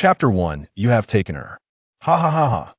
Chapter 1. You have taken her. Ha ha ha ha.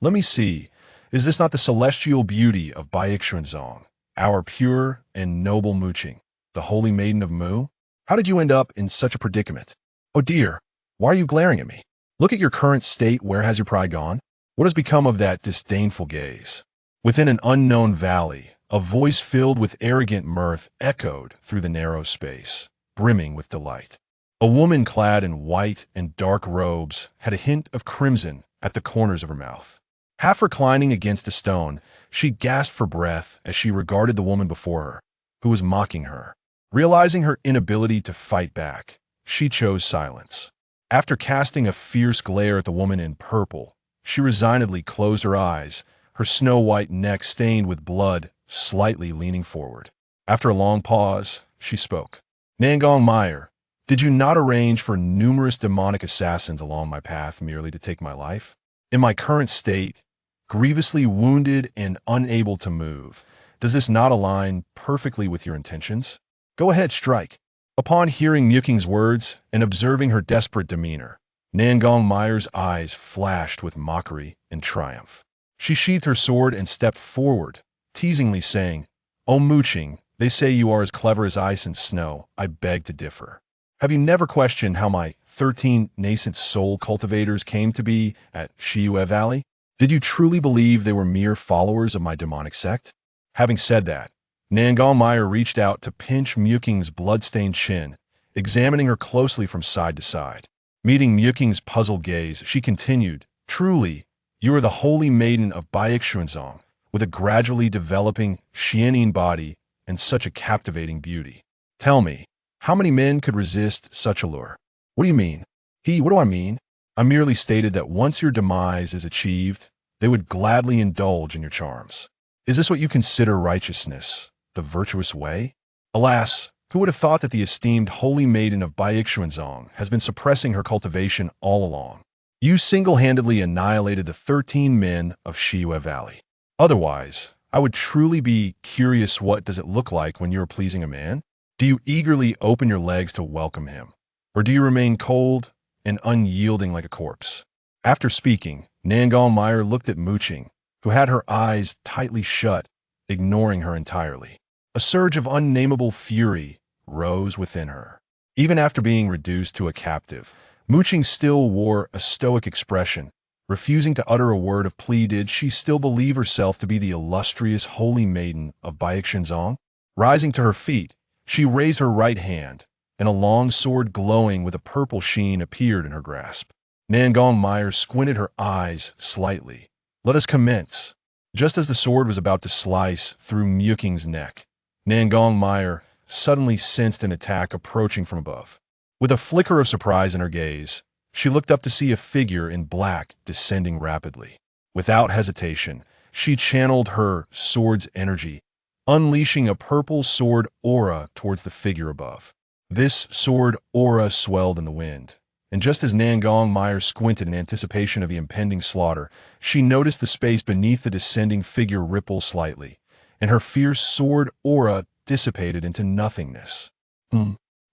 Let me see. Is this not the celestial beauty of Baixuanzong, our pure and noble Muqing, the holy maiden of Mu? How did you end up in such a predicament? Oh dear, why are you glaring at me? Look at your current state. Where has your pride gone? What has become of that disdainful gaze? Within an unknown valley, a voice filled with arrogant mirth echoed through the narrow space, brimming with delight. A woman clad in white and dark robes had a hint of crimson at the corners of her mouth. Half reclining against a stone, she gasped for breath as she regarded the woman before her, who was mocking her. Realizing her inability to fight back, she chose silence. After casting a fierce glare at the woman in purple, she resignedly closed her eyes, her snow-white neck stained with blood, slightly leaning forward. After a long pause, she spoke. Nangong Meier, did you not arrange for numerous demonic assassins along my path merely to take my life? In my current state, grievously wounded and unable to move, does this not align perfectly with your intentions? Go ahead, strike. Upon hearing Muqing's words and observing her desperate demeanor, Nangong Meier's eyes flashed with mockery and triumph. She sheathed her sword and stepped forward, teasingly saying, "O Muqing, they say you are as clever as ice and snow. I beg to differ. Have you never questioned how my 13 nascent soul cultivators came to be at Shiyue Valley? Did you truly believe they were mere followers of my demonic sect?" Having said that, Nangong Meier reached out to pinch Muqing's blood-stained chin, examining her closely from side to side. Meeting Muqing's puzzled gaze, she continued, "Truly, you are the holy maiden of Baixuanzong, with a gradually developing Xianyin body and such a captivating beauty. Tell me, how many men could resist such allure?" "What do you mean?" What do I mean? I merely stated that once your demise is achieved, they would gladly indulge in your charms. Is this what you consider righteousness, the virtuous way? Alas, who would have thought that the esteemed holy maiden of Baixuanzong has been suppressing her cultivation all along? You single-handedly annihilated the 13 men of Shiyue Valley. Otherwise, I would truly be curious, what does it look like when you are pleasing a man? Do you eagerly open your legs to welcome him? Or do you remain cold and unyielding like a corpse? After speaking, Nangong Meier looked at Muqing, who had her eyes tightly shut, ignoring her entirely. A surge of unnameable fury rose within her. Even after being reduced to a captive, Muqing still wore a stoic expression, refusing to utter a word of plea. Did she still believe herself to be the illustrious holy maiden of Baixuanzong? Rising to her feet, she raised her right hand, and a long sword glowing with a purple sheen appeared in her grasp. Nangong Meier squinted her eyes slightly. "Let us commence." Just as the sword was about to slice through Muqing's neck, Nangong Meier suddenly sensed an attack approaching from above. With a flicker of surprise in her gaze, she looked up to see a figure in black descending rapidly. Without hesitation, she channeled her sword's energy, unleashing a purple sword aura towards the figure above. This sword aura swelled in the wind, and just as Nangong Meier squinted in anticipation of the impending slaughter, she noticed the space beneath the descending figure ripple slightly, and her fierce sword aura dissipated into nothingness.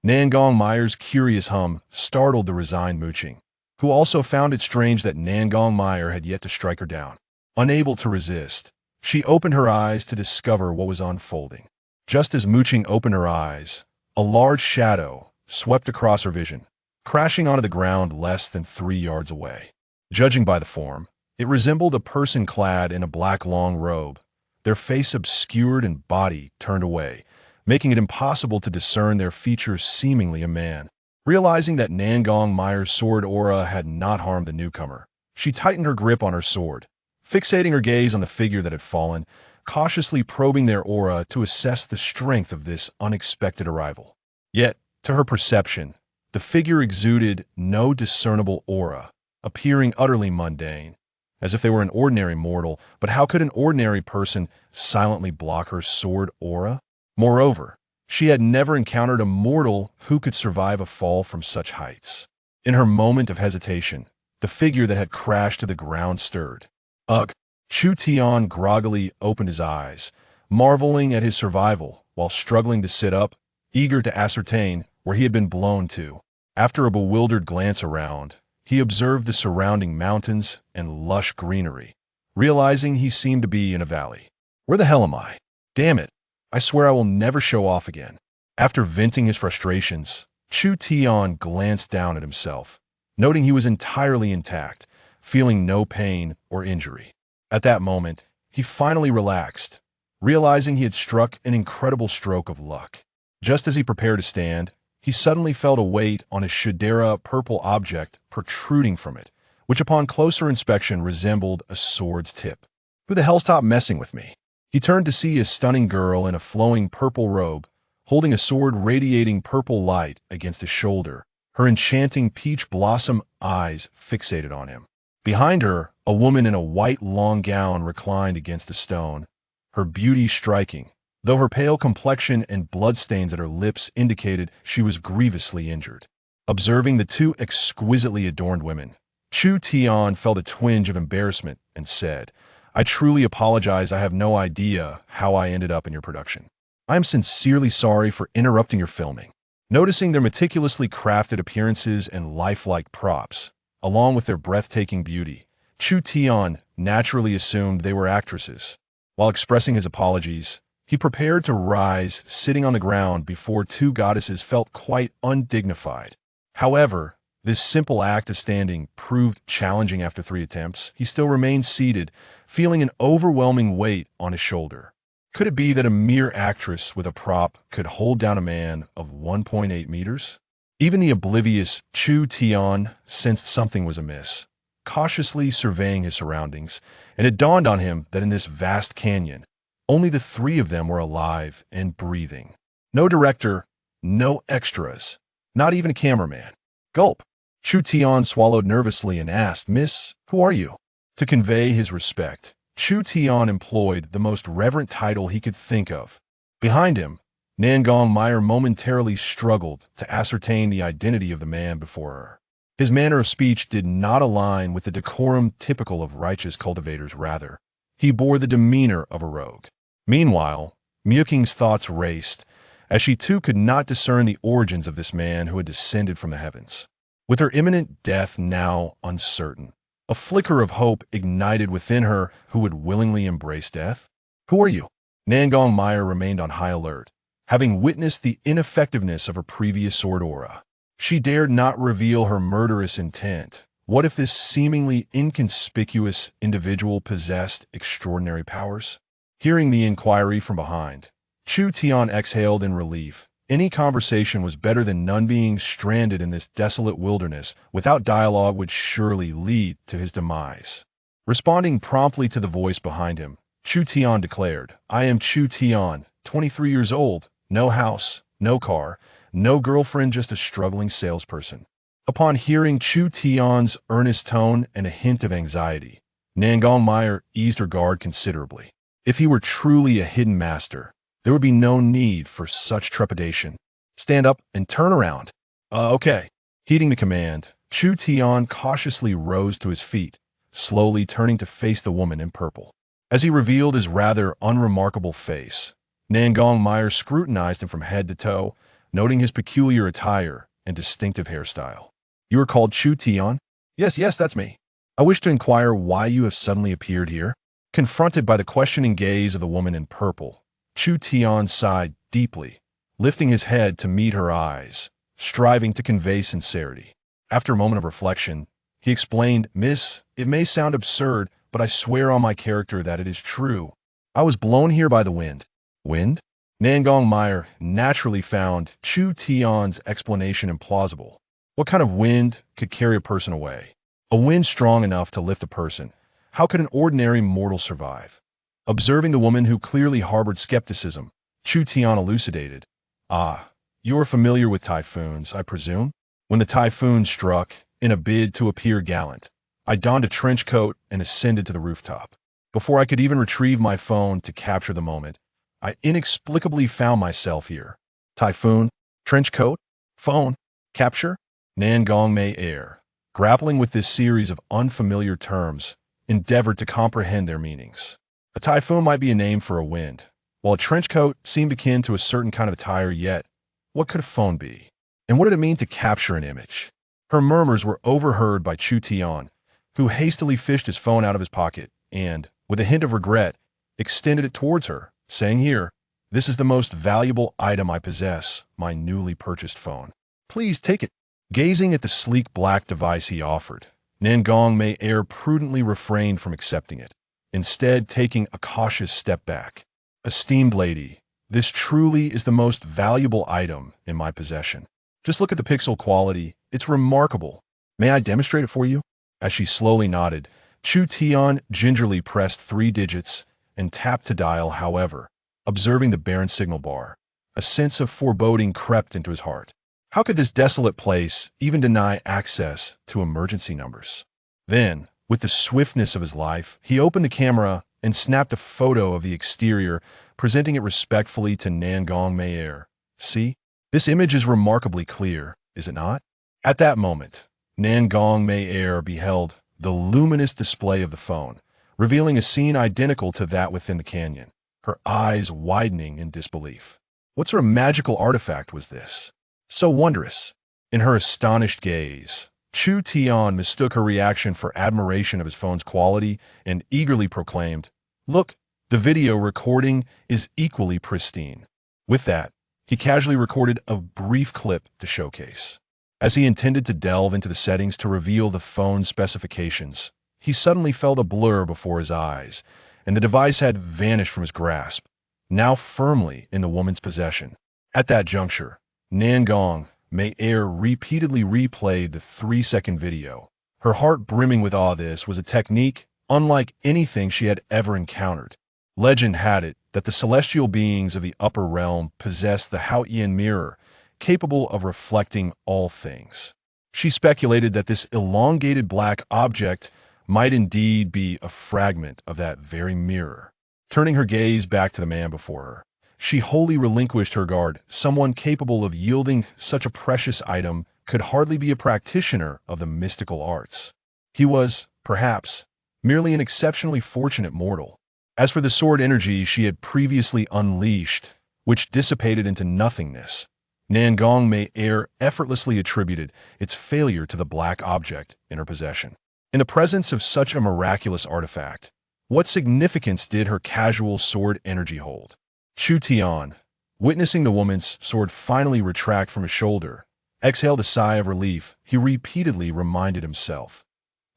Nangong Meier's curious hum startled the resigned Muqing, who also found it strange that Nangong Meier had yet to strike her down. Unable to resist, she opened her eyes to discover what was unfolding. Just as Muqing opened her eyes, a large shadow swept across her vision, crashing onto the ground less than 3 yards away. Judging by the form, it resembled a person clad in a black long robe, their face obscured and body turned away, making it impossible to discern their features. Seemingly a man. Realizing that Nangong Meier's sword aura had not harmed the newcomer, she tightened her grip on her sword, fixating her gaze on the figure that had fallen, cautiously probing their aura to assess the strength of this unexpected arrival. Yet, to her perception, the figure exuded no discernible aura, appearing utterly mundane, as if they were an ordinary mortal. But how could an ordinary person silently block her sword aura? Moreover, she had never encountered a mortal who could survive a fall from such heights. In her moment of hesitation, the figure that had crashed to the ground stirred. Ugh! Chu Tian groggily opened his eyes, marveling at his survival while struggling to sit up, eager to ascertain where he had been blown to. After a bewildered glance around, he observed the surrounding mountains and lush greenery, realizing he seemed to be in a valley. Where the hell am I? Damn it. I swear I will never show off again. After venting his frustrations, Chu Tian glanced down at himself, noting he was entirely intact, feeling no pain or injury. At that moment, he finally relaxed, realizing he had struck an incredible stroke of luck. Just as he prepared to stand, he suddenly felt a weight on his Shadera purple object protruding from it, which upon closer inspection resembled a sword's tip. Who the hell stopped messing with me? He turned to see a stunning girl in a flowing purple robe, holding a sword radiating purple light against his shoulder, her enchanting peach blossom eyes fixated on him. Behind her, a woman in a white long gown reclined against a stone, her beauty striking, though her pale complexion and bloodstains at her lips indicated she was grievously injured. Observing the two exquisitely adorned women, Chu Tian felt a twinge of embarrassment and said, "I truly apologize. I have no idea how I ended up in your production. I am sincerely sorry for interrupting your filming." Noticing their meticulously crafted appearances and lifelike props, along with their breathtaking beauty, Chu Tian naturally assumed they were actresses. While expressing his apologies, he prepared to rise, sitting on the ground before two goddesses felt quite undignified. However, this simple act of standing proved challenging after 3 attempts. He still remained seated, feeling an overwhelming weight on his shoulder. Could it be that a mere actress with a prop could hold down a man of 1.8 meters? Even the oblivious Chu Tian sensed something was amiss, cautiously surveying his surroundings, and it dawned on him that in this vast canyon, only the 3 of them were alive and breathing. No director, no extras, not even a cameraman. Gulp. Chu Tian swallowed nervously and asked, "Miss, who are you?" To convey his respect, Chu Tian employed the most reverent title he could think of. Behind him, Nangong Meier momentarily struggled to ascertain the identity of the man before her. His manner of speech did not align with the decorum typical of righteous cultivators. Rather, he bore the demeanor of a rogue. Meanwhile, Muking's thoughts raced, as she too could not discern the origins of this man who had descended from the heavens. With her imminent death now uncertain, a flicker of hope ignited within her who would willingly embrace death. "Who are you?" Nangong Meier remained on high alert, having witnessed the ineffectiveness of her previous sword aura. She dared not reveal her murderous intent. What if this seemingly inconspicuous individual possessed extraordinary powers? Hearing the inquiry from behind, Chu Tian exhaled in relief. Any conversation was better than none. Being stranded in this desolate wilderness without dialogue would surely lead to his demise. Responding promptly to the voice behind him, Chu Tian declared, "I am Chu Tian, 23 years old, no house, no car, no girlfriend, just a struggling salesperson." Upon hearing Chu Tian's earnest tone and a hint of anxiety, Nangong Meier eased her guard considerably. If he were truly a hidden master, there would be no need for such trepidation. "Stand up and turn around." Okay." Heeding the command, Chu Tian cautiously rose to his feet, slowly turning to face the woman in purple. As he revealed his rather unremarkable face, Nangong Meier scrutinized him from head to toe, noting his peculiar attire and distinctive hairstyle. "You are called Chu Tian?" Yes, that's me. "I wish to inquire why you have suddenly appeared here." Confronted by the questioning gaze of the woman in purple, Chu Tian sighed deeply, lifting his head to meet her eyes, striving to convey sincerity. After a moment of reflection, he explained, "Miss, it may sound absurd, but I swear on my character that it is true. I was blown here by the wind." "Wind?" Nangong Meier naturally found Chu Tian's explanation implausible. What kind of wind could carry a person away? A wind strong enough to lift a person. How could an ordinary mortal survive? Observing the woman who clearly harbored skepticism, Chu Tian elucidated, "Ah, you are familiar with typhoons, I presume?" When the typhoon struck, in a bid to appear gallant, I donned a trench coat and ascended to the rooftop. Before I could even retrieve my phone to capture the moment, I inexplicably found myself here. Typhoon, trench coat, phone, capture? Nangong Meier, grappling with this series of unfamiliar terms, endeavored to comprehend their meanings. A typhoon might be a name for a wind, while a trench coat seemed akin to a certain kind of attire, yet what could a phone be? And what did it mean to capture an image? Her murmurs were overheard by Chu Tian, who hastily fished his phone out of his pocket and, with a hint of regret, extended it towards her, saying, "Here, this is the most valuable item I possess, my newly purchased phone. Please take it." Gazing at the sleek black device he offered, Nangong Meier prudently refrained from accepting it, instead taking a cautious step back. "Esteemed lady, this truly is the most valuable item in my possession. Just look at the pixel quality. It's remarkable. May I demonstrate it for you?" As she slowly nodded, Chu Tian gingerly pressed 3 digits and tapped to dial. However, observing the barren signal bar, a sense of foreboding crept into his heart. How could this desolate place even deny access to emergency numbers? Then, with the swiftness of his life, he opened the camera and snapped a photo of the exterior, presenting it respectfully to Nangong Meier. "See? This image is remarkably clear, is it not?" At that moment, Nangong Meier beheld the luminous display of the phone, revealing a scene identical to that within the canyon, her eyes widening in disbelief. What sort of magical artifact was this? So wondrous. In her astonished gaze, Chu Tian mistook her reaction for admiration of his phone's quality and eagerly proclaimed, "Look, the video recording is equally pristine." With that, he casually recorded a brief clip to showcase. As he intended to delve into the settings to reveal the phone's specifications, he suddenly felt a blur before his eyes, and the device had vanished from his grasp, now firmly in the woman's possession. At that juncture, Nangong Meier repeatedly replayed the 3-second video, her heart brimming with awe. This was a technique unlike anything she had ever encountered. Legend had it that the celestial beings of the upper realm possessed the Haotian mirror, capable of reflecting all things. She speculated that this elongated black object might indeed be a fragment of that very mirror. Turning her gaze back to the man before her, she wholly relinquished her guard. Someone capable of yielding such a precious item could hardly be a practitioner of the mystical arts. He was, perhaps, merely an exceptionally fortunate mortal. As for the sword energy she had previously unleashed, which dissipated into nothingness, Nangong Meier effortlessly attributed its failure to the black object in her possession. In the presence of such a miraculous artifact, what significance did her casual sword energy hold? Chu Tian, witnessing the woman's sword finally retract from his shoulder, exhaled a sigh of relief. He repeatedly reminded himself,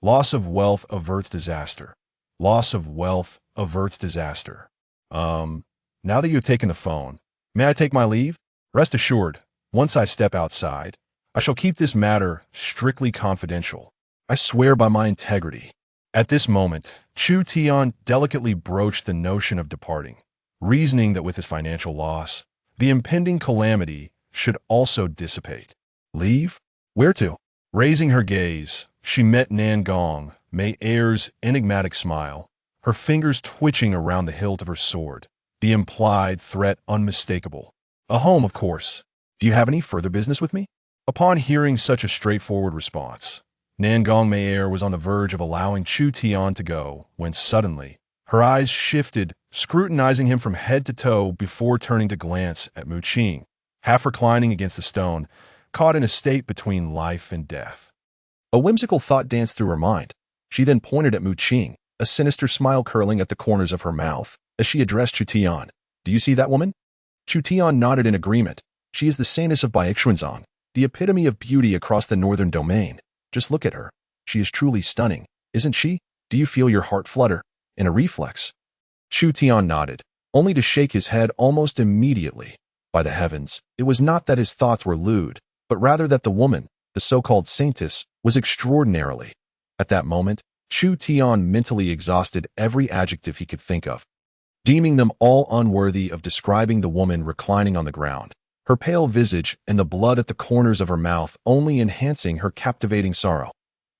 "Loss of wealth averts disaster. Loss of wealth averts disaster." Now that you have taken the phone, may I take my leave? Rest assured, once I step outside, I shall keep this matter strictly confidential. I swear by my integrity. At this moment, Chu Tian delicately broached the notion of departing, reasoning that with his financial loss, the impending calamity should also dissipate. Leave? Where to? Raising her gaze, she met Nangong Meier's enigmatic smile, her fingers twitching around the hilt of her sword, the implied threat unmistakable. "A home, of course. Do you have any further business with me?" Upon hearing such a straightforward response, Nangong Meier was on the verge of allowing Chu Tian to go, when suddenly, her eyes shifted, scrutinizing him from head to toe before turning to glance at Mu Qing, half reclining against the stone, caught in a state between life and death. A whimsical thought danced through her mind. She then pointed at Mu Qing, a sinister smile curling at the corners of her mouth, as she addressed Chu Tian. "Do you see that woman?" Chu Tian nodded in agreement. "She is the Saintess of Baixuanzong, the epitome of beauty across the northern domain. Just look at her. She is truly stunning, isn't she? Do you feel your heart flutter?" In a reflex, Chu Tian nodded, only to shake his head almost immediately. By the heavens, it was not that his thoughts were lewd, but rather that the woman, the so-called Saintess, was extraordinarily. At that moment, Chu Tian mentally exhausted every adjective he could think of, deeming them all unworthy of describing the woman reclining on the ground, her pale visage and the blood at the corners of her mouth only enhancing her captivating sorrow.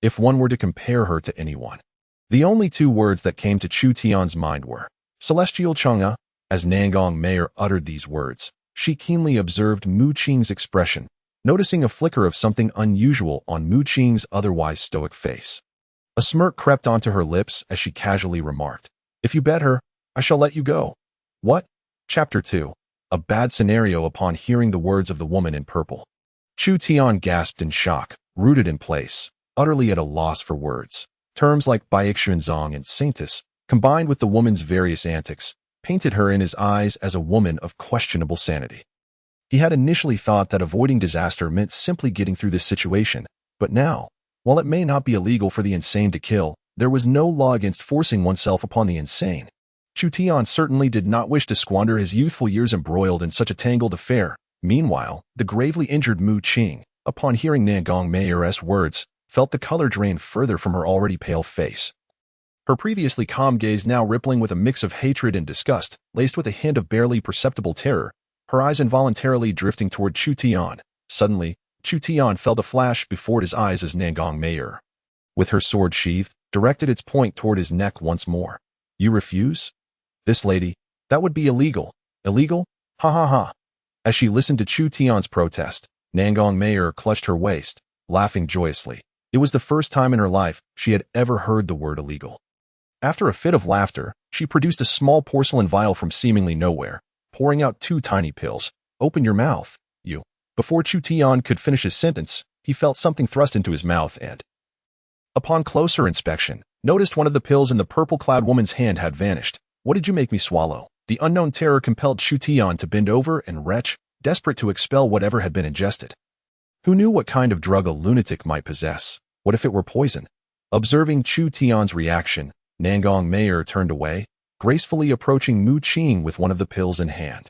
If one were to compare her to anyone, the only 2 words that came to Chu Tian's mind were celestial Chang'e. As Nangong Meier uttered these words, she keenly observed Mu Qing's expression, noticing a flicker of something unusual on Mu Qing's otherwise stoic face. A smirk crept onto her lips as she casually remarked, "If you bet her, I shall let you go." What? Chapter 2. A bad scenario. Upon hearing the words of the woman in purple, Chu Tian gasped in shock, rooted in place, utterly at a loss for words. Terms like Baixuanzong and Saintess, combined with the woman's various antics, painted her in his eyes as a woman of questionable sanity. He had initially thought that avoiding disaster meant simply getting through this situation, but now, while it may not be illegal for the insane to kill, there was no law against forcing oneself upon the insane. Chu Tian certainly did not wish to squander his youthful years embroiled in such a tangled affair. Meanwhile, the gravely injured Mu Qing, upon hearing Nangong Meier's words, felt the color drain further from her already pale face. Her previously calm gaze now rippling with a mix of hatred and disgust, laced with a hint of barely perceptible terror, her eyes involuntarily drifting toward Chu Tian. Suddenly, Chu Tian felt a flash before his eyes as Nangong Meier, with her sword sheathed, directed its point toward his neck once more. You refuse? This lady, that would be illegal. Illegal? Ha ha ha. As she listened to Chu Tian's protest, Nangong Meier clutched her waist, laughing joyously. It was the first time in her life she had ever heard the word illegal. After a fit of laughter, she produced a small porcelain vial from seemingly nowhere, pouring out 2 tiny pills. Open your mouth, you. Before Chu Tian could finish his sentence, he felt something thrust into his mouth and, upon closer inspection, noticed one of the pills in the purple-clad woman's hand had vanished. What did you make me swallow? The unknown terror compelled Chu Tian to bend over and retch, desperate to expel whatever had been ingested. Who knew what kind of drug a lunatic might possess? What if it were poison? Observing Chu Tian's reaction, Nangong Meier turned away, gracefully approaching Mu Qing with one of the pills in hand.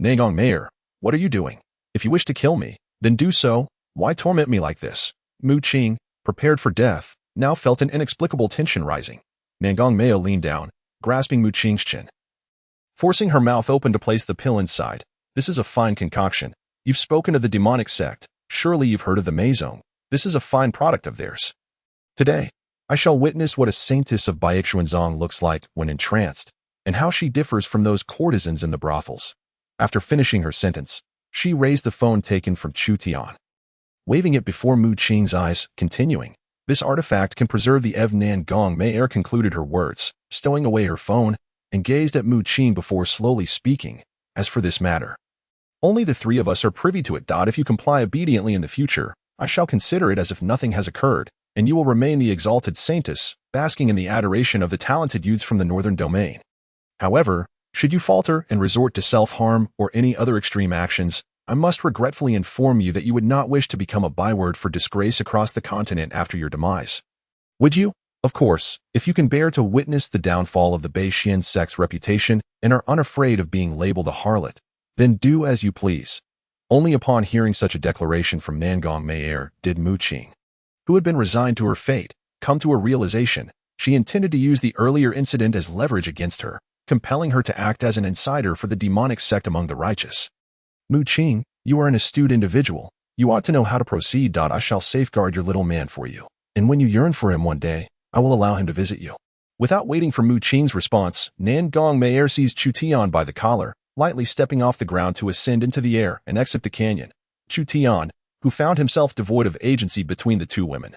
Nangong Meier, what are you doing? If you wish to kill me, then do so. Why torment me like this? Mu Qing, prepared for death, now felt an inexplicable tension rising. Nangong Meier leaned down, grasping Mu Qing's chin, forcing her mouth open to place the pill inside. This is a fine concoction. You've spoken of the demonic sect. Surely you've heard of the Maison. This is a fine product of theirs. Today, I shall witness what a Saintess of Baixuanzong looks like when entranced, and how she differs from those courtesans in the brothels. After finishing her sentence, she raised the phone taken from Chu Tian, waving it before Mu Qing's eyes, continuing, this artifact can preserve the Nangong Meier concluded her words, stowing away her phone, and gazed at Mu Qing before slowly speaking. As for this matter, only the 3 of us are privy to it. If you comply obediently in the future, I shall consider it as if nothing has occurred, and you will remain the exalted Saintess, basking in the adoration of the talented youths from the northern domain. However, should you falter and resort to self-harm or any other extreme actions, I must regretfully inform you that you would not wish to become a byword for disgrace across the continent after your demise. Would you? Of course, if you can bear to witness the downfall of the Beixian sect's reputation and are unafraid of being labeled a harlot, then do as you please. Only upon hearing such a declaration from Nangong Meier did Mu Qing, who had been resigned to her fate, come to a realization. She intended to use the earlier incident as leverage against her, compelling her to act as an insider for the demonic sect among the righteous. Mu Qing, you are an astute individual. You ought to know how to proceed. I shall safeguard your little man for you, and when you yearn for him one day, I will allow him to visit you. Without waiting for Mu Qing's response, Nangong Meier seized Chu Tian by the collar, lightly stepping off the ground to ascend into the air and exit the canyon. Chu Tian, who found himself devoid of agency between the 2 women,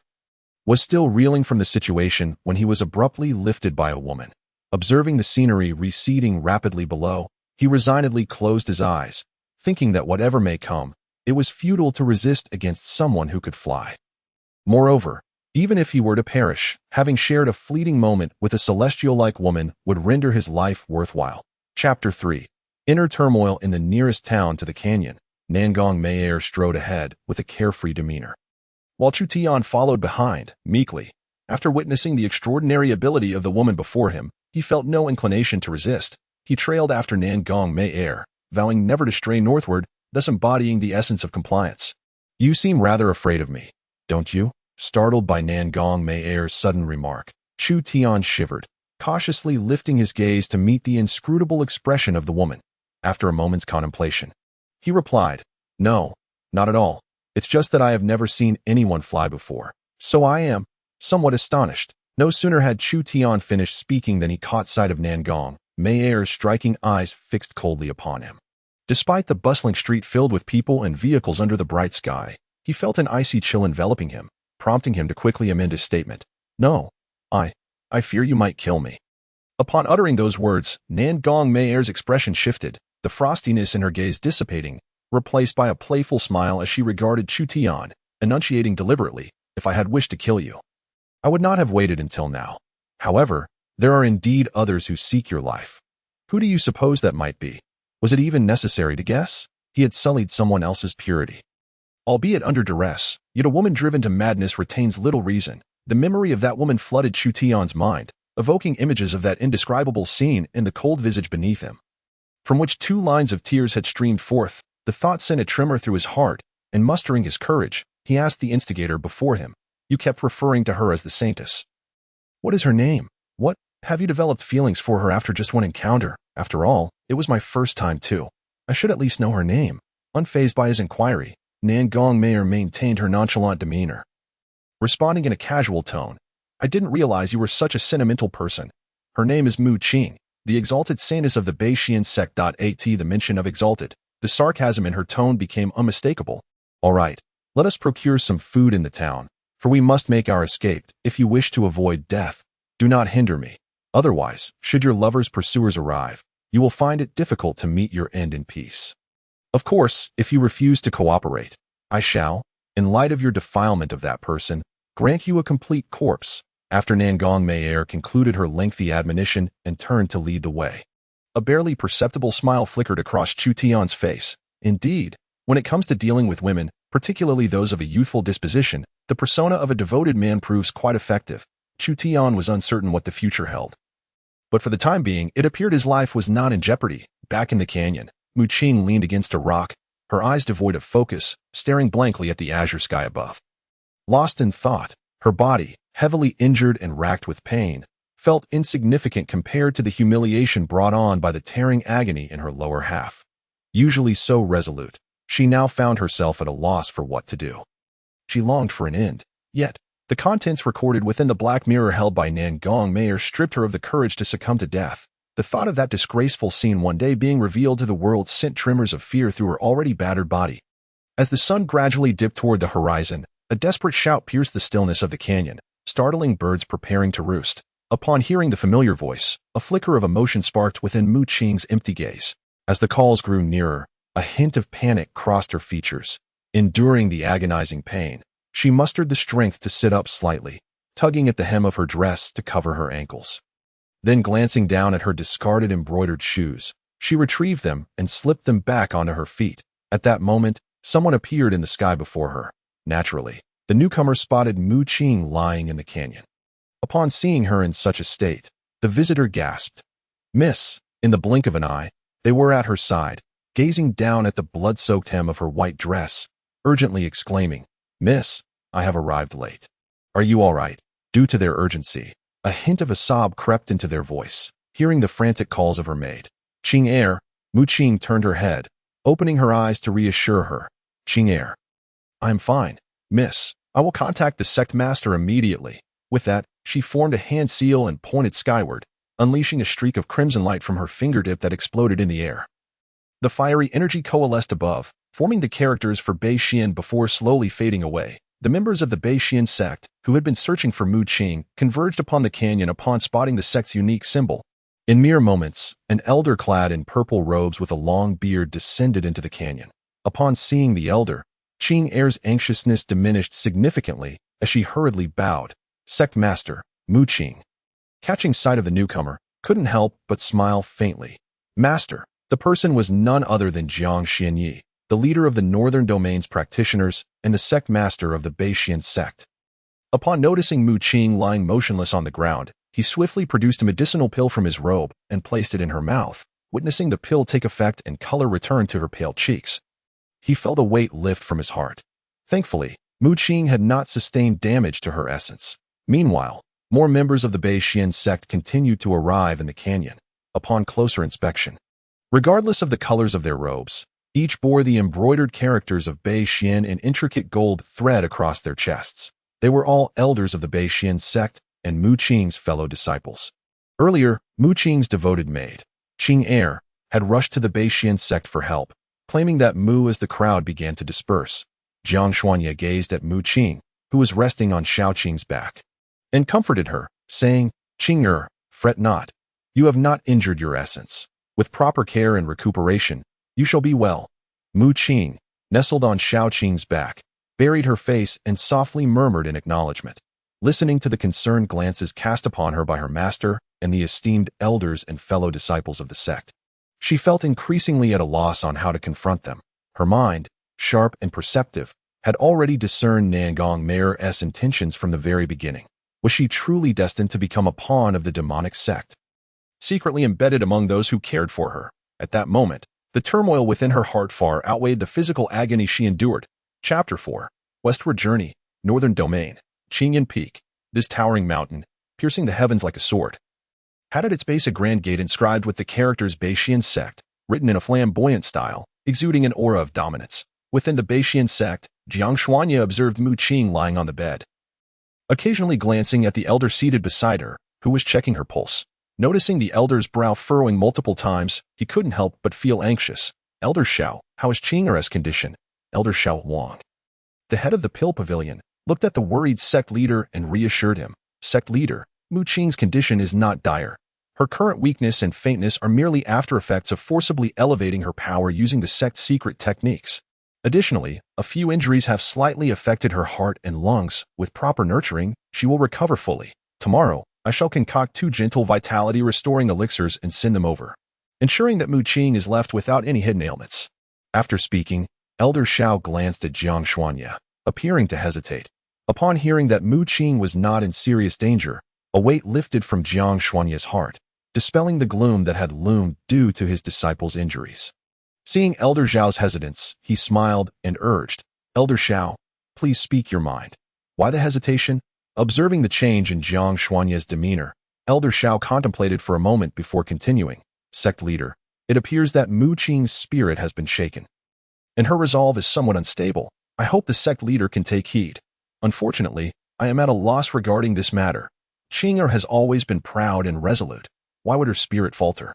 was still reeling from the situation when he was abruptly lifted by a woman. Observing the scenery receding rapidly below, he resignedly closed his eyes, thinking that whatever may come, it was futile to resist against someone who could fly. Moreover, even if he were to perish, having shared a fleeting moment with a celestial-like woman would render his life worthwhile. Chapter 3. Inner turmoil in the nearest town to the canyon. Nangong Meier strode ahead with a carefree demeanor, while Chu Tian followed behind, meekly. After witnessing the extraordinary ability of the woman before him, he felt no inclination to resist. He trailed after Nangong Meier, vowing never to stray northward, thus embodying the essence of compliance. You seem rather afraid of me, don't you? Startled by Nangong Meier's sudden remark, Chu Tian shivered, cautiously lifting his gaze to meet the inscrutable expression of the woman. After a moment's contemplation, he replied, no, not at all. It's just that I have never seen anyone fly before, so I am somewhat astonished. No sooner had Chu Tian finished speaking than he caught sight of Nangong Meier's striking eyes fixed coldly upon him. Despite the bustling street filled with people and vehicles under the bright sky, he felt an icy chill enveloping him, prompting him to quickly amend his statement. No, I fear you might kill me. Upon uttering those words, Nangong Meier's expression shifted, the frostiness in her gaze dissipating, replaced by a playful smile as she regarded Chu Tian. enunciating deliberately, "If I had wished to kill you, I would not have waited until now. However, there are indeed others who seek your life. Who do you suppose that might be? Was it even necessary to guess? He had sullied someone else's purity. Albeit under duress, yet a woman driven to madness retains little reason. The memory of that woman flooded Chu Tian's mind, evoking images of that indescribable scene in the cold visage beneath him, from which 2 lines of tears had streamed forth. The thought sent a tremor through his heart, and mustering his courage, he asked the instigator before him, "You kept referring to her as the Saintess. What is her name? What, have you developed feelings for her after just one encounter? After all, it was my first time too. I should at least know her name." Unfazed by his inquiry, Nangong Meier maintained her nonchalant demeanor, responding in a casual tone, "I didn't realize you were such a sentimental person. Her name is Mu Qing, the exalted saintess of the Beixian sect. At the mention of exalted, the sarcasm in her tone became unmistakable. "All right, let us procure some food in the town, for we must make our escape. If you wish to avoid death, do not hinder me. Otherwise, should your lover's pursuers arrive, you will find it difficult to meet your end in peace. Of course, if you refuse to cooperate, I shall, in light of your defilement of that person, grant you a complete corpse." After Nangong Meier concluded her lengthy admonition and turned to lead the way, a barely perceptible smile flickered across Chu Tian's face. Indeed, when it comes to dealing with women, particularly those of a youthful disposition, the persona of a devoted man proves quite effective. Chu Tian was uncertain what the future held, but for the time being, it appeared his life was not in jeopardy. Back in the canyon, Mu Qing leaned against a rock, her eyes devoid of focus, staring blankly at the azure sky above. Lost in thought, her body, heavily injured and racked with pain, felt insignificant compared to the humiliation brought on by the tearing agony in her lower half. Usually so resolute, she now found herself at a loss for what to do. She longed for an end, yet the contents recorded within the black mirror held by Nangong Meier stripped her of the courage to succumb to death. The thought of that disgraceful scene one day being revealed to the world sent tremors of fear through her already battered body. As the sun gradually dipped toward the horizon, a desperate shout pierced the stillness of the canyon, startling birds preparing to roost. Upon hearing the familiar voice, a flicker of emotion sparked within Mu Qing's empty gaze. As the calls grew nearer, a hint of panic crossed her features. Enduring the agonizing pain, she mustered the strength to sit up slightly, tugging at the hem of her dress to cover her ankles. Then glancing down at her discarded embroidered shoes, she retrieved them and slipped them back onto her feet. At that moment, someone appeared in the sky before her. Naturally, the newcomer spotted Mu Qing lying in the canyon. Upon seeing her in such a state, the visitor gasped. "Miss!" In the blink of an eye, they were at her side, gazing down at the blood-soaked hem of her white dress, urgently exclaiming, "Miss, I have arrived late. Are you all right?" Due to their urgency, a hint of a sob crept into their voice. Hearing the frantic calls of her maid, "Qing Er," Mu Qing turned her head, opening her eyes to reassure her. "Qing Er, I'm fine, miss. I will contact the sect master immediately." With that, she formed a hand seal and pointed skyward, unleashing a streak of crimson light from her fingertip that exploded in the air. The fiery energy coalesced above, forming the characters for Beixian before slowly fading away. The members of the Beixian sect, who had been searching for Mu Qing, converged upon the canyon upon spotting the sect's unique symbol. In mere moments, an elder clad in purple robes with a long beard descended into the canyon. Upon seeing the elder, Qing Er's anxiousness diminished significantly as she hurriedly bowed. "Sect Master, Mu Qing." Catching sight of the newcomer, couldn't help but smile faintly. "Master." The person was none other than Jiang Xianyi, the leader of the Northern Domain's practitioners and the sect master of the Beixian sect. Upon noticing Mu Qing lying motionless on the ground, he swiftly produced a medicinal pill from his robe and placed it in her mouth. Witnessing the pill take effect and color return to her pale cheeks, he felt a weight lift from his heart. Thankfully, Mu Qing had not sustained damage to her essence. Meanwhile, more members of the Beixian sect continued to arrive in the canyon. Upon closer inspection, regardless of the colors of their robes, each bore the embroidered characters of Beixian in intricate gold thread across their chests. They were all elders of the Beixian sect and Mu Qing's fellow disciples. Earlier, Mu Qing's devoted maid, Qing Er, had rushed to the Beixian sect for help, claiming that Mu as the crowd began to disperse. Jiang Xuanya gazed at Mu Qing, who was resting on Xiaoqing's back, and comforted her, saying, "Qing Er, fret not. You have not injured your essence. With proper care and recuperation, you shall be well." Mu Qing, nestled on Xiaoqing's back, buried her face, and softly murmured in acknowledgement, listening to the concerned glances cast upon her by her master and the esteemed elders and fellow disciples of the sect. She felt increasingly at a loss on how to confront them. Her mind, sharp and perceptive, had already discerned Nangong Meier's intentions from the very beginning. Was she truly destined to become a pawn of the demonic sect, secretly embedded among those who cared for her? At that moment, the turmoil within her heart far outweighed the physical agony she endured. Chapter 4. Westward Journey, Northern Domain, Qingyan Peak. This towering mountain, piercing the heavens like a sword, had at its base a grand gate inscribed with the characters Beixian Sect, written in a flamboyant style, exuding an aura of dominance. Within the Beixian Sect, Jiang Xuanye observed Mu Qing lying on the bed, occasionally glancing at the elder seated beside her, who was checking her pulse. Noticing the elder's brow furrowing multiple times, he couldn't help but feel anxious. Elder Xiao, how is Qing'er's condition? Elder Xiao Wang, the head of the Pill Pavilion, looked at the worried sect leader and reassured him. Sect leader, Mu Qing's condition is not dire. Her current weakness and faintness are merely after effects of forcibly elevating her power using the sect's secret techniques. Additionally, a few injuries have slightly affected her heart and lungs. With proper nurturing, she will recover fully. Tomorrow, I shall concoct 2 gentle vitality-restoring elixirs and send them over, ensuring that Mu Qing is left without any hidden ailments. After speaking, Elder Xiao glanced at Jiang Xuanye, appearing to hesitate. Upon hearing that Mu Qing was not in serious danger, a weight lifted from Jiang Xuanye's heart, dispelling the gloom that had loomed due to his disciple's injuries. Seeing Elder Xiao's hesitance, he smiled and urged, Elder Xiao, please speak your mind. Why the hesitation? Observing the change in Jiang Xuanye's demeanor, Elder Xiao contemplated for a moment before continuing. Sect leader, it appears that Mu Qing's spirit has been shaken, and her resolve is somewhat unstable. I hope the sect leader can take heed. Unfortunately, I am at a loss regarding this matter. Qing'er has always been proud and resolute. Why would her spirit falter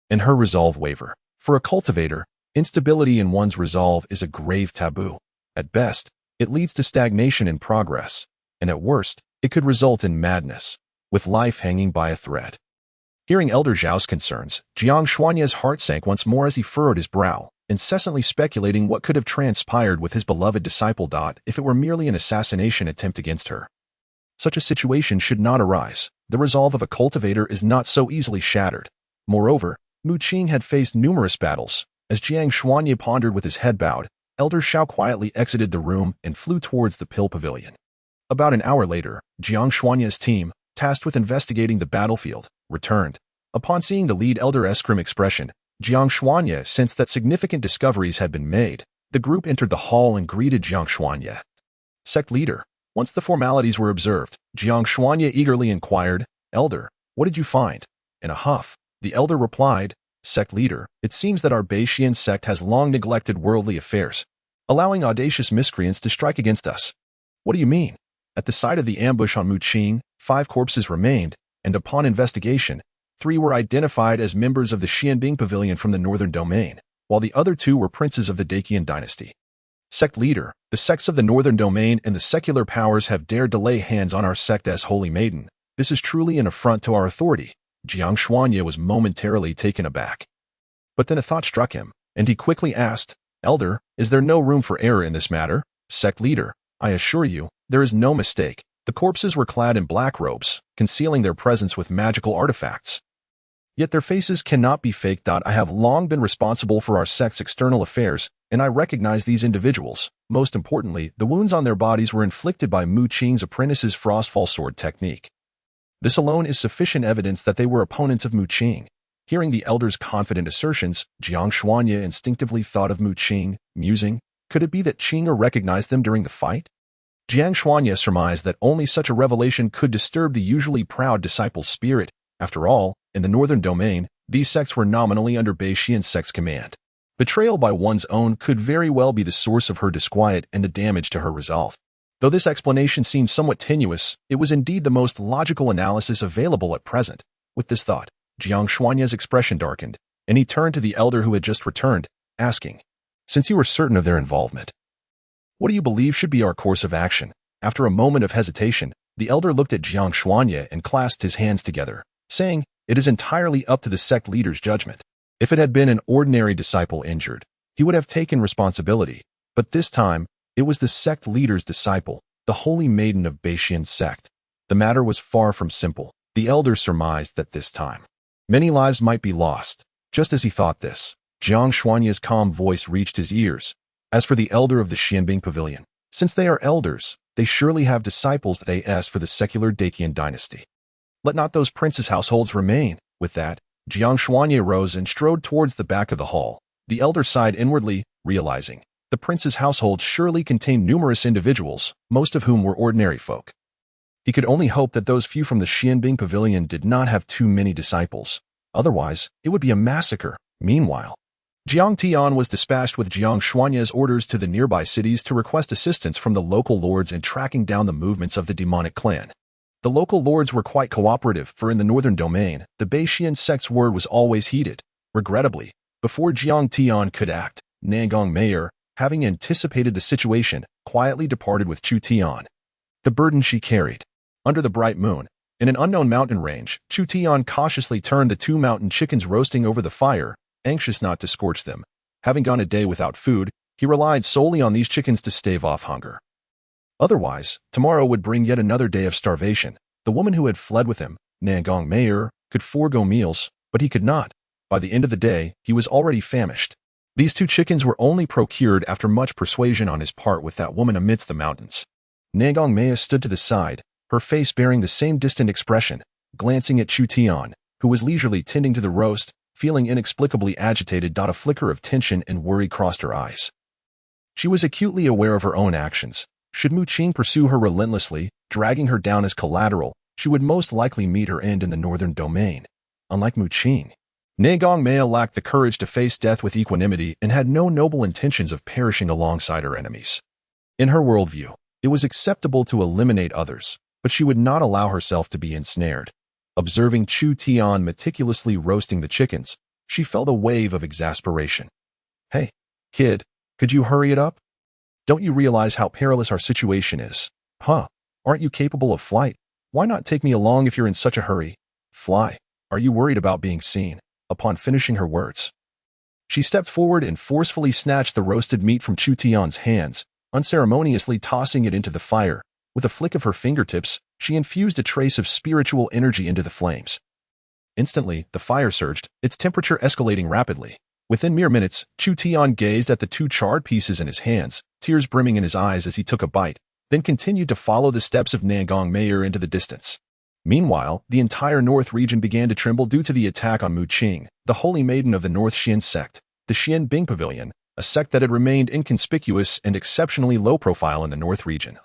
and her resolve waver? For a cultivator, instability in one's resolve is a grave taboo. At best, it leads to stagnation in progress, and at worst, it could result in madness, with life hanging by a thread. Hearing Elder Zhao's concerns, Jiang Xuanye's heart sank once more as he furrowed his brow, incessantly speculating what could have transpired with his beloved disciple. If it were merely an assassination attempt against her, such a situation should not arise. The resolve of a cultivator is not so easily shattered. Moreover, Mu Qing had faced numerous battles. As Jiang Xuanye pondered with his head bowed, Elder Xiao quietly exited the room and flew towards the Pill Pavilion. About an hour later, Jiang Xuanye's team, tasked with investigating the battlefield, returned. Upon seeing the lead elder's grim expression, Jiang Xuanye sensed that significant discoveries had been made. The group entered the hall and greeted Jiang Xuanye. Sect leader. Once the formalities were observed, Jiang Xuanye eagerly inquired, Elder, what did you find? In a huff, the elder replied, Sect leader, it seems that our Beixian sect has long neglected worldly affairs, allowing audacious miscreants to strike against us. What do you mean? At the site of the ambush on Mu Qing, 5 corpses remained, and upon investigation, 3 were identified as members of the Xianbing Pavilion from the Northern Domain, while the other 2 were princes of the Daqian dynasty. Sect leader, the sects of the Northern Domain and the secular powers have dared to lay hands on our sect as Holy Maiden. This is truly an affront to our authority. Jiang Xuanye was momentarily taken aback. But then a thought struck him, and he quickly asked, Elder, is there no room for error in this matter? Sect leader, I assure you, there is no mistake. The corpses were clad in black robes, concealing their presence with magical artifacts. Yet their faces cannot be faked. I have long been responsible for our sect's external affairs, and I recognize these individuals. Most importantly, the wounds on their bodies were inflicted by Mu Qing's apprentice's frostfall sword technique. This alone is sufficient evidence that they were opponents of Mu Qing. Hearing the elder's confident assertions, Jiang Xuanye instinctively thought of Mu Qing, musing, could it be that Qing'er recognized them during the fight? Jiang Xuanye surmised that only such a revelation could disturb the usually proud disciple's spirit. After all, in the Northern Domain, these sects were nominally under Beixian sect's command. Betrayal by one's own could very well be the source of her disquiet and the damage to her resolve. Though this explanation seemed somewhat tenuous, it was indeed the most logical analysis available at present. With this thought, Jiang Xuanye's expression darkened, and he turned to the elder who had just returned, asking, Since you were certain of their involvement, what do you believe should be our course of action? After a moment of hesitation, the elder looked at Jiang Xuanye and clasped his hands together, saying, It is entirely up to the sect leader's judgment. If it had been an ordinary disciple injured, he would have taken responsibility, but this time, It was the sect leader's disciple, the holy maiden of Beixian sect. The matter was far from simple. The elder surmised that this time many lives might be lost. Just as he thought this, Jiang Xuanye's calm voice reached his ears. As for the elder of the Xianbing Pavilion, since they are elders, they surely have disciples as for the secular Daqian dynasty. Let not those princes' households remain. With that, Jiang Xuanye rose and strode towards the back of the hall. The elder sighed inwardly, realizing the prince's household surely contained numerous individuals, most of whom were ordinary folk. He could only hope that those few from the Xianbing Pavilion did not have too many disciples. Otherwise, it would be a massacre. Meanwhile, Jiang Tian was dispatched with Jiang Xuanye's orders to the nearby cities to request assistance from the local lords in tracking down the movements of the demonic clan. The local lords were quite cooperative, for in the northern domain, the Beixian sect's word was always heeded. Regrettably, before Jiang Tian could act, Nangong Meier, having anticipated the situation, quietly departed with Chu Tian. The burden she carried. Under the bright moon, in an unknown mountain range, Chu Tian cautiously turned the 2 mountain chickens roasting over the fire, anxious not to scorch them. Having gone a day without food, he relied solely on these chickens to stave off hunger. Otherwise, tomorrow would bring yet another day of starvation. The woman who had fled with him, Nangong Meier, could forego meals, but he could not. By the end of the day, he was already famished. These 2 chickens were only procured after much persuasion on his part with that woman amidst the mountains. Nangong Meier stood to the side, her face bearing the same distant expression, glancing at Chu Tian, who was leisurely tending to the roast, feeling inexplicably agitated. A flicker of tension and worry crossed her eyes. She was acutely aware of her own actions. Should Mu Qing pursue her relentlessly, dragging her down as collateral, she would most likely meet her end in the northern domain. Unlike Mu Qing, Nangong Meier lacked the courage to face death with equanimity and had no noble intentions of perishing alongside her enemies. In her worldview, it was acceptable to eliminate others, but she would not allow herself to be ensnared. Observing Chu Tian meticulously roasting the chickens, she felt a wave of exasperation. "Hey, kid, could you hurry it up? Don't you realize how perilous our situation is? Huh? Aren't you capable of flight? Why not take me along if you're in such a hurry? Fly. Are you worried about being seen?" Upon finishing her words, she stepped forward and forcefully snatched the roasted meat from Chu Tian's hands, unceremoniously tossing it into the fire. With a flick of her fingertips, she infused a trace of spiritual energy into the flames. Instantly, the fire surged, its temperature escalating rapidly. Within mere minutes, Chu Tian gazed at the 2 charred pieces in his hands, tears brimming in his eyes as he took a bite, then continued to follow the steps of Nangong Meier into the distance. Meanwhile, the entire north region began to tremble due to the attack on Mu Qing, the holy maiden of the North Xian sect. The Xianbing Pavilion, a sect that had remained inconspicuous and exceptionally low profile in the north region,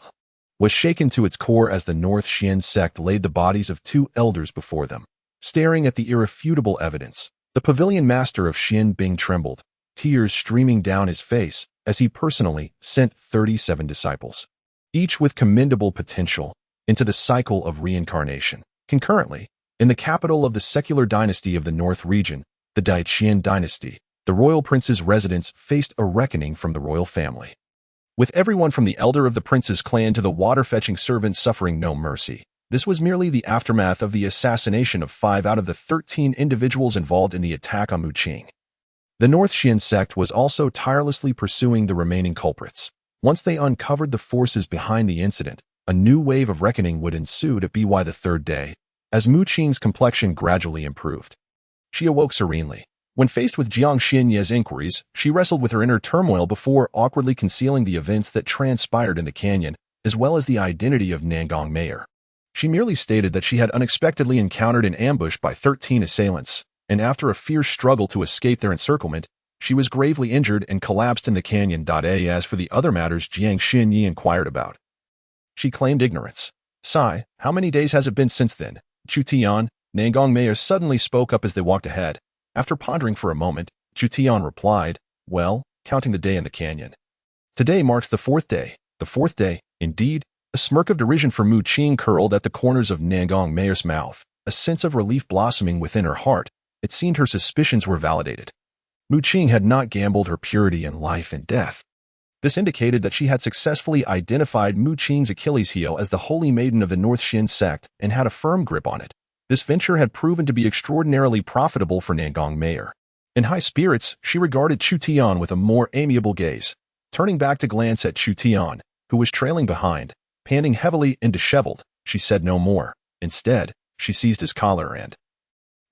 was shaken to its core as the North Xian sect laid the bodies of 2 elders before them. Staring at the irrefutable evidence, the pavilion master of Xianbing trembled, tears streaming down his face as he personally sent 37 disciples, each with commendable potential, into the cycle of reincarnation. Concurrently, in the capital of the secular dynasty of the North region, the Daqian dynasty, the royal prince's residence faced a reckoning from the royal family. With everyone from the elder of the prince's clan to the water-fetching servant suffering no mercy, this was merely the aftermath of the assassination of 5 out of the 13 individuals involved in the attack on Mu Qing. The North Xian sect was also tirelessly pursuing the remaining culprits. Once they uncovered the forces behind the incident, a new wave of reckoning would ensue to by the 3rd day, as Mu Qing's complexion gradually improved. She awoke serenely. When faced with Jiang Xinye's inquiries, she wrestled with her inner turmoil before awkwardly concealing the events that transpired in the canyon, as well as the identity of Nangong Meier. She merely stated that she had unexpectedly encountered an ambush by 13 assailants, and after a fierce struggle to escape their encirclement, she was gravely injured and collapsed in the canyon. As for the other matters Jiang Xinye inquired about, she claimed ignorance. "Sigh, how many days has it been since then?" Chu Tian, Nangong Meier suddenly spoke up as they walked ahead. After pondering for a moment, Chu Tian replied, "Well, counting the day in the canyon. Today marks the 4th day. The 4th day, indeed." A smirk of derision for Mu Qing curled at the corners of Nangong Meier's mouth, a sense of relief blossoming within her heart. It seemed her suspicions were validated. Mu Qing had not gambled her purity in life and death. This indicated that she had successfully identified Mu Qing's Achilles heel as the holy maiden of the North Xian sect and had a firm grip on it. This venture had proven to be extraordinarily profitable for Nangong Meier. In high spirits, she regarded Chu Tian with a more amiable gaze. Turning back to glance at Chu Tian, who was trailing behind, panting heavily and disheveled, she said no more. Instead, she seized his collar and,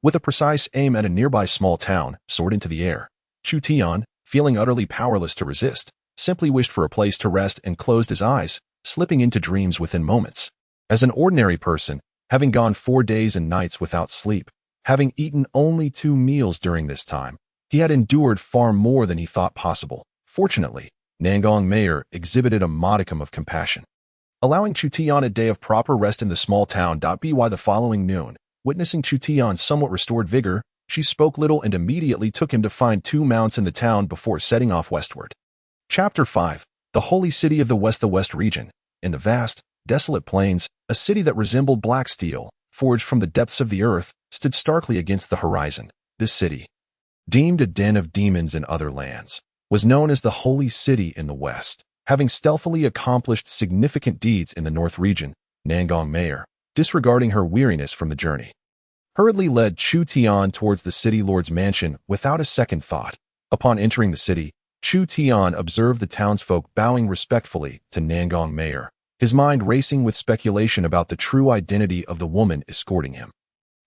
with a precise aim at a nearby small town, soared into the air. Chu Tian, feeling utterly powerless to resist, simply wished for a place to rest and closed his eyes, slipping into dreams within moments. As an ordinary person, having gone 4 days and nights without sleep, having eaten only 2 meals during this time, he had endured far more than he thought possible. Fortunately, Nangong Meier exhibited a modicum of compassion, allowing Chu Tian a day of proper rest in the small town. By the following noon, witnessing Chu Tian's somewhat restored vigor, she spoke little and immediately took him to find 2 mounts in the town before setting off westward. Chapter 5. The Holy City of the West region. In the vast, desolate plains, a city that resembled black steel, forged from the depths of the earth, stood starkly against the horizon. This city, deemed a den of demons in other lands, was known as the Holy City in the West. Having stealthily accomplished significant deeds in the North region, Nangong Meier, disregarding her weariness from the journey, hurriedly led Chu Tian towards the city lord's mansion without a second thought. Upon entering the city, Chu Tian observed the townsfolk bowing respectfully to Nangong Meier, his mind racing with speculation about the true identity of the woman escorting him.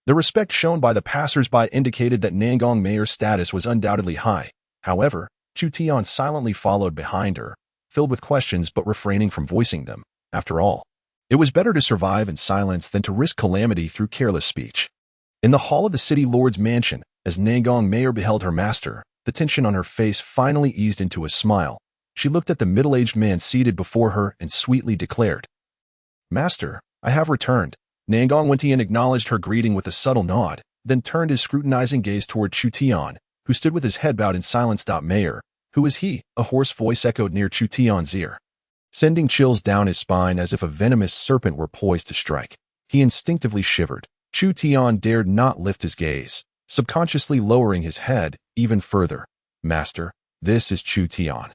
The respect shown by the passers-by indicated that Nangong Meier's status was undoubtedly high. However, Chu Tian silently followed behind her, filled with questions but refraining from voicing them. After all, it was better to survive in silence than to risk calamity through careless speech. In the hall of the city lord's mansion, as Nangong Meier beheld her master, the tension on her face finally eased into a smile. She looked at the middle-aged man seated before her and sweetly declared, "Master, I have returned." Nangong Meier acknowledged her greeting with a subtle nod, then turned his scrutinizing gaze toward Chu Tian, who stood with his head bowed in silence. Mayor, who is he? A hoarse voice echoed near Chu Tian's ear, sending chills down his spine as if a venomous serpent were poised to strike. He instinctively shivered. Chu Tian dared not lift his gaze, subconsciously lowering his head even further. "Master, this is Chu Tian.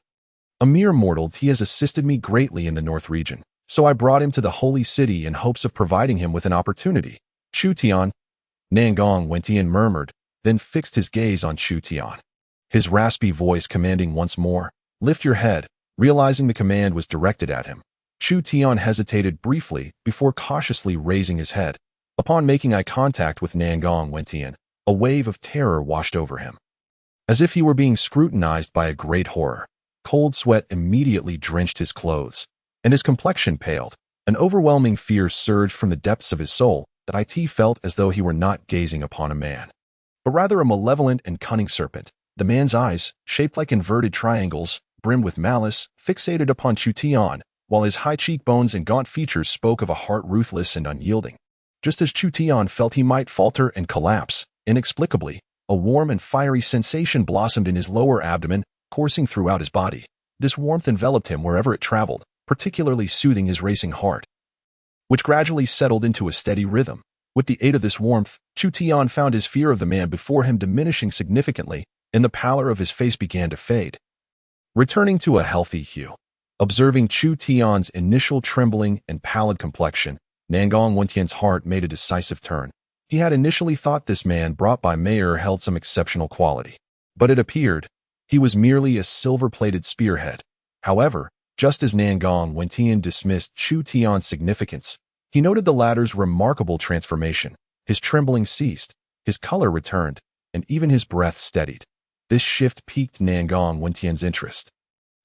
A mere mortal, he has assisted me greatly in the North region, so I brought him to the Holy City in hopes of providing him with an opportunity." "Chu Tian," Nangong Meier murmured, then fixed his gaze on Chu Tian, his raspy voice commanding once more, "Lift your head." Realizing the command was directed at him, Chu Tian hesitated briefly before cautiously raising his head. Upon making eye contact with Nangong Meier, a wave of terror washed over him. As if he were being scrutinized by a great horror, cold sweat immediately drenched his clothes, and his complexion paled. An overwhelming fear surged from the depths of his soul that it felt as though he were not gazing upon a man, but rather a malevolent and cunning serpent. The man's eyes, shaped like inverted triangles, brimmed with malice, fixated upon Chu Tian, while his high cheekbones and gaunt features spoke of a heart ruthless and unyielding. Just as Chu Tian felt he might falter and collapse, inexplicably, a warm and fiery sensation blossomed in his lower abdomen, coursing throughout his body. This warmth enveloped him wherever it traveled, particularly soothing his racing heart, which gradually settled into a steady rhythm. With the aid of this warmth, Chu Tian found his fear of the man before him diminishing significantly, and the pallor of his face began to fade, returning to a healthy hue. Observing Chu Tian's initial trembling and pallid complexion, Nangong Meier's heart made a decisive turn. He had initially thought this man brought by Meier held some exceptional quality, but it appeared he was merely a silver-plated spearhead. However, just as Nangong Meier dismissed Chu Tian's significance, he noted the latter's remarkable transformation. His trembling ceased, his color returned, and even his breath steadied. This shift piqued Nangong Meier's interest.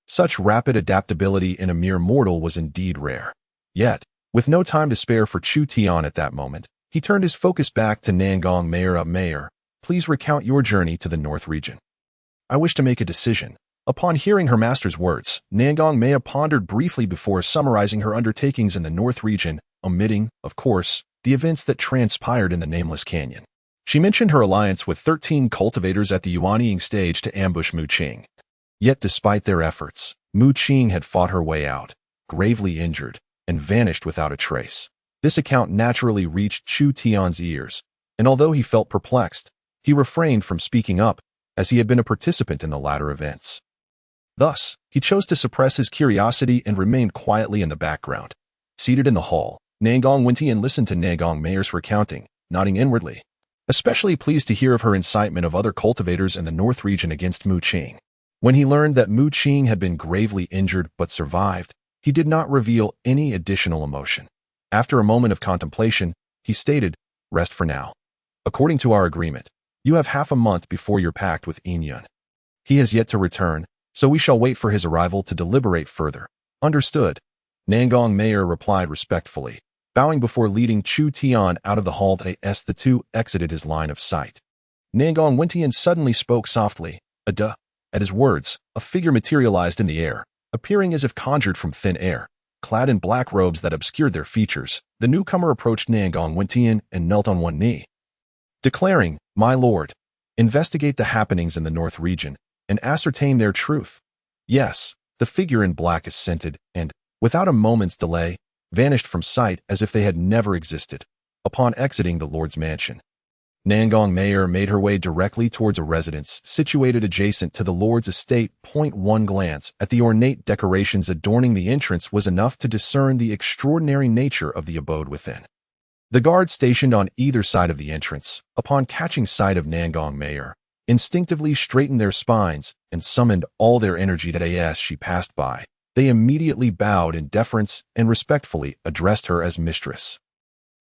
Such rapid adaptability in a mere mortal was indeed rare. Yet, with no time to spare for Chu Tian at that moment, he turned his focus back to Nangong Meier. "Meier, please recount your journey to the North region. I wish to make a decision." Upon hearing her master's words, Nangong Meier pondered briefly before summarizing her undertakings in the North region, omitting, of course, the events that transpired in the Nameless Canyon. She mentioned her alliance with 13 cultivators at the Yuanying stage to ambush Mu Qing. Yet despite their efforts, Mu Qing had fought her way out, gravely injured, and vanished without a trace. This account naturally reached Chu Tian's ears, and although he felt perplexed, he refrained from speaking up, as he had been a participant in the latter events. Thus, he chose to suppress his curiosity and remained quietly in the background. Seated in the hall, Nangong Meier listened to Nangong Meier's recounting, nodding inwardly, especially pleased to hear of her incitement of other cultivators in the North region against Mu Qing. When he learned that Mu Qing had been gravely injured but survived, he did not reveal any additional emotion. After a moment of contemplation, he stated, "Rest for now. According to our agreement, you have half a month before your pact with Yun. He has yet to return, so we shall wait for his arrival to deliberate further." "Understood," Nangong Meier replied respectfully, bowing before leading Chu Tian out of the hall. As the two exited his line of sight, Nangong Meier suddenly spoke softly, "Duh." At his words, a figure materialized in the air, appearing as if conjured from thin air. Clad in black robes that obscured their features, the newcomer approached Nangong Meier and knelt on one knee, declaring, "My lord, investigate the happenings in the North region and ascertain their truth." "Yes," the figure in black assented and, without a moment's delay, vanished from sight as if they had never existed. Upon exiting the lord's mansion, Nangong Meier made her way directly towards a residence situated adjacent to the lord's estate. One glance at the ornate decorations adorning the entrance was enough to discern the extraordinary nature of the abode within. The guards stationed on either side of the entrance, upon catching sight of Nangong Meier, instinctively straightened their spines and summoned all their energy. As she passed by, they immediately bowed in deference and respectfully addressed her as mistress.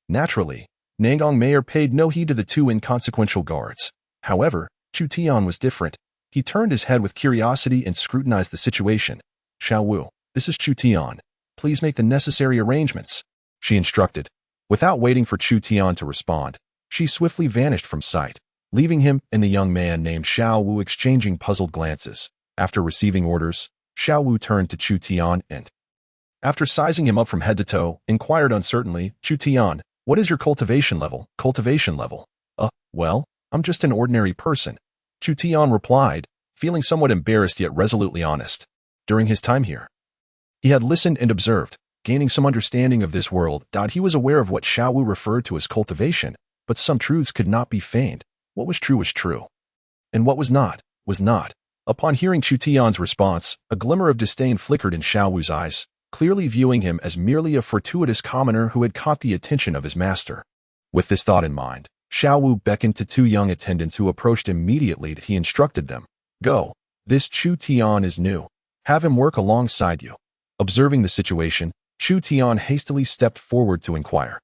Naturally, Nangong Meier paid no heed to the two inconsequential guards. However, Chu Tian was different. He turned his head with curiosity and scrutinized the situation. "Xiao Wu, this is Chu Tian. Please make the necessary arrangements," she instructed. Without waiting for Chu Tian to respond, she swiftly vanished from sight, leaving him and the young man named Xiao Wu exchanging puzzled glances. After receiving orders, Xiao Wu turned to Chu Tian and, after sizing him up from head to toe, inquired uncertainly, "Chu Tian, what is your cultivation level?" "Cultivation level? Well, I'm just an ordinary person," Chu Tian replied, feeling somewhat embarrassed yet resolutely honest. During his time here, he had listened and observed, gaining some understanding of this world. He was aware of what Xiao Wu referred to as cultivation, but some truths could not be feigned. What was true, and what was not, was not. Upon hearing Chu Tian's response, a glimmer of disdain flickered in Xiao Wu's eyes, clearly viewing him as merely a fortuitous commoner who had caught the attention of his master. With this thought in mind, Xiao Wu beckoned to two young attendants who approached immediately. He instructed them, "Go. This Chu Tian is new. Have him work alongside you." Observing the situation, Chu Tian hastily stepped forward to inquire,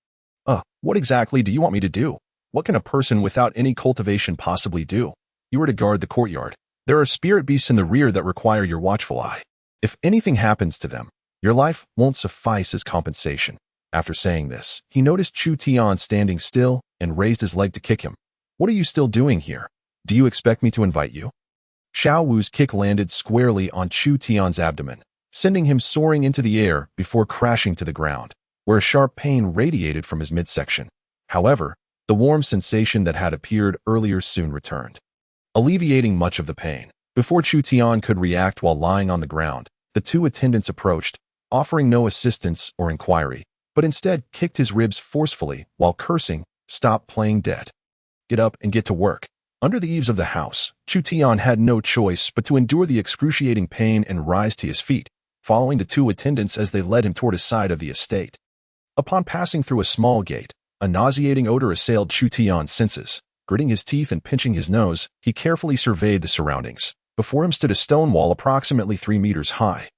"What exactly do you want me to do? What can a person without any cultivation possibly do?" "You are to guard the courtyard. There are spirit beasts in the rear that require your watchful eye. If anything happens to them, your life won't suffice as compensation." After saying this, he noticed Chu Tian standing still and raised his leg to kick him. "What are you still doing here? Do you expect me to invite you?" Xiao Wu's kick landed squarely on Chu Tian's abdomen, sending him soaring into the air before crashing to the ground, where a sharp pain radiated from his midsection. However, the warm sensation that had appeared earlier soon returned, alleviating much of the pain. Before Chu Tian could react while lying on the ground, the two attendants approached, offering no assistance or inquiry, but instead kicked his ribs forcefully while cursing, "Stop playing dead. Get up and get to work." Under the eaves of the house, Chu Tian had no choice but to endure the excruciating pain and rise to his feet, following the two attendants as they led him toward a side of the estate. Upon passing through a small gate, a nauseating odor assailed Chu Tian's senses. Gritting his teeth and pinching his nose, he carefully surveyed the surroundings. Before him stood a stone wall approximately 3 meters high,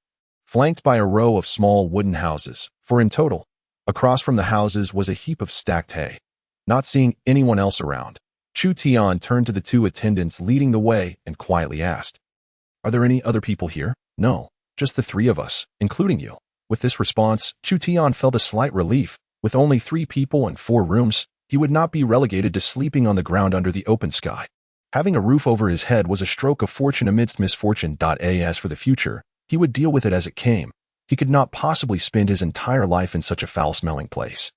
flanked by a row of small wooden houses, 4 in total. Across from the houses was a heap of stacked hay. Not seeing anyone else around, Chu Tian turned to the two attendants leading the way and quietly asked, "Are there any other people here?" "No, just the 3 of us, including you." With this response, Chu Tian felt a slight relief. With only 3 people and 4 rooms, he would not be relegated to sleeping on the ground under the open sky. Having a roof over his head was a stroke of fortune amidst misfortune. As for the future, he would deal with it as it came. He could not possibly spend his entire life in such a foul-smelling place.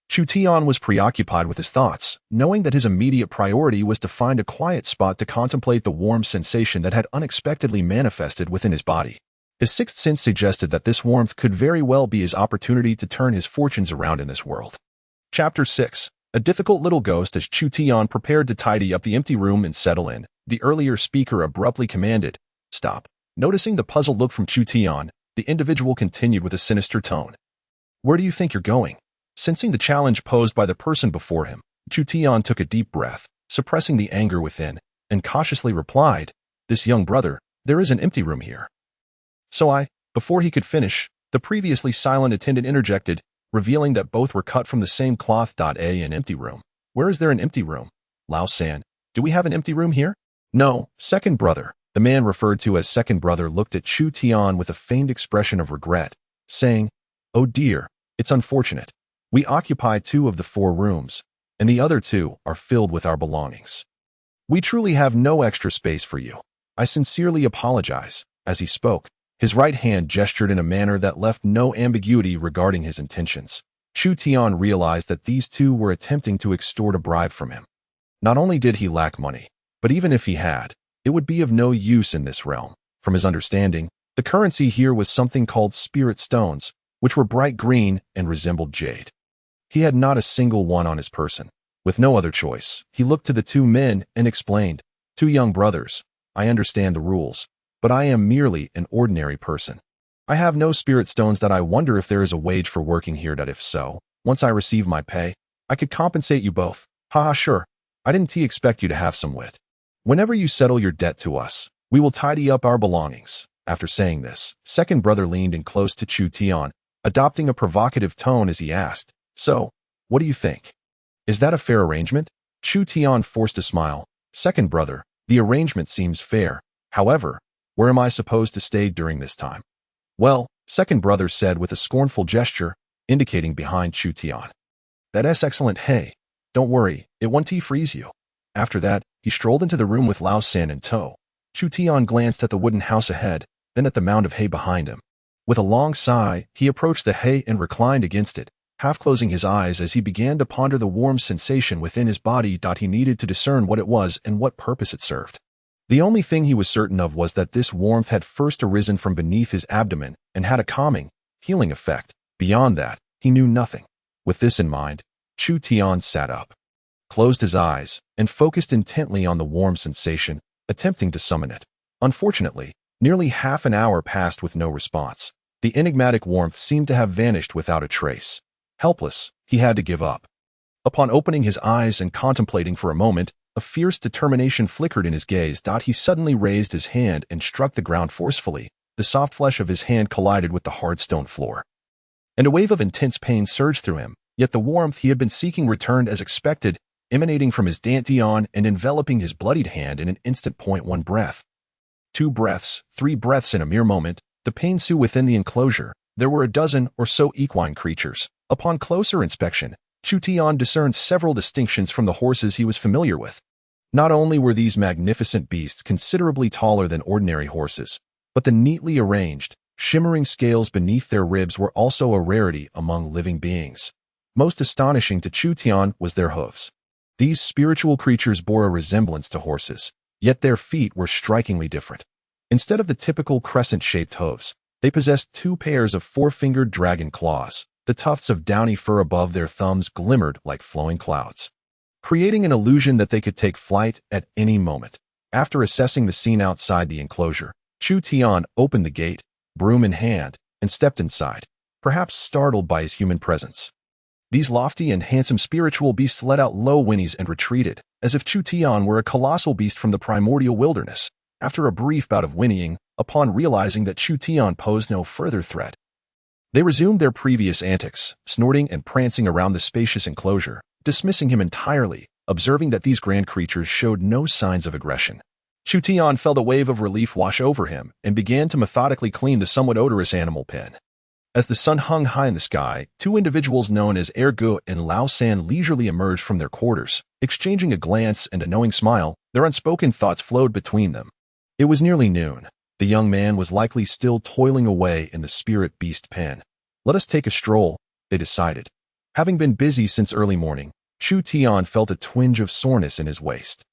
Chu Tian was preoccupied with his thoughts, knowing that his immediate priority was to find a quiet spot to contemplate the warm sensation that had unexpectedly manifested within his body. His sixth sense suggested that this warmth could very well be his opportunity to turn his fortunes around in this world. Chapter 6. A difficult little ghost. As Chu Tian prepared to tidy up the empty room and settle in, the earlier speaker abruptly commanded, "Stop." Noticing the puzzled look from Chu Tian, the individual continued with a sinister tone, "Where do you think you're going?" Sensing the challenge posed by the person before him, Chu Tian took a deep breath, suppressing the anger within, and cautiously replied, "This young brother, There is an empty room here. So before he could finish, the previously silent attendant interjected, revealing that both were cut from the same cloth. An empty room. Where is there an empty room? Lao San, do we have an empty room here? No, second brother. The man referred to as second brother looked at Chu Tian with a feigned expression of regret, saying, "Oh dear, it's unfortunate. We occupy 2 of the 4 rooms, and the other 2 are filled with our belongings. We truly have no extra space for you. I sincerely apologize." As he spoke, his right hand gestured in a manner that left no ambiguity regarding his intentions. Chu Tian realized that these 2 were attempting to extort a bribe from him. Not only did he lack money, but even if he had, it would be of no use in this realm. From his understanding, the currency here was something called spirit stones, which were bright green and resembled jade. He had not a single one on his person. With no other choice, he looked to the 2 men and explained, "2 young brothers, I understand the rules, but I am merely an ordinary person. I have no spirit stones. I wonder if there is a wage for working here. If so, once I receive my pay, I could compensate you both." "Haha, sure. I didn't expect you to have some wit. Whenever you settle your debt to us, we will tidy up our belongings." After saying this, second brother leaned in close to Chu Tian, adopting a provocative tone as he asked, "So, what do you think? Is that a fair arrangement?" Chu Tian forced a smile. "Second brother, the arrangement seems fair. However, where am I supposed to stay during this time?" "Well," second brother said with a scornful gesture, indicating behind Chu Tian. "That's excellent. Hey, don't worry, it won't freeze you." After that, he strolled into the room with Lao San in tow. Chu Tian glanced at the wooden house ahead, then at the mound of hay behind him. With a long sigh, he approached the hay and reclined against it, half closing his eyes as he began to ponder the warm sensation within his body. He needed to discern what it was and what purpose it served. The only thing he was certain of was that this warmth had first arisen from beneath his abdomen and had a calming, healing effect. Beyond that, he knew nothing. With this in mind, Chu Tian sat up, closed his eyes, and focused intently on the warm sensation, attempting to summon it. Unfortunately, nearly half an hour passed with no response. The enigmatic warmth seemed to have vanished without a trace. Helpless, he had to give up. Upon opening his eyes and contemplating for a moment, a fierce determination flickered in his gaze. He suddenly raised his hand and struck the ground forcefully. The soft flesh of his hand collided with the hard stone floor, and a wave of intense pain surged through him, yet the warmth he had been seeking returned as expected, emanating from his dantian and enveloping his bloodied hand in an instant. 1 breath. 2 breaths, 3 breaths in a mere moment. The pain soughed within the enclosure. There were a dozen or so equine creatures. Upon closer inspection, Chu Tian discerned several distinctions from the horses he was familiar with. Not only were these magnificent beasts considerably taller than ordinary horses, but the neatly arranged, shimmering scales beneath their ribs were also a rarity among living beings. Most astonishing to Chu Tian was their hooves. These spiritual creatures bore a resemblance to horses, yet their feet were strikingly different. Instead of the typical crescent-shaped hooves, they possessed 2 pairs of 4-fingered dragon claws. The tufts of downy fur above their thumbs glimmered like flowing clouds, creating an illusion that they could take flight at any moment. After assessing the scene outside the enclosure, Chu Tian opened the gate, broom in hand, and stepped inside, perhaps startled by his human presence. These lofty and handsome spiritual beasts let out low whinnies and retreated, as if Chu Tian were a colossal beast from the primordial wilderness. After a brief bout of whinnying, upon realizing that Chu Tian posed no further threat, they resumed their previous antics, snorting and prancing around the spacious enclosure, dismissing him entirely, observing that these grand creatures showed no signs of aggression. Chu Tian felt a wave of relief wash over him and began to methodically clean the somewhat odorous animal pen. As the sun hung high in the sky, 2 individuals known as Ergu and Lao San leisurely emerged from their quarters. Exchanging a glance and a knowing smile, their unspoken thoughts flowed between them. It was nearly noon. The young man was likely still toiling away in the spirit beast pen. "Let us take a stroll," they decided. Having been busy since early morning, Chu Tian felt a twinge of soreness in his waist,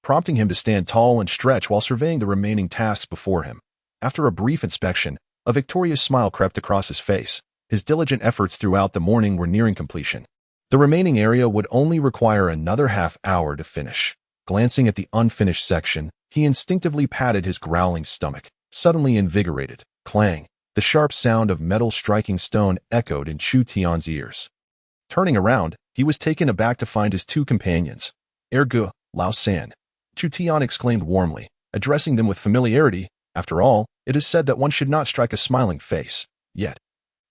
prompting him to stand tall and stretch while surveying the remaining tasks before him. After a brief inspection, a victorious smile crept across his face. His diligent efforts throughout the morning were nearing completion. The remaining area would only require another half-hour to finish. Glancing at the unfinished section, he instinctively patted his growling stomach, suddenly invigorated. Clang! The sharp sound of metal striking stone echoed in Chu Tian's ears. Turning around, he was taken aback to find his 2 companions. "Ergu, Lao San," Chu Tian exclaimed warmly, addressing them with familiarity. After all, it is said that one should not strike a smiling face. Yet,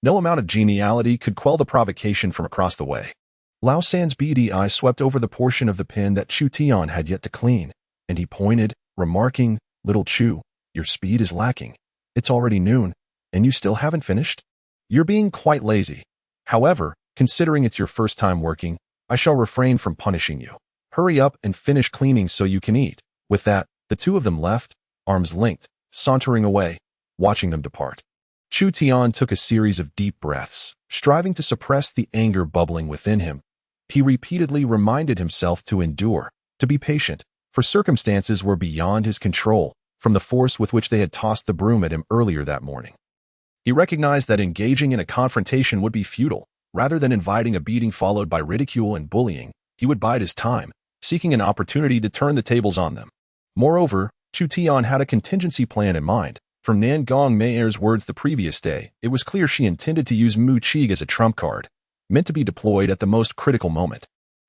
no amount of geniality could quell the provocation from across the way. Lao San's beady eye swept over the portion of the pin that Chu Tian had yet to clean, and he pointed, remarking, "Little Chu, your speed is lacking. It's already noon, and you still haven't finished? You're being quite lazy. However, considering it's your first time working, I shall refrain from punishing you. Hurry up and finish cleaning so you can eat." With that, the two of them left, arms linked, sauntering away, watching them depart. Chu Tian took a series of deep breaths, striving to suppress the anger bubbling within him. He repeatedly reminded himself to endure, to be patient, for circumstances were beyond his control, from the force with which they had tossed the broom at him earlier that morning. He recognized that engaging in a confrontation would be futile. Rather than inviting a beating followed by ridicule and bullying, he would bide his time, seeking an opportunity to turn the tables on them. Moreover, Chu Tian had a contingency plan in mind. From Nangong Meier's words the previous day, it was clear she intended to use Mu Qi as a trump card, meant to be deployed at the most critical moment.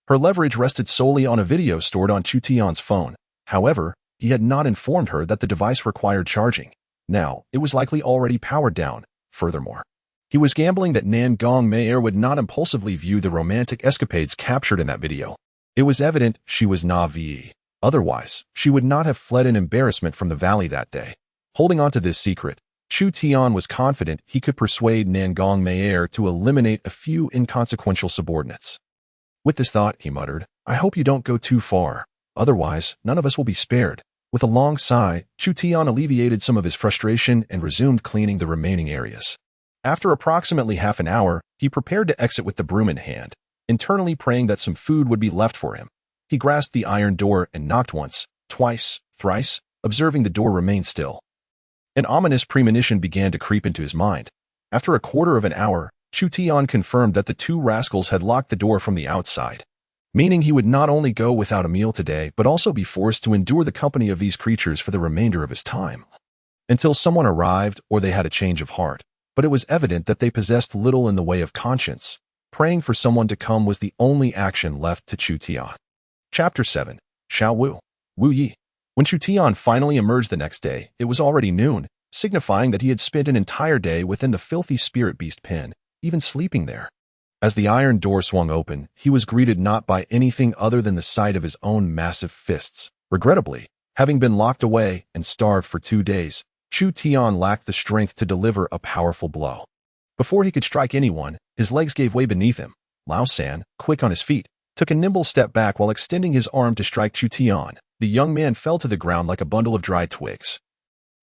Her leverage rested solely on a video stored on Chu Tian's phone. However, he had not informed her that the device required charging. Now, it was likely already powered down. Furthermore, he was gambling that Nangong Meier would not impulsively view the romantic escapades captured in that video. It was evident she was naive. Otherwise, she would not have fled in embarrassment from the valley that day. Holding on to this secret, Chu Tian was confident he could persuade Nangong Meier to eliminate a few inconsequential subordinates. With this thought, he muttered, "I hope you don't go too far. Otherwise, none of us will be spared." With a long sigh, Chu Tian alleviated some of his frustration and resumed cleaning the remaining areas. After approximately half an hour, he prepared to exit with the broom in hand, internally praying that some food would be left for him. He grasped the iron door and knocked once, twice, thrice, observing the door remain still. An ominous premonition began to creep into his mind. After a quarter of an hour, Chu Tian confirmed that the two rascals had locked the door from the outside, meaning he would not only go without a meal today, but also be forced to endure the company of these creatures for the remainder of his time, until someone arrived or they had a change of heart. But it was evident that they possessed little in the way of conscience. Praying for someone to come was the only action left to Chu Tian. Chapter 7. Xiao Wu. Wu Yi. When Chu Tian finally emerged the next day, it was already noon, signifying that he had spent an entire day within the filthy spirit beast pen, even sleeping there. As the iron door swung open, he was greeted not by anything other than the sight of his own massive fists. Regrettably, having been locked away and starved for 2 days, Chu Tian lacked the strength to deliver a powerful blow. Before he could strike anyone, his legs gave way beneath him. Lao San, quick on his feet, took a nimble step back while extending his arm to strike Chu Tian. The young man fell to the ground like a bundle of dry twigs,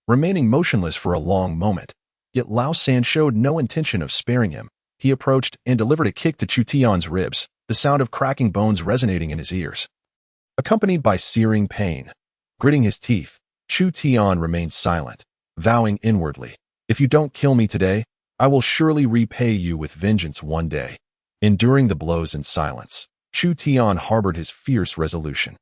remaining motionless for a long moment. Yet Lao San showed no intention of sparing him. He approached and delivered a kick to Chu Tian's ribs, the sound of cracking bones resonating in his ears, accompanied by searing pain. Gritting his teeth, Chu Tian remained silent, vowing inwardly, "If you don't kill me today, I will surely repay you with vengeance one day." Enduring the blows in silence, Chu Tian harbored his fierce resolution.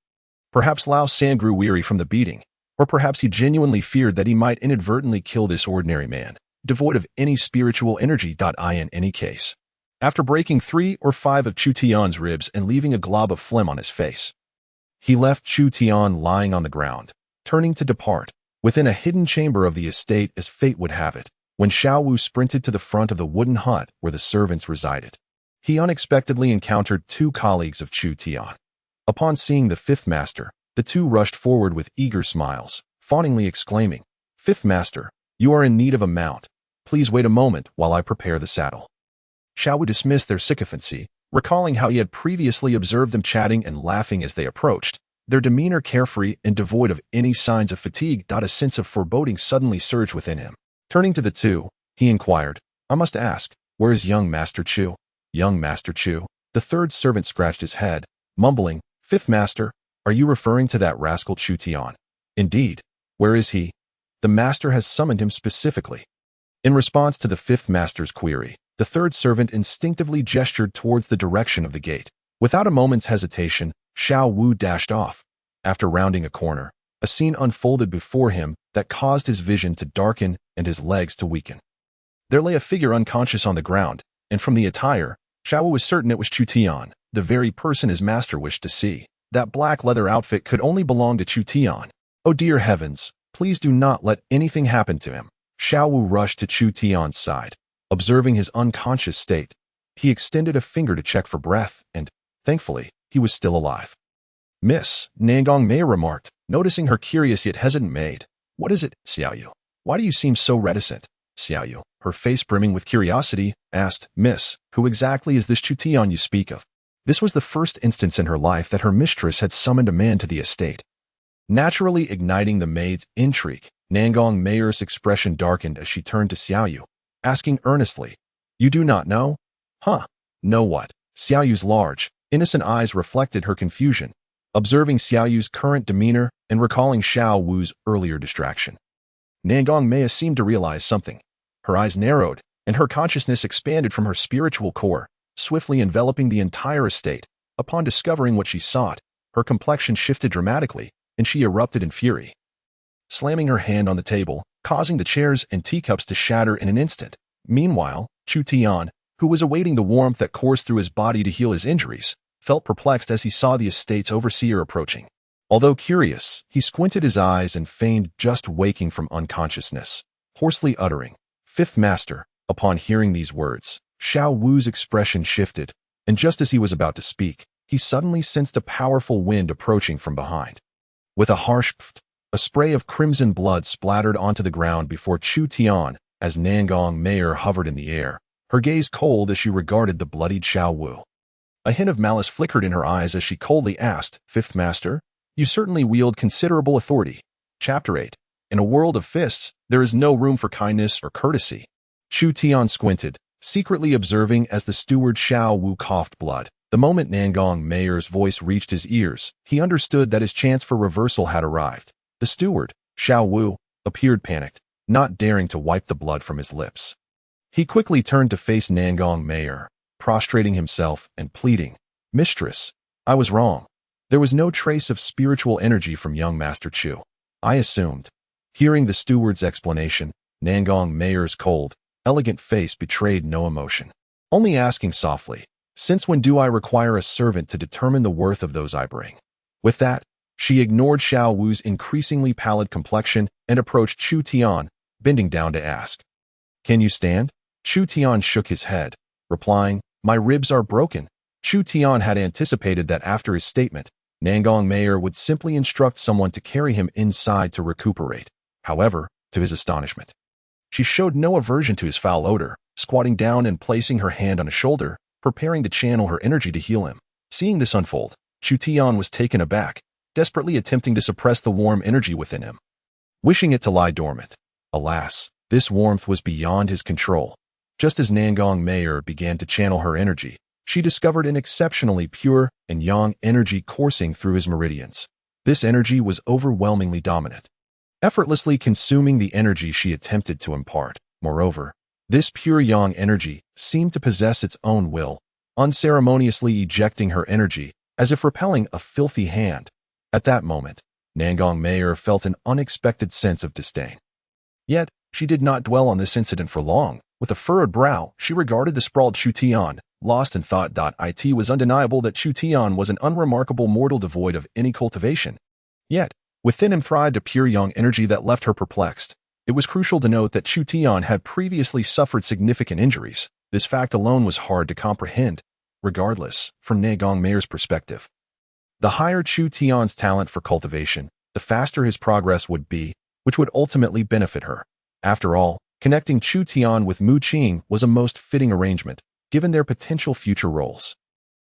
Perhaps Lao San grew weary from the beating, or perhaps he genuinely feared that he might inadvertently kill this ordinary man, devoid of any spiritual energy. In any case, after breaking 3 or 5 of Chu Tian's ribs and leaving a glob of phlegm on his face, he left Chu Tian lying on the ground, turning to depart, within a hidden chamber of the estate as fate would have it, when Xiao Wu sprinted to the front of the wooden hut where the servants resided. He unexpectedly encountered 2 colleagues of Chu Tian. Upon seeing the 5th master, the 2 rushed forward with eager smiles, fawningly exclaiming, "5th master, you are in need of a mount. Please wait a moment while I prepare the saddle." Xiao Wu dismissed their sycophancy, recalling how he had previously observed them chatting and laughing as they approached, their demeanor carefree and devoid of any signs of fatigue. A sense of foreboding suddenly surged within him. Turning to the 2, he inquired, "I must ask, where is young Master Chu?" "Young Master Chu?" The 3rd servant scratched his head, mumbling, "5th master, are you referring to that rascal Chu Tian?" "Indeed. Where is he?" "The master has summoned him specifically." In response to the 5th master's query, the 3rd servant instinctively gestured towards the direction of the gate. Without a moment's hesitation, Xiao Wu dashed off. After rounding a corner, a scene unfolded before him that caused his vision to darken and his legs to weaken. There lay a figure unconscious on the ground, and from the attire, Xiao Wu was certain it was Chu Tian, the very person his master wished to see. That black leather outfit could only belong to Chu Tian. Oh dear heavens, Please do not let anything happen to him. Xiao Wu rushed to Chu Tian's side. Observing his unconscious state, he extended a finger to check for breath, and, thankfully, he was still alive. Miss, Nangong Meier remarked, noticing her curious yet hesitant maid. What is it, Xiaoyu? Why do you seem so reticent? Xiaoyu, her face brimming with curiosity, asked, Miss, who exactly is this Chu Tian you speak of? This was the first instance in her life that her mistress had summoned a man to the estate. Naturally igniting the maid's intrigue, Nangong Meier's expression darkened as she turned to Xiaoyu, asking earnestly, You do not know? Huh? Know what? Xiaoyu's large, innocent eyes reflected her confusion, observing Xiaoyu's current demeanor and recalling Xiao Wu's earlier distraction. Nangong Meier seemed to realize something. Her eyes narrowed, and her consciousness expanded from her spiritual core, swiftly enveloping the entire estate. Upon discovering what she sought, her complexion shifted dramatically, and she erupted in fury, slamming her hand on the table, causing the chairs and teacups to shatter in an instant. Meanwhile, Chu Tian, who was awaiting the warmth that coursed through his body to heal his injuries, felt perplexed as he saw the estate's overseer approaching. Although curious, he squinted his eyes and feigned just waking from unconsciousness, hoarsely uttering, Fifth Master. Upon hearing these words, Xiao Wu's expression shifted, and just as he was about to speak, he suddenly sensed a powerful wind approaching from behind. With a harsh pft, a spray of crimson blood splattered onto the ground before Chu Tian as Nangong Meier hovered in the air, her gaze cold as she regarded the bloodied Xiao Wu. A hint of malice flickered in her eyes as she coldly asked, Fifth Master, you certainly wield considerable authority. Chapter 8. In a world of fists, there is no room for kindness or courtesy. Chu Tian squinted, secretly observing as the steward Xiao Wu coughed blood. The moment Nangong Meier's voice reached his ears, he understood that his chance for reversal had arrived. The steward, Xiao Wu, appeared panicked, not daring to wipe the blood from his lips. He quickly turned to face Nangong Meier, prostrating himself and pleading, Mistress, I was wrong. There was no trace of spiritual energy from young Master Chu. I assumed. Hearing the steward's explanation, Nangong Meier's cold, elegant face betrayed no emotion. Only asking softly, Since when do I require a servant to determine the worth of those I bring? With that, she ignored Xiao Wu's increasingly pallid complexion and approached Chu Tian, bending down to ask, Can you stand? Chu Tian shook his head, replying, My ribs are broken. Chu Tian had anticipated that after his statement, Nangong Meier would simply instruct someone to carry him inside to recuperate. However, to his astonishment, she showed no aversion to his foul odor, squatting down and placing her hand on his shoulder, preparing to channel her energy to heal him. Seeing this unfold, Chu Tian was taken aback, desperately attempting to suppress the warm energy within him, wishing it to lie dormant. Alas, this warmth was beyond his control. Just as Nangong Meier began to channel her energy, she discovered an exceptionally pure and yang energy coursing through his meridians. This energy was overwhelmingly dominant, effortlessly consuming the energy she attempted to impart. Moreover, this pure yang energy seemed to possess its own will, unceremoniously ejecting her energy as if repelling a filthy hand. At that moment, Nangong Meier felt an unexpected sense of disdain. Yet, she did not dwell on this incident for long. With a furrowed brow, she regarded the sprawled Chu Tian, lost in thought. It was undeniable that Chu Tian was an unremarkable mortal devoid of any cultivation. Yet, within him thrived a pure yang energy that left her perplexed. It was crucial to note that Chu Tian had previously suffered significant injuries. This fact alone was hard to comprehend, regardless, from Nangong Meier's perspective. The higher Chu Tian's talent for cultivation, the faster his progress would be, which would ultimately benefit her. After all, connecting Chu Tian with Mu Qing was a most fitting arrangement, given their potential future roles.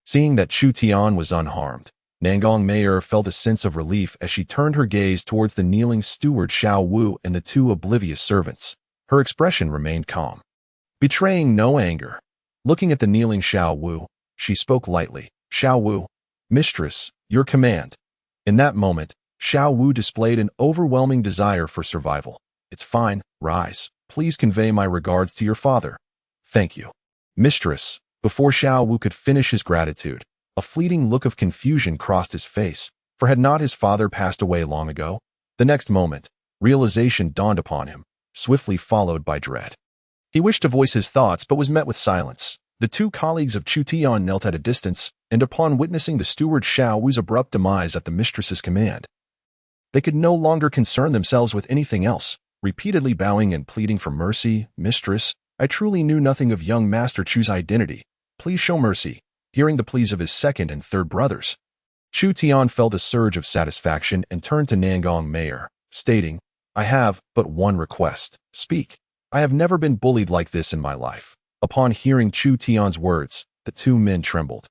Seeing that Chu Tian was unharmed, Nangong Meier felt a sense of relief as she turned her gaze towards the kneeling steward Xiao Wu and the two oblivious servants. Her expression remained calm, betraying no anger. Looking at the kneeling Xiao Wu, she spoke lightly, Xiao Wu, Mistress, your command. In that moment, Xiao Wu displayed an overwhelming desire for survival. It's fine, rise. Please convey my regards to your father. Thank you. Mistress. Before Xiao Wu could finish his gratitude, a fleeting look of confusion crossed his face, for had not his father passed away long ago? The next moment, realization dawned upon him, swiftly followed by dread. He wished to voice his thoughts but was met with silence. The two colleagues of Chu Tian knelt at a distance, and upon witnessing the steward Xiao Wu's abrupt demise at the mistress's command, They could no longer concern themselves with anything else, repeatedly bowing and pleading for mercy. Mistress, I truly knew nothing of young Master Chu's identity. Please show mercy. Hearing the pleas of his second and third brothers, Chu Tian felt a surge of satisfaction and turned to Nangong Meier, stating, I have but one request. Speak. I have never been bullied like this in my life. Upon hearing Chu Tian's words, the two men trembled.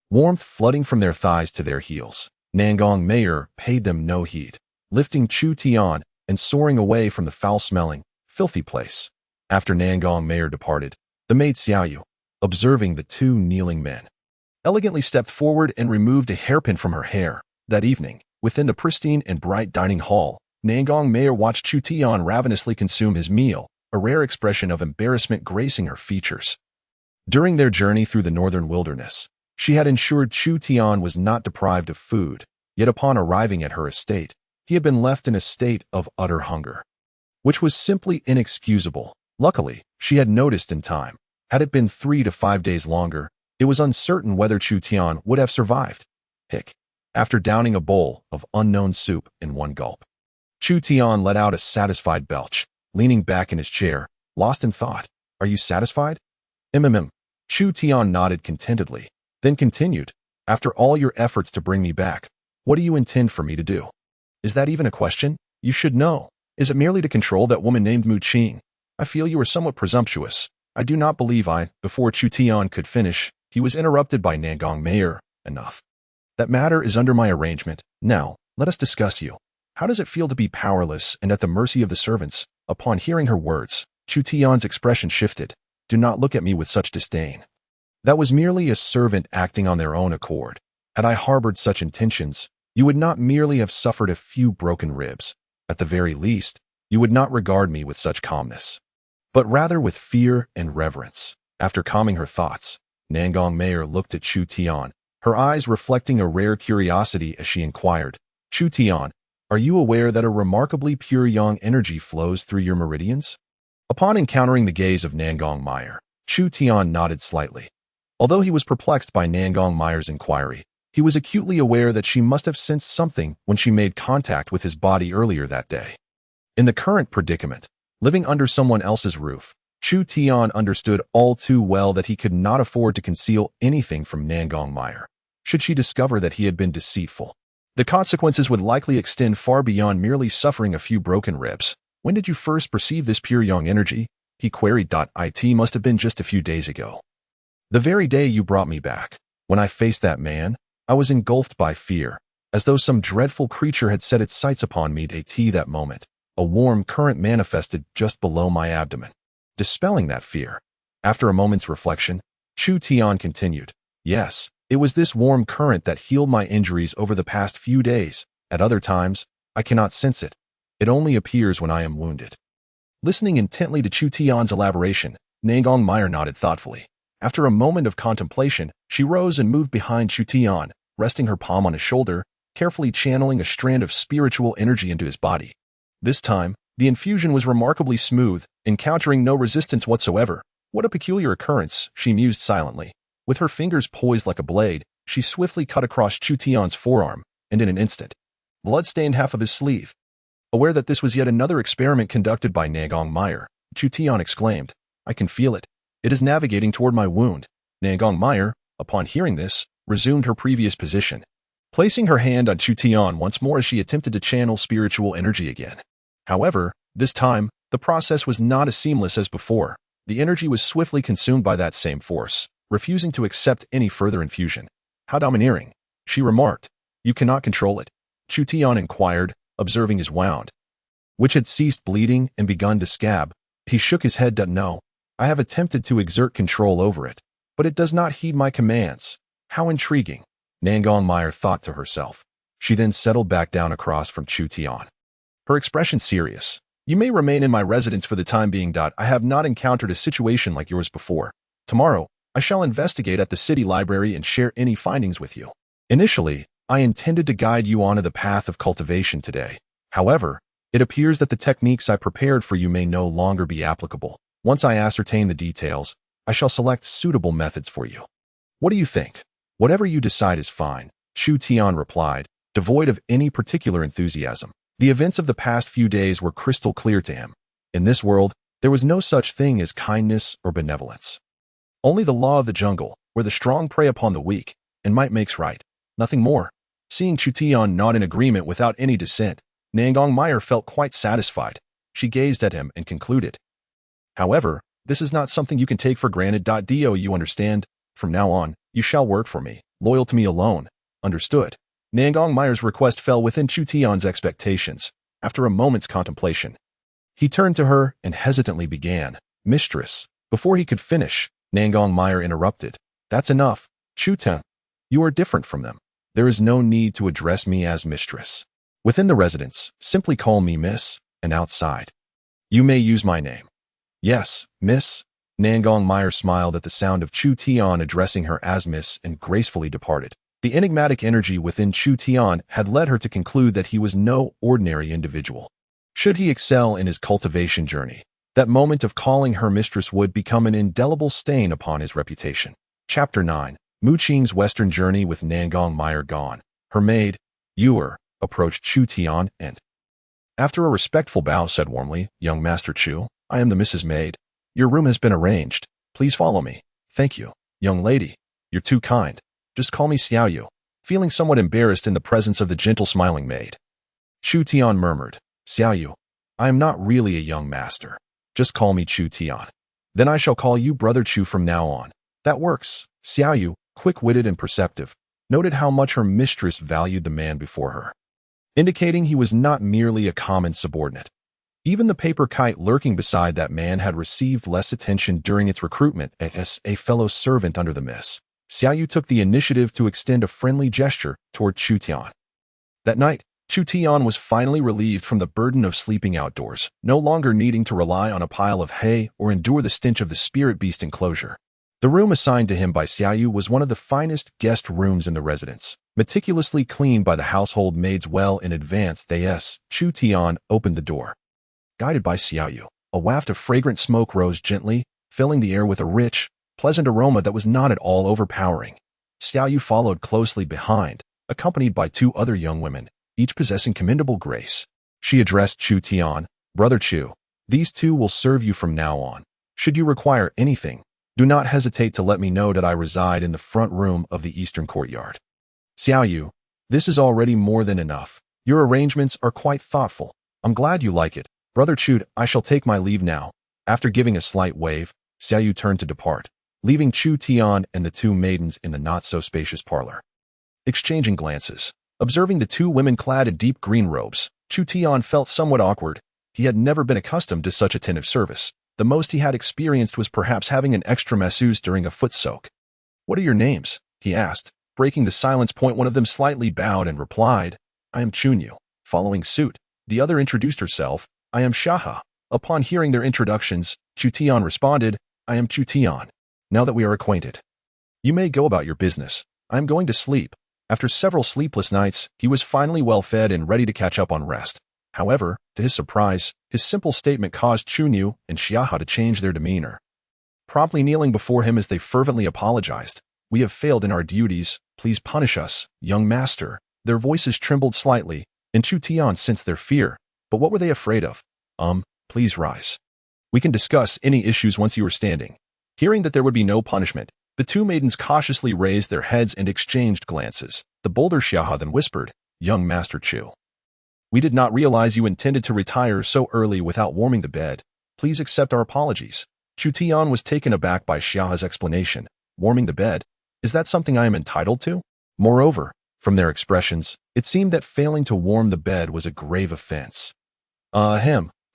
Warmth flooding from their thighs to their heels. Nangong Meier paid them no heed, lifting Chu Tian and soaring away from the foul-smelling, filthy place. After Nangong Meier departed, the maid Xiaoyu, observing the two kneeling men, elegantly stepped forward and removed a hairpin from her hair. That evening, within the pristine and bright dining hall, Nangong Meier watched Chu Tian ravenously consume his meal, a rare expression of embarrassment gracing her features. During their journey through the northern wilderness, she had ensured Chu Tian was not deprived of food, yet upon arriving at her estate, he had been left in a state of utter hunger, which was simply inexcusable. Luckily, she had noticed in time. Had it been 3 to 5 days longer, it was uncertain whether Chu Tian would have survived. After downing a bowl of unknown soup in one gulp, Chu Tian let out a satisfied belch, leaning back in his chair, lost in thought. Are you satisfied? Chu Tian nodded contentedly, then continued, after all your efforts to bring me back, what do you intend for me to do? Is that even a question? You should know. Is it merely to control that woman named Mu Qing? I feel you are somewhat presumptuous. I do not believe Before Chu Tian could finish, he was interrupted by Nangong Meier. Enough. That matter is under my arrangement. Now, let us discuss you. How does it feel to be powerless and at the mercy of the servants? Upon hearing her words, Chu Tian's expression shifted. Do not look at me with such disdain. That was merely a servant acting on their own accord. Had I harbored such intentions, you would not merely have suffered a few broken ribs. At the very least, you would not regard me with such calmness, but rather with fear and reverence. After calming her thoughts, Nangong Meier looked at Chu Tian, her eyes reflecting a rare curiosity as she inquired, Chu Tian, are you aware that a remarkably pure yang energy flows through your meridians? Upon encountering the gaze of Nangong Meier, Chu Tian nodded slightly. Although he was perplexed by Nangong Meier's inquiry, he was acutely aware that she must have sensed something when she made contact with his body earlier that day. In the current predicament, living under someone else's roof, Chu Tian understood all too well that he could not afford to conceal anything from Nangong Meier. Should she discover that he had been deceitful, the consequences would likely extend far beyond merely suffering a few broken ribs. When did you first perceive this pure yang energy? He queried. It must have been just a few days ago. The very day you brought me back. When I faced that man, I was engulfed by fear, as though some dreadful creature had set its sights upon me. That moment, a warm current manifested just below my abdomen, dispelling that fear. After a moment's reflection, Chu Tian continued, yes, it was this warm current that healed my injuries over the past few days. At other times, I cannot sense it. It only appears when I am wounded. Listening intently to Chu Tian's elaboration, Nangong Meier nodded thoughtfully. After a moment of contemplation, she rose and moved behind Chu Tian, resting her palm on his shoulder, carefully channeling a strand of spiritual energy into his body. This time, the infusion was remarkably smooth, encountering no resistance whatsoever. What a peculiar occurrence, she mused silently. With her fingers poised like a blade, she swiftly cut across Chu Tian's forearm, and in an instant, blood stained half of his sleeve. Aware that this was yet another experiment conducted by Nangong Meier, Chu Tian exclaimed, I can feel it. It is navigating toward my wound. Nangong Meier, upon hearing this, resumed her previous position, placing her hand on Chu Tian once more as she attempted to channel spiritual energy again. However, this time, the process was not as seamless as before. The energy was swiftly consumed by that same force, refusing to accept any further infusion. How domineering, she remarked. You cannot control it. Chu Tian inquired, observing his wound, which had ceased bleeding and begun to scab. He shook his head. No, I have attempted to exert control over it, but it does not heed my commands. How intriguing, Nangong Meier thought to herself. She then settled back down across from Chu Tian, her expression serious. You may remain in my residence for the time being. I have not encountered a situation like yours before. Tomorrow, I shall investigate at the city library and share any findings with you. Initially, I intended to guide you onto the path of cultivation today. However, it appears that the techniques I prepared for you may no longer be applicable. Once I ascertain the details, I shall select suitable methods for you. What do you think? Whatever you decide is fine, Chu Tian replied, devoid of any particular enthusiasm. The events of the past few days were crystal clear to him. In this world, there was no such thing as kindness or benevolence. Only the law of the jungle, where the strong prey upon the weak, and might makes right. Nothing more. Seeing Chu Tian nod in agreement without any dissent, Nangong Meier felt quite satisfied. She gazed at him and concluded, "However, this is not something you can take for granted. Do you understand? From now on, you shall work for me, loyal to me alone. Understood?" Nangong Meier's request fell within Chu Tian's expectations. After a moment's contemplation, he turned to her and hesitantly began, "Mistress." Before he could finish, Nangong Meier interrupted, "That's enough, Chu Tian. You are different from them. There is no need to address me as mistress. Within the residence, simply call me Miss, and outside, you may use my name." "Yes, Miss." Nangong Meier smiled at the sound of Chu Tian addressing her as Miss and gracefully departed. The enigmatic energy within Chu Tian had led her to conclude that he was no ordinary individual. Should he excel in his cultivation journey, that moment of calling her mistress would become an indelible stain upon his reputation. Chapter 9. Mu Qing's Western Journey with Nangong Meier gone. Her maid, Yuer, approached Chu Tian and, after a respectful bow, said warmly, "Young Master Chu, I am the Mrs. Maid. Your room has been arranged. Please follow me." "Thank you, young lady. You're too kind. Just call me Xiaoyu." Feeling somewhat embarrassed in the presence of the gentle smiling maid, Chu Tian murmured, "Xiaoyu, I am not really a young master. Just call me Chu Tian. Then I shall call you Brother Chu from now on." "That works." Xiaoyu, quick-witted and perceptive, noted how much her mistress valued the man before her, indicating he was not merely a common subordinate. Even the paper kite lurking beside that man had received less attention during its recruitment as a fellow servant under the Miss. Xiaoyu took the initiative to extend a friendly gesture toward Chu Tian. That night, Chu Tian was finally relieved from the burden of sleeping outdoors, no longer needing to rely on a pile of hay or endure the stench of the spirit beast enclosure. The room assigned to him by Xiaoyu was one of the finest guest rooms in the residence, meticulously cleaned by the household maids well in advance. Chu Tian opened the door. Guided by Xiaoyu, a waft of fragrant smoke rose gently, filling the air with a rich, pleasant aroma that was not at all overpowering. Xiaoyu followed closely behind, accompanied by two other young women, each possessing commendable grace. She addressed Chu Tian, "Brother Chu, these two will serve you from now on. Should you require anything, do not hesitate to let me know that I reside in the front room of the eastern courtyard." "Xiaoyu, this is already more than enough. Your arrangements are quite thoughtful. I'm glad you like it. Brother Chu, I shall take my leave now." After giving a slight wave, Xiaoyu turned to depart, leaving Chu Tian and the two maidens in the not-so-spacious parlor. Exchanging glances, observing the two women clad in deep green robes, Chu Tian felt somewhat awkward. He had never been accustomed to such attentive service. The most he had experienced was perhaps having an extra masseuse during a foot soak. "What are your names?" he asked. Breaking the silence point, one of them slightly bowed and replied, "I am Chunyu." Following suit, the other introduced herself, "I am Shaha." Upon hearing their introductions, Chu Tian responded, "I am Chu Tian. Now that we are acquainted, you may go about your business. I am going to sleep." After several sleepless nights, he was finally well fed and ready to catch up on rest. However, to his surprise, his simple statement caused Chunyu and Xiaha to change their demeanor. Promptly kneeling before him as they fervently apologized, "We have failed in our duties. Please punish us, young master." Their voices trembled slightly, and Chu Tian sensed their fear. But what were they afraid of? Please rise. We can discuss any issues once you are standing." Hearing that there would be no punishment, the two maidens cautiously raised their heads and exchanged glances. The bolder Xiaoha then whispered, "Young Master Chu, we did not realize you intended to retire so early without warming the bed. Please accept our apologies." Chu Tian was taken aback by Xiaoha's explanation. "Warming the bed? Is that something I am entitled to?" Moreover, from their expressions, it seemed that failing to warm the bed was a grave offense.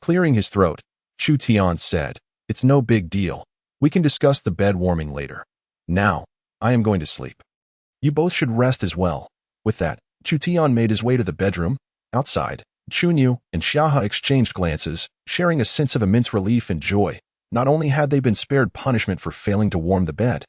Clearing his throat, Chu Tian said, "It's no big deal. We can discuss the bed warming later. Now, I am going to sleep. You both should rest as well." With that, Chu Tian made his way to the bedroom. Outside, Chunyu and Xiaha exchanged glances, sharing a sense of immense relief and joy. Not only had they been spared punishment for failing to warm the bed,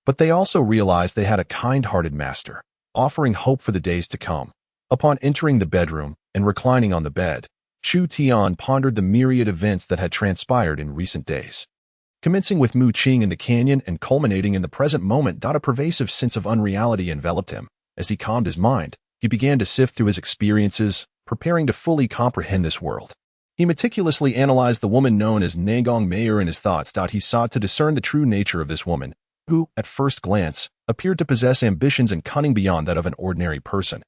but they also realized they had a kind-hearted master, offering hope for the days to come. Upon entering the bedroom and reclining on the bed, Chu Tian pondered the myriad events that had transpired in recent days. Commencing with Mu Qing in the canyon and culminating in the present moment, a pervasive sense of unreality enveloped him. As he calmed his mind, he began to sift through his experiences, preparing to fully comprehend this world. He meticulously analyzed the woman known as Nangong Meier in his thoughts. He sought to discern the true nature of this woman, who, at first glance, appeared to possess ambitions and cunning beyond that of an ordinary person.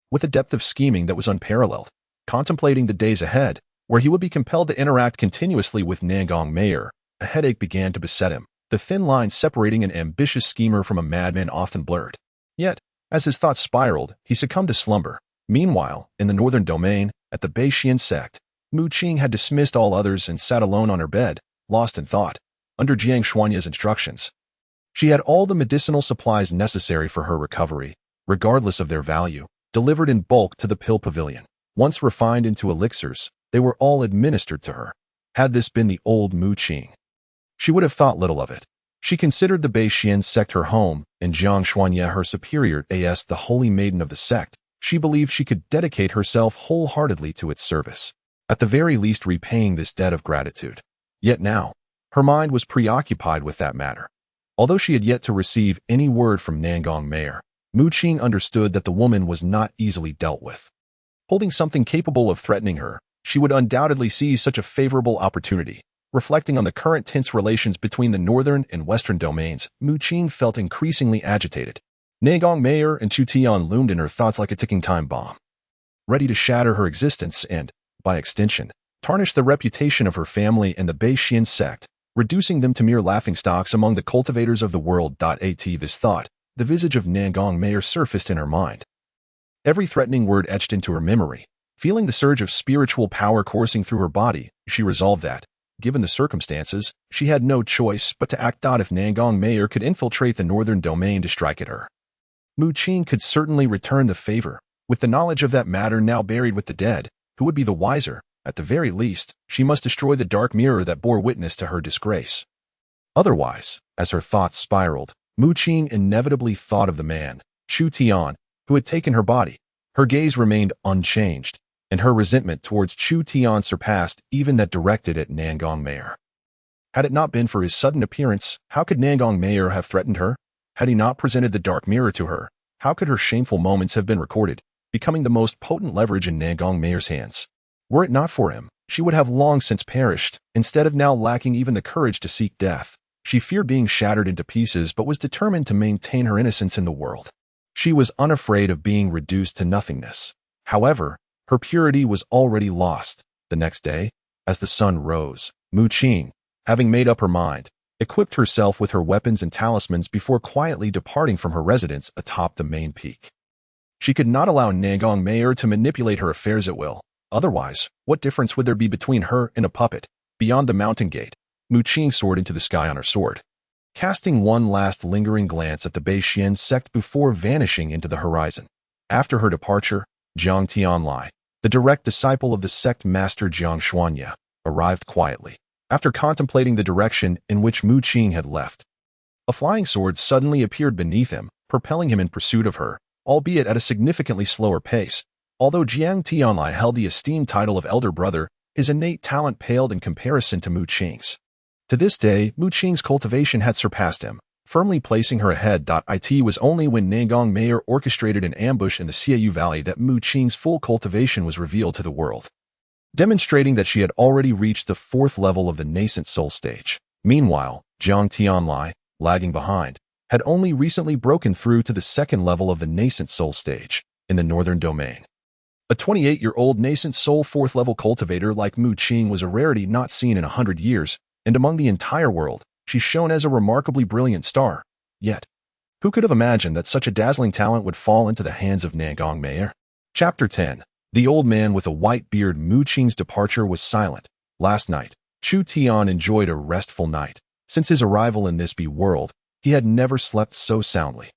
With a depth of scheming that was unparalleled, contemplating the days ahead, where he would be compelled to interact continuously with Nangong Meier, a headache began to beset him, the thin line separating an ambitious schemer from a madman often blurred. Yet, as his thoughts spiraled, he succumbed to slumber. Meanwhile, in the northern domain, at the Bai-Xian sect, Mu Qing had dismissed all others and sat alone on her bed, lost in thought, under Jiang Xuanye's instructions. She had all the medicinal supplies necessary for her recovery, regardless of their value, delivered in bulk to the pill pavilion. Once refined into elixirs, they were all administered to her. Had this been the old Mu Qing, she would have thought little of it. She considered the Bai-Xian sect her home, and Jiang Xuanye her superior as the holy maiden of the sect. She believed she could dedicate herself wholeheartedly to its service, at the very least repaying this debt of gratitude. Yet now, her mind was preoccupied with that matter. Although she had yet to receive any word from Nangong Meier, Mu Qing understood that the woman was not easily dealt with. Holding something capable of threatening her, she would undoubtedly seize such a favorable opportunity. Reflecting on the current tense relations between the northern and western domains, Mu Qing felt increasingly agitated. Nangong Meier and Chu Tian loomed in her thoughts like a ticking time bomb, ready to shatter her existence and, by extension, tarnish the reputation of her family and the Bai-Xian sect, reducing them to mere laughingstocks among the cultivators of the world. At this thought, the visage of Nangong Meier surfaced in her mind. Every threatening word etched into her memory. Feeling the surge of spiritual power coursing through her body, she resolved that, given the circumstances, she had no choice but to act. If Nangong Meier could infiltrate the northern domain to strike at her, Mu Qing could certainly return the favor. With the knowledge of that matter now buried with the dead, who would be the wiser? At the very least, she must destroy the dark mirror that bore witness to her disgrace. Otherwise, as her thoughts spiraled, Mu Qing inevitably thought of the man, Chu Tian, who had taken her body. Her gaze remained unchanged, and her resentment towards Chu Tian surpassed even that directed at Nangong Meier. Had it not been for his sudden appearance, how could Nangong Meier have threatened her? Had he not presented the dark mirror to her, how could her shameful moments have been recorded, becoming the most potent leverage in Nangong Meier's hands? Were it not for him, she would have long since perished, instead of now lacking even the courage to seek death. She feared being shattered into pieces but was determined to maintain her innocence in the world. She was unafraid of being reduced to nothingness. However, her purity was already lost. The next day, as the sun rose, Mu Qing, having made up her mind, equipped herself with her weapons and talismans before quietly departing from her residence atop the main peak. She could not allow Nangong Meier to manipulate her affairs at will. Otherwise, what difference would there be between her and a puppet? Beyond the mountain gate, Mu Qing soared into the sky on her sword, casting one last lingering glance at the Bai-Xian sect before vanishing into the horizon. After her departure, Jiang Tianlai, the direct disciple of the sect master Jiang Xuanye, arrived quietly. After contemplating the direction in which Mu Qing had left, a flying sword suddenly appeared beneath him, propelling him in pursuit of her, albeit at a significantly slower pace. Although Jiang Tianlai held the esteemed title of elder brother, his innate talent paled in comparison to Mu Qing's. To this day, Mu Qing's cultivation had surpassed him, firmly placing her ahead. It was only when Nangong Meier orchestrated an ambush in the Xiaoyu Valley that Mu Qing's full cultivation was revealed to the world, demonstrating that she had already reached the 4th level of the nascent soul stage. Meanwhile, Jiang Tianlai, lagging behind, had only recently broken through to the 2nd level of the nascent soul stage, in the northern domain. A 28-year-old nascent soul 4th level cultivator like Mu Qing was a rarity not seen in 100 years, and among the entire world, she shone as a remarkably brilliant star. Yet, who could have imagined that such a dazzling talent would fall into the hands of Nangong Meier? Chapter 10. The old man with a white beard. Mu Qing's departure was silent. Last night, Chu Tian enjoyed a restful night. Since his arrival in this world, he had never slept so soundly.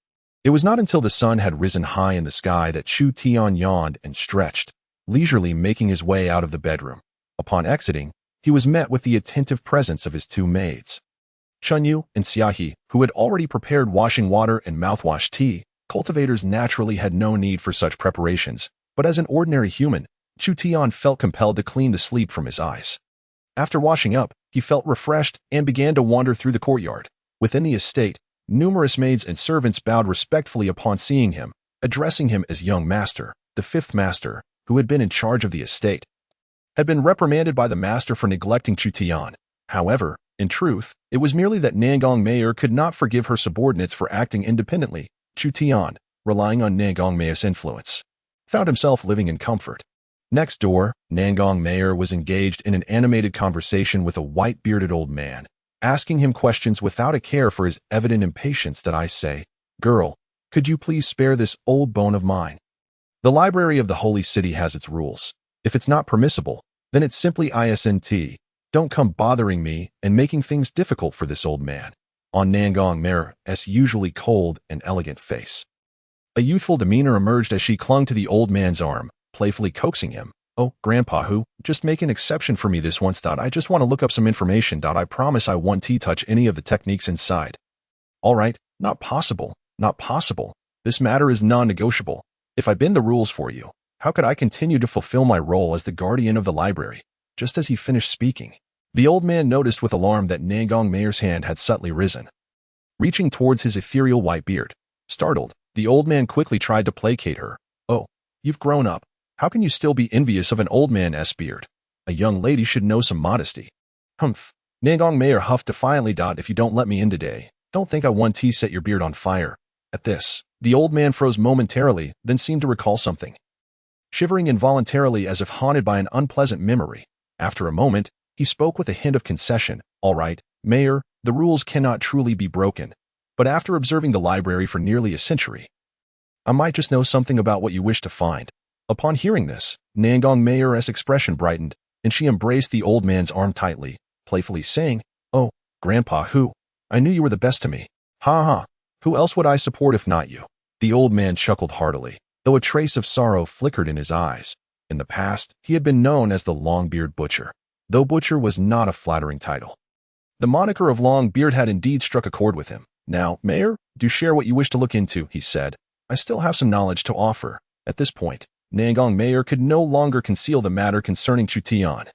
It was not until the sun had risen high in the sky that Chu Tian yawned and stretched, leisurely making his way out of the bedroom. Upon exiting, he was met with the attentive presence of his 2 maids, Chunyu and Xiaohe, who had already prepared washing water and mouthwash tea. Cultivators naturally had no need for such preparations, but as an ordinary human, Chu Tian felt compelled to clean the sleep from his eyes. After washing up, he felt refreshed and began to wander through the courtyard. Within the estate, numerous maids and servants bowed respectfully upon seeing him, addressing him as young master, the 5th master, who had been in charge of the estate, had been reprimanded by the master for neglecting Chu Tian. However, in truth, it was merely that Nangong Meier could not forgive her subordinates for acting independently. Chu Tian, relying on Nangong Meier's influence, found himself living in comfort. Next door, Nangong Meier was engaged in an animated conversation with a white-bearded old man, asking him questions without a care for his evident impatience. That I say, "Girl, could you please spare this old bone of mine? The library of the holy city has its rules. If it's not permissible, then it's simply isn't. Don't come bothering me and making things difficult for this old man." On Nangong Meier's usually cold and elegant face, a youthful demeanor emerged as she clung to the old man's arm, playfully coaxing him. "Oh, Grandpa Hu, just make an exception for me this once. I just want to look up some information. I promise I won't touch any of the techniques inside." "All right, not possible, not possible. This matter is non-negotiable. If I bend the rules for you, how could I continue to fulfill my role as the guardian of the library?" Just as he finished speaking, the old man noticed with alarm that Nangong Meier's hand had subtly risen, reaching towards his ethereal white beard. Startled, the old man quickly tried to placate her. "Oh, you've grown up. How can you still be envious of an old man's beard? A young lady should know some modesty." "Humph." Nangong Meier huffed defiantly. "If you don't let me in today, don't think I want to set your beard on fire." At this, the old man froze momentarily, then seemed to recall something, shivering involuntarily as if haunted by an unpleasant memory. After a moment, he spoke with a hint of concession. "All right, Mayor, the rules cannot truly be broken, but after observing the library for nearly a century, I might just know something about what you wish to find." Upon hearing this, Nangong Meier's expression brightened, and she embraced the old man's arm tightly, playfully saying, "Oh, Grandpa Hu, I knew you were the best to me. Ha ha, who else would I support if not you?" The old man chuckled heartily, though a trace of sorrow flickered in his eyes. In the past, he had been known as the Longbeard Butcher, though Butcher was not a flattering title. The moniker of Longbeard had indeed struck a chord with him. "Now, Mayor, do share what you wish to look into," he said. "I still have some knowledge to offer." At this point, Nangong Meier could no longer conceal the matter concerning Chu Tian,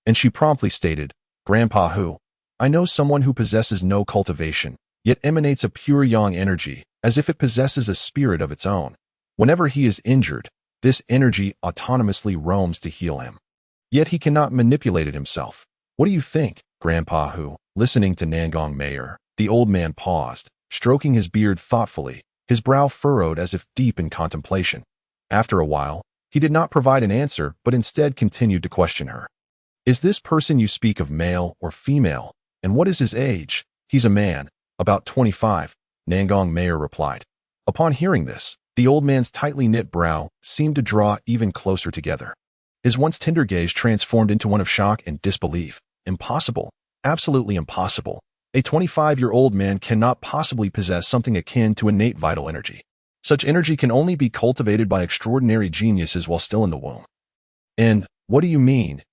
and she promptly stated, "Grandpa Hu, I know someone who possesses no cultivation, yet emanates a pure yang energy, as if it possesses a spirit of its own. Whenever he is injured, this energy autonomously roams to heal him. Yet he cannot manipulate it himself. What do you think, Grandpa Hu?" Listening to Nangong Meier, the old man paused, stroking his beard thoughtfully, his brow furrowed as if deep in contemplation. After a while, he did not provide an answer, but instead continued to question her. "Is this person you speak of male or female, and what is his age?" "He's a man, about 25, Nangong Meier replied. Upon hearing this, the old man's tightly knit brow seemed to draw even closer together. His once tender gaze transformed into one of shock and disbelief. "Impossible, absolutely impossible. A 25-year-old man cannot possibly possess something akin to innate vital energy. Such energy can only be cultivated by extraordinary geniuses while still in the womb." "And what do you mean?"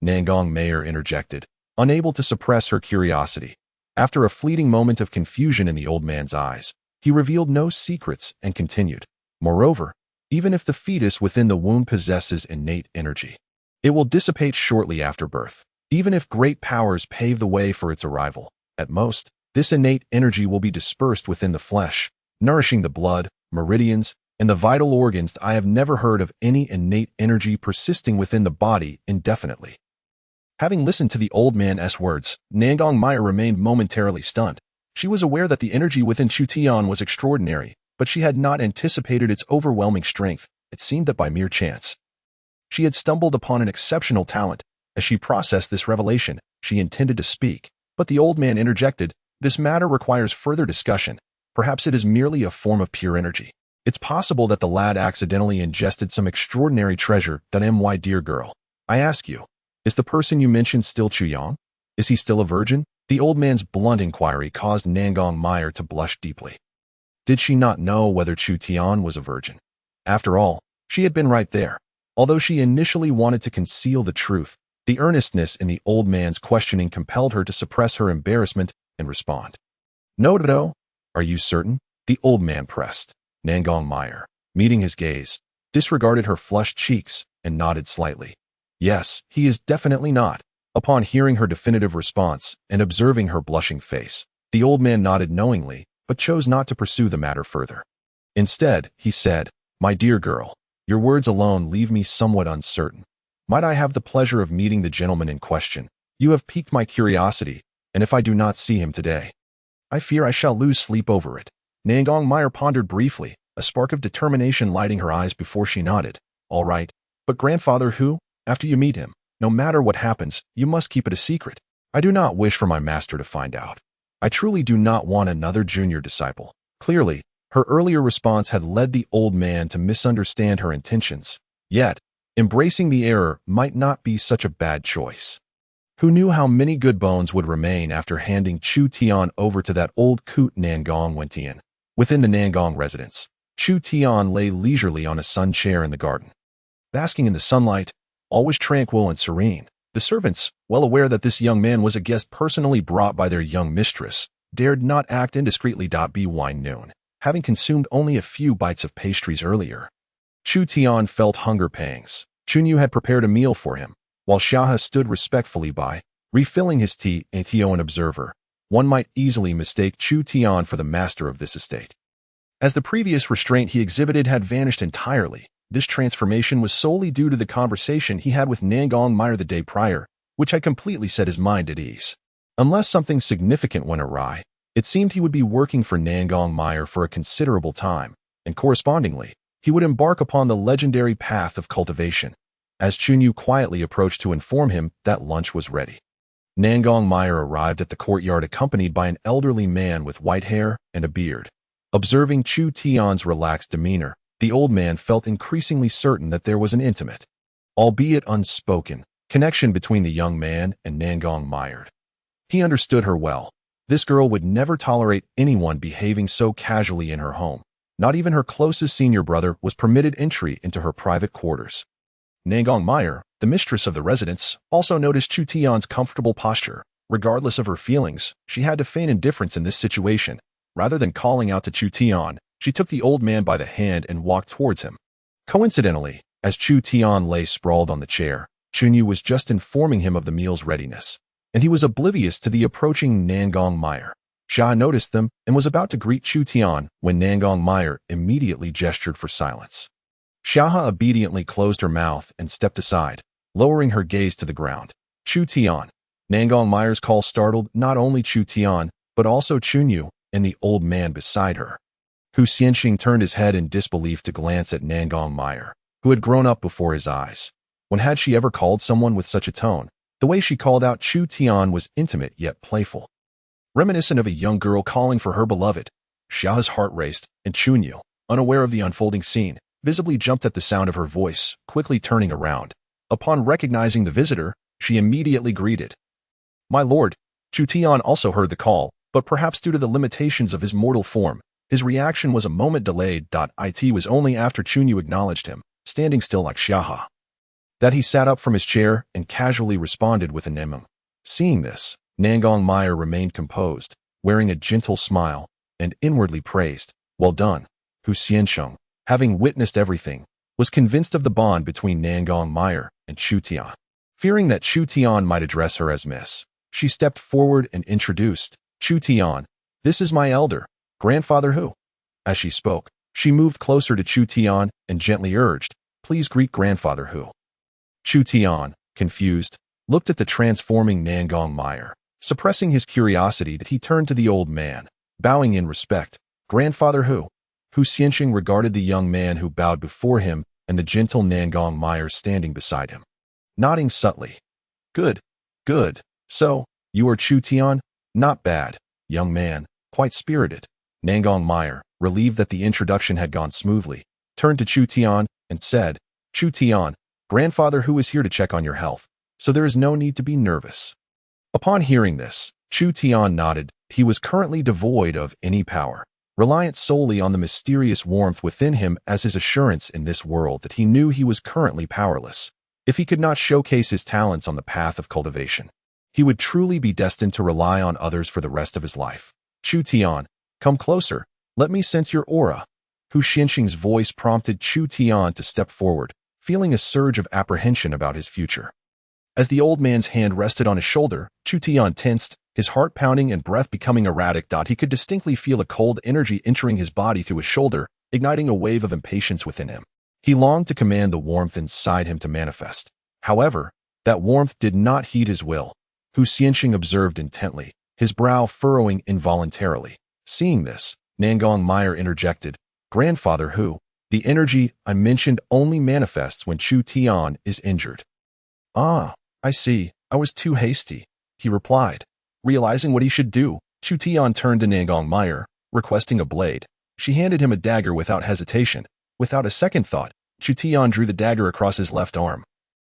Nangong Meier interjected, unable to suppress her curiosity. After a fleeting moment of confusion in the old man's eyes, he revealed no secrets and continued, "Moreover, even if the fetus within the womb possesses innate energy, it will dissipate shortly after birth. Even if great powers pave the way for its arrival, at most, this innate energy will be dispersed within the flesh, nourishing the blood, meridians, and the vital organs. I have never heard of any innate energy persisting within the body indefinitely." Having listened to the old man's words, Nangong Meier remained momentarily stunned. She was aware that the energy within Chu Tian was extraordinary, but she had not anticipated its overwhelming strength. It seemed that by mere chance, she had stumbled upon an exceptional talent. As she processed this revelation, she intended to speak, but the old man interjected, "This matter requires further discussion. Perhaps it is merely a form of pure energy. It's possible that the lad accidentally ingested some extraordinary treasure. My dear girl, I ask you, is the person you mentioned still Chu Yang? Is he still a virgin?" The old man's blunt inquiry caused Nangong Meier to blush deeply. Did she not know whether Chu Tian was a virgin? After all, she had been right there. Although she initially wanted to conceal the truth, the earnestness in the old man's questioning compelled her to suppress her embarrassment and respond. "No. Are you certain?" the old man pressed. Nangong Meier, meeting his gaze, disregarded her flushed cheeks and nodded slightly. "Yes, he is definitely not." Upon hearing her definitive response and observing her blushing face, the old man nodded knowingly, but chose not to pursue the matter further. Instead, he said, "My dear girl, Your words alone leave me somewhat uncertain. Might I have the pleasure of meeting the gentleman in question? You have piqued my curiosity, and if I do not see him today, I fear I shall lose sleep over it." Nangong Meier pondered briefly, a spark of determination lighting her eyes before she nodded. "All right, but grandfather who? After you meet him, no matter what happens, you must keep it a secret. I do not wish for my master to find out. I truly do not want another junior disciple." Clearly, her earlier response had led the old man to misunderstand her intentions. Yet, embracing the error might not be such a bad choice. Who knew how many good bones would remain after handing Chu Tian over to that old coot Nangong Meier? Within the Nangong residence, Chu Tian lay leisurely on a sun chair in the garden. Basking in the sunlight, always tranquil and serene, the servants, well aware that this young man was a guest personally brought by their young mistress, dared not act indiscreetly. By noon, having consumed only a few bites of pastries earlier, Chu Tian felt hunger pangs. Chunyu had prepared a meal for him, while Xiahe stood respectfully by, refilling his tea. An observer, one might easily mistake Chu Tian for the master of this estate. As the previous restraint he exhibited had vanished entirely, this transformation was solely due to the conversation he had with Nangong Meier the day prior, which had completely set his mind at ease. Unless something significant went awry, it seemed he would be working for Nangong Meier for a considerable time, and correspondingly, he would embark upon the legendary path of cultivation, as Chunyu quietly approached to inform him that lunch was ready. Nangong Meier arrived at the courtyard accompanied by an elderly man with white hair and a beard. Observing Chu Tian's relaxed demeanor, the old man felt increasingly certain that there was an intimate, albeit unspoken, connection between the young man and Nangong Meier. He understood her well. This girl would never tolerate anyone behaving so casually in her home. Not even her closest senior brother was permitted entry into her private quarters. Nangong Meier, the mistress of the residence, also noticed Chu Tian's comfortable posture. Regardless of her feelings, she had to feign indifference in this situation. Rather than calling out to Chu Tian, she took the old man by the hand and walked towards him. Coincidentally, as Chu Tian lay sprawled on the chair, Chunyu was just informing him of the meal's readiness, and he was oblivious to the approaching Nangong Meier. Xia noticed them and was about to greet Chu Tian when Nangong Meier immediately gestured for silence. Xia obediently closed her mouth and stepped aside, lowering her gaze to the ground. Chu Tian. Nangong Meier's call startled not only Chu Tian, but also Chunyu and the old man beside her. Hu Xianxing turned his head in disbelief to glance at Nangong Meier, who had grown up before his eyes. When had she ever called someone with such a tone? The way she called out Chu Tian was intimate yet playful, reminiscent of a young girl calling for her beloved. Xiao's heart raced, and Chunyu, unaware of the unfolding scene, visibly jumped at the sound of her voice, quickly turning around. Upon recognizing the visitor, she immediately greeted. "My lord." Chu Tian also heard the call, but perhaps due to the limitations of his mortal form, his reaction was a moment delayed. It was only after Chunyu acknowledged him, standing still like Xiahe, that he sat up from his chair and casually responded with a nemum. Seeing this, Nangong Meier remained composed, wearing a gentle smile, and inwardly praised. "Well done." Hu Xianxing, having witnessed everything, was convinced of the bond between Nangong Meier and Chu Tian. Fearing that Chu Tian might address her as Miss, she stepped forward and introduced, "Chu Tian, this is my elder, grandfather Hu." As she spoke, she moved closer to Chu Tian and gently urged, "Please greet grandfather Hu." Chu Tian, confused, looked at the transforming Nangong Meier. Suppressing his curiosity, he turned to the old man, bowing in respect. "Grandfather Hu." Hu Xianxing regarded the young man who bowed before him and the gentle Nangong Meier standing beside him, nodding subtly. Good. So, you are Chu Tian? Not bad, young man, quite spirited." Nangong Meier, relieved that the introduction had gone smoothly, turned to Chu Tian and said, "Chu Tian, grandfather Hu is here to check on your health, so there is no need to be nervous." Upon hearing this, Chu Tian nodded. He was currently devoid of any power, reliant solely on the mysterious warmth within him as his assurance in this world that he knew he was currently powerless. If he could not showcase his talents on the path of cultivation, he would truly be destined to rely on others for the rest of his life. "Chu Tian, come closer. Let me sense your aura." Hu Xianxing's voice prompted Chu Tian to step forward, feeling a surge of apprehension about his future. As the old man's hand rested on his shoulder, Chu Tian tensed, his heart pounding and breath becoming erratic. He could distinctly feel a cold energy entering his body through his shoulder, igniting a wave of impatience within him. He longed to command the warmth inside him to manifest. However, that warmth did not heed his will. Hu Xianxing observed intently, his brow furrowing involuntarily. Seeing this, Nangong Meier interjected, "Grandfather Hu, the energy I mentioned only manifests when Chu Tian is injured." "Ah, I see. I was too hasty," he replied. Realizing what he should do, Chu Tian turned to Nangong Meier, requesting a blade. She handed him a dagger without hesitation. Without a second thought, Chu Tian drew the dagger across his left arm.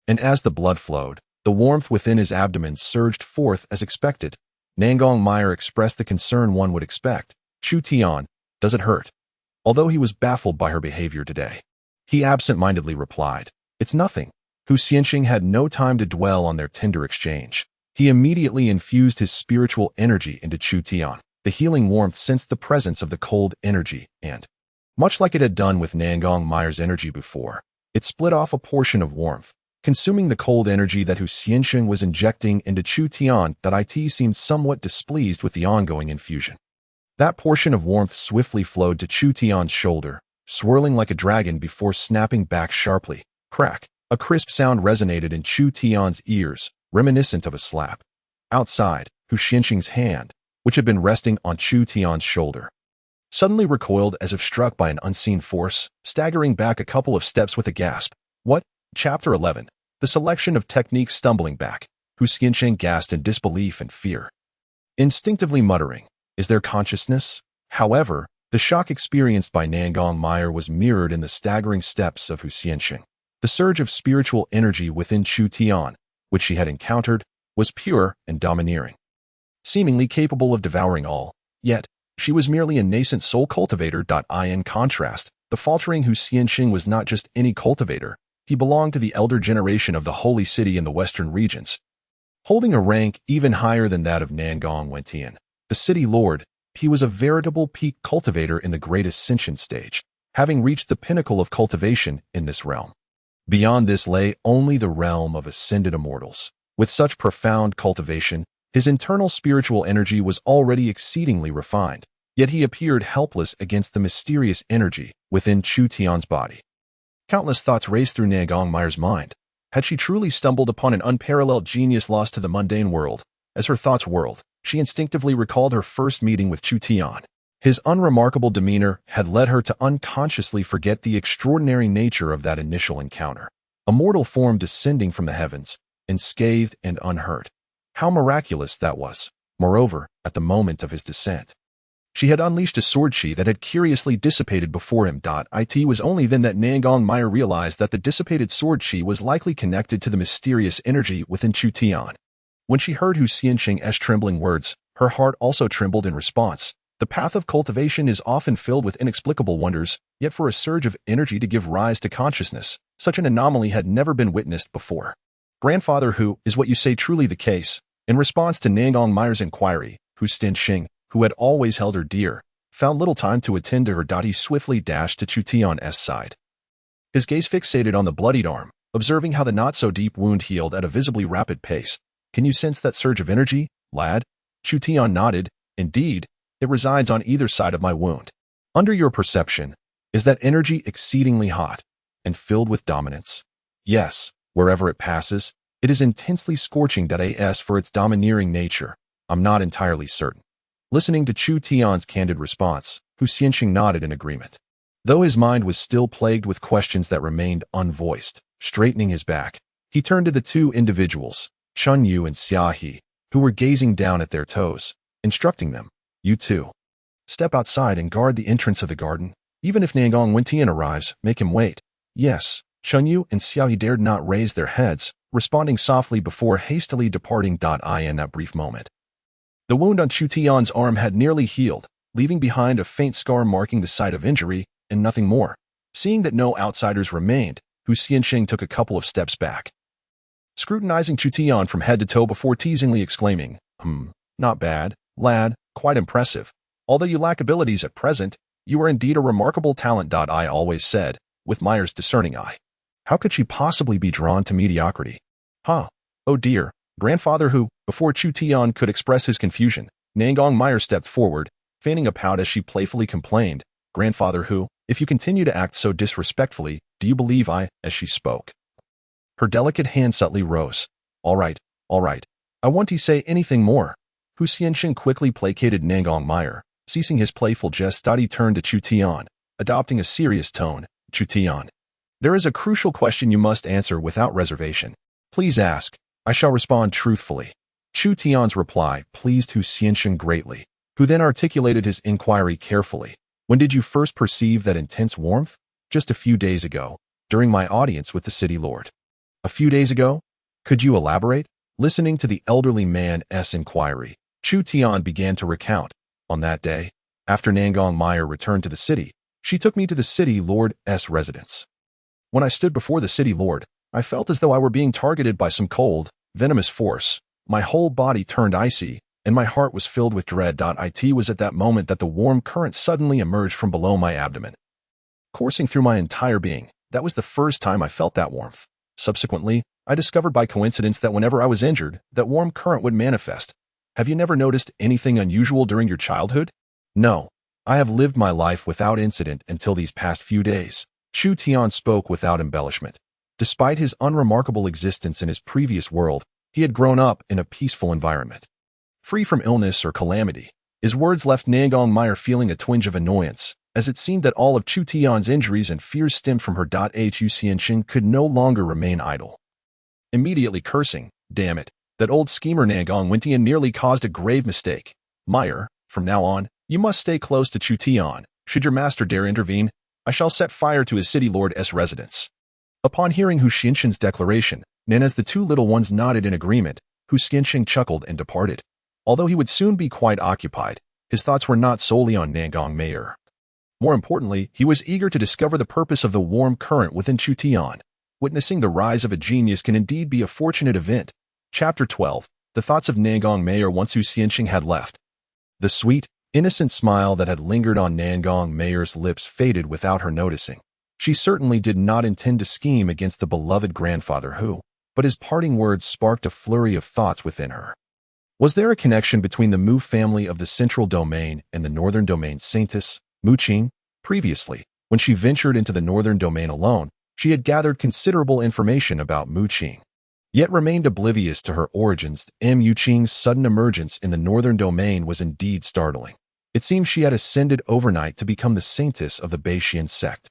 And as the blood flowed, the warmth within his abdomen surged forth as expected. Nangong Meier expressed the concern one would expect. "Chu Tian, does it hurt?" Although he was baffled by her behavior today, he absent-mindedly replied, "It's nothing." Hu Xianxing had no time to dwell on their tender exchange. He immediately infused his spiritual energy into Chu Tian. The healing warmth sensed the presence of the cold energy and, much like it had done with Nangong Meier's energy before, it split off a portion of warmth, consuming the cold energy that Hu Xianxing was injecting into Chu Tian. It seemed somewhat displeased with the ongoing infusion. That portion of warmth swiftly flowed to Chu Tian's shoulder, swirling like a dragon before snapping back sharply. Crack! A crisp sound resonated in Chu Tian's ears, reminiscent of a slap. Outside, Hu Xianxing's hand, which had been resting on Chu Tian's shoulder, suddenly recoiled as if struck by an unseen force, staggering back a couple of steps with a gasp. "What?" Chapter 11. The selection of techniques stumbling back. Hu Xianxing gasped in disbelief and fear, instinctively muttering, "Is there consciousness?" However, the shock experienced by Nangong Meier was mirrored in the staggering steps of Hu Xianxing. The surge of spiritual energy within Chu Tian, which she had encountered, was pure and domineering, seemingly capable of devouring all. Yet, she was merely a nascent soul cultivator. In contrast, the faltering Hu Xianxing was not just any cultivator. He belonged to the elder generation of the holy city in the western regions, holding a rank even higher than that of Nangong Meier, the city lord. He was a veritable peak cultivator in the great ascension stage, having reached the pinnacle of cultivation in this realm. Beyond this lay only the realm of ascended immortals. With such profound cultivation, his internal spiritual energy was already exceedingly refined, yet he appeared helpless against the mysterious energy within Chu Tian's body. Countless thoughts raced through Nangong Meier's mind. Had she truly stumbled upon an unparalleled genius lost to the mundane world? As her thoughts whirled, she instinctively recalled her first meeting with Chu Tian. His unremarkable demeanor had led her to unconsciously forget the extraordinary nature of that initial encounter. A mortal form descending from the heavens, unscathed and unhurt. How miraculous that was. Moreover, at the moment of his descent, she had unleashed a sword chi that had curiously dissipated before him. It was only then that Nangong Meier realized that the dissipated sword chi was likely connected to the mysterious energy within Chu Tian. When she heard Hu Xianxing's trembling words, her heart also trembled in response. The path of cultivation is often filled with inexplicable wonders, yet for a surge of energy to give rise to consciousness, such an anomaly had never been witnessed before. "Grandfather Hu, is what you say truly the case?" In response to Nangong Meier's inquiry, Hu Xianxing, who had always held her dear, found little time to attend to her. He swiftly dashed to Chu Tian's side. His gaze fixated on the bloodied arm, observing how the not-so-deep wound healed at a visibly rapid pace. "Can you sense that surge of energy, lad?" Chu Tian nodded. "Indeed, it resides on either side of my wound. Under your perception, is that energy exceedingly hot and filled with dominance?" "Yes, wherever it passes, it is intensely scorching. As for its domineering nature, I'm not entirely certain." Listening to Chu Tian's candid response, Hu Xianxing nodded in agreement. Though his mind was still plagued with questions that remained unvoiced, straightening his back, he turned to the two individuals, Chun Yu and Xia He, who were gazing down at their toes, instructing them, "You two, step outside and guard the entrance of the garden. Even if Nangong Meier arrives, make him wait." "Yes." Chun Yu and Xia He dared not raise their heads, responding softly before hastily departing. In that brief moment, the wound on Chu Tian's arm had nearly healed, leaving behind a faint scar marking the site of injury, and nothing more. Seeing that no outsiders remained, Hu Xianxing took a couple of steps back, scrutinizing Chu Tian from head to toe before teasingly exclaiming, "Not bad, lad, quite impressive. Although you lack abilities at present, you are indeed a remarkable talent." I always said, with Meier's discerning eye. How could she possibly be drawn to mediocrity? "Huh. Oh dear, Grandfather Hu." Before Chu Tian could express his confusion, Nangong Meier stepped forward, feigning a pout as she playfully complained, "Grandfather Hu, If you continue to act so disrespectfully, do you believe as she spoke? Her delicate hand subtly rose. All right, all right. I won't say anything more. Hu Xianxin quickly placated Nangong Meier. Ceasing his playful jest, he turned to Chu Tian, adopting a serious tone. Chu Tian, there is a crucial question you must answer without reservation. Please ask. I shall respond truthfully. Chu Tian's reply pleased Hu Xianxin greatly, who then articulated his inquiry carefully. When did you first perceive that intense warmth? Just a few days ago, during my audience with the city lord. A few days ago? Could you elaborate? Listening to the elderly man's inquiry, Chu Tian began to recount. On that day, after Nangong Meier returned to the city, she took me to the city lord's residence. When I stood before the city lord, I felt as though I were being targeted by some cold, venomous force. My whole body turned icy, and my heart was filled with dread. It was at that moment that the warm current suddenly emerged from below my abdomen, coursing through my entire being. That was the first time I felt that warmth. Subsequently, I discovered by coincidence that whenever I was injured, that warm current would manifest. Have you never noticed anything unusual during your childhood? No. I have lived my life without incident until these past few days. Chu Tian spoke without embellishment. Despite his unremarkable existence in his previous world, he had grown up in a peaceful environment, free from illness or calamity. His words left Nangong Meier feeling a twinge of annoyance, as it seemed that all of Chu Tian's injuries and fears stemmed from her. Hu Xianxin could no longer remain idle. Immediately cursing, damn it, that old schemer Nangong Meier nearly caused a grave mistake. Meier, from now on, you must stay close to Chu Tian. Should your master dare intervene, I shall set fire to his city lord's residence. Upon hearing Hu Xianxin's declaration, and as the two little ones nodded in agreement, Hu Xianxin chuckled and departed. Although he would soon be quite occupied, his thoughts were not solely on Nangong Meier. More importantly, he was eager to discover the purpose of the warm current within Chu Tian. Witnessing the rise of a genius can indeed be a fortunate event. Chapter 12. The thoughts of Nangong Meier once Hu Xianxin had left. The sweet, innocent smile that had lingered on Nangong Meier's lips faded without her noticing. She certainly did not intend to scheme against the beloved grandfather Hu, but his parting words sparked a flurry of thoughts within her. Was there a connection between the Mu family of the central domain and the northern domain Saintess, Mu Qing? Previously, when she ventured into the northern domain alone, she had gathered considerable information about Mu Qing, yet remained oblivious to her origins. Mu Qing's sudden emergence in the northern domain was indeed startling. It seemed she had ascended overnight to become the Saintess of the Beixian sect.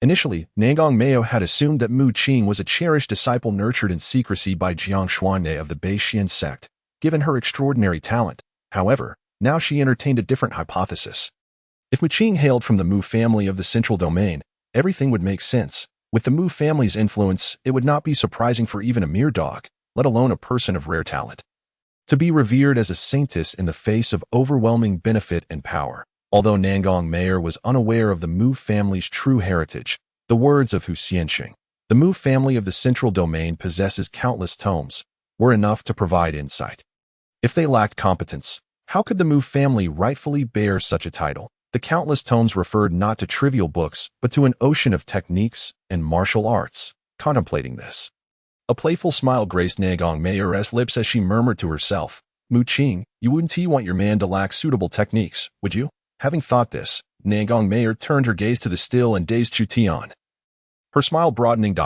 Initially, Nangong Meier had assumed that Mu Qing was a cherished disciple nurtured in secrecy by Jiang Xuanne of the Beixian sect, given her extraordinary talent. However, now she entertained a different hypothesis. If Mu Qing hailed from the Mu family of the central domain, everything would make sense. With the Mu family's influence, it would not be surprising for even a mere dog, let alone a person of rare talent, to be revered as a saintess in the face of overwhelming benefit and power. Although Nangong Meier was unaware of the Mu family's true heritage, the words of Hu Xianxin, the Mu family of the central domain possesses countless tomes, were enough to provide insight. If they lacked competence, how could the Mu family rightfully bear such a title? The countless tomes referred not to trivial books, but to an ocean of techniques and martial arts. Contemplating this, a playful smile graced Nangong Meier's lips as she murmured to herself, Mu Qing, you wouldn't want your man to lack suitable techniques, would you? Having thought this, Nangong Meier turned her gaze to the still and dazed Chu Tian. Her smile broadening.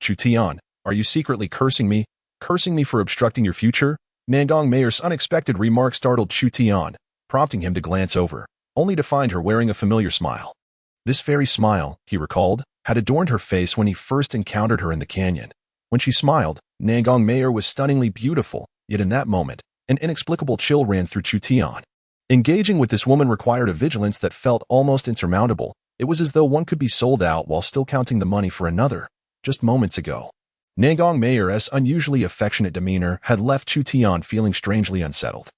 Chu Tian, are you secretly cursing me? Cursing me for obstructing your future? Nangong Meier's unexpected remark startled Chu Tian, prompting him to glance over, only to find her wearing a familiar smile. This very smile, he recalled, had adorned her face when he first encountered her in the canyon. When she smiled, Nangong Meier was stunningly beautiful, yet in that moment, an inexplicable chill ran through Chu Tian. Engaging with this woman required a vigilance that felt almost insurmountable. It was as though one could be sold out while still counting the money for another. Just moments ago, Nangong Meier's unusually affectionate demeanor had left Chu Tian feeling strangely unsettled.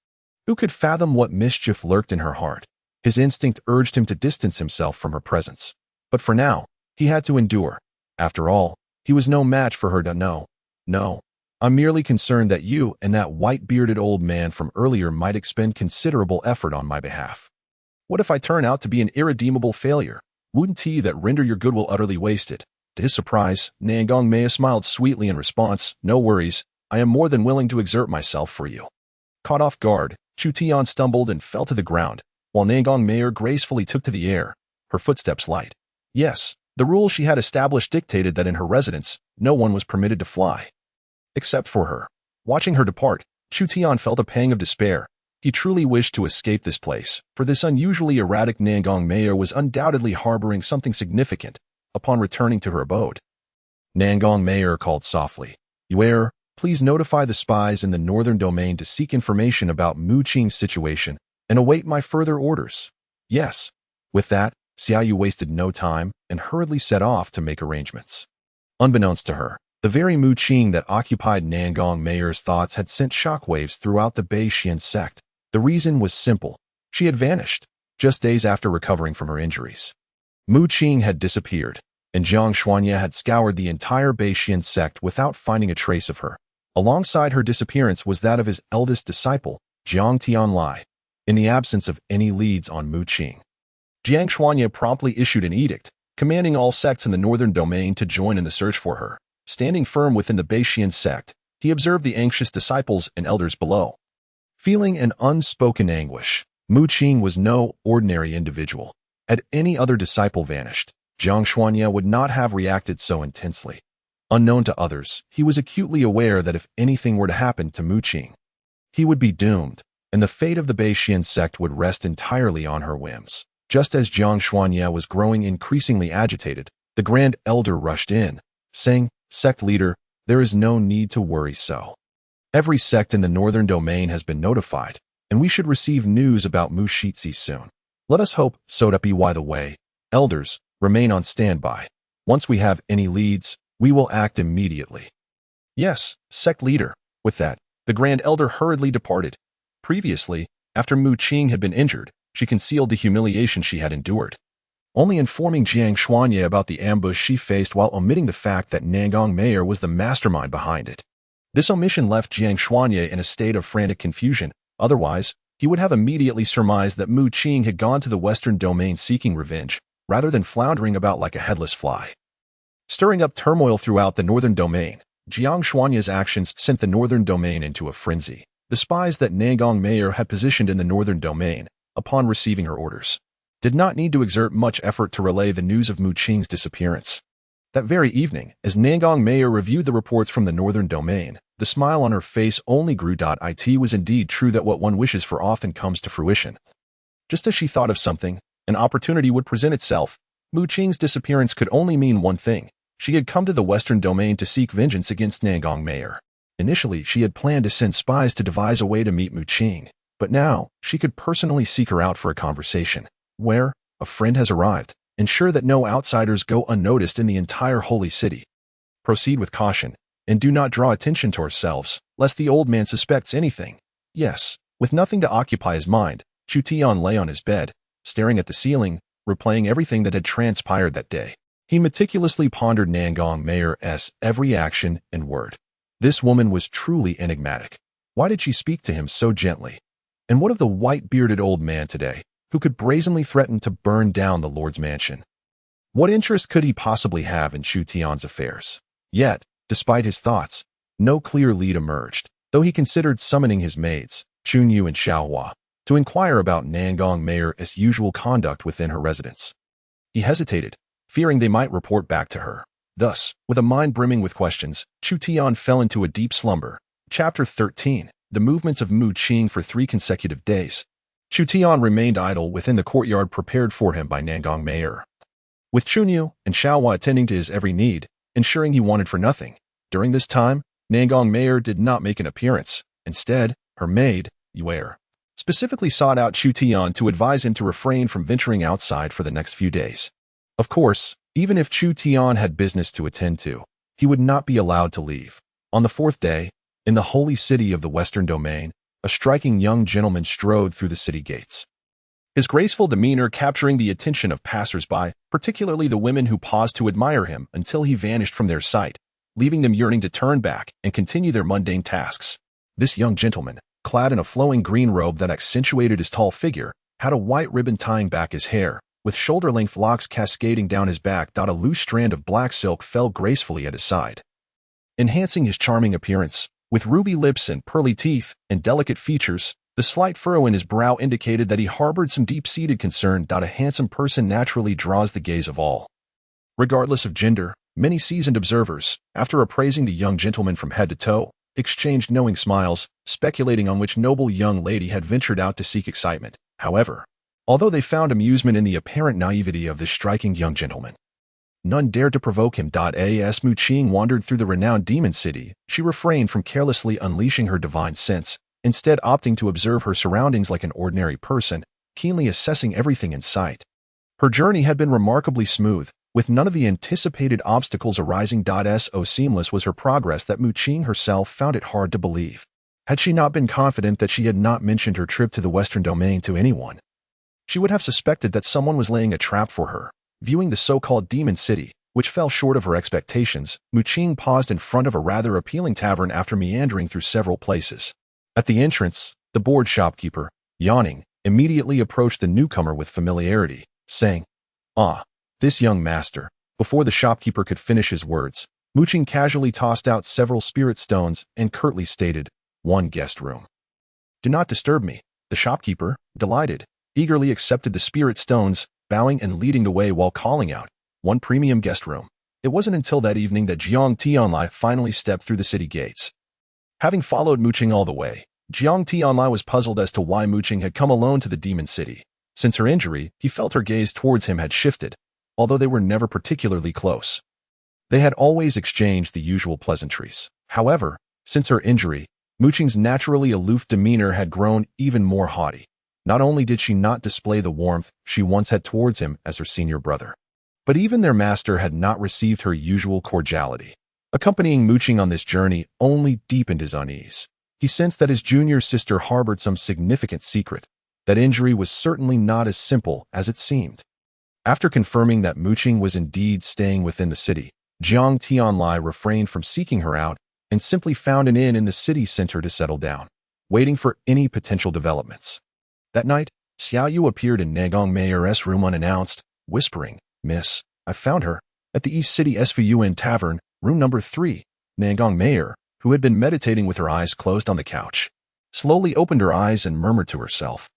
Who could fathom what mischief lurked in her heart? His instinct urged him to distance himself from her presence. But for now, he had to endure. After all, he was no match for her. No. I'm merely concerned that you and that white-bearded old man from earlier might expend considerable effort on my behalf. What if I turn out to be an irredeemable failure? Wouldn't that render your goodwill utterly wasted? To his surprise, Nangong Meier smiled sweetly in response, no worries, I am more than willing to exert myself for you. Caught off guard, Chu Tian stumbled and fell to the ground, while Nangong Meier gracefully took to the air, her footsteps light. Yes, the rule she had established dictated that in her residence, no one was permitted to fly. Except for her. Watching her depart, Chu Tian felt a pang of despair. He truly wished to escape this place, for this unusually erratic Nangong Meier was undoubtedly harboring something significant upon returning to her abode. Nangong Meier called softly, "Yuer, please notify the spies in the northern domain to seek information about Mu Qing's situation and await my further orders." Yes. With that, Xiaoyu wasted no time and hurriedly set off to make arrangements. Unbeknownst to her, the very Mu Qing that occupied Nangong Meier's thoughts had sent shockwaves throughout the Beixian sect. The reason was simple. She had vanished, just days after recovering from her injuries. Mu Qing had disappeared, and Jiang Xuanye had scoured the entire Beixian sect without finding a trace of her. Alongside her disappearance was that of his eldest disciple, Jiang Tianlai, in the absence of any leads on Mu Qing. Jiang Xuanye promptly issued an edict, commanding all sects in the northern domain to join in the search for her. Standing firm within the Beixian sect, he observed the anxious disciples and elders below. Feeling an unspoken anguish, Mu Qing was no ordinary individual. Had any other disciple vanished, Jiang Xuanye would not have reacted so intensely. Unknown to others, he was acutely aware that if anything were to happen to Mu Qing, he would be doomed, and the fate of the Beixian sect would rest entirely on her whims. Just as Jiang Xuanye was growing increasingly agitated, the Grand Elder rushed in, saying, "Sect leader, there is no need to worry so. Every sect in the northern domain has been notified, and we should receive news about Mu Shitzi soon. Let us hope so. By the way, elders, remain on standby. Once we have any leads, we will act immediately." "Yes, sect leader." With that, the Grand Elder hurriedly departed. Previously, after Mu Qing had been injured, she concealed the humiliation she had endured, only informing Jiang Xuanye about the ambush she faced while omitting the fact that Nangong Meier was the mastermind behind it. This omission left Jiang Xuanye in a state of frantic confusion. Otherwise, he would have immediately surmised that Mu Qing had gone to the western domain seeking revenge, rather than floundering about like a headless fly. Stirring up turmoil throughout the northern domain, Jiang Xuanye's actions sent the northern domain into a frenzy. The spies that Nangong Meier had positioned in the northern domain, upon receiving her orders, did not need to exert much effort to relay the news of Mu Qing's disappearance. That very evening, as Nangong Meier reviewed the reports from the northern domain, the smile on her face only grew. It was indeed true that what one wishes for often comes to fruition. Just as she thought of something, an opportunity would present itself. Mu Qing's disappearance could only mean one thing. She had come to the western domain to seek vengeance against Nangong Meier. Initially, she had planned to send spies to devise a way to meet Mu Qing, but now she could personally seek her out for a conversation. Where? A friend has arrived. Ensure that no outsiders go unnoticed in the entire holy city. Proceed with caution, and do not draw attention to ourselves, lest the old man suspects anything. Yes, with nothing to occupy his mind, Chu Tian lay on his bed, staring at the ceiling, replaying everything that had transpired that day. He meticulously pondered Nangong Meier's every action and word. This woman was truly enigmatic. Why did she speak to him so gently? And what of the white-bearded old man today, who could brazenly threaten to burn down the Lord's mansion? What interest could he possibly have in Chu Tian's affairs? Yet, despite his thoughts, no clear lead emerged, though he considered summoning his maids, Chunyu and Xiaohua, to inquire about Nangong Meier's usual conduct within her residence. He hesitated, fearing they might report back to her. Thus, with a mind brimming with questions, Chu Tian fell into a deep slumber. Chapter 13. The Movements of Mu Qing for 3 consecutive days. Chu Tian remained idle within the courtyard prepared for him by Nangong Meier, with Chunyu and Xiaohua attending to his every need, ensuring he wanted for nothing. During this time, Nangong Meier did not make an appearance. Instead, her maid, Yuer, specifically sought out Chu Tian to advise him to refrain from venturing outside for the next few days. Of course, even if Chu Tian had business to attend to, he would not be allowed to leave. On the 4th day, in the holy city of the Western Domain, a striking young gentleman strode through the city gates. His graceful demeanor capturing the attention of passers-by, particularly the women who paused to admire him until he vanished from their sight, leaving them yearning to turn back and continue their mundane tasks. This young gentleman, clad in a flowing green robe that accentuated his tall figure, had a white ribbon tying back his hair, with shoulder-length locks cascading down his back. A loose strand of black silk fell gracefully at his side, enhancing his charming appearance. With ruby lips and pearly teeth and delicate features, the slight furrow in his brow indicated that he harbored some deep-seated concern. A handsome person naturally draws the gaze of all. Regardless of gender, many seasoned observers, after appraising the young gentleman from head to toe, exchanged knowing smiles, speculating on which noble young lady had ventured out to seek excitement. However, although they found amusement in the apparent naivety of this striking young gentleman, none dared to provoke him. As Mu Qing wandered through the renowned demon city, she refrained from carelessly unleashing her divine sense, instead opting to observe her surroundings like an ordinary person, keenly assessing everything in sight. Her journey had been remarkably smooth, with none of the anticipated obstacles arising. So seamless was her progress that Mu Qing herself found it hard to believe. Had she not been confident that she had not mentioned her trip to the Western Domain to anyone, she would have suspected that someone was laying a trap for her. Viewing the so-called demon city, which fell short of her expectations, Mu Qing paused in front of a rather appealing tavern after meandering through several places. At the entrance, the bored shopkeeper, yawning, immediately approached the newcomer with familiarity, saying, "Ah, this young master." Before the shopkeeper could finish his words, Mu Qing casually tossed out several spirit stones and curtly stated, "One guest room." "Do not disturb me." The shopkeeper, delighted, eagerly accepted the spirit stones, bowing and leading the way while calling out, "One premium guest room." It wasn't until that evening that Jiang Tianlai finally stepped through the city gates. Having followed Mu Qing all the way, Jiang Tianlai was puzzled as to why Mu Qing had come alone to the demon city. Since her injury, he felt her gaze towards him had shifted, although they were never particularly close. They had always exchanged the usual pleasantries. However, since her injury, Mu Qing's naturally aloof demeanor had grown even more haughty. Not only did she not display the warmth she once had towards him as her senior brother, but even their master had not received her usual cordiality. Accompanying Mu Qing on this journey only deepened his unease. He sensed that his junior sister harbored some significant secret. That injury was certainly not as simple as it seemed. After confirming that Mu Qing was indeed staying within the city, Jiang Tianlai refrained from seeking her out and simply found an inn in the city center to settle down, waiting for any potential developments. That night, Xiaoyu appeared in Nangong Meier's room unannounced, whispering, "Miss, I found her at the East City Svun Tavern, room number 3. Nangong Meier, who had been meditating with her eyes closed on the couch, slowly opened her eyes and murmured to herself.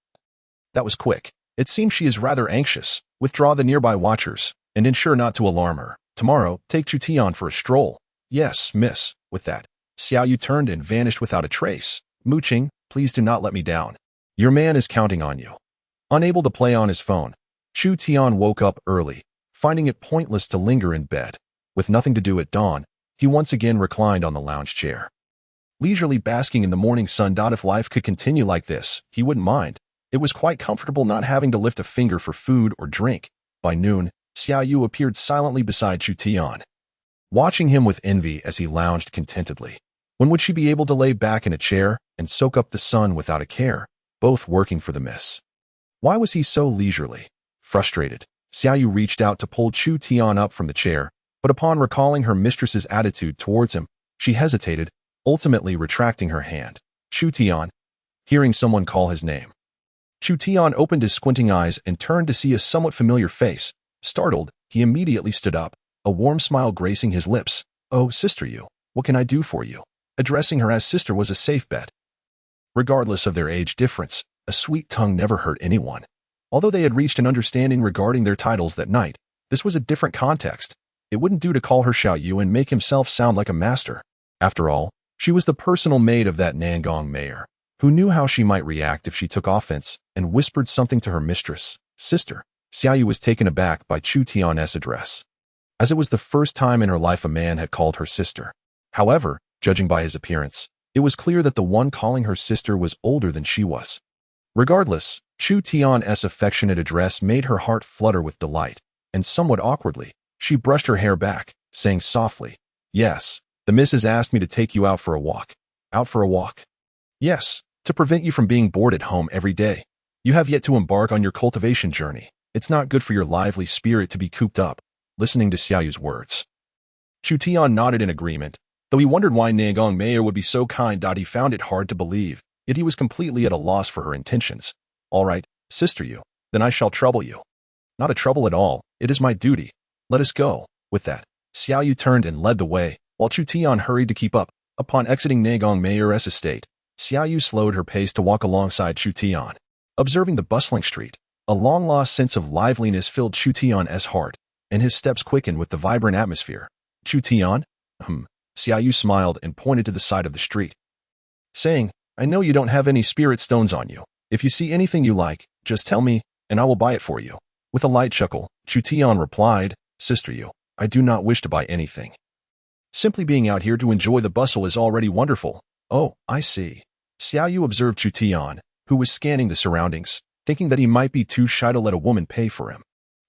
"That was quick. It seems she is rather anxious. Withdraw the nearby watchers, and ensure not to alarm her. Tomorrow, take Chu Tian for a stroll." "Yes, miss." With that, Xiaoyu turned and vanished without a trace. "Mu Qing, please do not let me down. Your man is counting on you." Unable to play on his phone, Chu Tian woke up early, finding it pointless to linger in bed. With nothing to do at dawn, he once again reclined on the lounge chair, leisurely basking in the morning sun. If life could continue like this, he wouldn't mind. It was quite comfortable not having to lift a finger for food or drink. By noon, Xiaoyu appeared silently beside Chu Tian, watching him with envy as he lounged contentedly. When would she be able to lay back in a chair and soak up the sun without a care, both working for the miss? Why was he so leisurely? Frustrated, Xiaoyu reached out to pull Chu Tian up from the chair, but upon recalling her mistress's attitude towards him, she hesitated, ultimately retracting her hand. "Chu Tian," hearing someone call his name. Chu Tian opened his squinting eyes and turned to see a somewhat familiar face. Startled, he immediately stood up, a warm smile gracing his lips. "Oh, sister Yu, what can I do for you?" Addressing her as sister was a safe bet. Regardless of their age difference, a sweet tongue never hurt anyone. Although they had reached an understanding regarding their titles that night, this was a different context. It wouldn't do to call her Xiaoyu and make himself sound like a master. After all, she was the personal maid of that Nangong Meier, who knew how she might react if she took offense and whispered something to her mistress. "Sister." Xiaoyu was taken aback by Chu Tian's address, as it was the first time in her life a man had called her sister. However, judging by his appearance, it was clear that the one calling her sister was older than she was. Regardless, Chu Tian's affectionate address made her heart flutter with delight, and somewhat awkwardly, she brushed her hair back, saying softly, "Yes, the missus asked me to take you out for a walk." "Out for a walk?" "Yes, to prevent you from being bored at home every day. You have yet to embark on your cultivation journey. It's not good for your lively spirit to be cooped up." Listening to Xiaoyu's words, Chu Tian nodded in agreement, though he wondered why Nangong Meier would be so kind. He found it hard to believe, yet he was completely at a loss for her intentions. "All right, sister Yu, then I shall trouble you." "Not a trouble at all, it is my duty. Let us go." With that, Xiaoyu turned and led the way, while Chu Tian hurried to keep up. Upon exiting Nangong Meier's estate, Xiaoyu slowed her pace to walk alongside Chu Tian. Observing the bustling street, a long-lost sense of liveliness filled Chu Tian's heart, and his steps quickened with the vibrant atmosphere. Chu Tian? Xiaoyu smiled and pointed to the side of the street, saying, I know you don't have any spirit stones on you. If you see anything you like, just tell me, and I will buy it for you. With a light chuckle, Chu Tian replied, Sister Yu, I do not wish to buy anything. Simply being out here to enjoy the bustle is already wonderful. Oh, I see. Xiaoyu observed Chu Tian, who was scanning the surroundings, thinking that he might be too shy to let a woman pay for him.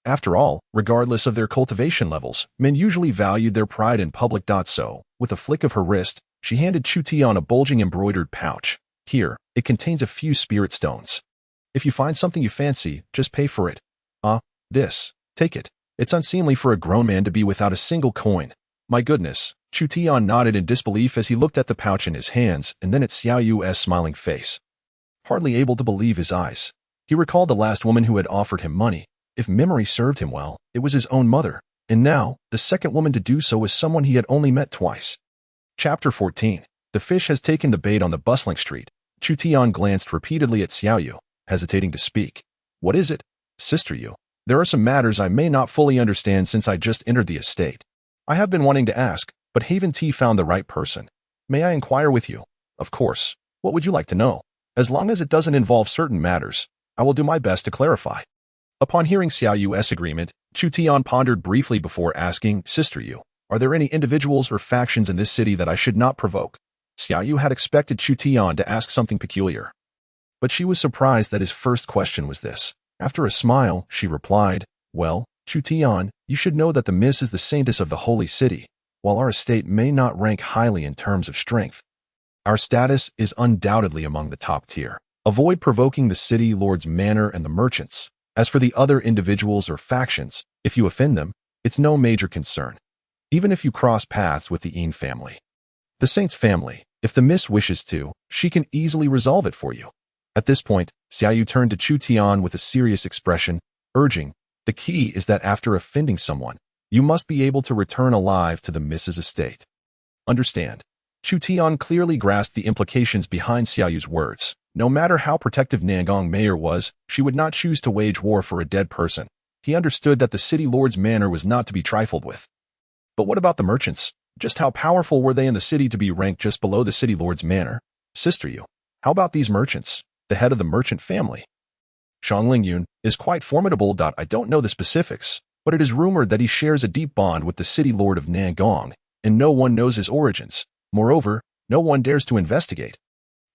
After all, regardless of their cultivation levels, men usually valued their pride in public. So, with a flick of her wrist, she handed Chu Tian a bulging embroidered pouch. Here, it contains a few spirit stones. If you find something you fancy, just pay for it. Take it. It's unseemly for a grown man to be without a single coin. My goodness. Chu Tian nodded in disbelief as he looked at the pouch in his hands and then at Xiaoyu's smiling face. Hardly able to believe his eyes. He recalled the last woman who had offered him money. If memory served him well, it was his own mother. And now, the second woman to do so was someone he had only met twice. Chapter 14. The fish has taken the bait on the bustling street. Chu Tian glanced repeatedly at Xiaoyu, hesitating to speak. What is it? Sister Yu, there are some matters I may not fully understand since I just entered the estate. I have been wanting to ask, but Haven Tea found the right person. May I inquire with you? Of course. What would you like to know? As long as it doesn't involve certain matters, I will do my best to clarify. Upon hearing Xiaoyu's agreement, Chu Tian pondered briefly before asking, Sister Yu, are there any individuals or factions in this city that I should not provoke? Xiaoyu had expected Chu Tian to ask something peculiar, but she was surprised that his first question was this. After a smile, she replied, Well, Chu Tian, you should know that the Miss is the Saintess of the Holy City. While our estate may not rank highly in terms of strength, our status is undoubtedly among the top tier. Avoid provoking the city lord's manor and the merchants. As for the other individuals or factions, if you offend them, it's no major concern, even if you cross paths with the Yin family. The Saint's family, if the Miss wishes to, she can easily resolve it for you. At this point, Xiaoyu turned to Chu Tian with a serious expression, urging, the key is that after offending someone, you must be able to return alive to the Miss's estate. Understand? Chu Tian clearly grasped the implications behind Xiaoyu's words. No matter how protective Nangong Meier was, she would not choose to wage war for a dead person. He understood that the city lord's manor was not to be trifled with. But what about the merchants? Just how powerful were they in the city to be ranked just below the city lord's manor? Sister Yu, how about these merchants? The head of the merchant family, Shanglingyun, is quite formidable. I don't know the specifics, but it is rumored that he shares a deep bond with the city lord of Nangong, and no one knows his origins. Moreover, no one dares to investigate.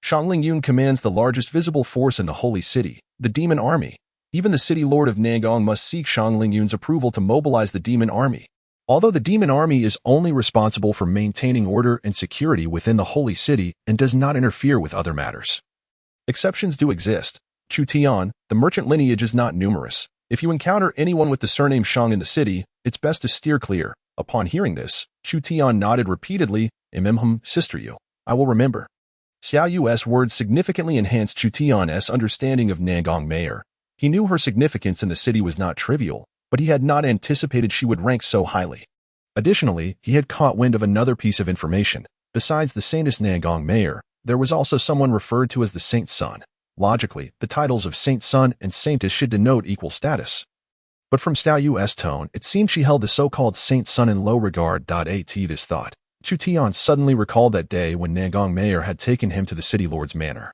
Shanglingyun commands the largest visible force in the holy city, the demon army. Even the city lord of Nangong must seek Shanglingyun's approval to mobilize the demon army. Although the demon army is only responsible for maintaining order and security within the holy city and does not interfere with other matters. Exceptions do exist. Chu Tian, the merchant lineage is not numerous. If you encounter anyone with the surname Shang in the city, it's best to steer clear. Upon hearing this, Chu Tian nodded repeatedly, Sister Yu, I will remember. Xiaoyu's words significantly enhanced Chu Tian's understanding of Nangong Meier. He knew her significance in the city was not trivial, but he had not anticipated she would rank so highly. Additionally, he had caught wind of another piece of information. Besides the Saintess Nangong Meier, there was also someone referred to as the Saint's son. Logically, the titles of Saint's son and Saintess should denote equal status. But from Xiaoyu's tone, it seemed she held the so-called Saint's son in low regard. At this thought, Chu Tian suddenly recalled that day when Nangong Meier had taken him to the city lord's manor.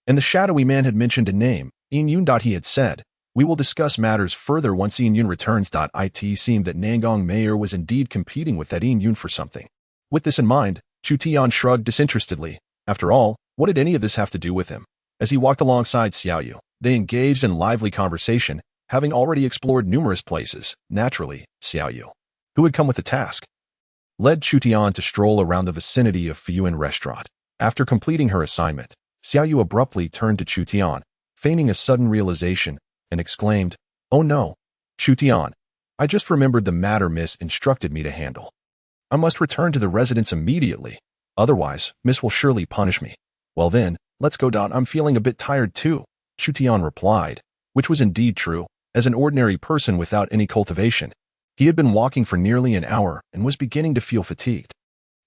And the shadowy man had mentioned a name, Yin Yun. He had said, We will discuss matters further once Yin Yun returns. It seemed that Nangong Meier was indeed competing with that Yin Yun for something. With this in mind, Chu Tian shrugged disinterestedly. After all, what did any of this have to do with him? As he walked alongside Xiaoyu, they engaged in lively conversation, having already explored numerous places. Naturally, Xiaoyu, who had come with the task, led Chu Tian to stroll around the vicinity of Fuyuan restaurant. After completing her assignment, Xiaoyu abruptly turned to Chu Tian, feigning a sudden realization, and exclaimed, Oh no, Chu Tian, I just remembered the matter Miss instructed me to handle. I must return to the residence immediately. Otherwise, Miss will surely punish me. Well then, let's go. I'm feeling a bit tired too, Chu Tian replied, which was indeed true. As an ordinary person without any cultivation, he had been walking for nearly an hour and was beginning to feel fatigued.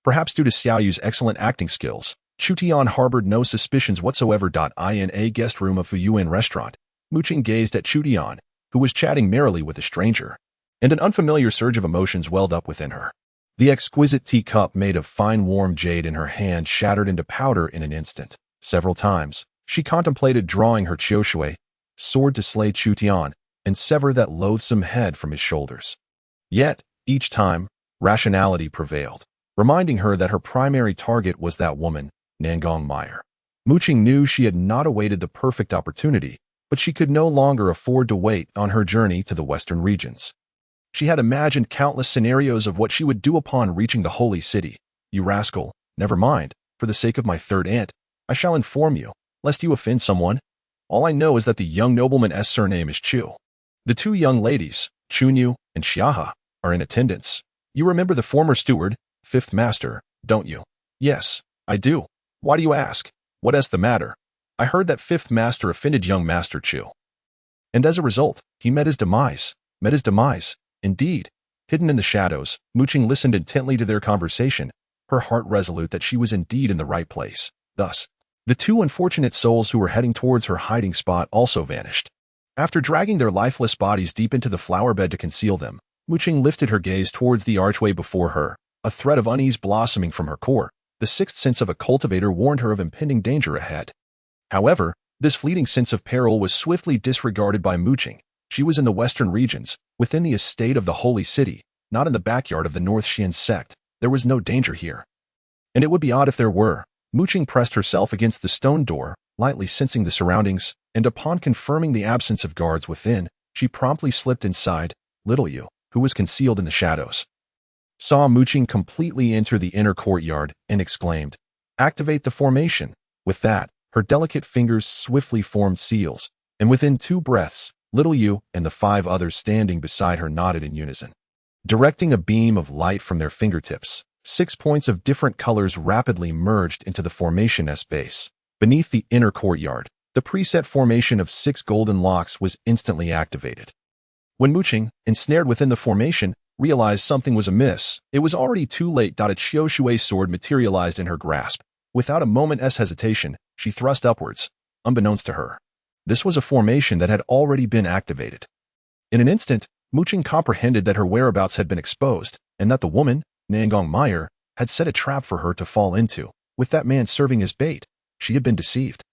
Perhaps due to Xiaoyu's excellent acting skills, Chu Tian harbored no suspicions whatsoever. In a guest room of Fuyuan restaurant, Muqing gazed at Chu Tian, who was chatting merrily with a stranger. and an unfamiliar surge of emotions welled up within her. The exquisite teacup made of fine warm jade in her hand shattered into powder in an instant. Several times, she contemplated drawing her Chioshui sword to slay Chu Tian and sever that loathsome head from his shoulders. Yet, each time, rationality prevailed, reminding her that her primary target was that woman, Nangong Meier. Muqing knew she had not awaited the perfect opportunity, but she could no longer afford to wait on her journey to the western regions. She had imagined countless scenarios of what she would do upon reaching the holy city. You rascal, never mind. For the sake of my third aunt, I shall inform you, lest you offend someone. All I know is that the young nobleman's surname is Chu. The two young ladies, Chunyu and Xiaha, are in attendance. You remember the former steward, fifth master, don't you? Yes, I do. Why do you ask? What is the matter? I heard that fifth master offended young master Chu. And as a result, he met his demise. Indeed. Hidden in the shadows, Muqing listened intently to their conversation, her heart resolute that she was indeed in the right place. Thus, the two unfortunate souls who were heading towards her hiding spot also vanished. After dragging their lifeless bodies deep into the flower bed to conceal them, Muqing lifted her gaze towards the archway before her, a thread of unease blossoming from her core. The sixth sense of a cultivator warned her of impending danger ahead. However, this fleeting sense of peril was swiftly disregarded by Muqing. She was in the western regions, within the estate of the holy city, not in the backyard of the North Xian sect. There was no danger here. And it would be odd if there were. Muqing pressed herself against the stone door, lightly sensing the surroundings, and upon confirming the absence of guards within, she promptly slipped inside. Little Yu, who was concealed in the shadows, saw Muqing completely enter the inner courtyard and exclaimed, "Activate the formation." With that, her delicate fingers swiftly formed seals, and within 2 breaths, Little Yu and the 5 others standing beside her nodded in unison. Directing a beam of light from their fingertips, 6 points of different colors rapidly merged into the formation's base. Beneath the inner courtyard, the preset formation of 6 golden locks was instantly activated. When Muqing, ensnared within the formation, realized something was amiss, it was already too late. A Chioshui sword materialized in her grasp. Without a moment's hesitation, she thrust upwards, unbeknownst to her. This was a formation that had already been activated. In an instant, Muqing comprehended that her whereabouts had been exposed, and that the woman, Nangong Meier, had set a trap for her to fall into, with that man serving as bait. She had been deceived.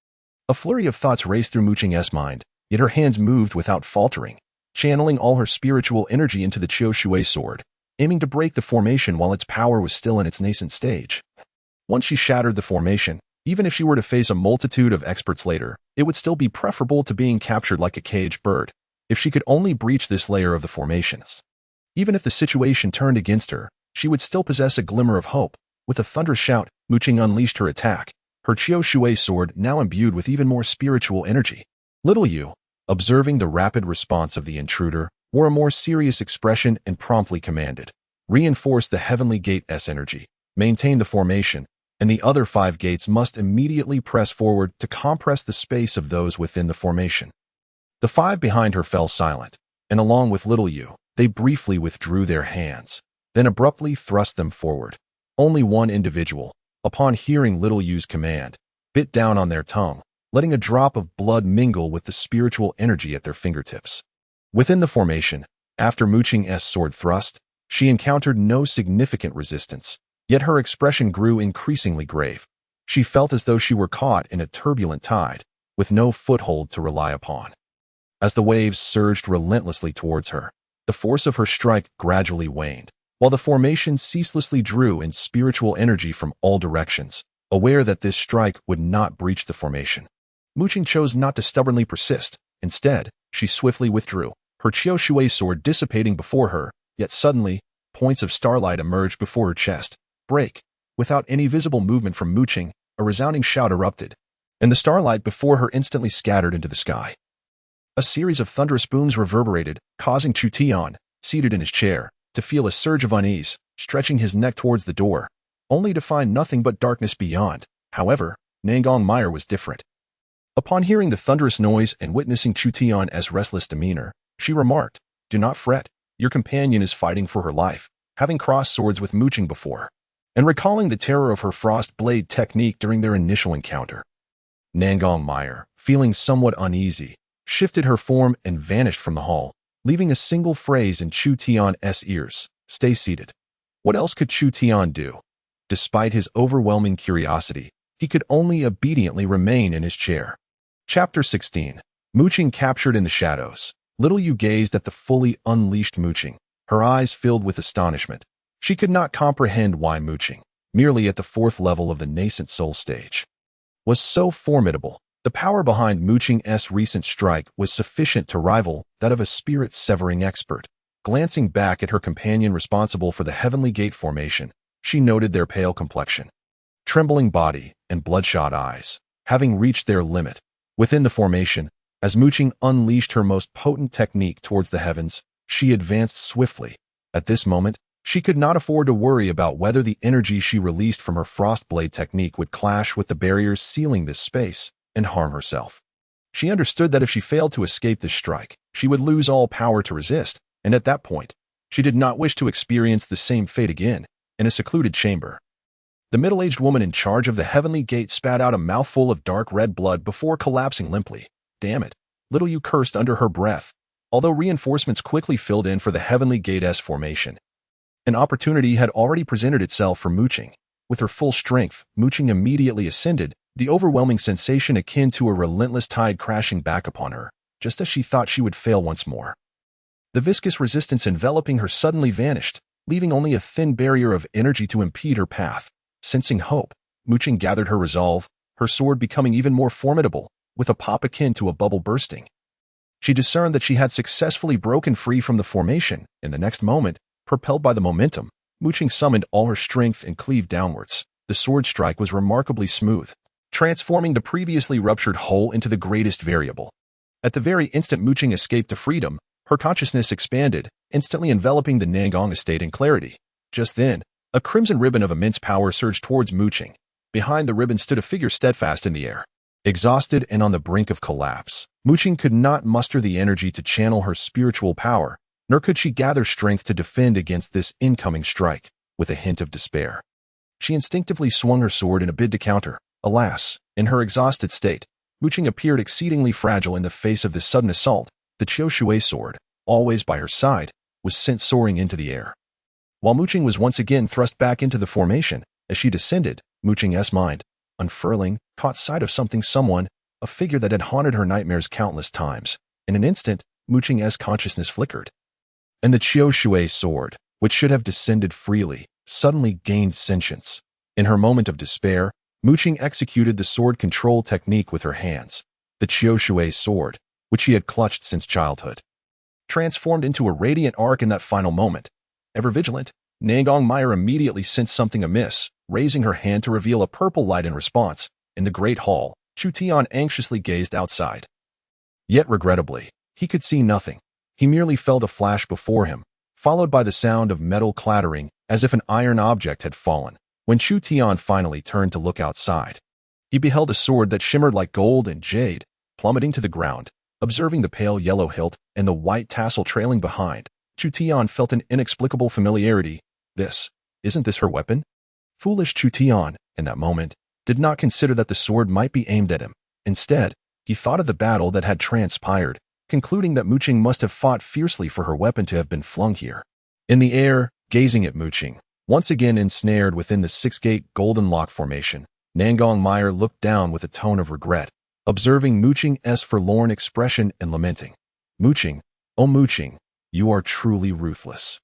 A flurry of thoughts raced through Muqing's mind, yet her hands moved without faltering, channeling all her spiritual energy into the Chioshui sword, aiming to break the formation while its power was still in its nascent stage. Once she shattered the formation, even if she were to face a multitude of experts later, it would still be preferable to being captured like a caged bird, if she could only breach this layer of the formations. Even if the situation turned against her, she would still possess a glimmer of hope. With a thunderous shout, Muqing unleashed her attack, her Chioshui sword now imbued with even more spiritual energy. Little Yu, observing the rapid response of the intruder, wore a more serious expression and promptly commanded, "Reinforce the heavenly gate's energy, maintain the formation, and the other 5 gates must immediately press forward to compress the space of those within the formation." The 5 behind her fell silent, and along with Little Yu, they briefly withdrew their hands, then abruptly thrust them forward. Only one individual, upon hearing Little Yu's command, bit down on their tongue, letting a drop of blood mingle with the spiritual energy at their fingertips. Within the formation, after Muqing's sword thrust, she encountered no significant resistance, yet her expression grew increasingly grave. She felt as though she were caught in a turbulent tide, with no foothold to rely upon. As the waves surged relentlessly towards her, the force of her strike gradually waned, while the formation ceaselessly drew in spiritual energy from all directions, aware that this strike would not breach the formation. Muqing chose not to stubbornly persist. Instead, she swiftly withdrew, her Chioshui sword dissipating before her, yet suddenly, points of starlight emerged before her chest. Break! Without any visible movement from Muqing, a resounding shout erupted, and the starlight before her instantly scattered into the sky. A series of thunderous booms reverberated, causing Chu Tian, seated in his chair, to feel a surge of unease, stretching his neck towards the door, only to find nothing but darkness beyond. However, Nangong Meier was different. Upon hearing the thunderous noise and witnessing Chu Tian's restless demeanor, she remarked, "Do not fret, your companion is fighting for her life, having crossed swords with Muqing before," and recalling the terror of her frost blade technique during their initial encounter. Nangong Meier, feeling somewhat uneasy, shifted her form and vanished from the hall, leaving a single phrase in Chu Tian's ears: "Stay seated." What else could Chu Tian do? Despite his overwhelming curiosity, he could only obediently remain in his chair. Chapter 16. Mooching captured in the shadows. Little Yu gazed at the fully unleashed Mooching, her eyes filled with astonishment. She could not comprehend why Mooching, merely at the 4th level of the nascent soul stage, was so formidable. The power behind Mooching's recent strike was sufficient to rival that of a spirit-severing expert. Glancing back at her companion responsible for the Heavenly Gate formation, she noted their pale complexion, trembling body, and bloodshot eyes, having reached their limit. Within the formation, as Mooching unleashed her most potent technique towards the heavens, she advanced swiftly. At this moment, she could not afford to worry about whether the energy she released from her Frostblade technique would clash with the barriers sealing this space and harm herself. She understood that if she failed to escape this strike, she would lose all power to resist, and at that point, she did not wish to experience the same fate again in a secluded chamber. The middle-aged woman in charge of the Heavenly Gate spat out a mouthful of dark red blood before collapsing limply. Damn it, Little Yu cursed under her breath, although reinforcements quickly filled in for the Heavenly Gate's formation. An opportunity had already presented itself for Mooching. With her full strength, Mooching immediately ascended, the overwhelming sensation akin to a relentless tide crashing back upon her, just as she thought she would fail once more. The viscous resistance enveloping her suddenly vanished, leaving only a thin barrier of energy to impede her path. Sensing hope, Mooching gathered her resolve, her sword becoming even more formidable, with a pop akin to a bubble bursting. She discerned that she had successfully broken free from the formation. In the next moment, propelled by the momentum, Mooching summoned all her strength and cleaved downwards. The sword strike was remarkably smooth, transforming the previously ruptured hole into the greatest variable. At the very instant Mooching escaped to freedom, her consciousness expanded, instantly enveloping the Nangong estate in clarity. Just then, a crimson ribbon of immense power surged towards Mooching. Behind the ribbon stood a figure steadfast in the air. Exhausted and on the brink of collapse, Mooching could not muster the energy to channel her spiritual power, nor could she gather strength to defend against this incoming strike. With a hint of despair, she instinctively swung her sword in a bid to counter. Alas, in her exhausted state, Mooching appeared exceedingly fragile in the face of this sudden assault. The Chiu sword, always by her side, was sent soaring into the air. While Mooching was once again thrust back into the formation, as she descended, Mooching's mind, unfurling, caught sight of someone, a figure that had haunted her nightmares countless times. In an instant, Mooching's consciousness flickered, and the Chiu sword, which should have descended freely, suddenly gained sentience. In her moment of despair, Mooching executed the sword control technique with her hands. The Chiu sword, which she had clutched since childhood, transformed into a radiant arc in that final moment. Ever vigilant, Nangong Meier immediately sensed something amiss, raising her hand to reveal a purple light in response. In the great hall, Chu Tian anxiously gazed outside. Yet regrettably, he could see nothing. He merely felt a flash before him, followed by the sound of metal clattering as if an iron object had fallen. When Chu Tian finally turned to look outside, he beheld a sword that shimmered like gold and jade, plummeting to the ground. Observing the pale yellow hilt and the white tassel trailing behind, Chu Tian felt an inexplicable familiarity. Isn't this her weapon? Foolish Chu Tian, in that moment, did not consider that the sword might be aimed at him. Instead, he thought of the battle that had transpired, concluding that Mooching must have fought fiercely for her weapon to have been flung here. In the air, gazing at Mooching, once again ensnared within the six-gate golden lock formation, Nangong Meier looked down with a tone of regret, observing Mooching's forlorn expression and lamenting. Mooching, oh Mooching, you are truly ruthless.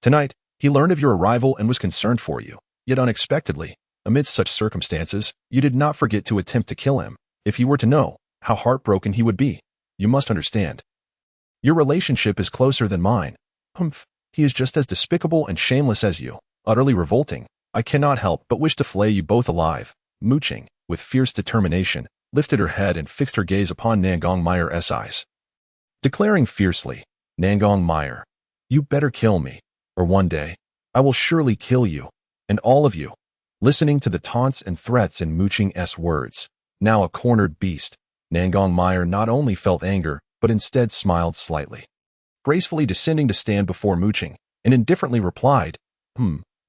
Tonight, he learned of your arrival and was concerned for you. Yet unexpectedly, amidst such circumstances, you did not forget to attempt to kill him. If he were to know, how heartbroken he would be. You must understand. Your relationship is closer than mine. Humph, he is just as despicable and shameless as you. Utterly revolting. I cannot help but wish to flay you both alive. Mooching, with fierce determination, lifted her head and fixed her gaze upon Nangong Meier's eyes. Declaring fiercely, Nangong Meier, you better kill me, or one day, I will surely kill you, and all of you. Listening to the taunts and threats in Mooching's words, now a cornered beast, Nangong Meier not only felt anger, but instead smiled slightly. Gracefully descending to stand before Mooching, and indifferently replied,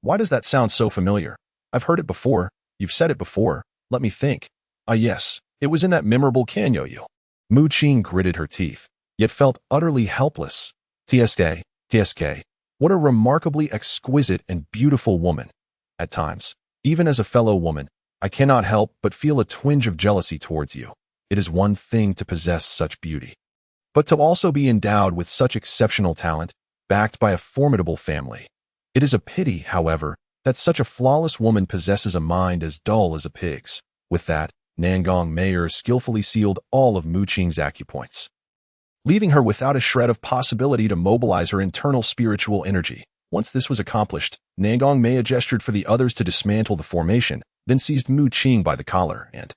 why does that sound so familiar? I've heard it before, you've said it before, let me think. Ah yes, it was in that memorable Kanyo-yu. Mooching gritted her teeth, yet felt utterly helpless. TSK. What a remarkably exquisite and beautiful woman. At times, even as a fellow woman, I cannot help but feel a twinge of jealousy towards you. It is one thing to possess such beauty, but to also be endowed with such exceptional talent, backed by a formidable family. It is a pity, however, that such a flawless woman possesses a mind as dull as a pig's. With that, Nangong Meier skillfully sealed all of Mu Qing's acupoints, leaving her without a shred of possibility to mobilize her internal spiritual energy. Once this was accomplished, Nangong Meier gestured for the others to dismantle the formation, then seized Mu Qing by the collar and,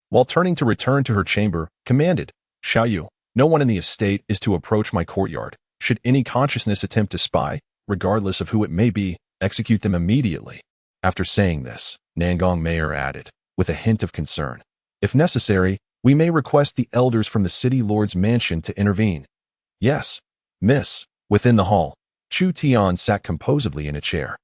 while turning to return to her chamber, commanded, "Xiaoyu, no one in the estate is to approach my courtyard. Should any consciousness attempt to spy, regardless of who it may be, execute them immediately." After saying this, Nangong Meier added, with a hint of concern, "If necessary, we may request the elders from the city lord's mansion to intervene." "Yes, miss." Within the hall, Chu Tian sat composedly in a chair,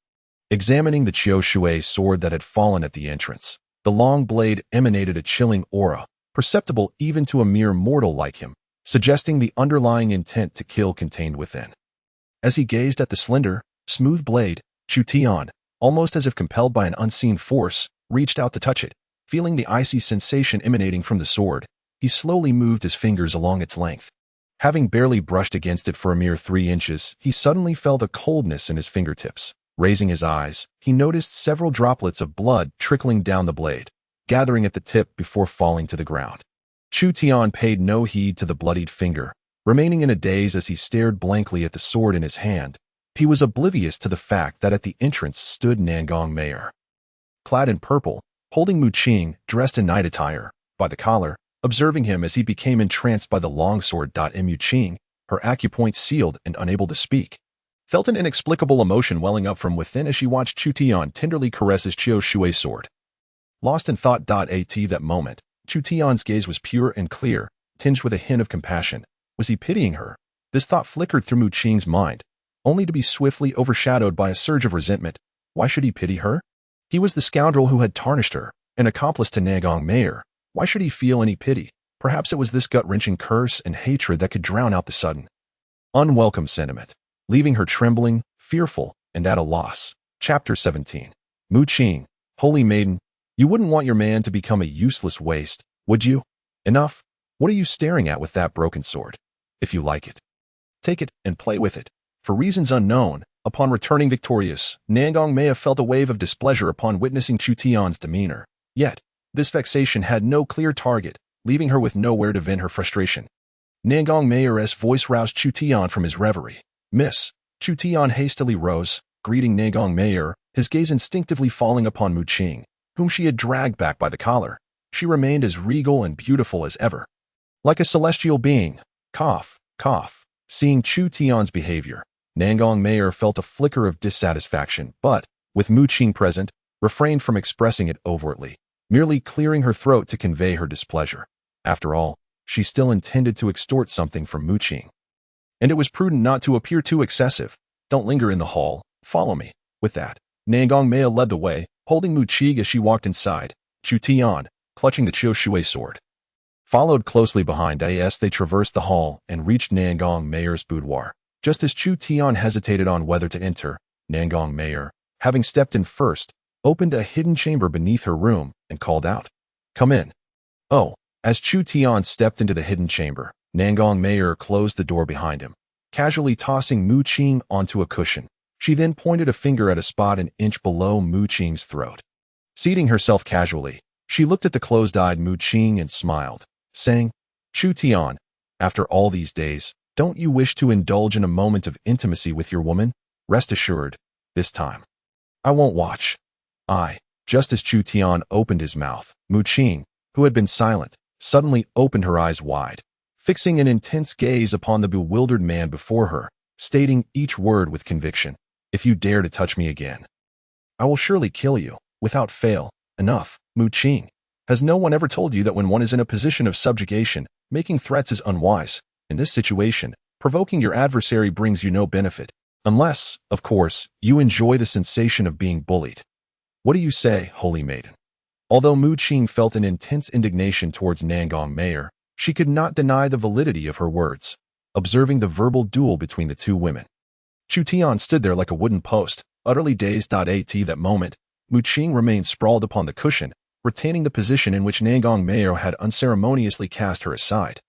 examining the Chiu Shui sword that had fallen at the entrance. The long blade emanated a chilling aura, perceptible even to a mere mortal like him, suggesting the underlying intent to kill contained within. As he gazed at the slender, smooth blade, Chu Tian, almost as if compelled by an unseen force, reached out to touch it. Feeling the icy sensation emanating from the sword, he slowly moved his fingers along its length. Having barely brushed against it for a mere 3 inches, he suddenly felt a coldness in his fingertips. Raising his eyes, he noticed several droplets of blood trickling down the blade, gathering at the tip before falling to the ground. Chu Tian paid no heed to the bloodied finger, remaining in a daze as he stared blankly at the sword in his hand. He was oblivious to the fact that at the entrance stood Nangong Meier, clad in purple, holding Mu Qing, dressed in night attire, by the collar. Observing him as he became entranced by the longsword. Mu Qing, her acupoint sealed and unable to speak, felt an inexplicable emotion welling up from within as she watched Chu Tian tenderly caress his Chiu Shui sword. Lost in thought. At that moment, Chu Tian's gaze was pure and clear, tinged with a hint of compassion. Was he pitying her? This thought flickered through Mu Qing's mind, only to be swiftly overshadowed by a surge of resentment. Why should he pity her? He was the scoundrel who had tarnished her, an accomplice to Nangong Meier. Why should he feel any pity? Perhaps it was this gut-wrenching curse and hatred that could drown out the sudden, unwelcome sentiment, leaving her trembling, fearful, and at a loss. Chapter 17. Mu Qing, holy maiden, you wouldn't want your man to become a useless waste, would you? Enough. What are you staring at with that broken sword? If you like it, take it and play with it. For reasons unknown, upon returning victorious, Nangong Meier felt a wave of displeasure upon witnessing Chu Tian's demeanor. Yet, this vexation had no clear target, leaving her with nowhere to vent her frustration. Nangong Meier's voice roused Chu Tian from his reverie. "Miss." Chu Tian hastily rose, greeting Nangong Meier, his gaze instinctively falling upon Mu Qing, whom she had dragged back by the collar. She remained as regal and beautiful as ever, like a celestial being. Cough, cough. Seeing Chu Tian's behavior, Nangong Meier felt a flicker of dissatisfaction, but, with Mu Qing present, refrained from expressing it overtly, merely clearing her throat to convey her displeasure. After all, she still intended to extort something from Mu Qing, and it was prudent not to appear too excessive. "Don't linger in the hall. Follow me." With that, Nangong Meier led the way, holding Mu Qing as she walked inside. Chu Tian, clutching the Chiu Shui sword, followed closely behind. As they traversed the hall and reached Nangong Meier's boudoir. Just as Chu Tian hesitated on whether to enter, Nangong Meier, having stepped in first, opened a hidden chamber beneath her room and called out, "Come in." "Oh." As Chu Tian stepped into the hidden chamber, Nangong Meier closed the door behind him, casually tossing Mu Qing onto a cushion. She then pointed a finger at a spot an inch below Mu Qing's throat. Seating herself casually, she looked at the closed-eyed Mu Qing and smiled, saying, "Chu Tian, after all these days, don't you wish to indulge in a moment of intimacy with your woman? Rest assured, this time, I won't watch." Just as Chu Tian opened his mouth, Mu Qing, who had been silent, suddenly opened her eyes wide, fixing an intense gaze upon the bewildered man before her, stating each word with conviction. "If you dare to touch me again, I will surely kill you, without fail." "Enough, Mu Qing. Has no one ever told you that when one is in a position of subjugation, making threats is unwise? In this situation, provoking your adversary brings you no benefit, unless, of course, you enjoy the sensation of being bullied. What do you say, holy maiden?" Although Mu Qing felt an intense indignation towards Nangong Meier, she could not deny the validity of her words. observing the verbal duel between the two women. Chu Tian stood there like a wooden post, utterly dazed. At that moment, Mu Qing remained sprawled upon the cushion, retaining the position in which Nangong Meier had unceremoniously cast her aside.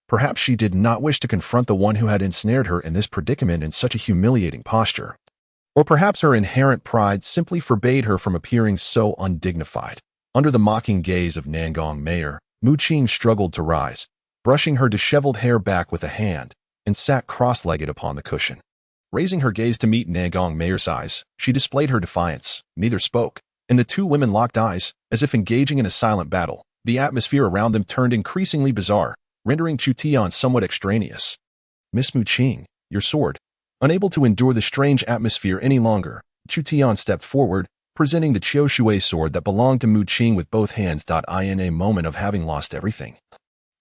Perhaps she did not wish to confront the one who had ensnared her in this predicament in such a humiliating posture. Or perhaps her inherent pride simply forbade her from appearing so undignified. Under the mocking gaze of Nangong Meier, Mu Qing struggled to rise, brushing her disheveled hair back with a hand, and sat cross-legged upon the cushion. Raising her gaze to meet Nangong Meier's eyes, she displayed her defiance. Neither spoke, and the two women locked eyes, as if engaging in a silent battle. The atmosphere around them turned increasingly bizarre, rendering Chu Tian somewhat extraneous. "Miss Mu Qing, your sword." Unable to endure the strange atmosphere any longer, Chu Tian stepped forward, presenting the Qiu Shui sword that belonged to Mu Qing with both hands. In a moment of having lost everything,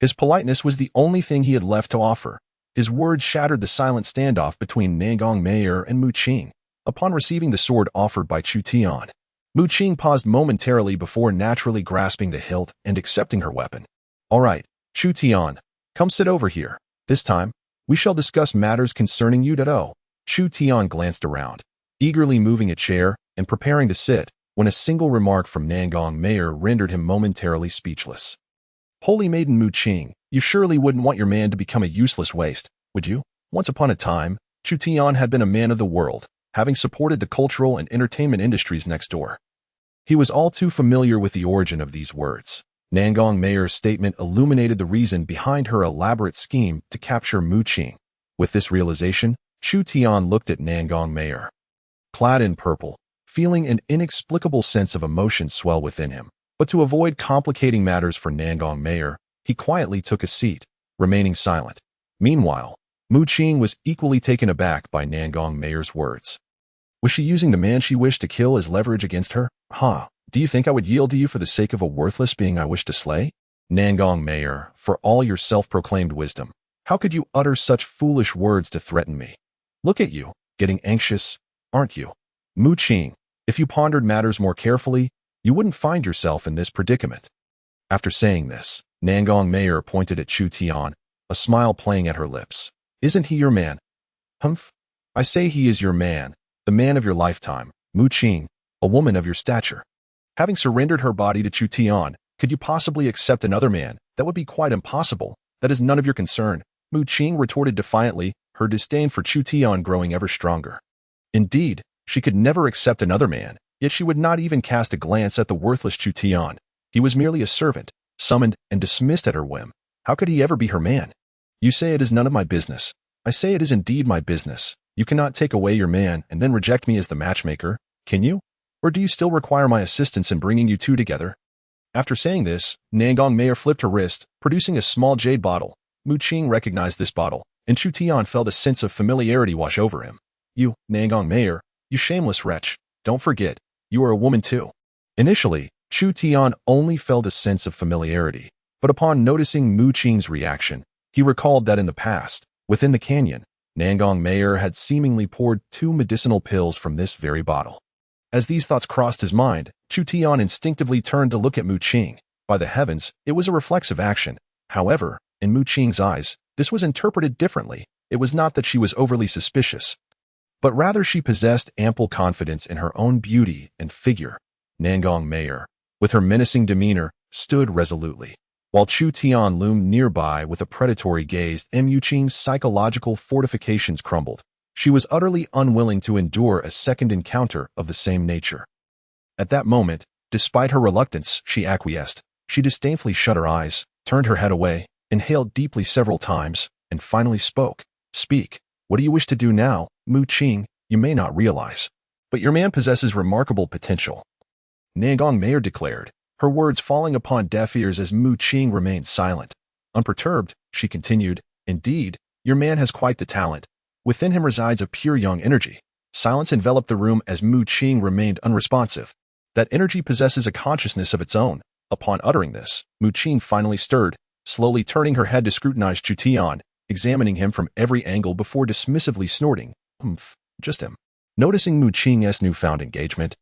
his politeness was the only thing he had left to offer. His words shattered the silent standoff between Nangong Meier and Mu Qing. Upon receiving the sword offered by Chu Tian, Mu Qing paused momentarily before naturally grasping the hilt and accepting her weapon. "All right, Chu Tian, come sit over here. This time, we shall discuss matters concerning you." Chu Tian glanced around, eagerly moving a chair and preparing to sit, when a single remark from Nangong Meier rendered him momentarily speechless. "Holy maiden Mu Qing, you surely wouldn't want your man to become a useless waste, would you?" Once upon a time, Chu Tian had been a man of the world, having supported the cultural and entertainment industries next door. He was all too familiar with the origin of these words. Nangong Meier's statement illuminated the reason behind her elaborate scheme to capture Mu Qing. With this realization, Chu Tian looked at Nangong Meier. Clad in purple, feeling an inexplicable sense of emotion swell within him. But to avoid complicating matters for Nangong Meier, he quietly took a seat, remaining silent. Meanwhile, Mu Qing was equally taken aback by Nangong Meier's words. Was she using the man she wished to kill as leverage against her? Do you think I would yield to you for the sake of a worthless being I wish to slay? Nangong Meier, for all your self-proclaimed wisdom, how could you utter such foolish words to threaten me? Look at you, getting anxious, aren't you? Mu Qing, if you pondered matters more carefully, you wouldn't find yourself in this predicament." After saying this, Nangong Meier pointed at Chu Tian, a smile playing at her lips. "Isn't he your man?" "Humph. I say he is your man, the man of your lifetime, Mu Qing, a woman of your stature." Having surrendered her body to Chu Tian, could you possibly accept another man? That would be quite impossible. That is none of your concern, Mu Qing retorted defiantly, her disdain for Chu Tian growing ever stronger. Indeed, she could never accept another man, yet she would not even cast a glance at the worthless Chu Tian. He was merely a servant, summoned and dismissed at her whim. How could he ever be her man? "You say it is none of my business. I say it is indeed my business. You cannot take away your man and then reject me as the matchmaker, can you? Or do you still require my assistance in bringing you two together?" After saying this, Nangong Meier flipped her wrist, producing a small jade bottle. Mu Qing recognized this bottle, and Chu Tian felt a sense of familiarity wash over him. "You, Nangong Meier, you shameless wretch, don't forget, you are a woman too." Initially, Chu Tian only felt a sense of familiarity, but upon noticing Mu Qing's reaction, he recalled that in the past, within the canyon, Nangong Meier had seemingly poured 2 medicinal pills from this very bottle. As these thoughts crossed his mind, Chu Tian instinctively turned to look at Mu Qing. By the heavens, it was a reflexive action. However, in Mu Qing's eyes, this was interpreted differently. It was not that she was overly suspicious, but rather she possessed ample confidence in her own beauty and figure. Nangong Meier, with her menacing demeanor, stood resolutely, while Chu Tian loomed nearby with a predatory gaze. Mu Qing's psychological fortifications crumbled. She was utterly unwilling to endure a second encounter of the same nature. At that moment, despite her reluctance, she acquiesced. She disdainfully shut her eyes, turned her head away, inhaled deeply several times, and finally spoke. "Speak. What do you wish to do now, Mu Qing? You may not realize, but your man possesses remarkable potential," Nangong Meier declared, her words falling upon deaf ears as Mu Qing remained silent. Unperturbed, she continued, "Indeed, your man has quite the talent. Within him resides a pure young energy." Silence enveloped the room as Mu Qing remained unresponsive. That energy possesses a consciousness of its own. Upon uttering this, Mu Qing finally stirred, slowly turning her head to scrutinize Chu Tian, examining him from every angle before dismissively snorting, "Humph, just him." Noticing Mu Qing's newfound engagement,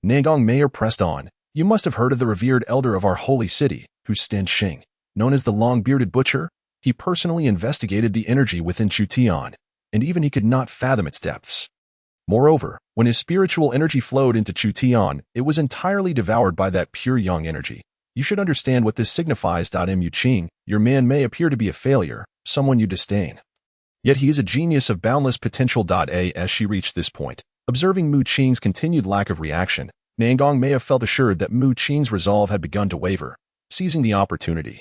Nangong Meier pressed on. "You must have heard of the revered elder of our holy city, who's Sten Xing, known as the long-bearded butcher. He personally investigated the energy within Chu Tian, and even he could not fathom its depths. Moreover, when his spiritual energy flowed into Chu Tian, it was entirely devoured by that pure yang energy. You should understand what this signifies. Mu Qing, your man may appear to be a failure, someone you disdain. Yet he is a genius of boundless potential. As she reached this point, observing Mu Qing's continued lack of reaction, Nangong Meier felt assured that Mu Qing's resolve had begun to waver. Seizing the opportunity,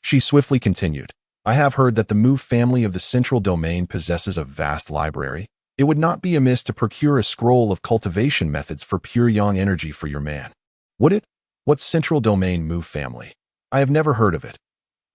she swiftly continued, I have heard that the Mu family of the central domain possesses a vast library. It would not be amiss to procure a scroll of cultivation methods for pure yang energy for your man. Would it? What central domain Mu family? I have never heard of it.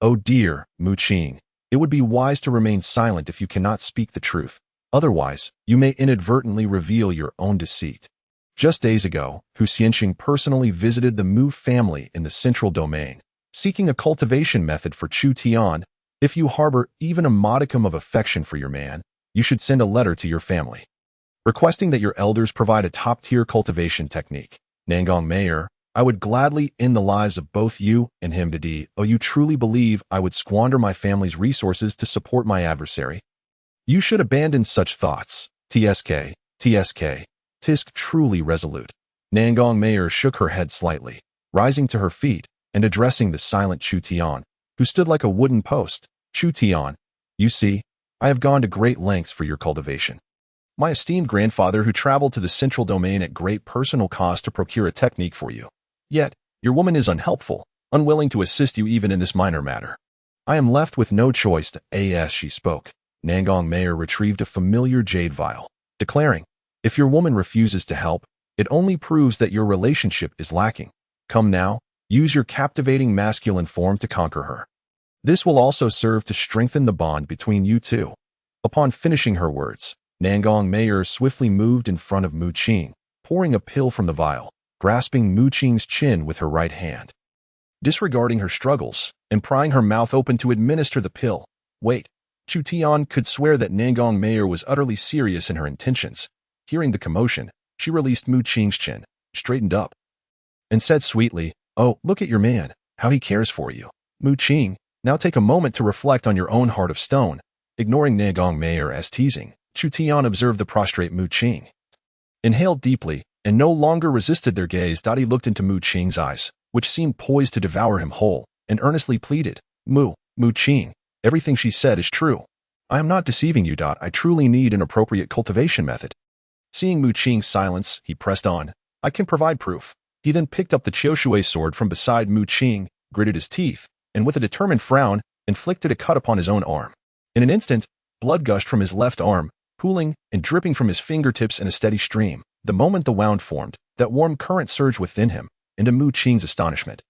Oh dear, Mu Qing, it would be wise to remain silent if you cannot speak the truth. Otherwise, you may inadvertently reveal your own deceit. Just days ago, Hu Xianxing personally visited the Mu family in the central domain, seeking a cultivation method for Chu Tian. If you harbor even a modicum of affection for your man, you should send a letter to your family, requesting that your elders provide a top-tier cultivation technique. Nangong Meier, I would gladly end the lives of both you and him. Oh, you truly believe I would squander my family's resources to support my adversary? You should abandon such thoughts. Tisk, Tisk truly resolute. Nangong Meier shook her head slightly, rising to her feet and addressing the silent Chu Tian, who stood like a wooden post. Chu Tian, you see, I have gone to great lengths for your cultivation. My esteemed grandfather who traveled to the central domain at great personal cost to procure a technique for you. Yet, your woman is unhelpful, unwilling to assist you even in this minor matter. I am left with no choice to as she spoke. Nangong Meier retrieved a familiar jade vial, declaring, if your woman refuses to help, it only proves that your relationship is lacking. Come now, use your captivating masculine form to conquer her. This will also serve to strengthen the bond between you two. Upon finishing her words, Nangong Meier swiftly moved in front of Mu Qing, pouring a pill from the vial, grasping Mu Qing's chin with her right hand. Disregarding her struggles and prying her mouth open to administer the pill. Wait, Chu Tian could swear that Nangong Meier was utterly serious in her intentions. Hearing the commotion, she released Mu Qing's chin, straightened up, and said sweetly, oh, look at your man, how he cares for you. Mu Qing, now take a moment to reflect on your own heart of stone. Ignoring Nangong Meier as teasing, Chu Tian observed the prostrate Mu Qing, inhaled deeply, and no longer resisted their gaze. He looked into Mu Qing's eyes, which seemed poised to devour him whole, and earnestly pleaded, Mu Qing, everything she said is true. I am not deceiving you. I truly need an appropriate cultivation method. Seeing Mu Qing's silence, he pressed on, I can provide proof. He then picked up the Qiushui sword from beside Mu Qing, gritted his teeth, and with a determined frown, inflicted a cut upon his own arm. In an instant, blood gushed from his left arm, pooling and dripping from his fingertips in a steady stream. The moment the wound formed, that warm current surged within him, and to Mu Qing's astonishment,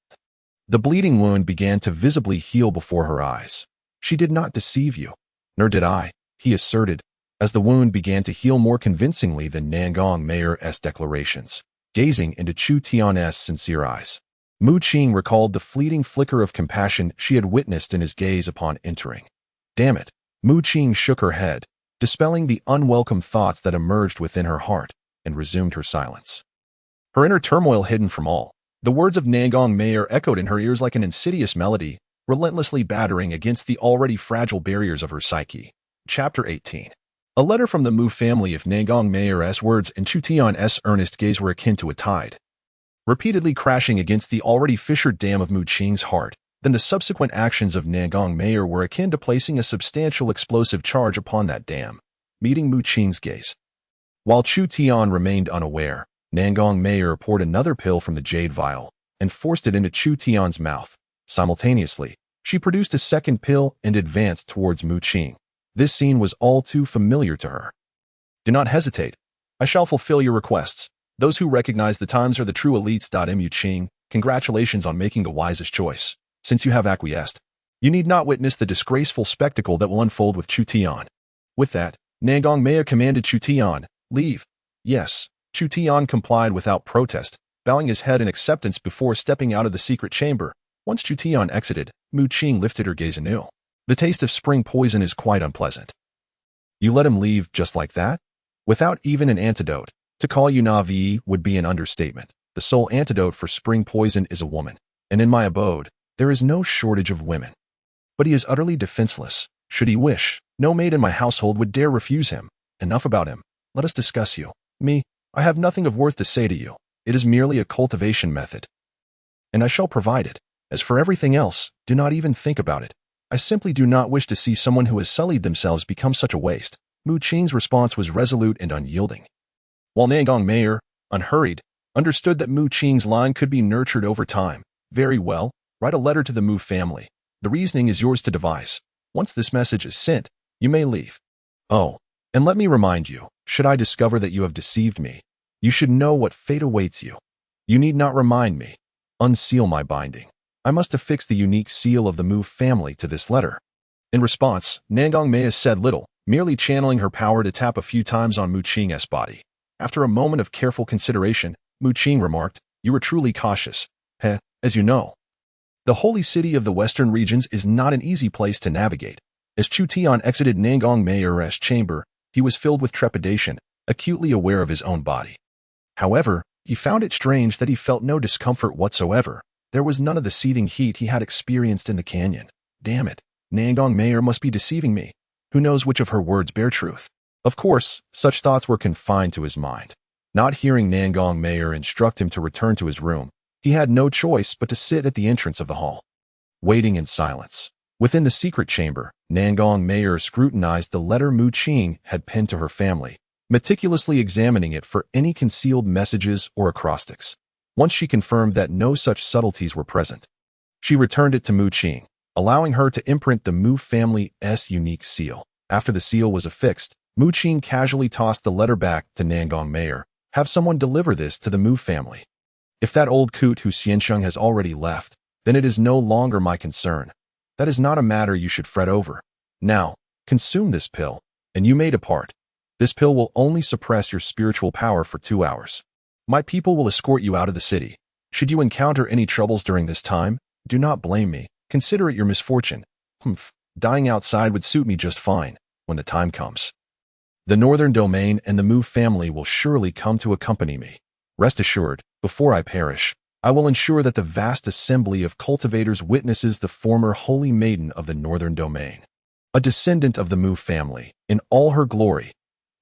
the bleeding wound began to visibly heal before her eyes. She did not deceive you, nor did I, he asserted, as the wound began to heal more convincingly than Nangong Meier's declarations, gazing into Chu Tian's sincere eyes. Mu Qing recalled the fleeting flicker of compassion she had witnessed in his gaze upon entering. Damn it, Mu Qing shook her head, dispelling the unwelcome thoughts that emerged within her heart, and resumed her silence. Her inner turmoil hidden from all, the words of Nangong Meier echoed in her ears like an insidious melody, relentlessly battering against the already fragile barriers of her psyche. Chapter 18. A letter from the Mu family. If Nangong Meier's words and Chu Tian's earnest gaze were akin to a tide, repeatedly crashing against the already fissured dam of Mu Qing's heart, then the subsequent actions of Nangong Meier were akin to placing a substantial explosive charge upon that dam, meeting Mu Qing's gaze. While Chu Tian remained unaware, Nangong Meier poured another pill from the jade vial and forced it into Chu Tian's mouth. Simultaneously, she produced a second pill and advanced towards Mu Qing. This scene was all too familiar to her. Do not hesitate. I shall fulfill your requests. Those who recognize the times are the true elites. Mu Qing, congratulations on making the wisest choice. Since you have acquiesced, you need not witness the disgraceful spectacle that will unfold with Chu Tian. With that, Nangong Meier commanded Chu Tian, leave. Yes, Chu Tian complied without protest, bowing his head in acceptance before stepping out of the secret chamber. Once Chu Tian exited, Mu Qing lifted her gaze anew. The taste of spring poison is quite unpleasant. You let him leave just like that? Without even an antidote. To call you Navi would be an understatement. The sole antidote for spring poison is a woman, and in my abode, there is no shortage of women. But he is utterly defenseless. Should he wish, no maid in my household would dare refuse him. Enough about him. Let us discuss you. Me, I have nothing of worth to say to you. It is merely a cultivation method. And I shall provide it. As for everything else, do not even think about it. I simply do not wish to see someone who has sullied themselves become such a waste. Mu Qing's response was resolute and unyielding. While Nangong Meier, unhurried, understood that Mu Qing's line could be nurtured over time. Very well, write a letter to the Mu family. The reasoning is yours to devise. Once this message is sent, you may leave. Oh, and let me remind you, should I discover that you have deceived me, you should know what fate awaits you. You need not remind me. Unseal my binding. I must affix the unique seal of the Mu family to this letter. In response, Nangong Meier said little, merely channeling her power to tap a few times on Mu Qing's body. After a moment of careful consideration, Mu Qing remarked, "You were truly cautious. As you know. The holy city of the western regions is not an easy place to navigate." As Chu Tian exited Nangong Meier's chamber, he was filled with trepidation, acutely aware of his own body. However, he found it strange that he felt no discomfort whatsoever. There was none of the seething heat he had experienced in the canyon. Damn it, Nangong Meier must be deceiving me. Who knows which of her words bear truth? Of course, such thoughts were confined to his mind. Not hearing Nangong Meier instruct him to return to his room, he had no choice but to sit at the entrance of the hall, waiting in silence. Within the secret chamber, Nangong Meier scrutinized the letter Mu Qing had penned to her family, meticulously examining it for any concealed messages or acrostics. Once she confirmed that no such subtleties were present, she returned it to Mu Qing, allowing her to imprint the Mu family's unique seal. After the seal was affixed, Mu Qing casually tossed the letter back to Nangong Meier. "Have someone deliver this to the Mu family. If that old coot Hu Xiansheng has already left, then it is no longer my concern. That is not a matter you should fret over. Now, consume this pill, and you may depart. This pill will only suppress your spiritual power for 2 hours. My people will escort you out of the city. Should you encounter any troubles during this time, do not blame me. Consider it your misfortune. Dying outside would suit me just fine when the time comes. The northern domain and the Mu family will surely come to accompany me. Rest assured, before I perish, I will ensure that the vast assembly of cultivators witnesses the former holy maiden of the northern domain, a descendant of the Mu family, in all her glory.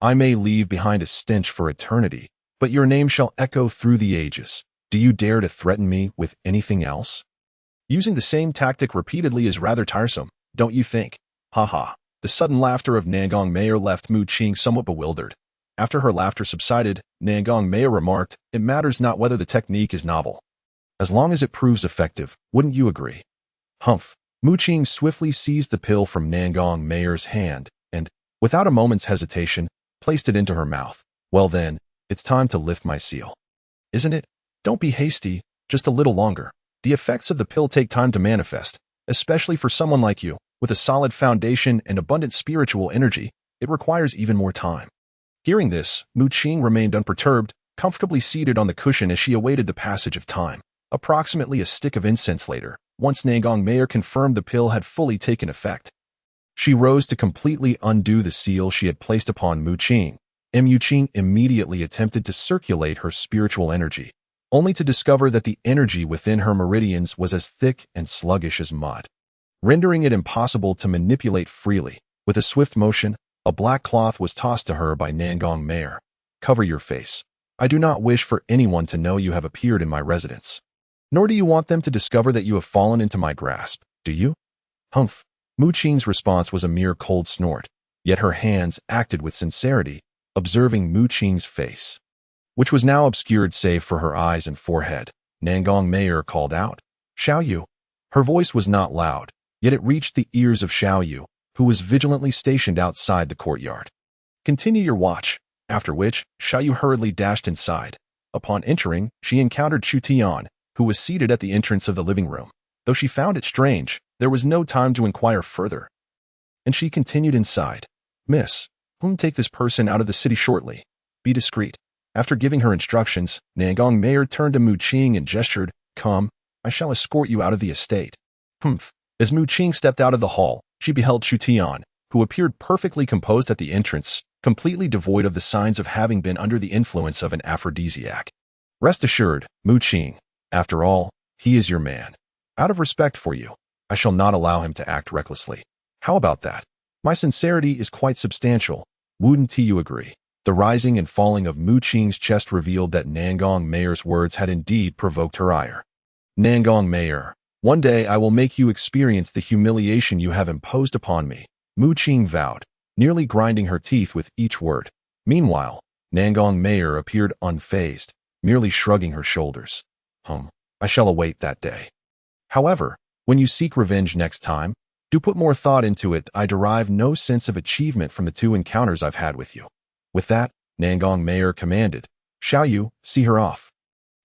I may leave behind a stench for eternity, but your name shall echo through the ages. Do you dare to threaten me with anything else? Using the same tactic repeatedly is rather tiresome, don't you think? Ha. The sudden laughter of Nangong Meier left Mu Qing somewhat bewildered. After her laughter subsided, Nangong Meier remarked, "It matters not whether the technique is novel, as long as it proves effective, wouldn't you agree?" Mu Qing swiftly seized the pill from Nangong Meier's hand and, without a moment's hesitation, placed it into her mouth. "Well then, it's time to lift my seal. Isn't it? Don't be hasty, just a little longer. The effects of the pill take time to manifest, especially for someone like you. With a solid foundation and abundant spiritual energy, it requires even more time." Hearing this, Mu Qing remained unperturbed, comfortably seated on the cushion as she awaited the passage of time. Approximately a stick of incense later, once Nangong Meier confirmed the pill had fully taken effect, she rose to completely undo the seal she had placed upon Mu Qing. Mu Qing immediately attempted to circulate her spiritual energy, only to discover that the energy within her meridians was as thick and sluggish as mud, rendering it impossible to manipulate freely. With a swift motion, a black cloth was tossed to her by Nangong Meier. "Cover your face. I do not wish for anyone to know you have appeared in my residence. Nor do you want them to discover that you have fallen into my grasp, do you?" Mu Qing's response was a mere cold snort, yet her hands acted with sincerity, observing Mu Qing's face, which was now obscured save for her eyes and forehead. Nangong Meier called out, "Xiao Yu." Her voice was not loud, yet it reached the ears of Xiao Yu, who was vigilantly stationed outside the courtyard. "Continue your watch," after which Xiao Yu hurriedly dashed inside. Upon entering, she encountered Chu Tian, who was seated at the entrance of the living room. Though she found it strange, there was no time to inquire further, and she continued inside. "Miss, take this person out of the city shortly. Be discreet." After giving her instructions, Nangong Meier turned to Mu Qing and gestured, "Come, I shall escort you out of the estate." As Mu Qing stepped out of the hall, she beheld Chu Tian, who appeared perfectly composed at the entrance, completely devoid of the signs of having been under the influence of an aphrodisiac. "Rest assured, Mu Qing, after all, he is your man. Out of respect for you, I shall not allow him to act recklessly. How about that? My sincerity is quite substantial. Wouldn't you agree? The rising and falling of Mu Qing's chest revealed that Nangong Meier's words had indeed provoked her ire. Nangong Meier, one day I will make you experience the humiliation you have imposed upon me, Mu Qing vowed, nearly grinding her teeth with each word. Meanwhile, Nangong Meier appeared unfazed, merely shrugging her shoulders. I shall await that day. However, when you seek revenge next time, do put more thought into it. I derive no sense of achievement from the 2 encounters I've had with you. With that, Nangong Meier commanded, Shall you see her off?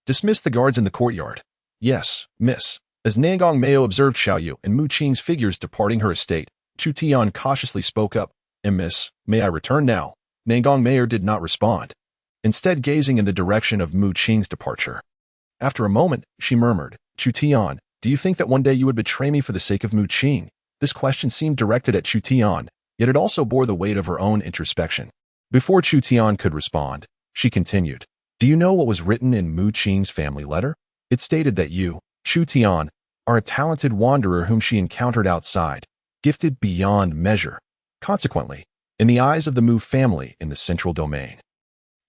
Dismiss the guards in the courtyard. Yes, miss. As Nangong Meier observed Xiaoyu and Mu Qing's figures departing her estate, Chu Tian cautiously spoke up, Miss, may I return now? Nangong Meier did not respond, instead gazing in the direction of Mu Qing's departure. After a moment, she murmured, Chu Tian, do you think that one day you would betray me for the sake of Mu Qing? This question seemed directed at Chu Tian, yet it also bore the weight of her own introspection. Before Chu Tian could respond, she continued, Do you know what was written in Mu Qing's family letter? It stated that you, Chu Tian, are a talented wanderer whom she encountered outside, gifted beyond measure. Consequently, in the eyes of the Mu family in the central domain,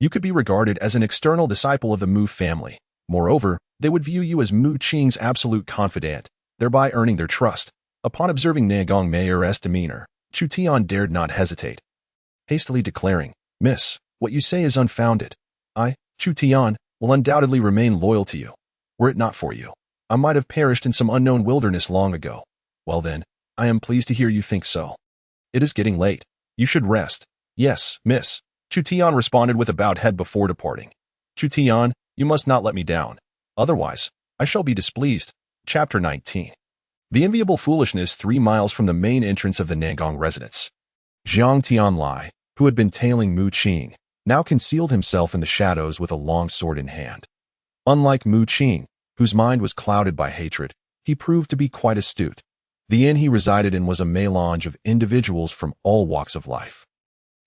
you could be regarded as an external disciple of the Mu family. Moreover, they would view you as Mu Qing's absolute confidant, thereby earning their trust. Upon observing Nangong Meier's demeanor, Chu Tian dared not hesitate, hastily declaring, Miss, what you say is unfounded. I, Chu Tian, will undoubtedly remain loyal to you. Were it not for you, I might have perished in some unknown wilderness long ago. Well then, I am pleased to hear you think so. It is getting late. You should rest. Yes, miss. Chu Tian responded with a bowed head before departing. Chu Tian, you must not let me down. Otherwise, I shall be displeased. Chapter 19. The enviable foolishness 3 miles from the main entrance of the Nangong residence. Jiang Tianlai, who had been tailing Mu Qing, now concealed himself in the shadows with a long sword in hand. Unlike Mu Qing, whose mind was clouded by hatred, he proved to be quite astute. The inn he resided in was a melange of individuals from all walks of life.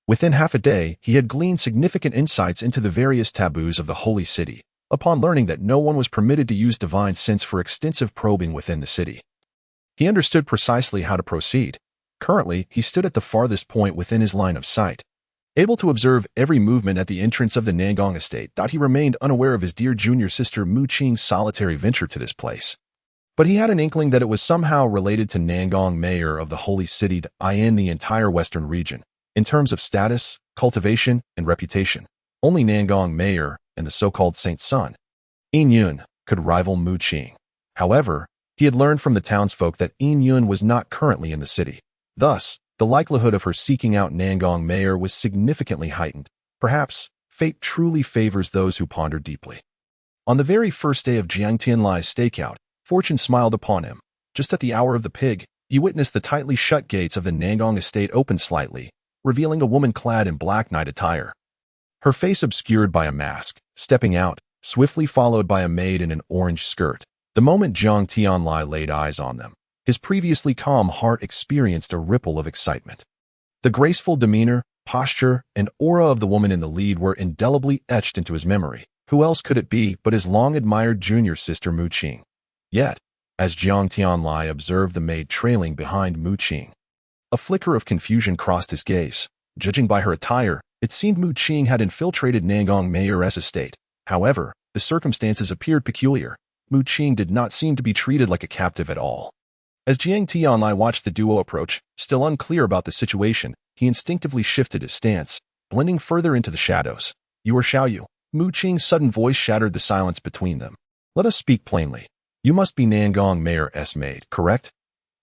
Within half a day, he had gleaned significant insights into the various taboos of the holy city, upon learning that no one was permitted to use divine sense for extensive probing within the city. He understood precisely how to proceed. Currently, he stood at the farthest point within his line of sight, able to observe every movement at the entrance of the Nangong estate. He remained unaware of his dear junior sister Mu Qing's solitary venture to this place. But he had an inkling that it was somehow related to Nangong Meier of the holy city in the entire western region, in terms of status, cultivation, and reputation. Only Nangong Meier and the so-called Saint's son, Yin Yun, could rival Mu Qing. However, he had learned from the townsfolk that Yin Yun was not currently in the city. Thus, the likelihood of her seeking out Nangong Meier was significantly heightened. Perhaps, fate truly favors those who ponder deeply. On the very first day of Jiang Tianlai's stakeout, fortune smiled upon him. Just at the hour of the pig, he witnessed the tightly shut gates of the Nangong estate open slightly, revealing a woman clad in black night attire. Her face obscured by a mask, stepping out, swiftly followed by a maid in an orange skirt. The moment Jiang Tianlai laid eyes on them, his previously calm heart experienced a ripple of excitement. The graceful demeanor, posture, and aura of the woman in the lead were indelibly etched into his memory. Who else could it be but his long-admired junior sister Mu Qing? Yet, as Jiang Tianlai observed the maid trailing behind Mu Qing, a flicker of confusion crossed his gaze. Judging by her attire, it seemed Mu Qing had infiltrated Nangong Meier's estate. However, the circumstances appeared peculiar. Mu Qing did not seem to be treated like a captive at all. As Jiang Tianlai watched the duo approach, still unclear about the situation, he instinctively shifted his stance, blending further into the shadows. You are Xiaoyu. Mu Qing's sudden voice shattered the silence between them. Let us speak plainly. You must be Nangong Meier's maid, correct?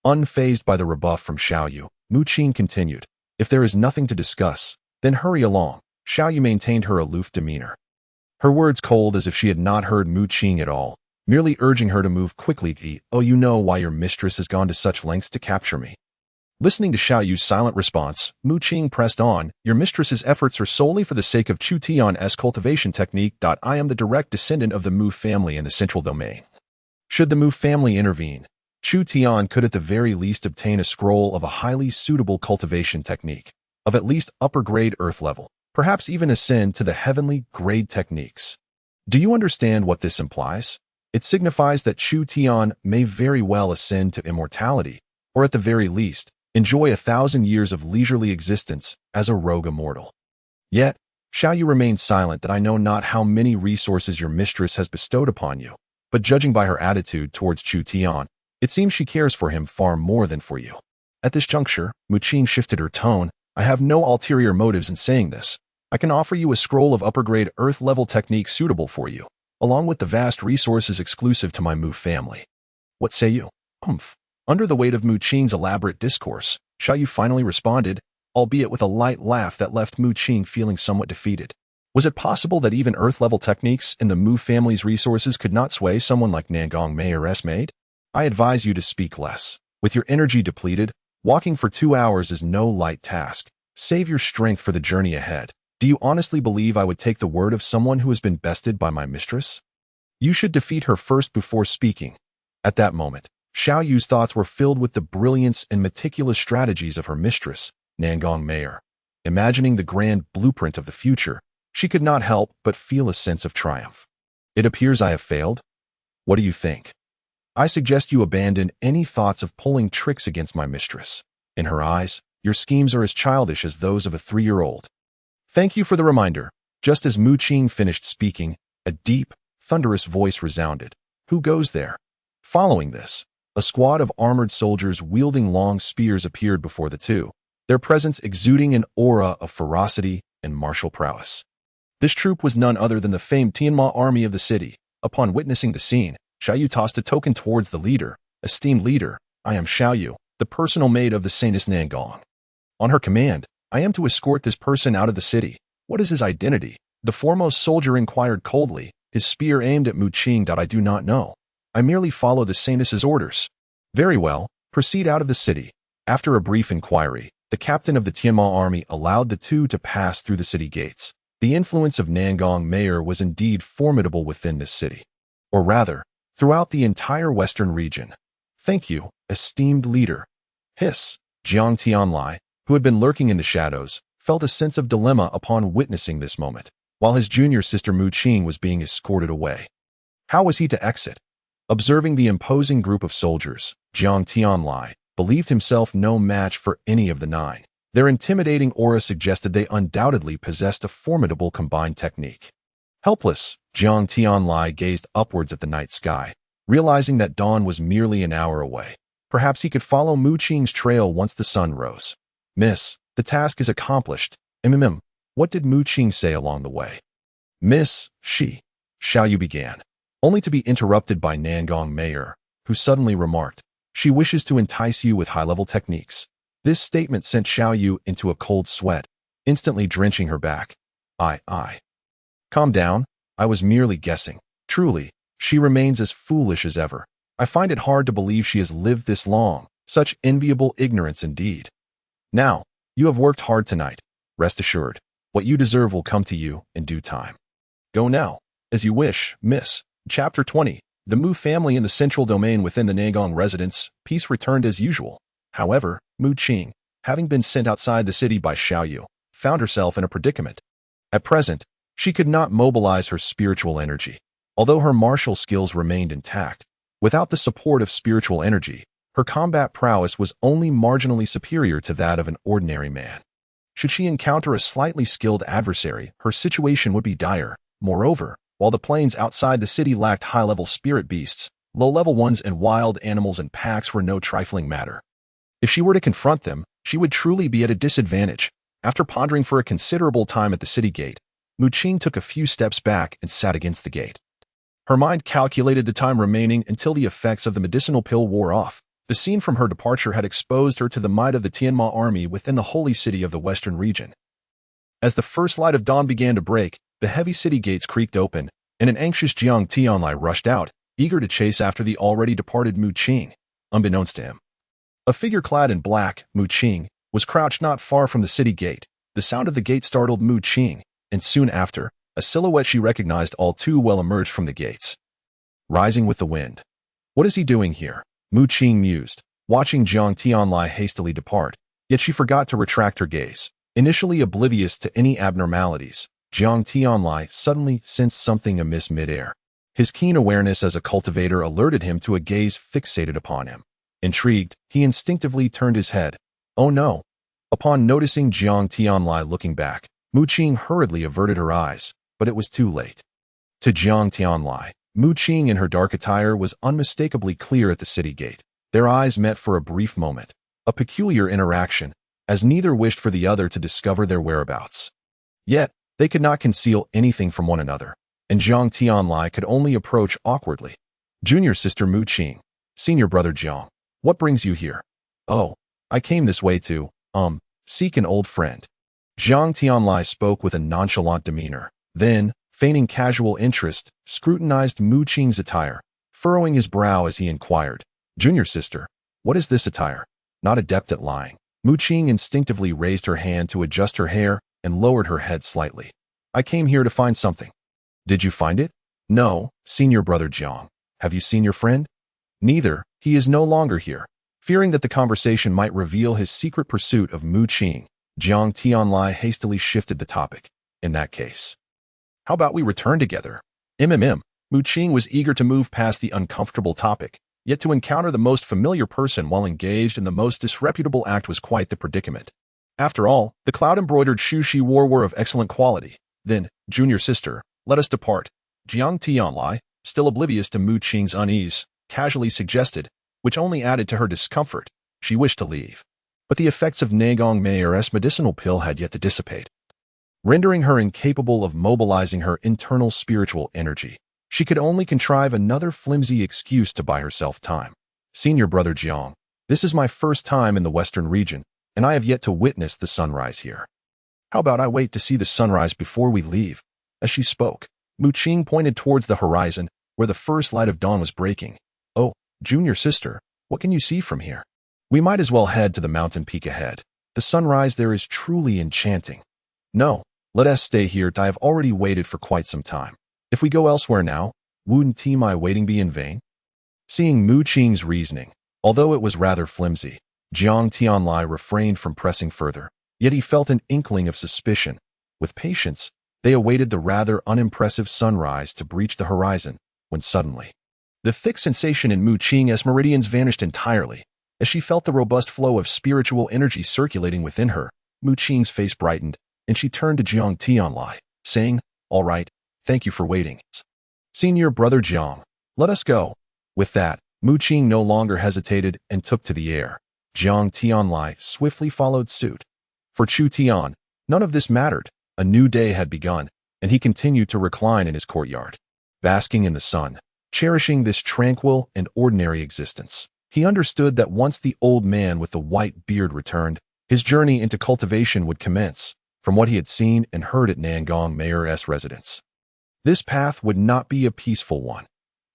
Unfazed by the rebuff from Xiaoyu, Mu Qing continued. If there is nothing to discuss, then hurry along. Xiaoyu maintained her aloof demeanor, her words cold as if she had not heard Mu Qing at all, merely urging her to move quickly. Oh, you know why your mistress has gone to such lengths to capture me. Listening to Xiaoyu's silent response, Mu Qing pressed on. Your mistress's efforts are solely for the sake of Chu Tian's cultivation technique. I am the direct descendant of the Mu family in the central domain. Should the Mu family intervene, Chu Tian could at the very least obtain a scroll of a highly suitable cultivation technique, of at least upper-grade earth level, perhaps even ascend to the heavenly grade techniques. Do you understand what this implies? It signifies that Chu Tian may very well ascend to immortality, or at the very least, enjoy 1,000 years of leisurely existence as a rogue immortal. Yet, shall you remain silent that I know not how many resources your mistress has bestowed upon you, but judging by her attitude towards Chu Tian, it seems she cares for him far more than for you. At this juncture, Mu Qing shifted her tone. I have no ulterior motives in saying this. I can offer you a scroll of upper-grade Earth-level techniques suitable for you, along with the vast resources exclusive to my Mu family. What say you? Humph. Under the weight of Mu Qing's elaborate discourse, Shao Yu finally responded, albeit with a light laugh that left Mu Qing feeling somewhat defeated. Was it possible that even Earth-level techniques in the Mu family's resources could not sway someone like Nangong Meier's maid? I advise you to speak less. With your energy depleted, walking for 2 hours is no light task. Save your strength for the journey ahead. Do you honestly believe I would take the word of someone who has been bested by my mistress? You should defeat her first before speaking. At that moment, Shao Yu's thoughts were filled with the brilliance and meticulous strategies of her mistress, Nangong Meier. Imagining the grand blueprint of the future, she could not help but feel a sense of triumph. It appears I have failed? What do you think? I suggest you abandon any thoughts of pulling tricks against my mistress. In her eyes, your schemes are as childish as those of a 3-year-old. Thank you for the reminder. Just as Mu Qing finished speaking, a deep, thunderous voice resounded. Who goes there? Following this, a squad of armored soldiers wielding long spears appeared before the two, their presence exuding an aura of ferocity and martial prowess. This troop was none other than the famed Tianma army of the city. Upon witnessing the scene, Shao Yu tossed a token towards the leader. Esteemed leader, I am Shao Yu, the personal maid of the Saintess Nangong. On her command, I am to escort this person out of the city. What is his identity? The foremost soldier inquired coldly, his spear aimed at Mu Qing. I do not know. I merely follow the Saintess's orders. Very well, proceed out of the city. After a brief inquiry, the captain of the Tianma army allowed the two to pass through the city gates. The influence of Nangong Meier was indeed formidable within this city. Or rather, throughout the entire western region. Thank you, esteemed leader. Hiss. Jiang Tianlai, who had been lurking in the shadows, felt a sense of dilemma upon witnessing this moment, while his junior sister Mu Qing was being escorted away. How was he to exit? Observing the imposing group of soldiers, Jiang Tianlai believed himself no match for any of the 9. Their intimidating aura suggested they undoubtedly possessed a formidable combined technique. Helpless, Jiang Tianlai gazed upwards at the night sky, realizing that dawn was merely an hour away. Perhaps he could follow Mu Qing's trail once the sun rose. Miss, the task is accomplished. What did Mu Qing say along the way? Miss, Shao Yu began, only to be interrupted by Nangong Meier, who suddenly remarked, she wishes to entice you with high-level techniques. This statement sent Shao Yu into a cold sweat, instantly drenching her back. Calm down, I was merely guessing. Truly, she remains as foolish as ever. I find it hard to believe she has lived this long. Such enviable ignorance indeed. Now, you have worked hard tonight. Rest assured, what you deserve will come to you in due time. Go now, as you wish, Miss. Chapter 20. The Mu family in the central domain within the Nangong residence, peace returned as usual. However, Mu Qing, having been sent outside the city by Shao Yu, found herself in a predicament. At present, she could not mobilize her spiritual energy, although her martial skills remained intact. Without the support of spiritual energy, her combat prowess was only marginally superior to that of an ordinary man. Should she encounter a slightly skilled adversary, her situation would be dire. Moreover, while the plains outside the city lacked high-level spirit beasts, low-level ones and wild animals and packs were no trifling matter. If she were to confront them, she would truly be at a disadvantage. After pondering for a considerable time at the city gate, Mu Qing took a few steps back and sat against the gate. Her mind calculated the time remaining until the effects of the medicinal pill wore off. The scene from her departure had exposed her to the might of the Tianma army within the holy city of the western region. As the first light of dawn began to break, the heavy city gates creaked open, and an anxious Jiang Tianlai rushed out, eager to chase after the already departed Mu Qing. Unbeknownst to him, a figure clad in black, Mu Qing, was crouched not far from the city gate. The sound of the gate startled Mu Qing, and soon after, a silhouette she recognized all too well emerged from the gates. Rising with the wind. What is he doing here? Mu Qing mused, watching Jiang Tianlai hastily depart, yet she forgot to retract her gaze. Initially oblivious to any abnormalities, Jiang Tianlai suddenly sensed something amiss mid-air. His keen awareness as a cultivator alerted him to a gaze fixated upon him. Intrigued, he instinctively turned his head. Oh no! Upon noticing Jiang Tianlai looking back, Mu Qing hurriedly averted her eyes, but it was too late. To Jiang Tianlai, Mu Qing in her dark attire was unmistakably clear at the city gate. Their eyes met for a brief moment, a peculiar interaction, as neither wished for the other to discover their whereabouts. Yet, they could not conceal anything from one another, and Jiang Tianlai could only approach awkwardly. Junior sister Mu Qing, senior brother Jiang, what brings you here? Oh, I came this way to, seek an old friend. Jiang Tianlai spoke with a nonchalant demeanor, then, feigning casual interest, scrutinized Mu Qing's attire, furrowing his brow as he inquired, Junior sister, what is this attire? Not adept at lying. Mu Qing instinctively raised her hand to adjust her hair and lowered her head slightly. I came here to find something. Did you find it? No, senior brother Jiang. Have you seen your friend? Neither. He is no longer here. Fearing that the conversation might reveal his secret pursuit of Mu Qing, Jiang Tianlai hastily shifted the topic. In that case, how about we return together? Mu Qing was eager to move past the uncomfortable topic, yet to encounter the most familiar person while engaged in the most disreputable act was quite the predicament. After all, the cloud-embroidered shoes she wore were of excellent quality. Then, junior sister, let us depart. Jiang Tianlai, still oblivious to Mu Qing's unease, casually suggested, which only added to her discomfort. She wished to leave. But the effects of Nangong Meier's medicinal pill had yet to dissipate, rendering her incapable of mobilizing her internal spiritual energy. She could only contrive another flimsy excuse to buy herself time. Senior brother Jiang, this is my first time in the western region, and I have yet to witness the sunrise here. How about I wait to see the sunrise before we leave? As she spoke, Mu Qing pointed towards the horizon, where the first light of dawn was breaking. Oh, junior sister, what can you see from here? We might as well head to the mountain peak ahead. The sunrise there is truly enchanting. No, let us stay here. I have already waited for quite some time. If we go elsewhere now, wouldn't my waiting be in vain? Seeing Mu Qing's reasoning, although it was rather flimsy, Jiang Tianlai refrained from pressing further, yet he felt an inkling of suspicion. With patience, they awaited the rather unimpressive sunrise to breach the horizon, when suddenly, the thick sensation in Mu Qing's meridians vanished entirely. As she felt the robust flow of spiritual energy circulating within her, Mu Qing's face brightened, and she turned to Jiang Tianlai, saying, All right, thank you for waiting. Senior brother Jiang, let us go. With that, Mu Qing no longer hesitated and took to the air. Jiang Tianlai swiftly followed suit. For Chu Tian, none of this mattered. A new day had begun, and he continued to recline in his courtyard, basking in the sun, cherishing this tranquil and ordinary existence. He understood that once the old man with the white beard returned, his journey into cultivation would commence, from what he had seen and heard at Nangong Meier's residence. This path would not be a peaceful one.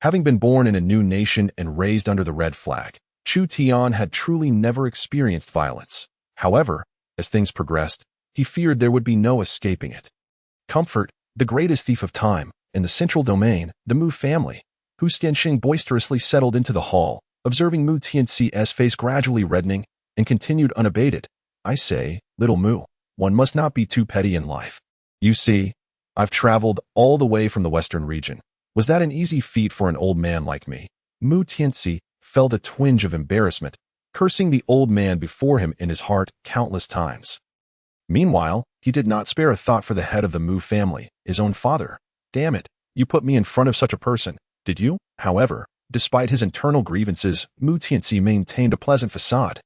Having been born in a new nation and raised under the red flag, Chu Tian had truly never experienced violence. However, as things progressed, he feared there would be no escaping it. Comfort, the greatest thief of time, in the central domain, the Mu family, Hu Xianxing boisterously settled into the hall, observing Mu Tianxi's face gradually reddening, and continued unabated. I say, little Mu, one must not be too petty in life. You see, I've traveled all the way from the western region. Was that an easy feat for an old man like me? Mu Tianxi felt a twinge of embarrassment, cursing the old man before him in his heart countless times. Meanwhile, he did not spare a thought for the head of the Mu family, his own father. Damn it, you put me in front of such a person, did you? However, despite his internal grievances, Mu Tianxi maintained a pleasant facade,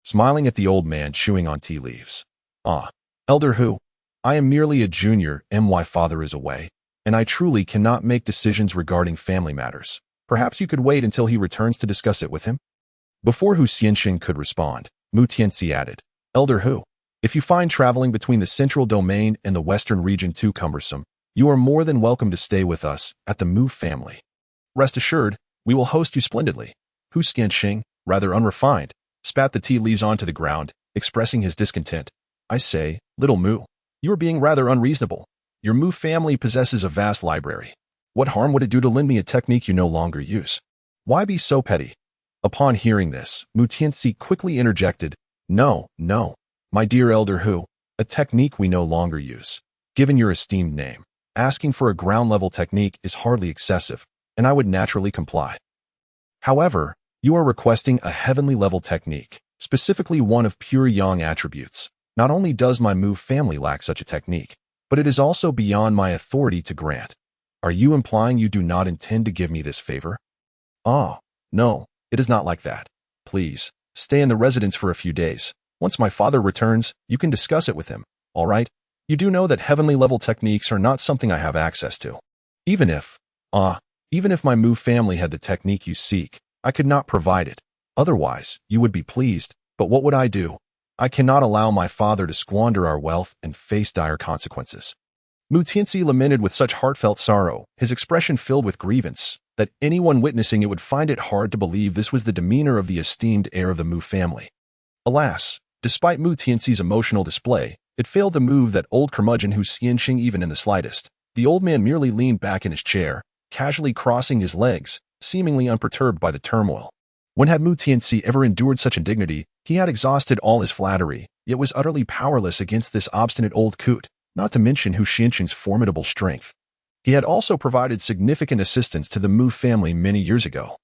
smiling at the old man chewing on tea leaves. Ah, Elder Hu, I am merely a junior, my father is away, and I truly cannot make decisions regarding family matters. Perhaps you could wait until he returns to discuss it with him? Before Hu Xianxing could respond, Mu Tianxi added, Elder Hu, if you find traveling between the central domain and the western region too cumbersome, you are more than welcome to stay with us at the Mu family. Rest assured, we will host you splendidly. Hu Xianxing, rather unrefined, spat the tea leaves onto the ground, expressing his discontent. I say, little Mu, you are being rather unreasonable. Your Mu family possesses a vast library. What harm would it do to lend me a technique you no longer use? Why be so petty? Upon hearing this, Mu Tianxi quickly interjected, No, my dear Elder Hu, a technique we no longer use. Given your esteemed name, Asking for a ground-level technique is hardly excessive, and I would naturally comply. However, you are requesting a heavenly-level technique, specifically one of pure yang attributes. Not only does my Mu family lack such a technique, but it is also beyond my authority to grant. Are you implying you do not intend to give me this favor? Ah, no, it is not like that. Please, stay in the residence for a few days. Once my father returns, you can discuss it with him, all right? You do know that heavenly-level techniques are not something I have access to. Even if my Mu family had the technique you seek, I could not provide it. Otherwise, you would be pleased, but what would I do? I cannot allow my father to squander our wealth and face dire consequences. Mu Tianxi lamented with such heartfelt sorrow, his expression filled with grievance, that anyone witnessing it would find it hard to believe this was the demeanor of the esteemed heir of the Mu family. Alas, despite Mu Tianxi's emotional display, it failed to move that old curmudgeon Hu Xianqing even in the slightest. The old man merely leaned back in his chair, casually crossing his legs, seemingly unperturbed by the turmoil. When had Mu Tianxi ever endured such indignity? He had exhausted all his flattery, yet was utterly powerless against this obstinate old coot, not to mention Hu Xianqing's formidable strength. He had also provided significant assistance to the Mu family many years ago,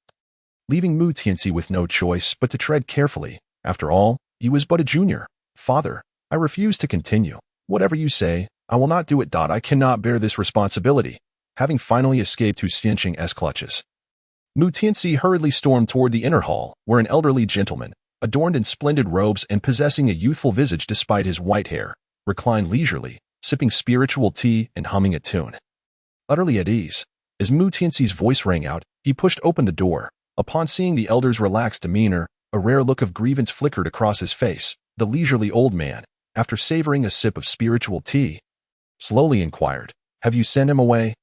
leaving Mu Tianxi with no choice but to tread carefully. After all, he was but a junior. Father, I refuse to continue. Whatever you say, I will not do it. I cannot bear this responsibility. Having finally escaped Hu Xianqing's clutches, Mu Tianxi hurriedly stormed toward the inner hall, where an elderly gentleman, adorned in splendid robes and possessing a youthful visage despite his white hair, reclined leisurely, sipping spiritual tea and humming a tune. Utterly at ease, as Mu Tianxi's voice rang out, he pushed open the door. Upon seeing the elder's relaxed demeanor, a rare look of grievance flickered across his face. The leisurely old man, after savoring a sip of spiritual tea, slowly inquired, "Have you sent him away?"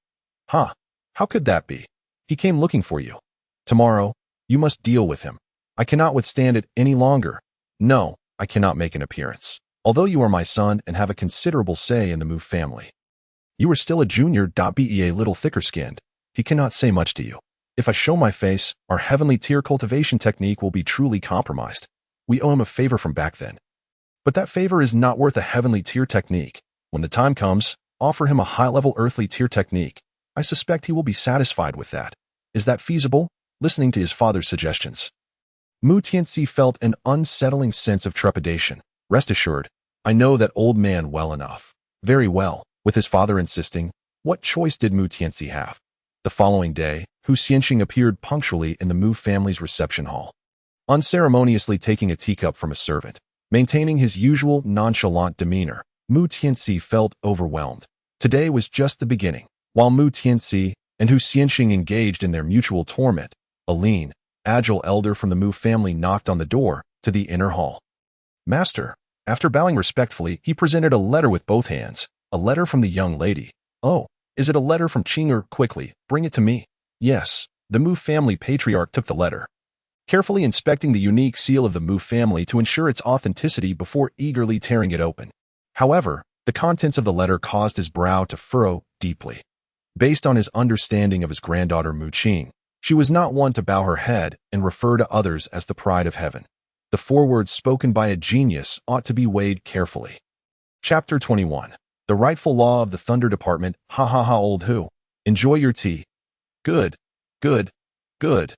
"Huh? How could that be? He came looking for you. Tomorrow, you must deal with him. I cannot withstand it any longer. No, I cannot make an appearance. Although you are my son and have a considerable say in the Mu family. You are still a junior. Be a little thicker-skinned. He cannot say much to you. If I show my face, our heavenly tier cultivation technique will be truly compromised. We owe him a favor from back then. But that favor is not worth a heavenly tier technique. When the time comes, offer him a high-level earthly tier technique. I suspect he will be satisfied with that. Is that feasible?" Listening to his father's suggestions, Mu Tianxi felt an unsettling sense of trepidation. Rest assured, I know that old man well enough. Very well, with his father insisting, what choice did Mu Tianxi have? The following day, Hu Xianqing appeared punctually in the Mu family's reception hall, unceremoniously taking a teacup from a servant. Maintaining his usual nonchalant demeanor, Mu Tianxi felt overwhelmed. Today was just the beginning. While Mu Tianxi and Hu Xianqing engaged in their mutual torment, a lean, agile elder from the Mu family knocked on the door to the inner hall. "Master." After bowing respectfully, he presented a letter with both hands. A letter from the young lady. "Oh, is it a letter from Qing'er? Quickly, bring it to me." Yes, the Mu family patriarch took the letter, carefully inspecting the unique seal of the Mu family to ensure its authenticity before eagerly tearing it open. However, the contents of the letter caused his brow to furrow deeply. Based on his understanding of his granddaughter Mu Qing, she was not one to bow her head and refer to others as the pride of heaven. The forewords spoken by a genius ought to be weighed carefully. Chapter 21. The Rightful Law of the Thunder Department. Ha ha ha, old Hu. Enjoy your tea. Good, good, good.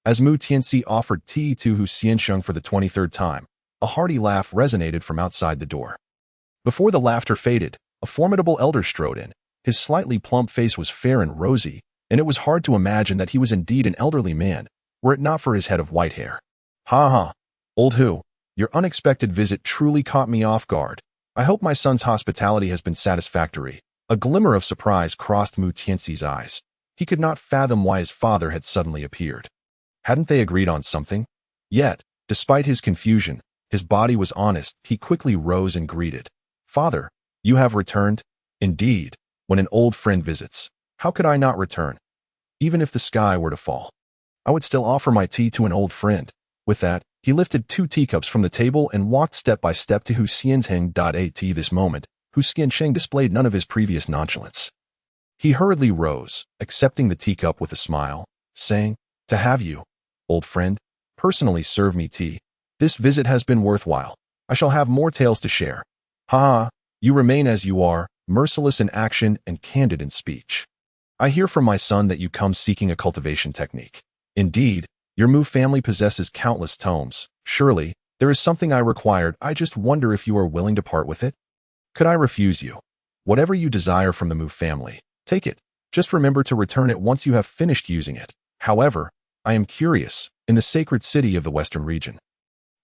As Mu Tianxi offered tea to Hu Xianqing for the 23rd time, a hearty laugh resonated from outside the door. Before the laughter faded, a formidable elder strode in. His slightly plump face was fair and rosy, and it was hard to imagine that he was indeed an elderly man, were it not for his head of white hair. "Ha ha, old Hu, your unexpected visit truly caught me off guard. I hope my son's hospitality has been satisfactory." A glimmer of surprise crossed Mu Tianxi's eyes. He could not fathom why his father had suddenly appeared. Hadn't they agreed on something? Yet, despite his confusion, his body was honest. He quickly rose and greeted. "Father, you have returned?" "Indeed, when an old friend visits, how could I not return? Even if the sky were to fall, I would still offer my tea to an old friend." With that, he lifted 2 teacups from the table and walked step by step to Hu Xianqing. At this moment, Hu Xianqing displayed none of his previous nonchalance. He hurriedly rose, accepting the teacup with a smile, saying, "To have you, old friend, personally serve me tea. This visit has been worthwhile. I shall have more tales to share." "Ha ha, you remain as you are." merciless in action and candid in speech. I hear from my son that you come seeking a cultivation technique. Indeed, your Mu family possesses countless tomes. Surely, there is something I required. I just wonder if you are willing to part with it? Could I refuse you? Whatever you desire from the Mu family, take it. Just remember to return it once you have finished using it. However, I am curious, in the sacred city of the Western region,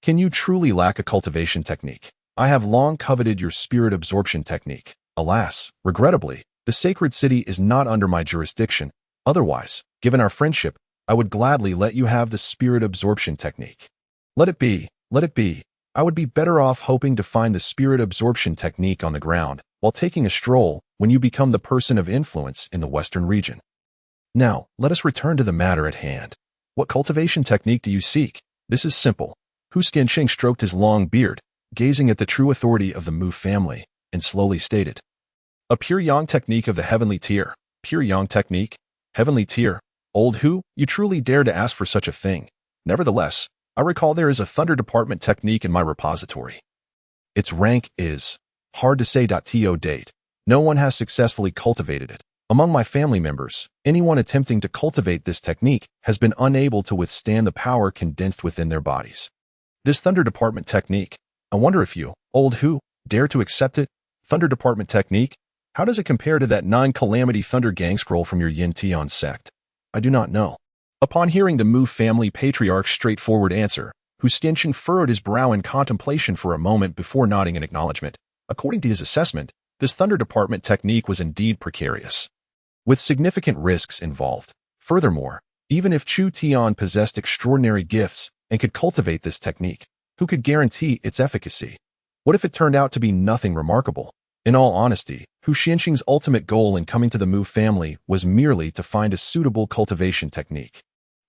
can you truly lack a cultivation technique? I have long coveted your spirit absorption technique. Alas, regrettably, the sacred city is not under my jurisdiction. Otherwise, given our friendship, I would gladly let you have the spirit absorption technique. Let it be, let it be. I would be better off hoping to find the spirit absorption technique on the ground while taking a stroll when you become the person of influence in the Western region. Now, let us return to the matter at hand. What cultivation technique do you seek? This is simple. Hu Skianqing stroked his long beard, gazing at the true authority of the Mu family, and slowly stated, "A pure yang technique of the heavenly tier. Pure yang technique? Heavenly tier? Old Hu, you truly dare to ask for such a thing. Nevertheless, I recall there is a thunder department technique in my repository. Its rank is hard to say. To date, no one has successfully cultivated it. Among my family members, anyone attempting to cultivate this technique has been unable to withstand the power condensed within their bodies. This thunder department technique, I wonder if you, old Hu, dare to accept it? Thunder department technique? How does it compare to that 9-calamity thunder gang scroll from your Yin Tian sect? I do not know." Upon hearing the Mu family patriarch's straightforward answer, Hu Skianqing furrowed his brow in contemplation for a moment before nodding in acknowledgement. According to his assessment, this thunder department technique was indeed precarious, with significant risks involved. Furthermore, even if Chu Tian possessed extraordinary gifts and could cultivate this technique, who could guarantee its efficacy? What if it turned out to be nothing remarkable? In all honesty, Hu Xianqing's ultimate goal in coming to the Mu family was merely to find a suitable cultivation technique.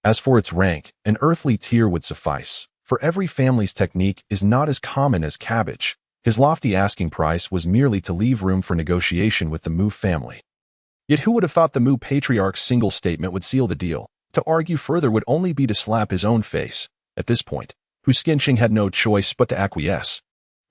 As for its rank, an earthly tier would suffice, for every family's technique is not as common as cabbage. His lofty asking price was merely to leave room for negotiation with the Mu family. Yet who would have thought the Mu patriarch's single statement would seal the deal? To argue further would only be to slap his own face. At this point, Hu Skianqing had no choice but to acquiesce.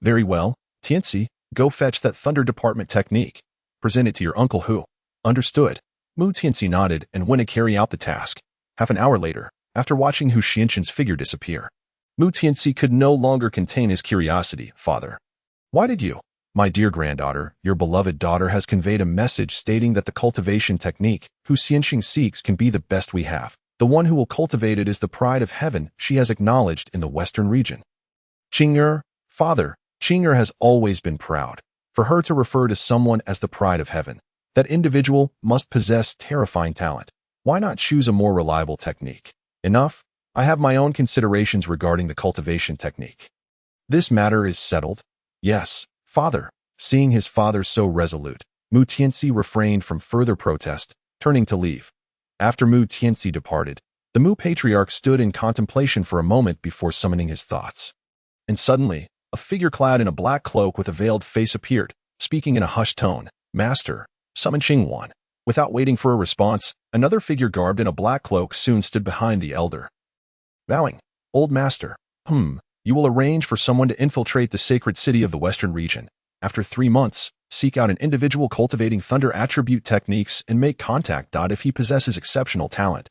"Very well, Tianzi, go fetch that thunder department technique. Present it to your uncle Hu." "Understood." Mu Tianzi nodded and went to carry out the task. Half an hour later, after watching Hu Xianqing's figure disappear, Mu Tianzi could no longer contain his curiosity. "Father, why did you?" "My dear granddaughter, your beloved daughter has conveyed a message stating that the cultivation technique Hu Xianqing seeks can be the best we have. The one who will cultivate it is the pride of heaven she has acknowledged in the Western region." "Qing'er, father, Qing'er has always been proud. For her to refer to someone as the pride of heaven, that individual must possess terrifying talent. Why not choose a more reliable technique? Enough. I have my own considerations regarding the cultivation technique. This matter is settled." "Yes, father." Seeing his father so resolute, Mu Tianzi refrained from further protest, turning to leave. After Mu Tianzi departed, the Mu patriarch stood in contemplation for a moment before summoning his thoughts. And suddenly, a figure clad in a black cloak with a veiled face appeared, speaking in a hushed tone. "Master, summon Qingwan." Without waiting for a response, another figure garbed in a black cloak soon stood behind the elder. Bowing, "Old master, you will arrange for someone to infiltrate the sacred city of the Western region. After 3 months, seek out an individual cultivating thunder attribute techniques and make contact. If he possesses exceptional talent,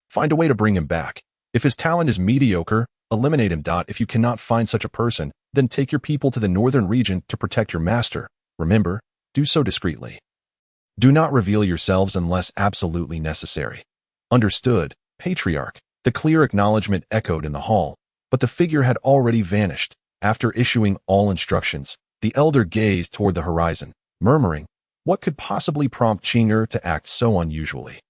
find a way to bring him back. If his talent is mediocre, eliminate him. If you cannot find such a person, then take your people to the northern region to protect your master. Remember, do so discreetly. Do not reveal yourselves unless absolutely necessary." "Understood, Patriarch." The clear acknowledgement echoed in the hall, but the figure had already vanished. After issuing all instructions, the elder gazed toward the horizon, murmuring, "What could possibly prompt Qing'er to act so unusually?"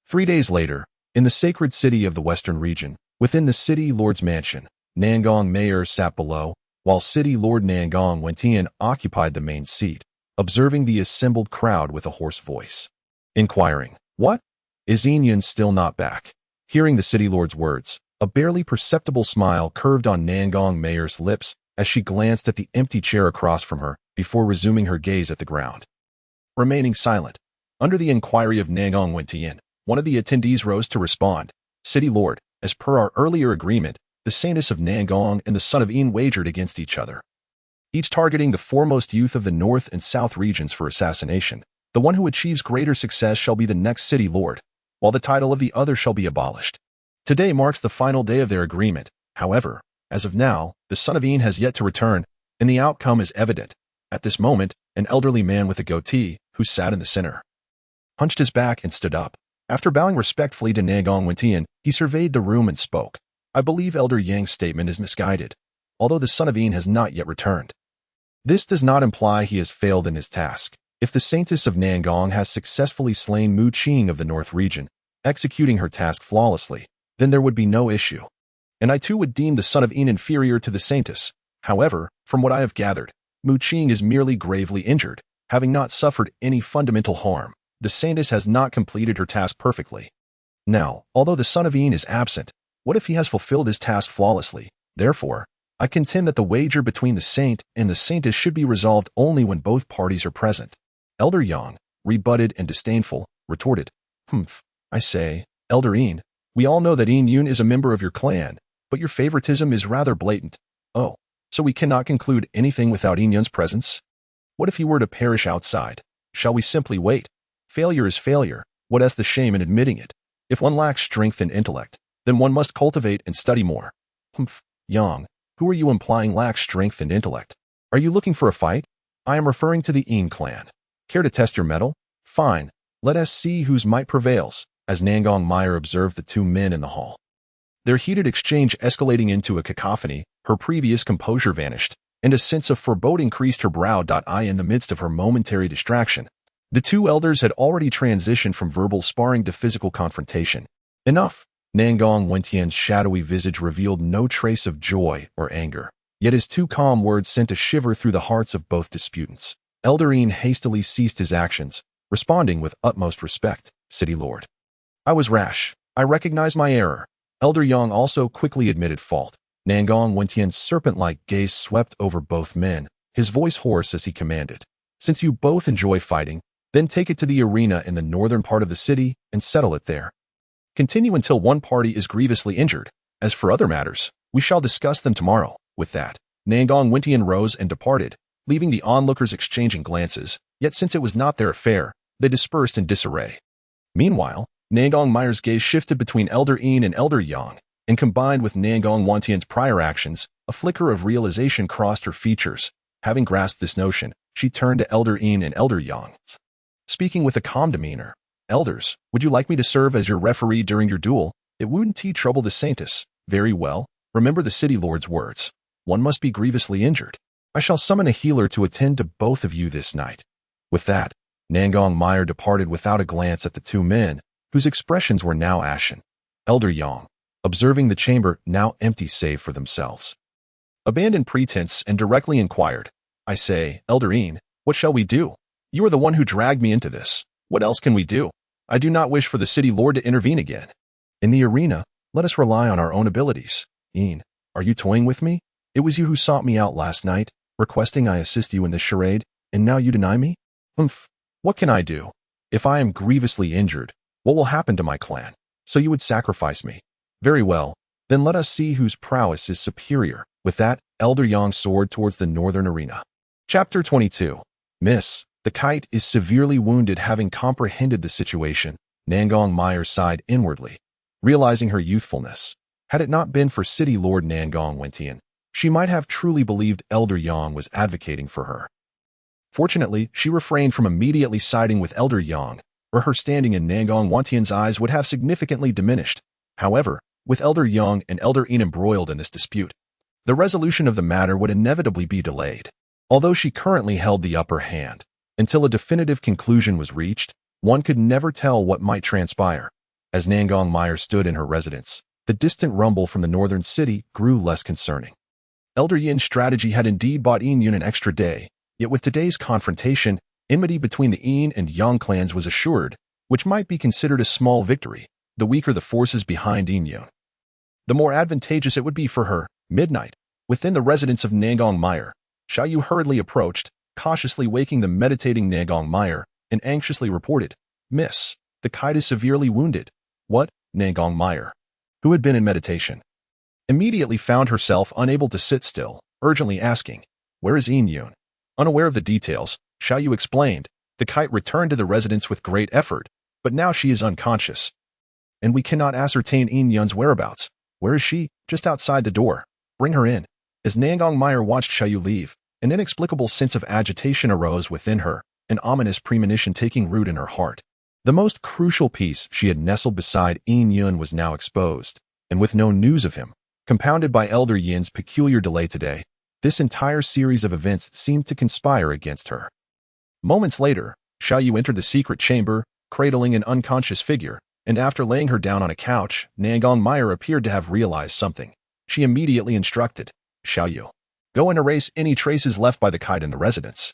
3 days later, in the sacred city of the Western region, within the city lord's mansion, Nangong Meier sat below, while City Lord Nangong Wentian occupied the main seat, observing the assembled crowd with a hoarse voice, inquiring, "What? Is Yun still not back?" Hearing the city lord's words, a barely perceptible smile curved on Nangong Meier's lips as she glanced at the empty chair across from her before resuming her gaze at the ground. Remaining silent, under the inquiry of Nangong Wentian, one of the attendees rose to respond. "City Lord, as per our earlier agreement, the Saintess of Nangong and the son of Yin wagered against each other. each targeting the foremost youth of the north and south regions for assassination. The one who achieves greater success shall be the next city lord, while the title of the other shall be abolished. Today marks the final day of their agreement. However, as of now, the son of En has yet to return, and the outcome is evident. At this moment, an elderly man with a goatee, who sat in the center, hunched his back and stood up. After bowing respectfully to Nangong Meier, he surveyed the room and spoke. I believe Elder Yang's statement is misguided, although the son of En has not yet returned. This does not imply he has failed in his task. If the Saintess of Nangong has successfully slain Mu Qing of the North region, executing her task flawlessly, then there would be no issue. And I too would deem the son of En inferior to the Saintess. However, from what I have gathered, Mu Qing is merely gravely injured, having not suffered any fundamental harm. The Saintess has not completed her task perfectly. Now, although the son of En is absent, what if he has fulfilled his task flawlessly? Therefore, I contend that the wager between the Saint and the Saintess should be resolved only when both parties are present. Elder Yang, rebutted and disdainful, retorted, I say, Elder En, we all know that En Yun is a member of your clan, but your favoritism is rather blatant. Oh, so we cannot conclude anything without En Yun's presence? What if he were to perish outside? Shall we simply wait? Failure is failure. What is the shame in admitting it? If one lacks strength and intellect, then one must cultivate and study more. Yang, who are you implying lacks strength and intellect? Are you looking for a fight? I am referring to the En clan. Care to test your mettle? Fine. Let us see whose might prevails. As Nangong Meier observed the two men in the hall, their heated exchange escalating into a cacophony, her previous composure vanished, and a sense of foreboding creased her brow. In the midst of her momentary distraction, the two elders had already transitioned from verbal sparring to physical confrontation. Enough! Nangong Meier's shadowy visage revealed no trace of joy or anger, yet his two calm words sent a shiver through the hearts of both disputants. Elder En hastily ceased his actions, responding with utmost respect, City Lord. I was rash. I recognize my error. Elder Yang also quickly admitted fault. Nangong Meier's serpent-like gaze swept over both men, his voice hoarse as he commanded. Since you both enjoy fighting, then take it to the arena in the northern part of the city and settle it there. Continue until one party is grievously injured. As for other matters, we shall discuss them tomorrow. With that, Nangong Meier rose and departed, leaving the onlookers exchanging glances, yet since it was not their affair, they dispersed in disarray. Meanwhile, Nangong Meier's gaze shifted between Elder En and Elder Yang, and combined with Nangong Meier's prior actions, a flicker of realization crossed her features. Having grasped this notion, she turned to Elder En and Elder Yang. Speaking with a calm demeanor, Elders, would you like me to serve as your referee during your duel? It wouldn't trouble the Saintess. Very well. Remember the City Lord's words. One must be grievously injured. I shall summon a healer to attend to both of you this night. With that, Nangong Meier departed without a glance at the two men, whose expressions were now ashen. Elder Yang, observing the chamber now empty save for themselves, abandoned pretense and directly inquired, I say, Elder En, what shall we do? You are the one who dragged me into this. What else can we do? I do not wish for the City Lord to intervene again. In the arena, let us rely on our own abilities. En, are you toying with me? It was you who sought me out last night, requesting I assist you in this charade, and now you deny me? What can I do? If I am grievously injured, what will happen to my clan? So you would sacrifice me. Very well, then let us see whose prowess is superior. With that, Elder Yang soared towards the northern arena. Chapter 22. Miss, the kite is severely wounded. Having comprehended the situation, Nangong Meier sighed inwardly, realizing her youthfulness. Had it not been for City Lord Nangong Meier, she might have truly believed Elder Yang was advocating for her. Fortunately, she refrained from immediately siding with Elder Yang, or her standing in Nangong Meier's eyes would have significantly diminished. However, with Elder Yang and Elder En embroiled in this dispute, the resolution of the matter would inevitably be delayed. Although she currently held the upper hand, until a definitive conclusion was reached, one could never tell what might transpire. As Nangong Meier stood in her residence, the distant rumble from the northern city grew less concerning. Elder Yin's strategy had indeed bought En Yun an extra day, yet with today's confrontation, enmity between the En and Yang clans was assured, which might be considered a small victory. The weaker the forces behind En Yun, the more advantageous it would be for her. Midnight, within the residence of Nangong Meier, Xiao Yu hurriedly approached, cautiously waking the meditating Nangong Meier, and anxiously reported, Miss, the kite is severely wounded. What? Nangong Meier, who had been in meditation, immediately found herself unable to sit still, urgently asking, Where is Yin Yun? Unaware of the details, Xiaoyu explained. The kite returned to the residence with great effort, but now she is unconscious. And we cannot ascertain Yin Yun's whereabouts. Where is she? Just outside the door. Bring her in. As Nangong Meier watched Xiaoyu leave, an inexplicable sense of agitation arose within her, an ominous premonition taking root in her heart. The most crucial piece she had nestled beside Yin Yun was now exposed, and with no news of him, compounded by Elder Yin's peculiar delay today, this entire series of events seemed to conspire against her. Moments later, Xiaoyu entered the secret chamber, cradling an unconscious figure, and after laying her down on a couch, Nangong Meier appeared to have realized something. She immediately instructed, Xiaoyu, go and erase any traces left by the kite in the residence.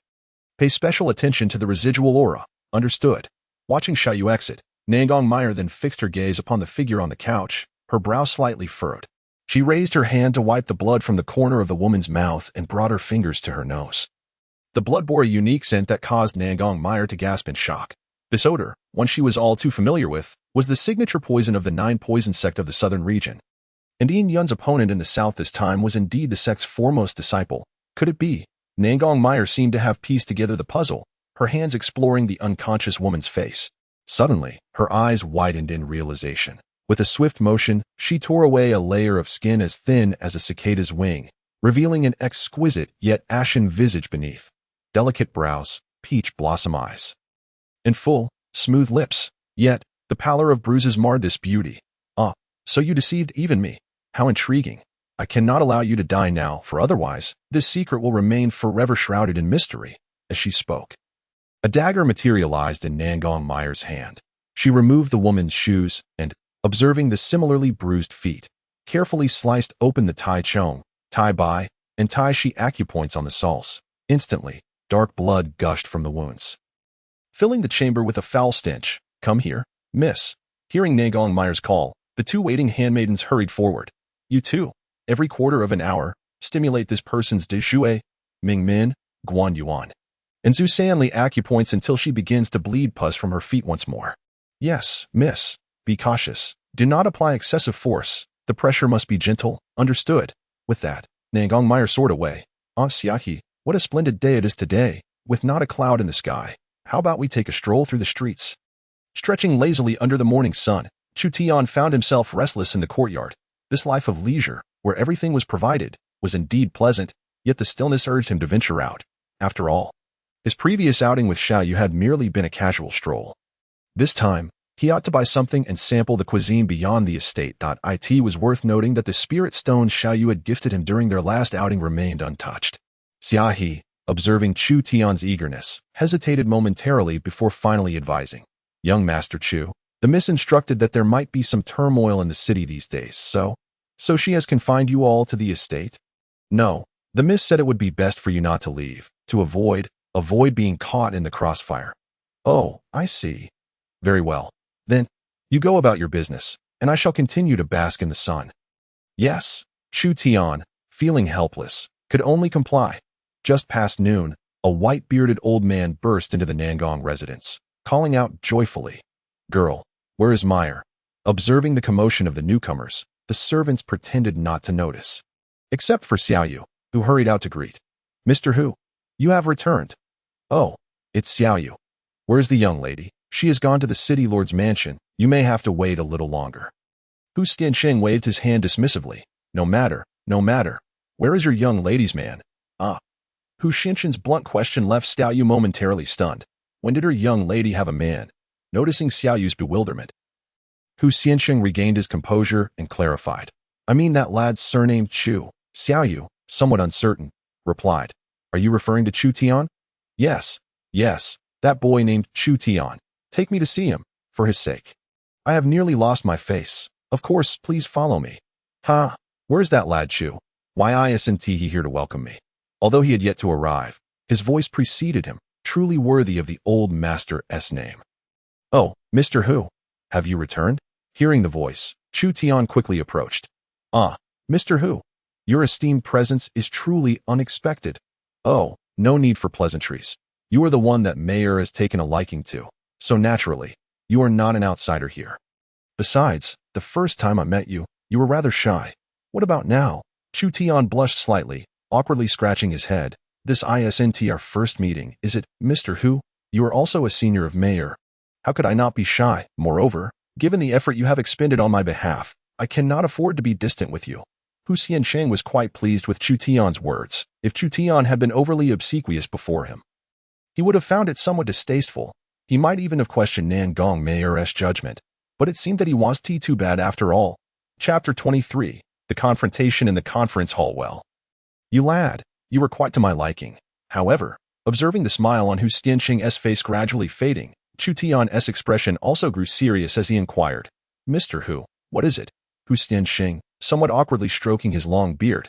Pay special attention to the residual aura. Understood. Watching Xiaoyu exit, Nangong Meier then fixed her gaze upon the figure on the couch, her brow slightly furrowed. She raised her hand to wipe the blood from the corner of the woman's mouth and brought her fingers to her nose. The blood bore a unique scent that caused Nangong Meier to gasp in shock. This odor, one she was all too familiar with, was the signature poison of the 9 poison sect of the southern region. And Yin Yun's opponent in the south this time was indeed the sect's foremost disciple. Could it be? Nangong Meier seemed to have pieced together the puzzle, her hands exploring the unconscious woman's face. Suddenly, her eyes widened in realization. With a swift motion, she tore away a layer of skin as thin as a cicada's wing, revealing an exquisite yet ashen visage beneath. Delicate brows, peach blossom eyes, and full, smooth lips. Yet, the pallor of bruises marred this beauty. Ah, so you deceived even me. How intriguing. I cannot allow you to die now, for otherwise, this secret will remain forever shrouded in mystery. As she spoke, a dagger materialized in Nangong Meier's hand. She removed the woman's shoes and, observing the similarly bruised feet, carefully sliced open the Tai Chong, Tai Bai, and Tai Shi acupoints on the soles. Instantly, dark blood gushed from the wounds, filling the chamber with a foul stench. Come here, miss. Hearing Nangong Meier's call, the 2 waiting handmaidens hurried forward. You too. Every quarter of an hour, stimulate this person's De Shui, Ming Min, Guan Yuan, and Zhu Sanli acupoints until she begins to bleed pus from her feet once more. Yes, miss. Be cautious. Do not apply excessive force. The pressure must be gentle. Understood. With that, Nangong Meier soared away. Ah, Xiaoyu, what a splendid day it is today, with not a cloud in the sky. How about we take a stroll through the streets? Stretching lazily under the morning sun, Chu Tian found himself restless in the courtyard. This life of leisure, where everything was provided, was indeed pleasant, yet the stillness urged him to venture out. After all, his previous outing with Xiaoyu had merely been a casual stroll. This time, he ought to buy something and sample the cuisine beyond the estate. It was worth noting that the spirit stones Xiaoyu had gifted him during their last outing remained untouched. Xiaoyu, observing Chu Tian's eagerness, hesitated momentarily before finally advising. Young Master Chu, the miss instructed that there might be some turmoil in the city these days, so she has confined you all to the estate? No, the miss said it would be best for you not to leave, to avoid being caught in the crossfire. Oh, I see. Very well. Then, you go about your business, and I shall continue to bask in the sun. Yes, Chu Tian, feeling helpless, could only comply. Just past noon, a white-bearded old man burst into the Nangong residence, calling out joyfully, Girl, where is Meier? Observing the commotion of the newcomers, the servants pretended not to notice. Except for Xiaoyu, who hurried out to greet. Mr. Hu, you have returned. Oh, it's Xiaoyu. Where's the young lady? She has gone to the city lord's mansion. You may have to wait a little longer. Hu Xiansheng waved his hand dismissively. No matter. Where is your young lady's man? Ah. Hu Xiansheng's blunt question left Xiaoyu momentarily stunned. When did her young lady have a man? Noticing Xiaoyu's bewilderment, Hu Xiansheng regained his composure and clarified. I mean that lad's surname Chu. Xiaoyu, somewhat uncertain, replied. Are you referring to Chu Tian? Yes, that boy named Chu Tian. Take me to see him, for his sake. I have nearly lost my face. Of course, please follow me. Ha, where's that lad Chu? Why isn't he here to welcome me? Although he had yet to arrive, his voice preceded him, truly worthy of the old master's name. Oh, Mr. Hu, have you returned? Hearing the voice, Chu Tian quickly approached. Ah, Mr. Hu, your esteemed presence is truly unexpected. Oh, no need for pleasantries. You are the one that Meier has taken a liking to, so naturally, you are not an outsider here. Besides, the first time I met you, you were rather shy. What about now? Chu Tian blushed slightly, awkwardly scratching his head. This isn't our first meeting, is it, Mr. Hu? You are also a senior of Meier. How could I not be shy? Moreover, given the effort you have expended on my behalf, I cannot afford to be distant with you. Hu Xiansheng was quite pleased with Chu Tian's words. If Chu Tian had been overly obsequious before him, he would have found it somewhat distasteful. He might even have questioned Nangong Meier's judgment. But it seemed that he was too bad after all. Chapter 23. The Confrontation in the Conference Hall. Well, you lad, you were quite to my liking. However, observing the smile on Hu Xiansheng's face gradually fading, Chu Tian's expression also grew serious as he inquired, Mr. Hu, what is it? Hu Xiansheng, somewhat awkwardly stroking his long beard,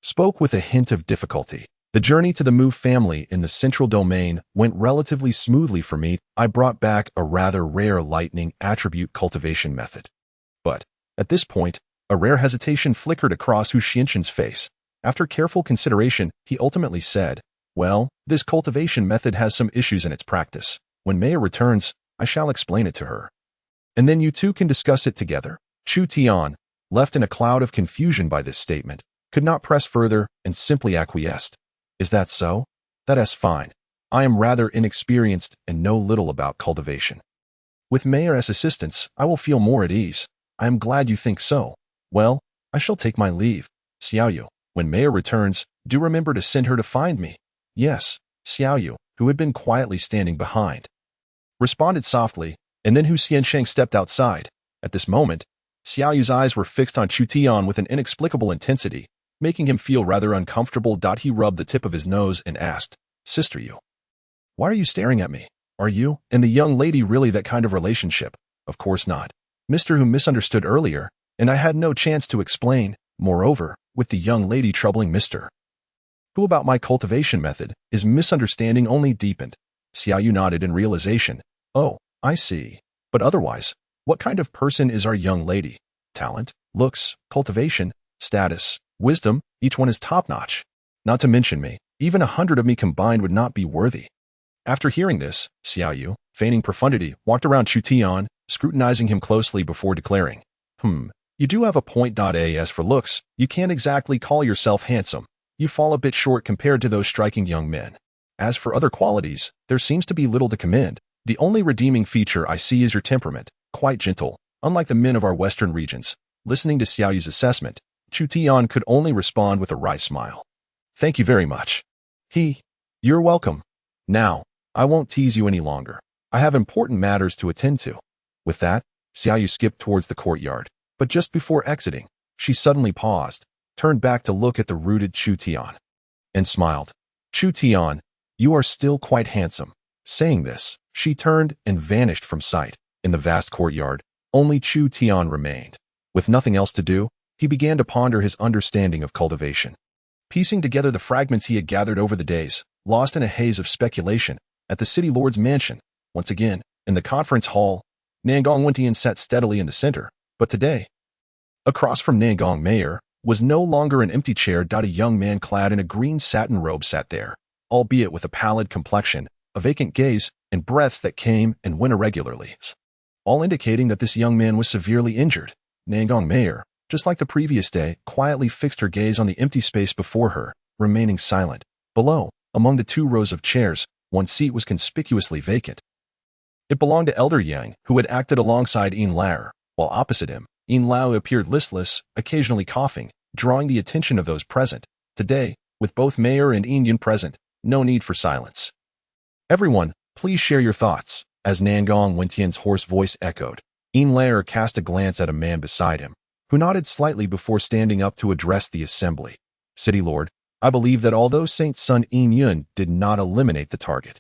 spoke with a hint of difficulty. The journey to the Mu family in the central domain went relatively smoothly for me. I brought back a rather rare lightning attribute cultivation method. But, at this point, a rare hesitation flickered across Hu Xiansheng's face. After careful consideration, he ultimately said, well, this cultivation method has some issues in its practice. When Meier returns, I shall explain it to her. And then you two can discuss it together. Chu Tian, left in a cloud of confusion by this statement, could not press further and simply acquiesced. Is that so? That's fine. I am rather inexperienced and know little about cultivation. With Meier's assistance, I will feel more at ease. I am glad you think so. Well, I shall take my leave. Xiaoyu, when Meier returns, do remember to send her to find me. Yes, Xiaoyu, who had been quietly standing behind, responded softly, and then Hu Xiansheng stepped outside. At this moment, Xiaoyu's eyes were fixed on Chu Tian with an inexplicable intensity, making him feel rather uncomfortable. He rubbed the tip of his nose and asked, Sister Yu, why are you staring at me? Are you and the young lady really that kind of relationship? Of course not. Mr. Hu misunderstood earlier, and I had no chance to explain. Moreover, with the young lady troubling Mr. Hu about my cultivation method, his misunderstanding only deepened. Xiaoyu nodded in realization. Oh, I see. But otherwise, what kind of person is our young lady? Talent, looks, cultivation, status, wisdom, each one is top-notch. Not to mention me, even 100 of me combined would not be worthy. After hearing this, Xiaoyu, feigning profundity, walked around Chu Tian, scrutinizing him closely before declaring, you do have a point. As for looks, you can't exactly call yourself handsome. You fall a bit short compared to those striking young men. As for other qualities, there seems to be little to commend. The only redeeming feature I see is your temperament, quite gentle, unlike the men of our western regions. Listening to Xiaoyu's assessment, Chu Tian could only respond with a wry smile. Thank you very much. You're welcome. Now, I won't tease you any longer. I have important matters to attend to. With that, Xiaoyu skipped towards the courtyard, but just before exiting, she suddenly paused, turned back to look at the rooted Chu Tian, and smiled. Chu Tian, you are still quite handsome. Saying this, she turned and vanished from sight. In the vast courtyard, only Chu Tian remained. With nothing else to do, he began to ponder his understanding of cultivation. Piecing together the fragments he had gathered over the days, lost in a haze of speculation, at the city lord's mansion, once again, in the conference hall, Nangong Meier sat steadily in the center, but today, across from Nangong Meier, was no longer an empty chair. A young man clad in a green satin robe sat there, albeit with a pallid complexion, a vacant gaze, and breaths that came and went irregularly, all indicating that this young man was severely injured. Nangong Meier, just like the previous day, quietly fixed her gaze on the empty space before her, remaining silent. Below, among the 2 rows of chairs, one seat was conspicuously vacant. It belonged to Elder Yang, who had acted alongside Yin Lao, while opposite him, Yin Lao appeared listless, occasionally coughing, drawing the attention of those present. Today, with both Meier and Yin Yun present, no need for silence. Everyone, please share your thoughts. As Nangong Meier's hoarse voice echoed, Yin Lao cast a glance at a man beside him, who nodded slightly before standing up to address the assembly. City Lord, I believe that although Saint's son Yin Yun did not eliminate the target,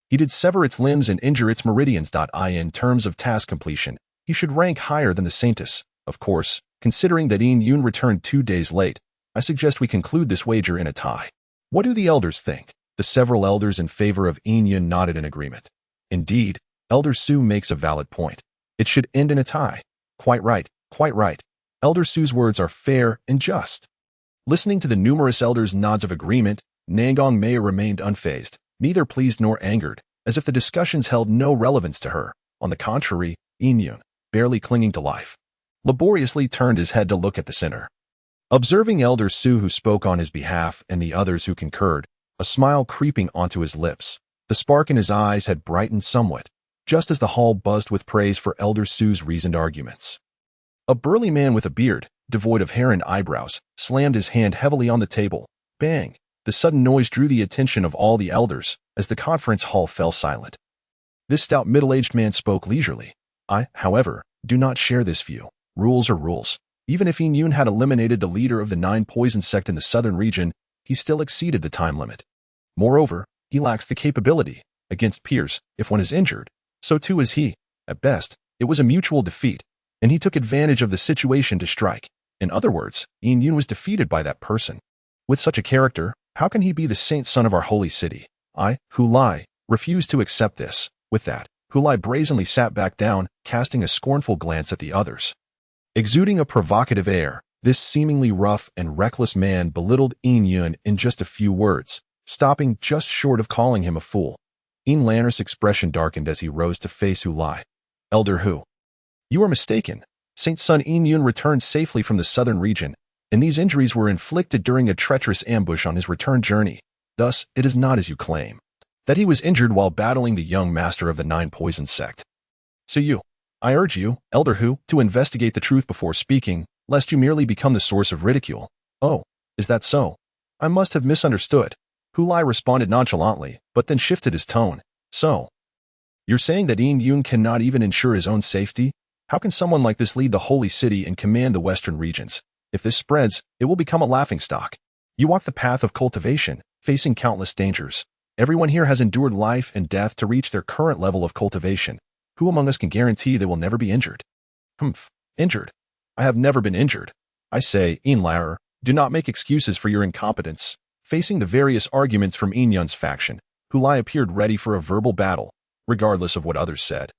he did sever its limbs and injure its meridians. In terms of task completion, he should rank higher than the Saintess. Of course, considering that Yin Yun returned 2 days late, I suggest we conclude this wager in a tie. What do the elders think? The several elders in favor of Yin Yun nodded in agreement. Indeed, Elder Su makes a valid point. It should end in a tie. Quite right, quite right. Elder Su's words are fair and just. Listening to the numerous elders' nods of agreement, Nangong Meier remained unfazed, neither pleased nor angered, as if the discussions held no relevance to her. On the contrary, Yin Yun, barely clinging to life, laboriously turned his head to look at the center. Observing Elder Su, who spoke on his behalf, and the others who concurred, a smile creeping onto his lips. The spark in his eyes had brightened somewhat, just as the hall buzzed with praise for Elder Su's reasoned arguments. A burly man with a beard, devoid of hair and eyebrows, slammed his hand heavily on the table. Bang! The sudden noise drew the attention of all the elders, as the conference hall fell silent. This stout middle-aged man spoke leisurely. I, however, do not share this view. Rules are rules. Even if Yin Yun had eliminated the leader of the 9 poison sect in the southern region, he still exceeded the time limit. Moreover, he lacks the capability. Against peers, if one is injured, so too is he. At best, it was a mutual defeat, and he took advantage of the situation to strike. In other words, Yin Yun was defeated by that person. With such a character, how can he be the saint son of our holy city? I, Hu Lai, refuse to accept this. With that, Hu Lai brazenly sat back down, casting a scornful glance at the others. Exuding a provocative air, this seemingly rough and reckless man belittled Yin Yun in just a few words, stopping just short of calling him a fool. Yin Lanner's expression darkened as he rose to face Hu Lai. Elder Hu, you are mistaken. Saint Son Yin Yun returned safely from the southern region, and these injuries were inflicted during a treacherous ambush on his return journey. Thus, it is not as you claim, that he was injured while battling the young master of the 9 poison sect. So I urge you, Elder Hu, to investigate the truth before speaking, lest you merely become the source of ridicule. Oh, is that so? I must have misunderstood. Hu Lai responded nonchalantly, but then shifted his tone. So, you're saying that Yin Yun cannot even ensure his own safety? How can someone like this lead the holy city and command the western regions? If this spreads, it will become a laughingstock. You walk the path of cultivation, facing countless dangers. Everyone here has endured life and death to reach their current level of cultivation. Who among us can guarantee they will never be injured? Injured? I have never been injured. I say, Yin Lao, do not make excuses for your incompetence. Facing the various arguments from Yin Yun's faction, Hu Lai appeared ready for a verbal battle, regardless of what others said.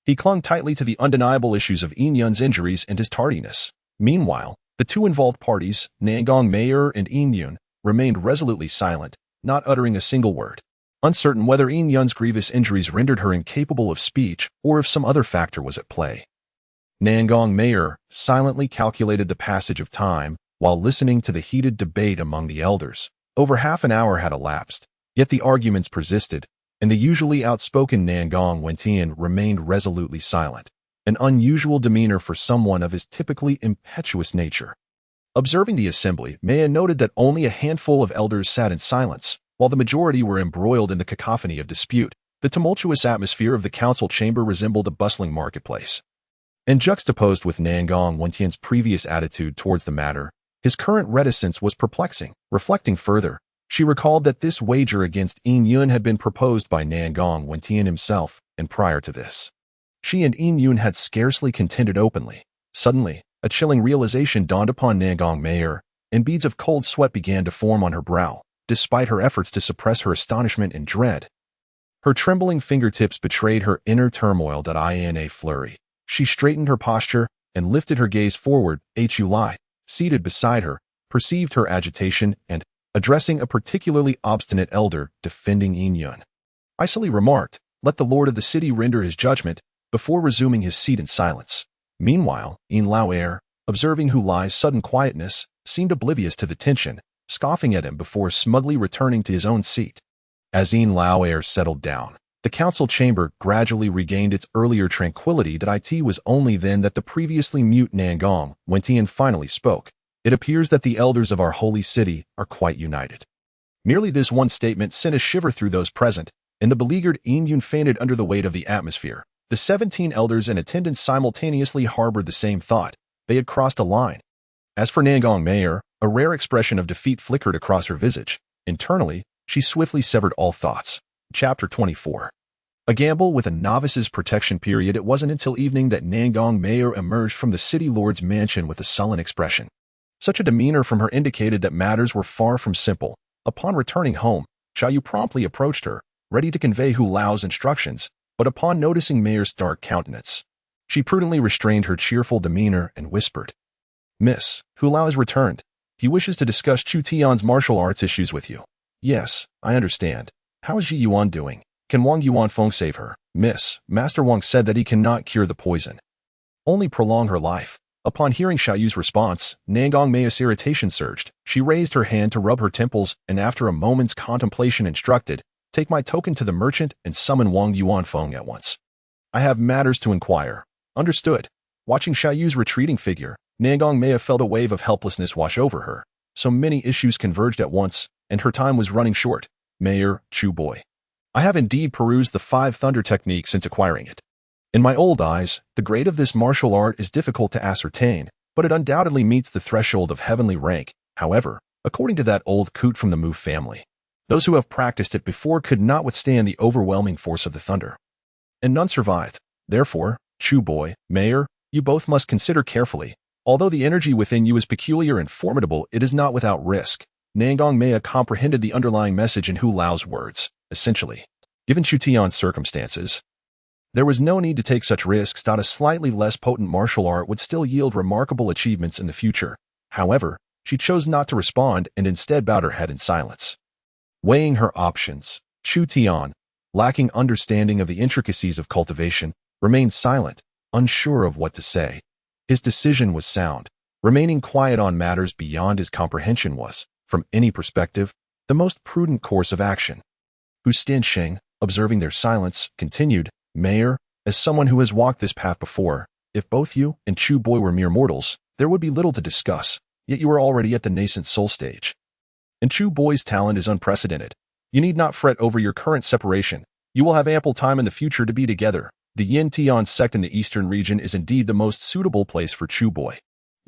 He clung tightly to the undeniable issues of Yin Yun's injuries and his tardiness. Meanwhile, the 2 involved parties, Nangong Meier and Yin Yun, remained resolutely silent, not uttering a single word, uncertain whether Yin Yun's grievous injuries rendered her incapable of speech or if some other factor was at play. Nangong Meier silently calculated the passage of time while listening to the heated debate among the elders. Over half an hour had elapsed, yet the arguments persisted, and the usually outspoken Nangong Tian remained resolutely silent, an unusual demeanor for someone of his typically impetuous nature. Observing the assembly, Meier noted that only a handful of elders sat in silence, while the majority were embroiled in the cacophony of dispute. The tumultuous atmosphere of the council chamber resembled a bustling marketplace. And juxtaposed with Nangong Tian's previous attitude towards the matter, his current reticence was perplexing. Reflecting further, she recalled that this wager against Yin Yun had been proposed by Nangong Tian himself, and prior to this, she and Yin Yun had scarcely contended openly. Suddenly, a chilling realization dawned upon Nangong Meier, and beads of cold sweat began to form on her brow, despite her efforts to suppress her astonishment and dread. Her trembling fingertips betrayed her inner turmoil. In a flurry, she straightened her posture and lifted her gaze forward. Hu Lai, seated beside her, perceived her agitation and, addressing a particularly obstinate elder defending Yin Yun, icily remarked, "Let the lord of the city render his judgment," before resuming his seat in silence. Meanwhile, Yin Lao, observing Hu Lai's sudden quietness, seemed oblivious to the tension, scoffing at him before smugly returning to his own seat. As Yin Lao settled down, the council chamber gradually regained its earlier tranquility. It was only then that the previously mute Nangong Tian finally spoke. It appears that the elders of our holy city are quite united. Merely this one statement sent a shiver through those present, and the beleaguered Yin Yun fainted under the weight of the atmosphere. The 17 elders in attendance simultaneously harbored the same thought. They had crossed a line. As for Nangong Meier, a rare expression of defeat flickered across her visage. Internally, she swiftly severed all thoughts. Chapter 24. A gamble with a novice's protection period. It wasn't until evening that Nangong Meier emerged from the city lord's mansion with a sullen expression. Such a demeanor from her indicated that matters were far from simple. Upon returning home, Xiaoyu promptly approached her, ready to convey Hu Lao's instructions, but upon noticing Meier's dark countenance, she prudently restrained her cheerful demeanor and whispered, "Miss, Hu Lao has returned. He wishes to discuss Chu Tian's martial arts issues with you." "Yes, I understand. How is Ji Yuan doing? Can Wang Yuanfeng save her?" "Miss, Master Wang said that he cannot cure the poison, only prolong her life. Upon hearing Xiaoyu's response, Nangong Meier's irritation surged. She raised her hand to rub her temples and after a moment's contemplation instructed, "Take my token to the merchant and summon Wang Yuanfeng at once. I have matters to inquire." Understood. Watching Xiaoyu's retreating figure, Nangong Meier felt a wave of helplessness wash over her. So many issues converged at once, and her time was running short. Mayor, Chu boy. I have indeed perused the 5 Thunder technique since acquiring it. In my old eyes, the grade of this martial art is difficult to ascertain, but it undoubtedly meets the threshold of heavenly rank. However, according to that old coot from the Mu family, those who have practiced it before could not withstand the overwhelming force of the thunder. And none survived. Therefore, Chu boy, Mayor, you both must consider carefully. Although the energy within you is peculiar and formidable, it is not without risk. Nangong Meier comprehended the underlying message in Hu Lao's words. Essentially, given Chu Tian's circumstances, there was no need to take such risks. A slightly less potent martial art would still yield remarkable achievements in the future. However, she chose not to respond and instead bowed her head in silence. Weighing her options, Chu Tian, lacking understanding of the intricacies of cultivation, remained silent, unsure of what to say. His decision was sound. Remaining quiet on matters beyond his comprehension was, from any perspective, the most prudent course of action. Hu Stiansheng, observing their silence, continued, "Mayor, as someone who has walked this path before, if both you and Chu boy were mere mortals, there would be little to discuss, yet you are already at the nascent soul stage. And Chu boy's talent is unprecedented. You need not fret over your current separation. You will have ample time in the future to be together. The Yin Tian sect in the eastern region is indeed the most suitable place for Chu boy."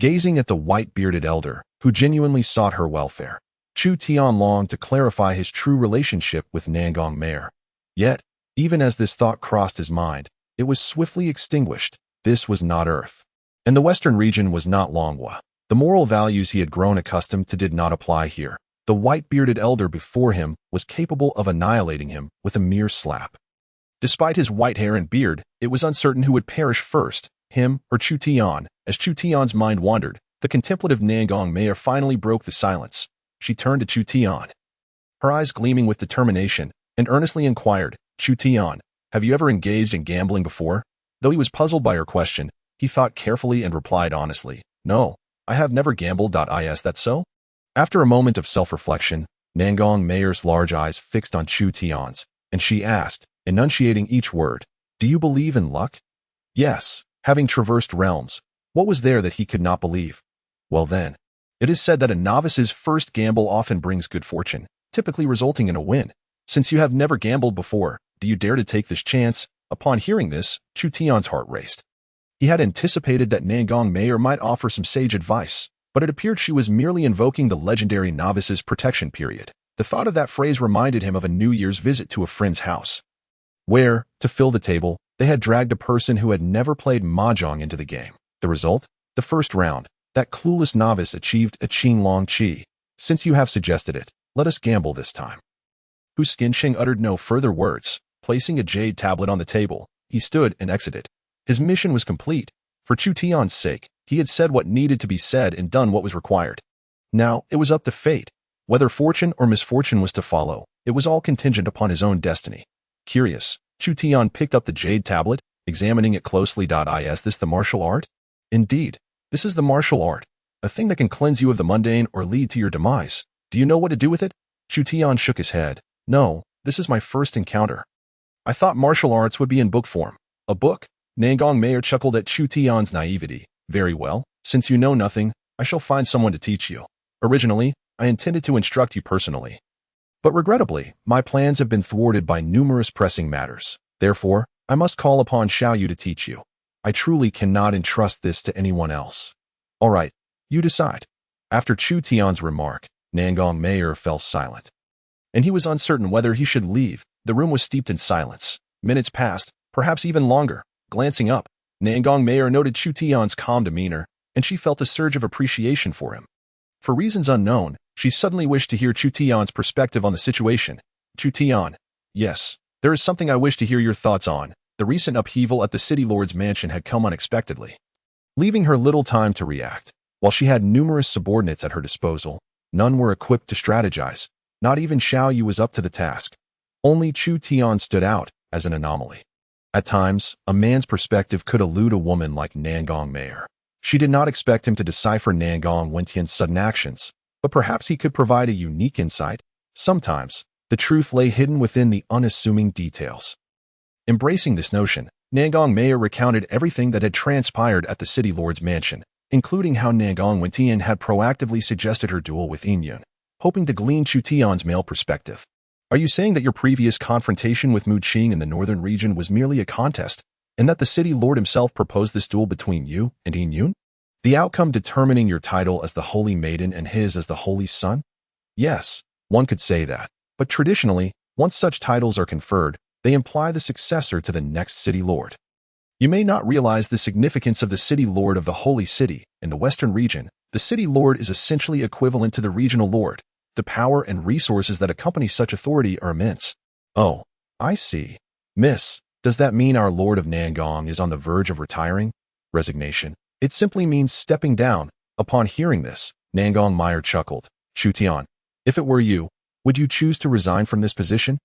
Gazing at the white-bearded elder, who genuinely sought her welfare, Chu Tian longed to clarify his true relationship with Nangong Meier. Yet, even as this thought crossed his mind, it was swiftly extinguished. This was not Earth. And the western region was not Longhua. The moral values he had grown accustomed to did not apply here. The white-bearded elder before him was capable of annihilating him with a mere slap. Despite his white hair and beard, it was uncertain who would perish first, him or Chu Tian. As Chu Tian's mind wandered, the contemplative Nangong Meier finally broke the silence. She turned to Chu Tian, her eyes gleaming with determination, and earnestly inquired, "Chu Tian, have you ever engaged in gambling before?" Though he was puzzled by her question, he thought carefully and replied honestly, "No, I have never gambled. Is that so?" After a moment of self-reflection, Nangong Meier's large eyes fixed on Chu Tian's, and she asked, enunciating each word, "Do you believe in luck?" Yes, having traversed realms, what was there that he could not believe? Well then, it is said that a novice's first gamble often brings good fortune, typically resulting in a win. Since you have never gambled before, do you dare to take this chance? Upon hearing this, Chu Tian's heart raced. He had anticipated that Nangong Meier might offer some sage advice, but it appeared she was merely invoking the legendary novice's protection period. The thought of that phrase reminded him of a New Year's visit to a friend's house, where, to fill the table, they had dragged a person who had never played mahjong into the game. The result? The first round. That clueless novice achieved a Qinglong Qi. "Since you have suggested it, let us gamble this time." Hu Stiansheng uttered no further words. Placing a jade tablet on the table, he stood and exited. His mission was complete. For Chu Tian's sake, he had said what needed to be said and done what was required. Now, it was up to fate. Whether fortune or misfortune was to follow, it was all contingent upon his own destiny. Curious, Chu Tian picked up the jade tablet, examining it closely. Is this the martial art? Indeed, this is the martial art, a thing that can cleanse you of the mundane or lead to your demise. Do you know what to do with it? Chu Tian shook his head. No, this is my first encounter. I thought martial arts would be in book form. A book? Nangong Meier chuckled at Chu Tian's naivety. Very well, since you know nothing, I shall find someone to teach you. Originally, I intended to instruct you personally. But regrettably, my plans have been thwarted by numerous pressing matters. Therefore, I must call upon Xiaoyu to teach you. I truly cannot entrust this to anyone else. All right, you decide. After Chu Tian's remark, Nangong Meier fell silent. And he was uncertain whether he should leave. The room was steeped in silence. Minutes passed, perhaps even longer. Glancing up, Nangong Meier noted Chu Tian's calm demeanor, and she felt a surge of appreciation for him. For reasons unknown, she suddenly wished to hear Chu Tian's perspective on the situation. Chu Tian, yes, there is something I wish to hear your thoughts on. The recent upheaval at the city lord's mansion had come unexpectedly, leaving her little time to react. While she had numerous subordinates at her disposal, none were equipped to strategize. Not even Xiaoyu was up to the task. Only Chu Tian stood out as an anomaly. At times, a man's perspective could elude a woman like Nangong Meier. She did not expect him to decipher Nangong Mei's sudden actions, but perhaps he could provide a unique insight. Sometimes, the truth lay hidden within the unassuming details. Embracing this notion, Nangong Meier recounted everything that had transpired at the city lord's mansion, including how Nangong Mei had proactively suggested her duel with Yun, hoping to glean Chu Tian's male perspective. Are you saying that your previous confrontation with Mu Qing in the northern region was merely a contest, and that the city lord himself proposed this duel between you and Yun? The outcome determining your title as the Holy Maiden and his as the Holy Son? Yes, one could say that, but traditionally, once such titles are conferred, they imply the successor to the next city lord. You may not realize the significance of the city lord of the Holy City. In the Western region, the city lord is essentially equivalent to the regional lord. The power and resources that accompany such authority are immense. Oh, I see. Miss, does that mean our Lord of Nangong is on the verge of retiring? Resignation. It simply means stepping down. Upon hearing this, Nangong Meier chuckled. Chu Tian, if it were you, would you choose to resign from this position?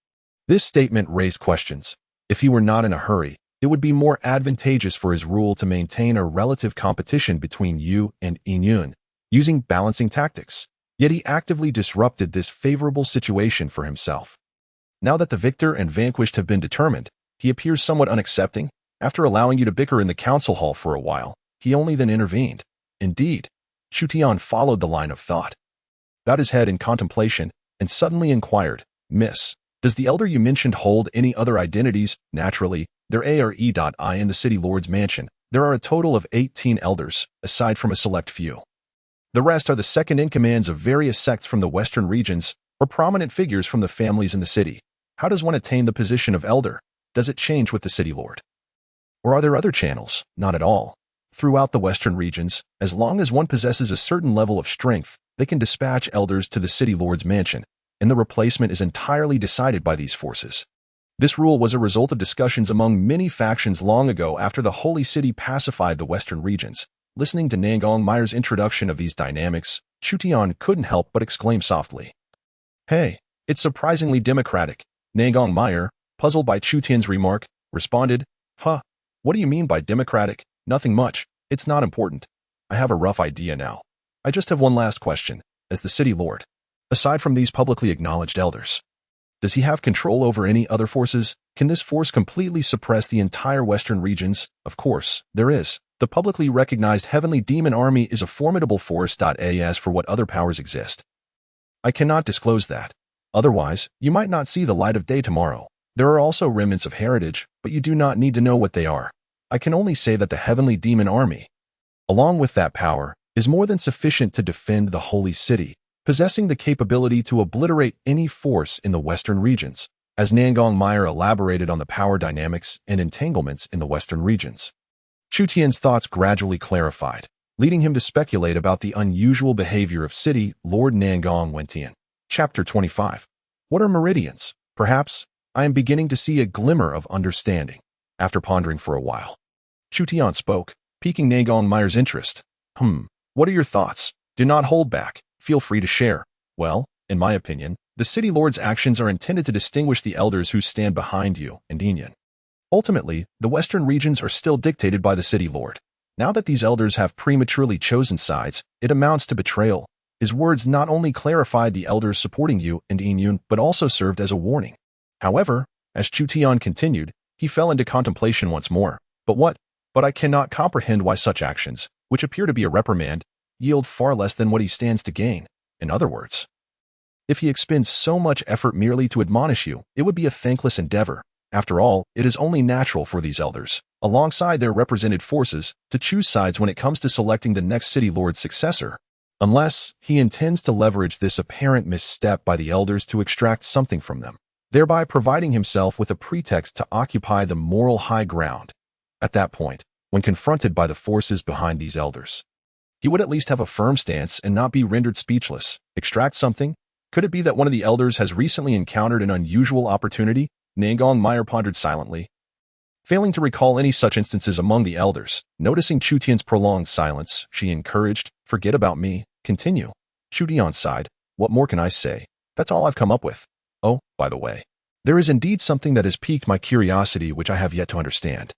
This statement raised questions. If he were not in a hurry, it would be more advantageous for his rule to maintain a relative competition between you and Yun, using balancing tactics. Yet he actively disrupted this favorable situation for himself. Now that the victor and vanquished have been determined, he appears somewhat unaccepting. After allowing you to bicker in the council hall for a while, he only then intervened. Indeed, Chu Tian followed the line of thought, bowed his head in contemplation, and suddenly inquired, Miss, does the elder you mentioned hold any other identities? Naturally, there are in the city lord's mansion. There are a total of 18 elders, aside from a select few. The rest are the second-in-commands of various sects from the western regions, or prominent figures from the families in the city. How does one attain the position of elder? Does it change with the city lord? Or are there other channels? Not at all. Throughout the western regions, as long as one possesses a certain level of strength, they can dispatch elders to the city lord's mansion, and the replacement is entirely decided by these forces. This rule was a result of discussions among many factions long ago after the Holy City pacified the western regions. Listening to Nangong Meier's introduction of these dynamics, Chu Tian couldn't help but exclaim softly, Hey, it's surprisingly democratic. Nangong Meier, puzzled by Chu Tian's remark, responded, Huh, what do you mean by democratic? Nothing much. It's not important. I have a rough idea now. I just have one last question. As the city lord, aside from these publicly acknowledged elders, does he have control over any other forces? Can this force completely suppress the entire western regions? Of course, there is. The publicly recognized Heavenly Demon Army is a formidable force. As for what other powers exist, I cannot disclose that. Otherwise, you might not see the light of day tomorrow. There are also remnants of heritage, but you do not need to know what they are. I can only say that the Heavenly Demon Army, along with that power, is more than sufficient to defend the Holy City, possessing the capability to obliterate any force in the western regions, as Nangong Meier elaborated on the power dynamics and entanglements in the western regions. Chu Tian's thoughts gradually clarified, leading him to speculate about the unusual behavior of City Lord Nangong Meier. Chapter 25. What are meridians? Perhaps, I am beginning to see a glimmer of understanding. After pondering for a while, Chu Tian spoke, piquing Nangong Meier's interest. What are your thoughts? Do not hold back. Feel free to share. Well, in my opinion, the city lord's actions are intended to distinguish the elders who stand behind you and Yun. Ultimately, the western regions are still dictated by the city lord. Now that these elders have prematurely chosen sides, it amounts to betrayal. His words not only clarified the elders supporting you and Yun, but also served as a warning. However, as Chu Tian continued, he fell into contemplation once more. But I cannot comprehend why such actions, which appear to be a reprimand, yield far less than what he stands to gain. In other words, if he expends so much effort merely to admonish you, it would be a thankless endeavor. After all, it is only natural for these elders, alongside their represented forces, to choose sides when it comes to selecting the next city lord's successor, unless he intends to leverage this apparent misstep by the elders to extract something from them, thereby providing himself with a pretext to occupy the moral high ground. At that point, when confronted by the forces behind these elders, he would at least have a firm stance and not be rendered speechless. Extract something? Could it be that one of the elders has recently encountered an unusual opportunity? Nangong Meier pondered silently, failing to recall any such instances among the elders. Noticing Chu Tian's prolonged silence, she encouraged, Forget about me. Continue. Chu Tian sighed. What more can I say? That's all I've come up with. Oh, by the way, there is indeed something that has piqued my curiosity which I have yet to understand.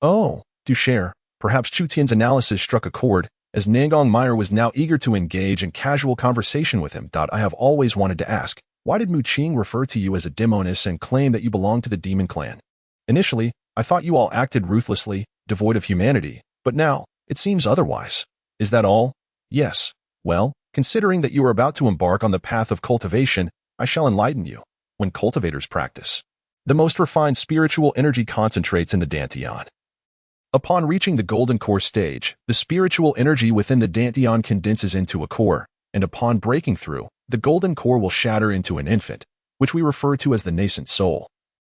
Oh, do share. Perhaps Chu Tian's analysis struck a chord, as Nangong Meier was now eager to engage in casual conversation with him. I have always wanted to ask, why did Mu Qing refer to you as a demoness and claim that you belong to the demon clan? Initially, I thought you all acted ruthlessly, devoid of humanity, but now, it seems otherwise. Is that all? Yes. Well, considering that you are about to embark on the path of cultivation, I shall enlighten you. When cultivators practice, the most refined spiritual energy concentrates in the dantian. Upon reaching the golden core stage, the spiritual energy within the dantian condenses into a core, and upon breaking through, the golden core will shatter into an infant, which we refer to as the nascent soul.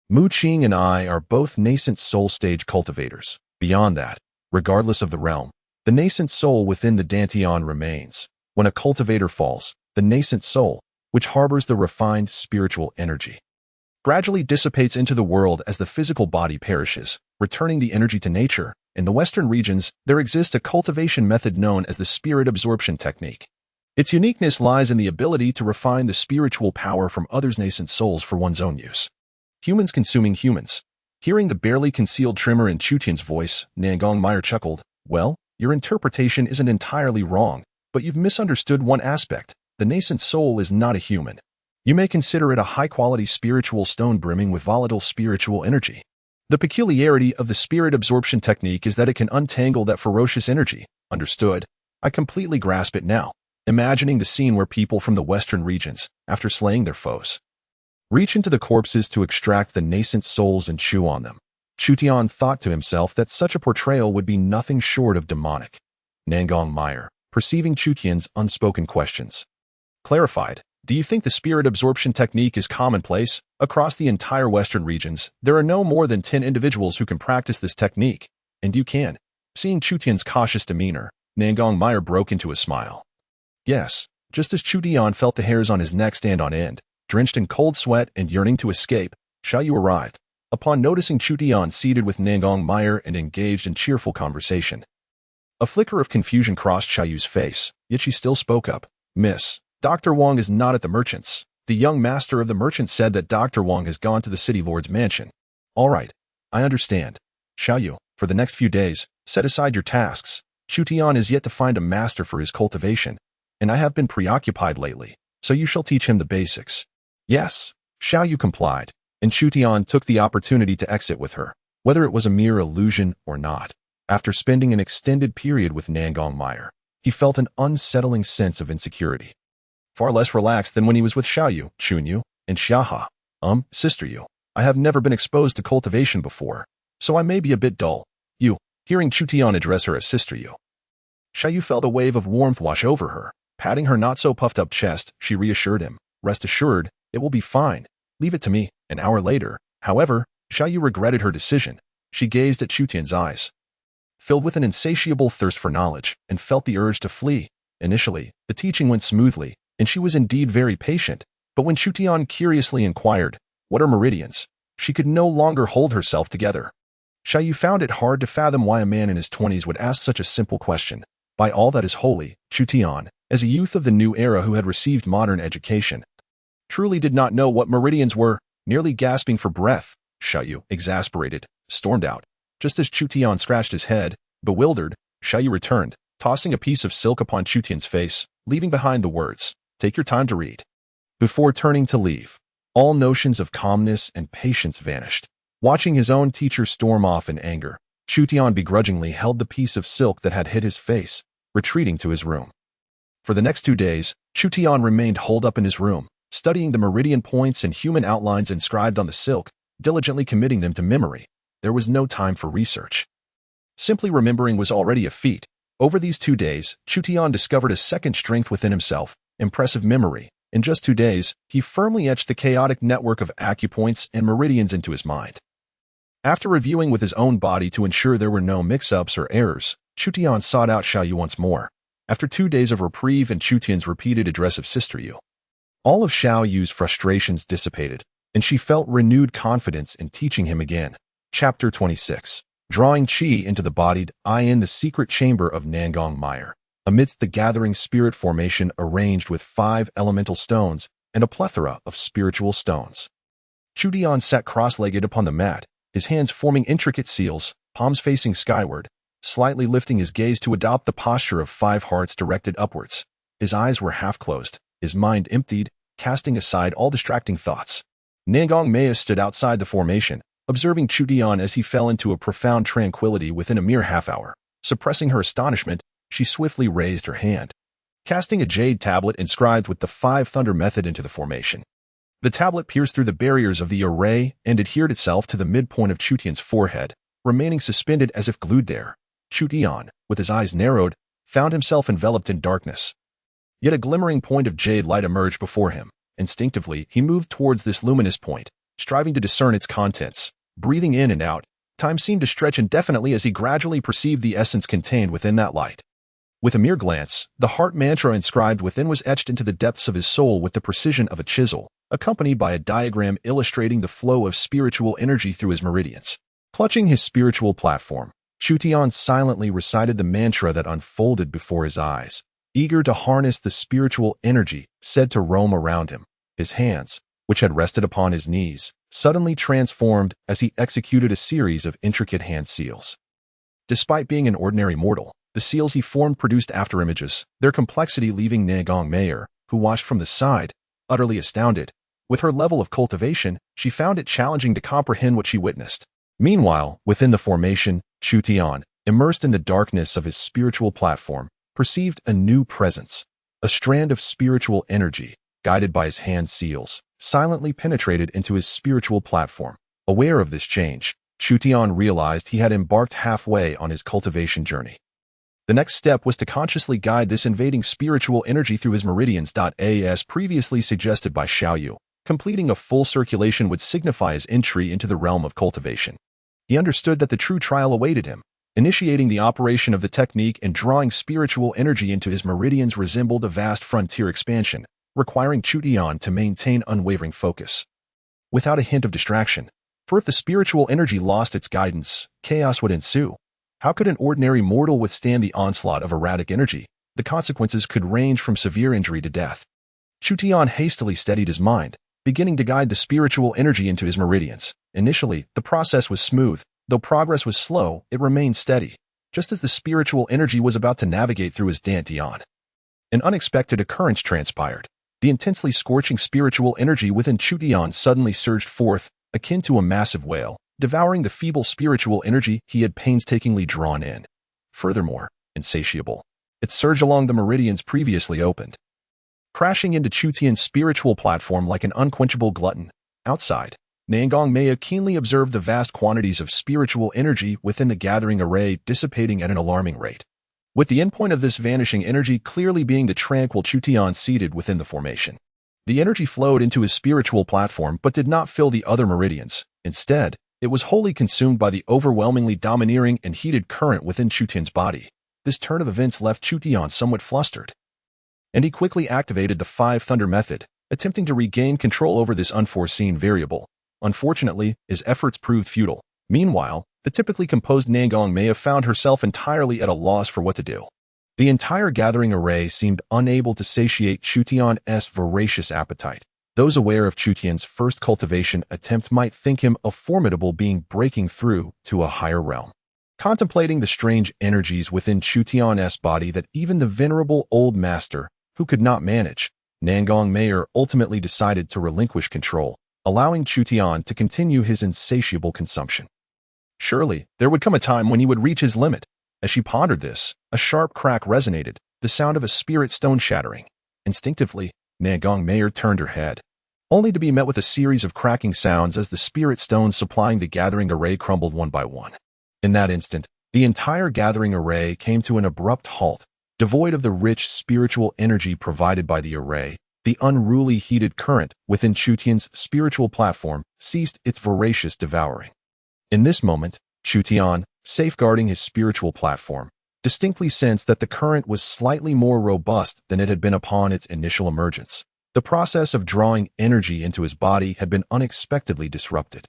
Mu Qing and I are both nascent soul stage cultivators. Beyond that, regardless of the realm, the nascent soul within the dantian remains. When a cultivator falls, the nascent soul, which harbors the refined spiritual energy, gradually dissipates into the world as the physical body perishes, returning the energy to nature. In the Western regions, there exists a cultivation method known as the spirit absorption technique. Its uniqueness lies in the ability to refine the spiritual power from others' nascent souls for one's own use. Humans consuming humans. Hearing the barely concealed tremor in Chu Tian's voice, Nangong Meier chuckled. Well, your interpretation isn't entirely wrong, but you've misunderstood one aspect. The nascent soul is not a human. You may consider it a high-quality spiritual stone brimming with volatile spiritual energy. The peculiarity of the spirit absorption technique is that it can untangle that ferocious energy. Understood? I completely grasp it now, imagining the scene where people from the Western regions, after slaying their foes, reach into the corpses to extract the nascent souls and chew on them. Chu Tian thought to himself that such a portrayal would be nothing short of demonic. Nangong Meier, perceiving Chu Tian's unspoken questions, clarified. Do you think the spirit absorption technique is commonplace? Across the entire Western regions, there are no more than 10 individuals who can practice this technique. And you can. Seeing Chu Tian's cautious demeanor, Nangong Meier broke into a smile. Yes, just as Chu Tian felt the hairs on his neck stand on end, drenched in cold sweat and yearning to escape, Xiaoyu arrived. Upon noticing Chu Tian seated with Nangong Meier and engaged in cheerful conversation, a flicker of confusion crossed Xiaoyu's face, yet she still spoke up. Miss, Dr. Wang is not at the merchant's. The young master of the merchant said that Dr. Wang has gone to the city lord's mansion. All right, I understand. Xiaoyu, for the next few days, set aside your tasks. Chu Tian is yet to find a master for his cultivation, and I have been preoccupied lately, so you shall teach him the basics. Yes, Xiaoyu complied, and Chu Tian took the opportunity to exit with her, whether it was a mere illusion or not. After spending an extended period with Nangong Meier, he felt an unsettling sense of insecurity. Far less relaxed than when he was with Xiaoyu, Chunyu, and Xiaha. Sister Yu, I have never been exposed to cultivation before, so I may be a bit dull. You, hearing Chu Tian address her as Sister Yu, Xiaoyu felt a wave of warmth wash over her. Patting her not-so-puffed-up chest, she reassured him. Rest assured, it will be fine. Leave it to me. An hour later, however, Xiaoyu regretted her decision. She gazed at Chu Tian's eyes, filled with an insatiable thirst for knowledge, and felt the urge to flee. Initially, the teaching went smoothly, and she was indeed very patient, but when Chu Tian curiously inquired, what are meridians? She could no longer hold herself together. Xiaoyu found it hard to fathom why a man in his 20s would ask such a simple question. By all that is holy, Chu Tian, as a youth of the new era who had received modern education, truly did not know what meridians were. Nearly gasping for breath, Xiaoyu, exasperated, stormed out. Just as Chu Tian scratched his head, bewildered, Xiaoyu returned, tossing a piece of silk upon Chu Tian's face, leaving behind the words, "Take your time to read." Before turning to leave, all notions of calmness and patience vanished. Watching his own teacher storm off in anger, Chu Tian begrudgingly held the piece of silk that had hit his face, retreating to his room. For the next 2 days, Chu Tian remained holed up in his room, studying the meridian points and human outlines inscribed on the silk, diligently committing them to memory. There was no time for research. Simply remembering was already a feat. Over these 2 days, Chu Tian discovered a second strength within himself, impressive memory. In just 2 days, he firmly etched the chaotic network of acupoints and meridians into his mind. After reviewing with his own body to ensure there were no mix-ups or errors, Chu Tian sought out Xiaoyu once more. After 2 days of reprieve and Chu Tian's repeated address of Sister Yu, all of Xiaoyu's frustrations dissipated, and she felt renewed confidence in teaching him again. Chapter 26. Drawing Qi into the bodied eye in the secret chamber of Nangong Meier, amidst the gathering spirit formation arranged with 5 elemental stones and a plethora of spiritual stones. Chu Tian sat cross-legged upon the mat, his hands forming intricate seals, palms facing skyward. slightly lifting his gaze to adopt the posture of 5 hearts directed upwards. His eyes were half closed, his mind emptied, casting aside all distracting thoughts. Nangong Meier stood outside the formation, observing Chu Tian as he fell into a profound tranquility within a mere half-hour. Suppressing her astonishment, she swiftly raised her hand, casting a jade tablet inscribed with the 5 thunder method into the formation. The tablet pierced through the barriers of the array and adhered itself to the midpoint of Chu Tian's forehead, remaining suspended as if glued there. Chu Tian, with his eyes narrowed, found himself enveloped in darkness. Yet a glimmering point of jade light emerged before him. Instinctively, he moved towards this luminous point, striving to discern its contents. Breathing in and out, time seemed to stretch indefinitely as he gradually perceived the essence contained within that light. With a mere glance, the heart mantra inscribed within was etched into the depths of his soul with the precision of a chisel, accompanied by a diagram illustrating the flow of spiritual energy through his meridians. Clutching his spiritual platform, Chu Tian silently recited the mantra that unfolded before his eyes, eager to harness the spiritual energy said to roam around him. His hands, which had rested upon his knees, suddenly transformed as he executed a series of intricate hand seals. Despite being an ordinary mortal, the seals he formed produced afterimages, their complexity leaving Nangong Meier, who watched from the side, utterly astounded. With her level of cultivation, she found it challenging to comprehend what she witnessed. Meanwhile, within the formation, Chu Tian, immersed in the darkness of his spiritual platform, perceived a new presence. A strand of spiritual energy, guided by his hand seals, silently penetrated into his spiritual platform. Aware of this change, Chu Tian realized he had embarked halfway on his cultivation journey. The next step was to consciously guide this invading spiritual energy through his meridians. As previously suggested by Xiaoyu, completing a full circulation would signify his entry into the realm of cultivation. He understood that the true trial awaited him. Initiating the operation of the technique and drawing spiritual energy into his meridians resembled a vast frontier expansion, requiring Chu Tian to maintain unwavering focus, without a hint of distraction. For if the spiritual energy lost its guidance, chaos would ensue. How could an ordinary mortal withstand the onslaught of erratic energy? The consequences could range from severe injury to death. Chu Tian hastily steadied his mind, beginning to guide the spiritual energy into his meridians. Initially, the process was smooth. Though progress was slow, it remained steady, just as the spiritual energy was about to navigate through his dantian. An unexpected occurrence transpired. The intensely scorching spiritual energy within Chu Tian suddenly surged forth, akin to a massive whale, devouring the feeble spiritual energy he had painstakingly drawn in. Furthermore, insatiable, it surged along the meridians previously opened, crashing into Chu Tian's spiritual platform like an unquenchable glutton. Outside, Nangong Meier keenly observed the vast quantities of spiritual energy within the gathering array dissipating at an alarming rate, with the endpoint of this vanishing energy clearly being the tranquil Chu Tian seated within the formation. The energy flowed into his spiritual platform but did not fill the other meridians. Instead, it was wholly consumed by the overwhelmingly domineering and heated current within Chu Tian's body. This turn of events left Chu Tian somewhat flustered, and he quickly activated the 5 thunder method, attempting to regain control over this unforeseen variable. Unfortunately, his efforts proved futile. Meanwhile, the typically composed Nangong Meier found herself entirely at a loss for what to do. The entire gathering array seemed unable to satiate Chu Tian's voracious appetite. Those aware of Chu Tian's first cultivation attempt might think him a formidable being breaking through to a higher realm. Contemplating the strange energies within Chu Tian's body that even the venerable old master, who could not manage, Nangong Meier ultimately decided to relinquish control, allowing Chu Tian to continue his insatiable consumption. Surely, there would come a time when he would reach his limit. As she pondered this, a sharp crack resonated, the sound of a spirit stone shattering. Instinctively, Nangong Meier turned her head, only to be met with a series of cracking sounds as the spirit stones supplying the gathering array crumbled one by one. In that instant, the entire gathering array came to an abrupt halt. Devoid of the rich spiritual energy provided by the array, the unruly heated current within Chu Tian's spiritual platform ceased its voracious devouring. In this moment, Chu Tian, safeguarding his spiritual platform, distinctly sensed that the current was slightly more robust than it had been upon its initial emergence. The process of drawing energy into his body had been unexpectedly disrupted,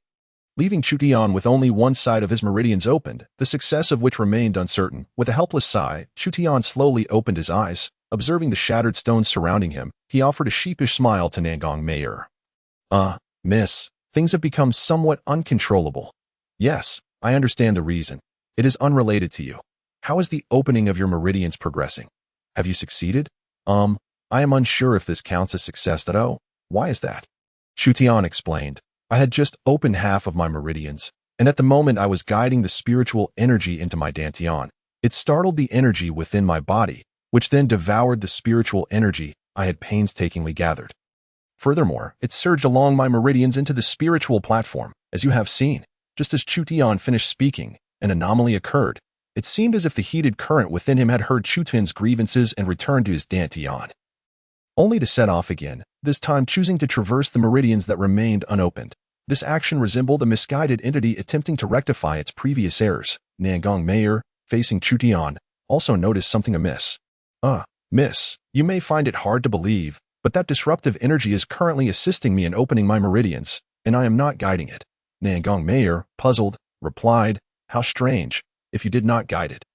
leaving Chu Tian with only one side of his meridians opened, the success of which remained uncertain. With a helpless sigh, Chu Tian slowly opened his eyes. Observing the shattered stones surrounding him, he offered a sheepish smile to Nangong Meier. Miss, things have become somewhat uncontrollable. Yes, I understand the reason. It is unrelated to you. How is the opening of your meridians progressing? Have you succeeded? I am unsure if this counts as success. Oh, why is that? Chu Tian explained. I had just opened half of my meridians, and at the moment I was guiding the spiritual energy into my dantian. It startled the energy within my body, which then devoured the spiritual energy I had painstakingly gathered. Furthermore, it surged along my meridians into the spiritual platform, as you have seen. Just as Chu Tian finished speaking, an anomaly occurred. It seemed as if the heated current within him had heard Chu Tian's grievances and returned to his dantian, only to set off again, this time choosing to traverse the meridians that remained unopened. This action resembled a misguided entity attempting to rectify its previous errors. Nangong Meier, facing Chu Tian, also noticed something amiss. Miss, you may find it hard to believe, but that disruptive energy is currently assisting me in opening my meridians, and I am not guiding it. Nangong Meier, puzzled, replied, how strange, if you did not guide it.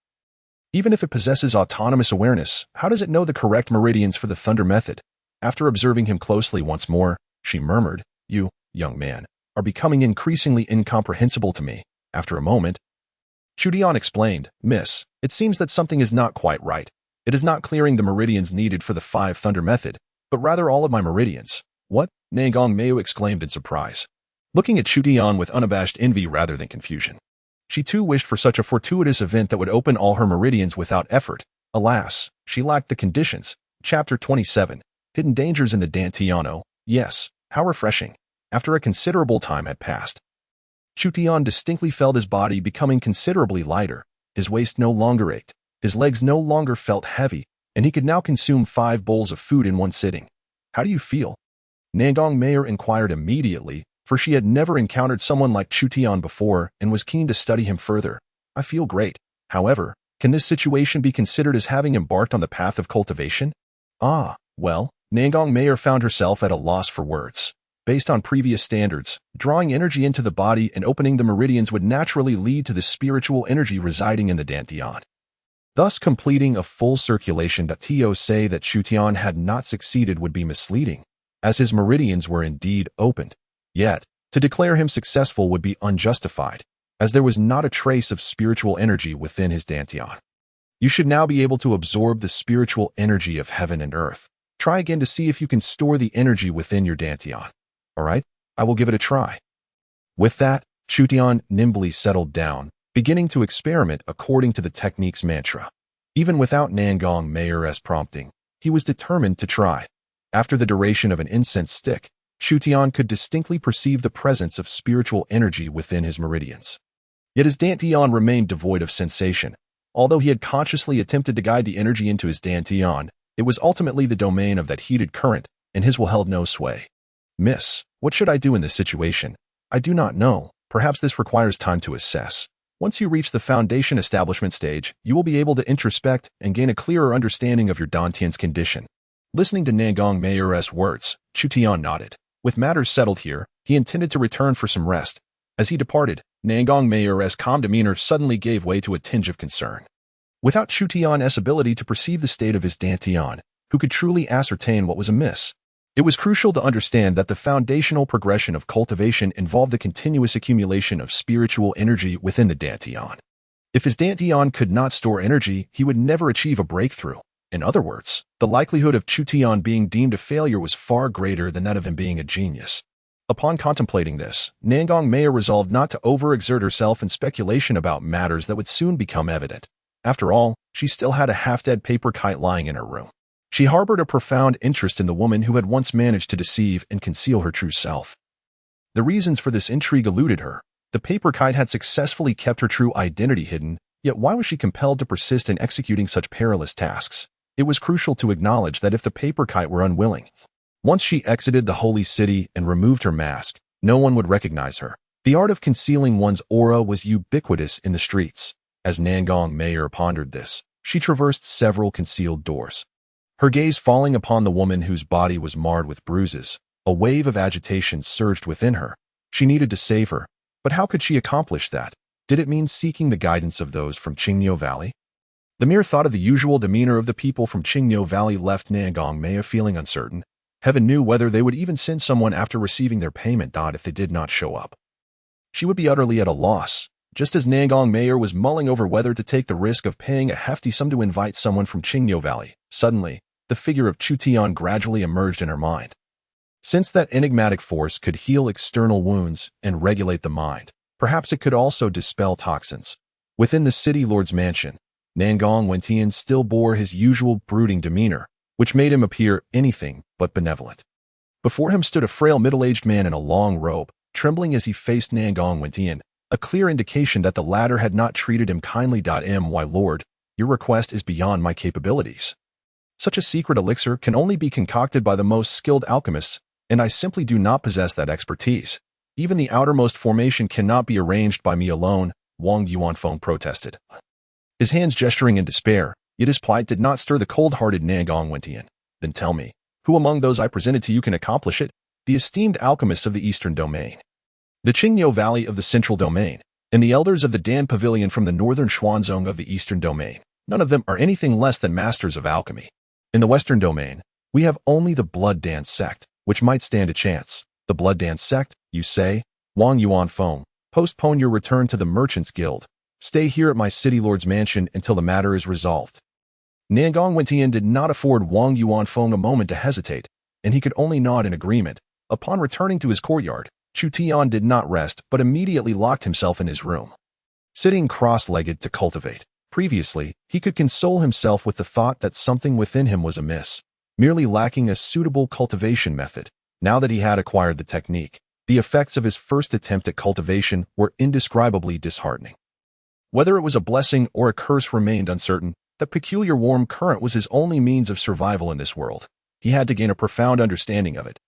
Even if it possesses autonomous awareness, how does it know the correct meridians for the thunder method? After observing him closely once more, she murmured, you, young man, are becoming increasingly incomprehensible to me. After a moment, Chu Tian explained, Miss, it seems that something is not quite right. It is not clearing the meridians needed for the 5 thunder method, but rather all of my meridians. What? Nangong Meier exclaimed in surprise, looking at Chu Tian with unabashed envy rather than confusion. She too wished for such a fortuitous event that would open all her meridians without effort. Alas, she lacked the conditions. Chapter 27. Hidden Dangers in the Dantiano. Yes, how refreshing. After a considerable time had passed, Chu Tian distinctly felt his body becoming considerably lighter. His waist no longer ached, his legs no longer felt heavy, and he could now consume 5 bowls of food in one sitting. How do you feel? Nangong Meier inquired immediately, for she had never encountered someone like Chu Tian before and was keen to study him further. I feel great. However, can this situation be considered as having embarked on the path of cultivation? Well, Nangong Meier found herself at a loss for words. Based on previous standards, drawing energy into the body and opening the meridians would naturally lead to the spiritual energy residing in the dantian, thus completing a full circulation. To say that Chu Tian had not succeeded would be misleading, as his meridians were indeed opened. Yet, to declare him successful would be unjustified, as there was not a trace of spiritual energy within his dantian. You should now be able to absorb the spiritual energy of heaven and earth. Try again to see if you can store the energy within your dantian. All right, I will give it a try. With that, Chu Tian nimbly settled down, beginning to experiment according to the technique's mantra. Even without Nangong Meier's prompting, he was determined to try. After the duration of an incense stick, Chu Tian could distinctly perceive the presence of spiritual energy within his meridians. Yet his dantian remained devoid of sensation. Although he had consciously attempted to guide the energy into his dantian, it was ultimately the domain of that heated current, and his will held no sway. Miss, what should I do in this situation? I do not know. Perhaps this requires time to assess. Once you reach the foundation establishment stage, you will be able to introspect and gain a clearer understanding of your dantian's condition. Listening to Nangong Meier's words, Chu Tian nodded. With matters settled here, he intended to return for some rest. As he departed, Nangong Meier's calm demeanor suddenly gave way to a tinge of concern. Without Chu Tian's ability to perceive the state of his dantian, who could truly ascertain what was amiss? It was crucial to understand that the foundational progression of cultivation involved the continuous accumulation of spiritual energy within the dantian. If his dantian could not store energy, he would never achieve a breakthrough. In other words, the likelihood of Chu Tian being deemed a failure was far greater than that of him being a genius. Upon contemplating this, Nangong Meier resolved not to overexert herself in speculation about matters that would soon become evident. After all, she still had a half-dead paper kite lying in her room. She harbored a profound interest in the woman who had once managed to deceive and conceal her true self. The reasons for this intrigue eluded her. The paper kite had successfully kept her true identity hidden, yet why was she compelled to persist in executing such perilous tasks? It was crucial to acknowledge that if the paper kite were unwilling, once she exited the holy city and removed her mask, no one would recognize her. The art of concealing one's aura was ubiquitous in the streets. As Nangong Meier pondered this, she traversed several concealed doors. Her gaze falling upon the woman whose body was marred with bruises, a wave of agitation surged within her. She needed to save her, but how could she accomplish that? Did it mean seeking the guidance of those from Qingyo Valley? The mere thought of the usual demeanor of the people from Qingyo Valley left Nangong Meier feeling uncertain. Heaven knew whether they would even send someone after receiving their payment if they did not show up. She would be utterly at a loss. Just as Nangong Meier was mulling over whether to take the risk of paying a hefty sum to invite someone from Qingyo Valley, suddenly, the figure of Chu Tian gradually emerged in her mind. Since that enigmatic force could heal external wounds and regulate the mind, perhaps it could also dispel toxins. Within the city lord's mansion, Nangong Meier still bore his usual brooding demeanor, which made him appear anything but benevolent. Before him stood a frail middle-aged man in a long robe, trembling as he faced Nangong Meier, a clear indication that the latter had not treated him kindly. My lord, your request is beyond my capabilities. Such a secret elixir can only be concocted by the most skilled alchemists, and I simply do not possess that expertise. Even the outermost formation cannot be arranged by me alone, Wang Yuanfeng protested. His hands gesturing in despair, yet his plight did not stir the cold-hearted Nangong Meier. Then tell me, who among those I presented to you can accomplish it? The esteemed alchemists of the Eastern Domain, the Qingyo Valley of the Central Domain, and the elders of the Dan Pavilion from the Northern Xuanzong of the Eastern Domain. None of them are anything less than masters of alchemy. In the Western Domain, we have only the Blood Dance sect, which might stand a chance. The Blood Dance sect, you say? Wang Yuanfeng, postpone your return to the Merchants Guild. Stay here at my city lord's mansion until the matter is resolved. Nangong Meier did not afford Wang Yuanfeng a moment to hesitate, and he could only nod in agreement. Upon returning to his courtyard, Chu Tian did not rest but immediately locked himself in his room. Sitting cross-legged to cultivate. Previously, he could console himself with the thought that something within him was amiss, merely lacking a suitable cultivation method. Now that he had acquired the technique, the effects of his first attempt at cultivation were indescribably disheartening. Whether it was a blessing or a curse remained uncertain. The peculiar warm current was his only means of survival in this world. He had to gain a profound understanding of it.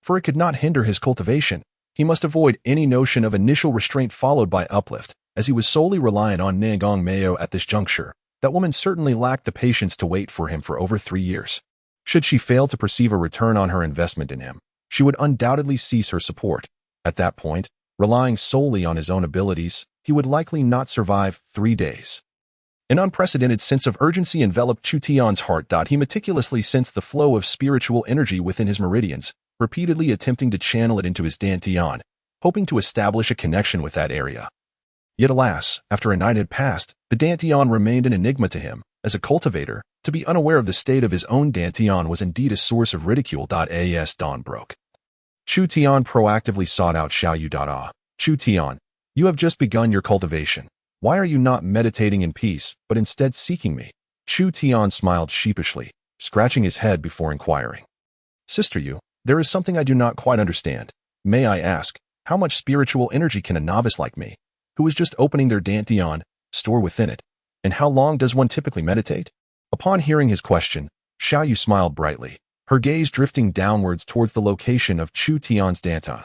For it could not hinder his cultivation. He must avoid any notion of initial restraint followed by uplift, as he was solely reliant on Nangong Meier at this juncture. That woman certainly lacked the patience to wait for him for over 3 years. Should she fail to perceive a return on her investment in him, she would undoubtedly cease her support. At that point, relying solely on his own abilities, he would likely not survive 3 days. An unprecedented sense of urgency enveloped Chu Tian's heart. He meticulously sensed the flow of spiritual energy within his meridians, repeatedly attempting to channel it into his dantian, hoping to establish a connection with that area. Yet alas, after a night had passed, the dantian remained an enigma to him. As a cultivator, to be unaware of the state of his own dantian was indeed a source of ridicule. As dawn broke, Chu Tian proactively sought out Xiaoyu. Chu Tian, you have just begun your cultivation. Why are you not meditating in peace, but instead seeking me? Chu Tian smiled sheepishly, scratching his head before inquiring. Sister Yu, there is something I do not quite understand. May I ask, how much spiritual energy can a novice like me, who is just opening their dantian, store within it? And how long does one typically meditate? Upon hearing his question, Xiaoyu smiled brightly, her gaze drifting downwards towards the location of Chu Tian's dantian.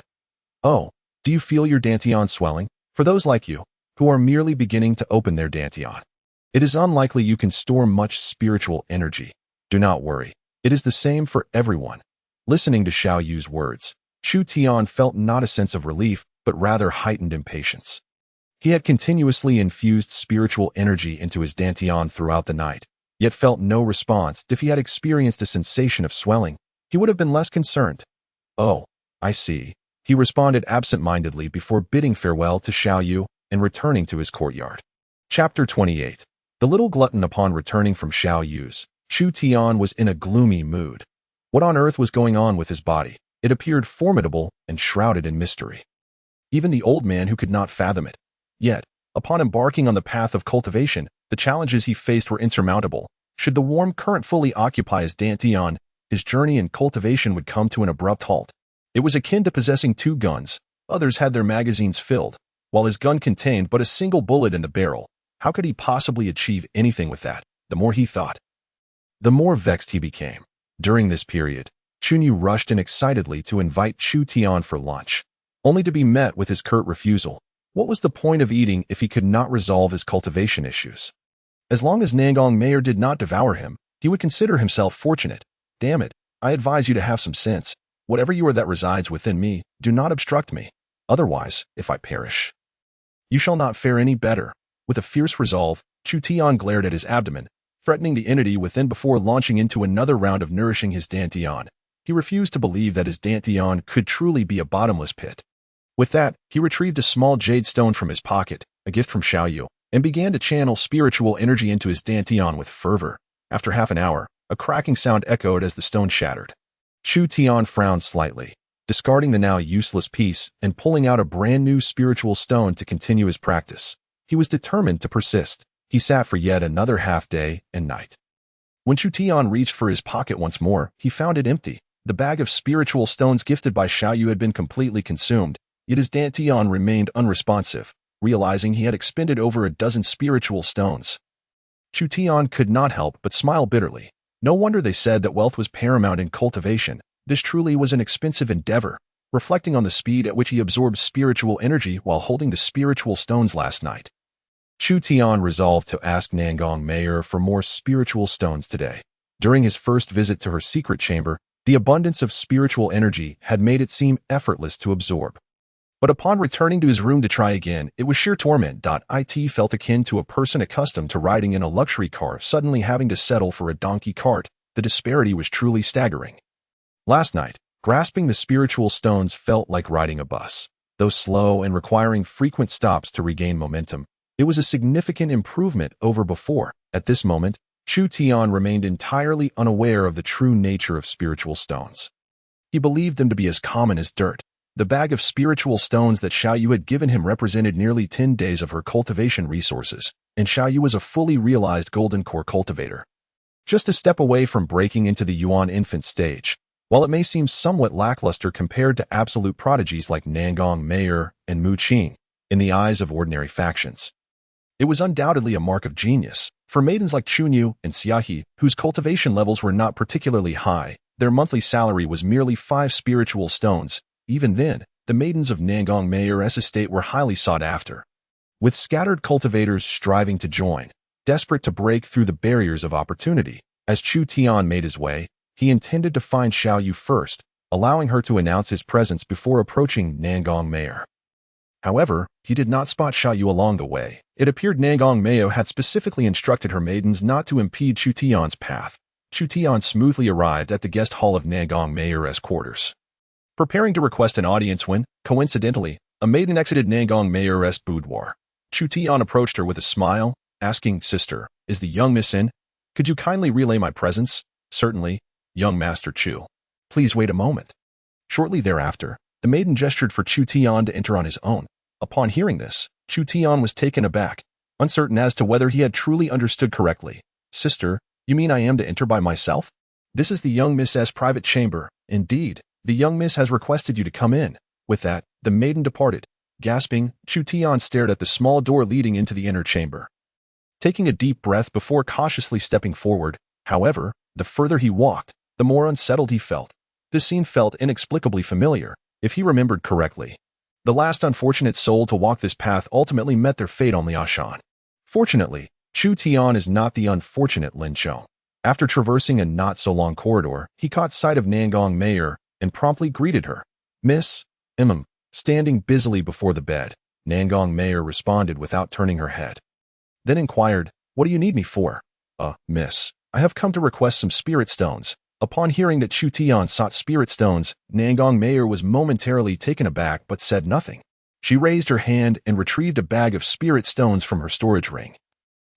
Oh, do you feel your dantian swelling? For those like you, who are merely beginning to open their dantian, it is unlikely you can store much spiritual energy. Do not worry. It is the same for everyone. Listening to Xiaoyu's words, Chu Tian felt not a sense of relief, but rather heightened impatience. He had continuously infused spiritual energy into his dantian throughout the night, yet felt no response. If he had experienced a sensation of swelling, he would have been less concerned. Oh, I see. He responded absent-mindedly before bidding farewell to Xiaoyu and returning to his courtyard. Chapter 28. The little glutton. Upon returning from Xiaoyu's, Chu Tian was in a gloomy mood. What on earth was going on with his body? It appeared formidable and shrouded in mystery. Even the old man who could not fathom it. Yet, upon embarking on the path of cultivation, the challenges he faced were insurmountable. Should the warm current fully occupy his dantian, his journey in cultivation would come to an abrupt halt. It was akin to possessing 2 guns. Others had their magazines filled, while his gun contained but a single bullet in the barrel. How could he possibly achieve anything with that? The more he thought, the more vexed he became. During this period, Chunyu rushed in excitedly to invite Chu Tian for lunch, only to be met with his curt refusal. What was the point of eating if he could not resolve his cultivation issues? As long as Nangong Meier did not devour him, he would consider himself fortunate. Damn it, I advise you to have some sense. Whatever you are that resides within me, do not obstruct me. Otherwise, if I perish, you shall not fare any better. With a fierce resolve, Chu Tian glared at his abdomen, threatening the entity within before launching into another round of nourishing his dantian. He refused to believe that his dantian could truly be a bottomless pit. With that, he retrieved a small jade stone from his pocket, a gift from Xiaoyu, and began to channel spiritual energy into his dantian with fervor. After half an hour, a cracking sound echoed as the stone shattered. Chu Tian frowned slightly, discarding the now useless piece and pulling out a brand new spiritual stone to continue his practice. He was determined to persist. He sat for yet another half day and night. When Chu Tian reached for his pocket once more, he found it empty. The bag of spiritual stones gifted by Xiaoyu had been completely consumed, yet his dantian remained unresponsive, realizing he had expended over a dozen spiritual stones. Chu Tian could not help but smile bitterly. No wonder they said that wealth was paramount in cultivation. This truly was an expensive endeavor. Reflecting on the speed at which he absorbed spiritual energy while holding the spiritual stones last night, Chu Tian resolved to ask Nangong Meier for more spiritual stones today. During his first visit to her secret chamber, the abundance of spiritual energy had made it seem effortless to absorb. But upon returning to his room to try again, it was sheer torment. It felt akin to a person accustomed to riding in a luxury car suddenly having to settle for a donkey cart. The disparity was truly staggering. Last night, grasping the spiritual stones felt like riding a bus. Though slow and requiring frequent stops to regain momentum, it was a significant improvement over before. At this moment, Chu Tian remained entirely unaware of the true nature of spiritual stones. He believed them to be as common as dirt. The bag of spiritual stones that Xiaoyu had given him represented nearly 10 days of her cultivation resources, and Xiaoyu was a fully realized golden core cultivator. Just a step away from breaking into the Yuan infant stage, while it may seem somewhat lackluster compared to absolute prodigies like Nangong Meier and Mu Qing, in the eyes of ordinary factions, it was undoubtedly a mark of genius. For maidens like Chunyu and Xiaohe, whose cultivation levels were not particularly high, their monthly salary was merely 5 spiritual stones. Even then, the maidens of Nangong Meier's estate were highly sought after, with scattered cultivators striving to join, desperate to break through the barriers of opportunity. As Chu Tian made his way, he intended to find Xiaoyu first, allowing her to announce his presence before approaching Nangong Meier. However, he did not spot Xiaoyu along the way. It appeared Nangong Meier had specifically instructed her maidens not to impede Chu Tian's path. Chu Tian smoothly arrived at the guest hall of Nangong Meier's quarters, preparing to request an audience when, coincidentally, a maiden exited Nangong Meier's boudoir. Chu Tian approached her with a smile, asking, "Sister, is the young miss in? Could you kindly relay my presence?" "Certainly, young Master Chu. Please wait a moment." Shortly thereafter, the maiden gestured for Chu Tian to enter on his own. Upon hearing this, Chu Tian was taken aback, uncertain as to whether he had truly understood correctly. "Sister, you mean I am to enter by myself? This is the young Miss's private chamber. Indeed, the young miss has requested you to come in." With that, the maiden departed. Gasping, Chu Tian stared at the small door leading into the inner chamber, taking a deep breath before cautiously stepping forward. However, the further he walked, the more unsettled he felt. This scene felt inexplicably familiar. If he remembered correctly, the last unfortunate soul to walk this path ultimately met their fate on Liaoshan. Fortunately, Chu Tian is not the unfortunate Lin Chou. After traversing a not-so-long corridor, he caught sight of Nangong Meier and promptly greeted her. "Miss, standing busily before the bed, Nangong Meier responded without turning her head. Then inquired, "What do you need me for?" Miss, I have come to request some spirit stones." Upon hearing that Chu Tian sought spirit stones, Nangong Meier was momentarily taken aback but said nothing. She raised her hand and retrieved a bag of spirit stones from her storage ring,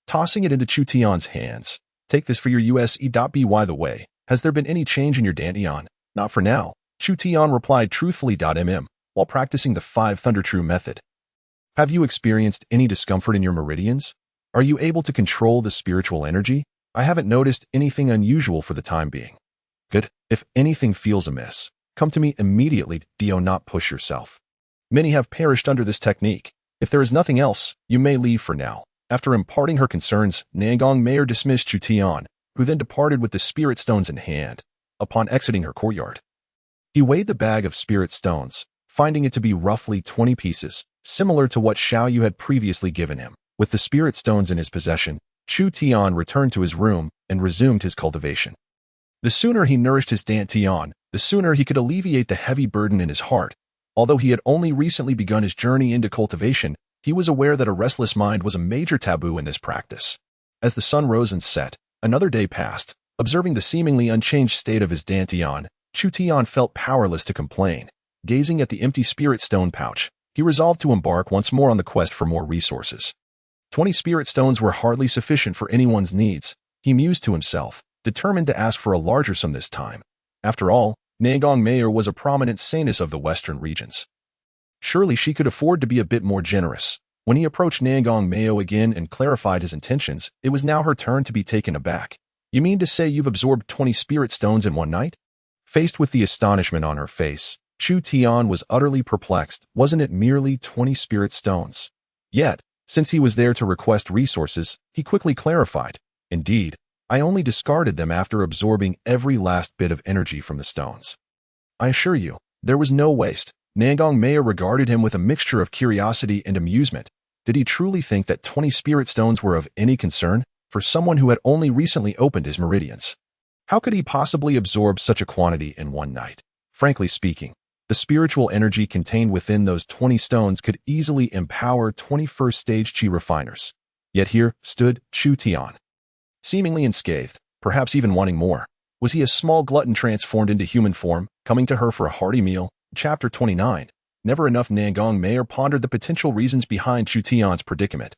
tossing it into Chu Tian's hands. "Take this for your USE.by the way. Has there been any change in your dantian?" "Not for now," Chu Tian replied truthfully. While practicing the 5 Thunder True method, have you experienced any discomfort in your meridians? Are you able to control the spiritual energy? I haven't noticed anything unusual for the time being. Good. If anything feels amiss, come to me immediately. Do not push yourself. Many have perished under this technique. If there is nothing else, you may leave for now. After imparting her concerns, Nangong Meier dismissed Chu Tian, who then departed with the spirit stones in hand. Upon exiting her courtyard, he weighed the bag of spirit stones, finding it to be roughly 20 pieces, similar to what Xiaoyu had previously given him. With the spirit stones in his possession, Chu Tian returned to his room and resumed his cultivation. The sooner he nourished his dantian, the sooner he could alleviate the heavy burden in his heart. Although he had only recently begun his journey into cultivation, he was aware that a restless mind was a major taboo in this practice. As the sun rose and set, another day passed. Observing the seemingly unchanged state of his dantian, Chu Tian felt powerless to complain. Gazing at the empty spirit stone pouch, He resolved to embark once more on the quest for more resources. 20 spirit stones were hardly sufficient for anyone's needs, he mused to himself, determined to ask for a larger sum this time. After all, Nangong Meier was a prominent saintess of the western regions. Surely she could afford to be a bit more generous. When he approached Nangong Meier again and clarified his intentions, it was now her turn to be taken aback. You mean to say you've absorbed 20 spirit stones in one night? Faced with the astonishment on her face, Chu Tian was utterly perplexed. Wasn't it merely 20 spirit stones? Yet, since he was there to request resources, he quickly clarified. Indeed, I only discarded them after absorbing every last bit of energy from the stones. I assure you, there was no waste. Nangong Meier regarded him with a mixture of curiosity and amusement. Did he truly think that 20 spirit stones were of any concern for someone who had only recently opened his meridians? How could he possibly absorb such a quantity in one night? Frankly speaking, the spiritual energy contained within those 20 stones could easily empower 21st stage chi refiners. Yet here stood Chu Tian, seemingly unscathed, perhaps even wanting more. Was he a small glutton transformed into human form, coming to her for a hearty meal? Chapter 29. Never enough. Nangong Meier pondered the potential reasons behind Chu Tian's predicament,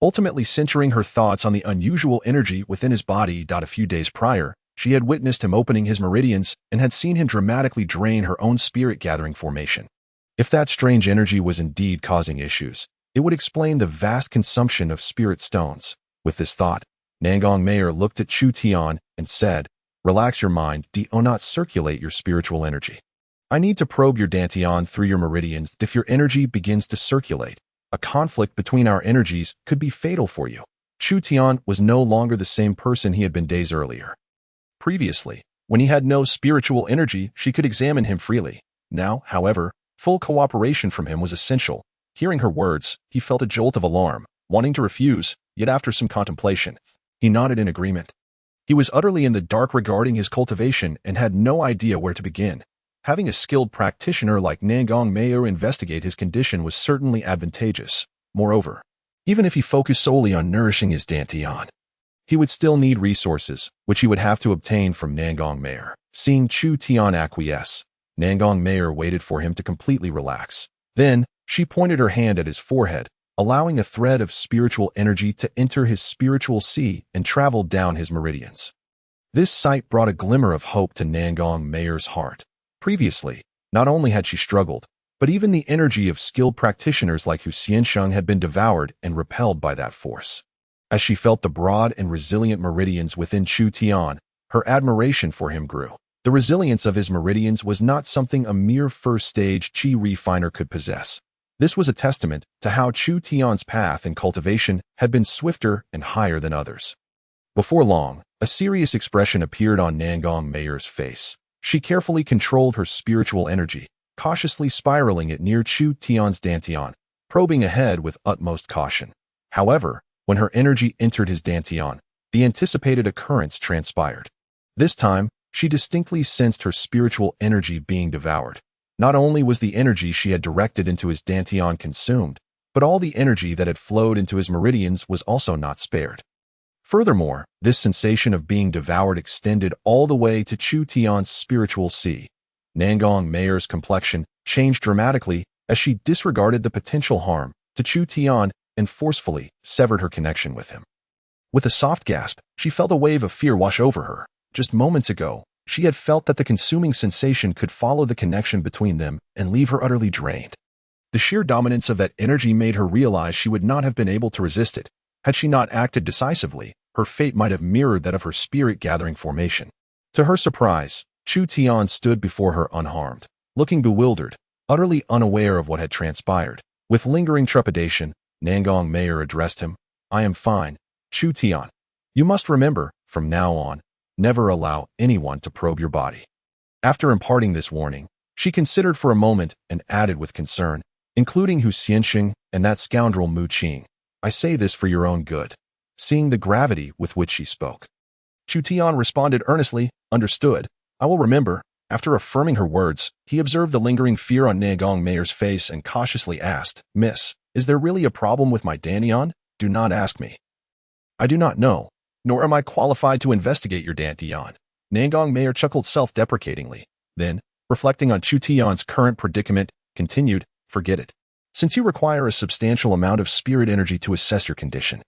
ultimately centering her thoughts on the unusual energy within his body. A few days prior, she had witnessed him opening his meridians and had seen him dramatically drain her own spirit-gathering formation. If that strange energy was indeed causing issues, it would explain the vast consumption of spirit stones. With this thought, Nangong Meier looked at Chu Tian and said, "Relax your mind, do not circulate your spiritual energy. I need to probe your dantian through your meridians. If your energy begins to circulate, a conflict between our energies could be fatal for you." Chu Tian was no longer the same person he had been days earlier. Previously, when he had no spiritual energy, she could examine him freely. Now, however, full cooperation from him was essential. Hearing her words, he felt a jolt of alarm, wanting to refuse, yet after some contemplation, he nodded in agreement. He was utterly in the dark regarding his cultivation and had no idea where to begin. Having a skilled practitioner like Nangong Meier investigate his condition was certainly advantageous. Moreover, even if he focused solely on nourishing his dantian, he would still need resources, which he would have to obtain from Nangong Meier. Seeing Chu Tian acquiesce, Nangong Meier waited for him to completely relax. Then, she pointed her hand at his forehead, allowing a thread of spiritual energy to enter his spiritual sea and travel down his meridians. This sight brought a glimmer of hope to Nangong Meier's heart. Previously, not only had she struggled, but even the energy of skilled practitioners like Hu Xiansheng had been devoured and repelled by that force. As she felt the broad and resilient meridians within Chu Tian, her admiration for him grew. The resilience of his meridians was not something a mere first-stage chi refiner could possess. This was a testament to how Chu Tian's path in cultivation had been swifter and higher than others. Before long, a serious expression appeared on Nangong Meier's face. She carefully controlled her spiritual energy, cautiously spiraling it near Chu Tian's dantian, probing ahead with utmost caution. However, when her energy entered his dantian, the anticipated occurrence transpired. This time, she distinctly sensed her spiritual energy being devoured. Not only was the energy she had directed into his dantian consumed, but all the energy that had flowed into his meridians was also not spared. Furthermore, this sensation of being devoured extended all the way to Chu Tian's spiritual sea. Nangong Meier's complexion changed dramatically as she disregarded the potential harm to Chu Tian and forcefully severed her connection with him. With a soft gasp, she felt a wave of fear wash over her. Just moments ago, she had felt that the consuming sensation could follow the connection between them and leave her utterly drained. The sheer dominance of that energy made her realize she would not have been able to resist it. Had she not acted decisively, her fate might have mirrored that of her spirit-gathering formation. To her surprise, Chu Tian stood before her unharmed, looking bewildered, utterly unaware of what had transpired. With lingering trepidation, Nangong Meier addressed him. "I am fine, Chu Tian. You must remember, from now on, never allow anyone to probe your body." After imparting this warning, she considered for a moment and added with concern, "Including Hu Xiansheng and that scoundrel Mu Qing. I say this for your own good." Seeing the gravity with which she spoke, Chu Tian responded earnestly, "Understood. I will remember." After affirming her words, he observed the lingering fear on Nangong Meier's face and cautiously asked, "Miss, is there really a problem with my dantian? Do not ask me. I do not know, nor am I qualified to investigate your dantian." Nangong Meier chuckled self-deprecatingly. Then, reflecting on Chu Tian's current predicament, continued, "Forget it. Since you require a substantial amount of spirit energy to assess your condition,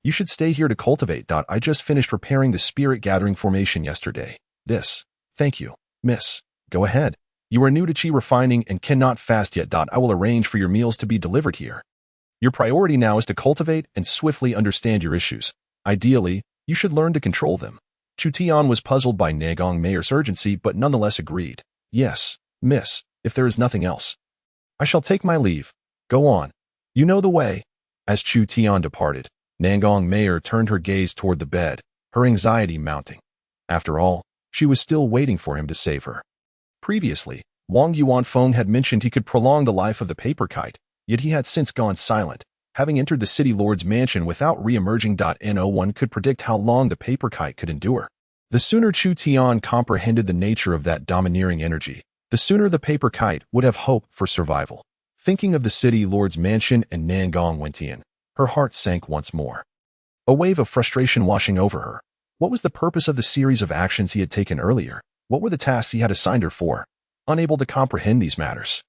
you should stay here to cultivate. I just finished repairing the spirit gathering formation yesterday. Thank you, miss. Go ahead. You are new to chi refining and cannot fast yet. I will arrange for your meals to be delivered here. Your priority now is to cultivate and swiftly understand your issues. Ideally, you should learn to control them. Chu Tian was puzzled by Nangong Meier's urgency, but nonetheless agreed. Yes, miss, if there is nothing else. I shall take my leave. Go on. You know the way. As Chu Tian departed, Nangong Meier turned her gaze toward the bed, her anxiety mounting. After all, she was still waiting for him to save her. Previously, Wang Yuanfeng had mentioned he could prolong the life of the paper kite, yet he had since gone silent, having entered the city lord's mansion without re-emerging. No one could predict how long the paper kite could endure. The sooner Chu Tian comprehended the nature of that domineering energy, the sooner the paper kite would have hope for survival. Thinking of the city lord's mansion and Nangong Meier, her heart sank once more. A wave of frustration washing over her. What was the purpose of the series of actions he had taken earlier? What were the tasks he had assigned her for? Unable to comprehend these matters,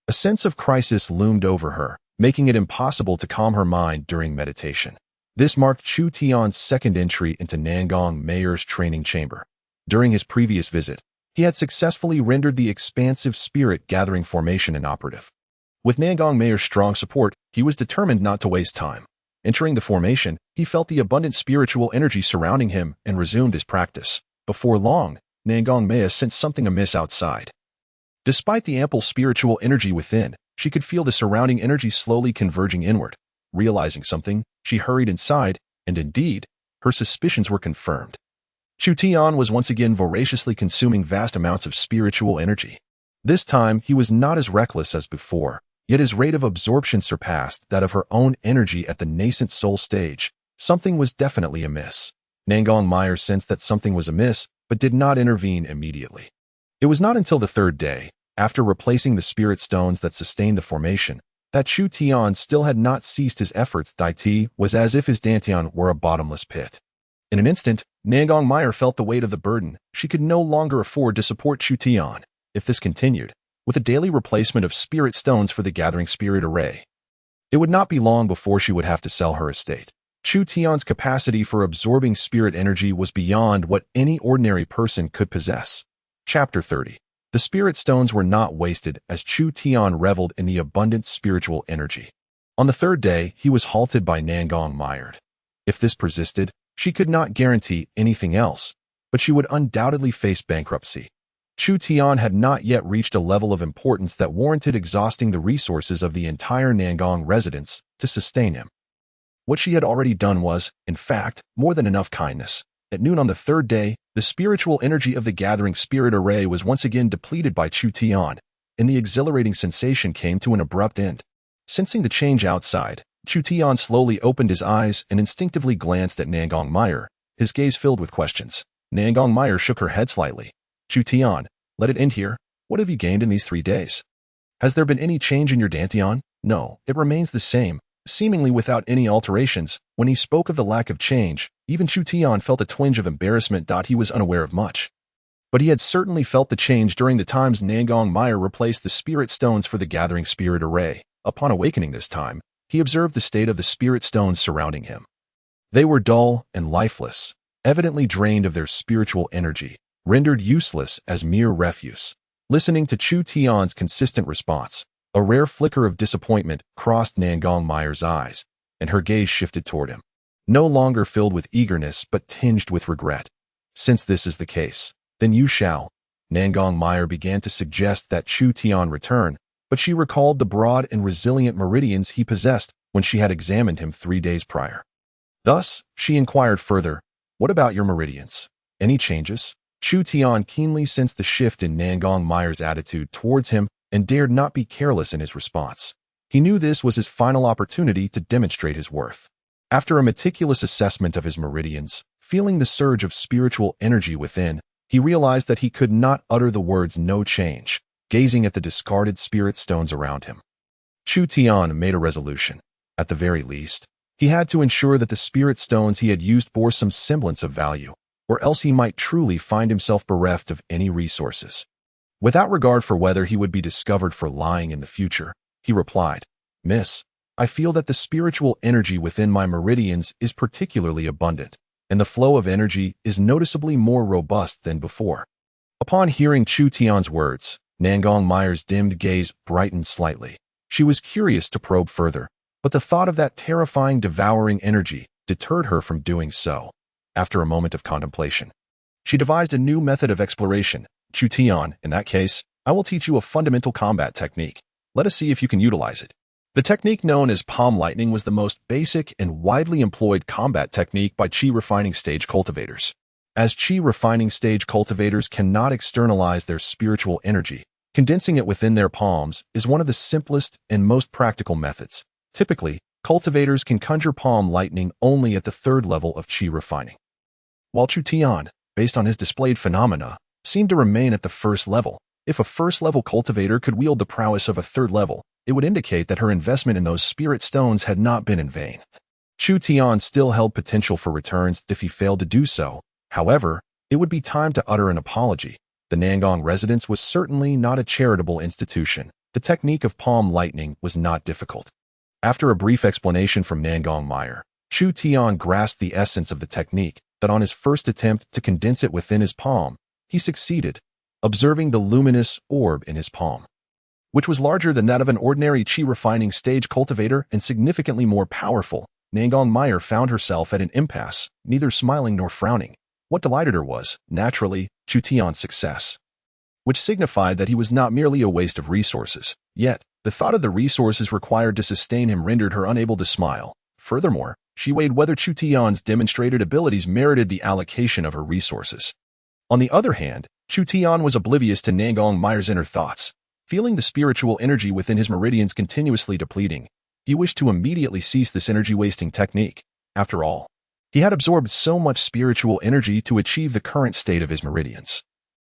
a sense of crisis loomed over her, making it impossible to calm her mind during meditation. This marked Chu Tian's second entry into Nangong Meier's training chamber. During his previous visit, he had successfully rendered the expansive spirit gathering formation inoperative. With Nangong Meier's strong support, he was determined not to waste time. Entering the formation, he felt the abundant spiritual energy surrounding him and resumed his practice. Before long, Nangong Meier sensed something amiss outside. Despite the ample spiritual energy within, she could feel the surrounding energy slowly converging inward. Realizing something, she hurried inside, and indeed, her suspicions were confirmed. Chu Tian was once again voraciously consuming vast amounts of spiritual energy. This time, he was not as reckless as before, yet his rate of absorption surpassed that of her own energy at the nascent soul stage. Something was definitely amiss. Nangong Meier sensed that something was amiss, but did not intervene immediately. It was not until the third day, after replacing the spirit stones that sustained the formation, that Chu Tian still had not ceased his efforts. It was as if his dantian were a bottomless pit. In an instant, Nangong Meier felt the weight of the burden. She could no longer afford to support Chu Tian. If this continued, with a daily replacement of spirit stones for the gathering spirit array, it would not be long before she would have to sell her estate. Chu Tian's capacity for absorbing spirit energy was beyond what any ordinary person could possess. Chapter 30. The spirit stones were not wasted as Chu Tian reveled in the abundant spiritual energy. On the third day, he was halted by Nangong Meier. If this persisted, she could not guarantee anything else, but she would undoubtedly face bankruptcy. Chu Tian had not yet reached a level of importance that warranted exhausting the resources of the entire Nangong residence to sustain him. What she had already done was, in fact, more than enough kindness. At noon on the third day, the spiritual energy of the gathering spirit array was once again depleted by Chu Tian, and the exhilarating sensation came to an abrupt end. Sensing the change outside, Chu Tian slowly opened his eyes and instinctively glanced at Nangong Meier, his gaze filled with questions. Nangong Meier shook her head slightly. Chu Tian, let it end here. What have you gained in these 3 days? Has there been any change in your dantian? No, it remains the same, seemingly without any alterations. When he spoke of the lack of change, even Chu Tian felt a twinge of embarrassment. He was unaware of much, but he had certainly felt the change during the times Nangong Meier replaced the spirit stones for the gathering spirit array. Upon awakening this time, he observed the state of the spirit stones surrounding him. They were dull and lifeless, evidently drained of their spiritual energy, rendered useless as mere refuse. Listening to Chu Tian's consistent response, a rare flicker of disappointment crossed Nangong Meier's eyes, and her gaze shifted toward him, no longer filled with eagerness but tinged with regret. Since this is the case, then you shall. Nangong Meier began to suggest that Chu Tian return, but she recalled the broad and resilient meridians he possessed when she had examined him 3 days prior. Thus, she inquired further, what about your meridians? Any changes? Chu Tian keenly sensed the shift in Nangong Meier's attitude towards him and dared not be careless in his response. He knew this was his final opportunity to demonstrate his worth. After a meticulous assessment of his meridians, feeling the surge of spiritual energy within, he realized that he could not utter the words "no change," gazing at the discarded spirit stones around him. Chu Tian made a resolution. At the very least, he had to ensure that the spirit stones he had used bore some semblance of value, or else he might truly find himself bereft of any resources. Without regard for whether he would be discovered for lying in the future, he replied, Miss, I feel that the spiritual energy within my meridians is particularly abundant, and the flow of energy is noticeably more robust than before. Upon hearing Chu Tian's words, Nangong Meier's dimmed gaze brightened slightly. She was curious to probe further, but the thought of that terrifying, devouring energy deterred her from doing so. After a moment of contemplation, she devised a new method of exploration. Chu Tian, in that case, I will teach you a fundamental combat technique. Let us see if you can utilize it. The technique known as palm lightning was the most basic and widely employed combat technique by Qi refining stage cultivators. As Qi refining stage cultivators cannot externalize their spiritual energy, condensing it within their palms is one of the simplest and most practical methods. Typically, cultivators can conjure palm lightning only at the third level of Qi refining. While Chu Tian, based on his displayed phenomena, seemed to remain at the first level. If a first-level cultivator could wield the prowess of a third level, it would indicate that her investment in those spirit stones had not been in vain. Chu Tian still held potential for returns if he failed to do so. However, it would be time to utter an apology. The Nangong residence was certainly not a charitable institution. The technique of palm lightning was not difficult. After a brief explanation from Nangong Meier, Chu Tian grasped the essence of the technique, but on his first attempt to condense it within his palm, he succeeded, observing the luminous orb in his palm, which was larger than that of an ordinary Qi refining stage cultivator and significantly more powerful. Nangong Meier found herself at an impasse, neither smiling nor frowning. What delighted her was, naturally, Chu Tian's success, which signified that he was not merely a waste of resources. Yet, the thought of the resources required to sustain him rendered her unable to smile. Furthermore, she weighed whether Chu Tian's demonstrated abilities merited the allocation of her resources. On the other hand, Chu Tian was oblivious to Nangong Meier's inner thoughts. Feeling the spiritual energy within his meridians continuously depleting, he wished to immediately cease this energy-wasting technique. After all, he had absorbed so much spiritual energy to achieve the current state of his meridians,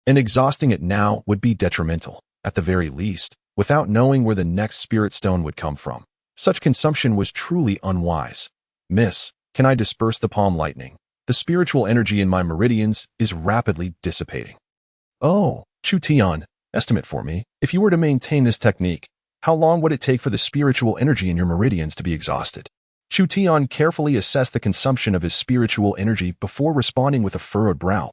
and exhausting it now would be detrimental, at the very least, without knowing where the next spirit stone would come from. Such consumption was truly unwise. Miss, can I disperse the palm lightning? The spiritual energy in my meridians is rapidly dissipating. Oh, Chu Tian, estimate for me. If you were to maintain this technique, how long would it take for the spiritual energy in your meridians to be exhausted? Chu Tian carefully assessed the consumption of his spiritual energy before responding with a furrowed brow.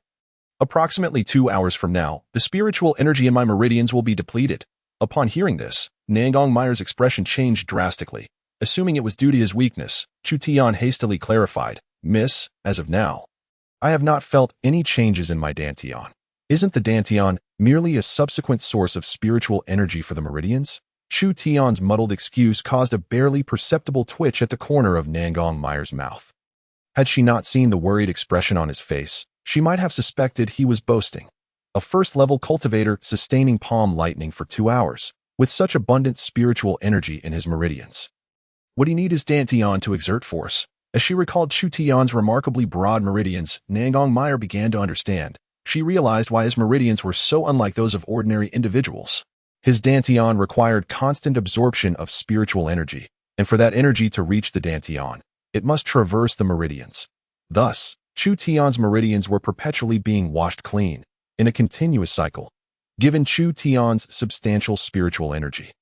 Approximately 2 hours from now, the spiritual energy in my meridians will be depleted. Upon hearing this, Nangong Meier's expression changed drastically. Assuming it was due to his weakness, Chu Tian hastily clarified, Miss, as of now, I have not felt any changes in my dantian. Isn't the dantian merely a subsequent source of spiritual energy for the meridians? Chu Tian's muddled excuse caused a barely perceptible twitch at the corner of Nangong Meier's mouth. Had she not seen the worried expression on his face, she might have suspected he was boasting. A first-level cultivator sustaining palm lightning for 2 hours, with such abundant spiritual energy in his meridians. Would he need his dantian to exert force? As she recalled Chu Tian's remarkably broad meridians, Nangong Meier began to understand. She realized why his meridians were so unlike those of ordinary individuals. His dantian required constant absorption of spiritual energy, and for that energy to reach the dantian, it must traverse the meridians. Thus, Chu Tian's meridians were perpetually being washed clean, in a continuous cycle. Given Chu Tian's substantial spiritual energy,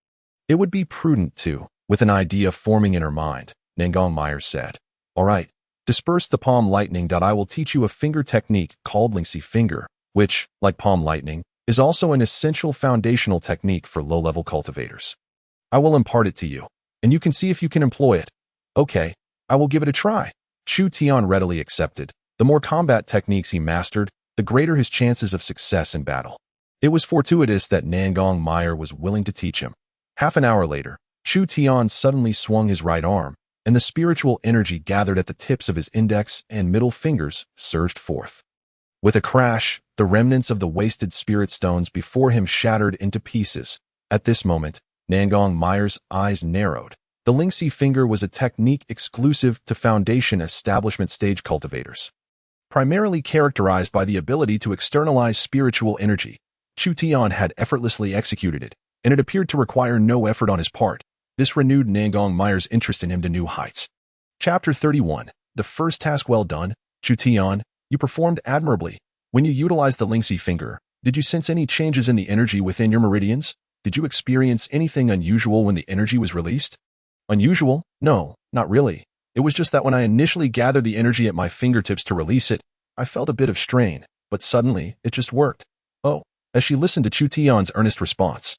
it would be prudent to, with an idea forming in her mind, Nangong Meier said, All right, disperse the palm lightning. I will teach you a finger technique called lingxi finger, which, like palm lightning, is also an essential foundational technique for low-level cultivators. I will impart it to you, and you can see if you can employ it. Okay, I will give it a try. Chu Tian readily accepted. The more combat techniques he mastered, the greater his chances of success in battle. It was fortuitous that Nangong Meier was willing to teach him. Half an hour later, Chu Tian suddenly swung his right arm, and the spiritual energy gathered at the tips of his index and middle fingers surged forth. With a crash, the remnants of the wasted spirit stones before him shattered into pieces. At this moment, Nangong Meier's eyes narrowed. The lingxi finger was a technique exclusive to foundation establishment stage cultivators, primarily characterized by the ability to externalize spiritual energy. Chu Tian had effortlessly executed it, and it appeared to require no effort on his part. This renewed Nangong Meier's interest in him to new heights. Chapter 31. The first task well done. Chu Tian, you performed admirably. When you utilized the lingxi finger, did you sense any changes in the energy within your meridians? Did you experience anything unusual when the energy was released? Unusual? No, not really. It was just that when I initially gathered the energy at my fingertips to release it, I felt a bit of strain, but suddenly, it just worked. Oh, as she listened to Chu Tian's earnest response.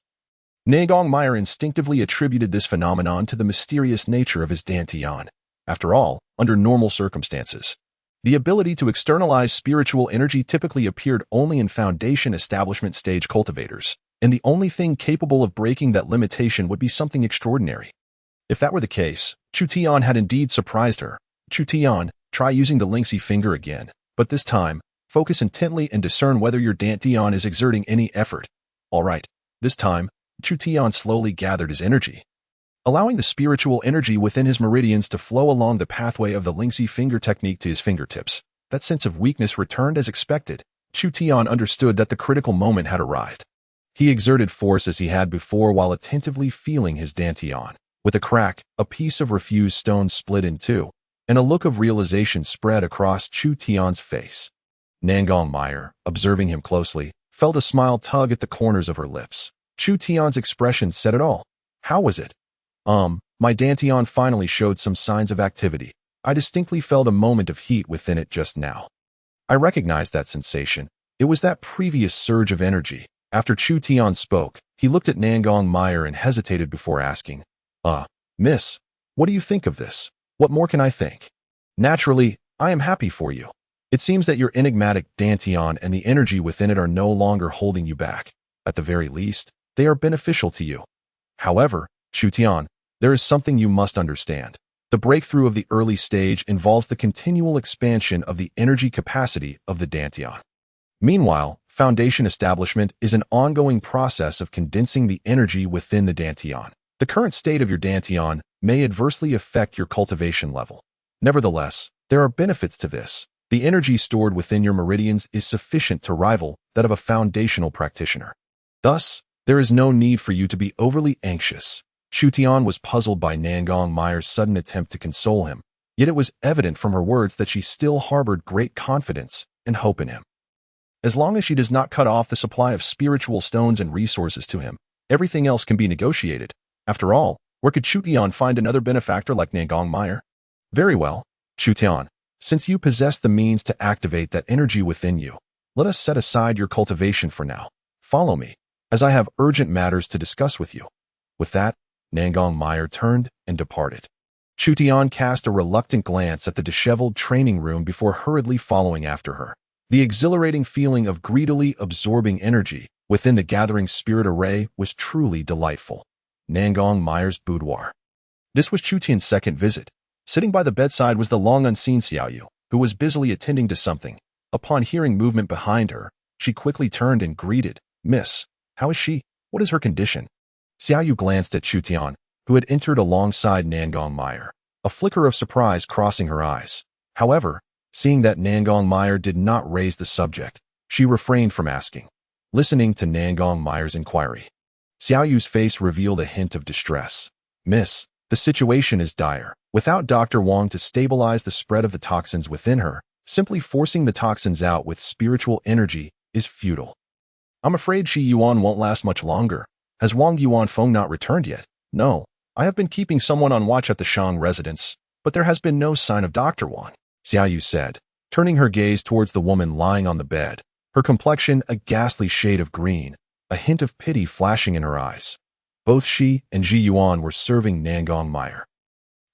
Nangong Meier instinctively attributed this phenomenon to the mysterious nature of his dantian. After all, under normal circumstances, the ability to externalize spiritual energy typically appeared only in foundation establishment stage cultivators, and the only thing capable of breaking that limitation would be something extraordinary. If that were the case, Chu Tian had indeed surprised her. Chu Tian, try using the lynxy finger again, but this time, focus intently and discern whether your dantian is exerting any effort. All right, this time, Chu Tian slowly gathered his energy, allowing the spiritual energy within his meridians to flow along the pathway of the lynxy finger technique to his fingertips. That sense of weakness returned as expected. Chu Tian understood that the critical moment had arrived. He exerted force as he had before while attentively feeling his dantian. With a crack, a piece of refused stone split in two, and a look of realization spread across Chu Tian's face. Nangong Meier, observing him closely, felt a smile tug at the corners of her lips. Chu Tian's expression said it all. How was it? My dantian finally showed some signs of activity. I distinctly felt a moment of heat within it just now. I recognized that sensation. It was that previous surge of energy. After Chu Tian spoke, he looked at Nangong Meier and hesitated before asking, Miss, what do you think of this? What more can I think? Naturally, I am happy for you. It seems that your enigmatic dantian and the energy within it are no longer holding you back. At the very least, they are beneficial to you. However, Chu Tian, there is something you must understand. The breakthrough of the early stage involves the continual expansion of the energy capacity of the dantian. Meanwhile, foundation establishment is an ongoing process of condensing the energy within the dantian. The current state of your dantian may adversely affect your cultivation level. Nevertheless, there are benefits to this. The energy stored within your meridians is sufficient to rival that of a foundational practitioner. Thus, there is no need for you to be overly anxious. Chu Tian was puzzled by Nangong Meier's sudden attempt to console him, yet it was evident from her words that she still harbored great confidence and hope in him. As long as she does not cut off the supply of spiritual stones and resources to him, everything else can be negotiated. After all, where could Chu Tian find another benefactor like Nangong Meier? Very well, Chu Tian, since you possess the means to activate that energy within you, let us set aside your cultivation for now. Follow me, as I have urgent matters to discuss with you. With that, Nangong Meier turned and departed. Chu Tian cast a reluctant glance at the disheveled training room before hurriedly following after her. The exhilarating feeling of greedily absorbing energy within the gathering spirit array was truly delightful. Nangong Meier's boudoir. This was Chu Tian's second visit. Sitting by the bedside was the long-unseen Xiaoyu, who was busily attending to something. Upon hearing movement behind her, she quickly turned and greeted, "Miss, how is she? What is her condition?" Xiaoyu glanced at Chu Tian, who had entered alongside Nangong Meier, a flicker of surprise crossing her eyes. However, seeing that Nangong Meier did not raise the subject, she refrained from asking. Listening to Nangong Meier's inquiry, Xiaoyu's face revealed a hint of distress. "Miss, the situation is dire. Without Dr. Wang to stabilize the spread of the toxins within her, simply forcing the toxins out with spiritual energy is futile. I'm afraid Shi Yuan won't last much longer. Has Wang Yuanfeng not returned yet?" "No, I have been keeping someone on watch at the Shang residence, but there has been no sign of Dr. Wang," Xiaoyu said, turning her gaze towards the woman lying on the bed, her complexion a ghastly shade of green, a hint of pity flashing in her eyes. Both she and Ji Yuan were serving Nangong Meier,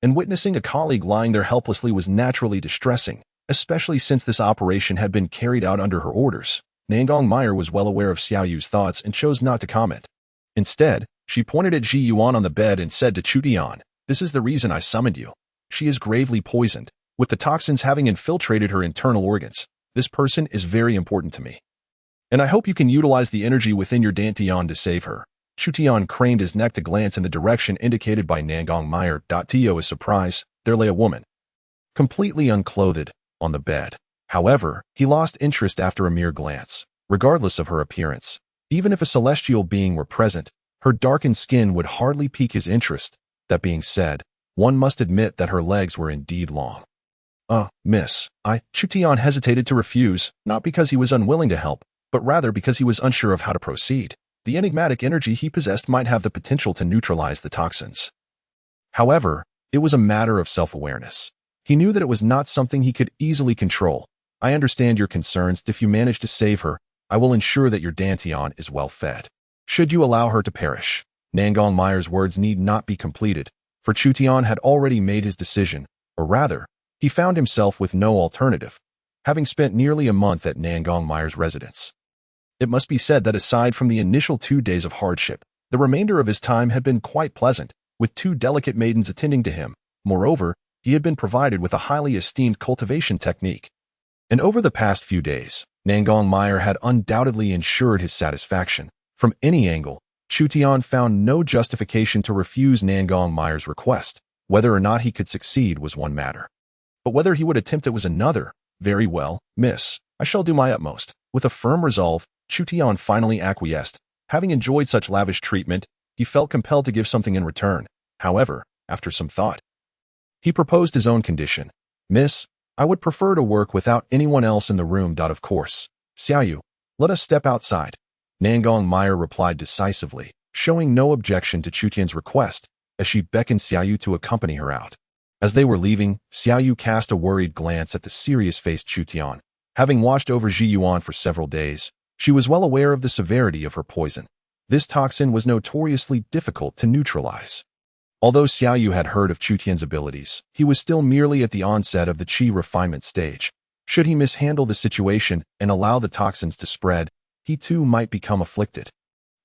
and witnessing a colleague lying there helplessly was naturally distressing, especially since this operation had been carried out under her orders. Nangong Meier was well aware of Xiaoyu's thoughts and chose not to comment. Instead, she pointed at Ji Yuan on the bed and said to Chu Tian, "This is the reason I summoned you. She is gravely poisoned, with the toxins having infiltrated her internal organs. This person is very important to me, and I hope you can utilize the energy within your dantian to save her." Chu Tian craned his neck to glance in the direction indicated by Nangong Meier. To his surprise, there lay a woman, completely unclothed, on the bed. However, he lost interest after a mere glance. Regardless of her appearance, even if a celestial being were present, her darkened skin would hardly pique his interest. That being said, one must admit that her legs were indeed long. Miss, Chu Tian hesitated to refuse, not because he was unwilling to help, but rather because he was unsure of how to proceed. The enigmatic energy he possessed might have the potential to neutralize the toxins. However, it was a matter of self-awareness. He knew that it was not something he could easily control. I understand your concerns. If you manage to save her, I will ensure that your Dantian is well fed. Should you allow her to perish? Nangong Meier's words need not be completed, for Chu Tian had already made his decision, or rather, he found himself with no alternative, having spent nearly a month at Nangong Meier's residence. It must be said that aside from the initial 2 days of hardship, the remainder of his time had been quite pleasant, with 2 delicate maidens attending to him. Moreover, he had been provided with a highly esteemed cultivation technique. And over the past few days, Nangong Meier had undoubtedly ensured his satisfaction. From any angle, Chu Tian found no justification to refuse Nangong Meier's request. Whether or not he could succeed was one matter. But whether he would attempt it was another. Very well, miss. I shall do my utmost. With a firm resolve, Chu Tian finally acquiesced. Having enjoyed such lavish treatment, he felt compelled to give something in return. However, after some thought, he proposed his own condition. Miss, I would prefer to work without anyone else in the room. Of course. Xiaoyu, let us step outside. Nangong Meier replied decisively, showing no objection to Chu Tian's request, as she beckoned Xiaoyu to accompany her out. As they were leaving, Xiaoyu cast a worried glance at the serious-faced Chu Tian. Having watched over Ji Yuan for several days, she was well aware of the severity of her poison. This toxin was notoriously difficult to neutralize. Although Xiaoyu had heard of Chu Tian's abilities, he was still merely at the onset of the qi refinement stage. Should he mishandle the situation and allow the toxins to spread, he too might become afflicted.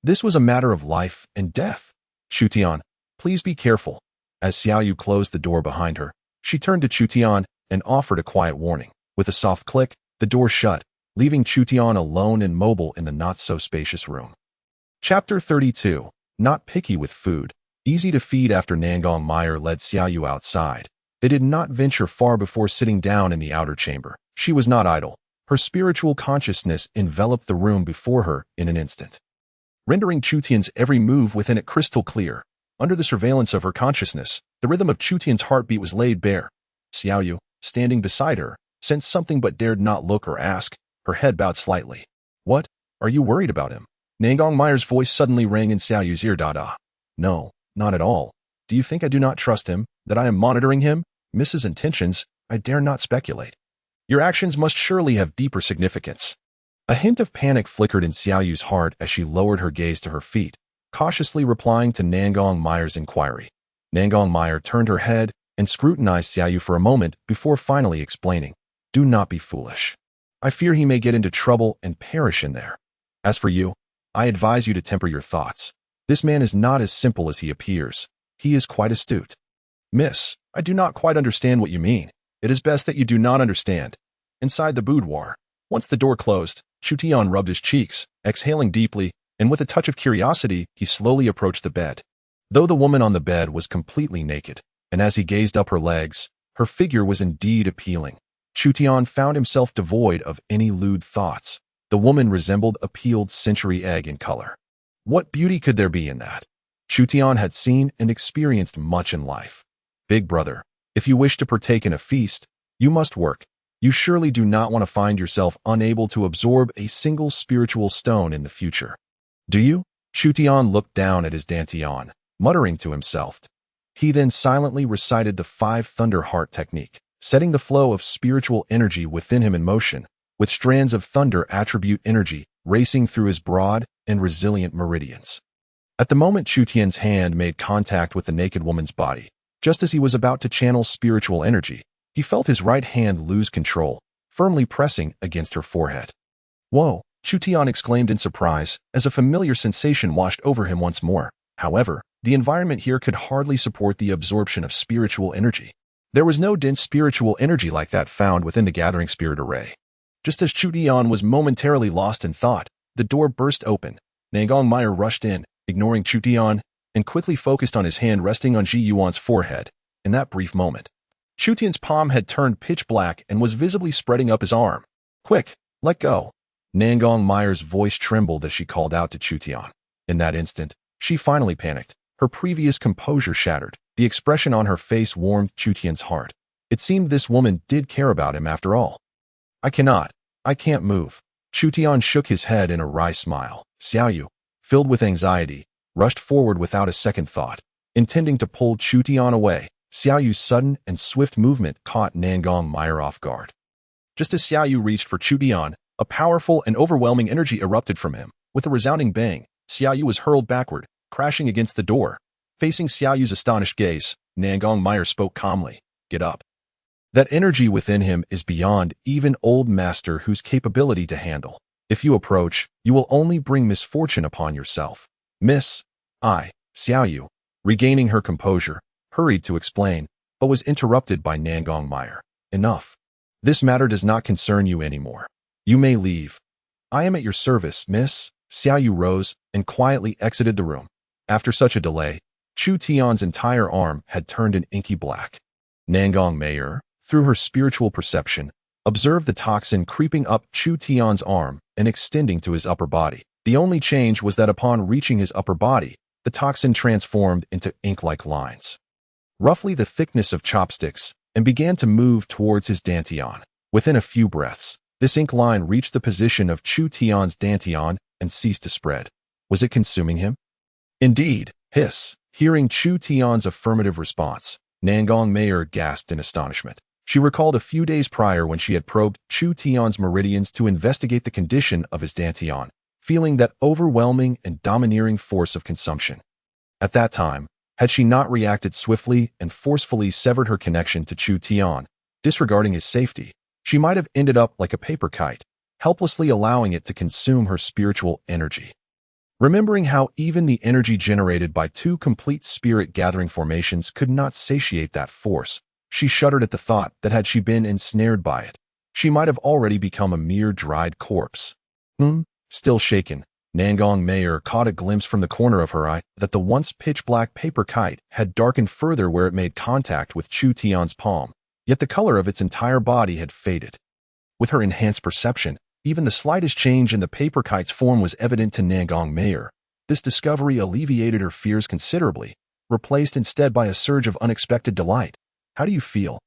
This was a matter of life and death. Chu Tian, please be careful. As Xiaoyu closed the door behind her, she turned to Chu Tian and offered a quiet warning. With a soft click, the door shut, leaving Chu Tian alone and mobile in the not-so-spacious room. Chapter 32. Not picky with food. Easy to feed. After Nangong Meier led Xiaoyu outside, they did not venture far before sitting down in the outer chamber. She was not idle. Her spiritual consciousness enveloped the room before her in an instant, rendering Chu Tian's every move within it crystal clear. Under the surveillance of her consciousness, the rhythm of Chu Tian's heartbeat was laid bare. Xiaoyu, standing beside her, sensed something but dared not look or ask, her head bowed slightly. What? Are you worried about him? Nangong Meier's voice suddenly rang in Xiaoyu's ear. No, not at all. Do you think I do not trust him, that I am monitoring him? Miss his intentions, I dare not speculate. Your actions must surely have deeper significance. A hint of panic flickered in Xiaoyu's heart as she lowered her gaze to her feet, cautiously replying to Nangong Meier's inquiry. Nangong Meier turned her head and scrutinized Xiaoyu for a moment before finally explaining. Do not be foolish. I fear he may get into trouble and perish in there. As for you, I advise you to temper your thoughts. This man is not as simple as he appears. He is quite astute. Miss, I do not quite understand what you mean. It is best that you do not understand. Inside the boudoir, once the door closed, Chu Tian rubbed his cheeks, exhaling deeply, and with a touch of curiosity, he slowly approached the bed. Though the woman on the bed was completely naked, and as he gazed up her legs, her figure was indeed appealing, Chu Tian found himself devoid of any lewd thoughts. The woman resembled a peeled century egg in color. What beauty could there be in that? Chu Tian had seen and experienced much in life. Big brother, if you wish to partake in a feast, you must work. You surely do not want to find yourself unable to absorb a single spiritual stone in the future. Do you? Chu Tian looked down at his Dantian, muttering to himself. He then silently recited the 5 Thunder Heart technique, setting the flow of spiritual energy within him in motion, with strands of thunder attribute energy racing through his broad and resilient meridians. At the moment Chu Tian's hand made contact with the naked woman's body, just as he was about to channel spiritual energy, he felt his right hand lose control, firmly pressing against her forehead. Whoa! Chu Tian exclaimed in surprise, as a familiar sensation washed over him once more. However, the environment here could hardly support the absorption of spiritual energy. There was no dense spiritual energy like that found within the Gathering Spirit Array. Just as Chu Tian was momentarily lost in thought, the door burst open. Nangong Meier rushed in, ignoring Chu Tian, and quickly focused on his hand resting on Ji Yuan's forehead. In that brief moment, Chu Tian's palm had turned pitch black and was visibly spreading up his arm. Quick, let go. Nangong Meier's voice trembled as she called out to Chu Tian. In that instant, she finally panicked. Her previous composure shattered. The expression on her face warmed Chu Tian's heart. It seemed this woman did care about him after all. I can't move. Chu Tian shook his head in a wry smile. Xiaoyu, filled with anxiety, rushed forward without a second thought. Intending to pull Chu Tian away, Xiaoyu's sudden and swift movement caught Nangong Meier off guard. Just as Xiaoyu reached for Chu Tian, a powerful and overwhelming energy erupted from him. With a resounding bang, Xiaoyu was hurled backward, crashing against the door. Facing Xiaoyu's astonished gaze, Nangong Meier spoke calmly. "Get up." That energy within him is beyond even old master whose capability to handle. If you approach, you will only bring misfortune upon yourself. Miss, Xiaoyu, regaining her composure, hurried to explain, but was interrupted by Nangong Meier. "Enough. This matter does not concern you anymore. You may leave." "I am at your service, miss." Xiaoyu rose and quietly exited the room. After such a delay, Chu Tian's entire arm had turned an inky black. Nangong Meier, through her spiritual perception, observed the toxin creeping up Chu Tian's arm and extending to his upper body. The only change was that upon reaching his upper body, the toxin transformed into ink-like lines, roughly the thickness of chopsticks, and began to move towards his dantian. Within a few breaths, this ink line reached the position of Chu Tian's dantian and ceased to spread. Was it consuming him? Indeed, hiss. Hearing Chu Tian's affirmative response, Nangong Meier gasped in astonishment. She recalled a few days prior when she had probed Chu Tian's meridians to investigate the condition of his dantian, feeling that overwhelming and domineering force of consumption. At that time, had she not reacted swiftly and forcefully severed her connection to Chu Tian, disregarding his safety, she might have ended up like a paper kite, helplessly allowing it to consume her spiritual energy. Remembering how even the energy generated by two complete spirit-gathering formations could not satiate that force, she shuddered at the thought that had she been ensnared by it, she might have already become a mere dried corpse. Still shaken, Nangong Meier caught a glimpse from the corner of her eye that the once pitch-black paper kite had darkened further where it made contact with Chu Tian's palm, yet the color of its entire body had faded. With her enhanced perception, even the slightest change in the paper kite's form was evident to Nangong Meier. This discovery alleviated her fears considerably, replaced instead by a surge of unexpected delight. "How do you feel?"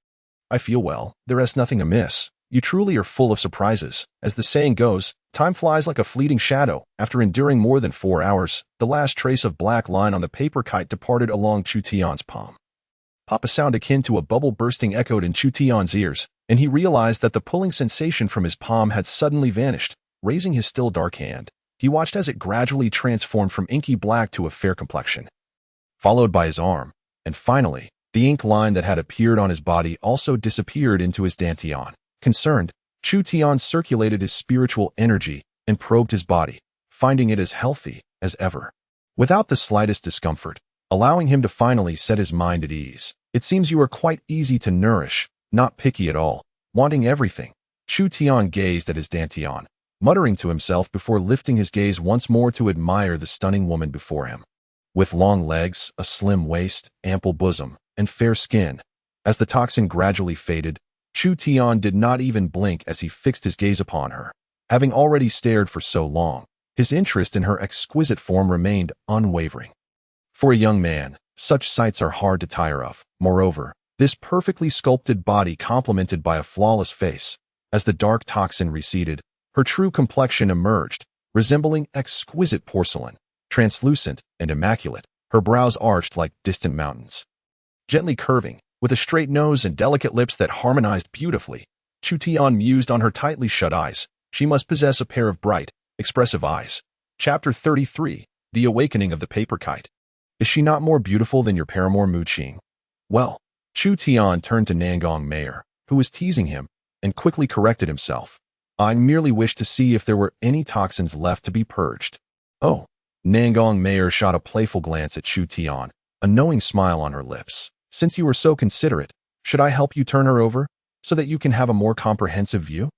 "I feel well. There is nothing amiss. You truly are full of surprises. As the saying goes, time flies like a fleeting shadow." After enduring more than 4 hours, the last trace of black line on the paper kite departed along Chu Tian's palm. Pop, a sound akin to a bubble bursting echoed in Chu Tian's ears, and he realized that the pulling sensation from his palm had suddenly vanished. Raising his still dark hand, he watched as it gradually transformed from inky black to a fair complexion, followed by his arm, and finally, the ink line that had appeared on his body also disappeared into his dantian. Concerned, Chu Tian circulated his spiritual energy and probed his body, finding it as healthy as ever, without the slightest discomfort, allowing him to finally set his mind at ease. "It seems you are quite easy to nourish, not picky at all, wanting everything." Chu Tian gazed at his dantian, muttering to himself before lifting his gaze once more to admire the stunning woman before him. With long legs, a slim waist, ample bosom, and fair skin, as the toxin gradually faded, Chu Tian did not even blink as he fixed his gaze upon her. Having already stared for so long, his interest in her exquisite form remained unwavering. For a young man, such sights are hard to tire of. Moreover, this perfectly sculpted body complemented by a flawless face. As the dark toxin receded, her true complexion emerged, resembling exquisite porcelain, translucent and immaculate, her brows arched like distant mountains. Gently curving, with a straight nose and delicate lips that harmonized beautifully, Chu Tian mused on her tightly shut eyes. She must possess a pair of bright, expressive eyes. Chapter 33, The Awakening of the Paper Kite. Is she not more beautiful than your paramour Mu Qing? Well, Chu Tian turned to Nangong Meier, who was teasing him, and quickly corrected himself. "I merely wished to see if there were any toxins left to be purged." "Oh." Nangong Meier shot a playful glance at Chu Tian, a knowing smile on her lips. "Since you are so considerate, should I help you turn her over, so that you can have a more comprehensive view?"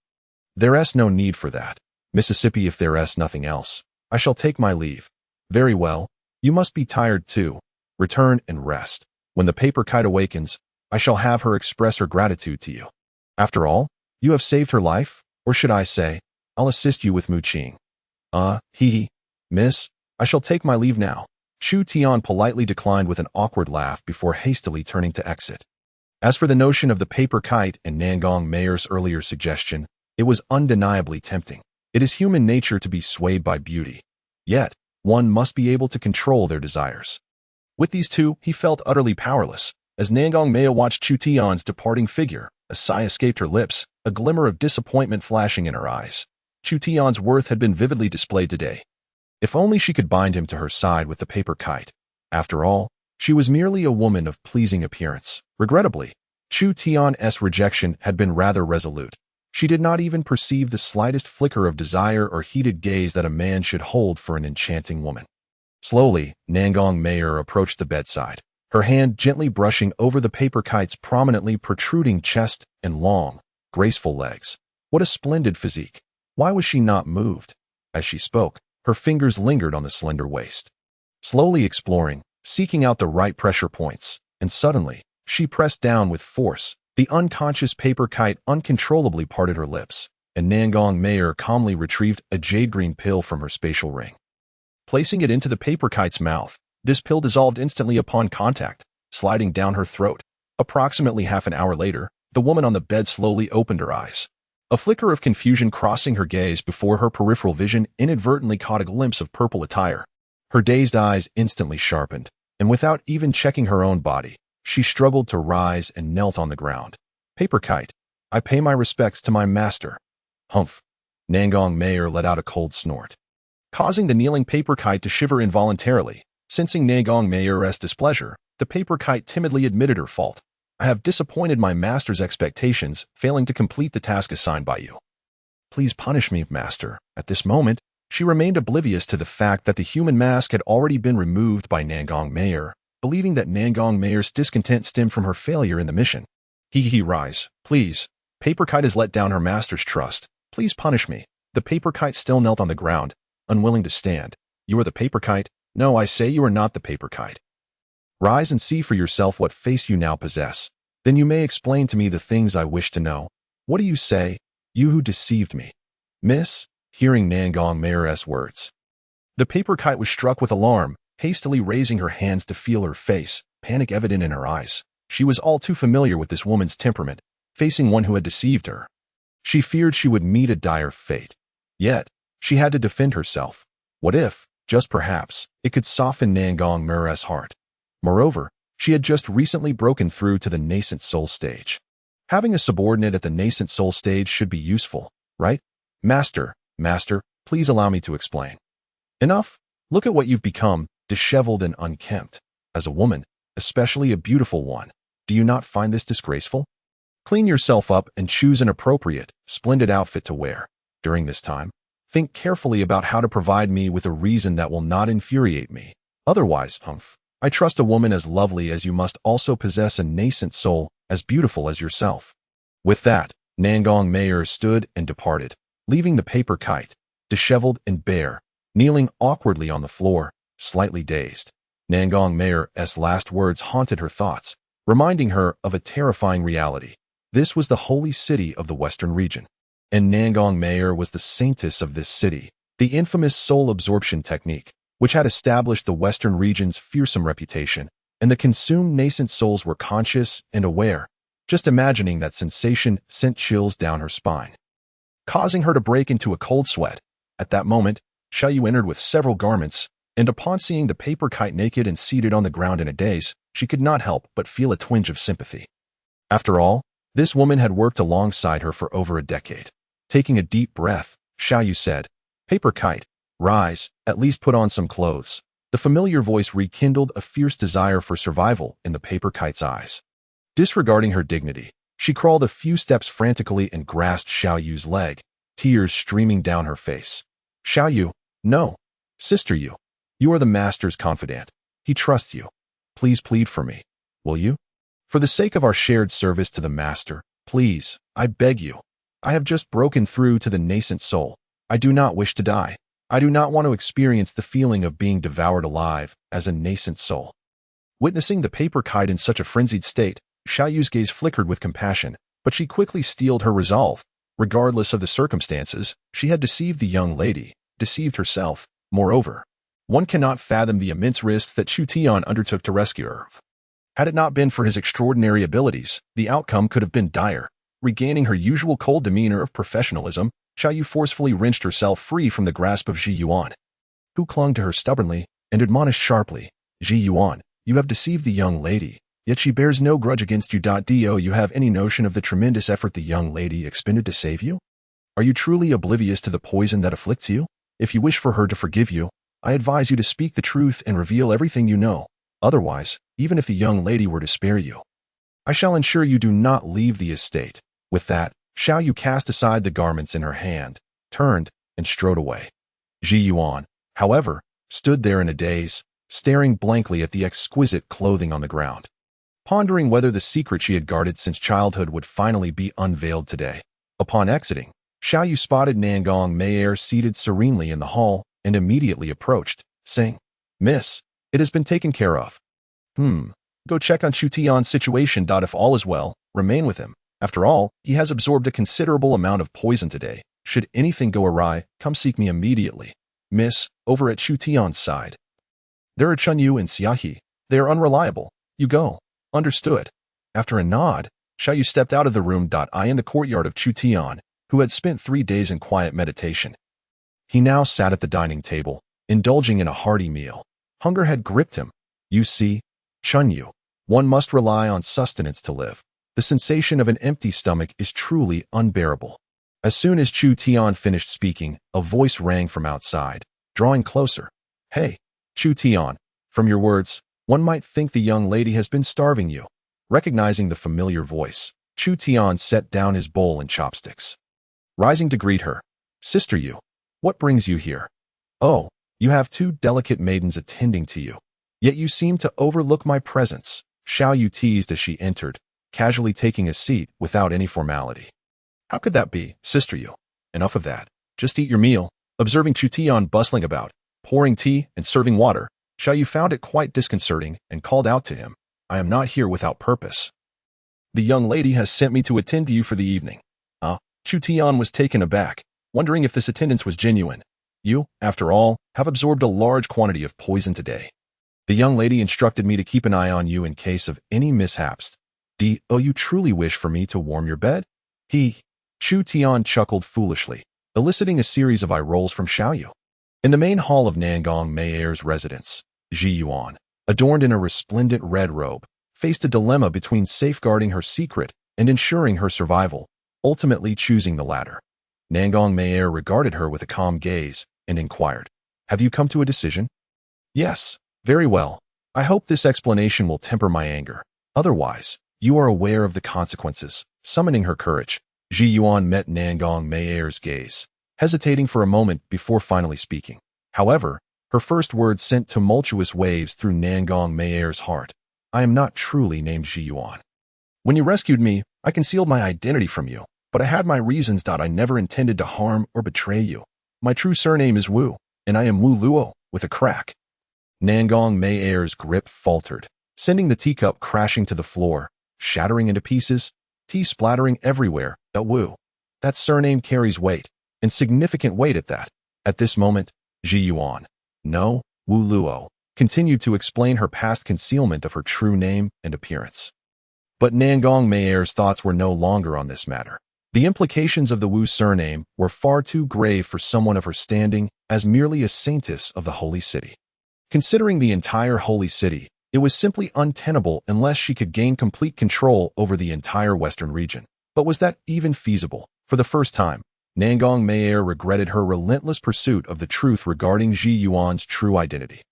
"There is no need for that, Mississippi. If there is nothing else, I shall take my leave." "Very well. You must be tired too. Return and rest. When the paper kite awakens, I shall have her express her gratitude to you. After all, you have saved her life, or should I say, I'll assist you with Mu Qing." Miss, I shall take my leave now." Chu Tian politely declined with an awkward laugh before hastily turning to exit. As for the notion of the paper kite and Nangong Meier's earlier suggestion, it was undeniably tempting. It is human nature to be swayed by beauty. Yet, one must be able to control their desires. With these two, he felt utterly powerless. As Nangong Meier watched Chu Tian's departing figure, a sigh escaped her lips, a glimmer of disappointment flashing in her eyes. Chu Tian's worth had been vividly displayed today. If only she could bind him to her side with the paper kite. After all, she was merely a woman of pleasing appearance. Regrettably, Chu Tian's rejection had been rather resolute. She did not even perceive the slightest flicker of desire or heated gaze that a man should hold for an enchanting woman. Slowly, Nangong Meier approached the bedside, her hand gently brushing over the paper kite's prominently protruding chest and long, graceful legs. What a splendid physique! Why was she not moved? As she spoke, her fingers lingered on the slender waist, slowly exploring, seeking out the right pressure points, and suddenly, she pressed down with force. The unconscious paper kite uncontrollably parted her lips, and Nangong Meier calmly retrieved a jade-green pill from her spatial ring. Placing it into the paper kite's mouth, this pill dissolved instantly upon contact, sliding down her throat. Approximately half an hour later, the woman on the bed slowly opened her eyes. A flicker of confusion crossing her gaze before her peripheral vision inadvertently caught a glimpse of purple attire. Her dazed eyes instantly sharpened, and without even checking her own body, she struggled to rise and knelt on the ground. Paper kite, I pay my respects to my master. Humph. Nangong Meier let out a cold snort, causing the kneeling paper kite to shiver involuntarily. Sensing Nangong Meier's displeasure, the paper kite timidly admitted her fault. I have disappointed my master's expectations, failing to complete the task assigned by you. Please punish me, master. At this moment, she remained oblivious to the fact that the human mask had already been removed by Nangong Meier, believing that Nangong Meier's discontent stemmed from her failure in the mission. Rise, please. Paper kite has let down her master's trust. Please punish me. The paper kite still knelt on the ground, unwilling to stand. You are the paper kite? No, I say you are not the paper kite. Rise and see for yourself what face you now possess. Then you may explain to me the things I wish to know. What do you say, you who deceived me? Miss, hearing Nangong Meier's words, the paper kite was struck with alarm, hastily raising her hands to feel her face, panic evident in her eyes. She was all too familiar with this woman's temperament, facing one who had deceived her. She feared she would meet a dire fate. Yet, she had to defend herself. What if, just perhaps, it could soften Nangong Meier's heart? Moreover, she had just recently broken through to the nascent soul stage. Having a subordinate at the nascent soul stage should be useful, right? Master, please allow me to explain. Enough. Look at what you've become, disheveled and unkempt. As a woman, especially a beautiful one, do you not find this disgraceful? Clean yourself up and choose an appropriate, splendid outfit to wear. During this time, think carefully about how to provide me with a reason that will not infuriate me. Otherwise, I trust a woman as lovely as you must also possess a nascent soul as beautiful as yourself. With that, Nangong Meier stood and departed, leaving the paper kite, disheveled and bare, kneeling awkwardly on the floor, slightly dazed. Nangong Meier's last words haunted her thoughts, reminding her of a terrifying reality. This was the holy city of the Western region, and Nangong Meier was the Saintess of this city, the infamous soul absorption technique, which had established the Western region's fearsome reputation, and the consumed nascent souls were conscious and aware. Just imagining that sensation sent chills down her spine, causing her to break into a cold sweat. At that moment, Xiaoyu entered with several garments, and upon seeing the paper kite naked and seated on the ground in a daze, she could not help but feel a twinge of sympathy. After all, this woman had worked alongside her for over a decade. Taking a deep breath, Xiaoyu said, Paper kite, rise, at least put on some clothes. The familiar voice rekindled a fierce desire for survival in the paper kite's eyes. Disregarding her dignity, she crawled a few steps frantically and grasped Xiaoyu's leg, tears streaming down her face. Xiaoyu, no. Sister Yu, you are the master's confidant. He trusts you. Please plead for me, will you? For the sake of our shared service to the master, please, I beg you. I have just broken through to the nascent soul. I do not wish to die. I do not want to experience the feeling of being devoured alive as a nascent soul. Witnessing the paper kite in such a frenzied state, Xiaoyu's gaze flickered with compassion, but she quickly steeled her resolve. Regardless of the circumstances, she had deceived the young lady, deceived herself. Moreover, one cannot fathom the immense risks that Chu Tian undertook to rescue her. Had it not been for his extraordinary abilities, the outcome could have been dire. Regaining her usual cold demeanor of professionalism, Xiaoyu forcefully wrenched herself free from the grasp of Ji Yuan, who clung to her stubbornly and admonished sharply, Ji Yuan, You have deceived the young lady, yet she bears no grudge against you. Do you have any notion of the tremendous effort the young lady expended to save you? Are you truly oblivious to the poison that afflicts you? If you wish for her to forgive you, I advise you to speak the truth and reveal everything you know. Otherwise, even if the young lady were to spare you, I shall ensure you do not leave the estate. With that, Xiao Yu cast aside the garments in her hand, turned, and strode away. Ji Yuan, however, stood there in a daze, staring blankly at the exquisite clothing on the ground, pondering whether the secret she had guarded since childhood would finally be unveiled today. Upon exiting, Xiao Yu spotted Nangong Meier seated serenely in the hall and immediately approached, saying, "Miss, it has been taken care of." Go check on Chu Tian's situation. If all is well, remain with him. After all, he has absorbed a considerable amount of poison today. Should anything go awry, come seek me immediately. Miss, over at Chu Tian's side. There are Chun Yu and Xiaohe. They are unreliable. You go. Understood. After a nod, Xiao Yu stepped out of the room. In the courtyard of Chu Tian, who had spent 3 days in quiet meditation. He now sat at the dining table, indulging in a hearty meal. Hunger had gripped him. You see, Chun Yu, one must rely on sustenance to live. The sensation of an empty stomach is truly unbearable. As soon as Chu Tian finished speaking, a voice rang from outside, drawing closer. Hey, Chu Tian, from your words, one might think the young lady has been starving you. Recognizing the familiar voice, Chu Tian set down his bowl and chopsticks. Rising to greet her, Sister Yu, what brings you here? Oh, you have 2 delicate maidens attending to you. Yet you seem to overlook my presence, Xiao Yu teased as she entered, casually taking a seat without any formality. How could that be, Sister Yu? Enough of that. Just eat your meal. Observing Chu Tian bustling about, pouring tea and serving water, Xiao Yu found it quite disconcerting and called out to him, I am not here without purpose. The young lady has sent me to attend to you for the evening. Chu Tian was taken aback, wondering if this attendance was genuine. You, after all, have absorbed a large quantity of poison today. The young lady instructed me to keep an eye on you in case of any mishaps. You truly wish for me to warm your bed? Chu Tian chuckled foolishly, eliciting a series of eye rolls from Xiao Yu. In the main hall of Nangong Meier's residence, Ji Yuan, adorned in a resplendent red robe, faced a dilemma between safeguarding her secret and ensuring her survival, ultimately choosing the latter. Nangong Meier regarded her with a calm gaze and inquired, Have you come to a decision? Yes, very well. I hope this explanation will temper my anger. Otherwise, you are aware of the consequences. Summoning her courage, Ji Yuan met Nangong Meier's gaze, hesitating for a moment before finally speaking. However, her first words sent tumultuous waves through Nangong Meier's heart. I am not truly named Ji Yuan. When you rescued me, I concealed my identity from you, but I had my reasons. I never intended to harm or betray you. My true surname is Wu, and I am Wu Luo, with a crack. Nangong Meier's grip faltered, sending the teacup crashing to the floor, shattering into pieces, tea splattering everywhere. Wu. That surname carries weight, and significant weight at that. At this moment, Ji Yuan, no, Wu Luo, continued to explain her past concealment of her true name and appearance. But Nangong Meier's thoughts were no longer on this matter. The implications of the Wu surname were far too grave for someone of her standing as merely a saintess of the holy city. Considering the entire holy city, it was simply untenable unless she could gain complete control over the entire western region. But was that even feasible? For the first time, Nangong Meier regretted her relentless pursuit of the truth regarding Ji Yuan's true identity.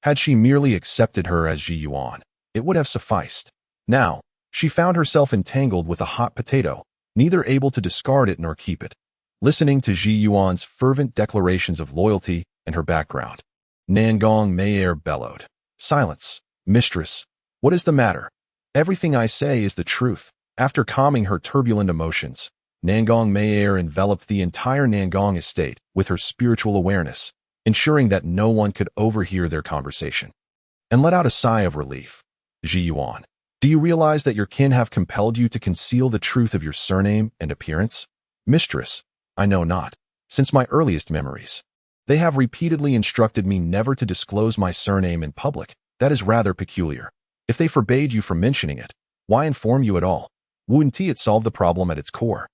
Had she merely accepted her as Ji Yuan, it would have sufficed. Now, she found herself entangled with a hot potato, neither able to discard it nor keep it. Listening to Ji Yuan's fervent declarations of loyalty and her background, Nangong Meier bellowed, Silence, mistress. What is the matter? Everything I say is the truth. After calming her turbulent emotions, Nangong Meier enveloped the entire Nangong estate with her spiritual awareness, ensuring that no one could overhear their conversation, and let out a sigh of relief. Ji Yuan, do you realize that your kin have compelled you to conceal the truth of your surname and appearance? Mistress, I know not. Since my earliest memories, they have repeatedly instructed me never to disclose my surname in public. That is rather peculiar. If they forbade you from mentioning it, why inform you at all? Wouldn't it solve the problem at its core?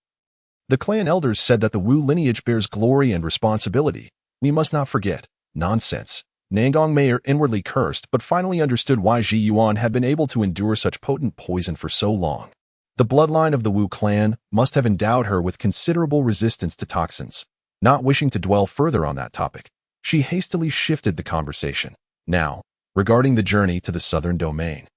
The clan elders said that the Wu lineage bears glory and responsibility. We must not forget. Nonsense. Nangong Meier inwardly cursed, but finally understood why Ji Yuan had been able to endure such potent poison for so long. The bloodline of the Wu clan must have endowed her with considerable resistance to toxins. Not wishing to dwell further on that topic, she hastily shifted the conversation. Now, regarding the journey to the southern domain.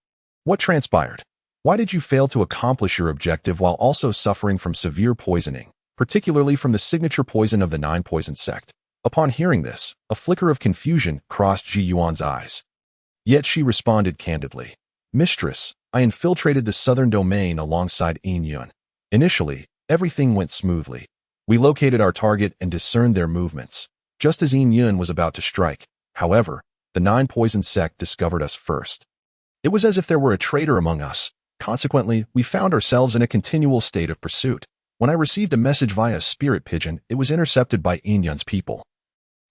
What transpired? Why did you fail to accomplish your objective while also suffering from severe poisoning, particularly from the signature poison of the Nine Poison sect? Upon hearing this, a flicker of confusion crossed Ji Yuan's eyes. Yet she responded candidly. Mistress, I infiltrated the southern domain alongside Yin Yun. Initially, everything went smoothly. We located our target and discerned their movements, just as Yin Yun was about to strike. However, the Nine Poison sect discovered us first. It was as if there were a traitor among us. Consequently, we found ourselves in a continual state of pursuit. When I received a message via spirit pigeon, it was intercepted by Yin Yun's people,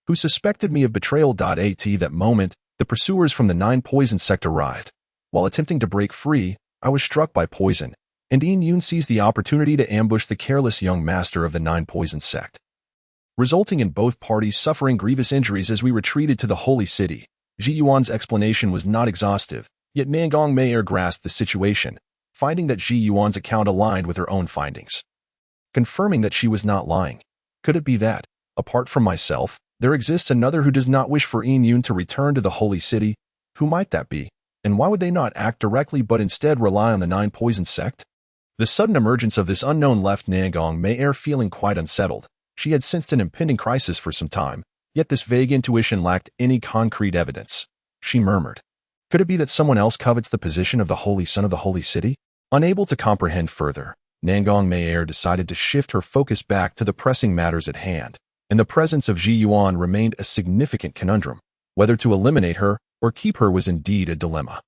who suspected me of betrayal. At that moment, the pursuers from the Nine Poison sect arrived. While attempting to break free, I was struck by poison, and Yin Yun seized the opportunity to ambush the careless young master of the Nine Poison sect, resulting in both parties suffering grievous injuries as we retreated to the holy city. Ji Yuan's explanation was not exhaustive, yet Nangong Meier grasped the situation, finding that Ji Yuan's account aligned with her own findings, confirming that she was not lying. Could it be that, apart from myself, there exists another who does not wish for Yin Yun to return to the holy city? Who might that be? And why would they not act directly but instead rely on the Nine Poison sect? The sudden emergence of this unknown left Nangong Meier feeling quite unsettled. She had sensed an impending crisis for some time, yet this vague intuition lacked any concrete evidence. She murmured, could it be that someone else covets the position of the holy son of the holy city? Unable to comprehend further, Nangong Meier decided to shift her focus back to the pressing matters at hand. And the presence of Ji Yuan remained a significant conundrum. Whether to eliminate her or keep her was indeed a dilemma.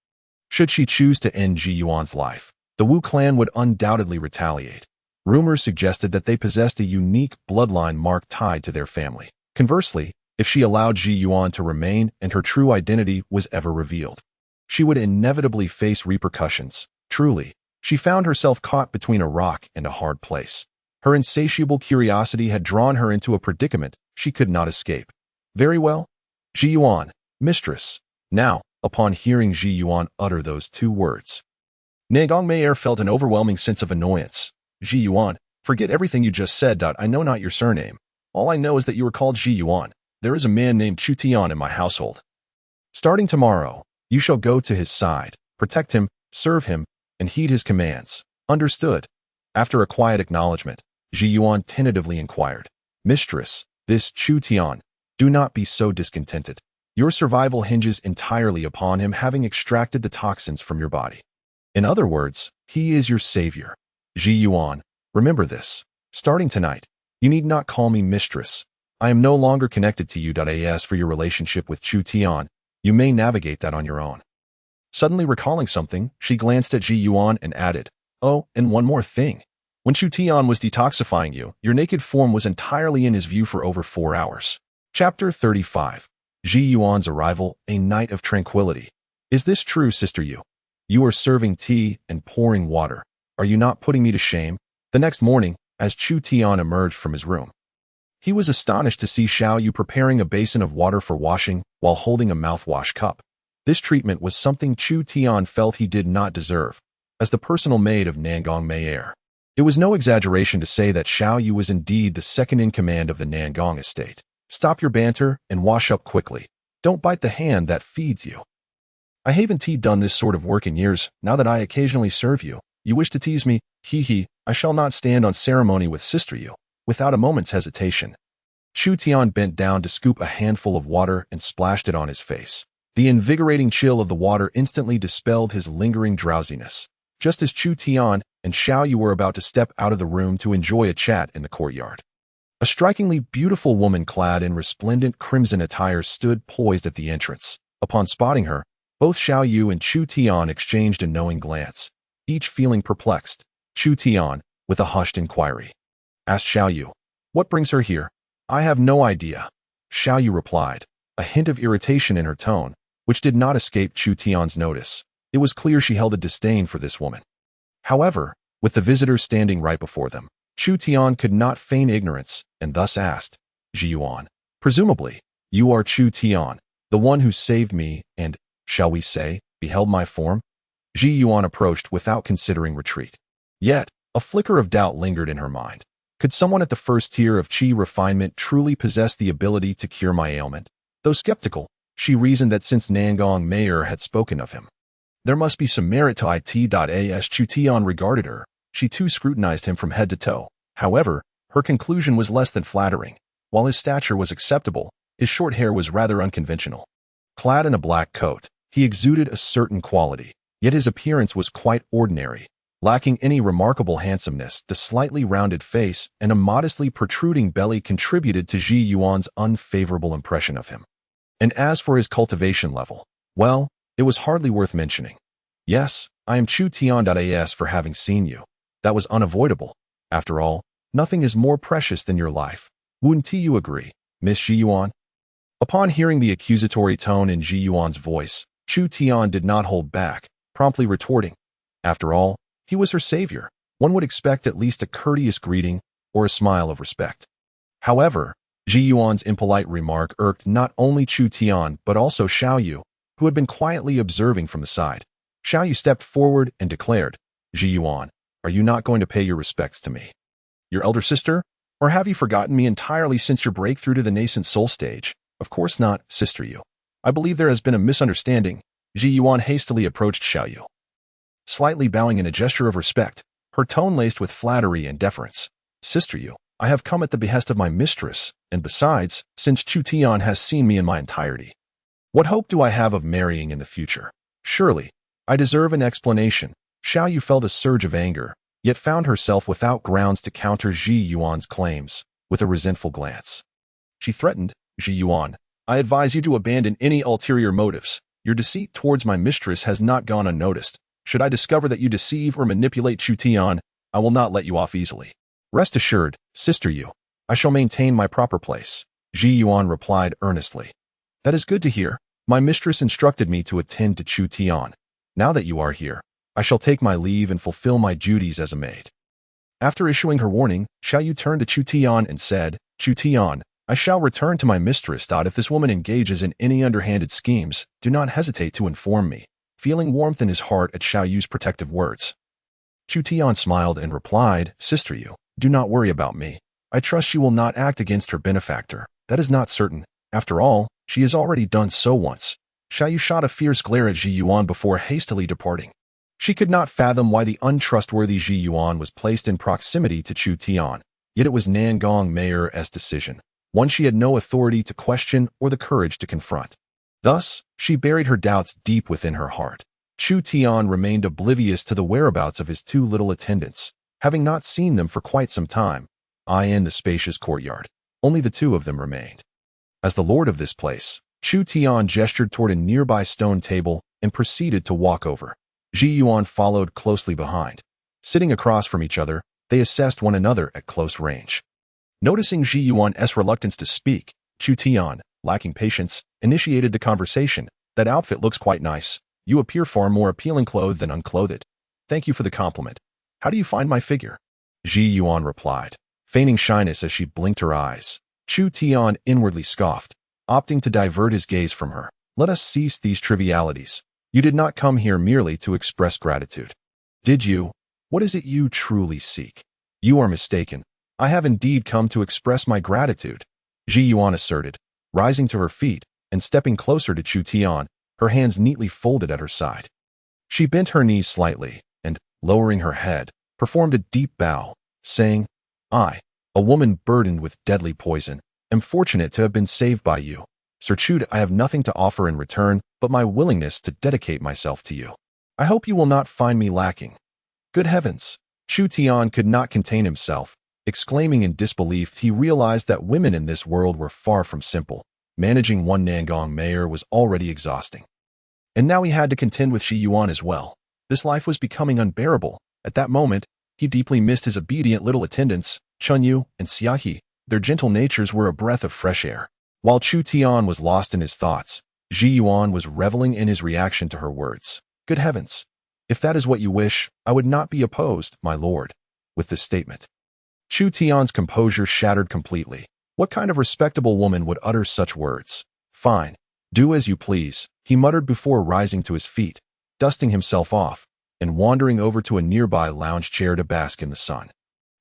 Should she choose to end Ji Yuan's life, the Wu clan would undoubtedly retaliate. Rumors suggested that they possessed a unique bloodline mark tied to their family. Conversely, if she allowed Ji Yuan to remain and her true identity was ever revealed, she would inevitably face repercussions. Truly, she found herself caught between a rock and a hard place. Her insatiable curiosity had drawn her into a predicament she could not escape. Very well. Ji Yuan, mistress. Now, upon hearing Ji Yuan utter those two words, Nangong Meier felt an overwhelming sense of annoyance. Ji Yuan, forget everything you just said. I know not your surname. All I know is that you are called Ji Yuan. There is a man named Chu Tian in my household. Starting tomorrow, you shall go to his side, protect him, serve him, and heed his commands. Understood? After a quiet acknowledgement, Ji Yuan tentatively inquired, Mistress, this Chu Tian, do not be so discontented. Your survival hinges entirely upon him having extracted the toxins from your body. In other words, he is your savior. Ji Yuan, remember this. Starting tonight, you need not call me mistress. I am no longer connected to you. As for your relationship with Chu Tian, you may navigate that on your own. Suddenly recalling something, she glanced at Ji Yuan and added, oh, and one more thing. When Chu Tian was detoxifying you, your naked form was entirely in his view for over 4 hours. Chapter 35. Ji Yuan's arrival, a night of tranquility. Is this true, Sister Yu? You are serving tea and pouring water. Are you not putting me to shame? The next morning, as Chu Tian emerged from his room, he was astonished to see Xiao Yu preparing a basin of water for washing while holding a mouthwash cup. This treatment was something Chu Tian felt he did not deserve, as the personal maid of Nangong Meier. It was no exaggeration to say that Xiao Yu was indeed the second in command of the Nangong estate. Stop your banter and wash up quickly. Don't bite the hand that feeds you. I haven't done this sort of work in years. Now that I occasionally serve you, you wish to tease me. Hee. I shall not stand on ceremony with Sister Yu. Without a moment's hesitation, Chu Tian bent down to scoop a handful of water and splashed it on his face. The invigorating chill of the water instantly dispelled his lingering drowsiness. Just as Chu Tian and Xiao Yu were about to step out of the room to enjoy a chat in the courtyard, a strikingly beautiful woman clad in resplendent crimson attire stood poised at the entrance. Upon spotting her, both Xiao Yu and Chu Tian exchanged a knowing glance, each feeling perplexed. Chu Tian, with a hushed inquiry, asked Xiao Yu, what brings her here? I have no idea. Xiao Yu replied, a hint of irritation in her tone, which did not escape Chu Tian's notice. It was clear she held a disdain for this woman. However, with the visitor standing right before them, Chu Tian could not feign ignorance and thus asked, Ji Yuan, presumably, you are Chu Tian. The one who saved me and, shall we say, beheld my form? Ji Yuan approached without considering retreat. Yet, a flicker of doubt lingered in her mind. Could someone at the first tier of Qi refinement truly possess the ability to cure my ailment? Though skeptical, she reasoned that since Nangong Meier had spoken of him, there must be some merit to it. As Chu Tian regarded her, she too scrutinized him from head to toe. However, her conclusion was less than flattering. While his stature was acceptable, his short hair was rather unconventional. Clad in a black coat, he exuded a certain quality, yet his appearance was quite ordinary, lacking any remarkable handsomeness. The slightly rounded face and a modestly protruding belly contributed to Ji Yuan's unfavorable impression of him. And as for his cultivation level, well, it was hardly worth mentioning. Yes, I am Chu Tian. As for having seen you, that was unavoidable. After all, nothing is more precious than your life. Wouldn't you agree, Miss Ji Yuan? Upon hearing the accusatory tone in Ji Yuan's voice, Chu Tian did not hold back, promptly retorting. After all, he was her savior. One would expect at least a courteous greeting or a smile of respect. However, Ji Yuan's impolite remark irked not only Chu Tian but also Xiao Yu, who had been quietly observing from the side. Xiao Yu stepped forward and declared, Ji Yuan, are you not going to pay your respects to me, your elder sister? Or have you forgotten me entirely since your breakthrough to the nascent soul stage? Of course not, Sister Yu. I believe there has been a misunderstanding. Ji Yuan hastily approached Xiao Yu, slightly bowing in a gesture of respect, her tone laced with flattery and deference. Sister Yu, I have come at the behest of my mistress, and besides, since Chu Tian has seen me in my entirety, what hope do I have of marrying in the future? Surely, I deserve an explanation. Xiao Yu felt a surge of anger, yet found herself without grounds to counter Ji Yuan's claims, with a resentful glance. She threatened, Ji Yuan, I advise you to abandon any ulterior motives. Your deceit towards my mistress has not gone unnoticed. Should I discover that you deceive or manipulate Chu Tian, I will not let you off easily. Rest assured, Sister Yu, I shall maintain my proper place. Ji Yuan replied earnestly. That is good to hear. My mistress instructed me to attend to Chu Tian. Now that you are here, I shall take my leave and fulfill my duties as a maid. After issuing her warning, Xiao Yu turned to Chu Tian and said, Chu Tian, I shall return to my mistress. If this woman engages in any underhanded schemes, do not hesitate to inform me. Feeling warmth in his heart at Xiao Yu's protective words, Chu Tian smiled and replied, Sister Yu, do not worry about me. I trust she will not act against her benefactor. That is not certain. After all, she has already done so once. Xiao Yu shot a fierce glare at Ji Yuan before hastily departing. She could not fathom why the untrustworthy Ji Yuan was placed in proximity to Chu Tian, yet it was Nangong Meier's decision, one she had no authority to question or the courage to confront. Thus, she buried her doubts deep within her heart. Chu Tian remained oblivious to the whereabouts of his two little attendants, having not seen them for quite some time. In the spacious courtyard, only the two of them remained. As the lord of this place, Chu Tian gestured toward a nearby stone table and proceeded to walk over. Ji Yuan followed closely behind. Sitting across from each other, they assessed one another at close range. Noticing Ji Yuan's reluctance to speak, Chu Tian, lacking patience, initiated the conversation. That outfit looks quite nice. You appear far more appealing clothed than unclothed. Thank you for the compliment. How do you find my figure? Ji Yuan replied, feigning shyness as she blinked her eyes. Chu Tian inwardly scoffed, opting to divert his gaze from her. Let us cease these trivialities. You did not come here merely to express gratitude. Did you? What is it you truly seek? You are mistaken. I have indeed come to express my gratitude, Ji Yuan asserted, rising to her feet and stepping closer to Chu Tian, her hands neatly folded at her side. She bent her knees slightly and, lowering her head, performed a deep bow, saying, I, a woman burdened with deadly poison, am fortunate to have been saved by you. Sir Chu, I have nothing to offer in return but my willingness to dedicate myself to you. I hope you will not find me lacking. Good heavens! Chu Tian could not contain himself. Exclaiming in disbelief, he realized that women in this world were far from simple. Managing one Nangong Meier was already exhausting. And now he had to contend with Ji Yuan as well. This life was becoming unbearable. At that moment, he deeply missed his obedient little attendants, Chun Yu and Xiaohe. Their gentle natures were a breath of fresh air. While Chu Tian was lost in his thoughts, Ji Yuan was reveling in his reaction to her words. Good heavens! If that is what you wish, I would not be opposed, my lord. With this statement, Chu Tian's composure shattered completely. What kind of respectable woman would utter such words? Fine. Do as you please, he muttered before rising to his feet, dusting himself off, and wandering over to a nearby lounge chair to bask in the sun.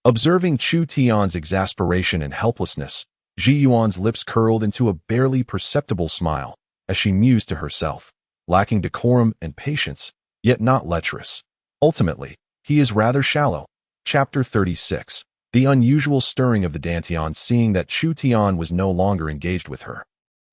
Observing Chu Tian's exasperation and helplessness, Ji Yuan's lips curled into a barely perceptible smile as she mused to herself, lacking decorum and patience, yet not lecherous. Ultimately, he is rather shallow. Chapter 36. The unusual stirring of the dantian. Seeing that Chu Tian was no longer engaged with her,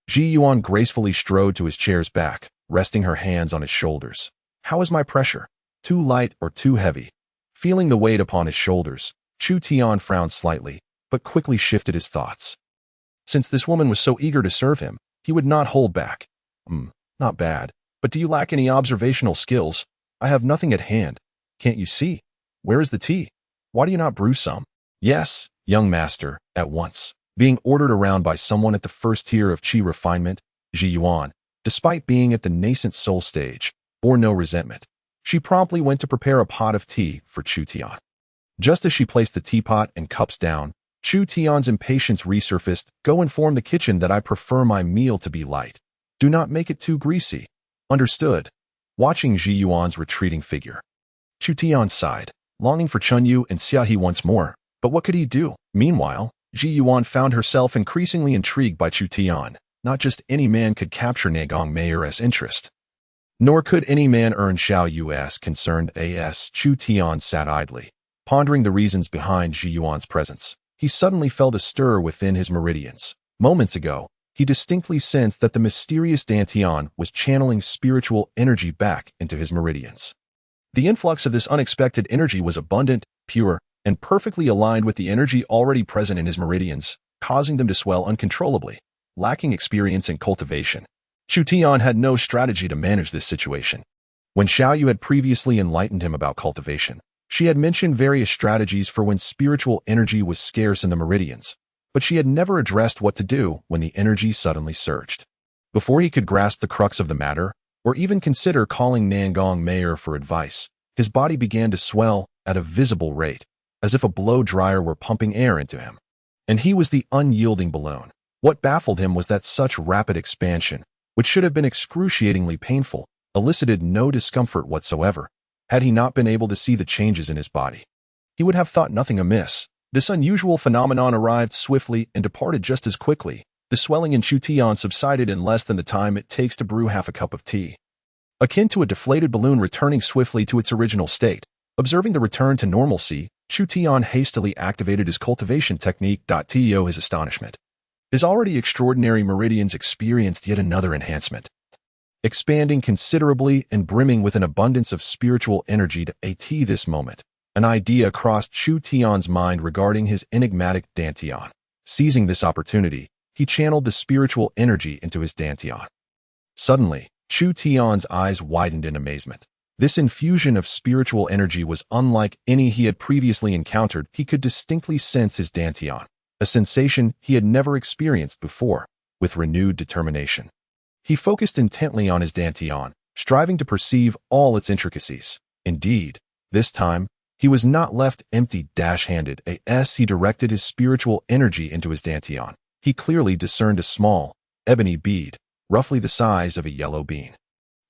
Ji Yuan gracefully strode to his chair's back, resting her hands on his shoulders. How is my pressure? Too light or too heavy? Feeling the weight upon his shoulders, Chu Tian frowned slightly, but quickly shifted his thoughts. Since this woman was so eager to serve him, he would not hold back. Not bad. But do you lack any observational skills? I have nothing at hand. Can't you see? Where is the tea? Why do you not brew some? Yes, young master, at once. Being ordered around by someone at the first tier of qi refinement, Ji Yuan, despite being at the nascent soul stage, bore no resentment. She promptly went to prepare a pot of tea for Chu Tian. Just as she placed the teapot and cups down, Chu Tian's impatience resurfaced. Go inform the kitchen that I prefer my meal to be light. Do not make it too greasy. Understood. Watching Ji Yuan's retreating figure, Chu Tian sighed, longing for Chunyu and Xiaohe once more. But what could he do? Meanwhile, Ji Yuan found herself increasingly intrigued by Chu Tian. Not just any man could capture Nangong Meier's interest. Nor could any man earn Xiao Yu's concerned as Chu Tian sat idly, pondering the reasons behind Ji Yuan's presence. He suddenly felt a stir within his meridians. Moments ago, he distinctly sensed that the mysterious dantian was channeling spiritual energy back into his meridians. The influx of this unexpected energy was abundant, pure, and perfectly aligned with the energy already present in his meridians, causing them to swell uncontrollably. Lacking experience and cultivation, Chu Tian had no strategy to manage this situation. When Xiaoyu had previously enlightened him about cultivation, she had mentioned various strategies for when spiritual energy was scarce in the meridians, but she had never addressed what to do when the energy suddenly surged. Before he could grasp the crux of the matter, or even consider calling Nangong Meier for advice, his body began to swell at a visible rate, as if a blow dryer were pumping air into him. And he was the unyielding balloon. What baffled him was that such rapid expansion, which should have been excruciatingly painful, elicited no discomfort whatsoever. Had he not been able to see the changes in his body, he would have thought nothing amiss. This unusual phenomenon arrived swiftly and departed just as quickly. The swelling in Chu Tian subsided in less than the time it takes to brew half a cup of tea. Akin to a deflated balloon returning swiftly to its original state. Observing the return to normalcy, Chu Tian hastily activated his cultivation technique. To his astonishment, his already extraordinary meridians experienced yet another enhancement, expanding considerably and brimming with an abundance of spiritual energy. This moment, an idea crossed Chu Tian's mind regarding his enigmatic dantian. Seizing this opportunity, he channeled the spiritual energy into his dantian. Suddenly, Chu Tian's eyes widened in amazement. This infusion of spiritual energy was unlike any he had previously encountered. He could distinctly sense his dantian, a sensation he had never experienced before. With renewed determination, he focused intently on his dantian, striving to perceive all its intricacies. Indeed, this time, he was not left empty-handed. As he directed his spiritual energy into his dantian, he clearly discerned a small, ebony bead, roughly the size of a yellow bean,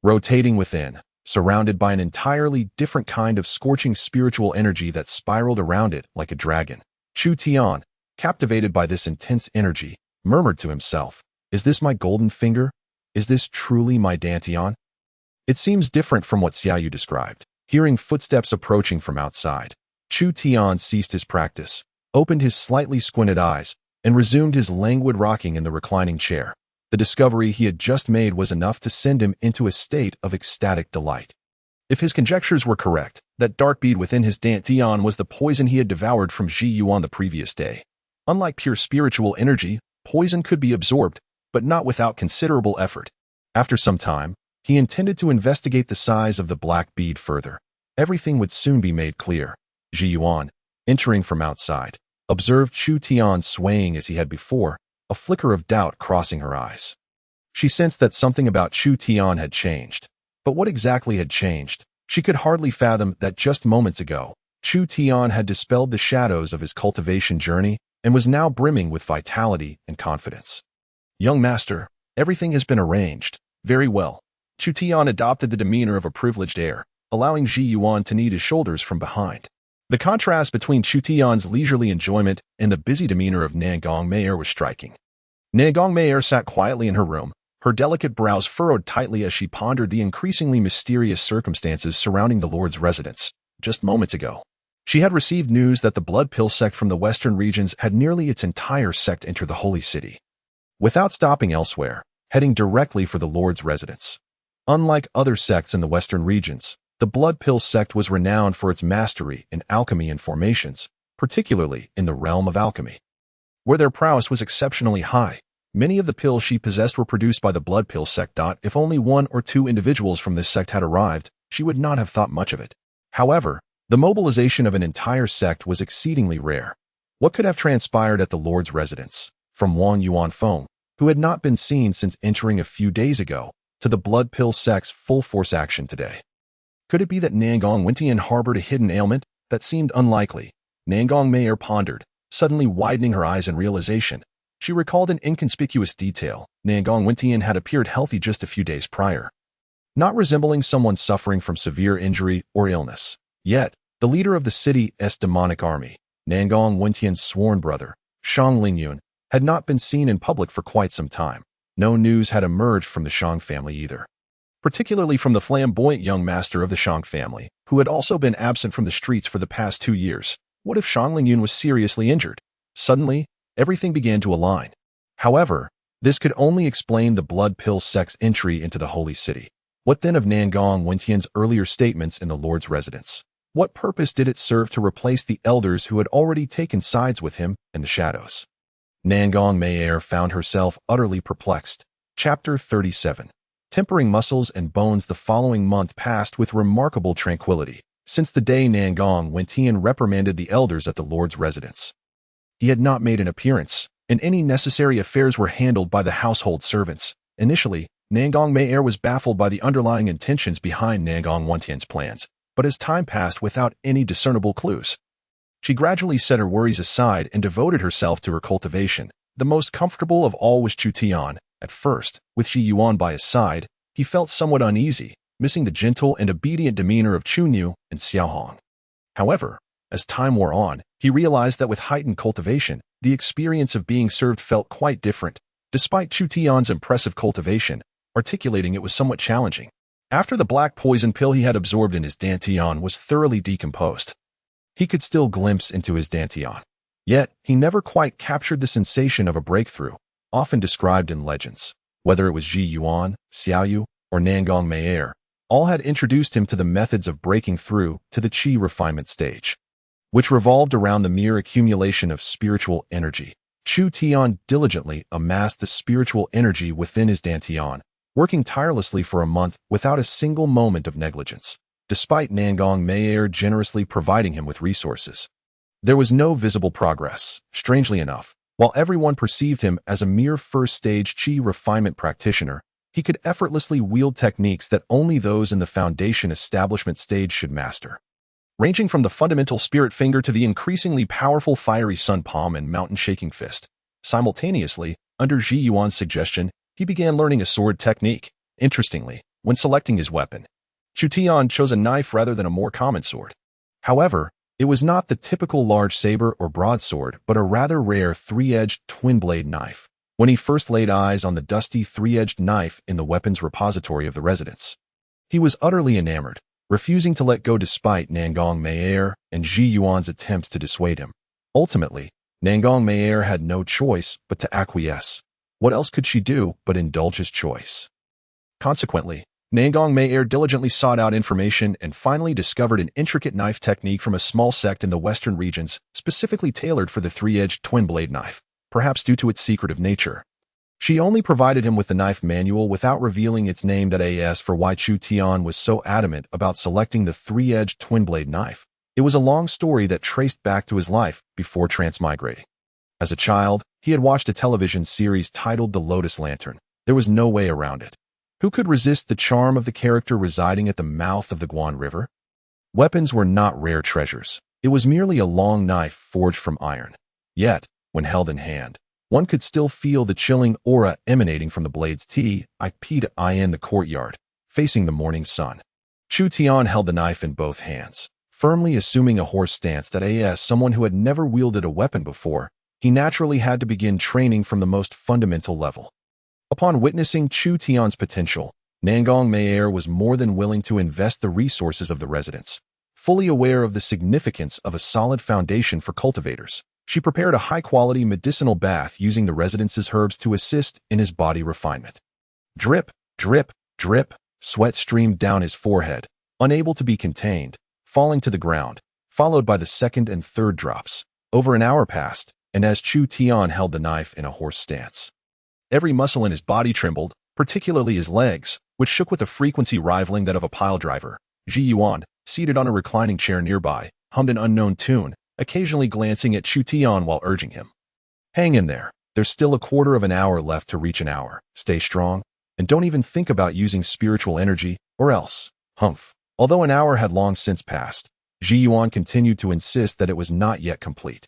rotating within, surrounded by an entirely different kind of scorching spiritual energy that spiraled around it like a dragon. Chu Tian, captivated by this intense energy, murmured to himself, "Is this my golden finger? Is this truly my dantian?" It seems different from what Xiaoyu described. Hearing footsteps approaching from outside, Chu Tian ceased his practice, opened his slightly squinted eyes, and resumed his languid rocking in the reclining chair. The discovery he had just made was enough to send him into a state of ecstatic delight. If his conjectures were correct, that dark bead within his dantian was the poison he had devoured from Ji Yuan the previous day. Unlike pure spiritual energy, poison could be absorbed, but not without considerable effort. After some time, he intended to investigate the size of the black bead further. Everything would soon be made clear. Ji Yuan, entering from outside, observed Chu Tian swaying as he had before, a flicker of doubt crossing her eyes. She sensed that something about Chu Tian had changed. But what exactly had changed? She could hardly fathom that just moments ago, Chu Tian had dispelled the shadows of his cultivation journey and was now brimming with vitality and confidence. "Young master, Everything has been arranged. Very well. Chu Tian adopted the demeanor of a privileged heir, allowing Ji Yuan to knead his shoulders from behind. The contrast between Chu Tian's leisurely enjoyment and the busy demeanor of Nangong Meier was striking. Nangong Meier sat quietly in her room, her delicate brows furrowed tightly as she pondered the increasingly mysterious circumstances surrounding the Lord's residence. Just moments ago, she had received news that the Blood Pill sect from the western regions had nearly its entire sect enter the holy city, without stopping elsewhere, heading directly for the Lord's residence. Unlike other sects in the western regions, the Blood Pill sect was renowned for its mastery in alchemy and formations, particularly in the realm of alchemy, where their prowess was exceptionally high. Many of the pills she possessed were produced by the Blood Pill sect. If only one or two individuals from this sect had arrived, she would not have thought much of it. However, the mobilization of an entire sect was exceedingly rare. What could have transpired at the Lord's residence, from Wang Yuanfeng, who had not been seen since entering a few days ago, to the Blood Pill sect's full-force action today? Could it be that Nangong Meier harbored a hidden ailment? That seemed unlikely. Nangong Meier pondered, suddenly widening her eyes in realization. She recalled an inconspicuous detail. Nangong Meier had appeared healthy just a few days prior, not resembling someone suffering from severe injury or illness. Yet, the leader of the city's demonic army, Nangong Meier's sworn brother, Shang Lingyun, had not been seen in public for quite some time. No news had emerged from the Shang family either, particularly from the flamboyant young master of the Shang family, who had also been absent from the streets for the past 2 years. What if Shang Lingyun was seriously injured? Suddenly, everything began to align. However, this could only explain the Blood Pill sect's entry into the holy city. What then of Nangong Meier's earlier statements in the Lord's residence? What purpose did it serve to replace the elders who had already taken sides with him in the shadows? Nangong Meier found herself utterly perplexed. Chapter 37. Tempering muscles and bones. The following month passed with remarkable tranquility, since the day Nangong Meier reprimanded the elders at the Lord's residence. He had not made an appearance, and any necessary affairs were handled by the household servants. Initially, Nangong Meier was baffled by the underlying intentions behind Nangong Meier's plans, but as time passed without any discernible clues, she gradually set her worries aside and devoted herself to her cultivation. The most comfortable of all was Chu Tian. At first, with Ji Yuan by his side, he felt somewhat uneasy, missing the gentle and obedient demeanor of Chunyu and Xiaohong. However, as time wore on, he realized that with heightened cultivation, the experience of being served felt quite different. Despite Chu Tian's impressive cultivation, articulating it was somewhat challenging. After the black poison pill he had absorbed in his dantian was thoroughly decomposed, he could still glimpse into his dantian. Yet, he never quite captured the sensation of a breakthrough, often described in legends. Whether it was Ji Yuan, Xiaoyu, or Nangong Meier, all had introduced him to the methods of breaking through to the qi refinement stage, which revolved around the mere accumulation of spiritual energy. Chu Tian diligently amassed the spiritual energy within his dantian, working tirelessly for a month without a single moment of negligence. Despite Nangong Meier generously providing him with resources, there was no visible progress. Strangely enough, while everyone perceived him as a mere first-stage qi refinement practitioner, he could effortlessly wield techniques that only those in the foundation establishment stage should master, ranging from the fundamental spirit finger to the increasingly powerful fiery sun palm and mountain-shaking fist. Simultaneously, under Ji Yuan's suggestion, he began learning a sword technique. Interestingly, when selecting his weapon, Chu Tian chose a knife rather than a more common sword. However, it was not the typical large saber or broadsword, but a rather rare three-edged twin-blade knife. When he first laid eyes on the dusty three-edged knife in the weapons repository of the residence, he was utterly enamored, refusing to let go despite Nangong Meier and Ji Yuan's attempts to dissuade him. Ultimately, Nangong Meier had no choice but to acquiesce. What else could she do but indulge his choice? Consequently, Nangong Meier diligently sought out information and finally discovered an intricate knife technique from a small sect in the western regions, specifically tailored for the three-edged twin-blade knife, perhaps due to its secretive nature. She only provided him with the knife manual without revealing its name. As for why Chu Tian was so adamant about selecting the three-edged twin-blade knife, it was a long story that traced back to his life before transmigrating. As a child, he had watched a television series titled The Lotus Lantern. There was no way around it. Who could resist the charm of the character residing at the mouth of the Guan River? Weapons were not rare treasures. It was merely a long knife forged from iron. Yet, when held in hand, One could still feel the chilling aura emanating from the blade's teeth in the courtyard, facing the morning sun. Chu Tian held the knife in both hands, firmly assuming a horse stance that as someone who had never wielded a weapon before, he naturally had to begin training from the most fundamental level. Upon witnessing Chu Tian's potential, Nangong Meier was more than willing to invest the resources of the residents. Fully aware of the significance of a solid foundation for cultivators, she prepared a high-quality medicinal bath using the residents' herbs to assist in his body refinement. Drip, drip, drip, sweat streamed down his forehead, unable to be contained, falling to the ground, followed by the second and third drops. Over an hour passed, and as Chu Tian held the knife in a horse stance, every muscle in his body trembled, particularly his legs, which shook with a frequency rivaling that of a pile driver. Ji Yuan, seated on a reclining chair nearby, hummed an unknown tune, occasionally glancing at Chu Tian while urging him. Hang in there. There's still a quarter of an hour left to reach an hour. Stay strong, and don't even think about using spiritual energy, or else. Humph. Although an hour had long since passed, Ji Yuan continued to insist that it was not yet complete.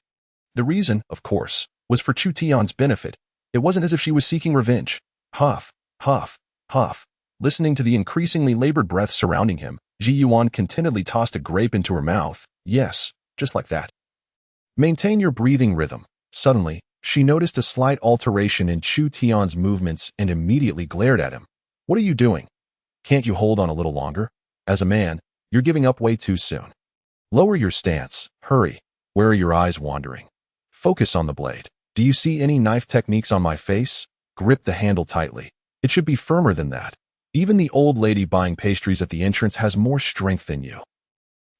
The reason, of course, was for Chu Tian's benefit. It wasn't as if she was seeking revenge. Huff, huff, huff. Listening to the increasingly labored breaths surrounding him, Ji Yuan contentedly tossed a grape into her mouth. Yes, just like that. Maintain your breathing rhythm. Suddenly, she noticed a slight alteration in Chu Tian's movements and immediately glared at him. What are you doing? Can't you hold on a little longer? As a man, you're giving up way too soon. Lower your stance. Hurry. Where are your eyes wandering? Focus on the blade. Do you see any knife techniques on my face? Grip the handle tightly. It should be firmer than that. Even the old lady buying pastries at the entrance has more strength than you.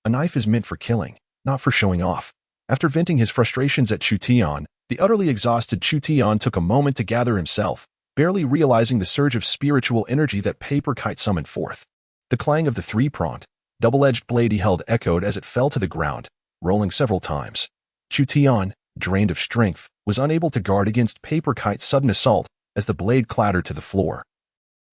A knife is meant for killing, not for showing off. After venting his frustrations at Chu Tian, the utterly exhausted Chu Tian took a moment to gather himself, barely realizing the surge of spiritual energy that Paper Kite summoned forth. The clang of the three-pronged, double-edged blade he held echoed as it fell to the ground, rolling several times. Chu Tian, drained of strength, was unable to guard against Paper Kite's sudden assault as the blade clattered to the floor.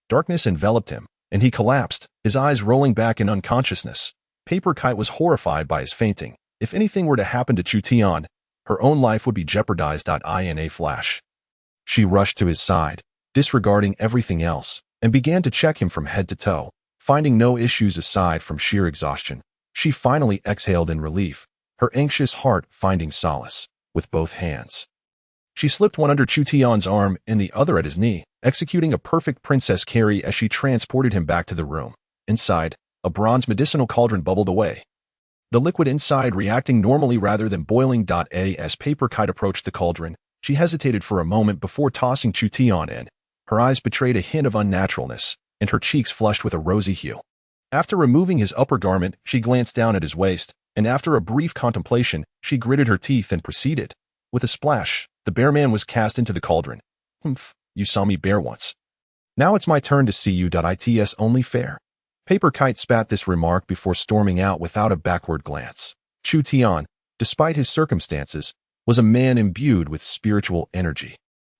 Darkness enveloped him, and he collapsed, his eyes rolling back in unconsciousness. Paper Kite was horrified by his fainting. If anything were to happen to Chu Tian, her own life would be jeopardized. In a flash, she rushed to his side, disregarding everything else, and began to check him from head to toe. Finding no issues aside from sheer exhaustion, she finally exhaled in relief, her anxious heart finding solace. With both hands, she slipped one under Chu Tian's arm and the other at his knee, executing a perfect princess carry as she transported him back to the room. Inside, a bronze medicinal cauldron bubbled away, the liquid inside reacting normally rather than boiling. As Paper Kite approached the cauldron, she hesitated for a moment before tossing Chu Tian in. Her eyes betrayed a hint of unnaturalness, and her cheeks flushed with a rosy hue. After removing his upper garment, she glanced down at his waist, and after a brief contemplation, she gritted her teeth and proceeded. With a splash, the bear man was cast into the cauldron. Humph, you saw me bear once. Now it's my turn to see you. It's only fair. Paper Kite spat this remark before storming out without a backward glance. Chu Tian, despite his circumstances, was a man imbued with spiritual energy,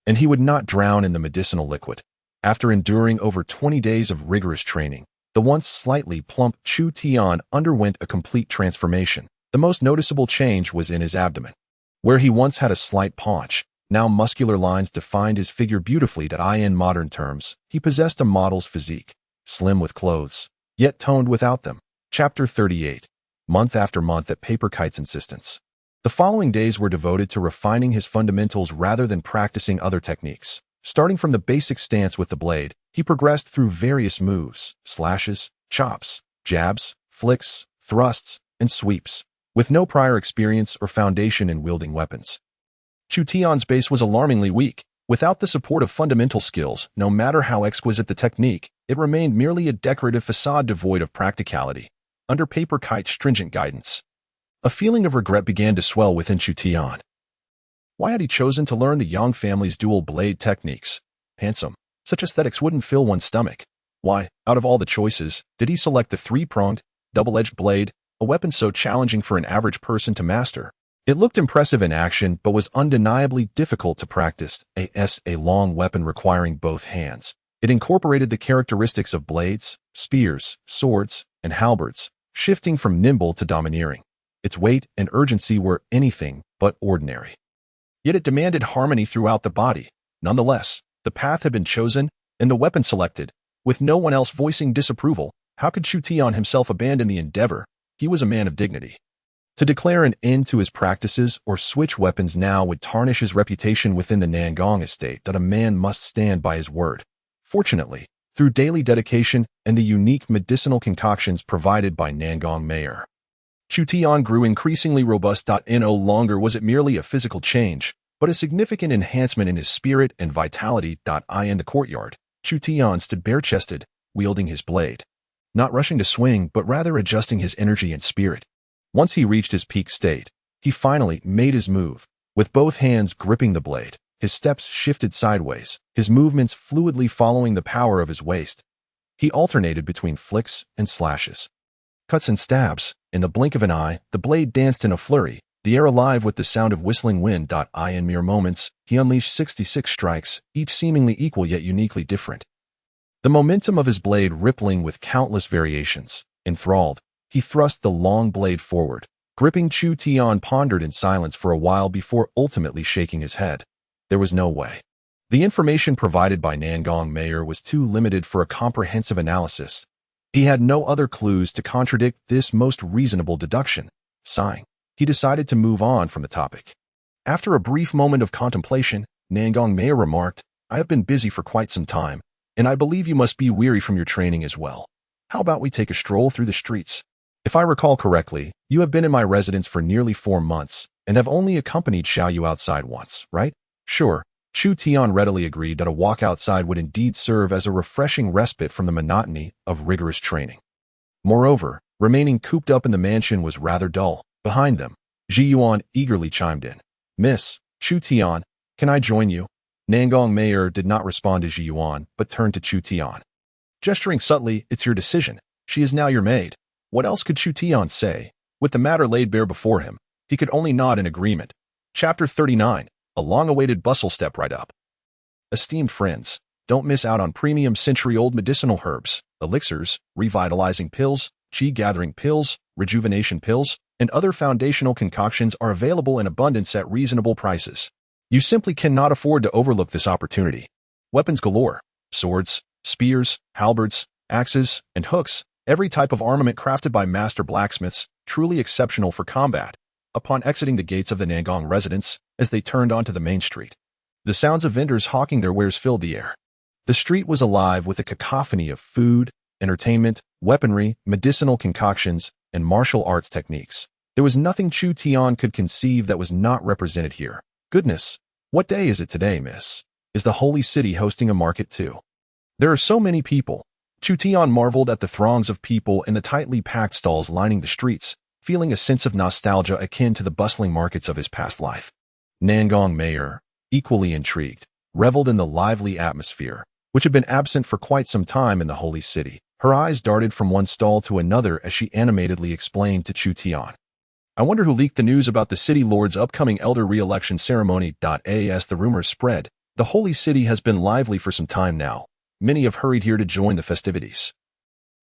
and he would not drown in the medicinal liquid. After enduring over 20 days of rigorous training, the once slightly plump Chu Tian underwent a complete transformation. The most noticeable change was in his abdomen. Where he once had a slight paunch, now muscular lines defined his figure beautifully. In modern terms, he possessed a model's physique, slim with clothes, yet toned without them. Chapter 38. Month after month at Paper Kite's insistence, the following days were devoted to refining his fundamentals rather than practicing other techniques. Starting from the basic stance with the blade, he progressed through various moves, slashes, chops, jabs, flicks, thrusts, and sweeps, with no prior experience or foundation in wielding weapons. Chu Tian's base was alarmingly weak. Without the support of fundamental skills, no matter how exquisite the technique, it remained merely a decorative facade devoid of practicality. Under Paper Kite's stringent guidance, a feeling of regret began to swell within Chu Tian. Why had he chosen to learn the Yang family's dual blade techniques? Handsome. Such aesthetics wouldn't fill one's stomach. Why, out of all the choices, did he select the three-pronged, double-edged blade, a weapon so challenging for an average person to master? It looked impressive in action, but was undeniably difficult to practice. A long weapon requiring both hands. It incorporated the characteristics of blades, spears, swords, and halberds, shifting from nimble to domineering. Its weight and urgency were anything but ordinary. yet it demanded harmony throughout the body. Nonetheless, the path had been chosen, and the weapon selected. With no one else voicing disapproval, how could Chu Tian himself abandon the endeavor? He was a man of dignity. To declare an end to his practices or switch weapons now would tarnish his reputation within the Nangong estate that a man must stand by his word. Fortunately, through daily dedication and the unique medicinal concoctions provided by Nangong Meier, Chu Tian grew increasingly robust. No longer was it merely a physical change, but a significant enhancement in his spirit and vitality. In the courtyard, Chu Tian stood bare-chested, wielding his blade, not rushing to swing but rather adjusting his energy and spirit. Once he reached his peak state, he finally made his move. With both hands gripping the blade, his steps shifted sideways, his movements fluidly following the power of his waist. He alternated between flicks and slashes, cuts and stabs. In the blink of an eye, the blade danced in a flurry, the air alive with the sound of whistling wind. In mere moments, he unleashed 66 strikes, each seemingly equal yet uniquely different. The momentum of his blade rippling with countless variations. Enthralled, he thrust the long blade forward. Gripping, Chu Tian pondered in silence for a while before ultimately shaking his head. There was no way. The information provided by Nangong Meier was too limited for a comprehensive analysis. He had no other clues to contradict this most reasonable deduction. Sighing, he decided to move on from the topic. After a brief moment of contemplation, Nangong Meier remarked, "I have been busy for quite some time, and I believe you must be weary from your training as well. How about we take a stroll through the streets? If I recall correctly, you have been in my residence for nearly 4 months and have only accompanied Xiaoyu outside once, right?" "Sure." Chu Tian readily agreed that a walk outside would indeed serve as a refreshing respite from the monotony of rigorous training. Moreover, remaining cooped up in the mansion was rather dull. Behind them, Ji Yuan eagerly chimed in. "Miss, Chu Tian, can I join you?" Nangong Meier did not respond to Ji Yuan, but turned to Chu Tian. Gesturing subtly, "It's your decision. She is now your maid." What else could Chu Tian say? With the matter laid bare before him, he could only nod in agreement. Chapter 39. A long-awaited bustle. Step right up. Esteemed friends, don't miss out on premium century-old medicinal herbs, elixirs, revitalizing pills, chi-gathering pills, rejuvenation pills, and other foundational concoctions are available in abundance at reasonable prices. You simply cannot afford to overlook this opportunity. Weapons galore: swords, spears, halberds, axes, and hooks, every type of armament crafted by master blacksmiths, truly exceptional for combat. Upon exiting the gates of the Nangong residence, as they turned onto the main street, the sounds of vendors hawking their wares filled the air. The street was alive with a cacophony of food, entertainment, weaponry, medicinal concoctions, and martial arts techniques. There was nothing Chu Tian could conceive that was not represented here. Goodness, what day is it today, miss? Is the holy city hosting a market too? There are so many people. Chu Tian marveled at the throngs of people and the tightly packed stalls lining the streets, feeling a sense of nostalgia akin to the bustling markets of his past life. Nangong Meier, equally intrigued, reveled in the lively atmosphere, which had been absent for quite some time in the holy city. Her eyes darted from one stall to another as she animatedly explained to Chu Tian. "I wonder who leaked the news about the city lord's upcoming elder re-election ceremony. As the rumors spread, the holy city has been lively for some time now. Many have hurried here to join the festivities.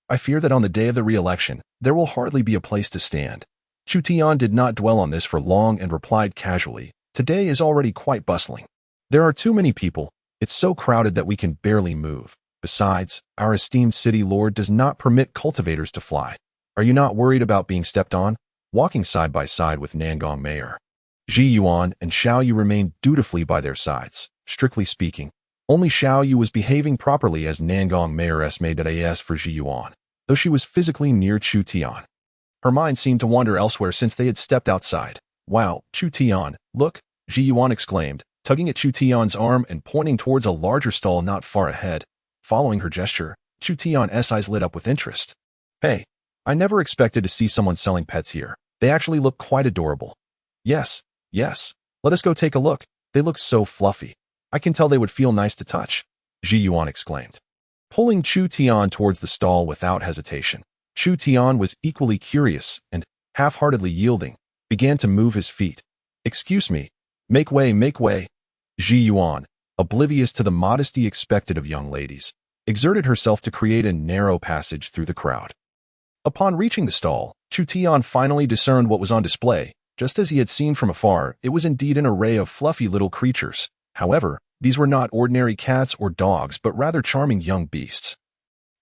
I fear that on the day of the re-election, there will hardly be a place to stand." Chu Tian did not dwell on this for long and replied casually, "Today is already quite bustling. There are too many people. It's so crowded that we can barely move. Besides, our esteemed city lord does not permit cultivators to fly. Are you not worried about being stepped on?" Walking side by side with Nangong Meier, Ji Yuan and Xiaoyu remained dutifully by their sides. Strictly speaking, only Xiaoyu was behaving properly as Nangong Meier's maid for Ji Yuan, though she was physically near Chu Tian. Her mind seemed to wander elsewhere since they had stepped outside. "Wow, Chu Tian, look!" Ji Yuan exclaimed, tugging at Chu Tian's arm and pointing towards a larger stall not far ahead. Following her gesture, Chu Tian's eyes lit up with interest. "Hey, I never expected to see someone selling pets here. They actually look quite adorable." Yes, let us go take a look. They look so fluffy. I can tell they would feel nice to touch," Ji Yuan exclaimed, pulling Chu Tian towards the stall without hesitation. Chu Tian was equally curious and, half-heartedly yielding, began to move his feet. "Excuse me, make way, make way." Ji Yuan, oblivious to the modesty expected of young ladies, exerted herself to create a narrow passage through the crowd. Upon reaching the stall, Chu Tian finally discerned what was on display: Just as he had seen from afar, it was indeed an array of fluffy little creatures. However, these were not ordinary cats or dogs, but rather charming young beasts,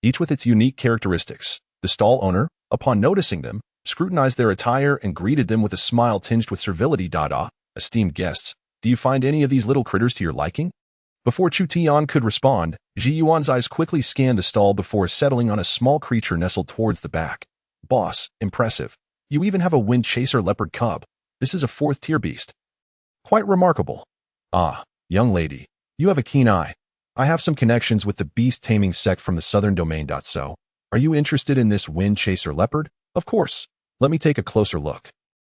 each with its unique characteristics. The stall owner, upon noticing them, scrutinized their attire and greeted them with a smile tinged with servility. Esteemed guests, do you find any of these little critters to your liking? Before Chu Tian could respond, Ji Yuan's eyes quickly scanned the stall before settling on a small creature nestled towards the back. Boss, impressive. You even have a wind chaser leopard cub. This is a 4th-tier beast. Quite remarkable. Ah, young lady, you have a keen eye. I have some connections with the beast-taming sect from the southern domain. So, are you interested in this wind chaser leopard? Of course. Let me take a closer look.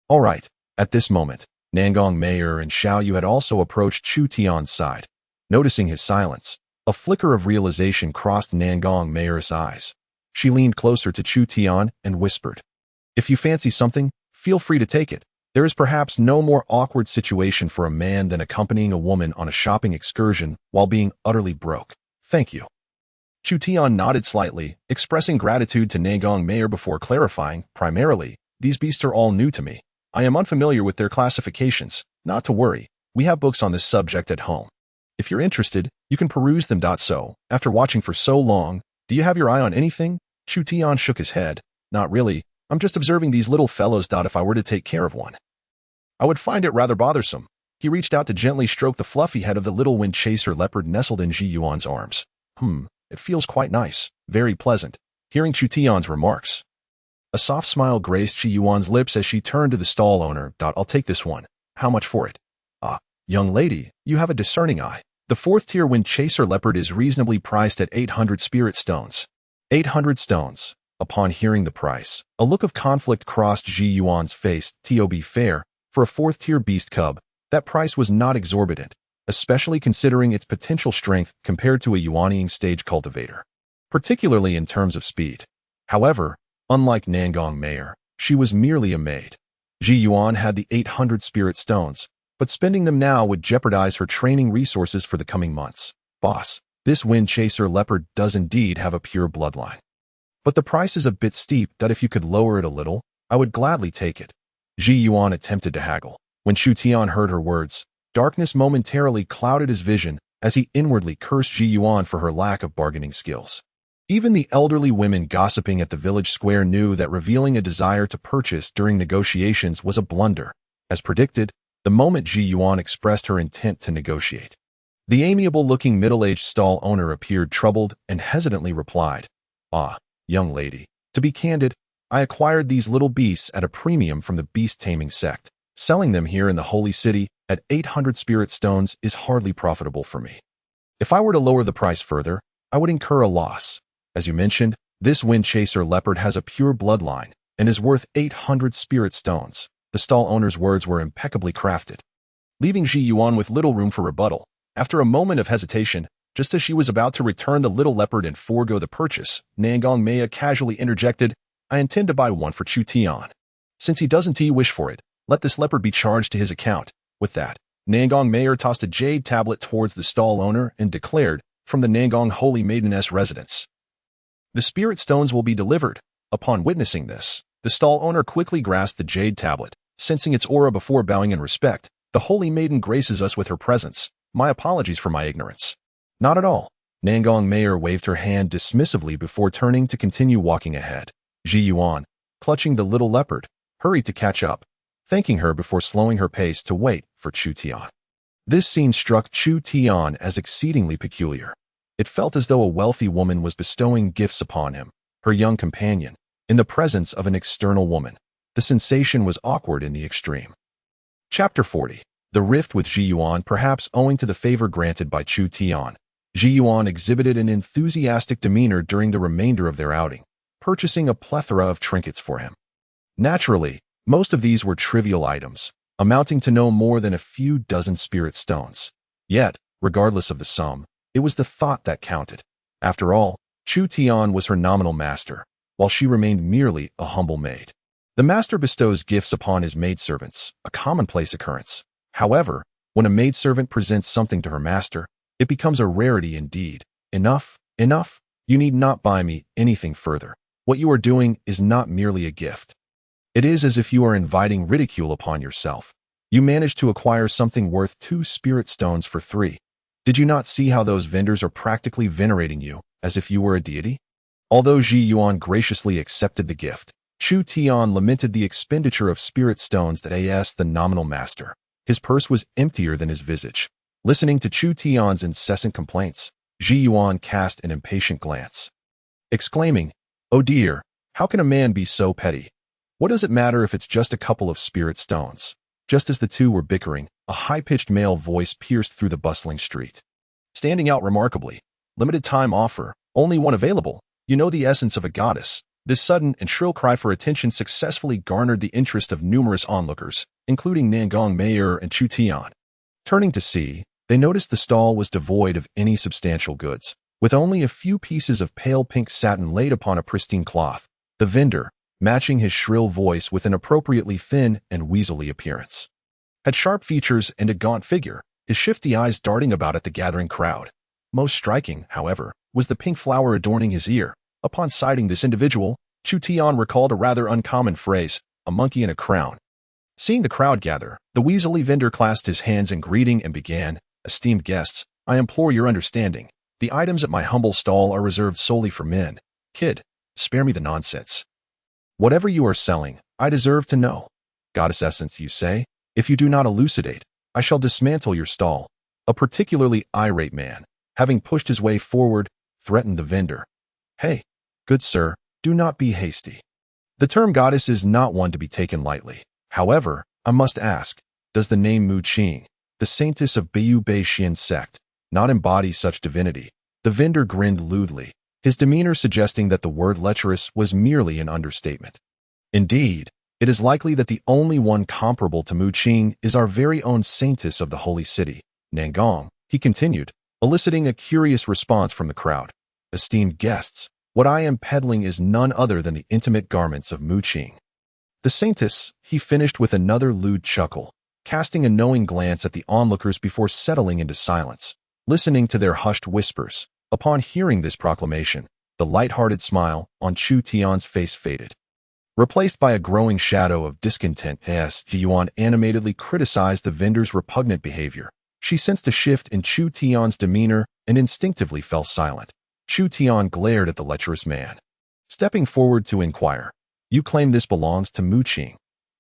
All right. At this moment, Nangong Meier and Xiao Yu had also approached Chu Tian's side. Noticing his silence, a flicker of realization crossed Nangong Meier's eyes. She leaned closer to Chu Tian and whispered, "If you fancy something, feel free to take it. There is perhaps no more awkward situation for a man than accompanying a woman on a shopping excursion while being utterly broke. Thank you." Chu Tian nodded slightly, expressing gratitude to Nangong Meier before clarifying, "Primarily, these beasts are all new to me. I am unfamiliar with their classifications. Not to worry, we have books on this subject at home. If you're interested, you can peruse them. So, after watching for so long, do you have your eye on anything?" Chu Tian shook his head. "Not really. I'm just observing these little fellows. If I were to take care of one, I would find it rather bothersome." He reached out to gently stroke the fluffy head of the little wind chaser leopard nestled in Ji Yuan's arms. It feels quite nice, very pleasant." Hearing Chu Tian's remarks, a soft smile graced Ji Yuan's lips as she turned to the stall owner. "I'll take this one. How much for it?" "Ah, young lady, you have a discerning eye. The 4th-tier wind chaser leopard is reasonably priced at 800 spirit stones. 800 stones. Upon hearing the price, a look of conflict crossed Ji Yuan's face. To be fair, for a 4th-tier beast cub, that price was not exorbitant, especially considering its potential strength compared to a Yuanying stage cultivator, particularly in terms of speed. However, unlike Nangong Meier, she was merely a maid. Ji Yuan had the 800 spirit stones, but spending them now would jeopardize her training resources for the coming months. "Boss, this wind chaser leopard does indeed have a pure bloodline. But the price is a bit steep. If you could lower it a little, I would gladly take it." Ji Yuan attempted to haggle. When Chu Tian heard her words, darkness momentarily clouded his vision as he inwardly cursed Ji Yuan for her lack of bargaining skills. Even the elderly women gossiping at the village square knew that revealing a desire to purchase during negotiations was a blunder. As predicted, the moment Ji Yuan expressed her intent to negotiate, the amiable-looking middle-aged stall owner appeared troubled and hesitantly replied, "Ah, young lady, to be candid, I acquired these little beasts at a premium from the beast-taming sect. Selling them here in the holy city at 800 spirit stones is hardly profitable for me. If I were to lower the price further, I would incur a loss. As you mentioned, this wind chaser leopard has a pure bloodline and is worth 800 spirit stones." The stall owner's words were impeccably crafted, leaving Ji Yuan with little room for rebuttal. After a moment of hesitation, just as she was about to return the little leopard and forego the purchase, Nangong Meier casually interjected, "I intend to buy one for Chu Tian. Since he doesn't wish for it, let this leopard be charged to his account." With that, Nangong Meier tossed a jade tablet towards the stall owner and declared, "From the Nangong Holy Maideness residence, the spirit stones will be delivered." Upon witnessing this, the stall owner quickly grasped the jade tablet, sensing its aura before bowing in respect. "The Holy Maiden graces us with her presence. My apologies for my ignorance." "Not at all." Nangong Meier waved her hand dismissively before turning to continue walking ahead. Ji Yuan, clutching the little leopard, hurried to catch up, thanking her before slowing her pace to wait for Chu Tian. This scene struck Chu Tian as exceedingly peculiar. It felt as though a wealthy woman was bestowing gifts upon him, her young companion, in the presence of an external woman. The sensation was awkward in the extreme. Chapter 40. The Rift with Ji Yuan. Perhaps owing to the favor granted by Chu Tian, Ji Yuan exhibited an enthusiastic demeanor during the remainder of their outing, purchasing a plethora of trinkets for him. Naturally, most of these were trivial items, amounting to no more than a few dozen spirit stones. Yet, regardless of the sum, it was the thought that counted. After all, Chu Tian was her nominal master, while she remained merely a humble maid. The master bestows gifts upon his maidservants, a commonplace occurrence. However, when a maidservant presents something to her master, it becomes a rarity indeed. "Enough, enough. You need not buy me anything further. What you are doing is not merely a gift. It is as if you are inviting ridicule upon yourself. You managed to acquire something worth 2 spirit stones for 3. Did you not see how those vendors are practically venerating you, as if you were a deity? Although Ji Yuan graciously accepted the gift, Chu Tian lamented the expenditure of spirit stones that asked the nominal master. His purse was emptier than his visage. Listening to Chu Tian's incessant complaints, Ji Yuan cast an impatient glance, exclaiming, "Oh dear, how can a man be so petty? What does it matter if it's just a couple of spirit stones?" Just as the two were bickering, a high-pitched male voice pierced through the bustling street. "Standing out remarkably. Limited time offer, only one available. You know the essence of a goddess." This sudden and shrill cry for attention successfully garnered the interest of numerous onlookers, including Nangong Meier and Chu Tian. Turning to see, they noticed the stall was devoid of any substantial goods, with only a few pieces of pale pink satin laid upon a pristine cloth. The vendor, matching his shrill voice with an appropriately thin and weaselly appearance, had sharp features and a gaunt figure, his shifty eyes darting about at the gathering crowd. Most striking, however, was the pink flower adorning his ear. Upon sighting this individual, Chu Tian recalled a rather uncommon phrase, "a monkey in a crown." Seeing the crowd gather, the weaselly vendor clasped his hands in greeting and began, "Esteemed guests, I implore your understanding. The items at my humble stall are reserved solely for men. Kid, spare me the nonsense. Whatever you are selling, I deserve to know. Goddess essence, you say? If you do not elucidate, I shall dismantle your stall." A particularly irate man, having pushed his way forward, threatened the vendor. "Hey, good sir, do not be hasty. The term goddess is not one to be taken lightly. However, I must ask, does the name Mu Qing, the Saintess of Beiyu Xian sect, not embody such divinity?" The vendor grinned lewdly, his demeanor suggesting that the word lecherous was merely an understatement. "Indeed, it is likely that the only one comparable to Mu Qing is our very own Saintess of the holy city, Nangong," he continued, eliciting a curious response from the crowd. "Esteemed guests, what I am peddling is none other than the intimate garments of Mu Qing. The Saintess," he finished with another lewd chuckle, casting a knowing glance at the onlookers before settling into silence, listening to their hushed whispers. Upon hearing this proclamation, the light-hearted smile on Chu Tian's face faded, replaced by a growing shadow of discontent as Ji Yuan animatedly criticized the vendor's repugnant behavior. She sensed a shift in Chu Tian's demeanor and instinctively fell silent. Chu Tian glared at the lecherous man, stepping forward to inquire, "You claim this belongs to Mu Qing.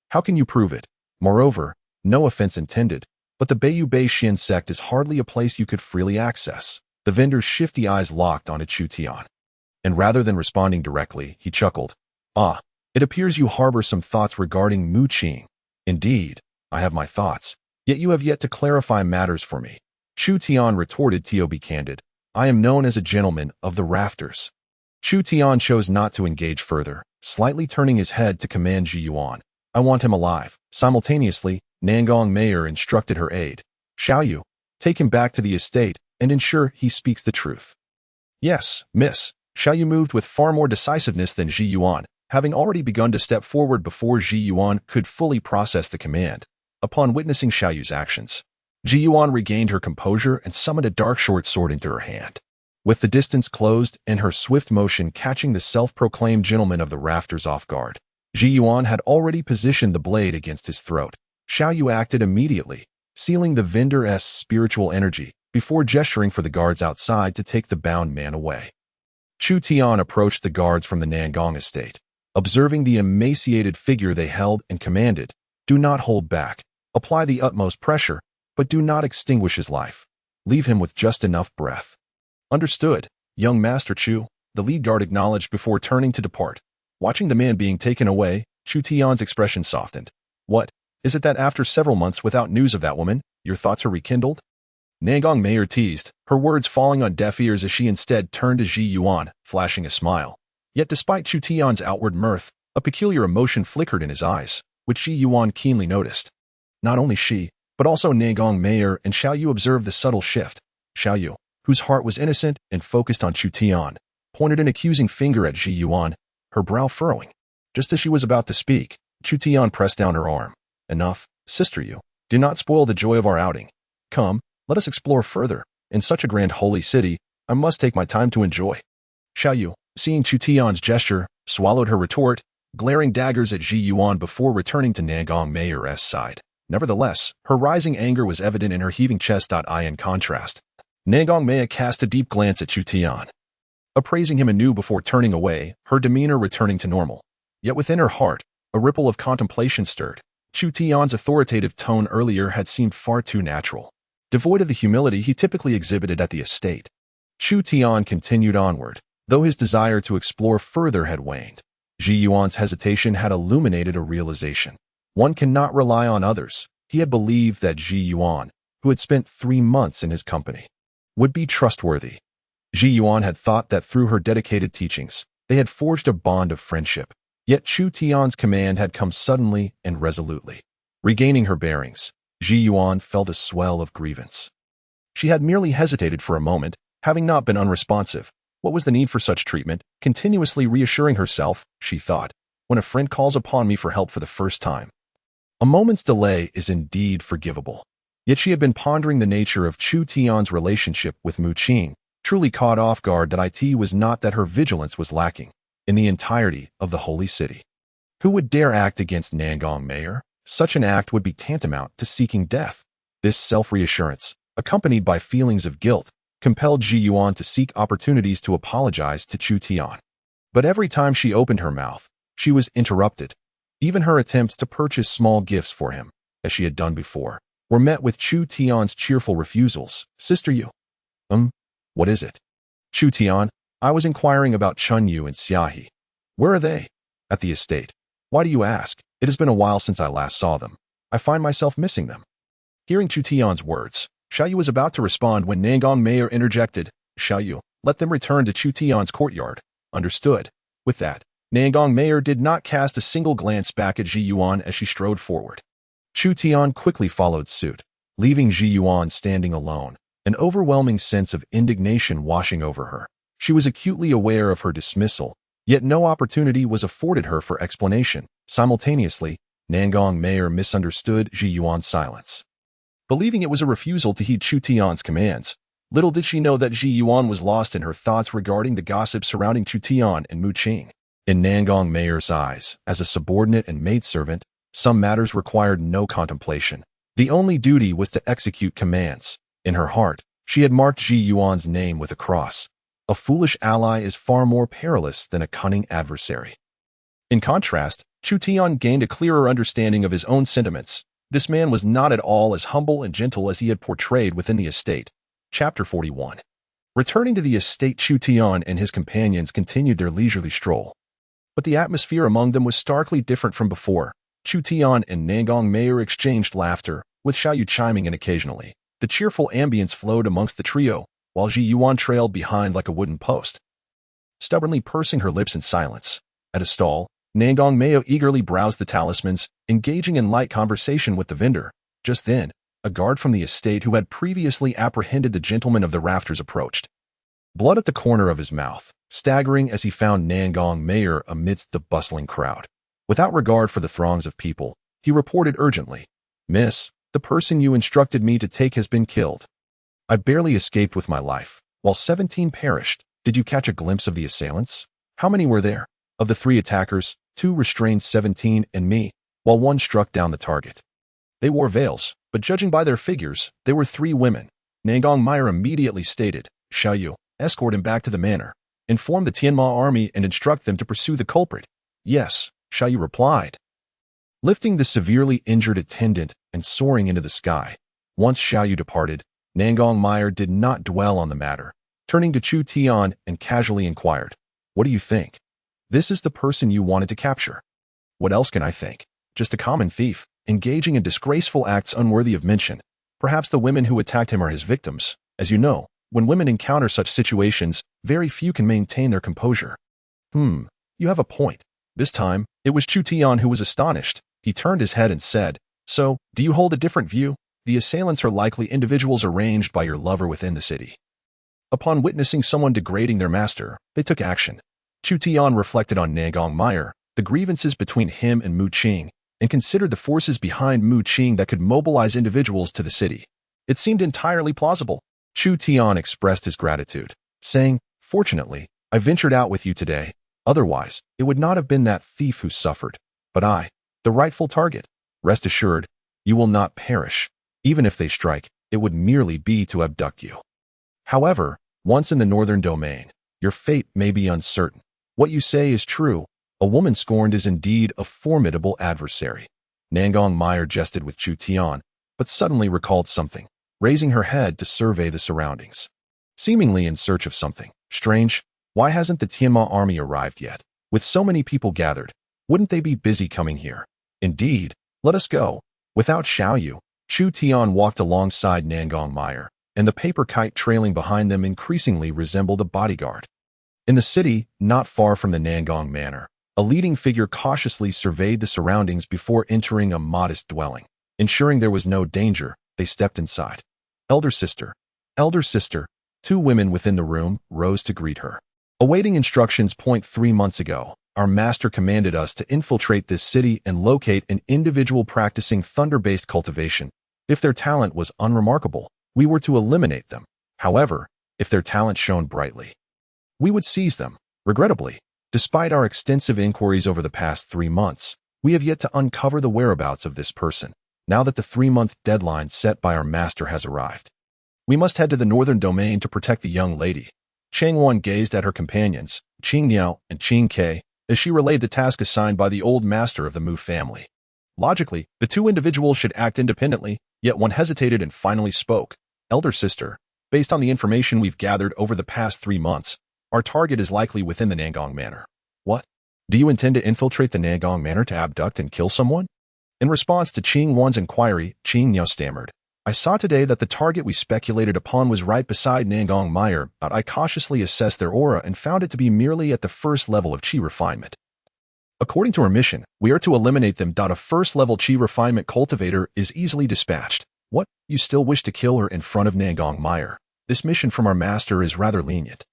How can you prove it? Moreover, no offense intended, but the Beiyu Xian sect is hardly a place you could freely access." The vendor's shifty eyes locked onto Chu Tian, and rather than responding directly, he chuckled, "Ah, it appears you harbor some thoughts regarding Mu Qing. Indeed, I have my thoughts, yet you have yet to clarify matters for me." Chu Tian retorted, "To be candid, I am known as a gentleman of the rafters." Chu Tian chose not to engage further, slightly turning his head to command Ji Yuan, "I want him alive." Simultaneously, Nangong Meier instructed her aide, "Xiaoyu, take him back to the estate and ensure he speaks the truth." "Yes, miss." Xiaoyu moved with far more decisiveness than Ji Yuan, having already begun to step forward before Ji Yuan could fully process the command. Upon witnessing Xiaoyu's actions, Ji Yuan regained her composure and summoned a dark short sword into her hand. With the distance closed and her swift motion catching the self-proclaimed gentleman of the rafters off guard, Ji Yuan had already positioned the blade against his throat. Xiaoyu acted immediately, sealing the vendor's spiritual energy, before gesturing for the guards outside to take the bound man away. Chu Tian approached the guards from the Nangong estate, observing the emaciated figure they held, and commanded, "Do not hold back. Apply the utmost pressure, but do not extinguish his life. Leave him with just enough breath." "Understood, young Master Chu," the lead guard acknowledged before turning to depart. Watching the man being taken away, Chu Tian's expression softened. "What, is it that after several months without news of that woman, your thoughts are rekindled?" Nangong Meier teased, her words falling on deaf ears as she instead turned to Ji Yuan, flashing a smile. Yet despite Chu Tian's outward mirth, a peculiar emotion flickered in his eyes, which Ji Yuan keenly noticed. Not only she, but also Nangong Meier and Xiaoyu observed the subtle shift. Xiaoyu, whose heart was innocent and focused on Chu Tian, pointed an accusing finger at Ji Yuan, her brow furrowing. Just as she was about to speak, Chu Tian pressed down her arm. "Enough, sister you. Do not spoil the joy of our outing. Come, let us explore further. In such a grand holy city, I must take my time to enjoy." Xiaoyu, seeing Chu Tian's gesture, swallowed her retort, glaring daggers at Ji Yuan before returning to Nangong Meier's side. Nevertheless, her rising anger was evident in her heaving chest. In contrast, Nangong Meier cast a deep glance at Chu Tian, appraising him anew before turning away, her demeanor returning to normal. Yet within her heart, a ripple of contemplation stirred. Chu Tian's authoritative tone earlier had seemed far too natural, devoid of the humility he typically exhibited at the estate. Chu Tian continued onward, though his desire to explore further had waned. Ji Yuan's hesitation had illuminated a realization. One cannot rely on others. He had believed that Ji Yuan, who had spent 3 months in his company, would be trustworthy. Ji Yuan had thought that through her dedicated teachings, they had forged a bond of friendship. Yet Chu Tian's command had come suddenly and resolutely. Regaining her bearings, Ji Yuan felt a swell of grievance. She had merely hesitated for a moment, having not been unresponsive. What was the need for such treatment? Continuously reassuring herself, she thought, when a friend calls upon me for help for the first time. A moment's delay is indeed forgivable. Yet she had been pondering the nature of Chu Tian's relationship with Mu Qing, truly caught off guard that it was not that her vigilance was lacking in the entirety of the holy city. Who would dare act against Nangong Meier? Such an act would be tantamount to seeking death. This self-reassurance, accompanied by feelings of guilt, compelled Ji Yuan to seek opportunities to apologize to Chu Tian. But every time she opened her mouth, she was interrupted. Even her attempts to purchase small gifts for him, as she had done before, were met with Chu Tian's cheerful refusals. Sister Yu. What is it? Chu Tian, I was inquiring about Chun Yu and Xiaohe. Where are they? At the estate. Why do you ask? It has been a while since I last saw them. I find myself missing them. Hearing Chu Tian's words, Xiaoyu was about to respond when Nangong Meier interjected. Xiaoyu, let them return to Chu Tian's courtyard. Understood. With that, Nangong Meier did not cast a single glance back at Ji Yuan as she strode forward. Chu Tian quickly followed suit, leaving Ji Yuan standing alone, an overwhelming sense of indignation washing over her. She was acutely aware of her dismissal, yet no opportunity was afforded her for explanation. Simultaneously, Nangong Meier misunderstood Ji Yuan's silence, believing it was a refusal to heed Chu Tian's commands. Little did she know that Ji Yuan was lost in her thoughts regarding the gossip surrounding Chu Tian and Mu Qing. In Nangong Meier's eyes, as a subordinate and maidservant, some matters required no contemplation. The only duty was to execute commands. In her heart, she had marked Ji Yuan's name with a cross. A foolish ally is far more perilous than a cunning adversary. In contrast, Chu Tian gained a clearer understanding of his own sentiments. This man was not at all as humble and gentle as he had portrayed within the estate. Chapter 41. Returning to the estate, Chu Tian and his companions continued their leisurely stroll. But the atmosphere among them was starkly different from before. Chu Tian and Nangong Meier exchanged laughter, with Xiaoyu chiming in occasionally. The cheerful ambience flowed amongst the trio, while Ji Yuan trailed behind like a wooden post, stubbornly pursing her lips in silence. At a stall, Nangong Meier eagerly browsed the talismans, engaging in light conversation with the vendor. Just then, a guard from the estate who had previously apprehended the gentleman of the rafters approached, blood at the corner of his mouth, staggering as he found Nangong Meier amidst the bustling crowd. Without regard for the throngs of people, he reported urgently, "Miss, the person you instructed me to take has been killed. I barely escaped with my life, while 17 perished. Did you catch a glimpse of the assailants? How many were there? Of the 3 attackers, 2 restrained 17 and me, while 1 struck down the target. They wore veils, but judging by their figures, they were 3 women." Nangong Meier immediately stated, "Xiaoyu, escort him back to the manor. Inform the Tianma army and instruct them to pursue the culprit." "Yes," Xiaoyu replied, lifting the severely injured attendant and soaring into the sky. Once Xiaoyu departed, Nangong Meier did not dwell on the matter. Turning to Chu Tian and casually inquired, "What do you think? This is the person you wanted to capture." "What else can I think? Just a common thief, engaging in disgraceful acts unworthy of mention. Perhaps the women who attacked him are his victims. As you know, when women encounter such situations, very few can maintain their composure." You have a point." This time, it was Chu Tian who was astonished. He turned his head and said, "So, do you hold a different view? The assailants are likely individuals arranged by your lover within the city. Upon witnessing someone degrading their master, they took action." Chu Tian reflected on Nangong Meier, the grievances between him and Mu Qing, and considered the forces behind Mu Qing that could mobilize individuals to the city. It seemed entirely plausible. Chu Tian expressed his gratitude, saying, "Fortunately, I ventured out with you today. Otherwise, it would not have been that thief who suffered, but I, the rightful target. Rest assured, you will not perish. Even if they strike, it would merely be to abduct you. However, once in the northern domain, your fate may be uncertain. What you say is true. A woman scorned is indeed a formidable adversary. Nangong Meier jested with Chu Tian, but suddenly recalled something, raising her head to survey the surroundings. Seemingly in search of something strange, why hasn't the Tianma army arrived yet? With so many people gathered, wouldn't they be busy coming here? Indeed, let us go. Without Xiaoyu, Chu Tian walked alongside Nangong Meier, and the paper kite trailing behind them increasingly resembled a bodyguard. In the city, not far from the Nangong Manor, a leading figure cautiously surveyed the surroundings before entering a modest dwelling. Ensuring there was no danger, they stepped inside. Elder sister, two women within the room rose to greet her. Awaiting instructions. 3 months ago, our master commanded us to infiltrate this city and locate an individual practicing thunder-based cultivation. If their talent was unremarkable, we were to eliminate them. However, if their talent shone brightly, we would seize them. Regrettably, despite our extensive inquiries over the past 3 months, we have yet to uncover the whereabouts of this person. Now that the 3-month deadline set by our master has arrived, we must head to the northern domain to protect the young lady. Chang Wan gazed at her companions, Qing Niao and Qing Ke, as she relayed the task assigned by the old master of the Mu family. Logically, the two individuals should act independently, yet one hesitated and finally spoke. Elder sister, based on the information we've gathered over the past 3 months, our target is likely within the Nangong Manor. What? Do you intend to infiltrate the Nangong Manor to abduct and kill someone? In response to Qing Wan's inquiry, Qing Niao stammered, I saw today that the target we speculated upon was right beside Nangong Meier, but I cautiously assessed their aura and found it to be merely at the first level of Qi refinement. According to our mission, we are to eliminate them. A first-level Qi refinement cultivator is easily dispatched. What? You still wish to kill her in front of Nangong Meier? This mission from our master is rather lenient.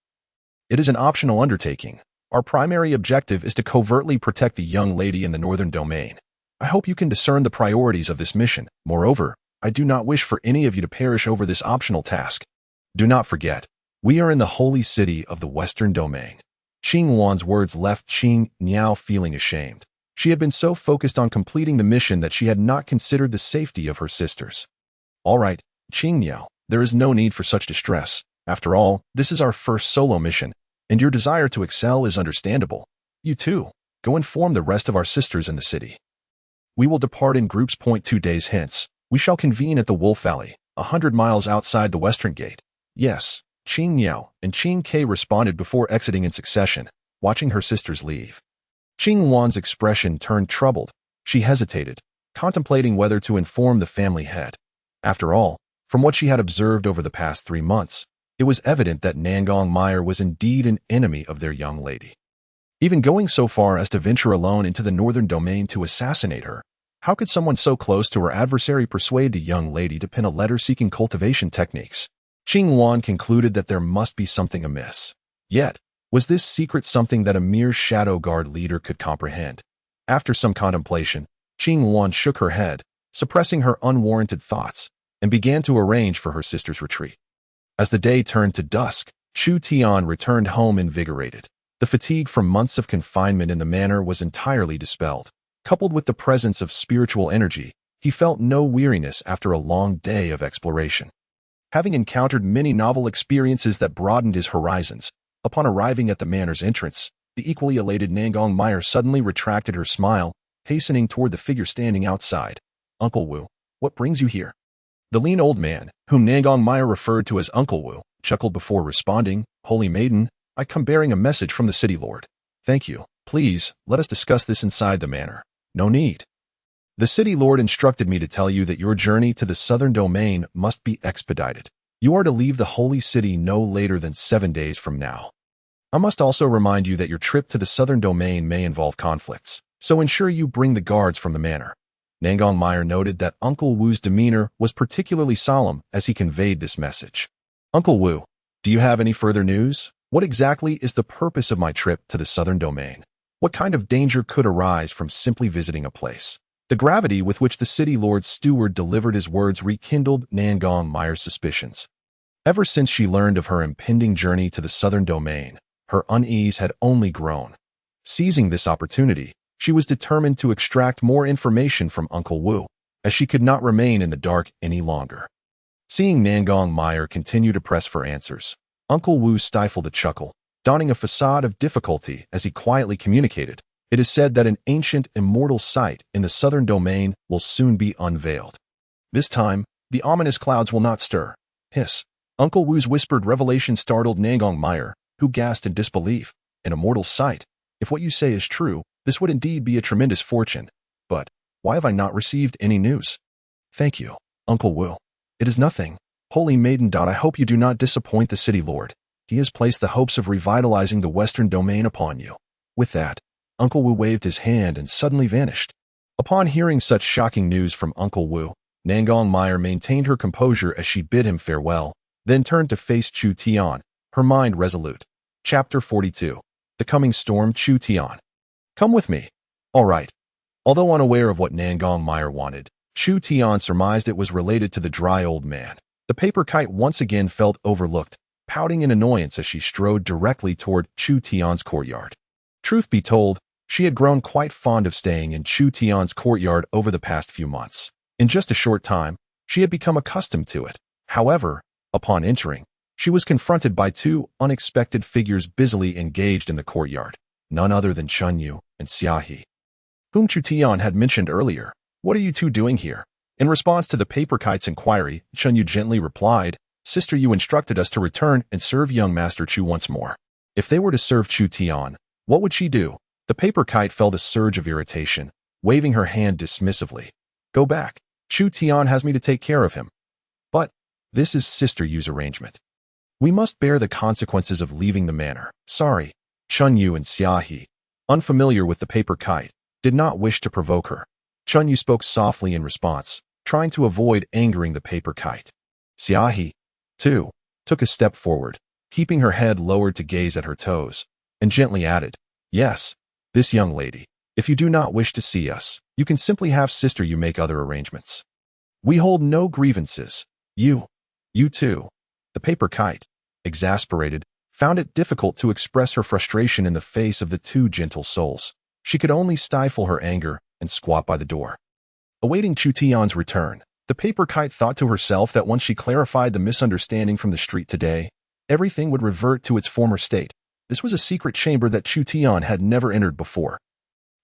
It is an optional undertaking. Our primary objective is to covertly protect the young lady in the northern domain. I hope you can discern the priorities of this mission. Moreover, I do not wish for any of you to perish over this optional task. Do not forget, we are in the holy city of the western domain. Qing Wan's words left Qing Niao feeling ashamed. She had been so focused on completing the mission that she had not considered the safety of her sisters. All right, Qing Niao, there is no need for such distress. After all, this is our first solo mission, and your desire to excel is understandable. You too, go inform the rest of our sisters in the city. We will depart in groups. 2 days hence, we shall convene at the Wolf Valley, 100 miles outside the western gate. Yes, Qing Niao and Qing Ke responded before exiting in succession, watching her sisters leave. Qing Wan's expression turned troubled. She hesitated, contemplating whether to inform the family head. After all, from what she had observed over the past 3 months, it was evident that Nangong Meier was indeed an enemy of their young lady. Even going so far as to venture alone into the northern domain to assassinate her, how could someone so close to her adversary persuade the young lady to pin a letter-seeking cultivation techniques? Qing Wan concluded that there must be something amiss. Yet, was this secret something that a mere Shadow Guard leader could comprehend? After some contemplation, Qing Wan shook her head, suppressing her unwarranted thoughts, and began to arrange for her sister's retreat. As the day turned to dusk, Chu Tian returned home invigorated. The fatigue from months of confinement in the manor was entirely dispelled. Coupled with the presence of spiritual energy, he felt no weariness after a long day of exploration. Having encountered many novel experiences that broadened his horizons, upon arriving at the manor's entrance, the equally elated Nangong Meier suddenly retracted her smile, hastening toward the figure standing outside. Uncle Wu, what brings you here? The lean old man, whom Nangong Meier referred to as Uncle Wu, chuckled before responding, Holy Maiden, I come bearing a message from the city lord. Thank you. Please, let us discuss this inside the manor. No need. The city lord instructed me to tell you that your journey to the southern domain must be expedited. You are to leave the holy city no later than 7 days from now. I must also remind you that your trip to the southern domain may involve conflicts, so ensure you bring the guards from the manor. Nangong Meier noted that Uncle Wu's demeanor was particularly solemn as he conveyed this message. Uncle Wu, do you have any further news? What exactly is the purpose of my trip to the southern domain? What kind of danger could arise from simply visiting a place? The gravity with which the city lord's steward delivered his words rekindled Nangong Meier's suspicions. Ever since she learned of her impending journey to the southern domain, her unease had only grown. Seizing this opportunity, she was determined to extract more information from Uncle Wu, as she could not remain in the dark any longer. Seeing Nangong Meier continue to press for answers, Uncle Wu stifled a chuckle, donning a facade of difficulty as he quietly communicated. It is said that an ancient immortal site in the southern domain will soon be unveiled. This time, the ominous clouds will not stir. Hiss. Uncle Wu's whispered revelation startled Nangong Meier, who gasped in disbelief. An immortal site. If what you say is true, this would indeed be a tremendous fortune. But why have I not received any news? Thank you, Uncle Wu. It is nothing. Holy Maiden. I hope you do not disappoint the city lord. He has placed the hopes of revitalizing the western domain upon you. With that, Uncle Wu waved his hand and suddenly vanished. Upon hearing such shocking news from Uncle Wu, Nangong Meier maintained her composure as she bid him farewell, then turned to face Chu Tian, her mind resolute. Chapter 42. The Coming Storm. Chu Tian. Come with me. All right. Although unaware of what Nangong Meier wanted, Chu Tian surmised it was related to the dry old man. The paper kite once again felt overlooked, pouting in annoyance as she strode directly toward Chu Tian's courtyard. Truth be told, she had grown quite fond of staying in Chu Tian's courtyard over the past few months. In just a short time, she had become accustomed to it. However, upon entering, she was confronted by two unexpected figures busily engaged in the courtyard, none other than Chun Yu and Xiaohe, whom Chu Tian had mentioned earlier. What are you two doing here? In response to the paper kite's inquiry, Chun Yu gently replied, Sister Yu instructed us to return and serve young Master Chu once more. If they were to serve Chu Tian, what would she do? The paper kite felt a surge of irritation, waving her hand dismissively. Go back. Chu Tian has me to take care of him. But this is Sister Yu's arrangement. We must bear the consequences of leaving the manor. Sorry. Chun Yu and Xiaohe, unfamiliar with the paper kite, did not wish to provoke her. Chun Yu spoke softly in response, trying to avoid angering the paper kite. Xiaohe, too, took a step forward, keeping her head lowered to gaze at her toes, and gently added, Yes, this young lady. If you do not wish to see us, you can simply have Sister Yu make other arrangements. We hold no grievances. You too. The paper kite, exasperated, found it difficult to express her frustration in the face of the two gentle souls. She could only stifle her anger and squat by the door. Awaiting Chu Tian's return, the paper kite thought to herself that once she clarified the misunderstanding from the street today, everything would revert to its former state. This was a secret chamber that Chu Tian had never entered before.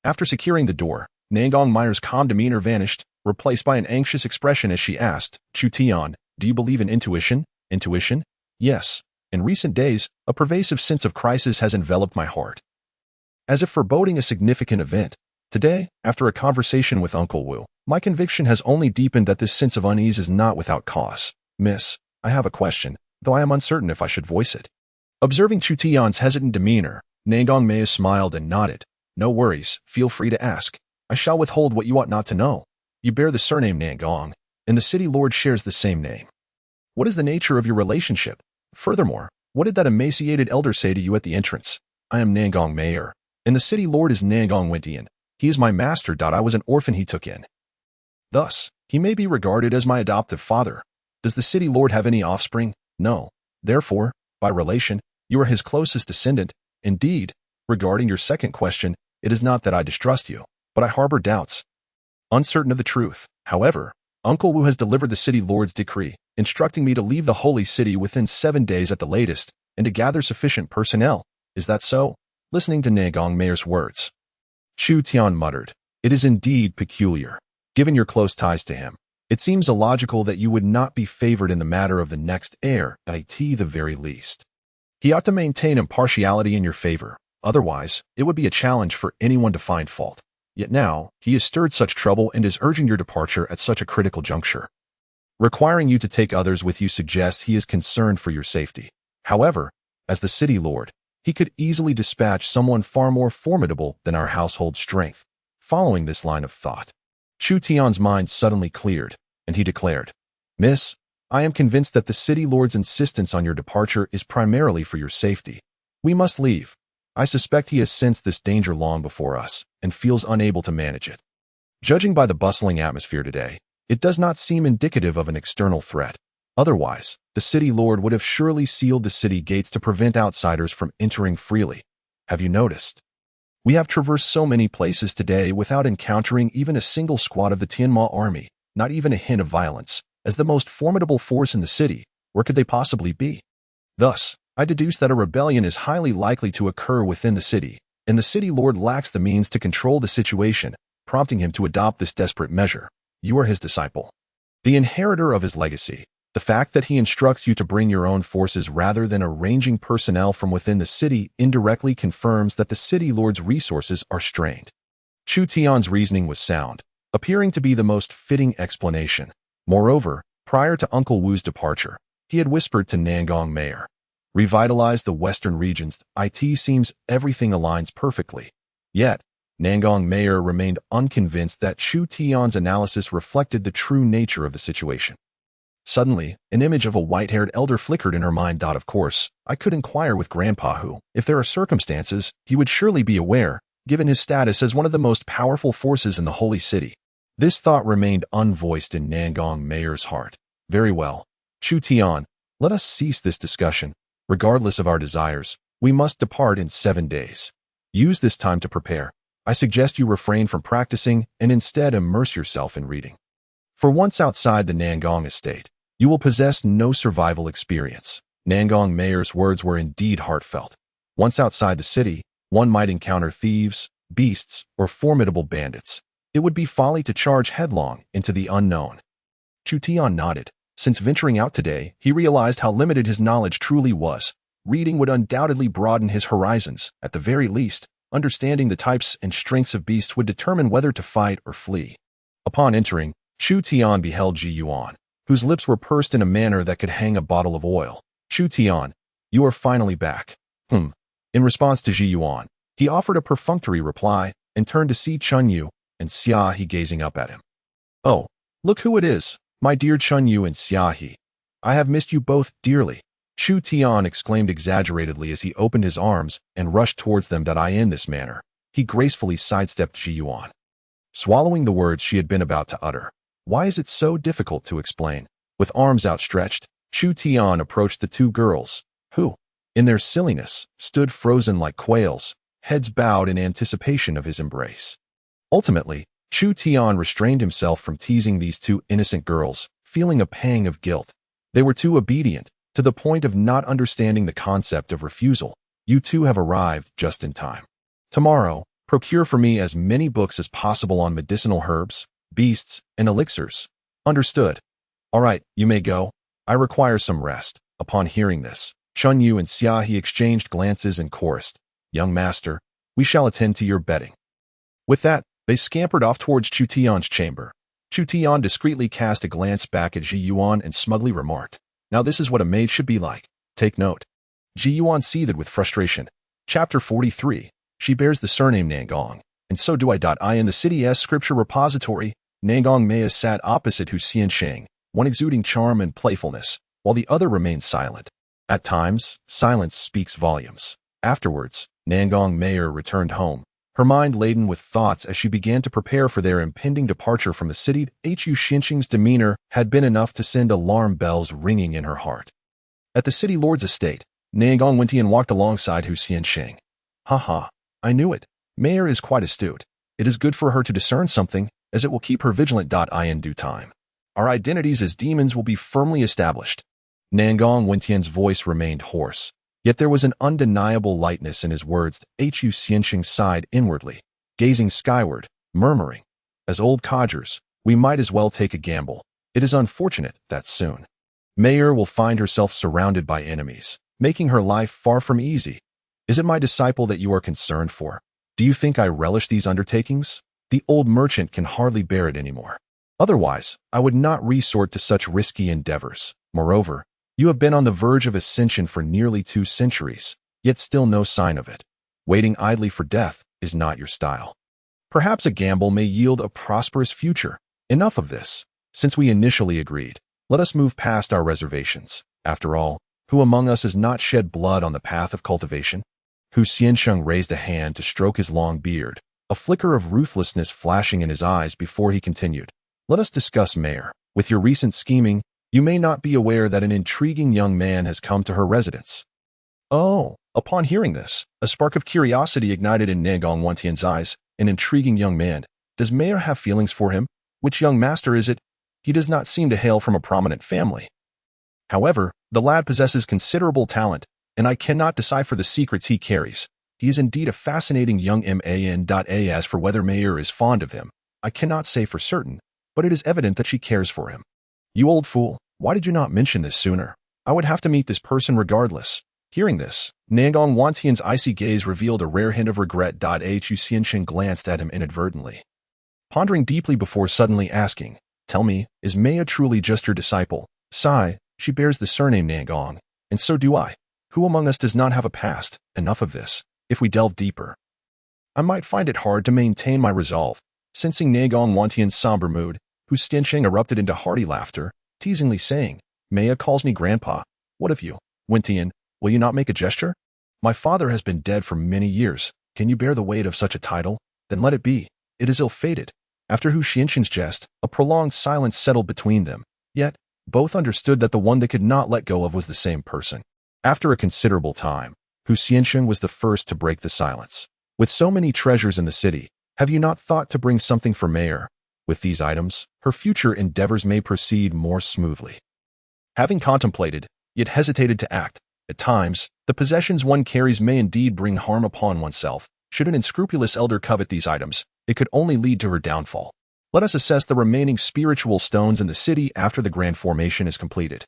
After securing the door, Nangong Meier's calm demeanor vanished, replaced by an anxious expression as she asked, Chu Tian, do you believe in intuition? Intuition? Yes. In recent days, a pervasive sense of crisis has enveloped my heart. As if foreboding a significant event, today, after a conversation with Uncle Wu, my conviction has only deepened that this sense of unease is not without cause. Miss, I have a question, though I am uncertain if I should voice it. Observing Chu Tian's hesitant demeanor, Nangong Meier smiled and nodded. No worries, feel free to ask. I shall withhold what you ought not to know. You bear the surname Nangong, and the city lord shares the same name. What is the nature of your relationship? Furthermore, what did that emaciated elder say to you at the entrance? I am Nangong Meier, and the city lord is Nangong Meier. He is my master. I was an orphan he took in. Thus, he may be regarded as my adoptive father. Does the city lord have any offspring? No. Therefore, by relation, you are his closest descendant. Indeed, regarding your second question, it is not that I distrust you, but I harbor doubts. Uncertain of the truth, however, Uncle Wu has delivered the city lord's decree, instructing me to leave the holy city within 7 days at the latest, and to gather sufficient personnel. Is that so? Listening to Nangong Meier's words, Chu Tian muttered, It is indeed peculiar. Given your close ties to him, it seems illogical that you would not be favored in the matter of the next heir, at the very least. He ought to maintain impartiality in your favor, otherwise, it would be a challenge for anyone to find fault. Yet now, he has stirred such trouble and is urging your departure at such a critical juncture. Requiring you to take others with you suggests he is concerned for your safety. However, as the city lord, he could easily dispatch someone far more formidable than our household strength. Following this line of thought, Chu Tian's mind suddenly cleared, and he declared, Miss, I am convinced that the city lord's insistence on your departure is primarily for your safety. We must leave. I suspect he has sensed this danger long before us, and feels unable to manage it. Judging by the bustling atmosphere today, it does not seem indicative of an external threat. Otherwise, the city lord would have surely sealed the city gates to prevent outsiders from entering freely. Have you noticed? We have traversed so many places today without encountering even a single squad of the Tianma army, not even a hint of violence. As the most formidable force in the city, where could they possibly be? Thus, I deduce that a rebellion is highly likely to occur within the city, and the city lord lacks the means to control the situation, prompting him to adopt this desperate measure. You are his disciple, the inheritor of his legacy. The fact that he instructs you to bring your own forces rather than arranging personnel from within the city indirectly confirms that the city lord's resources are strained. Chu Tian's reasoning was sound, appearing to be the most fitting explanation. Moreover, prior to Uncle Wu's departure, he had whispered to Nangong Meier, "Revitalize the western regions. It seems everything aligns perfectly." Yet, Nangong Meier remained unconvinced that Chu Tian's analysis reflected the true nature of the situation. Suddenly, an image of a white-haired elder flickered in her mind. Of course, I could inquire with Grandpa who, if there are circumstances, he would surely be aware, given his status as one of the most powerful forces in the holy city. This thought remained unvoiced in Nangong Meier's heart. Very well, Chu Tian, let us cease this discussion. Regardless of our desires, we must depart in 7 days. Use this time to prepare. I suggest you refrain from practicing and instead immerse yourself in reading. For once outside the Nangong estate, you will possess no survival experience. Nangong Meier's words were indeed heartfelt. Once outside the city, one might encounter thieves, beasts, or formidable bandits. It would be folly to charge headlong into the unknown. Chu Tian nodded. Since venturing out today, he realized how limited his knowledge truly was. Reading would undoubtedly broaden his horizons. At the very least, understanding the types and strengths of beasts would determine whether to fight or flee. Upon entering, Chu Tian beheld Ji Yuan, whose lips were pursed in a manner that could hang a bottle of oil. Chu Tian, you are finally back. In response to Ji Yuan, he offered a perfunctory reply and turned to see Chun Yu and Xia He gazing up at him. Oh, look who it is, my dear Chun Yu and Xia He. I have missed you both dearly. Chu Tian exclaimed exaggeratedly as he opened his arms and rushed towards them. In this manner, he gracefully sidestepped Ji Yuan, swallowing the words she had been about to utter. Why is it so difficult to explain? With arms outstretched, Chu Tian approached the two girls, who, in their silliness, stood frozen like quails, heads bowed in anticipation of his embrace. Ultimately, Chu Tian restrained himself from teasing these two innocent girls, feeling a pang of guilt. They were too obedient, to the point of not understanding the concept of refusal. You two have arrived just in time. Tomorrow, procure for me as many books as possible on medicinal herbs, beasts, and elixirs. Understood. All right, you may go. I require some rest. Upon hearing this, Chun Yu and Xia He exchanged glances and chorused, Young master, we shall attend to your bedding. With that, they scampered off towards Chu Tian's chamber. Chu Tian discreetly cast a glance back at Ji Yuan and smugly remarked, Now this is what a maid should be like. Take note. Ji Yuan seethed with frustration. Chapter 43. She bears the surname Nangong, and so do I. In the city's scripture repository, Nangong Meier sat opposite Hu Xiansheng, one exuding charm and playfulness, while the other remained silent. At times, silence speaks volumes. Afterwards, Nangong Meier returned home, her mind laden with thoughts as she began to prepare for their impending departure from the city. Hu Xiansheng's demeanor had been enough to send alarm bells ringing in her heart. At the city lord's estate, Nangong Meier walked alongside Hu Xiansheng. I knew it. Meier is quite astute. It is good for her to discern something, as it will keep her vigilant. In due time, our identities as demons will be firmly established. Nangong Meier's voice remained hoarse, yet there was an undeniable lightness in his words. Hu Xiansheng sighed inwardly, gazing skyward, murmuring, As old codgers, we might as well take a gamble. It is unfortunate that soon Meier will find herself surrounded by enemies, making her life far from easy. Is it my disciple that you are concerned for? Do you think I relish these undertakings? The old merchant can hardly bear it anymore. Otherwise, I would not resort to such risky endeavors. Moreover, you have been on the verge of ascension for nearly 2 centuries, yet still no sign of it. Waiting idly for death is not your style. Perhaps a gamble may yield a prosperous future. Enough of this. Since we initially agreed, let us move past our reservations. After all, who among us has not shed blood on the path of cultivation? Hu Xiansheng raised a hand to stroke his long beard, a flicker of ruthlessness flashing in his eyes before he continued. Let us discuss Meier. With your recent scheming, you may not be aware that an intriguing young man has come to her residence. Oh, upon hearing this, a spark of curiosity ignited in Nangong Tian's eyes. An intriguing young man. Does Meier have feelings for him? Which young master is it? He does not seem to hail from a prominent family. However, the lad possesses considerable talent, and I cannot decipher the secrets he carries. He is indeed a fascinating young man. As for whether Meier is fond of him, I cannot say for certain, but it is evident that she cares for him. You old fool, why did you not mention this sooner? I would have to meet this person regardless. Hearing this, Nangong Tian's icy gaze revealed a rare hint of regret. Chu Tian glanced at him inadvertently, pondering deeply before suddenly asking, "Tell me, is Meier truly just your disciple?" Sigh, she bears the surname Nangong, and so do I. Who among us does not have a past? Enough of this. If we delve deeper, I might find it hard to maintain my resolve. Sensing Nangong Tian's somber mood, Chu Tian erupted into hearty laughter, teasingly saying, "Meier calls me grandpa. What of you? Tian, will you not make a gesture? My father has been dead for many years. Can you bear the weight of such a title? Then let it be. It is ill-fated." After Chu Tian's jest, a prolonged silence settled between them. Yet, both understood that the one they could not let go of was the same person. After a considerable time, Chu Tian was the first to break the silence. "With so many treasures in the city, have you not thought to bring something for Meier? With these items, her future endeavors may proceed more smoothly." Having contemplated, yet hesitated to act, at times, the possessions one carries may indeed bring harm upon oneself. Should an unscrupulous elder covet these items, it could only lead to her downfall. Let us assess the remaining spiritual stones in the city after the grand formation is completed.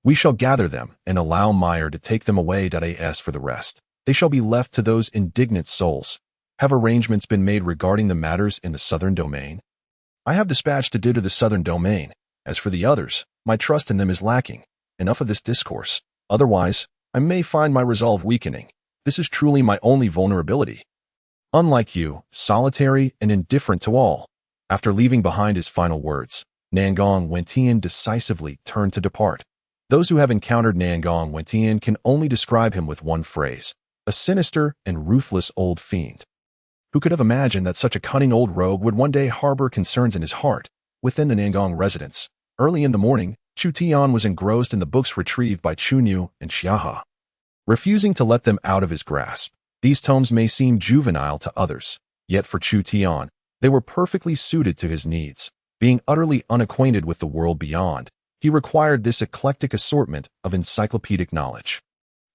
We shall gather them and allow Meier to take them away. As for the rest, they shall be left to those indignant souls. Have arrangements been made regarding the matters in the southern domain? I have dispatched a to the southern domain. As for the others, my trust in them is lacking. Enough of this discourse. Otherwise, I may find my resolve weakening. This is truly my only vulnerability. Unlike you, solitary and indifferent to all. After leaving behind his final words, Nangong Tian decisively turned to depart. Those who have encountered Nangong Tian can only describe him with one phrase: a sinister and ruthless old fiend. Who could have imagined that such a cunning old rogue would one day harbor concerns in his heart? Within the Nangong residence, early in the morning, Chu Tian was engrossed in the books retrieved by Chunyu and Xiaha, refusing to let them out of his grasp. These tomes may seem juvenile to others, yet for Chu Tian, they were perfectly suited to his needs. Being utterly unacquainted with the world beyond, he required this eclectic assortment of encyclopedic knowledge.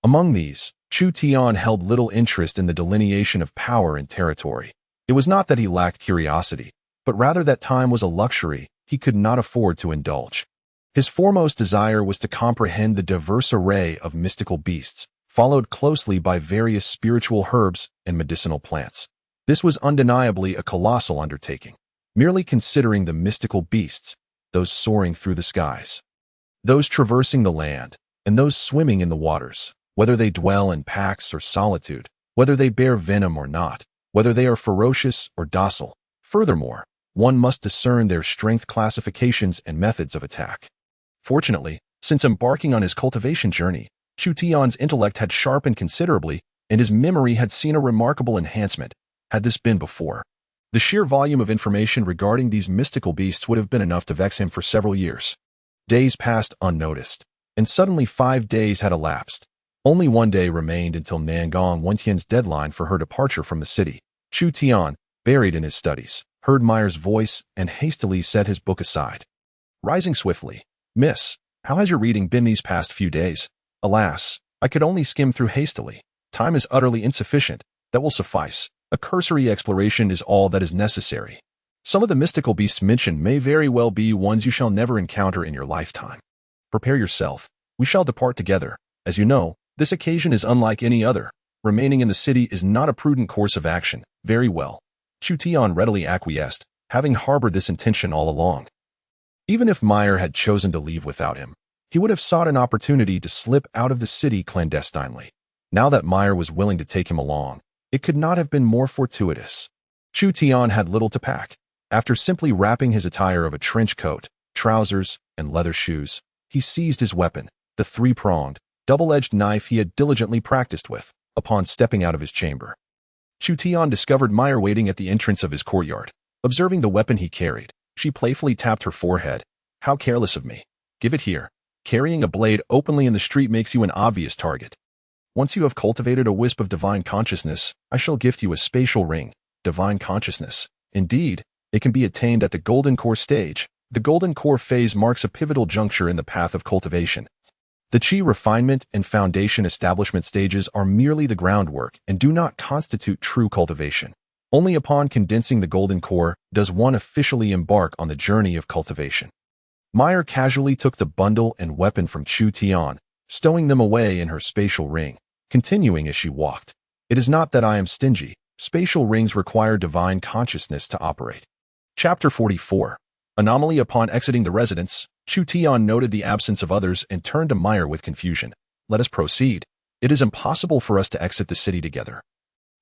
Among these, Chu Tian held little interest in the delineation of power and territory. It was not that he lacked curiosity, but rather that time was a luxury he could not afford to indulge. His foremost desire was to comprehend the diverse array of mystical beasts, followed closely by various spiritual herbs and medicinal plants. This was undeniably a colossal undertaking. Merely considering the mystical beasts, those soaring through the skies, those traversing the land, and those swimming in the waters, whether they dwell in packs or solitude, whether they bear venom or not, whether they are ferocious or docile. Furthermore, one must discern their strength classifications and methods of attack. Fortunately, since embarking on his cultivation journey, Chu Tian's intellect had sharpened considerably, and his memory had seen a remarkable enhancement. Had this been before, the sheer volume of information regarding these mystical beasts would have been enough to vex him for several years. Days passed unnoticed, and suddenly 5 days had elapsed. Only one day remained until Nangong Tian's deadline for her departure from the city. Chu Tian, buried in his studies, heard Meier's voice and hastily set his book aside. Rising swiftly, "Miss, how has your reading been these past few days?" "Alas, I could only skim through hastily. Time is utterly insufficient. That will suffice. A cursory exploration is all that is necessary. Some of the mystical beasts mentioned may very well be ones you shall never encounter in your lifetime. Prepare yourself. We shall depart together. As you know, this occasion is unlike any other. Remaining in the city is not a prudent course of action." "Very well." Chu Tian readily acquiesced, having harbored this intention all along. Even if Meier had chosen to leave without him, he would have sought an opportunity to slip out of the city clandestinely. Now that Meier was willing to take him along, it could not have been more fortuitous. Chu Tian had little to pack. After simply wrapping his attire of a trench coat, trousers, and leather shoes, he seized his weapon, the three-pronged, double-edged knife he had diligently practiced with, upon stepping out of his chamber. Chu Tian discovered Meier waiting at the entrance of his courtyard. Observing the weapon he carried, she playfully tapped her forehead. "How careless of me. Give it here. Carrying a blade openly in the street makes you an obvious target." Once you have cultivated a wisp of divine consciousness, I shall gift you a spatial ring. Divine consciousness. Indeed, it can be attained at the golden core stage. The golden core phase marks a pivotal juncture in the path of cultivation. The chi refinement and foundation establishment stages are merely the groundwork and do not constitute true cultivation. Only upon condensing the golden core does one officially embark on the journey of cultivation. Meier casually took the bundle and weapon from Chu Tian, stowing them away in her spatial ring, continuing as she walked. It is not that I am stingy. Spatial rings require divine consciousness to operate. Chapter 44. Anomaly. Upon exiting the residence, Chu Tian noted the absence of others and turned to Meier with confusion. Let us proceed. It is impossible for us to exit the city together.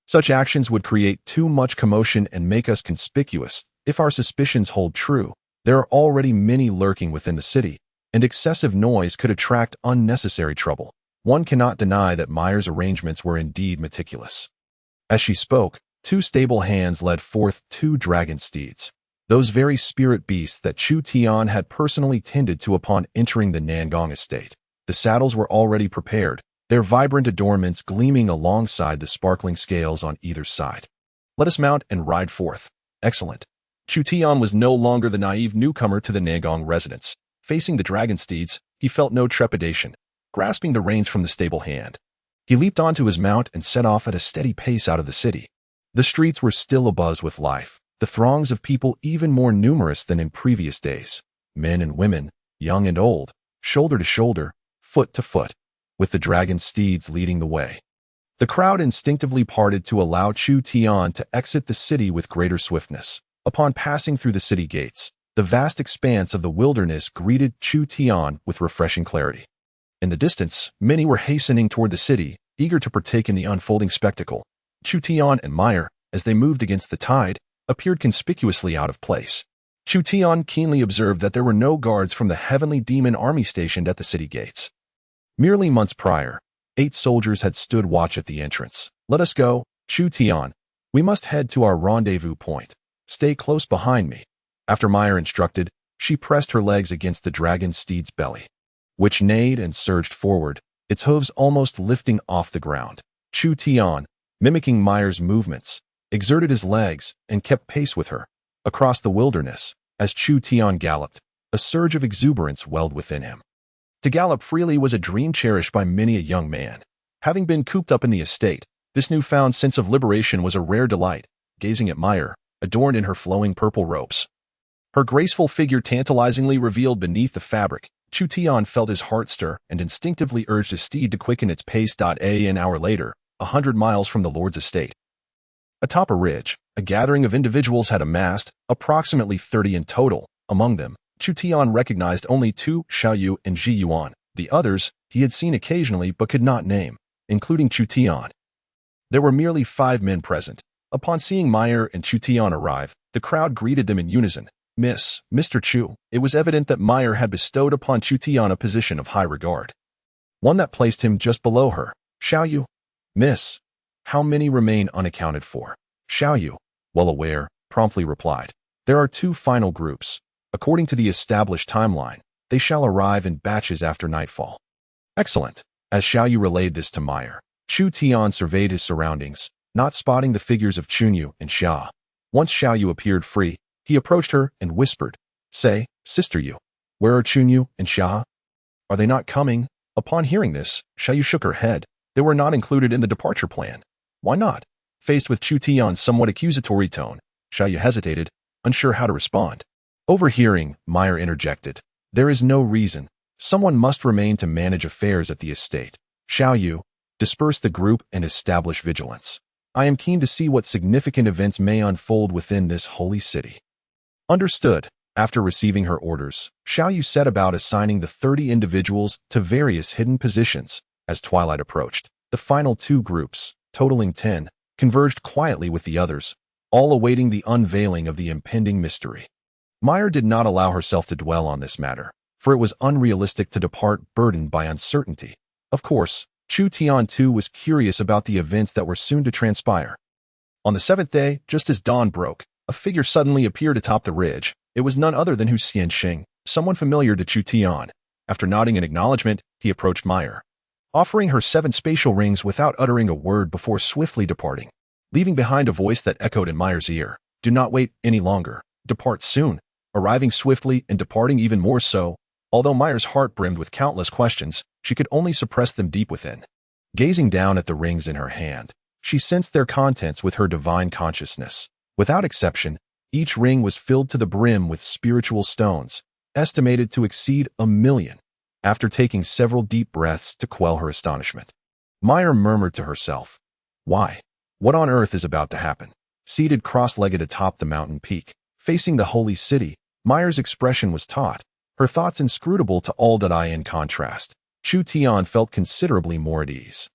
Such actions would create too much commotion and make us conspicuous. If our suspicions hold true, there are already many lurking within the city, and excessive noise could attract unnecessary trouble. One cannot deny that Meier's arrangements were indeed meticulous. As she spoke, 2 stable hands led forth 2 dragon steeds, those very spirit beasts that Chu Tian had personally tended to upon entering the Nangong estate. The saddles were already prepared, their vibrant adornments gleaming alongside the sparkling scales on either side. Let us mount and ride forth. Excellent. Chu Tian was no longer the naive newcomer to the Nangong residence. Facing the dragon steeds, he felt no trepidation, grasping the reins from the stable hand. He leaped onto his mount and set off at a steady pace out of the city. The streets were still abuzz with life, the throngs of people even more numerous than in previous days. Men and women, young and old, shoulder to shoulder, foot to foot, with the dragon steeds leading the way. The crowd instinctively parted to allow Chu Tian to exit the city with greater swiftness. Upon passing through the city gates, the vast expanse of the wilderness greeted Chu Tian with refreshing clarity. In the distance, many were hastening toward the city, eager to partake in the unfolding spectacle. Chu Tian and Meier, as they moved against the tide, appeared conspicuously out of place. Chu Tian keenly observed that there were no guards from the heavenly demon army stationed at the city gates. Merely months prior, 8 soldiers had stood watch at the entrance. Let us go, Chu Tian. We must head to our rendezvous point. Stay close behind me. After Meier instructed, she pressed her legs against the dragon steed's belly, which neighed and surged forward, its hooves almost lifting off the ground. Chu Tian, mimicking Meier's movements, exerted his legs and kept pace with her. Across the wilderness, as Chu Tian galloped, a surge of exuberance welled within him. To gallop freely was a dream cherished by many a young man. Having been cooped up in the estate, this newfound sense of liberation was a rare delight, gazing at Meier, adorned in her flowing purple robes. Her graceful figure tantalizingly revealed beneath the fabric. Chu Tian felt his heart stir and instinctively urged his steed to quicken its pace. An hour later, 100 miles from the Lord's estate. Atop a ridge, a gathering of individuals had amassed, approximately 30 in total. Among them, Chu Tian recognized only 2, Xiaoyu and Ji Yuan. The others, he had seen occasionally but could not name, including Chu Tian. There were merely 5 men present. Upon seeing Meier and Chu Tian arrive, the crowd greeted them in unison. Mr. Chu. It was evident that Meier had bestowed upon Chu Tian a position of high regard, one that placed him just below her. Xiaoyu. Miss. How many remain unaccounted for? Xiaoyu, well aware, promptly replied. There are 2 final groups. According to the established timeline, they shall arrive in batches after nightfall. Excellent. As Xiaoyu relayed this to Meier, Chu Tian surveyed his surroundings, not spotting the figures of Chunyu and Xia. Once Xiaoyu appeared free, he approached her and whispered, Say, Sister Yu, where are Chunyu and Xia? Are they not coming? Upon hearing this, Xiaoyu shook her head. They were not included in the departure plan. Why not? Faced with Chu Tian's somewhat accusatory tone, Xiaoyu hesitated, unsure how to respond. Overhearing, Meier interjected. There is no reason. Someone must remain to manage affairs at the estate. Xiaoyu, disperse the group and establish vigilance. I am keen to see what significant events may unfold within this holy city. Understood. After receiving her orders, Xiaoyu set about assigning the 30 individuals to various hidden positions. As twilight approached, the final 2 groups, totaling 10, converged quietly with the others, all awaiting the unveiling of the impending mystery. Meier did not allow herself to dwell on this matter, for it was unrealistic to depart burdened by uncertainty. Of course, Chu Tian too was curious about the events that were soon to transpire. On the 7th day, just as dawn broke, a figure suddenly appeared atop the ridge. It was none other than Hu Xianxing, someone familiar to Chu Tian. After nodding in acknowledgement, he approached Meier. offering her 7 spatial rings without uttering a word before swiftly departing, leaving behind a voice that echoed in Meier's ear. Do not wait any longer. Depart soon, arriving swiftly and departing even more so. Although Meier's heart brimmed with countless questions, she could only suppress them deep within. Gazing down at the rings in her hand, she sensed their contents with her divine consciousness. Without exception, each ring was filled to the brim with spiritual stones, estimated to exceed 1,000,000. After taking several deep breaths to quell her astonishment, Meier murmured to herself, "Why? What on earth is about to happen?" Seated cross-legged atop the mountain peak, facing the holy city, Meier's expression was taut, her thoughts inscrutable to all that eye. In contrast, Chu Tian felt considerably more at ease.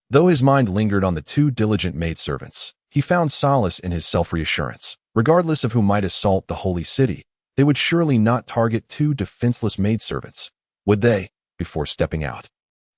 Though his mind lingered on the 2 diligent maidservants, he found solace in his self-reassurance. Regardless of who might assault the holy city, they would surely not target 2 defenseless maidservants, would they, before stepping out?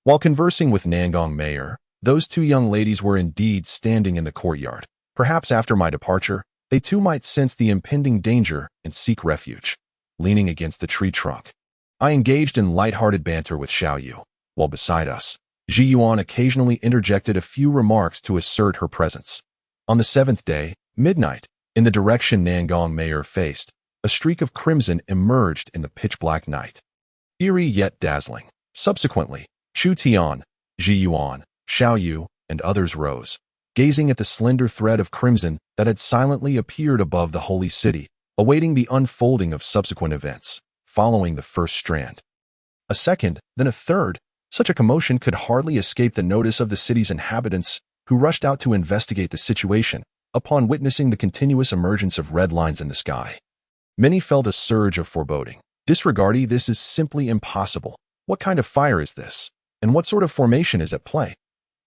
While conversing with Nangong Meier, those 2 young ladies were indeed standing in the courtyard. Perhaps after my departure, they too might sense the impending danger and seek refuge. Leaning against the tree trunk, I engaged in light-hearted banter with Xiao Yu, while beside us, Ji Yuan occasionally interjected a few remarks to assert her presence. On the 7th day, midnight, in the direction Nangong Meier faced, a streak of crimson emerged in the pitch-black night. Eerie yet dazzling. Subsequently, Chu Tian, Ji Yuan, Xiao Yu, and others rose, gazing at the slender thread of crimson that had silently appeared above the holy city, awaiting the unfolding of subsequent events, following the first strand. A second, then a third. Such a commotion could hardly escape the notice of the city's inhabitants, who rushed out to investigate the situation upon witnessing the continuous emergence of red lines in the sky. Many felt a surge of foreboding. Disregarding this is simply impossible. What kind of fire is this? And what sort of formation is at play?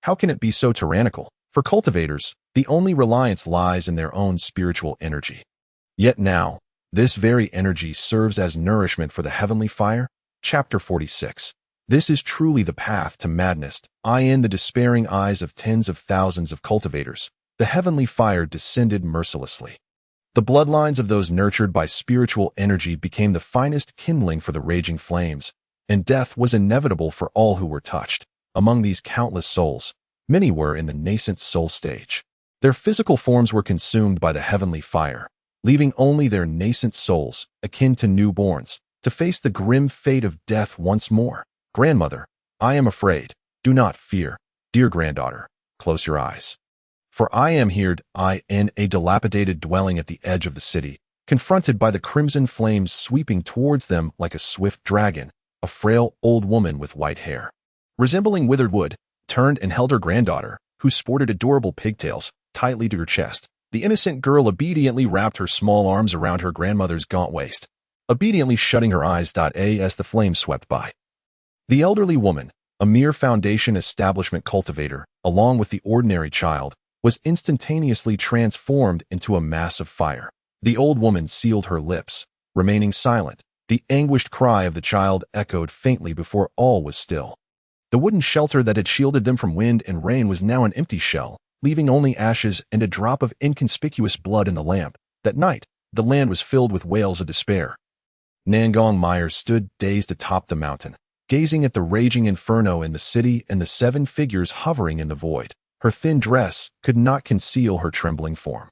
How can it be so tyrannical? For cultivators, the only reliance lies in their own spiritual energy. Yet now, this very energy serves as nourishment for the heavenly fire. Chapter 46. This is truly the path to madness. In the despairing eyes of tens of thousands of cultivators, the heavenly fire descended mercilessly. The bloodlines of those nurtured by spiritual energy became the finest kindling for the raging flames, and death was inevitable for all who were touched. Among these countless souls, many were in the nascent soul stage. Their physical forms were consumed by the heavenly fire, leaving only their nascent souls, akin to newborns, to face the grim fate of death once more. Grandmother, I am afraid. Do not fear. Dear granddaughter, close your eyes. For I am here, in a dilapidated dwelling at the edge of the city, confronted by the crimson flames sweeping towards them like a swift dragon, a frail old woman with white hair, resembling withered wood, turned and held her granddaughter, who sported adorable pigtails, tightly to her chest. The innocent girl obediently wrapped her small arms around her grandmother's gaunt waist, obediently shutting her eyes. As the flames swept by. The elderly woman, a mere foundation establishment cultivator, along with the ordinary child, was instantaneously transformed into a mass of fire. The old woman sealed her lips, remaining silent. The anguished cry of the child echoed faintly before all was still. The wooden shelter that had shielded them from wind and rain was now an empty shell, leaving only ashes and a drop of inconspicuous blood in the lamp. That night, the land was filled with wails of despair. Nangong Meier stood dazed atop the mountain, gazing at the raging inferno in the city and the 7 figures hovering in the void. Her thin dress could not conceal her trembling form.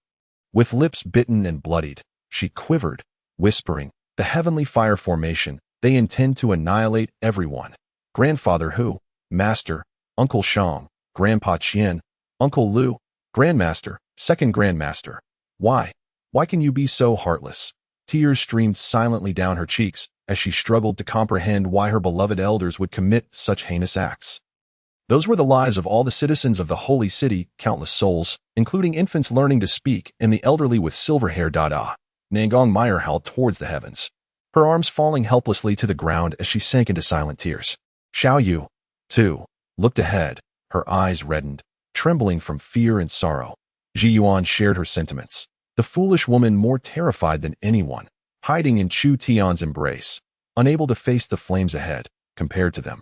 With lips bitten and bloodied, she quivered, whispering, "The heavenly fire formation, they intend to annihilate everyone. Grandfather Hu, Master, Uncle Shang, Grandpa Qian, Uncle Lu, Grandmaster, Second Grandmaster. Why? Why can you be so heartless?" Tears streamed silently down her cheeks as she struggled to comprehend why her beloved elders would commit such heinous acts. Those were the lives of all the citizens of the holy city, countless souls, including infants learning to speak and the elderly with silver hair. Nangong Meier howled towards the heavens, her arms falling helplessly to the ground as she sank into silent tears. Xiao Yu, too, looked ahead, her eyes reddened, trembling from fear and sorrow. Ji Yuan shared her sentiments, the foolish woman more terrified than anyone, hiding in Chu Tian's embrace, unable to face the flames ahead, compared to them.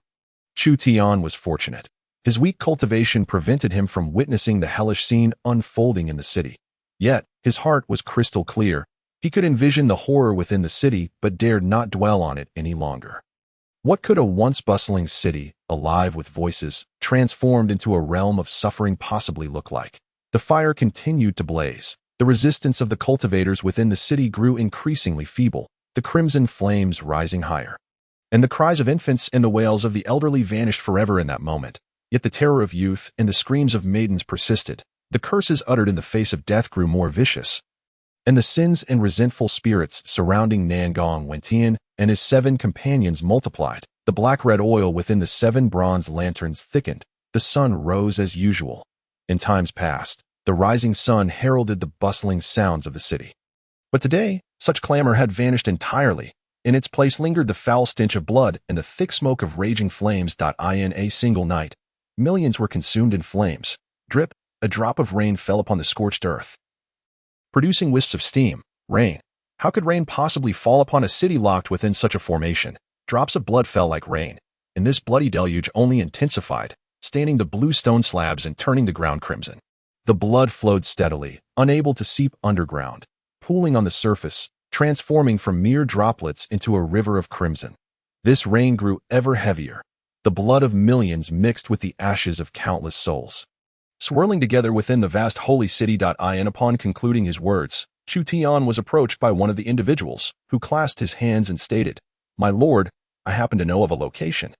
Chu Tian was fortunate. His weak cultivation prevented him from witnessing the hellish scene unfolding in the city. Yet, his heart was crystal clear. He could envision the horror within the city, but dared not dwell on it any longer. What could a once bustling city, alive with voices, transformed into a realm of suffering possibly look like. The fire continued to blaze. The resistance of the cultivators within the city grew increasingly feeble, the crimson flames rising higher. And the cries of infants and the wails of the elderly vanished forever in that moment. Yet the terror of youth and the screams of maidens persisted. The curses uttered in the face of death grew more vicious. And the sins and resentful spirits surrounding Nangong Meier and his 7 companions multiplied. The black-red oil within the 7 bronze lanterns thickened. The sun rose as usual. In times past, the rising sun heralded the bustling sounds of the city. But today, such clamor had vanished entirely. In its place lingered the foul stench of blood and the thick smoke of raging flames. In a single night, millions were consumed in flames. Drip, a drop of rain fell upon the scorched earth, producing wisps of steam. Rain. How could rain possibly fall upon a city locked within such a formation? Drops of blood fell like rain, and this bloody deluge only intensified, staining the blue stone slabs and turning the ground crimson. The blood flowed steadily, unable to seep underground, pooling on the surface, transforming from mere droplets into a river of crimson. This rain grew ever heavier. The blood of millions mixed with the ashes of countless souls, swirling together within the vast holy city. Upon concluding his words, Chu Tian was approached by one of the individuals, who clasped his hands and stated, "My lord, I happen to know of a location.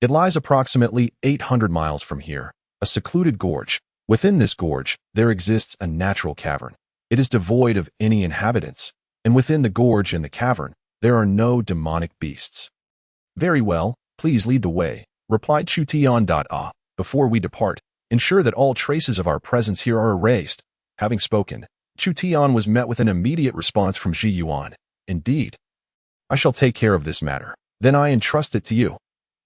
It lies approximately 800 miles from here, a secluded gorge. Within this gorge, there exists a natural cavern. It is devoid of any inhabitants, and within the gorge and the cavern, there are no demonic beasts." "Very well, please lead the way," replied Chu Tian. "Before we depart, ensure that all traces of our presence here are erased." Having spoken, Chu Tian was met with an immediate response from Ji Yuan. "Indeed. I shall take care of this matter. Then I entrust it to you."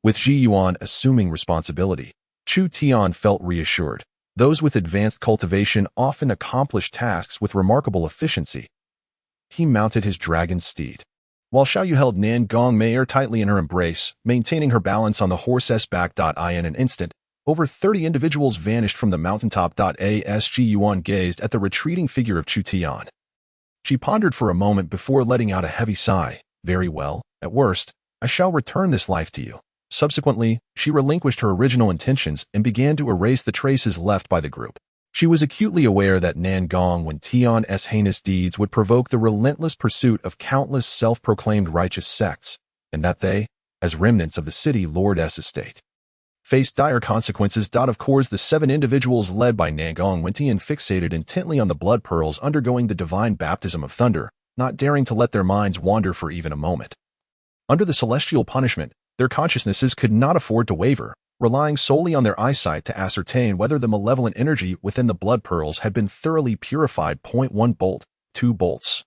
With Ji Yuan assuming responsibility, Chu Tian felt reassured. Those with advanced cultivation often accomplish tasks with remarkable efficiency. He mounted his dragon steed, while Xiaoyu held Nangong Meier tightly in her embrace, maintaining her balance on the horse's back. In an instant, over 30 individuals vanished from the mountaintop. As Ji Yuan gazed at the retreating figure of Chu Tian, she pondered for a moment before letting out a heavy sigh. "Very well, at worst, I shall return this life to you." Subsequently, she relinquished her original intentions and began to erase the traces left by the group. She was acutely aware that Nangong Meier's heinous deeds would provoke the relentless pursuit of countless self-proclaimed righteous sects, and that they, as remnants of the city lord's estate, faced dire consequences. Of course, the 7 individuals led by Nangong Meier fixated intently on the blood pearls undergoing the divine baptism of thunder, not daring to let their minds wander for even a moment. Under the celestial punishment, their consciousnesses could not afford to waver, relying solely on their eyesight to ascertain whether the malevolent energy within the blood pearls had been thoroughly purified. 1 bolt, 2 bolts,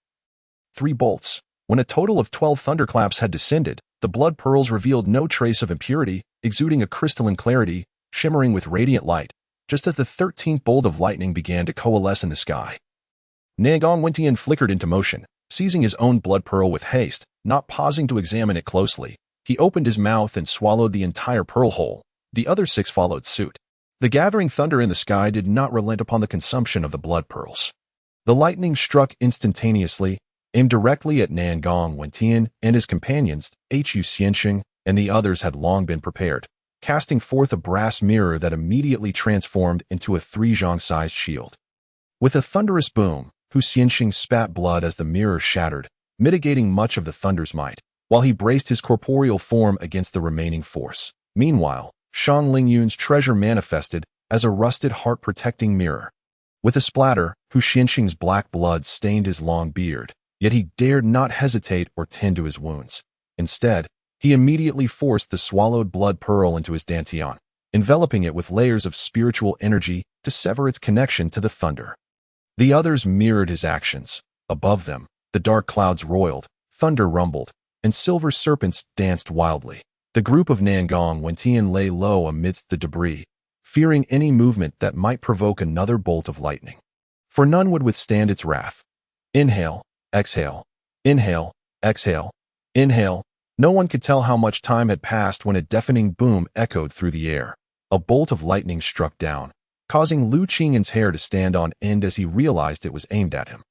3 bolts. When a total of 12 thunderclaps had descended, the blood pearls revealed no trace of impurity, exuding a crystalline clarity, shimmering with radiant light, just as the 13th bolt of lightning began to coalesce in the sky. Nangong Meier flickered into motion, seizing his own blood pearl with haste, not pausing to examine it closely. He opened his mouth and swallowed the entire pearl whole. The other 6 followed suit. The gathering thunder in the sky did not relent upon the consumption of the blood pearls. The lightning struck instantaneously, aimed directly at Nangong Meier and his companions. Chu Tian and the others had long been prepared, casting forth a brass mirror that immediately transformed into a 3-zhong-sized shield. With a thunderous boom, Hu Xianxing spat blood as the mirror shattered, mitigating much of the thunder's might, while he braced his corporeal form against the remaining force. Meanwhile, Shang Lingyun's treasure manifested as a rusted heart-protecting mirror. With a splatter, Hu Xianxing's black blood stained his long beard, yet he dared not hesitate or tend to his wounds. Instead, he immediately forced the swallowed blood pearl into his dantian, enveloping it with layers of spiritual energy to sever its connection to the thunder. The others mirrored his actions. Above them, the dark clouds roiled, thunder rumbled, and silver serpents danced wildly. The group of Nangong Meier lay low amidst the debris, fearing any movement that might provoke another bolt of lightning. For none would withstand its wrath. Inhale, exhale, inhale, exhale, inhale. No one could tell how much time had passed when a deafening boom echoed through the air. A bolt of lightning struck down, causing Lu Qingyan's hair to stand on end as he realized it was aimed at him.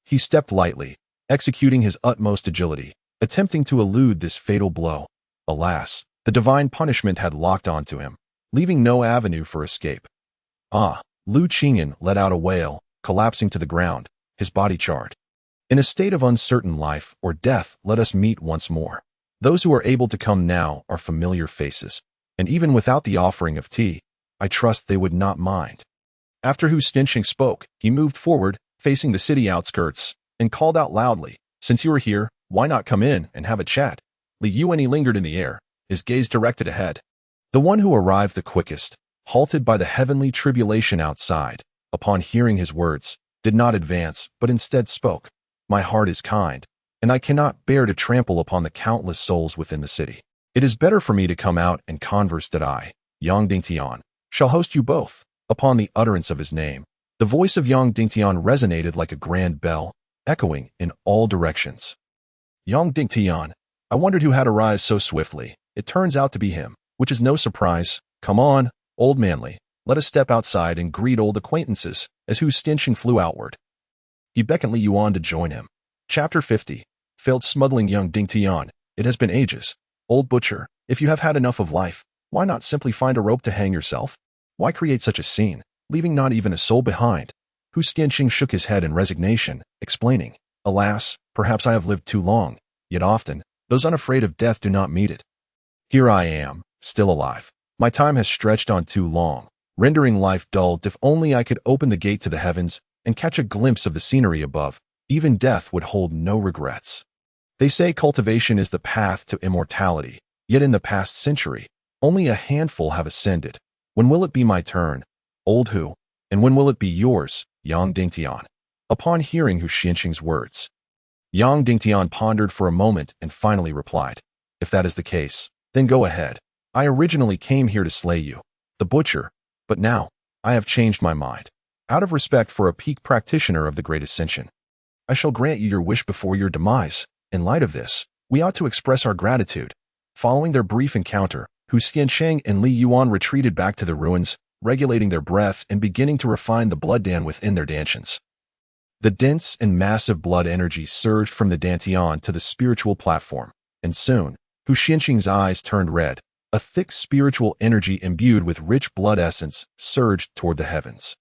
He stepped lightly, executing his utmost agility, attempting to elude this fatal blow. Alas, The divine punishment had locked onto him, leaving no avenue for escape. Ah! Lu Qingyan let out a wail, collapsing to the ground, his body charred. In a state of uncertain life or death, let us meet once more. Those who are able to come now are familiar faces, and even without the offering of tea, I trust they would not mind. After Hu Xianqing spoke, he moved forward, facing the city outskirts, and called out loudly, "Since you are here, why not come in and have a chat?" Li Yuanyi lingered in the air, his gaze directed ahead. The one who arrived the quickest, halted by the heavenly tribulation outside, upon hearing his words, did not advance, but instead spoke. "My heart is kind, and I cannot bear to trample upon the countless souls within the city. It is better for me to come out and converse that I, Yang Dingtian, shall host you both." Upon the utterance of his name, the voice of Yang Dingtian resonated like a grand bell, echoing in all directions. Yang Dingtian, I wondered who had arrived so swiftly. It turns out to be him, which is no surprise. Come on, old manly, let us step outside and greet old acquaintances, as Hu Xianqing flew outward. He beckoned Li Yuan to join him. Chapter 50. Failed smuggling Yang Dingtian. It has been ages. Old butcher, if you have had enough of life, why not simply find a rope to hang yourself? Why create such a scene, leaving not even a soul behind? Hu Xianqing shook his head in resignation, explaining, "Alas, perhaps I have lived too long, yet often, those unafraid of death do not meet it. Here I am, still alive. My time has stretched on too long, rendering life dull. If only I could open the gate to the heavens and catch a glimpse of the scenery above, even death would hold no regrets." They say cultivation is the path to immortality, yet in the past century, only a handful have ascended. When will it be my turn, old Hu? And when will it be yours, Yang Dingtian? Upon hearing Hu Xianqing's words, Yang Dingtian pondered for a moment and finally replied, "If that is the case, then go ahead. I originally came here to slay you, the butcher, but now, I have changed my mind. Out of respect for a peak practitioner of the Great Ascension, I shall grant you your wish before your demise. In light of this, we ought to express our gratitude." Following their brief encounter, Hu Xianqing and Li Yuan retreated back to the ruins, regulating their breath and beginning to refine the blood dan within their dantians. The dense and massive blood energy surged from the dantian to the spiritual platform, and soon, Hu Xianqing's eyes turned red. A thick spiritual energy imbued with rich blood essence surged toward the heavens.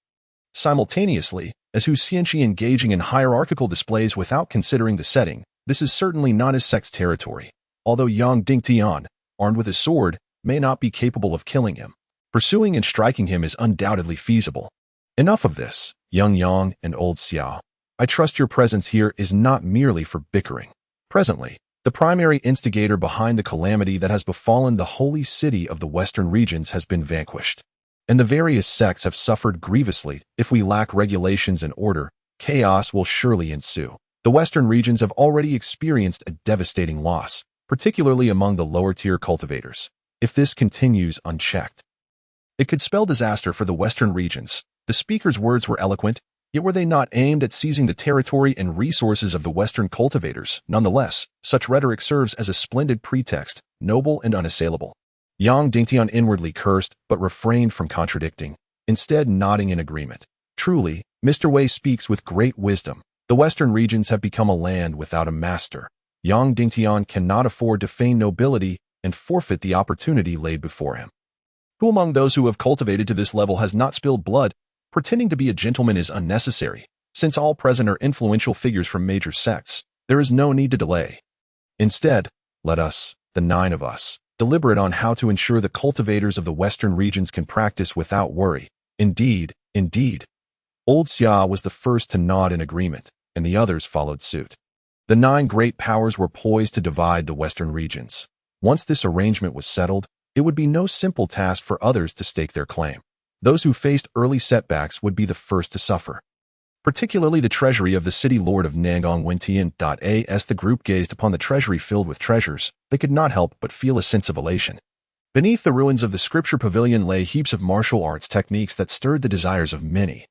Simultaneously, as Hu Xianqing engaging in hierarchical displays without considering the setting, this is certainly not his sex territory. Although Yang Dingtian, armed with his sword, may not be capable of killing him, pursuing and striking him is undoubtedly feasible. Enough of this, young Yang and old Xiao. I trust your presence here is not merely for bickering. Presently, the primary instigator behind the calamity that has befallen the holy city of the western regions has been vanquished, and the various sects have suffered grievously. If we lack regulations and order, chaos will surely ensue. The western regions have already experienced a devastating loss, particularly among the lower-tier cultivators. If this continues unchecked, it could spell disaster for the western regions. The speaker's words were eloquent, yet were they not aimed at seizing the territory and resources of the western cultivators? Nonetheless, such rhetoric serves as a splendid pretext, noble and unassailable. Yang Dingtian inwardly cursed, but refrained from contradicting, instead nodding in agreement. Truly, Mr. Wei speaks with great wisdom. The western regions have become a land without a master. Yang Dingtian cannot afford to feign nobility and forfeit the opportunity laid before him. Who among those who have cultivated to this level has not spilled blood? Pretending to be a gentleman is unnecessary. Since all present are influential figures from major sects, there is no need to delay. Instead, let us, the 9 of us, deliberate on how to ensure the cultivators of the western regions can practice without worry. Indeed, indeed. Old Xia was the first to nod in agreement, and the others followed suit. The 9 great powers were poised to divide the western regions. Once this arrangement was settled, it would be no simple task for others to stake their claim. Those who faced early setbacks would be the first to suffer. Particularly the treasury of the city lord of Nangong Meier. As the group gazed upon the treasury filled with treasures, they could not help but feel a sense of elation. Beneath the ruins of the scripture pavilion lay heaps of martial arts techniques that stirred the desires of many,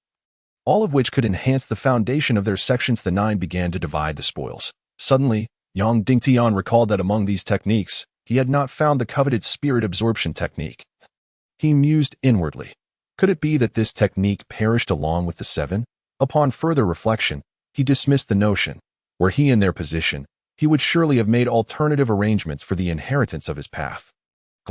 all of which could enhance the foundation of their sections. The 9 began to divide the spoils. Suddenly, Yang Dingtian recalled that among these techniques, he had not found the coveted spirit absorption technique. He mused inwardly. Could it be that this technique perished along with the 7? Upon further reflection, he dismissed the notion. Were he in their position, he would surely have made alternative arrangements for the inheritance of his path.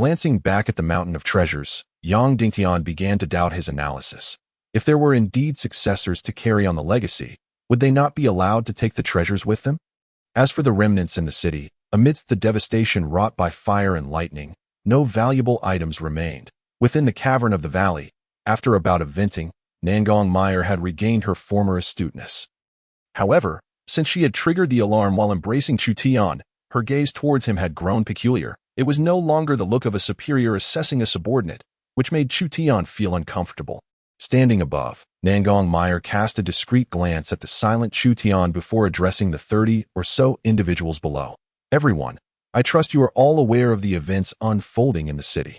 Glancing back at the mountain of treasures, Yang Dingtian began to doubt his analysis. If there were indeed successors to carry on the legacy, would they not be allowed to take the treasures with them? As for the remnants in the city, amidst the devastation wrought by fire and lightning, no valuable items remained. Within the cavern of the valley, after a bout of venting, Nangong Meier had regained her former astuteness. However, since she had triggered the alarm while embracing Chu Tian, her gaze towards him had grown peculiar. It was no longer the look of a superior assessing a subordinate, which made Chu Tian feel uncomfortable. Standing above, Nangong Meier cast a discreet glance at the silent Chu Tian before addressing the 30 or so individuals below. Everyone, I trust you are all aware of the events unfolding in the city.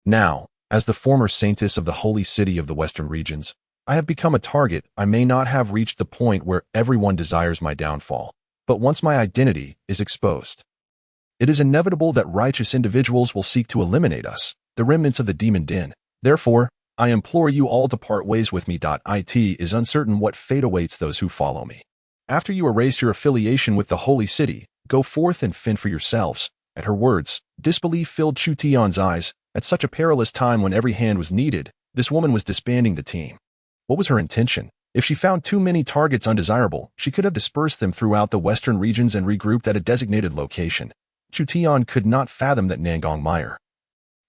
Now, as the former Saintess of the holy city of the Western regions, I have become a target. I may not have reached the point where everyone desires my downfall, but once my identity is exposed, it is inevitable that righteous individuals will seek to eliminate us, the remnants of the demon den. Therefore, I implore you all to part ways with me. It is uncertain what fate awaits those who follow me. After you erase your affiliation with the holy city, go forth and fend for yourselves. At her words, disbelief filled Chu Tian's eyes. At such a perilous time when every hand was needed, this woman was disbanding the team. What was her intention? If she found too many targets undesirable, she could have dispersed them throughout the western regions and regrouped at a designated location. Chu Tian could not fathom that Nangong Meier,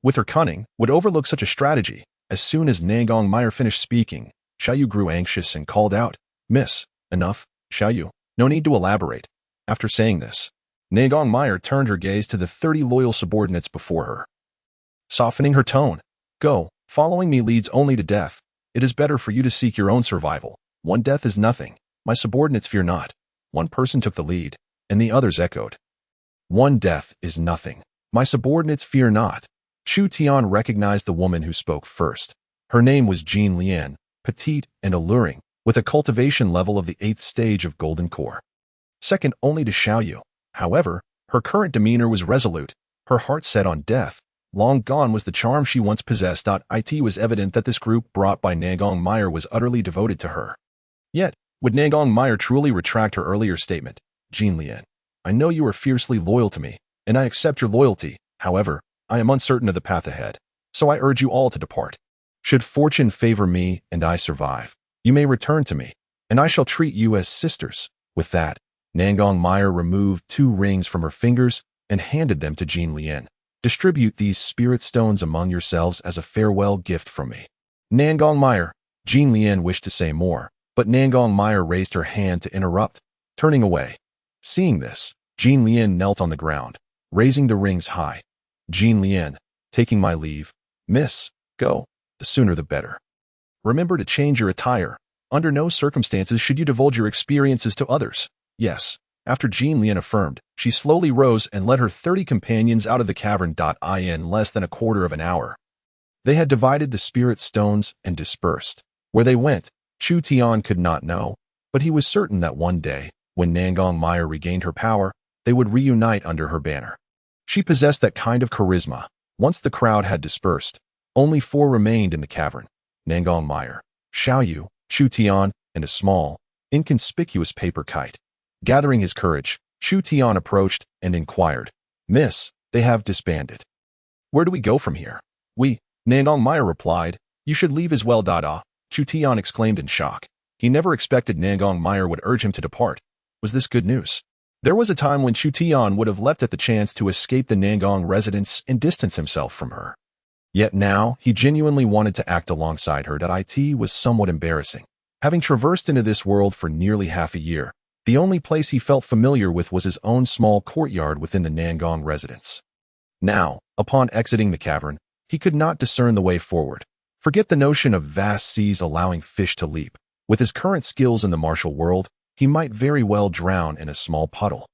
with her cunning, would overlook such a strategy. As soon as Nangong Meier finished speaking, Xiaoyu grew anxious and called out, "Miss, enough, Xiaoyu. No need to elaborate." After saying this, Nangong Meier turned her gaze to the 30 loyal subordinates before her, softening her tone. "Go, following me leads only to death. It is better for you to seek your own survival. One death is nothing. My subordinates fear not." One person took the lead, and the others echoed, "One death is nothing. My subordinates fear not." Chu Tian recognized the woman who spoke first. Her name was Jean Lian, petite and alluring, with a cultivation level of the 8th stage of Golden Core, second only to Xiaoyu. However, her current demeanor was resolute, her heart set on death. Long gone was the charm she once possessed. It was evident that this group brought by Nangong Meier was utterly devoted to her. Yet, would Nangong Meier truly retract her earlier statement? Jean Lian, I know you are fiercely loyal to me, and I accept your loyalty. However, I am uncertain of the path ahead, so I urge you all to depart. Should fortune favor me and I survive, you may return to me, and I shall treat you as sisters. With that, Nangong Meier removed 2 rings from her fingers and handed them to Jean Lian. Distribute these spirit stones among yourselves as a farewell gift from me. Nangong Meier. Jean Lian wished to say more, but Nangong Meier raised her hand to interrupt, turning away. Seeing this, Jean Lian knelt on the ground, raising the rings high. Jean Lian, taking my leave. Miss, go. The sooner the better. Remember to change your attire. Under no circumstances should you divulge your experiences to others. Yes. After Jean Lian affirmed, she slowly rose and led her 30 companions out of the cavern. In less than a quarter of an hour, they had divided the spirit stones and dispersed. Where they went, Chu Tian could not know, but he was certain that one day, when Nangong Meier regained her power, they would reunite under her banner. She possessed that kind of charisma. Once the crowd had dispersed, only 4 remained in the cavern: Nangong Meier, Xiaoyu, Chu Tian, and a small, inconspicuous paper kite. Gathering his courage, Chu Tian approached and inquired, Miss, they have disbanded. Where do we go from here? We, Nangong Meier replied, you should leave as well. Chu Tian exclaimed in shock. He never expected Nangong Meier would urge him to depart. Was this good news? There was a time when Chu Tian would have leapt at the chance to escape the Nangong residence and distance himself from her. Yet now, he genuinely wanted to act alongside her. It was somewhat embarrassing. Having traversed into this world for nearly half a year, the only place he felt familiar with was his own small courtyard within the Nangong residence. Now, upon exiting the cavern, he could not discern the way forward. Forget the notion of vast seas allowing fish to leap. With his current skills in the martial world, he might very well drown in a small puddle.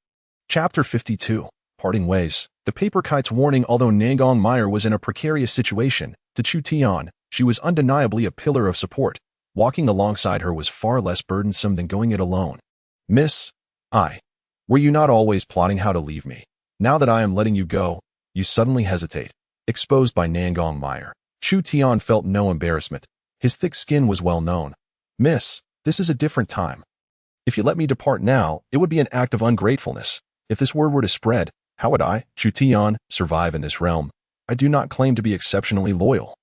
Chapter 52. Parting Ways. The paper kite's warning. Although Nangong Meier was in a precarious situation, to Chu Tian, she was undeniably a pillar of support. Walking alongside her was far less burdensome than going it alone. Miss, were you not always plotting how to leave me? Now that I am letting you go, you suddenly hesitate. Exposed by Nangong Meier, Chu Tian felt no embarrassment. His thick skin was well known. Miss, this is a different time. If you let me depart now, it would be an act of ungratefulness. If this word were to spread, how would I, Chu Tian, survive in this realm? I do not claim to be exceptionally loyal.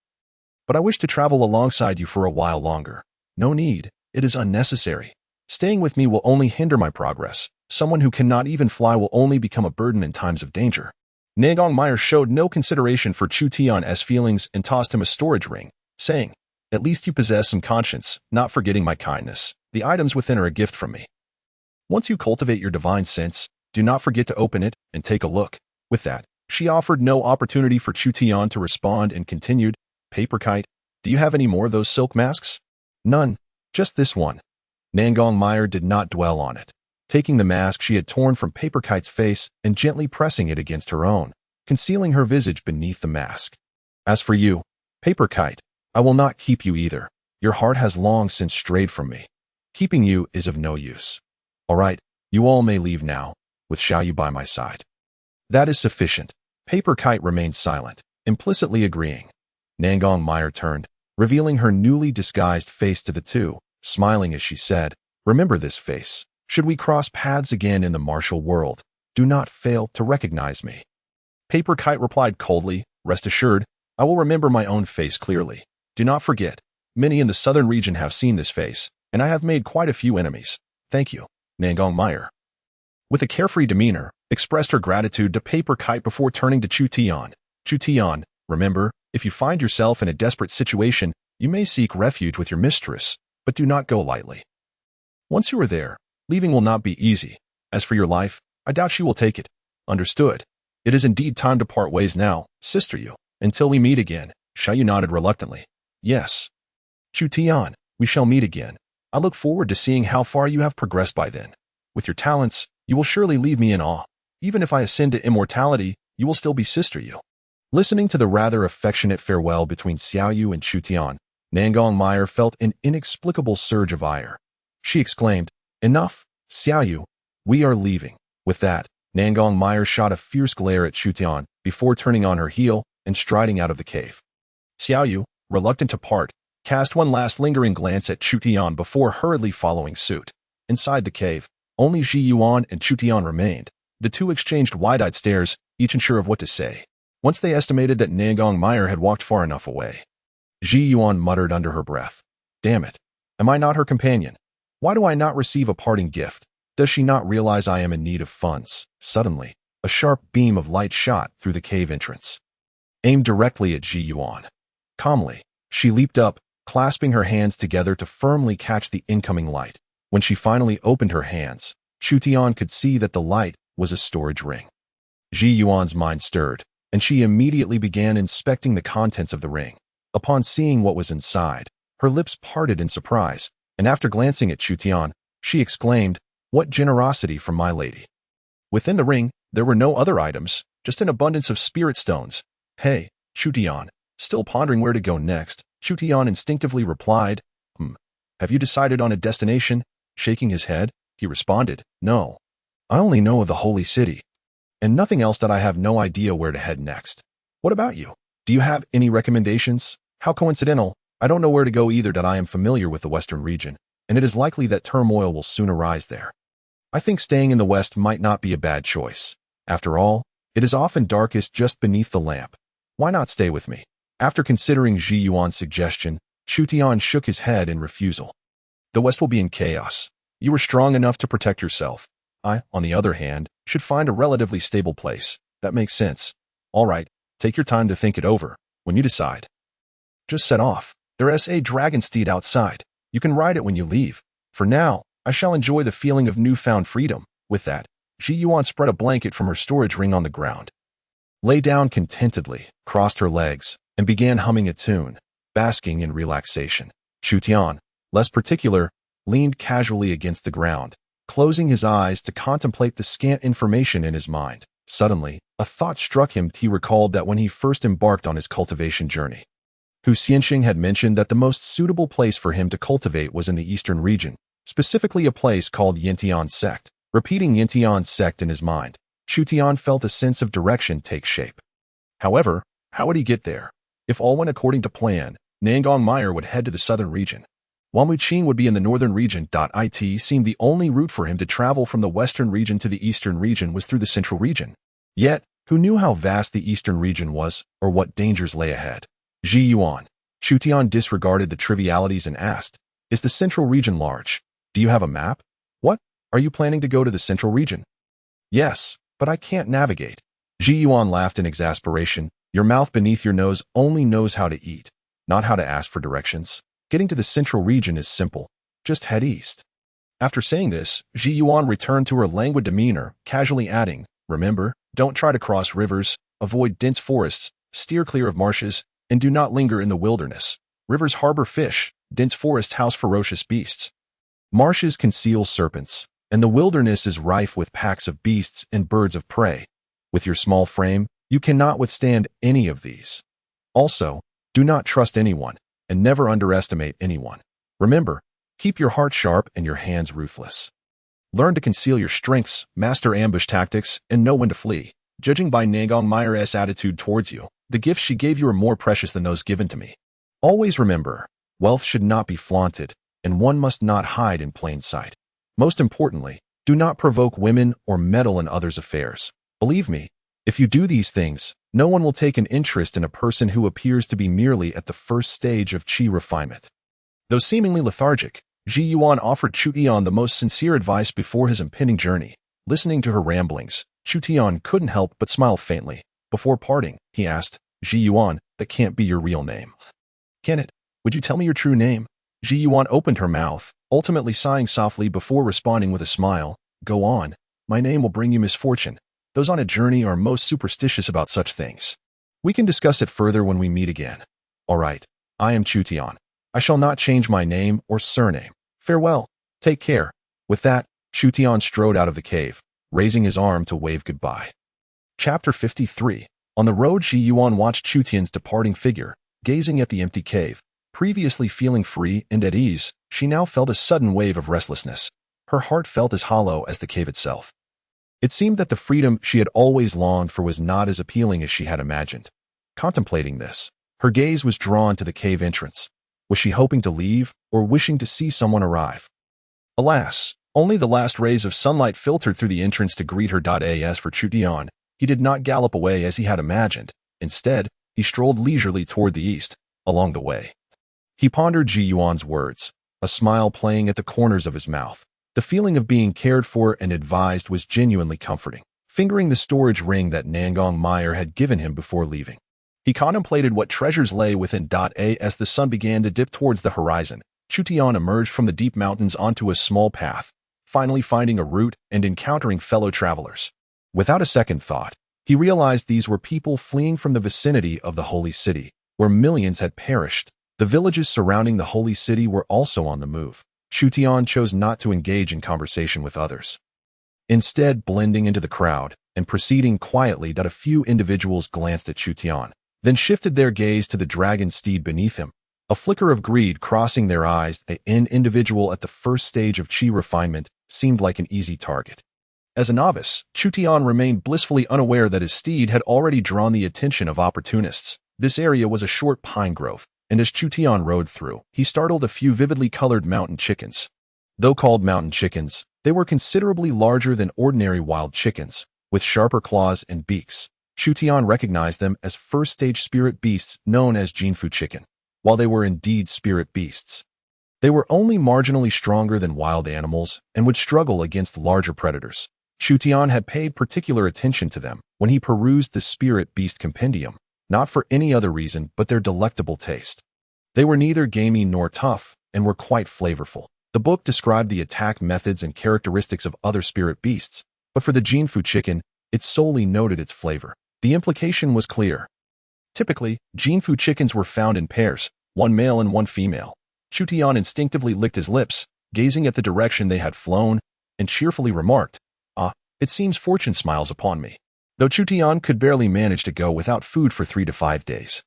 But I wish to travel alongside you for a while longer. No need. It is unnecessary. Staying with me will only hinder my progress. Someone who cannot even fly will only become a burden in times of danger. Nangong Meier showed no consideration for Chu Tian's feelings and tossed him a storage ring, saying, "At least you possess some conscience, not forgetting my kindness. The items within are a gift from me. Once you cultivate your divine sense, do not forget to open it and take a look." With that, she offered no opportunity for Chu Tian to respond and continued, "Paper Kite, do you have any more of those silk masks?" "None, just this one." Nangong Meier did not dwell on it, taking the mask she had torn from Paper Kite's face and gently pressing it against her own, concealing her visage beneath the mask. "As for you, Paper Kite, I will not keep you either. Your heart has long since strayed from me. Keeping you is of no use. All right, you all may leave now, with Xiaoyu by my side." "That is sufficient." Paper Kite remained silent, implicitly agreeing. Nangong Meier turned, revealing her newly disguised face to the two, smiling as she said, "Remember this face. Should we cross paths again in the martial world, do not fail to recognize me." Paper Kite replied coldly, "Rest assured, I will remember my own face clearly. Do not forget, many in the southern region have seen this face, and I have made quite a few enemies. Thank you." Nangong Meier, with a carefree demeanor, expressed her gratitude to Paper Kite before turning to Chu Tian. "Chu Tian, remember, if you find yourself in a desperate situation, you may seek refuge with your mistress, but do not go lightly. Once you are there, leaving will not be easy. As for your life, I doubt she will take it. Understood. It is indeed time to part ways now, sister you. Until we meet again." Xiaoyu nodded reluctantly. "Yes. Chu Tian, we shall meet again. I look forward to seeing how far you have progressed by then. With your talents, you will surely leave me in awe. Even if I ascend to immortality, you will still be sister you." Listening to the rather affectionate farewell between Xiaoyu and Chu Tian, Nangong Meier felt an inexplicable surge of ire. She exclaimed, "Enough, Xiaoyu, we are leaving." With that, Nangong Meier shot a fierce glare at Chu Tian before turning on her heel and striding out of the cave. Xiaoyu, reluctant to part, cast one last lingering glance at Chu Tian before hurriedly following suit. Inside the cave, only Ji Yuan and Chu Tian remained. The two exchanged wide-eyed stares, each unsure of what to say. Once they estimated that Nangong Meier had walked far enough away, Ji Yuan muttered under her breath, "Damn it, am I not her companion? Why do I not receive a parting gift? Does she not realize I am in need of funds?" Suddenly, a sharp beam of light shot through the cave entrance, aimed directly at Ji Yuan. Calmly, she leaped up, clasping her hands together to firmly catch the incoming light. When she finally opened her hands, Chu Tian could see that the light was a storage ring. Ji Yuan's mind stirred, and she immediately began inspecting the contents of the ring. Upon seeing what was inside, her lips parted in surprise, and after glancing at Chu Tian, she exclaimed, "What generosity from my lady." Within the ring, there were no other items, just an abundance of spirit stones. "Hey, Chu Tian." Still pondering where to go next, Chu Tian instinctively replied, "Have you decided on a destination?" Shaking his head, he responded, "No. I only know of the holy city, and nothing else that I have no idea where to head next. What about you? Do you have any recommendations?" "How coincidental. I don't know where to go either, that I am familiar with the western region, and it is likely that turmoil will soon arise there. I think staying in the west might not be a bad choice. After all, it is often darkest just beneath the lamp. Why not stay with me?" After considering Ji Yuan's suggestion, Chu Tian shook his head in refusal. "The west will be in chaos. You are strong enough to protect yourself. I, on the other hand, should find a relatively stable place. That makes sense. All right, take your time to think it over. When you decide, just set off. There is a dragon steed outside. You can ride it when you leave. For now, I shall enjoy the feeling of newfound freedom." With that, Ji Yuan spread a blanket from her storage ring on the ground, lay down contentedly, crossed her legs, and began humming a tune, basking in relaxation. Chu Tian, less particular, leaned casually against the ground, closing his eyes to contemplate the scant information in his mind. Suddenly, a thought struck him. He recalled that when he first embarked on his cultivation journey, Hu Xianxing had mentioned that the most suitable place for him to cultivate was in the eastern region, specifically a place called Yintian Sect. Repeating Yintian Sect in his mind, Chu Tian felt a sense of direction take shape. However, how would he get there? If all went according to plan, Nangong Meier would head to the southern region, while Muqing would be in the northern region. It seemed the only route for him to travel from the western region to the eastern region was through the central region. Yet, Who knew how vast the eastern region was, or what dangers lay ahead? Ji Yuan. Chu Tian disregarded the trivialities and asked, "Is the central region large? Do you have a map? What? Are you planning to go to the central region?" "Yes, but I can't navigate." Ji Yuan laughed in exasperation. "Your mouth beneath your nose only knows how to eat, not how to ask for directions. Getting to the central region is simple. Just head east." After saying this, Ji Yuan returned to her languid demeanor, casually adding, "Remember, don't try to cross rivers, avoid dense forests, steer clear of marshes, and do not linger in the wilderness. Rivers harbor fish, dense forests house ferocious beasts. Marshes conceal serpents, and the wilderness is rife with packs of beasts and birds of prey. With your small frame, you cannot withstand any of these. Also, do not trust anyone, and never underestimate anyone. Remember, keep your heart sharp and your hands ruthless. Learn to conceal your strengths, master ambush tactics, and know when to flee. Judging by Nangong Meier's attitude towards you, the gifts she gave you are more precious than those given to me. Always remember, wealth should not be flaunted, and one must not hide in plain sight. Most importantly, do not provoke women or meddle in others' affairs. Believe me, if you do these things, no one will take an interest in a person who appears to be merely at the first stage of qi refinement." Though seemingly lethargic, Ji Yuan offered Chu Tian the most sincere advice before his impending journey. Listening to her ramblings, Chu Tian couldn't help but smile faintly. Before parting, he asked, "Ji Yuan, that can't be your real name." "Can it? Would you tell me your true name?" Ji Yuan opened her mouth, ultimately sighing softly before responding with a smile. "Go on. My name will bring you misfortune. Those on a journey are most superstitious about such things. We can discuss it further when we meet again. All right, I am Chu Tian. I shall not change my name or surname. Farewell. Take care." With that, Chu Tian strode out of the cave, raising his arm to wave goodbye. Chapter 53. On the road, Ji Yuan watched Chu Tian's departing figure, gazing at the empty cave. Previously feeling free and at ease, she now felt a sudden wave of restlessness. Her heart felt as hollow as the cave itself. It seemed that the freedom she had always longed for was not as appealing as she had imagined. Contemplating this, her gaze was drawn to the cave entrance. Was she hoping to leave, or wishing to see someone arrive? Alas, only the last rays of sunlight filtered through the entrance to greet her. As for Chu Tian, he did not gallop away as he had imagined. Instead, he strolled leisurely toward the east. Along the way, he pondered Ji Yuan's words, a smile playing at the corners of his mouth. The feeling of being cared for and advised was genuinely comforting. Fingering the storage ring that Nangong Meier had given him before leaving, he contemplated what treasures lay within. As the sun began to dip towards the horizon, Chu Tian emerged from the deep mountains onto a small path, finally finding a route and encountering fellow travelers. Without a second thought, he realized these were people fleeing from the vicinity of the holy city, where millions had perished. The villages surrounding the holy city were also on the move. Chu Tian chose not to engage in conversation with others. Instead, blending into the crowd and proceeding quietly, a few individuals glanced at Chu Tian, then shifted their gaze to the dragon steed beneath him. A flicker of greed crossing their eyes, an individual at the first stage of qi refinement seemed like an easy target. As a novice, Chu Tian remained blissfully unaware that his steed had already drawn the attention of opportunists. This area was a short pine grove, and as Chu Tian rode through, he startled a few vividly colored mountain chickens. Though called mountain chickens, they were considerably larger than ordinary wild chickens, with sharper claws and beaks. Chu Tian recognized them as first-stage spirit beasts known as Jinfu chicken. While they were indeed spirit beasts, they were only marginally stronger than wild animals and would struggle against larger predators. Chu Tian had paid particular attention to them when he perused the spirit beast compendium, not for any other reason but their delectable taste. They were neither gamey nor tough and were quite flavorful. The book described the attack methods and characteristics of other spirit beasts, but for the Jinfu chicken, it solely noted its flavor. The implication was clear. Typically, Jinfu chickens were found in pairs, one male and one female. Chu Tian instinctively licked his lips, gazing at the direction they had flown, and cheerfully remarked, "Ah, it seems fortune smiles upon me." Though Chu Tian could barely manage to go without food for 3 to 5 days,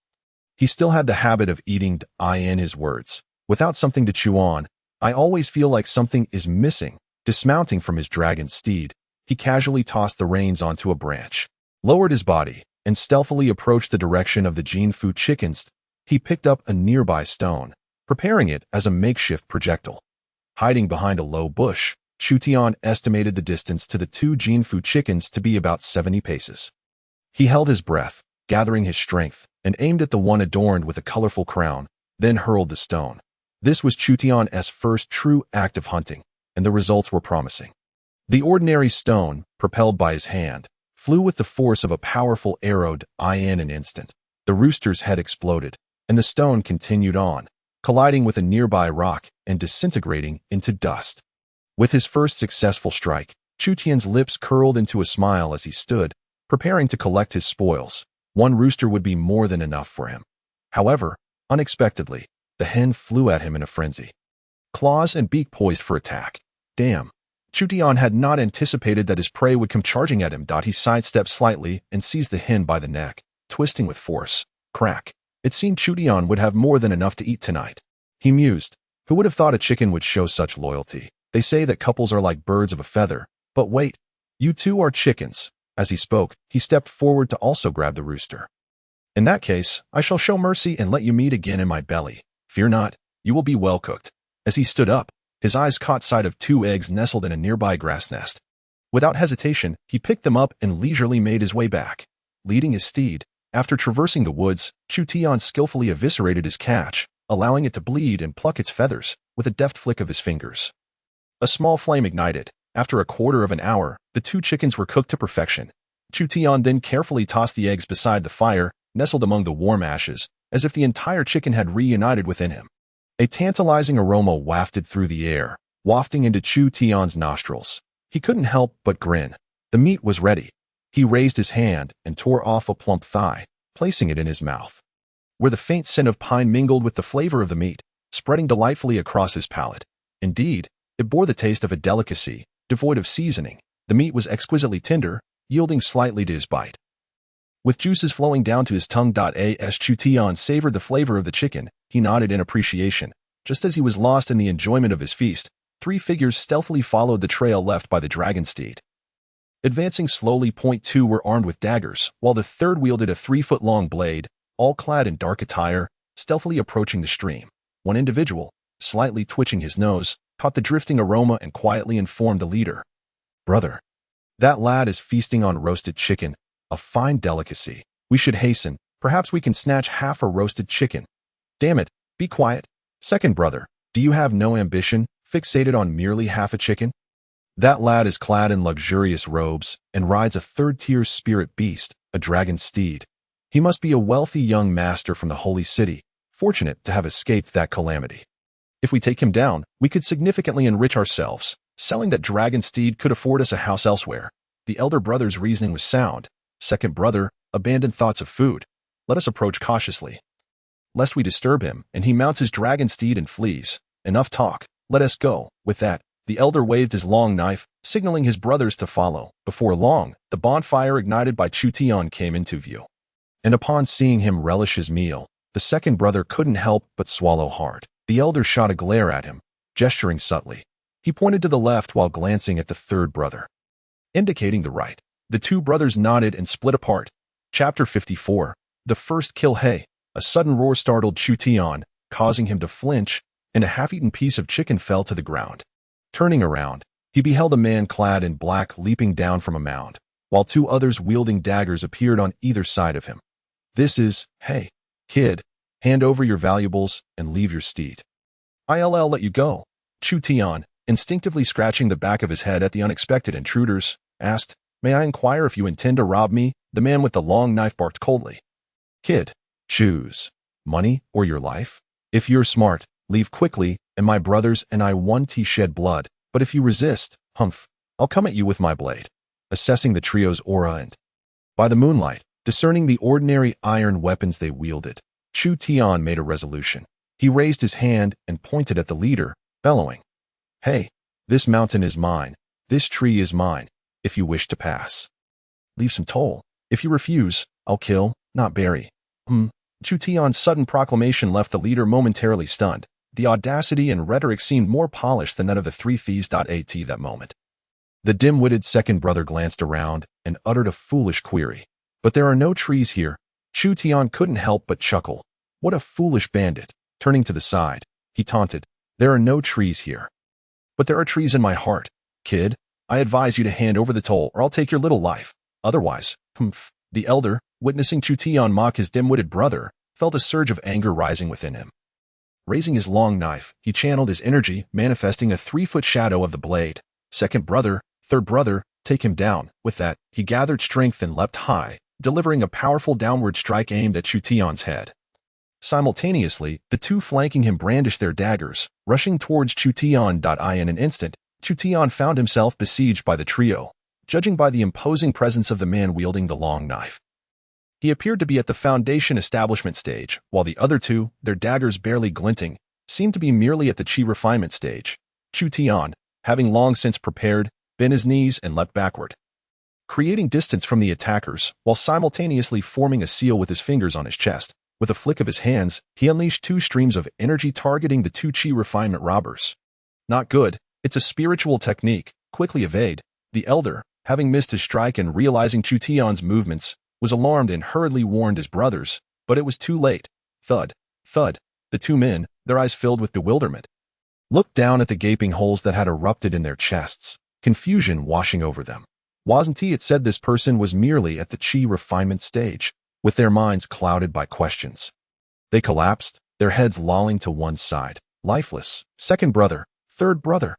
he still had the habit of eating. In his words, "Without something to chew on, I always feel like something is missing." Dismounting from his dragon steed, he casually tossed the reins onto a branch, lowered his body, and stealthily approached the direction of the Jinfu chickens. He picked up a nearby stone, preparing it as a makeshift projectile. Hiding behind a low bush, Chu Tian estimated the distance to the 2 Jinfu chickens to be about 70 paces. He held his breath, gathering his strength, and aimed at the one adorned with a colorful crown, then hurled the stone. This was Chu Tian's first true act of hunting, and the results were promising. The ordinary stone, propelled by his hand, flew with the force of a powerful arrow in an instant. The rooster's head exploded, and the stone continued on, colliding with a nearby rock and disintegrating into dust. With his first successful strike, Chu Tian's lips curled into a smile as he stood, preparing to collect his spoils. One rooster would be more than enough for him. However, unexpectedly, the hen flew at him in a frenzy. Claws and beak poised for attack. Damn. Chu Tian had not anticipated that his prey would come charging at him. He sidestepped slightly and seized the hen by the neck, twisting with force. Crack. It seemed Chu Tian would have more than enough to eat tonight. He mused. Who would have thought a chicken would show such loyalty? They say that couples are like birds of a feather. But wait, you two are chickens. As he spoke, he stepped forward to also grab the rooster. In that case, I shall show mercy and let you meet again in my belly. Fear not, you will be well cooked. As he stood up, his eyes caught sight of 2 eggs nestled in a nearby grass nest. Without hesitation, he picked them up and leisurely made his way back. Leading his steed, after traversing the woods, Chu Tian skillfully eviscerated his catch, allowing it to bleed and pluck its feathers with a deft flick of his fingers. A small flame ignited. After a quarter of an hour, the 2 chickens were cooked to perfection. Chu Tian then carefully tossed the eggs beside the fire, nestled among the warm ashes, as if the entire chicken had reunited within him. A tantalizing aroma wafted through the air, wafting into Chu Tian's nostrils. He couldn't help but grin. The meat was ready. He raised his hand and tore off a plump thigh, placing it in his mouth, where the faint scent of pine mingled with the flavor of the meat, spreading delightfully across his palate. Indeed, it bore the taste of a delicacy, devoid of seasoning. The meat was exquisitely tender, yielding slightly to his bite. With juices flowing down to his tongue. As Chu Tian savored the flavor of the chicken, he nodded in appreciation. Just as he was lost in the enjoyment of his feast, 3 figures stealthily followed the trail left by the dragon steed. Advancing slowly, 2 were armed with daggers, while the third wielded a 3-foot-long blade, all clad in dark attire, stealthily approaching the stream. One individual, slightly twitching his nose, caught the drifting aroma and quietly informed the leader. Brother, that lad is feasting on roasted chicken, a fine delicacy. We should hasten. Perhaps we can snatch half a roasted chicken. Damn it, be quiet. Second brother, do you have no ambition, fixated on merely half a chicken? That lad is clad in luxurious robes and rides a 3rd-tier spirit beast, a dragon steed. He must be a wealthy young master from the holy city, fortunate to have escaped that calamity. If we take him down, we could significantly enrich ourselves. Selling that dragon steed could afford us a house elsewhere. The elder brother's reasoning was sound. Second brother, abandon thoughts of food. Let us approach cautiously, lest we disturb him, and he mounts his dragon steed and flees. Enough talk. Let us go. With that, the elder waved his long knife, signaling his brothers to follow. Before long, the bonfire ignited by Chu Tian came into view. And upon seeing him relish his meal, the second brother couldn't help but swallow hard. The elder shot a glare at him, gesturing subtly. He pointed to the left while glancing at the third brother, indicating the right. The 2 brothers nodded and split apart. Chapter 54. The first kill. Hey! A sudden roar startled Chu Tian, causing him to flinch, and a half-eaten piece of chicken fell to the ground. Turning around, he beheld a man clad in black leaping down from a mound, while 2 others wielding daggers appeared on either side of him. This is, hey, kid, hand over your valuables and leave your steed. I'll let you go. Chu Tian, instinctively scratching the back of his head at the unexpected intruders, asked, May I inquire if you intend to rob me? The man with the long knife barked coldly. Kid, choose. Money or your life? If you're smart, leave quickly, and my brothers and I won't shed blood. But if you resist, humph, I'll come at you with my blade. Assessing the trio's aura and, by the moonlight, discerning the ordinary iron weapons they wielded, Chu Tian made a resolution. He raised his hand and pointed at the leader, bellowing, Hey, this mountain is mine. This tree is mine. If you wish to pass, leave some toll. If you refuse, I'll kill, not bury. Chu Tian's sudden proclamation left the leader momentarily stunned. The audacity and rhetoric seemed more polished than that of the 3 thieves. At that moment, the dim-witted second brother glanced around and uttered a foolish query. But there are no trees here. Chu Tian couldn't help but chuckle. What a foolish bandit. Turning to the side, he taunted, There are no trees here. But there are trees in my heart. Kid, I advise you to hand over the toll or I'll take your little life. Otherwise, The elder, witnessing Chu Tian mock his dim-witted brother, felt a surge of anger rising within him. Raising his long knife, he channeled his energy, manifesting a 3-foot shadow of the blade. Second brother, third brother, take him down. With that, he gathered strength and leapt high, delivering a powerful downward strike aimed at Chu Tian's head. Simultaneously, the two flanking him brandished their daggers, rushing towards Chu Tian. In an instant, Chu Tian found himself besieged by the trio, judging by the imposing presence of the man wielding the long knife. He appeared to be at the foundation establishment stage, while the other two, their daggers barely glinting, seemed to be merely at the chi refinement stage. Chu Tian, having long since prepared, bent his knees and leapt backward, creating distance from the attackers, while simultaneously forming a seal with his fingers on his chest. With a flick of his hands, he unleashed 2 streams of energy targeting the 2 chi refinement robbers. Not good, it's a spiritual technique. Quickly evade. The elder, having missed his strike and realizing Chu Tian's movements, was alarmed and hurriedly warned his brothers, but it was too late. Thud, thud. The 2 men, their eyes filled with bewilderment, looked down at the gaping holes that had erupted in their chests, confusion washing over them. Wasn't it said this person was merely at the chi refinement stage? With their minds clouded by questions, they collapsed, their heads lolling to one side, lifeless. Second brother, third brother.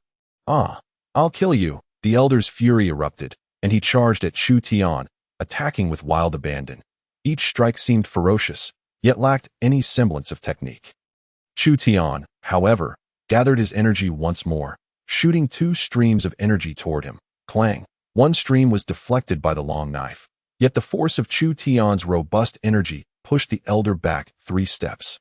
Ah, I'll kill you. The elder's fury erupted, and he charged at Chu Tian, attacking with wild abandon. Each strike seemed ferocious, yet lacked any semblance of technique. Chu Tian, however, gathered his energy once more, shooting 2 streams of energy toward him. Clang. One stream was deflected by the long knife. Yet the force of Chu Tian's robust energy pushed the elder back 3 steps.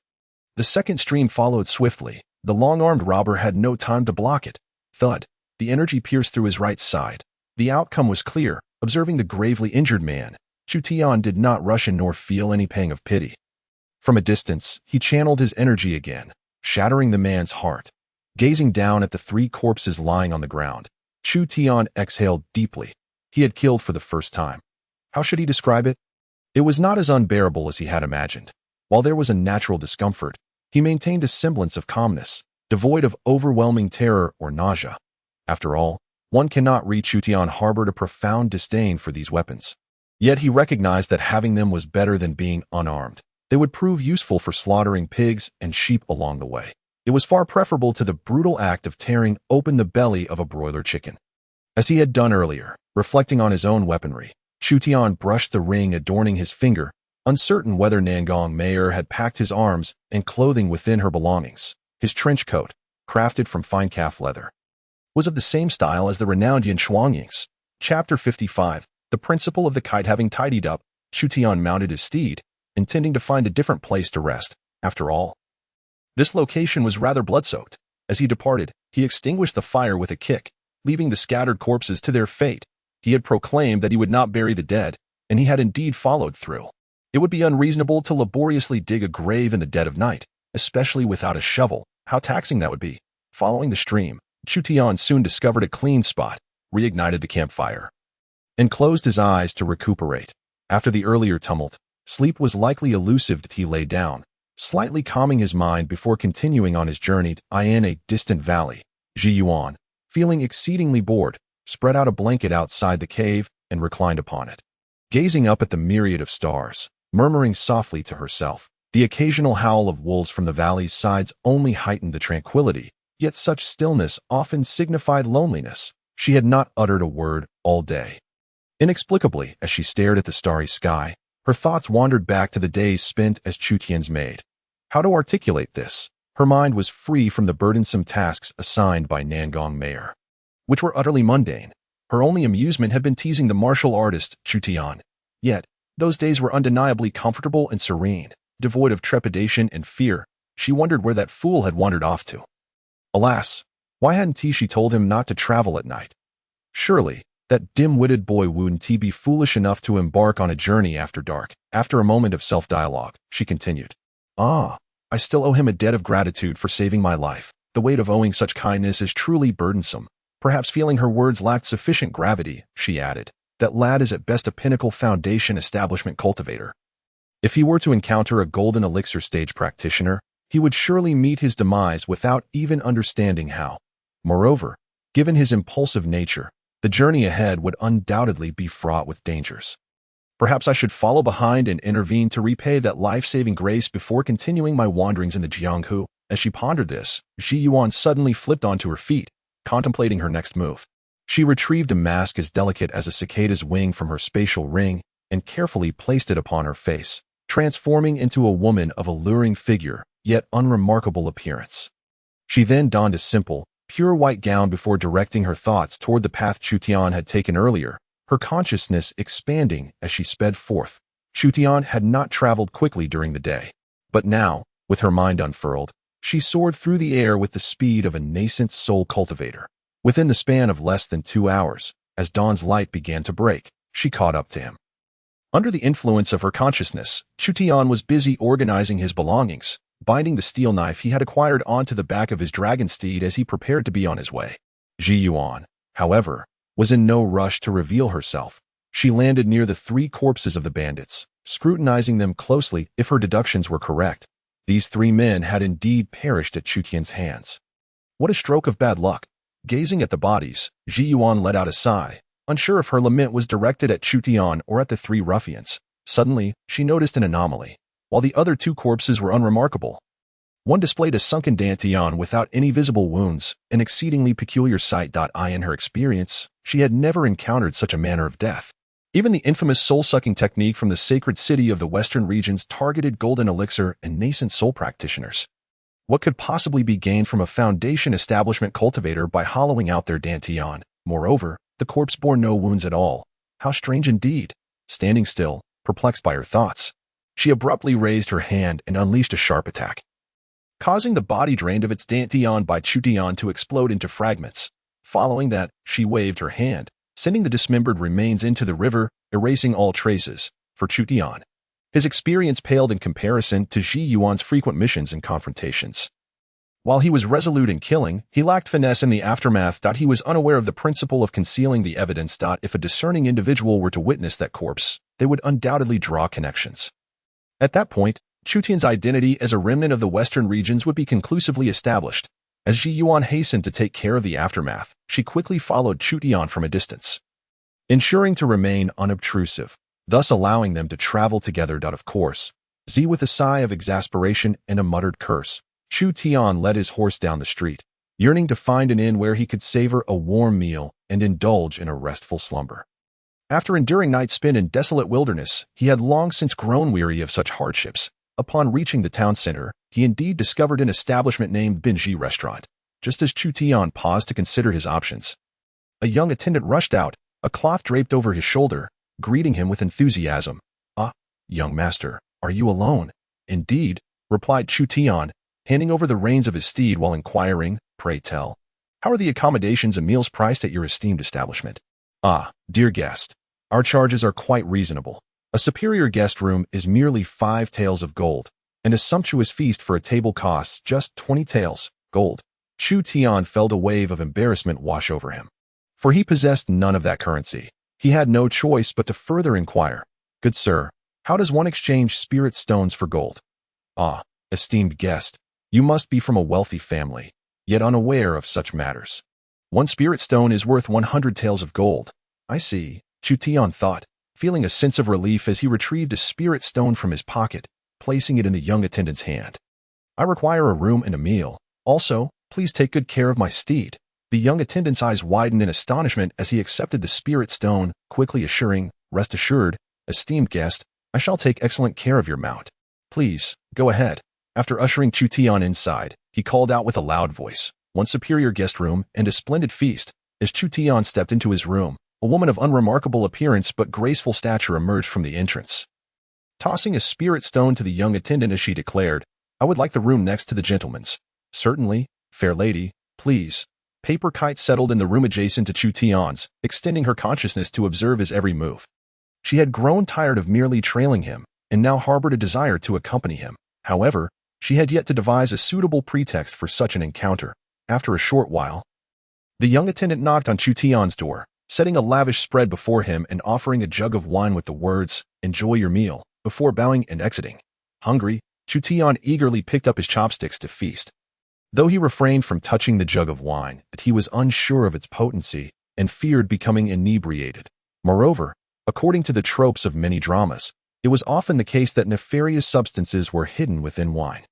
The second stream followed swiftly. The long-armed robber had no time to block it. Thud. The energy pierced through his right side. The outcome was clear. Observing the gravely injured man, Chu Tian did not rush in nor feel any pang of pity. From a distance, he channeled his energy again, shattering the man's heart. Gazing down at the 3 corpses lying on the ground, Chu Tian exhaled deeply. He had killed for the first time. How should he describe it? It was not as unbearable as he had imagined. While there was a natural discomfort, he maintained a semblance of calmness, devoid of overwhelming terror or nausea. After all, one cannot read Chu Tian harbored a profound disdain for these weapons. Yet he recognized that having them was better than being unarmed. They would prove useful for slaughtering pigs and sheep along the way. It was far preferable to the brutal act of tearing open the belly of a broiler chicken. As he had done earlier, reflecting on his own weaponry, Chu Tian brushed the ring adorning his finger, uncertain whether Nangong Meier had packed his arms and clothing within her belongings. His trench coat, crafted from fine calf leather, was of the same style as the renowned Yin Shuangying's. Chapter 55. The principle of the kite. Having tidied up, Chu Tian mounted his steed, intending to find a different place to rest. After all, this location was rather blood-soaked. As he departed, he extinguished the fire with a kick, leaving the scattered corpses to their fate. He had proclaimed that he would not bury the dead, and he had indeed followed through. It would be unreasonable to laboriously dig a grave in the dead of night, especially without a shovel. How taxing that would be. Following the stream, Chu Tian soon discovered a clean spot, reignited the campfire, and closed his eyes to recuperate. After the earlier tumult, sleep was likely elusive. He lay down, slightly calming his mind before continuing on his journey in a distant valley. Ji Yuan, feeling exceedingly bored, spread out a blanket outside the cave and reclined upon it, gazing up at the myriad of stars, murmuring softly to herself. The occasional howl of wolves from the valley's sides only heightened the tranquility, yet such stillness often signified loneliness. She had not uttered a word all day. Inexplicably, as she stared at the starry sky, her thoughts wandered back to the days spent as Chu Tian's maid. How to articulate this? Her mind was free from the burdensome tasks assigned by Nangong Meier, which were utterly mundane. Her only amusement had been teasing the martial artist Chu Tian. Yet, those days were undeniably comfortable and serene, devoid of trepidation and fear. She wondered where that fool had wandered off to. Alas, why hadn't she told him not to travel at night? Surely, that dim-witted boy wouldn't be foolish enough to embark on a journey after dark. After a moment of self-dialogue, she continued. I still owe him a debt of gratitude for saving my life. The weight of owing such kindness is truly burdensome. Perhaps feeling her words lacked sufficient gravity, she added, that lad is at best a pinnacle foundation establishment cultivator. If he were to encounter a golden elixir stage practitioner, he would surely meet his demise without even understanding how. Moreover, given his impulsive nature, the journey ahead would undoubtedly be fraught with dangers. Perhaps I should follow behind and intervene to repay that life-saving grace before continuing my wanderings in the Jianghu. As she pondered this, Ji Yuan suddenly flipped onto her feet, contemplating her next move. She retrieved a mask as delicate as a cicada's wing from her spatial ring and carefully placed it upon her face, transforming into a woman of alluring figure, yet unremarkable appearance. She then donned a simple, pure white gown before directing her thoughts toward the path Chu Tian had taken earlier, her consciousness expanding as she sped forth. Chu Tian had not traveled quickly during the day, but now, with her mind unfurled, she soared through the air with the speed of a nascent soul cultivator. Within the span of less than 2 hours, as dawn's light began to break, she caught up to him. Under the influence of her consciousness, Chu Tian was busy organizing his belongings, binding the steel knife he had acquired onto the back of his dragon steed as he prepared to be on his way. Ji Yuan, however, was in no rush to reveal herself. She landed near the 3 corpses of the bandits, scrutinizing them closely. If her deductions were correct, these 3 men had indeed perished at Chu Tian's hands. What a stroke of bad luck! Gazing at the bodies, Ji Yuan let out a sigh, unsure if her lament was directed at Chu Tian or at the 3 ruffians. Suddenly, she noticed an anomaly. While the other 2 corpses were unremarkable, one displayed a sunken dantian without any visible wounds, an exceedingly peculiar sight. In her experience, she had never encountered such a manner of death. Even the infamous soul-sucking technique from the sacred city of the western regions targeted golden elixir and nascent soul practitioners. What could possibly be gained from a foundation establishment cultivator by hollowing out their dantian? Moreover, the corpse bore no wounds at all. How strange indeed! Standing still, perplexed by her thoughts, she abruptly raised her hand and unleashed a sharp attack, causing the body drained of its dantian by Chu Tian to explode into fragments. Following that, she waved her hand, sending the dismembered remains into the river, erasing all traces. For Chu Tian, his experience paled in comparison to Ji Yuan's frequent missions and confrontations. While he was resolute in killing, he lacked finesse in the aftermath. He was unaware of the principle of concealing the evidence. If a discerning individual were to witness that corpse, they would undoubtedly draw connections. At that point, Chu Tian's identity as a remnant of the western regions would be conclusively established. As Ji Yuan hastened to take care of the aftermath, she quickly followed Chu Tian from a distance, ensuring to remain unobtrusive, thus allowing them to travel together. Of course, with a sigh of exasperation and a muttered curse, Chu Tian led his horse down the street, yearning to find an inn where he could savor a warm meal and indulge in a restful slumber. After enduring nights spent in desolate wilderness, he had long since grown weary of such hardships. Upon reaching the town center, he indeed discovered an establishment named Binji Restaurant. Just as Chu Tian paused to consider his options, a young attendant rushed out, a cloth draped over his shoulder, greeting him with enthusiasm. "Ah, young master, are you alone?" "Indeed," replied Chu Tian, handing over the reins of his steed while inquiring, "Pray tell, how are the accommodations and meals priced at your esteemed establishment?" "Ah, dear guest, our charges are quite reasonable. A superior guest room is merely 5 taels of gold, and a sumptuous feast for a table costs just 20 taels, gold." Chu Tian felt a wave of embarrassment wash over him, for he possessed none of that currency. He had no choice but to further inquire, "Good sir, how does one exchange spirit stones for gold?" "Ah, esteemed guest, you must be from a wealthy family, yet unaware of such matters. 1 spirit stone is worth 100 taels of gold." "I see," Chu Tian thought, feeling a sense of relief as he retrieved a spirit stone from his pocket, placing it in the young attendant's hand. "I require a room and a meal. Also, please take good care of my steed." The young attendant's eyes widened in astonishment as he accepted the spirit stone, quickly assuring, "Rest assured, esteemed guest, I shall take excellent care of your mount. Please, go ahead." After ushering Chu Tian inside, he called out with a loud voice, "One superior guest room and a splendid feast." As Chu Tian stepped into his room, a woman of unremarkable appearance but graceful stature emerged from the entrance, tossing a spirit stone to the young attendant as she declared, "I would like the room next to the gentleman's." "Certainly, fair lady, please." Paper Kite settled in the room adjacent to Chu Tian's, extending her consciousness to observe his every move. She had grown tired of merely trailing him, and now harbored a desire to accompany him. However, she had yet to devise a suitable pretext for such an encounter. After a short while, the young attendant knocked on Chu Tian's door, setting a lavish spread before him and offering a jug of wine with the words, "Enjoy your meal," before bowing and exiting. Hungry, Chu Tian eagerly picked up his chopsticks to feast. Though he refrained from touching the jug of wine, he was unsure of its potency and feared becoming inebriated. Moreover, According to the tropes of many dramas, it was often the case that nefarious substances were hidden within wine.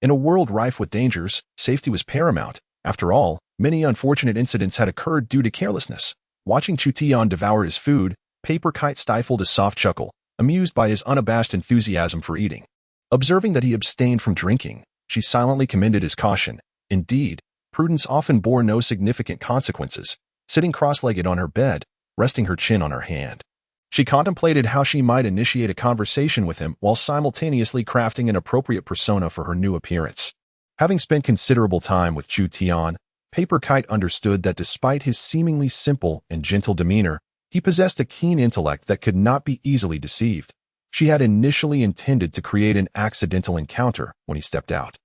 In a world rife with dangers, safety was paramount. After all, many unfortunate incidents had occurred due to carelessness. Watching Chu Tian devour his food, Paper Kite stifled a soft chuckle, amused by his unabashed enthusiasm for eating. Observing that he abstained from drinking, she silently commended his caution. Indeed, prudence often bore no significant consequences. Sitting cross-legged on her bed, resting her chin on her hand, she contemplated how she might initiate a conversation with him while simultaneously crafting an appropriate persona for her new appearance. Having spent considerable time with Chu Tian, Paper Kite understood that despite his seemingly simple and gentle demeanor, he possessed a keen intellect that could not be easily deceived. She had initially intended to create an accidental encounter when he stepped out,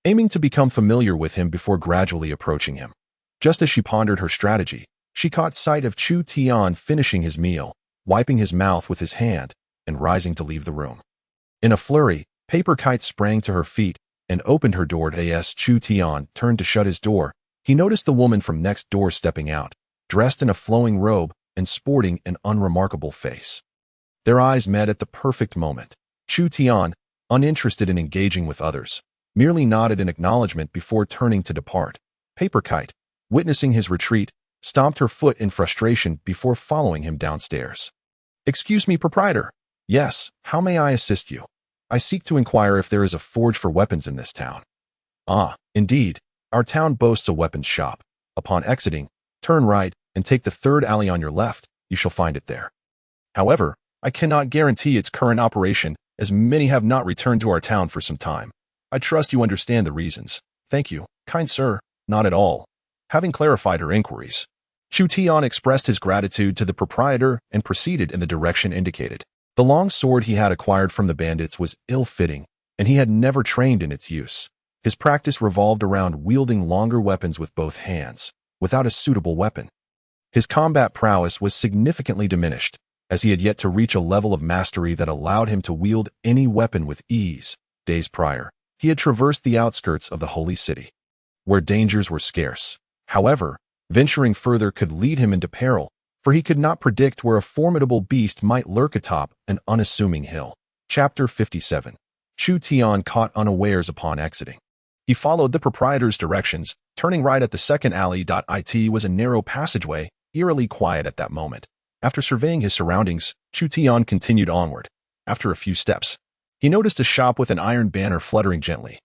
aiming to become familiar with him before gradually approaching him. Just as she pondered her strategy, she caught sight of Chu Tian finishing his meal, wiping his mouth with his hand, and rising to leave the room. In a flurry, Paper Kite sprang to her feet and opened her door. As Chu Tian turned to shut his door, he noticed the woman from next door stepping out, dressed in a flowing robe and sporting an unremarkable face. Their eyes met at the perfect moment. Chu Tian, uninterested in engaging with others, merely nodded in acknowledgement before turning to depart. Paper Kite, witnessing his retreat, stomped her foot in frustration before following him downstairs. "Excuse me, proprietor." "Yes, how may I assist you?" "I seek to inquire if there is a forge for weapons in this town." "Ah, indeed. Our town boasts a weapons shop. Upon exiting, turn right and take the third alley on your left. You shall find it there. However, I cannot guarantee its current operation, as many have not returned to our town for some time. I trust you understand the reasons." "Thank you, kind sir." "Not at all." Having clarified her inquiries, Chu Tian expressed his gratitude to the proprietor and proceeded in the direction indicated. The long sword he had acquired from the bandits was ill-fitting, and he had never trained in its use. His practice revolved around wielding longer weapons with both hands, without a suitable weapon. His combat prowess was significantly diminished, as he had yet to reach a level of mastery that allowed him to wield any weapon with ease. Days prior, he had traversed the outskirts of the holy city, where dangers were scarce. However, venturing further could lead him into peril, for he could not predict where a formidable beast might lurk atop an unassuming hill. Chapter 57. Chu Tian caught unawares upon exiting. He followed the proprietor's directions, turning right at the second alley. It was a narrow passageway, eerily quiet at that moment. After surveying his surroundings, Chu Tian continued onward. After a few steps, he noticed a shop with an iron banner fluttering gently.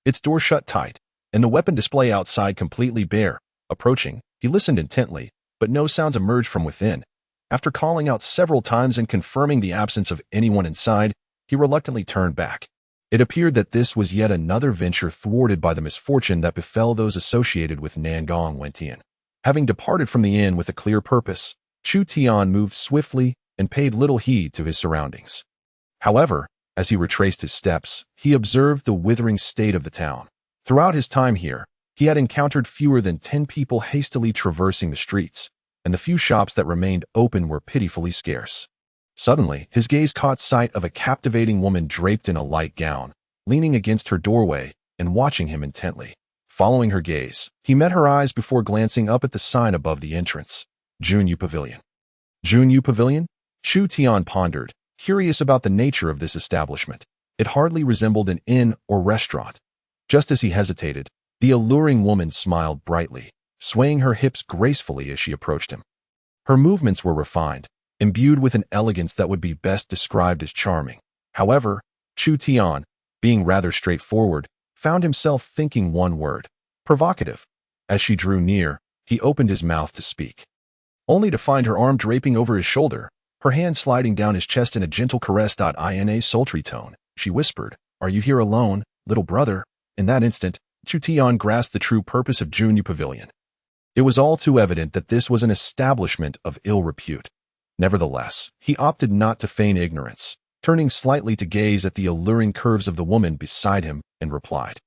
Its door shut tight, and the weapon display outside completely bare. Approaching, he listened intently, but no sounds emerged from within. After calling out several times and confirming the absence of anyone inside, he reluctantly turned back. It appeared that this was yet another venture thwarted by the misfortune that befell those associated with Nangong Meier. Having departed from the inn with a clear purpose, Chu Tian moved swiftly and paid little heed to his surroundings. However, as he retraced his steps, he observed the withering state of the town. Throughout his time here, he had encountered fewer than 10 people hastily traversing the streets, and the few shops that remained open were pitifully scarce. Suddenly, his gaze caught sight of a captivating woman draped in a light gown, leaning against her doorway and watching him intently. Following her gaze, he met her eyes before glancing up at the sign above the entrance. Junyu Pavilion. Junyu Pavilion? Chu Tian pondered, curious about the nature of this establishment. It hardly resembled an inn or restaurant. Just as he hesitated, the alluring woman smiled brightly, swaying her hips gracefully as she approached him. Her movements were refined, imbued with an elegance that would be best described as charming. However, Chu Tian, being rather straightforward, found himself thinking one word: provocative. As she drew near, he opened his mouth to speak, only to find her arm draping over his shoulder, her hand sliding down his chest in a gentle caress. In a sultry tone, she whispered, "Are you here alone, little brother?" In that instant, Chu Tian grasped the true purpose of Junyu Pavilion. It was all too evident that this was an establishment of ill repute. Nevertheless, he opted not to feign ignorance, turning slightly to gaze at the alluring curves of the woman beside him, and replied,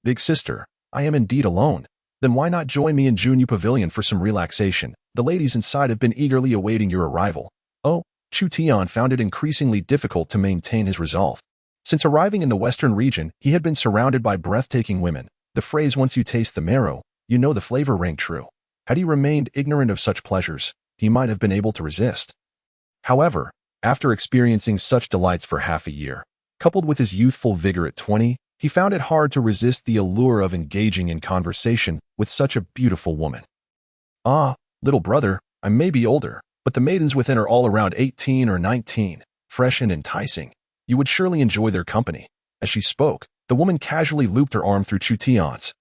"Big sister, I am indeed alone. Then why not join me in Junyu Pavilion for some relaxation? The ladies inside have been eagerly awaiting your arrival." Oh, Chu Tian found it increasingly difficult to maintain his resolve. Since arriving in the western region, he had been surrounded by breathtaking women. The phrase, "once you taste the marrow, you know the flavor," rang true. Had he remained ignorant of such pleasures, he might have been able to resist. However, after experiencing such delights for half a year, coupled with his youthful vigor at 20, he found it hard to resist the allure of engaging in conversation with such a beautiful woman. "Ah, little brother, I may be older, but the maidens within are all around 18 or 19, fresh and enticing. You would surely enjoy their company." As she spoke, the woman casually looped her arm through Chu Tian's,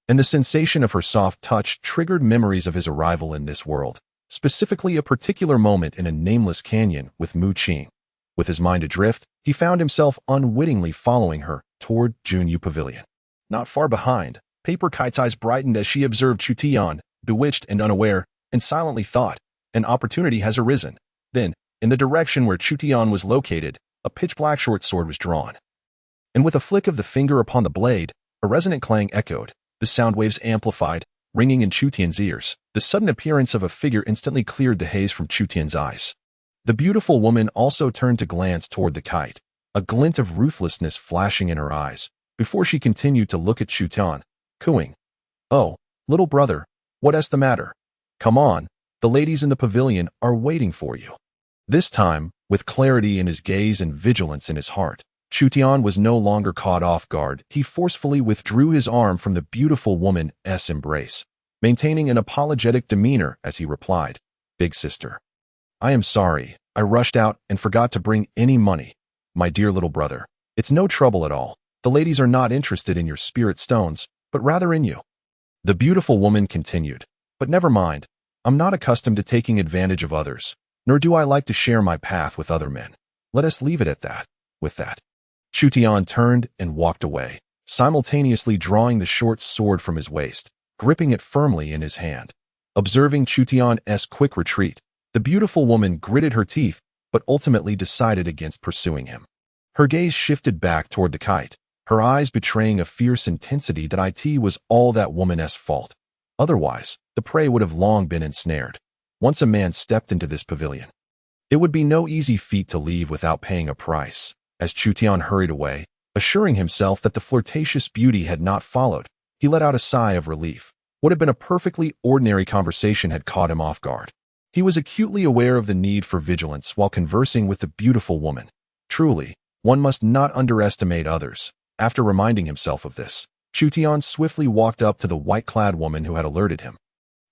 and the sensation of her soft touch triggered memories of his arrival in this world, specifically a particular moment in a nameless canyon with Mu Qing. With his mind adrift, he found himself unwittingly following her toward Junyu Pavilion. Not far behind, Paper Kite's eyes brightened as she observed Chu Tian, bewitched and unaware, and silently thought, an opportunity has arisen. Then, in the direction where Chu Tian was located, a pitch-black short sword was drawn. And with a flick of the finger upon the blade, a resonant clang echoed, the sound waves amplified, ringing in Chu Tian's ears. The sudden appearance of a figure instantly cleared the haze from Chu Tian's eyes. The beautiful woman also turned to glance toward the kite, a glint of ruthlessness flashing in her eyes, before she continued to look at Chu Tian, cooing, "Oh, little brother, what is the matter? Come on, the ladies in the pavilion are waiting for you." This time, with clarity in his gaze and vigilance in his heart, Chu Tian was no longer caught off guard. He forcefully withdrew his arm from the beautiful woman's embrace, maintaining an apologetic demeanor as he replied, "Big sister, I am sorry. I rushed out and forgot to bring any money. My dear little brother, it's no trouble at all. The ladies are not interested in your spirit stones, but rather in you." The beautiful woman continued, "But never mind. I'm not accustomed to taking advantage of others, nor do I like to share my path with other men. Let us leave it at that." With that, Chu Tian turned and walked away, simultaneously drawing the short sword from his waist, gripping it firmly in his hand. Observing Chu Tian's quick retreat, the beautiful woman gritted her teeth, but ultimately decided against pursuing him. Her gaze shifted back toward the kite, her eyes betraying a fierce intensity that it was all that woman's fault. Otherwise, the prey would have long been ensnared. Once a man stepped into this pavilion, it would be no easy feat to leave without paying a price. As Chu Tian hurried away, assuring himself that the flirtatious beauty had not followed, he let out a sigh of relief. What had been a perfectly ordinary conversation had caught him off guard. He was acutely aware of the need for vigilance while conversing with the beautiful woman. Truly, one must not underestimate others. After reminding himself of this, Chu Tian swiftly walked up to the white-clad woman who had alerted him,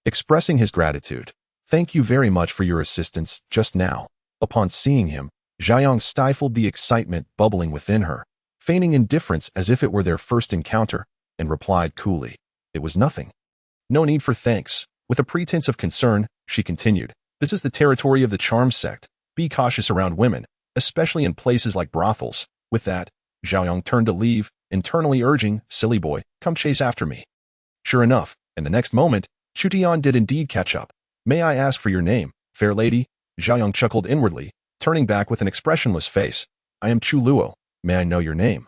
expressing his gratitude. "Thank you very much for your assistance just now." Upon seeing him, Zhayong stifled the excitement bubbling within her, feigning indifference as if it were their first encounter, and replied coolly, "It was nothing." "No need for thanks." With a pretense of concern, she continued, "This is the territory of the charm sect. Be cautious around women, especially in places like brothels." With that, Zhayong turned to leave, internally urging, "Silly boy, come chase after me." Sure enough, in the next moment, Chu Tian did indeed catch up. "May I ask for your name, fair lady?" Zhayong chuckled inwardly, turning back with an expressionless face. "I am Chu Luo. May I know your name?"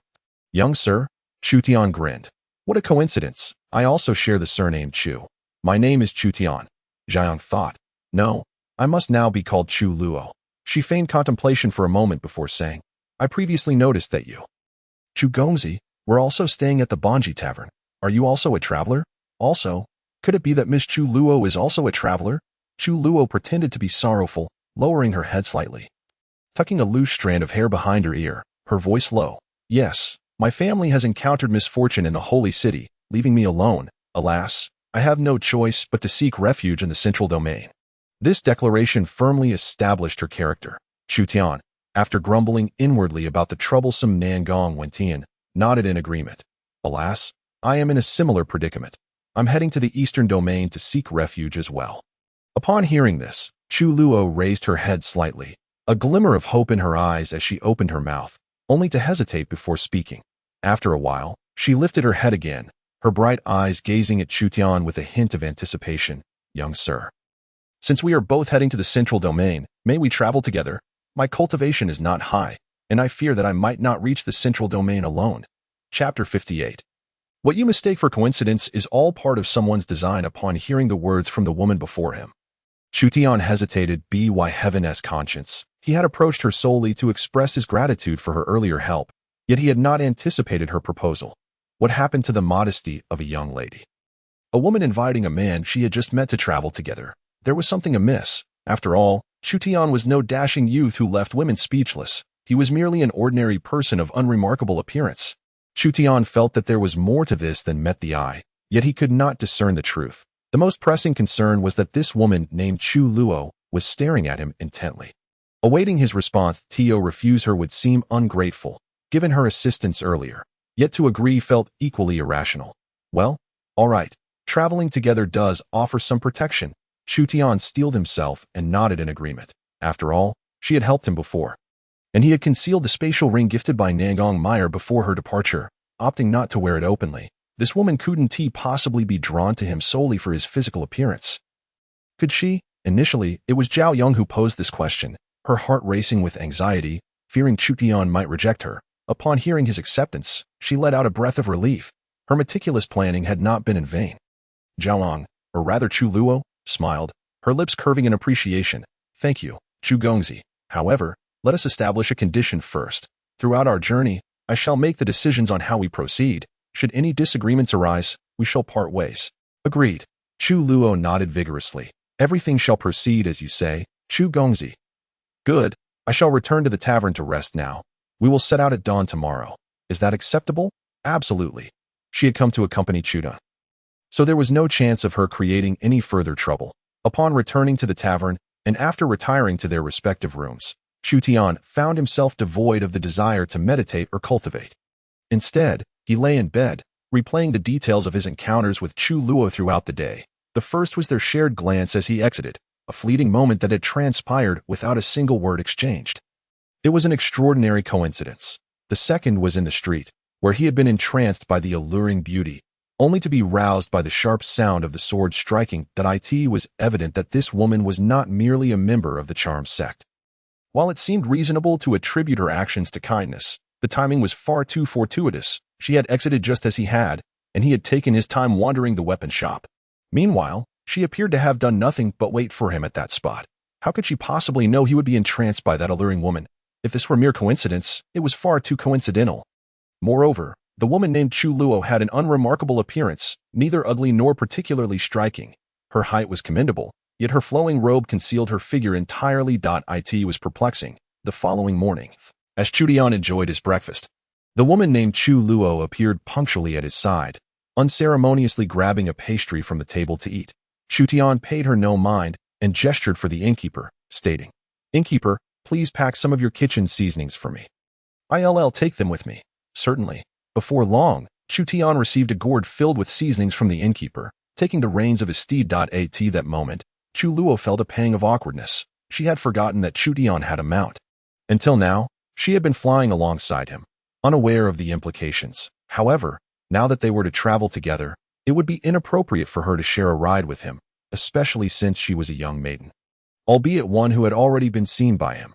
"Young sir?" Chu Tian grinned. "What a coincidence. I also share the surname Chu. My name is Chu Tian." Zhayong thought, "No, I must now be called Chu Luo." She feigned contemplation for a moment before saying, "I previously noticed that you, Chu Gongzi, were also staying at the Bonji Tavern. Are you also a traveler? Also, could it be that Miss Chu Luo is also a traveler?" Chu Luo pretended to be sorrowful, lowering her head slightly, tucking a loose strand of hair behind her ear, her voice low. "Yes, my family has encountered misfortune in the holy city, leaving me alone. Alas, I have no choice but to seek refuge in the central domain." This declaration firmly established her character. Chu Tian, after grumbling inwardly about the troublesome Nangong Meier, nodded in agreement. "Alas, I am in a similar predicament. I'm heading to the eastern domain to seek refuge as well." Upon hearing this, Chu Luo raised her head slightly, a glimmer of hope in her eyes as she opened her mouth, only to hesitate before speaking. After a while, she lifted her head again, her bright eyes gazing at Chu Tian with a hint of anticipation. "Young sir, since we are both heading to the central domain, may we travel together? My cultivation is not high, and I fear that I might not reach the central domain alone." Chapter 58. What you mistake for coincidence is all part of someone's design. Upon hearing the words from the woman before him, Chu Tian hesitated. By heaven's conscience, he had approached her solely to express his gratitude for her earlier help, yet he had not anticipated her proposal. What happened to the modesty of a young lady? A woman inviting a man she had just met to travel together. There was something amiss. After all, Chu Tian was no dashing youth who left women speechless. He was merely an ordinary person of unremarkable appearance. Chu Tian felt that there was more to this than met the eye, yet he could not discern the truth. The most pressing concern was that this woman named Chu Luo was staring at him intently. Awaiting his response, to refuse her would seem ungrateful, given her assistance earlier, yet to agree felt equally irrational. Well, all right, traveling together does offer some protection. Chu Tian steeled himself and nodded in agreement. After all, she had helped him before, and he had concealed the spatial ring gifted by Nangong Meier before her departure, opting not to wear it openly. This woman couldn't possibly be drawn to him solely for his physical appearance. Could she? Initially, it was Zhao Yong who posed this question, her heart racing with anxiety, fearing Chu Tian might reject her. Upon hearing his acceptance, she let out a breath of relief. Her meticulous planning had not been in vain. Zhao Yong, or rather Chu Luo, smiled, her lips curving in appreciation. Thank you, Chu Gongzi. However, let us establish a condition first. Throughout our journey, I shall make the decisions on how we proceed. Should any disagreements arise, we shall part ways. Agreed. Chu Luo nodded vigorously. Everything shall proceed as you say, Chu Gongzi. Good. I shall return to the tavern to rest now. We will set out at dawn tomorrow. Is that acceptable? Absolutely. She had come to accompany Chu Tian, so there was no chance of her creating any further trouble. Upon returning to the tavern, and after retiring to their respective rooms, Chu Tian found himself devoid of the desire to meditate or cultivate. Instead, he lay in bed, replaying the details of his encounters with Chu Luo throughout the day. The first was their shared glance as he exited, a fleeting moment that had transpired without a single word exchanged. It was an extraordinary coincidence. The second was in the street, where he had been entranced by the alluring beauty, only to be roused by the sharp sound of the sword striking. It was evident that this woman was not merely a member of the charm sect. While it seemed reasonable to attribute her actions to kindness, the timing was far too fortuitous. She had exited just as he had, and he had taken his time wandering the weapon shop. Meanwhile, she appeared to have done nothing but wait for him at that spot. How could she possibly know he would be entranced by that alluring woman? If this were mere coincidence, it was far too coincidental. Moreover, the woman named Chu Luo had an unremarkable appearance, neither ugly nor particularly striking. Her height was commendable, yet her flowing robe concealed her figure entirely. It was perplexing. The following morning, as Chu Tian enjoyed his breakfast, the woman named Chu Luo appeared punctually at his side, unceremoniously grabbing a pastry from the table to eat. Chu Tian paid her no mind and gestured for the innkeeper, stating, "Innkeeper, please pack some of your kitchen seasonings for me. I'll take them with me." Certainly. Before long, Chu Tian received a gourd filled with seasonings from the innkeeper, taking the reins of his steed. At that moment, Chu Luo felt a pang of awkwardness. She had forgotten that Chu Tian had a mount. Until now, she had been flying alongside him, unaware of the implications. However, now that they were to travel together, it would be inappropriate for her to share a ride with him, especially since she was a young maiden, albeit one who had already been seen by him.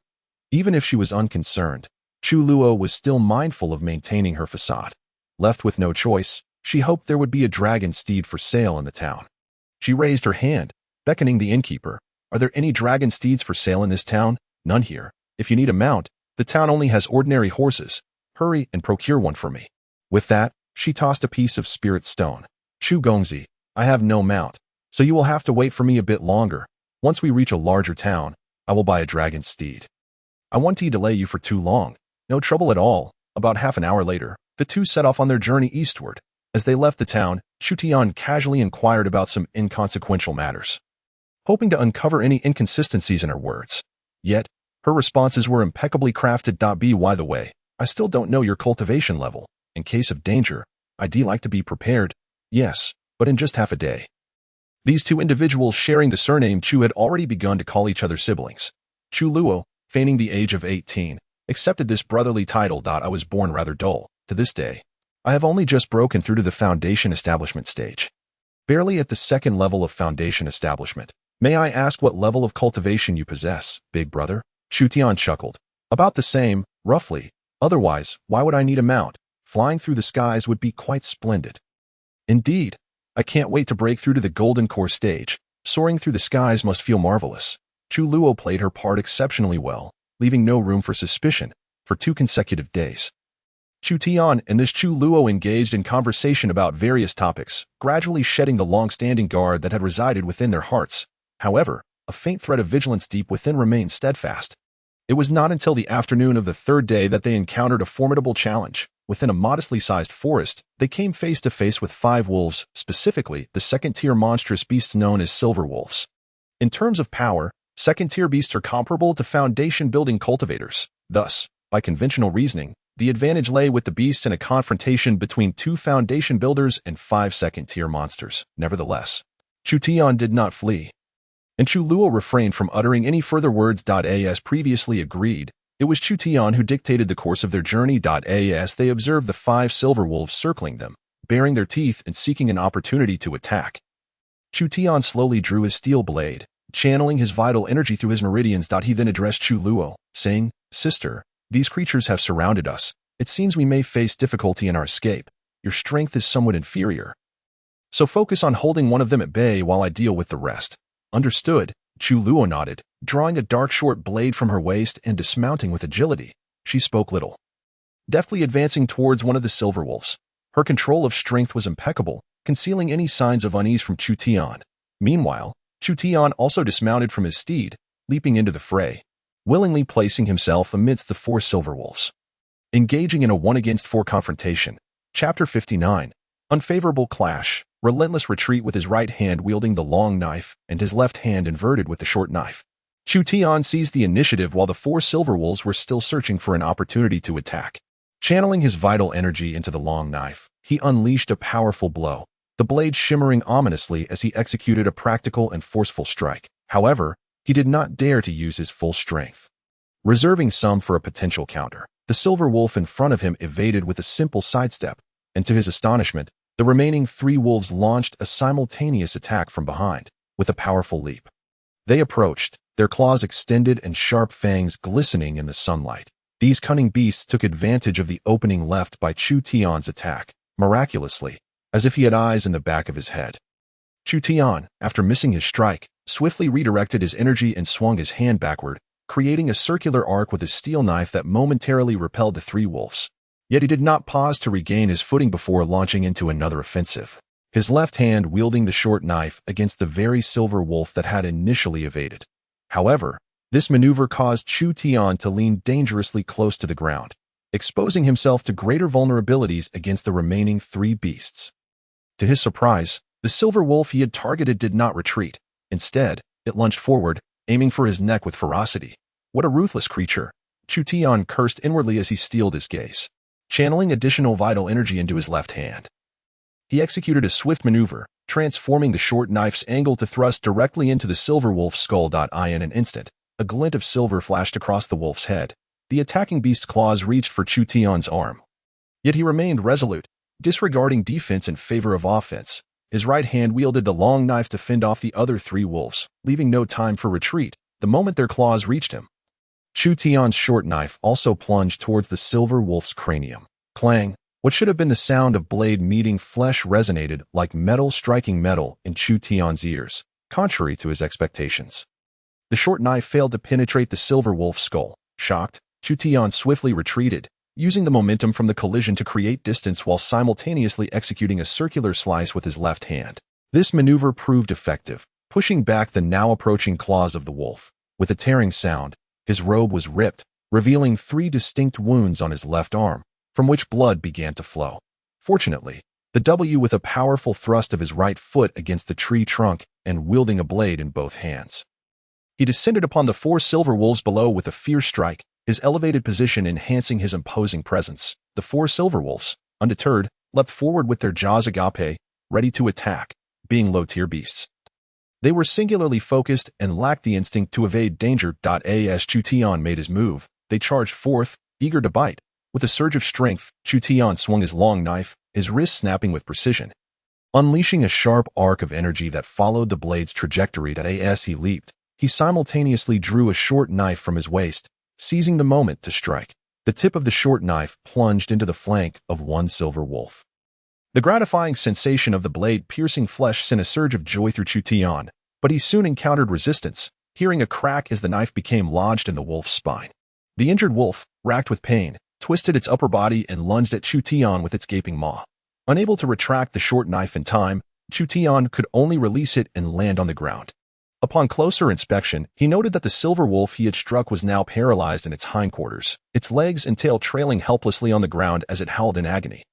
Even if she was unconcerned, Chu Luo was still mindful of maintaining her facade. Left with no choice, she hoped there would be a dragon steed for sale in the town. She raised her hand, beckoning the innkeeper. "Are there any dragon steeds for sale in this town?" "None here. If you need a mount, the town only has ordinary horses. Hurry and procure one for me." With that, she tossed a piece of spirit stone. "Chu Gongzi, I have no mount, so you will have to wait for me a bit longer. Once we reach a larger town, I will buy a dragon steed. I won't delay you for too long." No trouble at all. About half an hour later, the two set off on their journey eastward. As they left the town, Chu Tian casually inquired about some inconsequential matters, hoping to uncover any inconsistencies in her words. Yet, her responses were impeccably crafted. By the way, I still don't know your cultivation level. In case of danger, I'd like to be prepared. Yes, but in just half a day. These two individuals sharing the surname Chu had already begun to call each other siblings. Chu Luo, feigning the age of 18, accepted this brotherly title. "I was born rather dull. To this day, I have only just broken through to the foundation establishment stage. Barely at the second level of foundation establishment. May I ask what level of cultivation you possess, big brother?" Chu Tian chuckled. "About the same, roughly. Otherwise, why would I need a mount? Flying through the skies would be quite splendid." "Indeed. I can't wait to break through to the golden core stage. Soaring through the skies must feel marvelous." Chu Luo played her part exceptionally well, leaving no room for suspicion, for 2 consecutive days. Chu Tian and this Chu Luo engaged in conversation about various topics, gradually shedding the long-standing guard that had resided within their hearts. However, a faint thread of vigilance deep within remained steadfast. It was not until the afternoon of the third day that they encountered a formidable challenge. Within a modestly sized forest, they came face to face with 5 wolves, specifically the second-tier monstrous beasts known as silver wolves. In terms of power, second-tier beasts are comparable to foundation-building cultivators. Thus, by conventional reasoning, the advantage lay with the beasts in a confrontation between 2 foundation builders and 5 second-tier monsters. Nevertheless, Chu Tian did not flee, and Chu Luo refrained from uttering any further words. As previously agreed, it was Chu Tian who dictated the course of their journey. As they observed the 5 silver wolves circling them, baring their teeth and seeking an opportunity to attack. Chu Tian slowly drew his steel blade, channeling his vital energy through his meridians. He then addressed Chu Luo, saying, "Sister, these creatures have surrounded us. It seems we may face difficulty in our escape. Your strength is somewhat inferior, so focus on holding one of them at bay while I deal with the rest." "Understood," Chu Luo nodded, drawing a dark short blade from her waist and dismounting with agility. She spoke little, deftly advancing towards one of the silver wolves. Her control of strength was impeccable, concealing any signs of unease from Chu Tian. Meanwhile, Chu Tian also dismounted from his steed, leaping into the fray, willingly placing himself amidst the 4 silver wolves. Engaging in a 1-against-4 confrontation. Chapter 59. Unfavorable clash. Relentless retreat with his right hand wielding the long knife and his left hand inverted with the short knife. Chu Tian seized the initiative while the 4 silver wolves were still searching for an opportunity to attack. Channeling his vital energy into the long knife, he unleashed a powerful blow, the blade shimmering ominously as he executed a practical and forceful strike. However, he did not dare to use his full strength, reserving some for a potential counter. The silver wolf in front of him evaded with a simple sidestep, and to his astonishment, the remaining 3 wolves launched a simultaneous attack from behind, with a powerful leap. They approached, their claws extended and sharp fangs glistening in the sunlight. These cunning beasts took advantage of the opening left by Chu Tian's attack, miraculously, as if he had eyes in the back of his head. Chu Tian, after missing his strike, swiftly redirected his energy and swung his hand backward, creating a circular arc with his steel knife that momentarily repelled the 3 wolves. Yet he did not pause to regain his footing before launching into another offensive, his left hand wielding the short knife against the very silver wolf that had initially evaded. However, this maneuver caused Chu Tian to lean dangerously close to the ground, exposing himself to greater vulnerabilities against the remaining 3 beasts. To his surprise, the silver wolf he had targeted did not retreat. Instead, it lunged forward, aiming for his neck with ferocity. What a ruthless creature! Chu Tian cursed inwardly as he steeled his gaze, channeling additional vital energy into his left hand. He executed a swift maneuver, transforming the short knife's angle to thrust directly into the silver wolf's skull. In an instant, a glint of silver flashed across the wolf's head. The attacking beast's claws reached for Chu Tian's arm. Yet he remained resolute, disregarding defense in favor of offense. His right hand wielded the long knife to fend off the other 3 wolves, leaving no time for retreat the moment their claws reached him. Chu Tian's short knife also plunged towards the silver wolf's cranium. Clang! What should have been the sound of blade meeting flesh resonated like metal striking metal in Chu Tian's ears, contrary to his expectations. The short knife failed to penetrate the silver wolf's skull. Shocked, Chu Tian swiftly retreated, using the momentum from the collision to create distance while simultaneously executing a circular slice with his left hand. This maneuver proved effective, pushing back the now approaching claws of the wolf. With a tearing sound, his robe was ripped, revealing 3 distinct wounds on his left arm, from which blood began to flow. Fortunately, the W with a powerful thrust of his right foot against the tree trunk and wielding a blade in both hands. He descended upon the 4 silver wolves below with a fierce strike, his elevated position enhancing his imposing presence. The 4 silver wolves, undeterred, leapt forward with their jaws agape, ready to attack, being low-tier beasts. They were singularly focused and lacked the instinct to evade danger. As Chu Tian made his move, they charged forth, eager to bite. With a surge of strength, Chu Tian swung his long knife, his wrist snapping with precision, unleashing a sharp arc of energy that followed the blade's trajectory. As he leaped, he simultaneously drew a short knife from his waist, seizing the moment to strike. The tip of the short knife plunged into the flank of one silver wolf. The gratifying sensation of the blade piercing flesh sent a surge of joy through Chu Tian, but he soon encountered resistance, hearing a crack as the knife became lodged in the wolf's spine. The injured wolf, racked with pain, twisted its upper body and lunged at Chu Tian with its gaping maw. Unable to retract the short knife in time, Chu Tian could only release it and land on the ground. Upon closer inspection, he noted that the silver wolf he had struck was now paralyzed in its hindquarters, its legs and tail trailing helplessly on the ground as it howled in agony.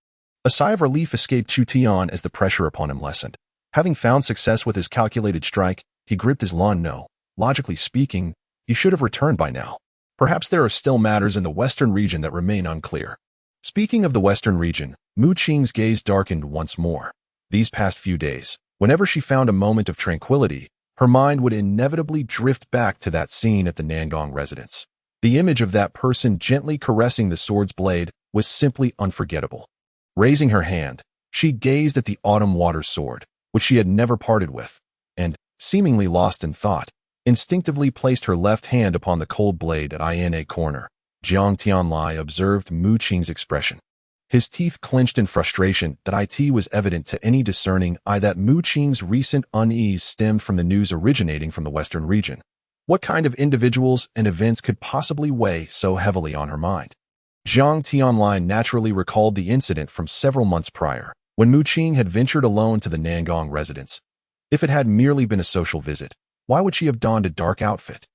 A sigh of relief escaped Chu Tian as the pressure upon him lessened. Having found success with his calculated strike, he gripped his lawn. No, logically speaking, he should have returned by now. Perhaps there are still matters in the western region that remain unclear. Speaking of the western region, Mu Qing's gaze darkened once more. These past few days, whenever she found a moment of tranquility, her mind would inevitably drift back to that scene at the Nangong residence. The image of that person gently caressing the sword's blade was simply unforgettable. Raising her hand, she gazed at the autumn water sword, which she had never parted with, and, seemingly lost in thought, instinctively placed her left hand upon the cold blade at INA corner. Jiang Tianlai observed Mu Qing's expression. His teeth clenched in frustration. That it was evident to any discerning eye that Mu Qing's recent unease stemmed from the news originating from the western region. What kind of individuals and events could possibly weigh so heavily on her mind? Jiang Tianlai naturally recalled the incident from several months prior, when Mu Qing had ventured alone to the Nangong residence. If it had merely been a social visit, why would she have donned a dark outfit?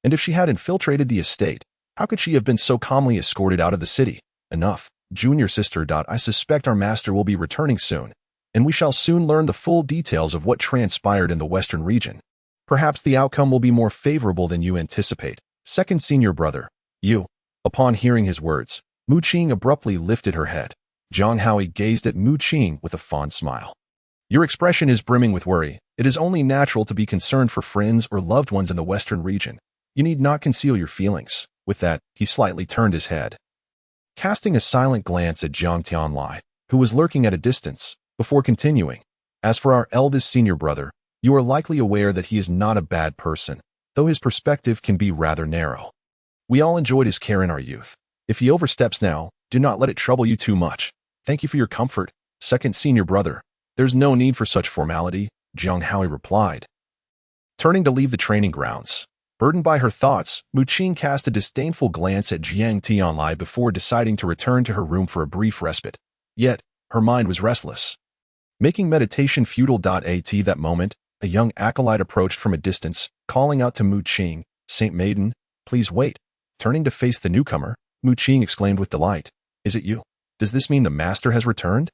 And if she had infiltrated the estate, how could she have been so calmly escorted out of the city? Enough. Junior sister. I suspect our master will be returning soon, and we shall soon learn the full details of what transpired in the western region. Perhaps the outcome will be more favorable than you anticipate. Second senior brother, you. Upon hearing his words, Mu Qing abruptly lifted her head. Zhang Haoi gazed at Mu Qing with a fond smile. Your expression is brimming with worry. It is only natural to be concerned for friends or loved ones in the western region. You need not conceal your feelings. With that, he slightly turned his head, casting a silent glance at Jiang Tianlai, who was lurking at a distance, before continuing. As for our eldest senior brother, you are likely aware that he is not a bad person, though his perspective can be rather narrow. We all enjoyed his care in our youth. If he oversteps now, do not let it trouble you too much. Thank you for your comfort, second senior brother. There's no need for such formality, Jiang Haoi replied. Turning to leave the training grounds, burdened by her thoughts, Mu Qing cast a disdainful glance at Jiang Tianlai before deciding to return to her room for a brief respite. Yet, her mind was restless. Making meditation futile. At that moment, a young acolyte approached from a distance, calling out to Mu Qing, Saint Maiden, please wait. Turning to face the newcomer, Mu Qing exclaimed with delight, is it you? Does this mean the master has returned?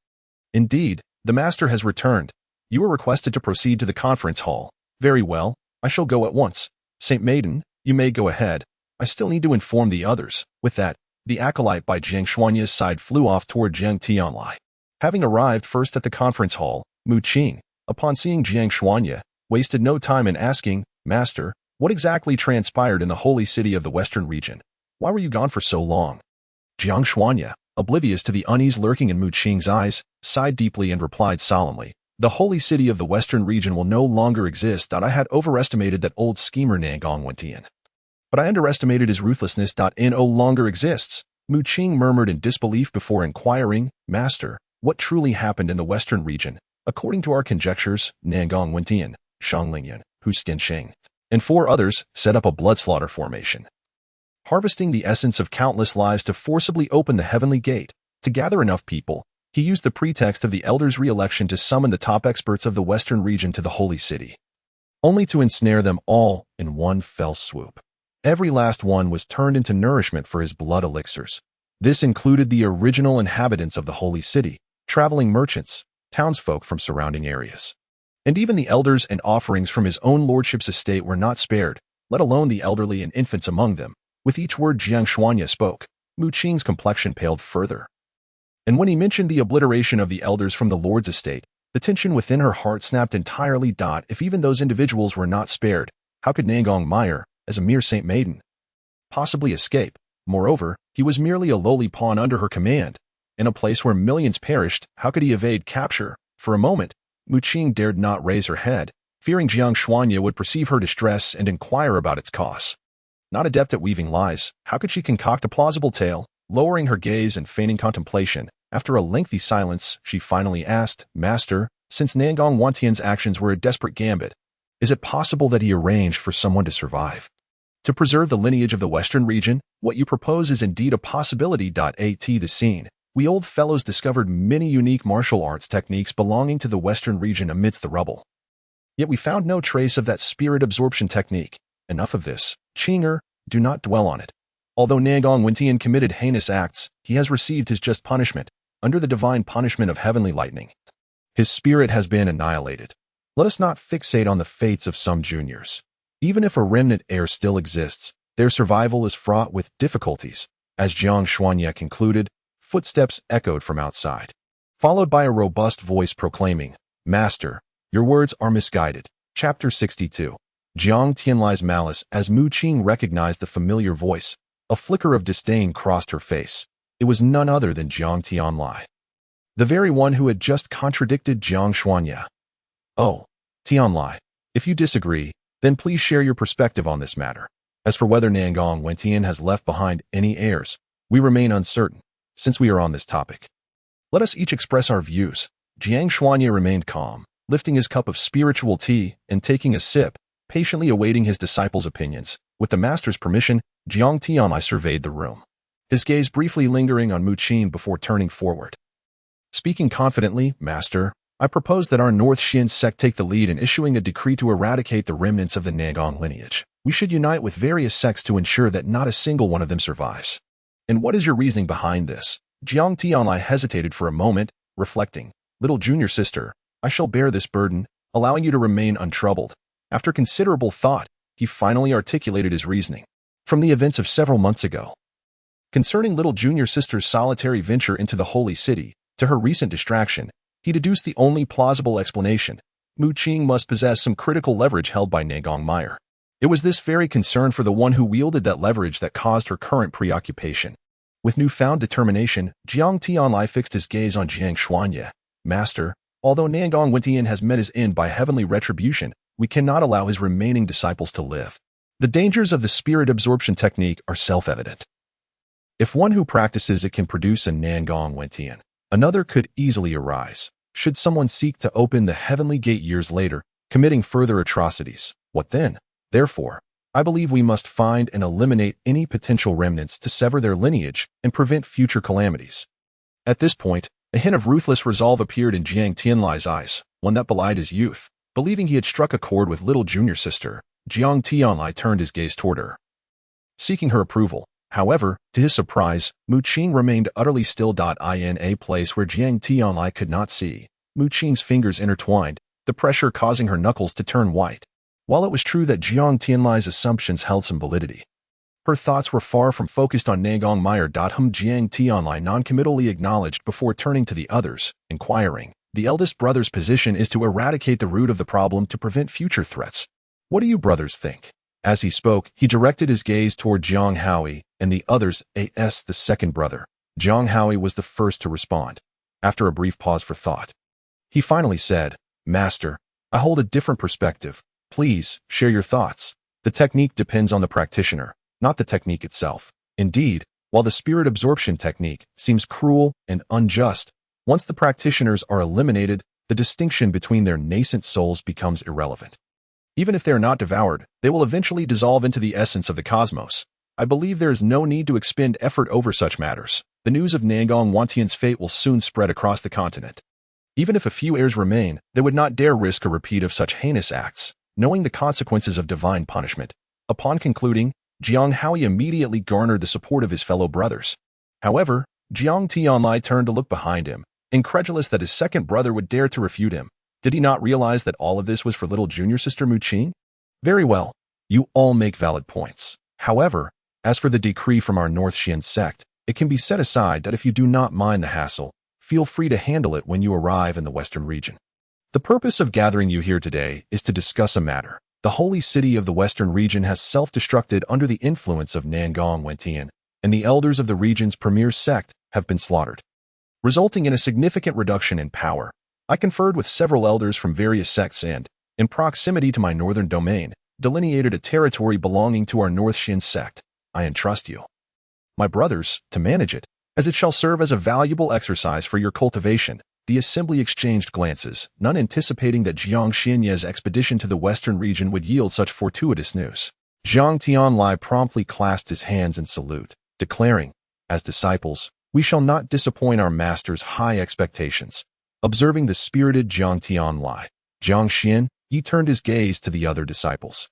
Indeed, the master has returned. You were requested to proceed to the conference hall. Very well, I shall go at once. Saint Maiden, you may go ahead. I still need to inform the others. With that, the acolyte by Jiang Xuanya's side flew off toward Jiang Tianlai. Having arrived first at the conference hall, Mu Qing, upon seeing Jiang Xuanya, wasted no time in asking, Master, what exactly transpired in the holy city of the western region? Why were you gone for so long? Jiang Xuanya, oblivious to the unease lurking in Mu Qing's eyes, sighed deeply and replied solemnly, the holy city of the western region will no longer exist. I had overestimated that old schemer Nangong Meier. But I underestimated his ruthlessness. It no longer exists. Mu Qing murmured in disbelief before inquiring, Master, what truly happened in the western region? According to our conjectures, Nangong Meier, Shanglingyan, Hustiansheng, and 4 others set up a blood slaughter formation, harvesting the essence of countless lives to forcibly open the heavenly gate. To gather enough people, he used the pretext of the elders' re-election to summon the top experts of the western region to the holy city, only to ensnare them all in one fell swoop. Every last one was turned into nourishment for his blood elixirs. This included the original inhabitants of the holy city, traveling merchants, townsfolk from surrounding areas. And even the elders and offerings from his own lordship's estate were not spared, let alone the elderly and infants among them. With each word Jiang Xuanya spoke, Mu Qing's complexion paled further. And when he mentioned the obliteration of the elders from the lord's estate, the tension within her heart snapped entirely. If even those individuals were not spared, how could Nangong Meier, as a mere Saint Maiden, possibly escape? Moreover, he was merely a lowly pawn under her command. In a place where millions perished, how could he evade capture? For a moment, Mu Qing dared not raise her head, fearing Jiang Xuanya would perceive her distress and inquire about its cause. Not adept at weaving lies, how could she concoct a plausible tale? Lowering her gaze and feigning contemplation, after a lengthy silence, she finally asked, Master, since Nangong Wantian's actions were a desperate gambit, is it possible that he arranged for someone to survive? To preserve the lineage of the western region, what you propose is indeed a possibility. At the scene, we old fellows discovered many unique martial arts techniques belonging to the western region amidst the rubble. Yet we found no trace of that spirit absorption technique. Enough of this. Chinger, do not dwell on it. Although Nangong Meier committed heinous acts, he has received his just punishment, under the divine punishment of heavenly lightning. His spirit has been annihilated. Let us not fixate on the fates of some juniors. Even if a remnant heir still exists, their survival is fraught with difficulties. As Jiang Xuanye concluded, footsteps echoed from outside, followed by a robust voice proclaiming, "Master, your words are misguided." Chapter 62. Jiang Tianlai's malice. As Mu Qing recognized the familiar voice, a flicker of disdain crossed her face. It was none other than Jiang Tianlai, the very one who had just contradicted Jiang Xuanye. "Oh, Tianlai, if you disagree, then please share your perspective on this matter. As for whether Nangong Meier has left behind any heirs, we remain uncertain, since we are on this topic. Let us each express our views." Jiang Xuanye remained calm, lifting his cup of spiritual tea and taking a sip, patiently awaiting his disciples' opinions. With the master's permission, Jiang Tianlai surveyed the room, his gaze briefly lingering on Mu Qing before turning forward. Speaking confidently, "Master, I propose that our North Xin sect take the lead in issuing a decree to eradicate the remnants of the Nangong lineage. We should unite with various sects to ensure that not a single one of them survives." "And what is your reasoning behind this?" Jiang Tianlai hesitated for a moment, reflecting. "Little junior sister, I shall bear this burden, allowing you to remain untroubled." After considerable thought, he finally articulated his reasoning. From the events of several months ago, concerning little junior sister's solitary venture into the holy city, to her recent distraction, he deduced the only plausible explanation. Mu Qing must possess some critical leverage held by Nangong Meier. It was this very concern for the one who wielded that leverage that caused her current preoccupation. With newfound determination, Jiang Tianlai fixed his gaze on Jiang Xuanye. "Master, although Nangong Meier has met his end by heavenly retribution, we cannot allow his remaining disciples to live. The dangers of the spirit absorption technique are self-evident. If one who practices it can produce a Nangong Meier, another could easily arise. Should someone seek to open the heavenly gate years later, committing further atrocities, what then? Therefore, I believe we must find and eliminate any potential remnants to sever their lineage and prevent future calamities." At this point, a hint of ruthless resolve appeared in Jiang Tianlai's eyes, one that belied his youth. Believing he had struck a chord with little junior sister, Jiang Tianlai turned his gaze toward her, seeking her approval. However, to his surprise, Mu Qing remained utterly still. In a place where Jiang Tianlai could not see, Mu Qing's fingers intertwined, the pressure causing her knuckles to turn white. While it was true that Jiang Tianlai's assumptions held some validity, her thoughts were far from focused on Nangong Meier. Jiang Tianlai noncommittally acknowledged before turning to the others, inquiring, "The eldest brother's position is to eradicate the root of the problem to prevent future threats. What do you brothers think?" As he spoke, he directed his gaze toward Jiang Howie and the others. The second brother. Jiang Howie was the first to respond. After a brief pause for thought, he finally said, "Master, I hold a different perspective. Please, share your thoughts." "The technique depends on the practitioner, not the technique itself. Indeed, while the spirit absorption technique seems cruel and unjust, once the practitioners are eliminated, the distinction between their nascent souls becomes irrelevant. Even if they are not devoured, they will eventually dissolve into the essence of the cosmos. I believe there is no need to expend effort over such matters. The news of Nangong Meier's fate will soon spread across the continent. Even if a few heirs remain, they would not dare risk a repeat of such heinous acts, knowing the consequences of divine punishment." Upon concluding, Jiang Howie immediately garnered the support of his fellow brothers. However, Jiang Tianlai turned to look behind him, incredulous that his second brother would dare to refute him. Did he not realize that all of this was for little junior sister Mu Qing? "Very well, you all make valid points. However, as for the decree from our North Xin sect, it can be set aside that if you do not mind the hassle, feel free to handle it when you arrive in the Western region. The purpose of gathering you here today is to discuss a matter. The holy city of the Western region has self-destructed under the influence of Nangong Meier, and the elders of the region's premier sect have been slaughtered, resulting in a significant reduction in power. I conferred with several elders from various sects and, in proximity to my northern domain, delineated a territory belonging to our North Xin sect. I entrust you, my brothers, to manage it, as it shall serve as a valuable exercise for your cultivation." The assembly exchanged glances, none anticipating that Jiang Xinye's expedition to the western region would yield such fortuitous news. Jiang Tianlai promptly clasped his hands in salute, declaring, "As disciples, we shall not disappoint our master's high expectations." Observing the spirited Jiang Tianlai, Jiang Xin, Yi turned his gaze to the other disciples,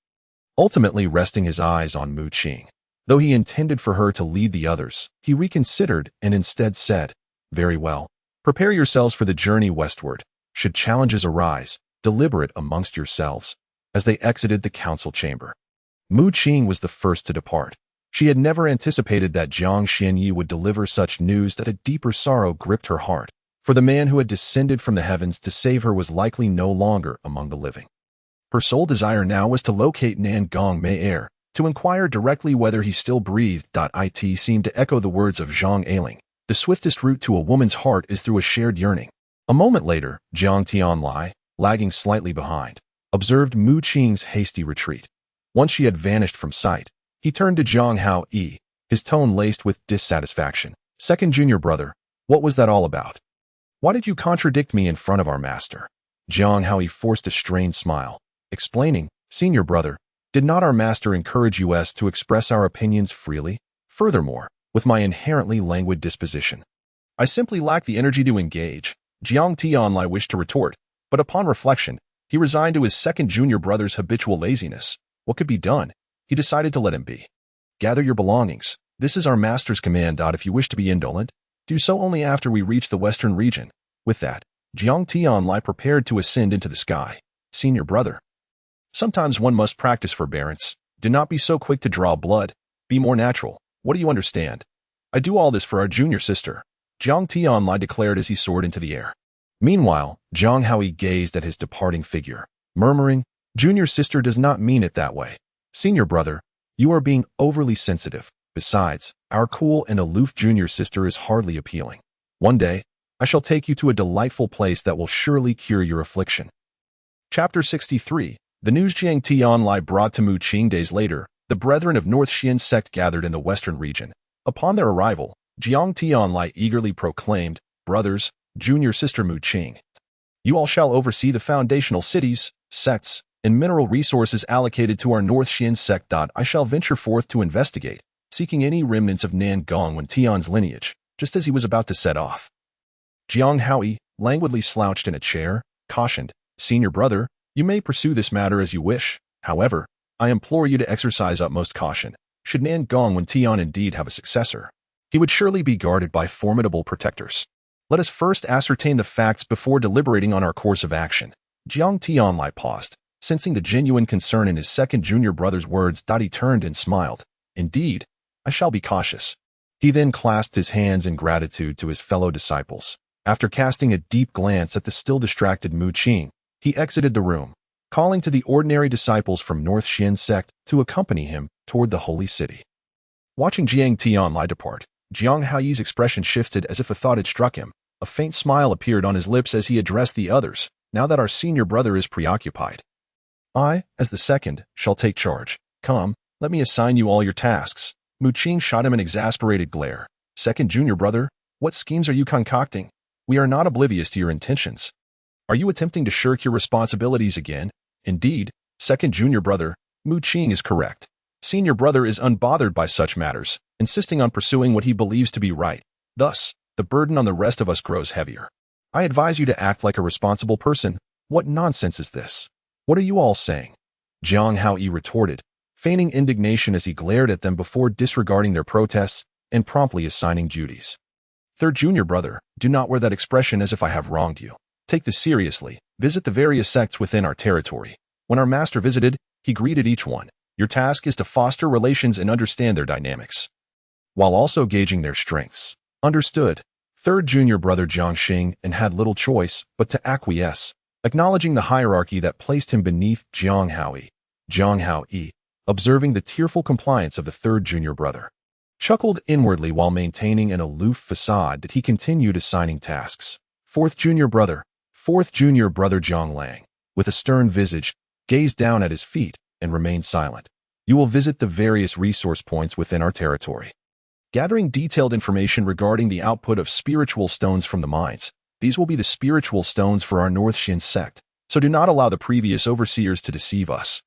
ultimately resting his eyes on Mu Qing. Though he intended for her to lead the others, he reconsidered and instead said, "Very well. Prepare yourselves for the journey westward. Should challenges arise, deliberate amongst yourselves." As they exited the council chamber, Mu Qing was the first to depart. She had never anticipated that Jiang Xianyi would deliver such news that a deeper sorrow gripped her heart, for the man who had descended from the heavens to save her was likely no longer among the living. Her sole desire now was to locate Nangong Meier, to inquire directly whether he still breathed. It seemed to echo the words of Zhang Ailing. The swiftest route to a woman's heart is through a shared yearning. A moment later, Jiang Tianlai, lagging slightly behind, observed Mu Qing's hasty retreat. Once she had vanished from sight, he turned to Zhang Hao-yi, his tone laced with dissatisfaction. "Second junior brother, what was that all about? Why did you contradict me in front of our master?" Jiang Hao-yi forced a strained smile, explaining, "Senior brother, did not our master encourage us to express our opinions freely? Furthermore, with my inherently languid disposition, I simply lack the energy to engage." Jiang Tianlai wished to retort, but upon reflection, he resigned to his second junior brother's habitual laziness. What could be done? He decided to let him be. "Gather your belongings. This is our master's command. If you wish to be indolent, do so only after we reach the western region." With that, Jiang Tianlai prepared to ascend into the sky. "Senior brother, sometimes one must practice forbearance. Do not be so quick to draw blood. Be more natural. What do you understand? I do all this for our junior sister," Jiang Tianlai declared as he soared into the air. Meanwhile, Zhang Haoyi gazed at his departing figure, murmuring, "Junior sister does not mean it that way. Senior brother, you are being overly sensitive. Besides, our cool and aloof junior sister is hardly appealing. One day, I shall take you to a delightful place that will surely cure your affliction." Chapter 63. The news Jiang Tianlai brought to Mu Qing days later. The brethren of North Xian sect gathered in the western region. Upon their arrival, Jiang Tianlai eagerly proclaimed, "Brothers, junior sister Mu Qing, you all shall oversee the foundational cities, sects, and mineral resources allocated to our North Xian sect. I shall venture forth to investigate, seeking any remnants of Nangong Tian's lineage," just as he was about to set off. Jiang Haoyi, languidly slouched in a chair, cautioned, "Senior brother, you may pursue this matter as you wish. However, I implore you to exercise utmost caution. Should Nangong Tian indeed have a successor, he would surely be guarded by formidable protectors. Let us first ascertain the facts before deliberating on our course of action." Jiang Tianlai paused, sensing the genuine concern in his second junior brother's words. He turned and smiled. "Indeed, I shall be cautious." He then clasped his hands in gratitude to his fellow disciples. After casting a deep glance at the still distracted Mu Qing, he exited the room, calling to the ordinary disciples from North Xian sect to accompany him toward the holy city. Watching Jiang Tianlai depart, Jiang Haoyi's expression shifted as if a thought had struck him. A faint smile appeared on his lips as he addressed the others. "Now that our senior brother is preoccupied, I, as the second, shall take charge. Come, let me assign you all your tasks." Mu Qing shot him an exasperated glare. "Second junior brother, what schemes are you concocting? We are not oblivious to your intentions. Are you attempting to shirk your responsibilities again?" "Indeed, second junior brother, Mu Qing is correct. Senior brother is unbothered by such matters, insisting on pursuing what he believes to be right. Thus, the burden on the rest of us grows heavier. I advise you to act like a responsible person." "What nonsense is this? What are you all saying?" Jiang Haoyi retorted, feigning indignation as he glared at them before disregarding their protests and promptly assigning duties. "Third junior brother, do not wear that expression as if I have wronged you. Take this seriously. Visit the various sects within our territory. When our master visited, he greeted each one. Your task is to foster relations and understand their dynamics, while also gauging their strengths." "Understood." Third junior brother Jiang Xing and had little choice but to acquiesce, acknowledging the hierarchy that placed him beneath Jiang Haoyi. Jiang Haoyi, observing the tearful compliance of the third junior brother, chuckled inwardly while maintaining an aloof facade that he continued assigning tasks. Fourth junior brother Jiang Lang, with a stern visage, gazed down at his feet and remained silent. "You will visit the various resource points within our territory, gathering detailed information regarding the output of spiritual stones from the mines. These will be the spiritual stones for our North Xian sect, so do not allow the previous overseers to deceive us."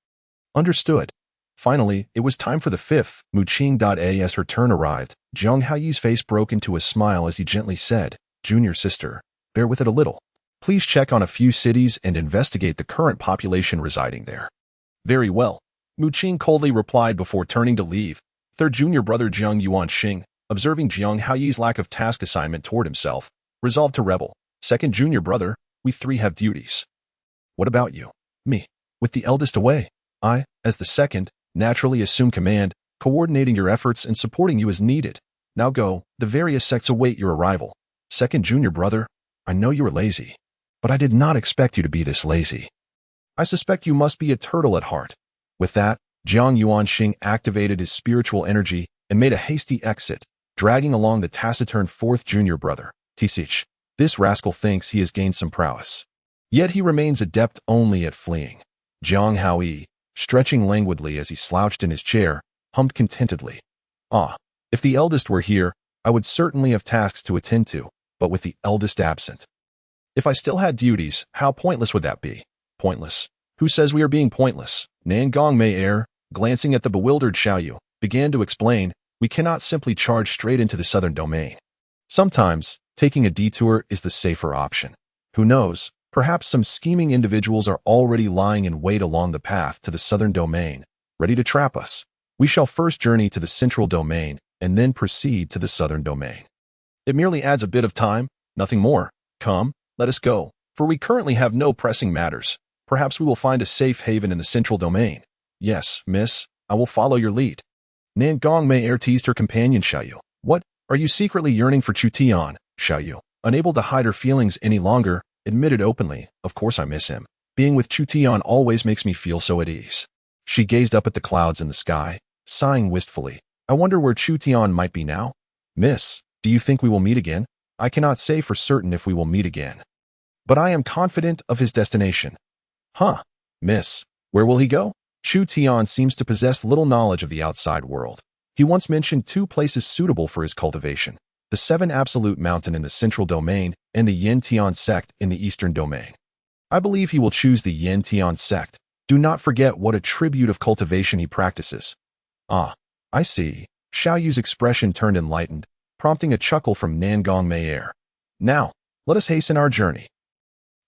"Understood." Finally, it was time for the fifth, Mu Qing. As her turn arrived, Jiang Haoyi's face broke into a smile as he gently said, "Junior sister, bear with it a little. Please check on a few cities and investigate the current population residing there. Very well, Mu Qing coldly replied before turning to leave. Third junior brother Jiang Yuanxing, observing Jiang Haoyi's lack of task assignment toward himself, resolved to rebel. Second junior brother, we three have duties. What about you? Me. With the eldest away, I, as the second, naturally assume command, coordinating your efforts and supporting you as needed. Now go, the various sects await your arrival. Second junior brother, I know you are lazy, but I did not expect you to be this lazy. I suspect you must be a turtle at heart. With that, Jiang Yuanxing activated his spiritual energy and made a hasty exit, dragging along the taciturn fourth junior brother, Tisich. This rascal thinks he has gained some prowess. Yet he remains adept only at fleeing. Jiang Haoyi, stretching languidly as he slouched in his chair, hummed contentedly. Ah, if the eldest were here, I would certainly have tasks to attend to, but with the eldest absent. If I still had duties, how pointless would that be? Pointless. Who says we are being pointless? Nangong Meier, glancing at the bewildered Xiaoyu, began to explain, we cannot simply charge straight into the southern domain. Sometimes, taking a detour is the safer option. Who knows, perhaps some scheming individuals are already lying in wait along the path to the southern domain, ready to trap us. We shall first journey to the central domain and then proceed to the southern domain. It merely adds a bit of time, nothing more. Come, let us go, for we currently have no pressing matters. Perhaps we will find a safe haven in the central domain. Yes, miss, I will follow your lead. Nangong Meier teased her companion Xiaoyu. What, are you secretly yearning for Chu Tian? Xiaoyu, unable to hide her feelings any longer, admitted openly, of course I miss him. Being with Chu Tian always makes me feel so at ease. She gazed up at the clouds in the sky, sighing wistfully. I wonder where Chu Tian might be now? Miss, do you think we will meet again? I cannot say for certain if we will meet again, but I am confident of his destination. Huh, miss, where will he go? Chu Tian seems to possess little knowledge of the outside world. He once mentioned two places suitable for his cultivation, the Seven Absolute Mountain in the central domain and the Yin Tian sect in the eastern domain. I believe he will choose the Yin Tian sect. Do not forget what a tribute of cultivation he practices. Ah, I see. Xiaoyu's expression turned enlightened, prompting a chuckle from Nangong Meier. Now, let us hasten our journey.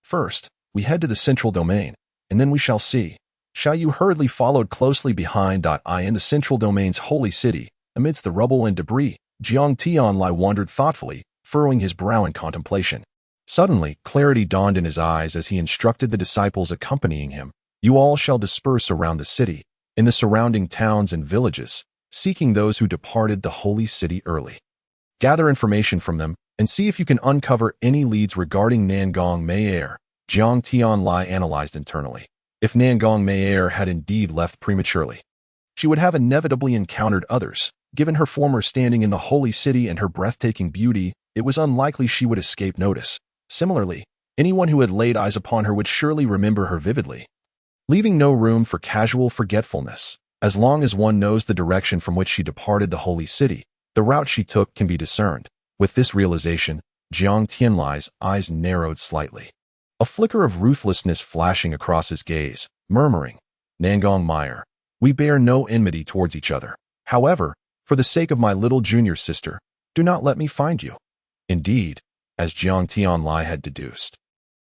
First, we head to the central domain, and then we shall see. Xiaoyu hurriedly followed closely behind. In the central domain's holy city, amidst the rubble and debris, Jiang Tianlai wandered thoughtfully, furrowing his brow in contemplation. Suddenly, clarity dawned in his eyes as he instructed the disciples accompanying him. You all shall disperse around the city, in the surrounding towns and villages, seeking those who departed the holy city early. Gather information from them, and see if you can uncover any leads regarding Nangong Meier. Jiang Tianlai analyzed internally. If Nangong Meier had indeed left prematurely, she would have inevitably encountered others. Given her former standing in the holy city and her breathtaking beauty, it was unlikely she would escape notice. Similarly, anyone who had laid eyes upon her would surely remember her vividly, leaving no room for casual forgetfulness. As long as one knows the direction from which she departed the holy city, the route she took can be discerned. With this realization, Jiang Tianlai's eyes narrowed slightly, a flicker of ruthlessness flashing across his gaze, murmuring, Nangong Meier, we bear no enmity towards each other. However, for the sake of my little junior sister, do not let me find you. Indeed, as Jiang Tianlai had deduced.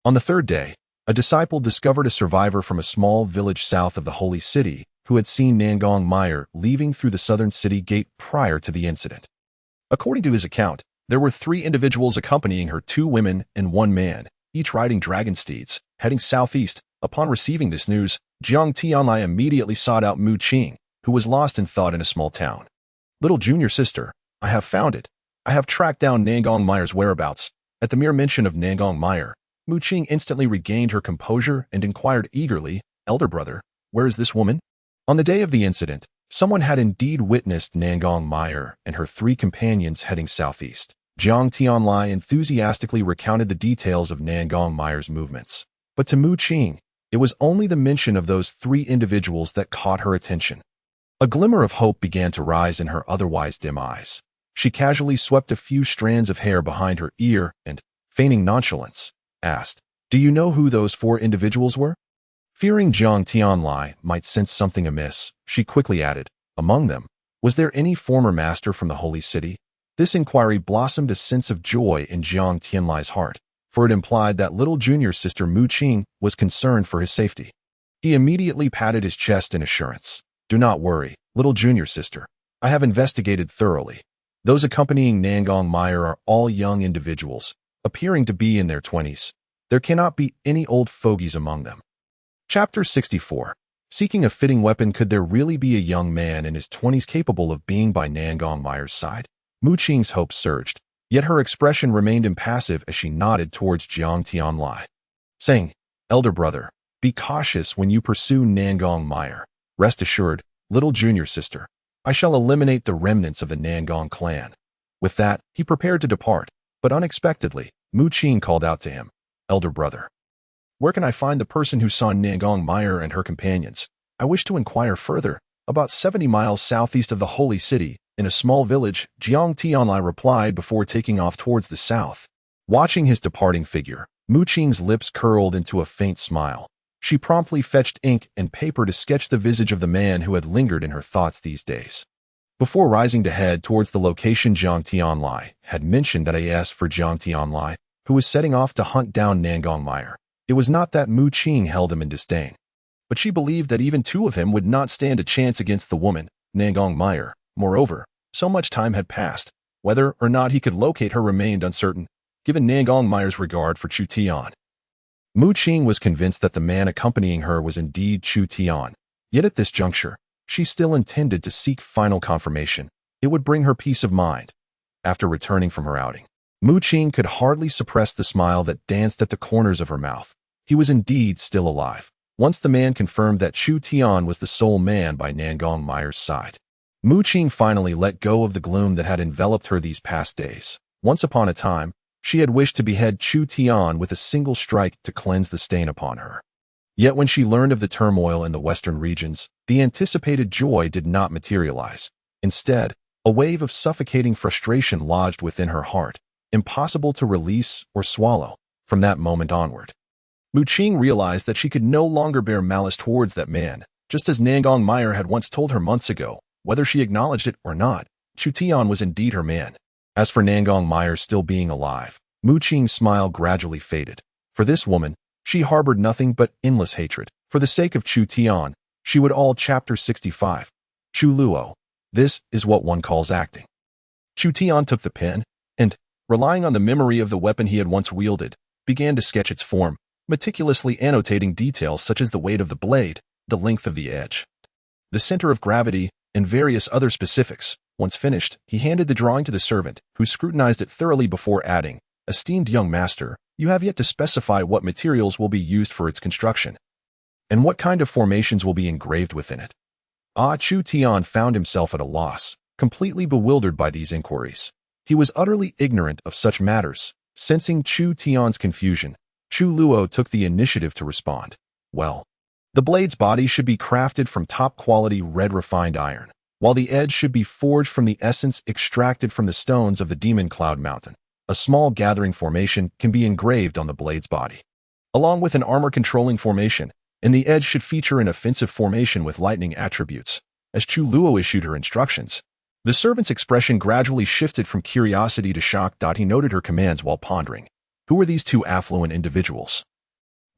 On the third day, a disciple discovered a survivor from a small village south of the holy city who had seen Nangong Meier leaving through the southern city gate prior to the incident. According to his account, there were 3 individuals accompanying her, 2 women and 1 man, each riding dragon steeds, heading southeast. Upon receiving this news, Jiang Tianlai immediately sought out Mu Qing, who was lost in thought in a small town. Little junior sister, I have found it. I have tracked down Nangong Meier's whereabouts. At the mere mention of Nangong Meier, Mu Qing instantly regained her composure and inquired eagerly, Elder brother, where is this woman? On the day of the incident, someone had indeed witnessed Nangong Meier and her 3 companions heading southeast. Jiang Tianlai enthusiastically recounted the details of Nangong Meier's movements. But to Mu Qing, it was only the mention of those 3 individuals that caught her attention. A glimmer of hope began to rise in her otherwise dim eyes. She casually swept a few strands of hair behind her ear and, feigning nonchalance, asked, Do you know who those 4 individuals were? Fearing Jiang Tianlai might sense something amiss, she quickly added, Among them, was there any former master from the holy city? This inquiry blossomed a sense of joy in Jiang Tianlai's heart. for it implied that little junior sister Mu Qing was concerned for his safety. He immediately patted his chest in assurance. "Do not worry, little junior sister. I have investigated thoroughly. Those accompanying Nangong Meier are all young individuals, appearing to be in their 20s. There cannot be any old fogies among them." Chapter 64. Seeking a fitting weapon. Could there really be a young man in his 20s capable of being by Nangong Meier's side? Mu Qing's hopes surged, yet her expression remained impassive as she nodded towards Jiang Tianlai, saying, "Elder brother, be cautious when you pursue Nangong Meier. Rest assured, little junior sister, I shall eliminate the remnants of the Nangong clan." With that, he prepared to depart, but unexpectedly, Mu Qing called out to him, "Elder brother, where can I find the person who saw Nangong Meier and her companions? I wish to inquire further." "About 70 miles southeast of the holy city, in a small village," Jiang Tianlai replied before taking off towards the south. Watching his departing figure, Mu Qing's lips curled into a faint smile. She promptly fetched ink and paper to sketch the visage of the man who had lingered in her thoughts these days. Before rising to head towards the location Jiang Tianlai had mentioned that I asked for Jiang Tianlai, who was setting off to hunt down Nangong Meier. It was not that Mu Qing held him in disdain, but she believed that even two of him would not stand a chance against the woman, Nangong Meier. Moreover, so much time had passed. Whether or not he could locate her remained uncertain, given Nangong Meier's regard for Chu Tian. Mu Qing was convinced that the man accompanying her was indeed Chu Tian, yet at this juncture, she still intended to seek final confirmation. It would bring her peace of mind. After returning from her outing, Mu Qing could hardly suppress the smile that danced at the corners of her mouth. He was indeed still alive. Once the man confirmed that Chu Tian was the sole man by Nangong Meier's side, Mu Qing finally let go of the gloom that had enveloped her these past days. Once upon a time, she had wished to behead Chu Tian with a single strike to cleanse the stain upon her. Yet when she learned of the turmoil in the western regions, the anticipated joy did not materialize. Instead, a wave of suffocating frustration lodged within her heart, impossible to release or swallow. From that moment onward, Mu Qing realized that she could no longer bear malice towards that man, just as Nangong Meier had once told her months ago. Whether she acknowledged it or not, Chu Tian was indeed her man. As for Nangong Meier still being alive, Mu Qing's smile gradually faded. For this woman, she harbored nothing but endless hatred. For the sake of Chu Tian, she would all. Chapter 65. Chu Luo. This is what one calls acting. Chu Tian took the pen, and, relying on the memory of the weapon he had once wielded, began to sketch its form, meticulously annotating details such as the weight of the blade, the length of the edge, the center of gravity, and various other specifics. Once finished, he handed the drawing to the servant, who scrutinized it thoroughly before adding, "Esteemed young master, you have yet to specify what materials will be used for its construction, and what kind of formations will be engraved within it." Chu Tian found himself at a loss, completely bewildered by these inquiries. He was utterly ignorant of such matters. Sensing Chu Tian's confusion, Chu Luo took the initiative to respond. "Well, the blade's body should be crafted from top-quality red refined iron, while the edge should be forged from the essence extracted from the stones of the Demon Cloud Mountain. A small gathering formation can be engraved on the blade's body, along with an armor-controlling formation, and the edge should feature an offensive formation with lightning attributes." As Chu Luo issued her instructions, the servant's expression gradually shifted from curiosity to shock. He noted her commands while pondering. Who were these two affluent individuals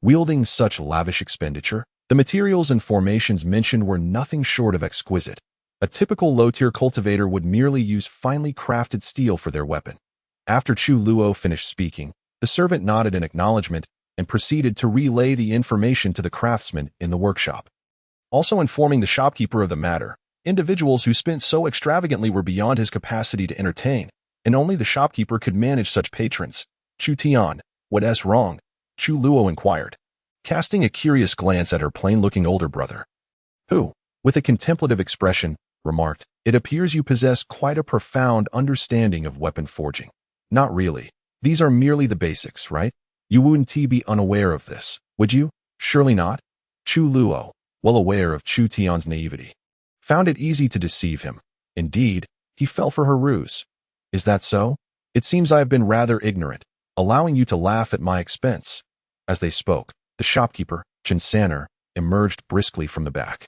wielding such lavish expenditure? The materials and formations mentioned were nothing short of exquisite. A typical low-tier cultivator would merely use finely crafted steel for their weapon. After Chu Luo finished speaking, the servant nodded in acknowledgement and proceeded to relay the information to the craftsman in the workshop. Also informing the shopkeeper of the matter, individuals who spent so extravagantly were beyond his capacity to entertain, and only the shopkeeper could manage such patrons. "Chu Tian, what's wrong?" Chu Luo inquired, casting a curious glance at her plain-looking older brother, who, with a contemplative expression, remarked, "It appears you possess quite a profound understanding of weapon forging." "Not really. These are merely the basics, right? You wouldn't be unaware of this, would you?" "Surely not." Chu Luo, well aware of Chu Tian's naivety, found it easy to deceive him. Indeed, he fell for her ruse. "Is that so? It seems I have been rather ignorant, allowing you to laugh at my expense." As they spoke, the shopkeeper, Chen Sanner, emerged briskly from the back,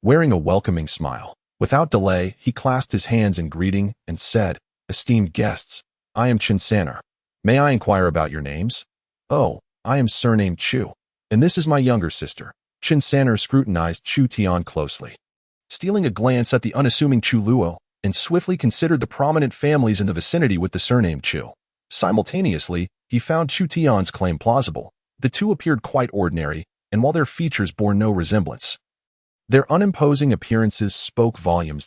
wearing a welcoming smile. Without delay, he clasped his hands in greeting and said, "Esteemed guests, I am Chen Sanner. May I inquire about your names?" Oh, I am surnamed Chu, and this is my younger sister. Chen Sanner scrutinized Chu Tian closely, stealing a glance at the unassuming Chu Luo, and swiftly considered the prominent families in the vicinity with the surname Chu. Simultaneously, he found Chu Tian's claim plausible. The two appeared quite ordinary, and while their features bore no resemblance, their unimposing appearances spoke volumes.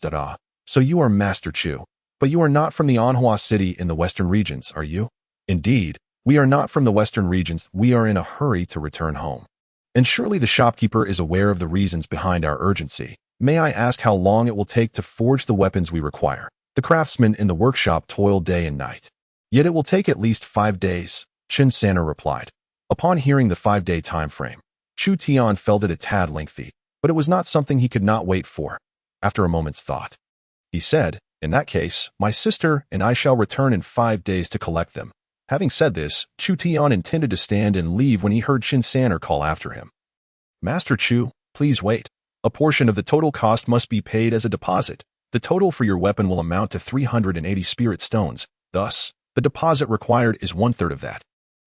So you are Master Chu, but you are not from the Anhua city in the western regions, are you? Indeed, we are not from the western regions. We are in a hurry to return home. And surely the shopkeeper is aware of the reasons behind our urgency. May I ask how long it will take to forge the weapons we require? The craftsmen in the workshop toil day and night. Yet it will take at least 5 days, Chen Sanner replied. Upon hearing the 5-day time frame, Chu Tian felt it a tad lengthy, but it was not something he could not wait for. After a moment's thought, he said, in that case, my sister and I shall return in 5 days to collect them. Having said this, Chu Tian intended to stand and leave when he heard Chen Sanner call after him. Master Chu, please wait. A portion of the total cost must be paid as a deposit. The total for your weapon will amount to 380 spirit stones. Thus, the deposit required is 1/3 of that.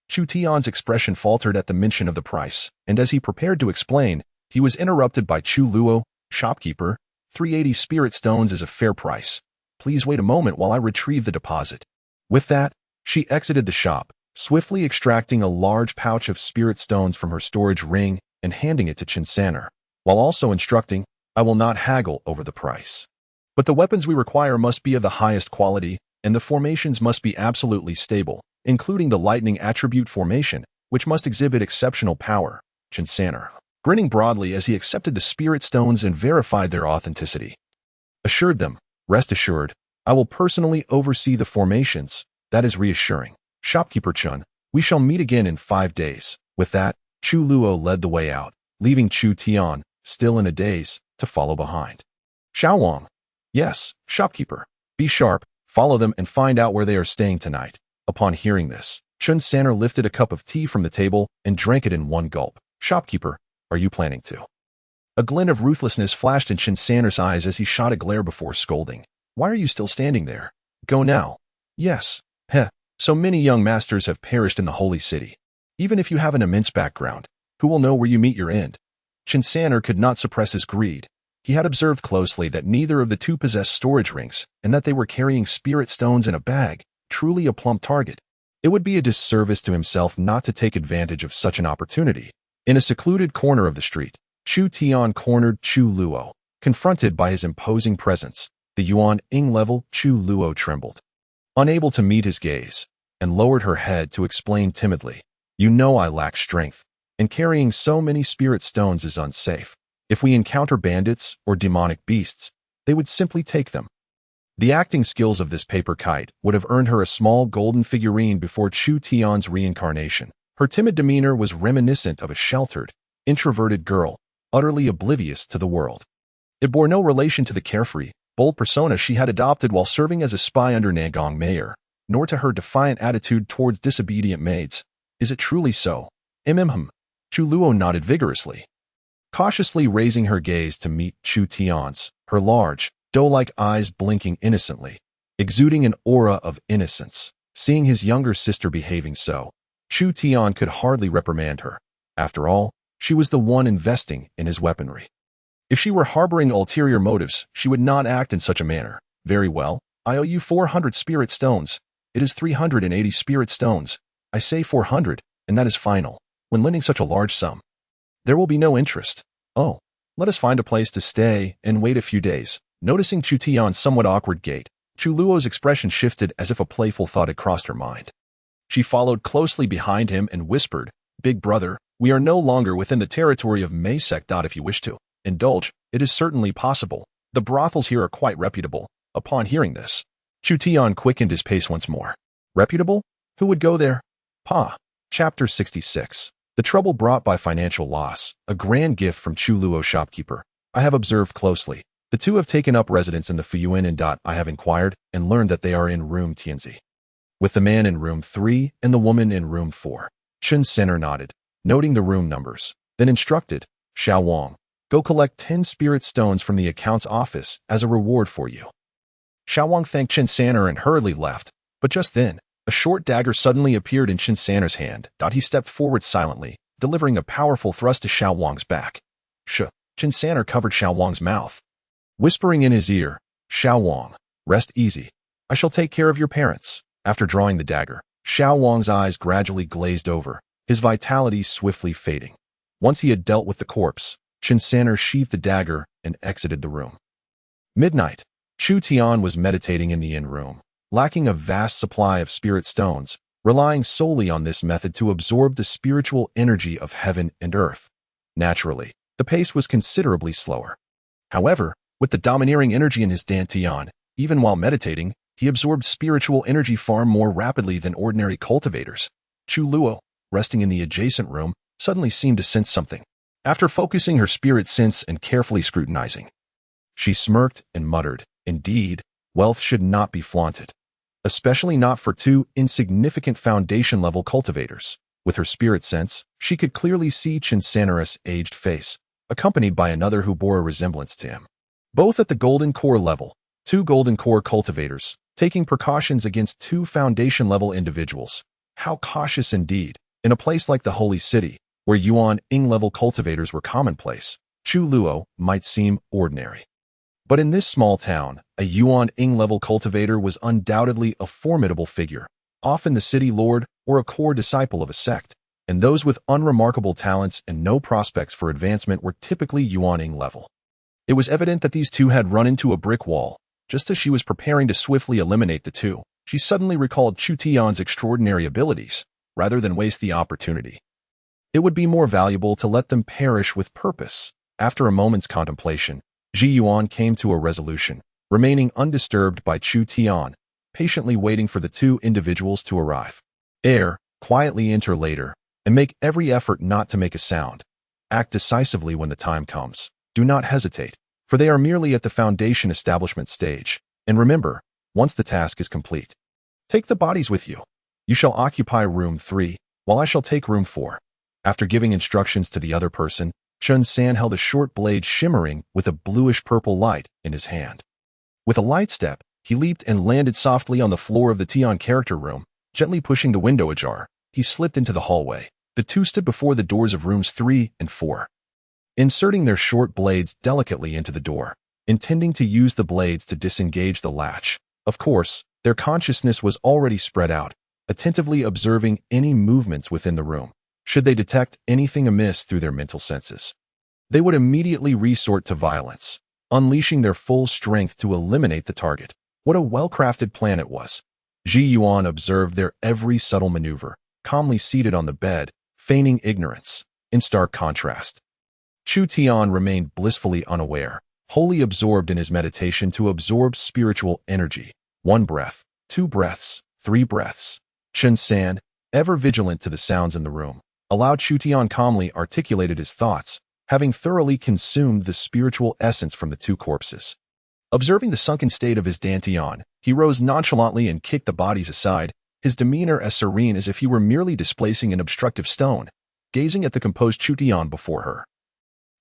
Chu Tian's expression faltered at the mention of the price, and as he prepared to explain, he was interrupted by Chu Luo, shopkeeper. 380 spirit stones is a fair price. Please wait a moment while I retrieve the deposit. With that, she exited the shop, swiftly extracting a large pouch of spirit stones from her storage ring and handing it to Chen Sanner, while also instructing, I will not haggle over the price. But the weapons we require must be of the highest quality, and the formations must be absolutely stable, including the lightning attribute formation, which must exhibit exceptional power. Chen Sanner, grinning broadly as he accepted the spirit stones and verified their authenticity, assured them, rest assured, I will personally oversee the formations. That is reassuring. Shopkeeper Chun, we shall meet again in 5 days. With that, Chu Luo led the way out, leaving Chu Tian, still in a daze, to follow behind. Xiao Wang. Yes, shopkeeper. Be sharp, follow them and find out where they are staying tonight. Upon hearing this, Chen Sanner lifted a cup of tea from the table and drank it in one gulp. Shopkeeper, are you planning to? A glint of ruthlessness flashed in Chen Sanner's eyes as he shot a glare before scolding. Why are you still standing there? Go now. Yes. Heh, so many young masters have perished in the holy city. Even if you have an immense background, who will know where you meet your end? Chen Sanner could not suppress his greed. He had observed closely that neither of the two possessed storage rings, and that they were carrying spirit stones in a bag, truly a plump target. It would be a disservice to himself not to take advantage of such an opportunity. In a secluded corner of the street, Chu Tian cornered Chu Luo. Confronted by his imposing presence, the Yuan Ing level Chu Luo trembled, unable to meet his gaze, and lowered her head to explain timidly, you know I lack strength, and carrying so many spirit stones is unsafe. If we encounter bandits or demonic beasts, they would simply take them. The acting skills of this paper kite would have earned her a small golden figurine before Chu Tian's reincarnation. Her timid demeanor was reminiscent of a sheltered, introverted girl, utterly oblivious to the world. It bore no relation to the carefree, bold persona she had adopted while serving as a spy under Nangong Meier, nor to her defiant attitude towards disobedient maids. Is it truly so? Chu Luo nodded vigorously, cautiously raising her gaze to meet Chu Tian's, her large, doe-like eyes blinking innocently, exuding an aura of innocence. Seeing his younger sister behaving so, Chu Tian could hardly reprimand her. After all, she was the one investing in his weaponry. If she were harboring ulterior motives, she would not act in such a manner. Very well, I owe you 400 spirit stones. It is 380 spirit stones. I say 400, and that is final. When lending such a large sum, there will be no interest. Oh, let us find a place to stay and wait a few days. Noticing Chu Tian's somewhat awkward gait, Chu Luo's expression shifted as if a playful thought had crossed her mind. She followed closely behind him and whispered, Big brother, we are no longer within the territory of Mei sect. If you wish to indulge, it is certainly possible. The brothels here are quite reputable. Upon hearing this, Chu Tian quickened his pace once more. Reputable? Who would go there? Chapter 66. The trouble brought by financial loss, a grand gift from Chu Luo shopkeeper. I have observed closely. The two have taken up residence in the Fuyuan Inn. I have inquired and learned that they are in room Tianzi, with the man in room 3 and the woman in room 4. Chen Sanner nodded, noting the room numbers, then instructed, Xiao Wang, go collect 10 spirit stones from the accounts office as a reward for you. Xiao Wang thanked Chen Sanner and hurriedly left, but just then, A short dagger suddenly appeared in Chu Tian's hand. He stepped forward silently, delivering a powerful thrust to Xiao Wang's back. Chu Tian covered Xiao Wang's mouth, whispering in his ear, "Xiao Wang, rest easy. I shall take care of your parents." After drawing the dagger, Xiao Wang's eyes gradually glazed over, his vitality swiftly fading. Once he had dealt with the corpse, Chu Tian sheathed the dagger and exited the room. Midnight. Chu Tian was meditating in the inn room, lacking a vast supply of spirit stones, relying solely on this method to absorb the spiritual energy of heaven and earth. Naturally, the pace was considerably slower. However, with the domineering energy in his dantian, even while meditating, he absorbed spiritual energy far more rapidly than ordinary cultivators. Chu Luo, resting in the adjacent room, suddenly seemed to sense something. After focusing her spirit sense and carefully scrutinizing, she smirked and muttered, "Indeed, wealth should not be flaunted, especially not for two insignificant foundation-level cultivators." With her spirit sense, she could clearly see Chu Tian's aged face, accompanied by another who bore a resemblance to him. Both at the golden core level, two golden core cultivators, taking precautions against two foundation-level individuals. How cautious indeed, in a place like the Holy City, where Yuan-Ing level cultivators were commonplace. Chu Luo might seem ordinary, but in this small town, a Yuan-Ing level cultivator was undoubtedly a formidable figure, often the city lord or a core disciple of a sect, and those with unremarkable talents and no prospects for advancement were typically Yuan-Ing level. It was evident that these two had run into a brick wall. Just as she was preparing to swiftly eliminate the two, she suddenly recalled Chu Tian's extraordinary abilities, rather than waste the opportunity. It would be more valuable to let them perish with purpose. After a moment's contemplation, Ji Yuan came to a resolution, remaining undisturbed by Chu Tian, patiently waiting for the two individuals to arrive. Quietly enter later, and make every effort not to make a sound. Act decisively when the time comes. Do not hesitate, for they are merely at the foundation establishment stage. And remember, once the task is complete, take the bodies with you. You shall occupy room 3, while I shall take room 4. After giving instructions to the other person, Chu Tian held a short blade shimmering with a bluish-purple light in his hand. With a light step, he leaped and landed softly on the floor of the Tian character room. Gently pushing the window ajar, he slipped into the hallway. The two stood before the doors of rooms 3 and 4. Inserting their short blades delicately into the door, intending to use the blades to disengage the latch. Of course, their consciousness was already spread out, attentively observing any movements within the room. Should they detect anything amiss through their mental senses, they would immediately resort to violence, unleashing their full strength to eliminate the target. What a well-crafted plan it was. Ji Yuan observed their every subtle maneuver, calmly seated on the bed, feigning ignorance. In stark contrast, Chu Tian remained blissfully unaware, wholly absorbed in his meditation to absorb spiritual energy. 1 breath, 2 breaths, 3 breaths. Chu Tian, ever vigilant to the sounds in the room, allowed Chu Tian calmly articulated his thoughts, having thoroughly consumed the spiritual essence from the two corpses. Observing the sunken state of his dantian, he rose nonchalantly and kicked the bodies aside, his demeanor as serene as if he were merely displacing an obstructive stone, gazing at the composed Chu Tian before her.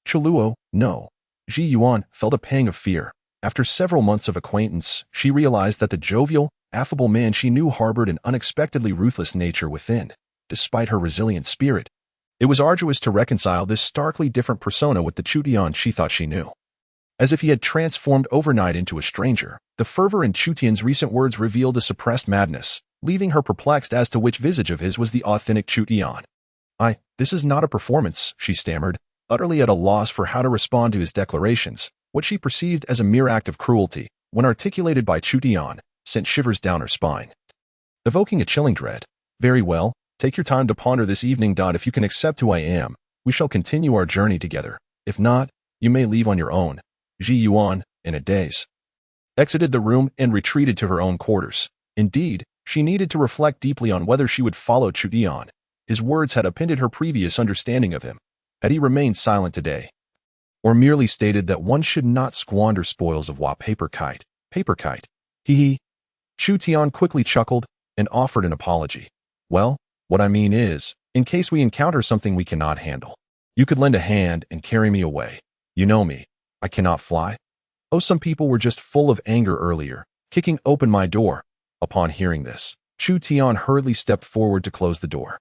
Chu Luo, no. Ji Yuan felt a pang of fear. After several months of acquaintance, she realized that the jovial, affable man she knew harbored an unexpectedly ruthless nature within. Despite her resilient spirit, it was arduous to reconcile this starkly different persona with the Chu Tian she thought she knew. As if he had transformed overnight into a stranger, the fervor in Chu Tian's recent words revealed a suppressed madness, leaving her perplexed as to which visage of his was the authentic Chu Tian. This is not a performance," she stammered, utterly at a loss for how to respond to his declarations. What she perceived as a mere act of cruelty, when articulated by Chu Tian, sent shivers down her spine, evoking a chilling dread. "Very well, take your time to ponder this evening. If you can accept who I am, we shall continue our journey together. If not, you may leave on your own." Ji Yuan, in a daze, exited the room and retreated to her own quarters. Indeed, she needed to reflect deeply on whether she would follow Chu Tian. His words had upended her previous understanding of him. Had he remained silent today, or merely stated that one should not squander spoils of paper kite? Hee. Chu Tian quickly chuckled and offered an apology. "Well, what I mean is, in case we encounter something we cannot handle, you could lend a hand and carry me away. You know me, I cannot fly." Oh, some people were just full of anger earlier, kicking open my door. Upon hearing this, Chu Tian hurriedly stepped forward to close the door.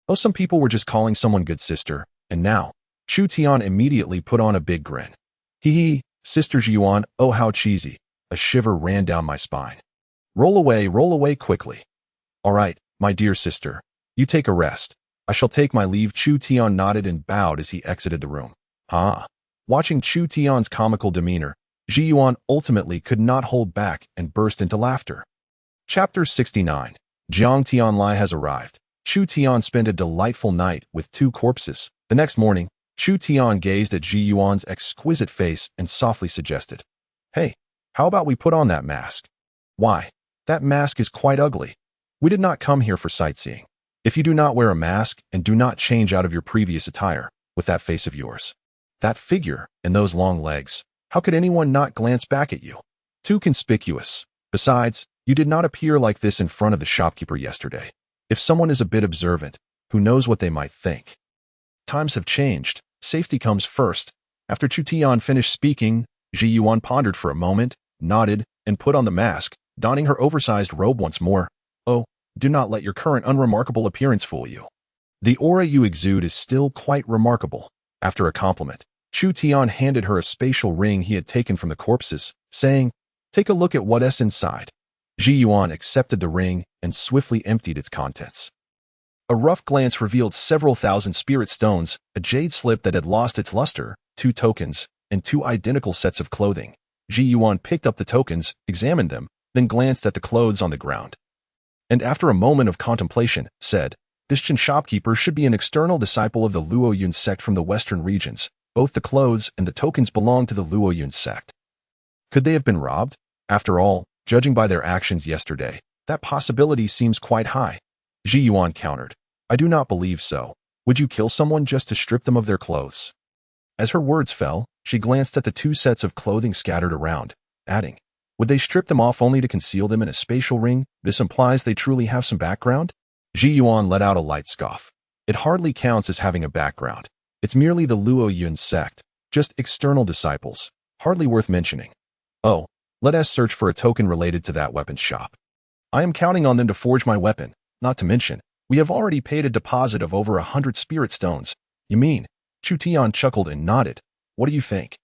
Oh, some people were just calling someone good sister, and now, Chu Tian immediately put on a big grin. Hee hee, Sister Jiuan, oh how cheesy. A shiver ran down my spine. Roll away quickly. All right, my dear sister, you take a rest. I shall take my leave. Chu Tian nodded and bowed as he exited the room. Watching Chu Tian's comical demeanor, Jiuan ultimately could not hold back and burst into laughter. Chapter 69. Jiang Tianlai has arrived. Chu Tian spent a delightful night with 2 corpses. The next morning, Chu Tian gazed at Jiuan's exquisite face and softly suggested, "Hey, how about we put on that mask? Why, that mask is quite ugly. We did not come here for sightseeing. If you do not wear a mask and do not change out of your previous attire, with that face of yours, that figure and those long legs, how could anyone not glance back at you? Too conspicuous. Besides, you did not appear like this in front of the shopkeeper yesterday. If someone is a bit observant, who knows what they might think? Times have changed. Safety comes first." After Chu Tian finished speaking, Jiuan pondered for a moment, nodded, and put on the mask, donning her oversized robe once more. "Oh, do not let your current unremarkable appearance fool you. The aura you exude is still quite remarkable." After a compliment, Chu Tian handed her a spatial ring he had taken from the corpses, saying, "Take a look at what's inside." Jiuan accepted the ring and swiftly emptied its contents. A rough glance revealed several thousand spirit stones, a jade slip that had lost its luster, 2 tokens, and 2 identical sets of clothing. Jiuan picked up the tokens, examined them, then glanced at the clothes on the ground. And after a moment of contemplation, said, "This Chen shopkeeper should be an external disciple of the Luoyun sect from the western regions. Both the clothes and the tokens belong to the Luoyun sect. Could they have been robbed? After all, judging by their actions yesterday, that possibility seems quite high." Jiuan countered, "I do not believe so. Would you kill someone just to strip them of their clothes?" As her words fell, she glanced at the 2 sets of clothing scattered around, adding, "Would they strip them off only to conceal them in a spatial ring? This implies they truly have some background?" Jiuan let out a light scoff. "It hardly counts as having a background. It's merely the Luoyun sect, just external disciples, hardly worth mentioning. Oh, let us search for a token related to that weapons shop. I am counting on them to forge my weapon, not to mention, we have already paid a deposit of over 100 spirit stones." "You mean?" Chu Tian chuckled and nodded. "What do you think?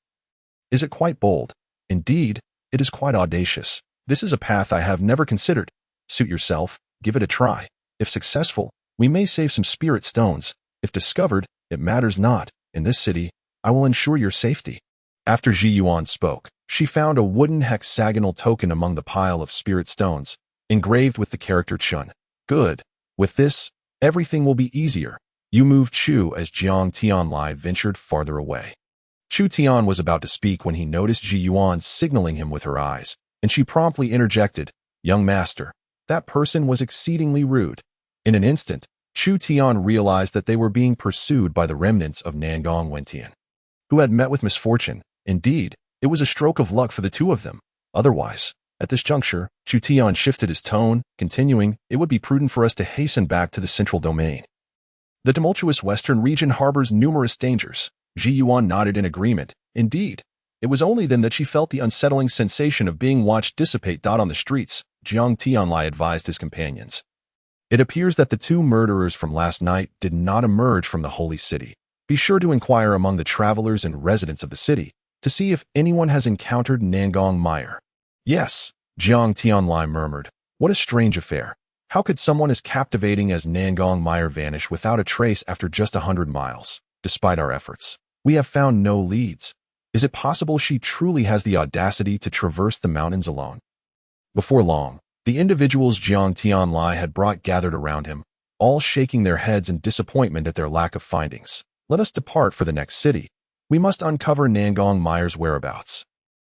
Is it quite bold?" "Indeed, it is quite audacious. This is a path I have never considered. Suit yourself, give it a try. If successful, we may save some spirit stones. If discovered, it matters not. In this city, I will ensure your safety." After Jiuan spoke, she found a wooden hexagonal token among the pile of spirit stones, engraved with the character Chun. "Good. With this, everything will be easier. You move Chu." As Jiang Tianlai ventured farther away. Chu Tian was about to speak when he noticed Jiuan signaling him with her eyes, and she promptly interjected, "Young master, that person was exceedingly rude." In an instant, Chu Tian realized that they were being pursued by the remnants of Nangong Meier, who had met with misfortune. Indeed, it was a stroke of luck for the 2 of them. Otherwise, at this juncture, Chu Tian shifted his tone, continuing, "It would be prudent for us to hasten back to the central domain. The tumultuous western region harbors numerous dangers." Jiuan nodded in agreement. Indeed, it was only then that she felt the unsettling sensation of being watched dissipate. On the streets, Jiang Tianlai advised his companions. "It appears that the 2 murderers from last night did not emerge from the holy city. Be sure to inquire among the travelers and residents of the city to see if anyone has encountered Nangong Meier." "Yes," Jiang Tianlai murmured. "What a strange affair. How could someone as captivating as Nangong Meier vanish without a trace after just 100 miles? Despite our efforts, we have found no leads. Is it possible she truly has the audacity to traverse the mountains alone?" Before long, the individuals Jiang Tianlai had brought gathered around him, all shaking their heads in disappointment at their lack of findings. "Let us depart for the next city. We must uncover Nangong Meier's whereabouts.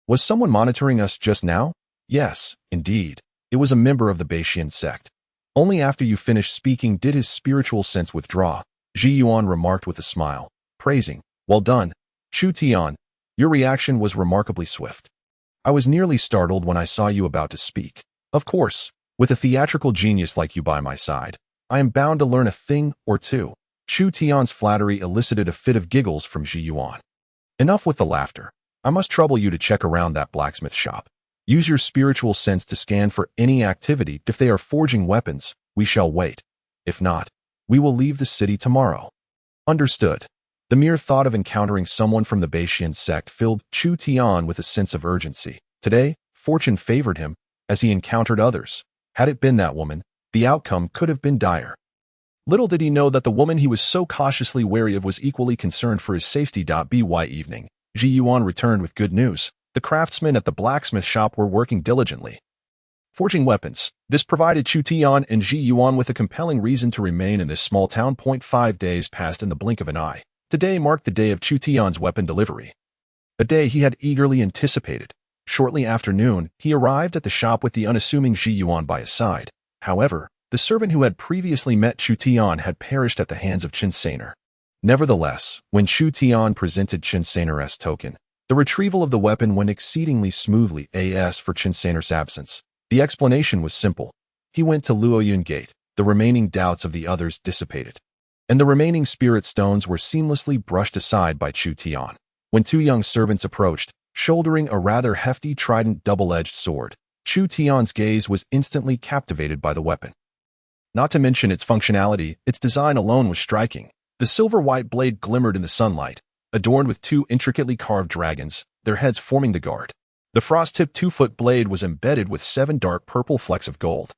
Was someone monitoring us just now?" "Yes, indeed. It was a member of the Beixian sect. Only after you finished speaking did his spiritual sense withdraw," Jiuan remarked with a smile, praising, "Well done, Chu Tian. Your reaction was remarkably swift. I was nearly startled when I saw you about to speak. Of course, with a theatrical genius like you by my side, I am bound to learn a thing or two." Chu Tian's flattery elicited a fit of giggles from Jiuan. "Enough with the laughter. I must trouble you to check around that blacksmith shop. Use your spiritual sense to scan for any activity. If they are forging weapons, we shall wait. If not, we will leave the city tomorrow. Understood. The mere thought of encountering someone from the Baishian sect filled Chu Tian with a sense of urgency. Today, fortune favored him as he encountered others. Had it been that woman, the outcome could have been dire. Little did he know that the woman he was so cautiously wary of was equally concerned for his safety. By evening, Ji Yuan returned with good news. The craftsmen at the blacksmith shop were working diligently, forging weapons. This provided Chu Tian and Ji Yuan with a compelling reason to remain in this small town. 5 days passed in the blink of an eye. Today marked the day of Chu Tian's weapon delivery, a day he had eagerly anticipated. Shortly after noon, he arrived at the shop with the unassuming Ji Yuan by his side. However, the servant who had previously met Chu Tian had perished at the hands of Chen Sainer. Nevertheless, when Chu Tian presented Chen Sainer's token, the retrieval of the weapon went exceedingly smoothly. As for Chen Sainer's absence, the explanation was simple. He went to Luoyun Gate. The remaining doubts of the others dissipated, and the remaining spirit stones were seamlessly brushed aside by Chu Tian. When two young servants approached, shouldering a rather hefty trident double-edged sword, Chu Tian's gaze was instantly captivated by the weapon. Not to mention its functionality, its design alone was striking. The silver-white blade glimmered in the sunlight, adorned with two intricately carved dragons, their heads forming the guard. The frost-tipped 2-foot blade was embedded with 7 dark purple flecks of gold.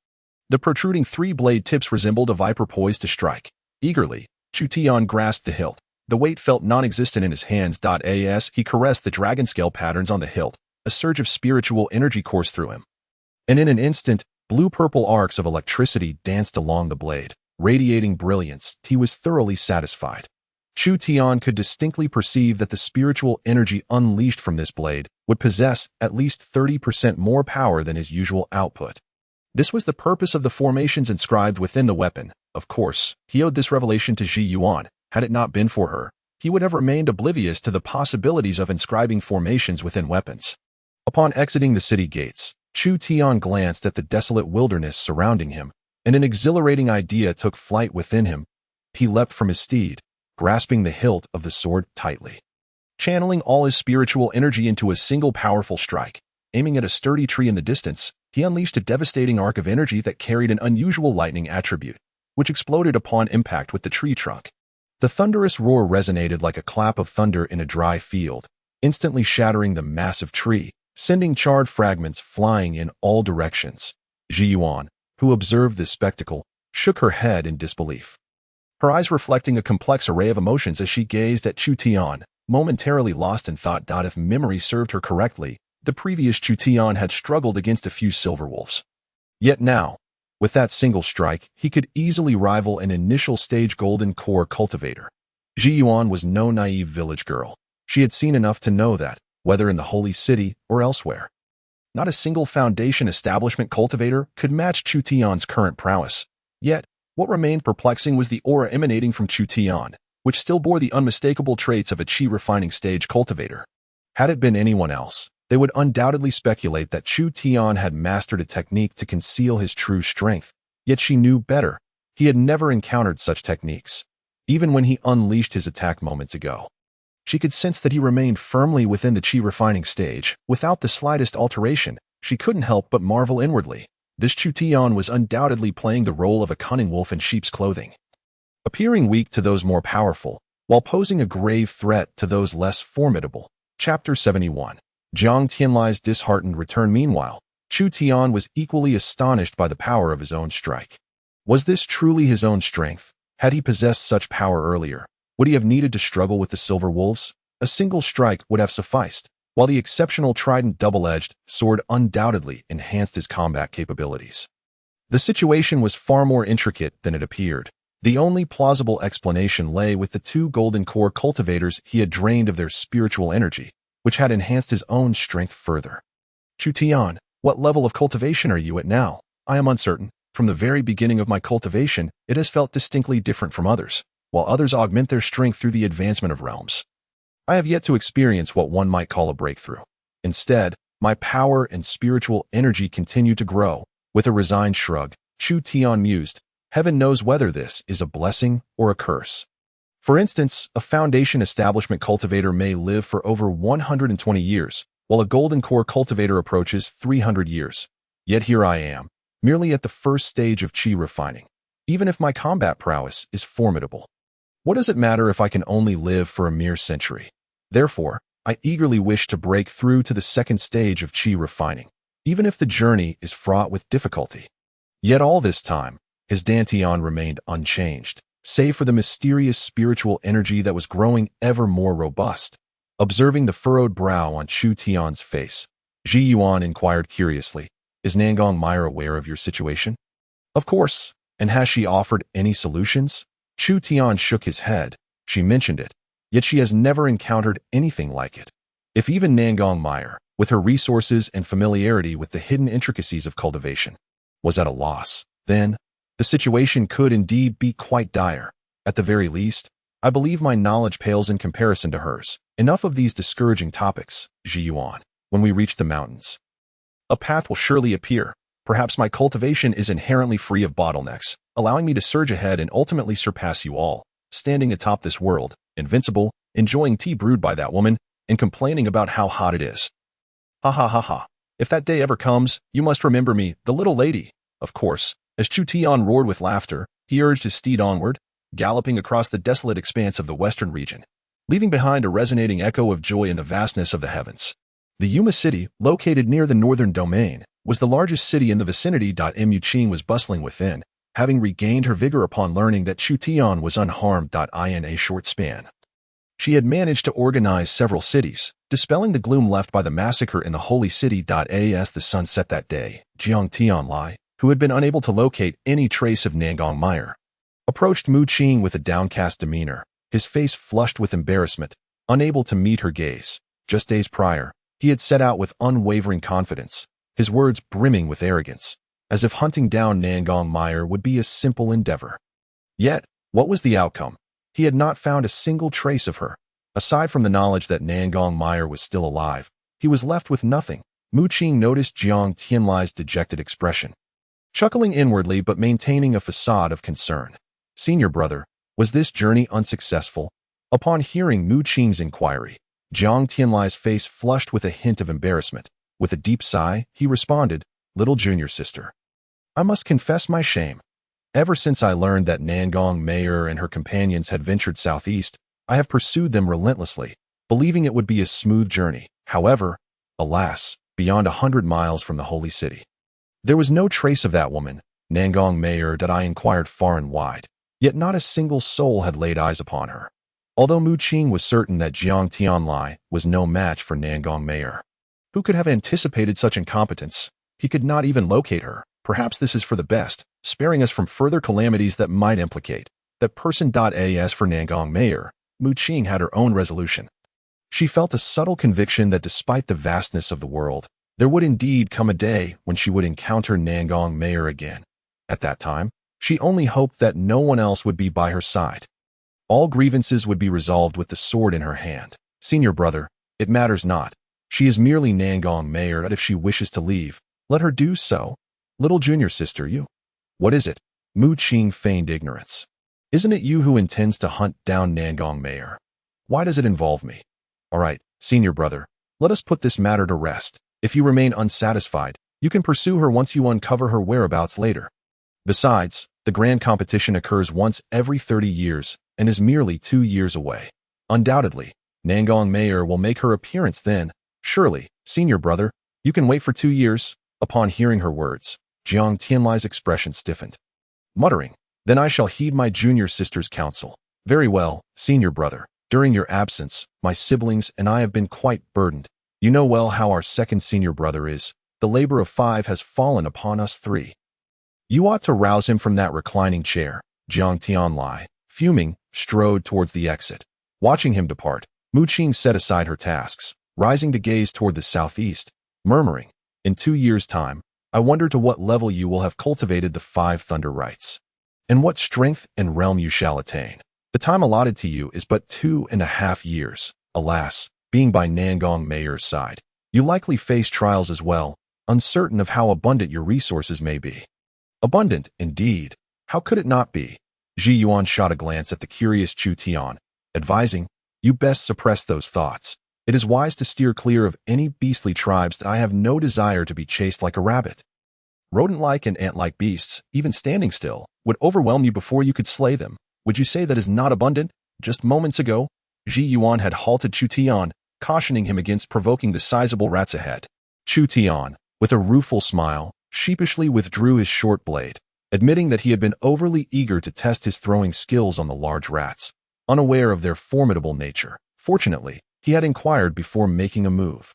The protruding 3 blade tips resembled a viper poised to strike. Eagerly, Chu Tian grasped the hilt. The weight felt non-existent in his hands. As he caressed the dragon scale patterns on the hilt, a surge of spiritual energy coursed through him. And in an instant, blue-purple arcs of electricity danced along the blade, radiating brilliance. He was thoroughly satisfied. Chu Tian could distinctly perceive that the spiritual energy unleashed from this blade would possess at least 30% more power than his usual output. This was the purpose of the formations inscribed within the weapon. Of course, he owed this revelation to Ji Yuan. Had it not been for her, he would have remained oblivious to the possibilities of inscribing formations within weapons. Upon exiting the city gates, Chu Tian glanced at the desolate wilderness surrounding him, and an exhilarating idea took flight within him. He leapt from his steed, grasping the hilt of the sword tightly. Channeling all his spiritual energy into a single powerful strike, aiming at a sturdy tree in the distance, he unleashed a devastating arc of energy that carried an unusual lightning attribute, which exploded upon impact with the tree trunk. The thunderous roar resonated like a clap of thunder in a dry field, instantly shattering the massive tree, sending charred fragments flying in all directions. Ji Yuan, who observed this spectacle, shook her head in disbelief, her eyes reflecting a complex array of emotions as she gazed at Chu Tian, momentarily lost in thought. If memory served her correctly, the previous Chu Tian had struggled against a few silver wolves. Yet now, with that single strike, he could easily rival an initial stage golden core cultivator. Ji Yuan was no naive village girl. She had seen enough to know that, whether in the holy city or elsewhere, not a single foundation establishment cultivator could match Chu Tian's current prowess. Yet, what remained perplexing was the aura emanating from Chu Tian, which still bore the unmistakable traits of a chi refining stage cultivator. Had it been anyone else, they would undoubtedly speculate that Chu Tian had mastered a technique to conceal his true strength, yet she knew better. He had never encountered such techniques, even when he unleashed his attack moments ago. She could sense that he remained firmly within the chi refining stage, without the slightest alteration. She couldn't help but marvel inwardly. This Chu Tian was undoubtedly playing the role of a cunning wolf in sheep's clothing, appearing weak to those more powerful, while posing a grave threat to those less formidable. Chapter 71. Jiang Tianlai's disheartened return. Meanwhile, Chu Tian was equally astonished by the power of his own strike. Was this truly his own strength? Had he possessed such power earlier, would he have needed to struggle with the silver wolves? A single strike would have sufficed, while the exceptional trident double-edged sword undoubtedly enhanced his combat capabilities. The situation was far more intricate than it appeared. The only plausible explanation lay with the 2 golden core cultivators he had drained of their spiritual energy, which had enhanced his own strength further. Chu Tian, what level of cultivation are you at now? I am uncertain. From the very beginning of my cultivation, it has felt distinctly different from others, while others augment their strength through the advancement of realms. I have yet to experience what one might call a breakthrough. Instead, my power and spiritual energy continue to grow. With a resigned shrug, Chu Tian mused, heaven knows whether this is a blessing or a curse. For instance, a foundation establishment cultivator may live for over 120 years, while a golden core cultivator approaches 300 years. Yet here I am, merely at the first stage of chi refining. Even if my combat prowess is formidable, what does it matter if I can only live for a mere century? Therefore, I eagerly wish to break through to the second stage of chi refining, even if the journey is fraught with difficulty. Yet all this time, his Dantian remained unchanged, save for the mysterious spiritual energy that was growing ever more robust. Observing the furrowed brow on Chu Tian's face, Ji Yuan inquired curiously, "Is Nangong Meier aware of your situation?" "Of course. And has she offered any solutions?" Chu Tian shook his head. "She mentioned it, yet she has never encountered anything like it. If even Nangong Meier, with her resources and familiarity with the hidden intricacies of cultivation, was at a loss, then the situation could indeed be quite dire. At the very least, I believe my knowledge pales in comparison to hers. Enough of these discouraging topics, Ji Yuan. When we reach the mountains, a path will surely appear. Perhaps my cultivation is inherently free of bottlenecks, allowing me to surge ahead and ultimately surpass you all, standing atop this world, invincible, enjoying tea brewed by that woman, and complaining about how hot it is. Ha ha ha ha. If that day ever comes, you must remember me, the little lady." Of course, as Chu Tian roared with laughter, he urged his steed onward, galloping across the desolate expanse of the western region, leaving behind a resonating echo of joy in the vastness of the heavens. The Yuma city, located near the northern domain, was the largest city in the vicinity. Mu Qing was bustling within, having regained her vigor upon learning that Chu Tian was unharmed. In a short span, she had managed to organize several cities, dispelling the gloom left by the massacre in the holy city. As the sun set that day, Jiang Tianlai, who had been unable to locate any trace of Nangong Meier, approached Mu Qing with a downcast demeanor, his face flushed with embarrassment, unable to meet her gaze. Just days prior, he had set out with unwavering confidence, his words brimming with arrogance, as if hunting down Nangong Meier would be a simple endeavor. Yet, what was the outcome? He had not found a single trace of her. Aside from the knowledge that Nangong Meier was still alive, he was left with nothing. Mu Qing noticed Jiang Tianlai's dejected expression, chuckling inwardly but maintaining a facade of concern. "Senior brother, was this journey unsuccessful?" Upon hearing Mu Qing's inquiry, Jiang Tianlai's face flushed with a hint of embarrassment. With a deep sigh, he responded, "Little junior sister, I must confess my shame. Ever since I learned that Nangong Meier and her companions had ventured southeast, I have pursued them relentlessly, believing it would be a smooth journey. However, alas, beyond 100 miles from the holy city, there was no trace of that woman, Nangong Meier. I inquired far and wide, yet not a single soul had laid eyes upon her." Although Mu Qing was certain that Jiang Tianlai was no match for Nangong Meier, who could have anticipated such incompetence, he could not even locate her. Perhaps this is for the best, sparing us from further calamities that might implicate that person. As for Nangong Meier, Mu Qing had her own resolution. She felt a subtle conviction that despite the vastness of the world, there would indeed come a day when she would encounter Nangong Meier again. At that time, she only hoped that no one else would be by her side. All grievances would be resolved with the sword in her hand. "Senior brother, it matters not. She is merely Nangong Meier, and if she wishes to leave, let her do so. Little junior sister, you." "What is it?" Mu Qing feigned ignorance. "Isn't it you who intends to hunt down Nangong Meier? Why does it involve me?" "All right, senior brother, let us put this matter to rest. If you remain unsatisfied, you can pursue her once you uncover her whereabouts later. Besides, the grand competition occurs once every 30 years and is merely 2 years away. Undoubtedly, Nangong Meier will make her appearance then. Surely, senior brother, you can wait for 2 years." Upon hearing her words, Jiang Tianlai's expression stiffened, muttering, "Then I shall heed my junior sister's counsel." "Very well, senior brother. During your absence, my siblings and I have been quite burdened. You know well how our second senior brother is. The labor of 5 has fallen upon us 3. You ought to rouse him from that reclining chair." Jiang Tianlai, fuming, strode towards the exit. Watching him depart, Mu Qing set aside her tasks, rising to gaze toward the southeast, murmuring, "In 2 years' time, I wonder to what level you will have cultivated the 5 thunder rites, and what strength and realm you shall attain. The time allotted to you is but 2.5 years. Alas, being by Nangong Meier's side, you likely face trials as well, uncertain of how abundant your resources may be." "Abundant, indeed. How could it not be?" Ji Yuan shot a glance at the curious Chu Tian, advising, "You best suppress those thoughts. It is wise to steer clear of any beastly tribes that I have no desire to be chased like a rabbit. Rodent-like and ant-like beasts, even standing still, would overwhelm you before you could slay them. Would you say that is not abundant? Just moments ago, Ji Yuan had halted Chu Tian, cautioning him against provoking the sizable rats ahead. Chu Tian, with a rueful smile, sheepishly withdrew his short blade, admitting that he had been overly eager to test his throwing skills on the large rats, unaware of their formidable nature. Fortunately, he had inquired before making a move.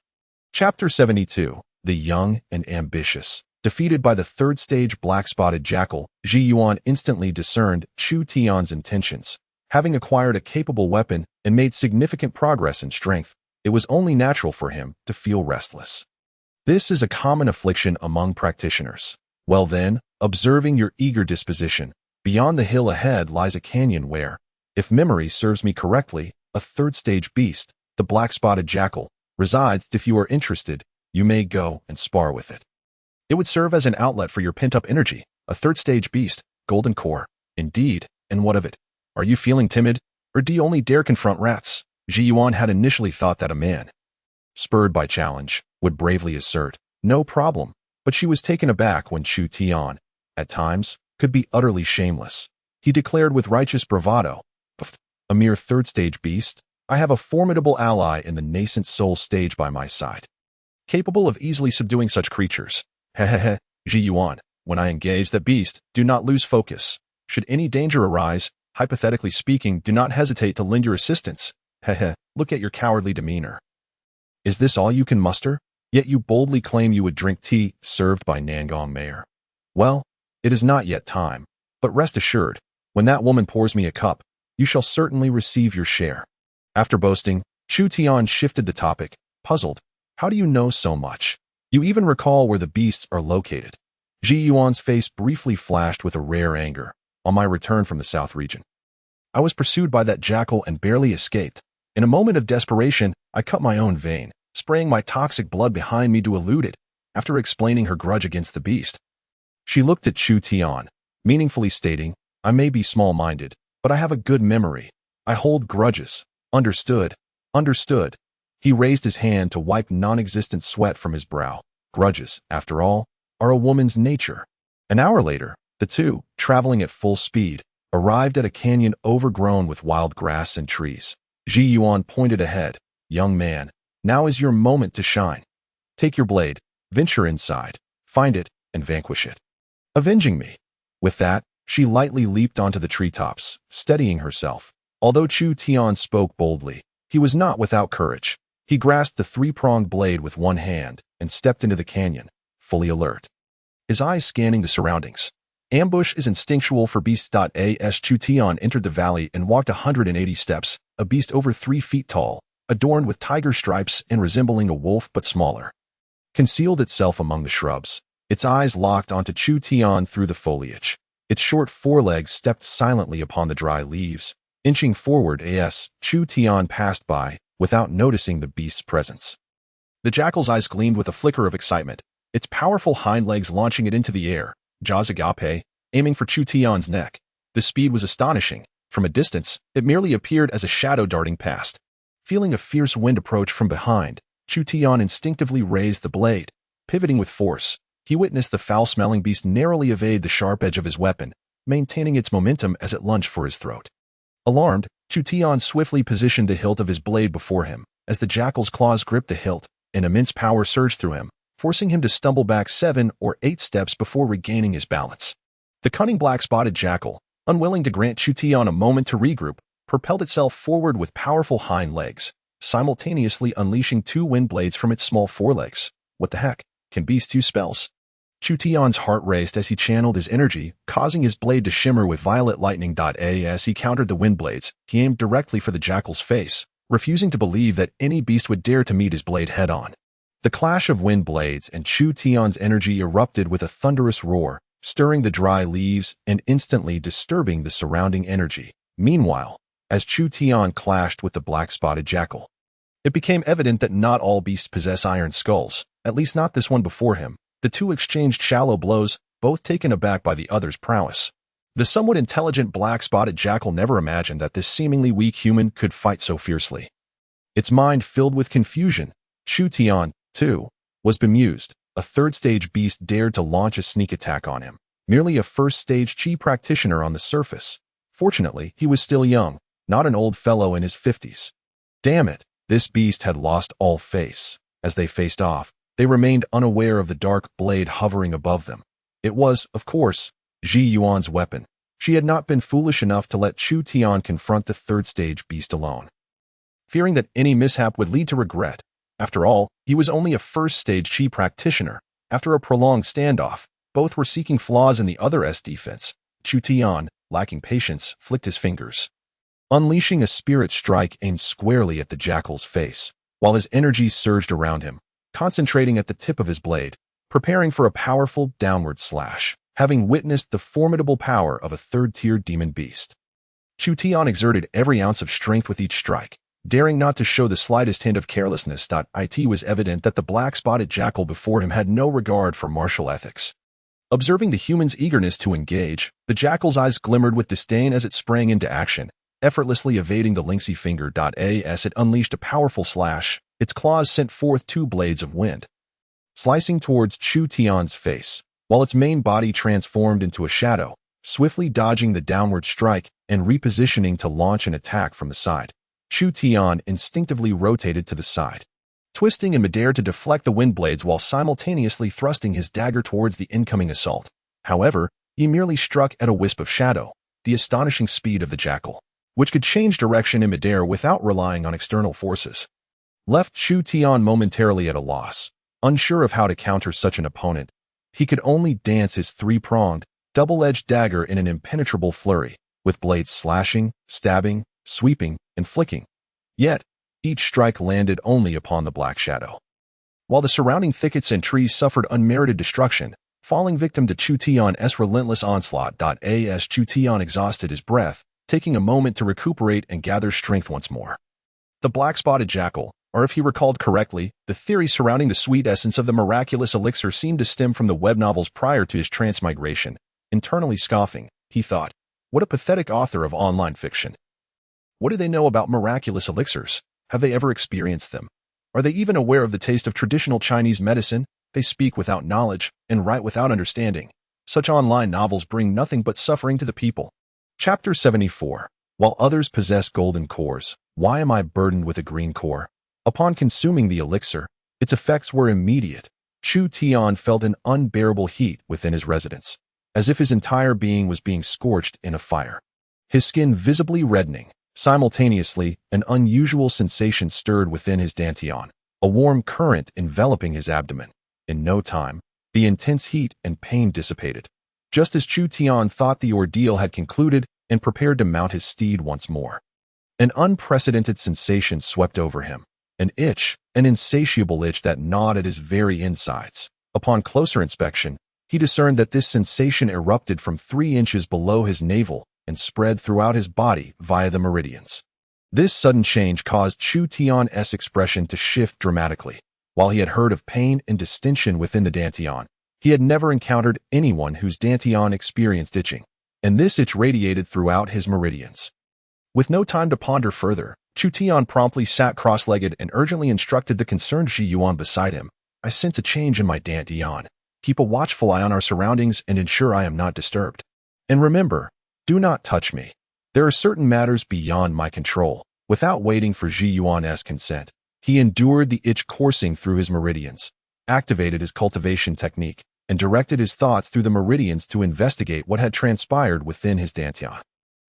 Chapter 72. The Young and Ambitious. Defeated by the third stage black-spotted jackal, Ji Yuan instantly discerned Chu Tian's intentions. Having acquired a capable weapon and made significant progress in strength, it was only natural for him to feel restless. This is a common affliction among practitioners. Well then, observing your eager disposition, beyond the hill ahead lies a canyon where, if memory serves me correctly, a third-stage beast, the black-spotted jackal, resides. If you are interested, you may go and spar with it. It would serve as an outlet for your pent-up energy. A third-stage beast, golden core. Indeed, and what of it? Are you feeling timid, or do you only dare confront rats? Ji Yuan had initially thought that a man, spurred by challenge, would bravely assert, no problem, but she was taken aback when Chu Tian, at times, could be utterly shameless. He declared with righteous bravado, a mere third-stage beast, I have a formidable ally in the nascent soul stage by my side, capable of easily subduing such creatures. Hehehe, Ji Yuan, when I engage that beast, do not lose focus. Should any danger arise, hypothetically speaking, do not hesitate to lend your assistance. Hehe, look at your cowardly demeanor. Is this all you can muster? Yet you boldly claim you would drink tea served by Nangong Meier. Well, it is not yet time, but rest assured, when that woman pours me a cup, you shall certainly receive your share. After boasting, Chu Tian shifted the topic, puzzled. How do you know so much? You even recall where the beasts are located. Ji Yuan's face briefly flashed with a rare anger. On my return from the south region, I was pursued by that jackal and barely escaped. In a moment of desperation, I cut my own vein, spraying my toxic blood behind me to elude it. After explaining her grudge against the beast, she looked at Chu Tian, meaningfully stating, I may be small-minded, but I have a good memory. I hold grudges. Understood. Understood. He raised his hand to wipe non-existent sweat from his brow. Grudges, after all, are a woman's nature. An hour later, the two, traveling at full speed, arrived at a canyon overgrown with wild grass and trees. Ji Yuan pointed ahead. Young man, now is your moment to shine. Take your blade, venture inside, find it, and vanquish it, avenging me. With that, she lightly leaped onto the treetops, steadying herself. Although Chu Tian spoke boldly, he was not without courage. He grasped the three-pronged blade with one hand and stepped into the canyon, fully alert, his eyes scanning the surroundings. Ambush is instinctual for beasts. As Chu Tian entered the valley and walked 180 steps, a beast over 3 feet tall, adorned with tiger stripes and resembling a wolf but smaller, concealed itself among the shrubs. Its eyes locked onto Chu Tian through the foliage. Its short forelegs stepped silently upon the dry leaves. Inching forward as Chu Tian passed by, without noticing the beast's presence. The jackal's eyes gleamed with a flicker of excitement, its powerful hind legs launching it into the air, jaws agape, aiming for Chu Tian's neck. The speed was astonishing. From a distance, it merely appeared as a shadow darting past. Feeling a fierce wind approach from behind, Chu Tian instinctively raised the blade. Pivoting with force, he witnessed the foul-smelling beast narrowly evade the sharp edge of his weapon, maintaining its momentum as it lunged for his throat. Alarmed, Chu Tian swiftly positioned the hilt of his blade before him. As the jackal's claws gripped the hilt, an immense power surged through him, forcing him to stumble back 7 or 8 steps before regaining his balance. The cunning black-spotted jackal, unwilling to grant Chu Tian a moment to regroup, propelled itself forward with powerful hind legs, simultaneously unleashing 2 wind blades from its small forelegs. What the heck? Can beasts use spells? Chu Tian's heart raced as he channeled his energy, causing his blade to shimmer with violet lightning. As he countered the wind blades, he aimed directly for the jackal's face, refusing to believe that any beast would dare to meet his blade head-on. The clash of wind blades and Chu Tian's energy erupted with a thunderous roar, stirring the dry leaves and instantly disturbing the surrounding energy. Meanwhile, as Chu Tian clashed with the black-spotted jackal, it became evident that not all beasts possess iron skulls, at least not this one before him. The two exchanged shallow blows, both taken aback by the other's prowess. The somewhat intelligent black-spotted jackal never imagined that this seemingly weak human could fight so fiercely. its mind filled with confusion. Chu Tian, too, was bemused. A third-stage beast dared to launch a sneak attack on him. Merely a first-stage Qi practitioner on the surface. Fortunately, he was still young, not an old fellow in his 50s. Damn it, this beast had lost all face. As they faced off, they remained unaware of the dark blade hovering above them. It was, of course, Ji Yuan's weapon. She had not been foolish enough to let Chu Tian confront the third-stage beast alone. Fearing that any mishap would lead to regret, after all, he was only a first-stage Qi practitioner. After a prolonged standoff, both were seeking flaws in the other's defense. Chu Tian, lacking patience, flicked his fingers, unleashing a spirit strike aimed squarely at the jackal's face, while his energy surged around him, concentrating at the tip of his blade, preparing for a powerful downward slash, having witnessed the formidable power of a third-tier demon beast. Chu Tian exerted every ounce of strength with each strike, daring not to show the slightest hint of carelessness. It was evident that the black-spotted jackal before him had no regard for martial ethics. Observing the human's eagerness to engage, the jackal's eyes glimmered with disdain as it sprang into action, effortlessly evading the lynxy finger. As it unleashed a powerful slash, its claws sent forth two blades of wind, slicing towards Chu Tian's face, while its main body transformed into a shadow, swiftly dodging the downward strike and repositioning to launch an attack from the side. Chu Tian instinctively rotated to the side, twisting in midair to deflect the wind blades while simultaneously thrusting his dagger towards the incoming assault. However, he merely struck at a wisp of shadow, the astonishing speed of the jackal, which could change direction in midair without relying on external forces, left Chu Tian momentarily at a loss. Unsure of how to counter such an opponent, he could only dance his three-pronged, double-edged dagger in an impenetrable flurry, with blades slashing, stabbing, sweeping, and flicking. Yet, each strike landed only upon the black shadow, while the surrounding thickets and trees suffered unmerited destruction, falling victim to Chu Tian's relentless onslaught. As Chu Tian exhausted his breath, taking a moment to recuperate and gather strength once more. The black-spotted jackal, or if he recalled correctly, the theory surrounding the sweet essence of the miraculous elixir seemed to stem from the web novels prior to his transmigration. Internally scoffing, he thought, what a pathetic author of online fiction. What do they know about miraculous elixirs? Have they ever experienced them? Are they even aware of the taste of traditional Chinese medicine? They speak without knowledge and write without understanding. Such online novels bring nothing but suffering to the people. Chapter 74. While others possess golden cores, why am I burdened with a green core? Upon consuming the elixir, its effects were immediate. Chu Tian felt an unbearable heat within his residence, as if his entire being was being scorched in a fire. His skin visibly reddening. Simultaneously, an unusual sensation stirred within his dantian, a warm current enveloping his abdomen. In no time, the intense heat and pain dissipated, just as Chu Tian thought the ordeal had concluded and prepared to mount his steed once more. An unprecedented sensation swept over him, an itch, an insatiable itch that gnawed at his very insides. Upon closer inspection, he discerned that this sensation erupted from 3 inches below his navel and spread throughout his body via the meridians. This sudden change caused Chu Tian's expression to shift dramatically. While he had heard of pain and distension within the dantian, he had never encountered anyone whose dantian experienced itching, and this itch radiated throughout his meridians. With no time to ponder further, Chu Tian promptly sat cross-legged and urgently instructed the concerned Ji Yuan beside him. I sense a change in my dantian. Keep a watchful eye on our surroundings and ensure I am not disturbed. And remember, do not touch me. There are certain matters beyond my control. Without waiting for Ji Yuan's consent, he endured the itch coursing through his meridians, activated his cultivation technique, and directed his thoughts through the meridians to investigate what had transpired within his dantian.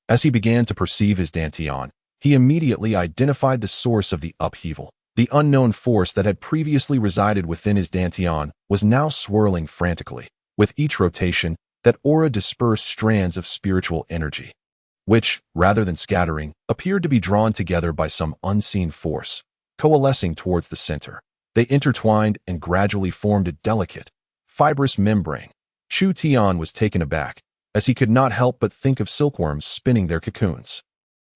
As he began to perceive his dantian, he immediately identified the source of the upheaval. The unknown force that had previously resided within his dantian was now swirling frantically. With each rotation, that aura dispersed strands of spiritual energy, which, rather than scattering, appeared to be drawn together by some unseen force, coalescing towards the center. They intertwined and gradually formed a delicate, fibrous membrane. Chu Tian was taken aback, as he could not help but think of silkworms spinning their cocoons.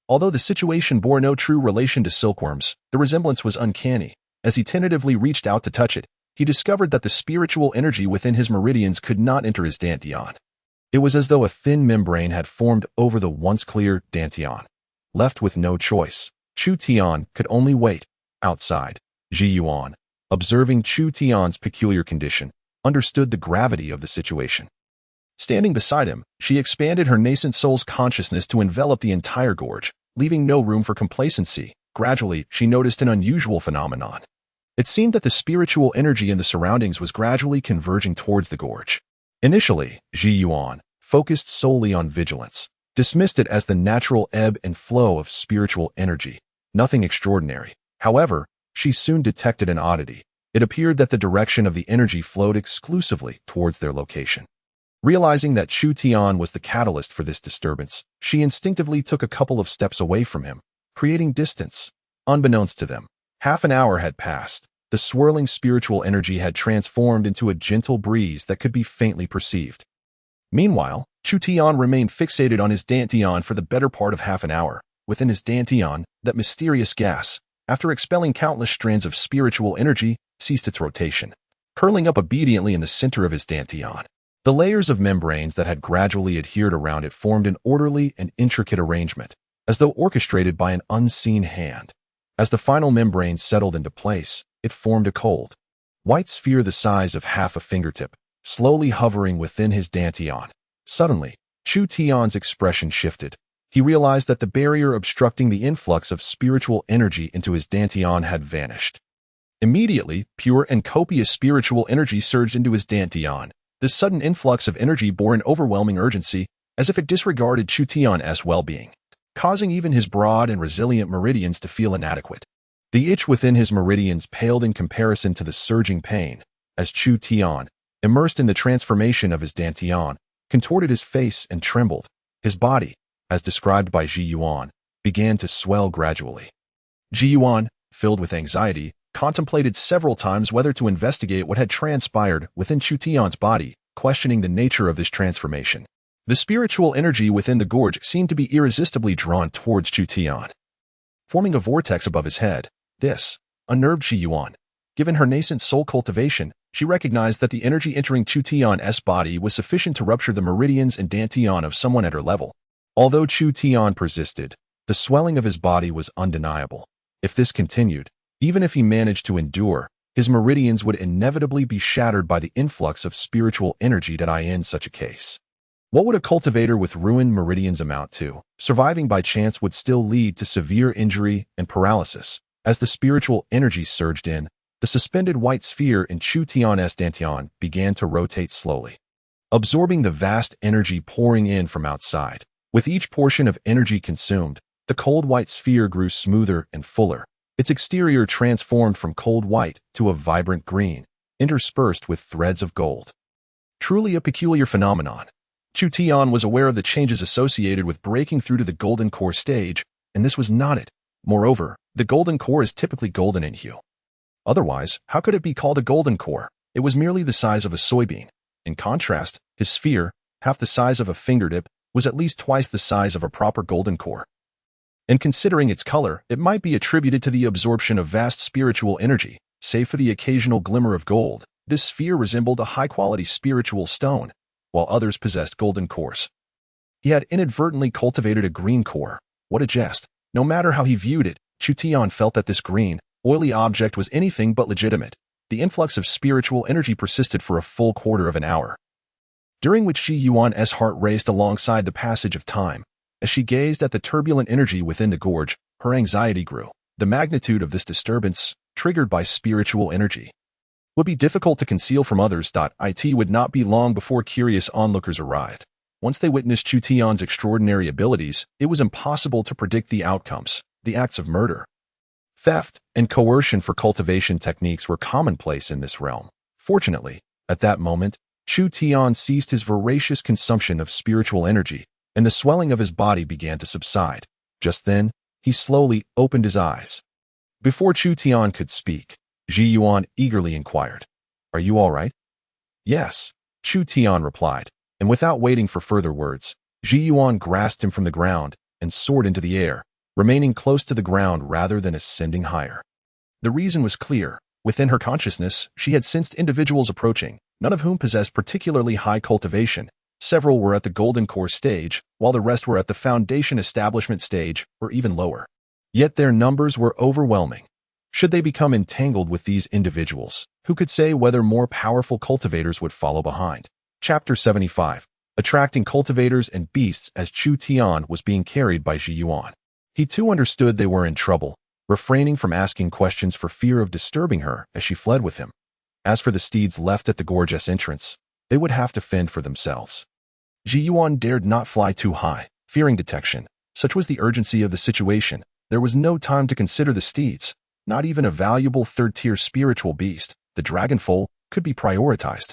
Although the situation bore no true relation to silkworms, the resemblance was uncanny. As he tentatively reached out to touch it, he discovered that the spiritual energy within his meridians could not enter his dantian. It was as though a thin membrane had formed over the once clear dantian. Left with no choice, Chu Tian could only wait. Outside, Ji Yuan, observing Chu Tian's peculiar condition, understood the gravity of the situation. Standing beside him, she expanded her nascent soul's consciousness to envelop the entire gorge, leaving no room for complacency. Gradually, she noticed an unusual phenomenon. It seemed that the spiritual energy in the surroundings was gradually converging towards the gorge. Initially, Ji Yuan, focused solely on vigilance, dismissed it as the natural ebb and flow of spiritual energy, nothing extraordinary. However, she soon detected an oddity. It appeared that the direction of the energy flowed exclusively towards their location. Realizing that Chu Tian was the catalyst for this disturbance, she instinctively took a couple of steps away from him, creating distance. Unbeknownst to them, half an hour had passed. The swirling spiritual energy had transformed into a gentle breeze that could be faintly perceived. Meanwhile, Chu Tian remained fixated on his dantian for the better part of half an hour. Within his dantian, that mysterious gas, after expelling countless strands of spiritual energy, ceased its rotation, curling up obediently in the center of his dantian. The layers of membranes that had gradually adhered around it formed an orderly and intricate arrangement, as though orchestrated by an unseen hand. As the final membrane settled into place, it formed a cold, white sphere the size of half a fingertip, slowly hovering within his dantian. Suddenly, Chu Tian's expression shifted. He realized that the barrier obstructing the influx of spiritual energy into his dantian had vanished. Immediately, pure and copious spiritual energy surged into his dantian. This sudden influx of energy bore an overwhelming urgency, as if it disregarded Chu Tian's well-being, causing even his broad and resilient meridians to feel inadequate. The itch within his meridians paled in comparison to the surging pain, as Chu Tian, immersed in the transformation of his dantian, contorted his face and trembled. His body, as described by Ji Yuan, began to swell gradually. Ji Yuan, filled with anxiety, contemplated several times whether to investigate what had transpired within Chu Tian's body, questioning the nature of this transformation. The spiritual energy within the gorge seemed to be irresistibly drawn towards Chu Tian, forming a vortex above his head. This unnerved Ji Yuan. Given her nascent soul cultivation, she recognized that the energy entering Chu Tian's body was sufficient to rupture the meridians and dantian of someone at her level. Although Chu Tian persisted, the swelling of his body was undeniable. If this continued, even if he managed to endure, his meridians would inevitably be shattered by the influx of spiritual energy that in such a case. What would a cultivator with ruined meridians amount to? Surviving by chance would still lead to severe injury and paralysis. As the spiritual energy surged in, the suspended white sphere in Chu Tian's dantian began to rotate slowly, absorbing the vast energy pouring in from outside. With each portion of energy consumed, the cold white sphere grew smoother and fuller. Its exterior transformed from cold white to a vibrant green, interspersed with threads of gold. Truly a peculiar phenomenon. Chu Tian was aware of the changes associated with breaking through to the golden core stage, and this was not it. Moreover, the golden core is typically golden in hue. Otherwise, how could it be called a golden core? It was merely the size of a soybean. In contrast, his sphere, half the size of a fingertip, was at least twice the size of a proper golden core. And considering its color, it might be attributed to the absorption of vast spiritual energy. Save for the occasional glimmer of gold, this sphere resembled a high-quality spiritual stone, while others possessed golden cores. He had inadvertently cultivated a green core. What a jest. No matter how he viewed it, Chu Tian felt that this green, oily object was anything but legitimate. The influx of spiritual energy persisted for a full quarter of an hour, during which Ji Yuan's heart raced alongside the passage of time. As she gazed at the turbulent energy within the gorge, her anxiety grew. The magnitude of this disturbance, triggered by spiritual energy, would be difficult to conceal from others. It would not be long before curious onlookers arrived. Once they witnessed Chu Tian's extraordinary abilities, it was impossible to predict the outcomes. The acts of murder, theft, and coercion for cultivation techniques were commonplace in this realm. Fortunately, at that moment, Chu Tian ceased his voracious consumption of spiritual energy, and the swelling of his body began to subside. Just then, he slowly opened his eyes. Before Chu Tian could speak, Ji Yuan eagerly inquired, "Are you all right?" "Yes," Chu Tian replied, and without waiting for further words, Ji Yuan grasped him from the ground and soared into the air, remaining close to the ground rather than ascending higher. The reason was clear. Within her consciousness, she had sensed individuals approaching, none of whom possessed particularly high cultivation. Several were at the golden core stage, while the rest were at the foundation establishment stage, or even lower. Yet their numbers were overwhelming. Should they become entangled with these individuals, who could say whether more powerful cultivators would follow behind? Chapter 75. Attracting cultivators and beasts. As Chu Tian was being carried by Ji Yuan, he too understood they were in trouble, refraining from asking questions for fear of disturbing her as she fled with him. As for the steeds left at the gorgeous entrance, they would have to fend for themselves. Ji Yuan dared not fly too high, fearing detection. Such was the urgency of the situation. There was no time to consider the steeds. Not even a valuable third-tier spiritual beast, the dragonfoal, could be prioritized.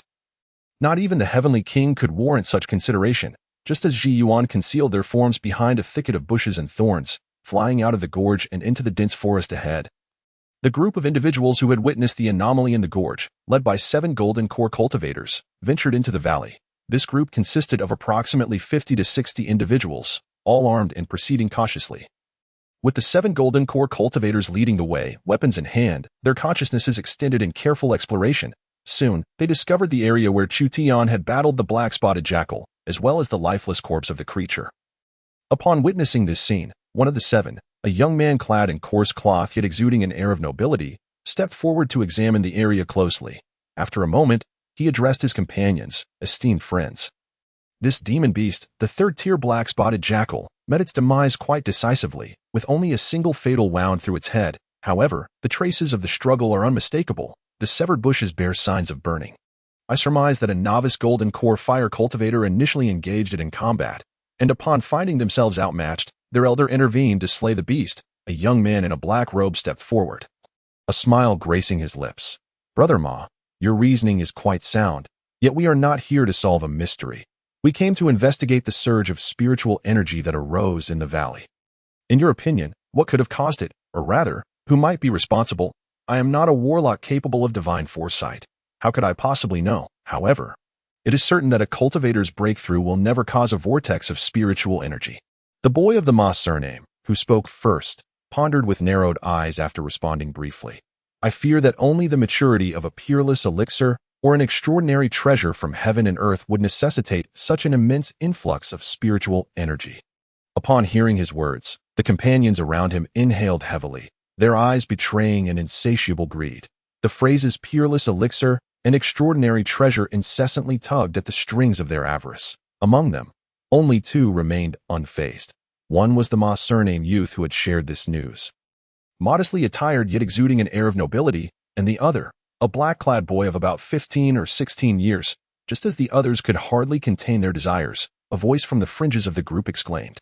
Not even the heavenly king could warrant such consideration. Just as Ji Yuan concealed their forms behind a thicket of bushes and thorns, flying out of the gorge and into the dense forest ahead. The group of individuals who had witnessed the anomaly in the gorge, led by 7 golden core cultivators, ventured into the valley. This group consisted of approximately 50 to 60 individuals, all armed and proceeding cautiously. With the 7 golden core cultivators leading the way, weapons in hand, their consciousnesses extended in careful exploration. Soon, they discovered the area where Chu Tian had battled the black-spotted jackal, as well as the lifeless corpse of the creature. Upon witnessing this scene, one of the 7, a young man clad in coarse cloth yet exuding an air of nobility, stepped forward to examine the area closely. After a moment, he addressed his companions, esteemed friends. This demon beast, the third-tier black-spotted jackal, met its demise quite decisively, with only a single fatal wound through its head. However, the traces of the struggle are unmistakable. The severed bushes bear signs of burning. I surmise that a novice golden core fire cultivator initially engaged it in combat, and upon finding themselves outmatched, their elder intervened to slay the beast. A young man in a black robe stepped forward, a smile gracing his lips. Brother Ma, your reasoning is quite sound, yet we are not here to solve a mystery. We came to investigate the surge of spiritual energy that arose in the valley. In your opinion, what could have caused it, or rather, who might be responsible? I am not a warlock capable of divine foresight. How could I possibly know? However, it is certain that a cultivator's breakthrough will never cause a vortex of spiritual energy. The boy of the Ma surname, who spoke first, pondered with narrowed eyes after responding briefly. I fear that only the maturity of a peerless elixir or an extraordinary treasure from heaven and earth would necessitate such an immense influx of spiritual energy. Upon hearing his words, the companions around him inhaled heavily, their eyes betraying an insatiable greed. The phrases peerless elixir and extraordinary treasure incessantly tugged at the strings of their avarice. Among them, only 2 remained unfazed. One was the Ma surname youth who had shared this news, modestly attired yet exuding an air of nobility, and the other, a black-clad boy of about 15 or 16 years. Just as the others could hardly contain their desires, a voice from the fringes of the group exclaimed.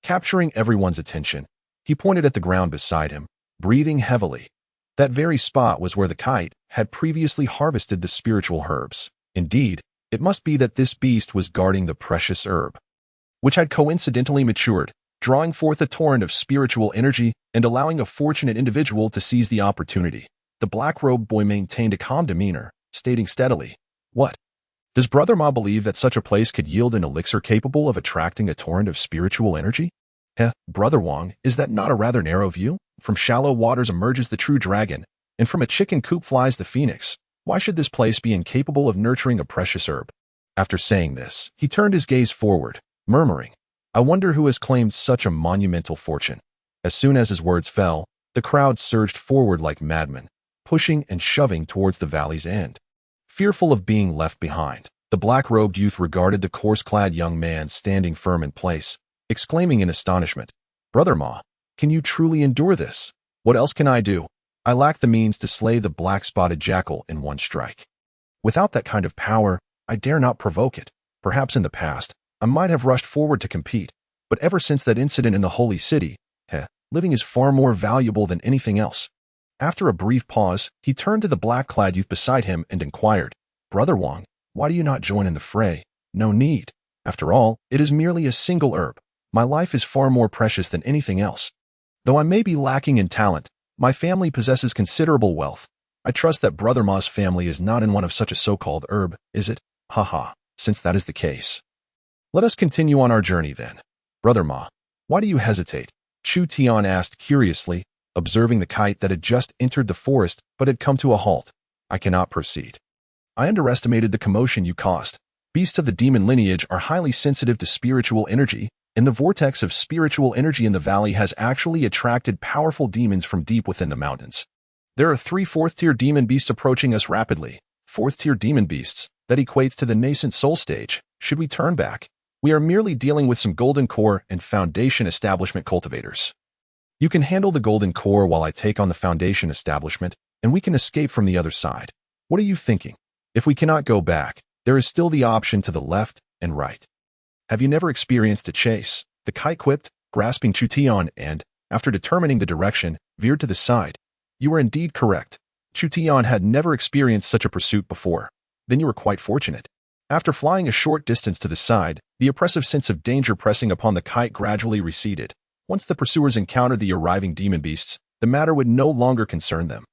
Capturing everyone's attention, he pointed at the ground beside him, breathing heavily. That very spot was where the kite had previously harvested the spiritual herbs. Indeed, it must be that this beast was guarding the precious herb, which had coincidentally matured, drawing forth a torrent of spiritual energy and allowing a fortunate individual to seize the opportunity. The black-robed boy maintained a calm demeanor, stating steadily, What? Does Brother Ma believe that such a place could yield an elixir capable of attracting a torrent of spiritual energy? Brother Wang, is that not a rather narrow view? From shallow waters emerges the true dragon, and from a chicken coop flies the phoenix. Why should this place be incapable of nurturing a precious herb? After saying this, he turned his gaze forward, murmuring, I wonder who has claimed such a monumental fortune. As soon as his words fell, the crowd surged forward like madmen, pushing and shoving towards the valley's end. Fearful of being left behind, the black-robed youth regarded the coarse-clad young man standing firm in place, exclaiming in astonishment, Brother Ma, can you truly endure this? What else can I do? I lack the means to slay the black-spotted jackal in one strike. Without that kind of power, I dare not provoke it. Perhaps in the past, I might have rushed forward to compete, but ever since that incident in the holy city, living is far more valuable than anything else. After a brief pause, he turned to the black-clad youth beside him and inquired, Brother Wang, why do you not join in the fray? No need. After all, it is merely a single herb. My life is far more precious than anything else. Though I may be lacking in talent, my family possesses considerable wealth. I trust that Brother Ma's family is not in one of such a so-called herb, is it? Since that is the case. Let us continue on our journey then. Brother Ma, why do you hesitate? Chu Tian asked curiously, observing the kite that had just entered the forest but had come to a halt. I cannot proceed. I underestimated the commotion you caused. Beasts of the demon lineage are highly sensitive to spiritual energy, and the vortex of spiritual energy in the valley has actually attracted powerful demons from deep within the mountains. There are 3 4th-tier demon beasts approaching us rapidly. 4th-tier demon beasts. That equates to the nascent soul stage. Should we turn back? We are merely dealing with some golden core and foundation establishment cultivators. You can handle the golden core while I take on the foundation establishment, and we can escape from the other side. What are you thinking? If we cannot go back, there is still the option to the left and right. Have you never experienced a chase? The kite quipped, grasping Chu Tian and, after determining the direction, veered to the side. You were indeed correct. Chu Tian had never experienced such a pursuit before. Then you were quite fortunate. After flying a short distance to the side, the oppressive sense of danger pressing upon the kite gradually receded. Once the pursuers encountered the arriving demon beasts, the matter would no longer concern them.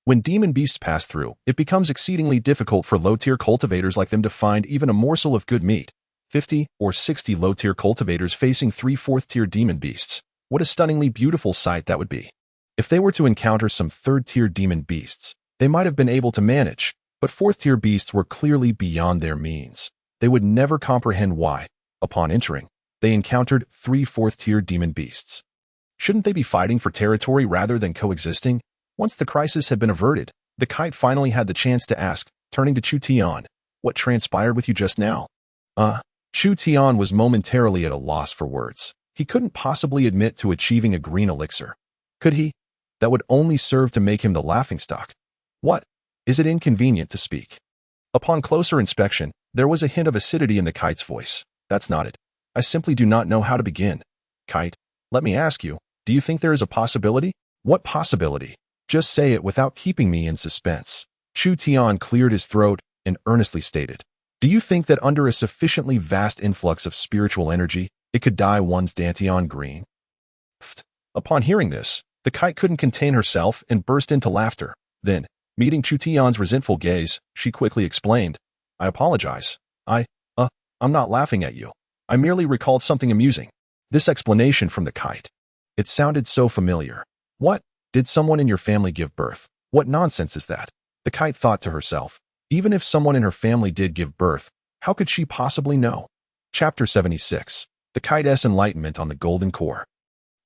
When demon beasts pass through, it becomes exceedingly difficult for low-tier cultivators like them to find even a morsel of good meat. 50 or 60 low-tier cultivators facing 3 4th-tier demon beasts. What a stunningly beautiful sight that would be. If they were to encounter some 3rd-tier demon beasts, they might have been able to manage, but 4th-tier beasts were clearly beyond their means. They would never comprehend why, upon entering, they encountered 3 4th-tier demon beasts. Shouldn't they be fighting for territory rather than coexisting? Once the crisis had been averted, the kite finally had the chance to ask, turning to Chu Tian, "What transpired with you just now?" Chu Tian was momentarily at a loss for words. He couldn't possibly admit to achieving a green elixir. Could he? That would only serve to make him the laughingstock. What? Is it inconvenient to speak? Upon closer inspection, there was a hint of acidity in the kite's voice. That's not it. I simply do not know how to begin. Kite, let me ask you, do you think there is a possibility? What possibility? Just say it without keeping me in suspense. Chu Tian cleared his throat and earnestly stated, "Do you think that under a sufficiently vast influx of spiritual energy, it could dye one's dantian green?" Upon hearing this, the kite couldn't contain herself and burst into laughter. Then, meeting Chu Tian's resentful gaze, she quickly explained, "I apologize. I'm not laughing at you. I merely recalled something amusing." This explanation from the kite. It sounded so familiar. What? Did someone in your family give birth? What nonsense is that? The kite thought to herself. Even if someone in her family did give birth, how could she possibly know? Chapter 76. The Kite's Enlightenment on the Golden Core.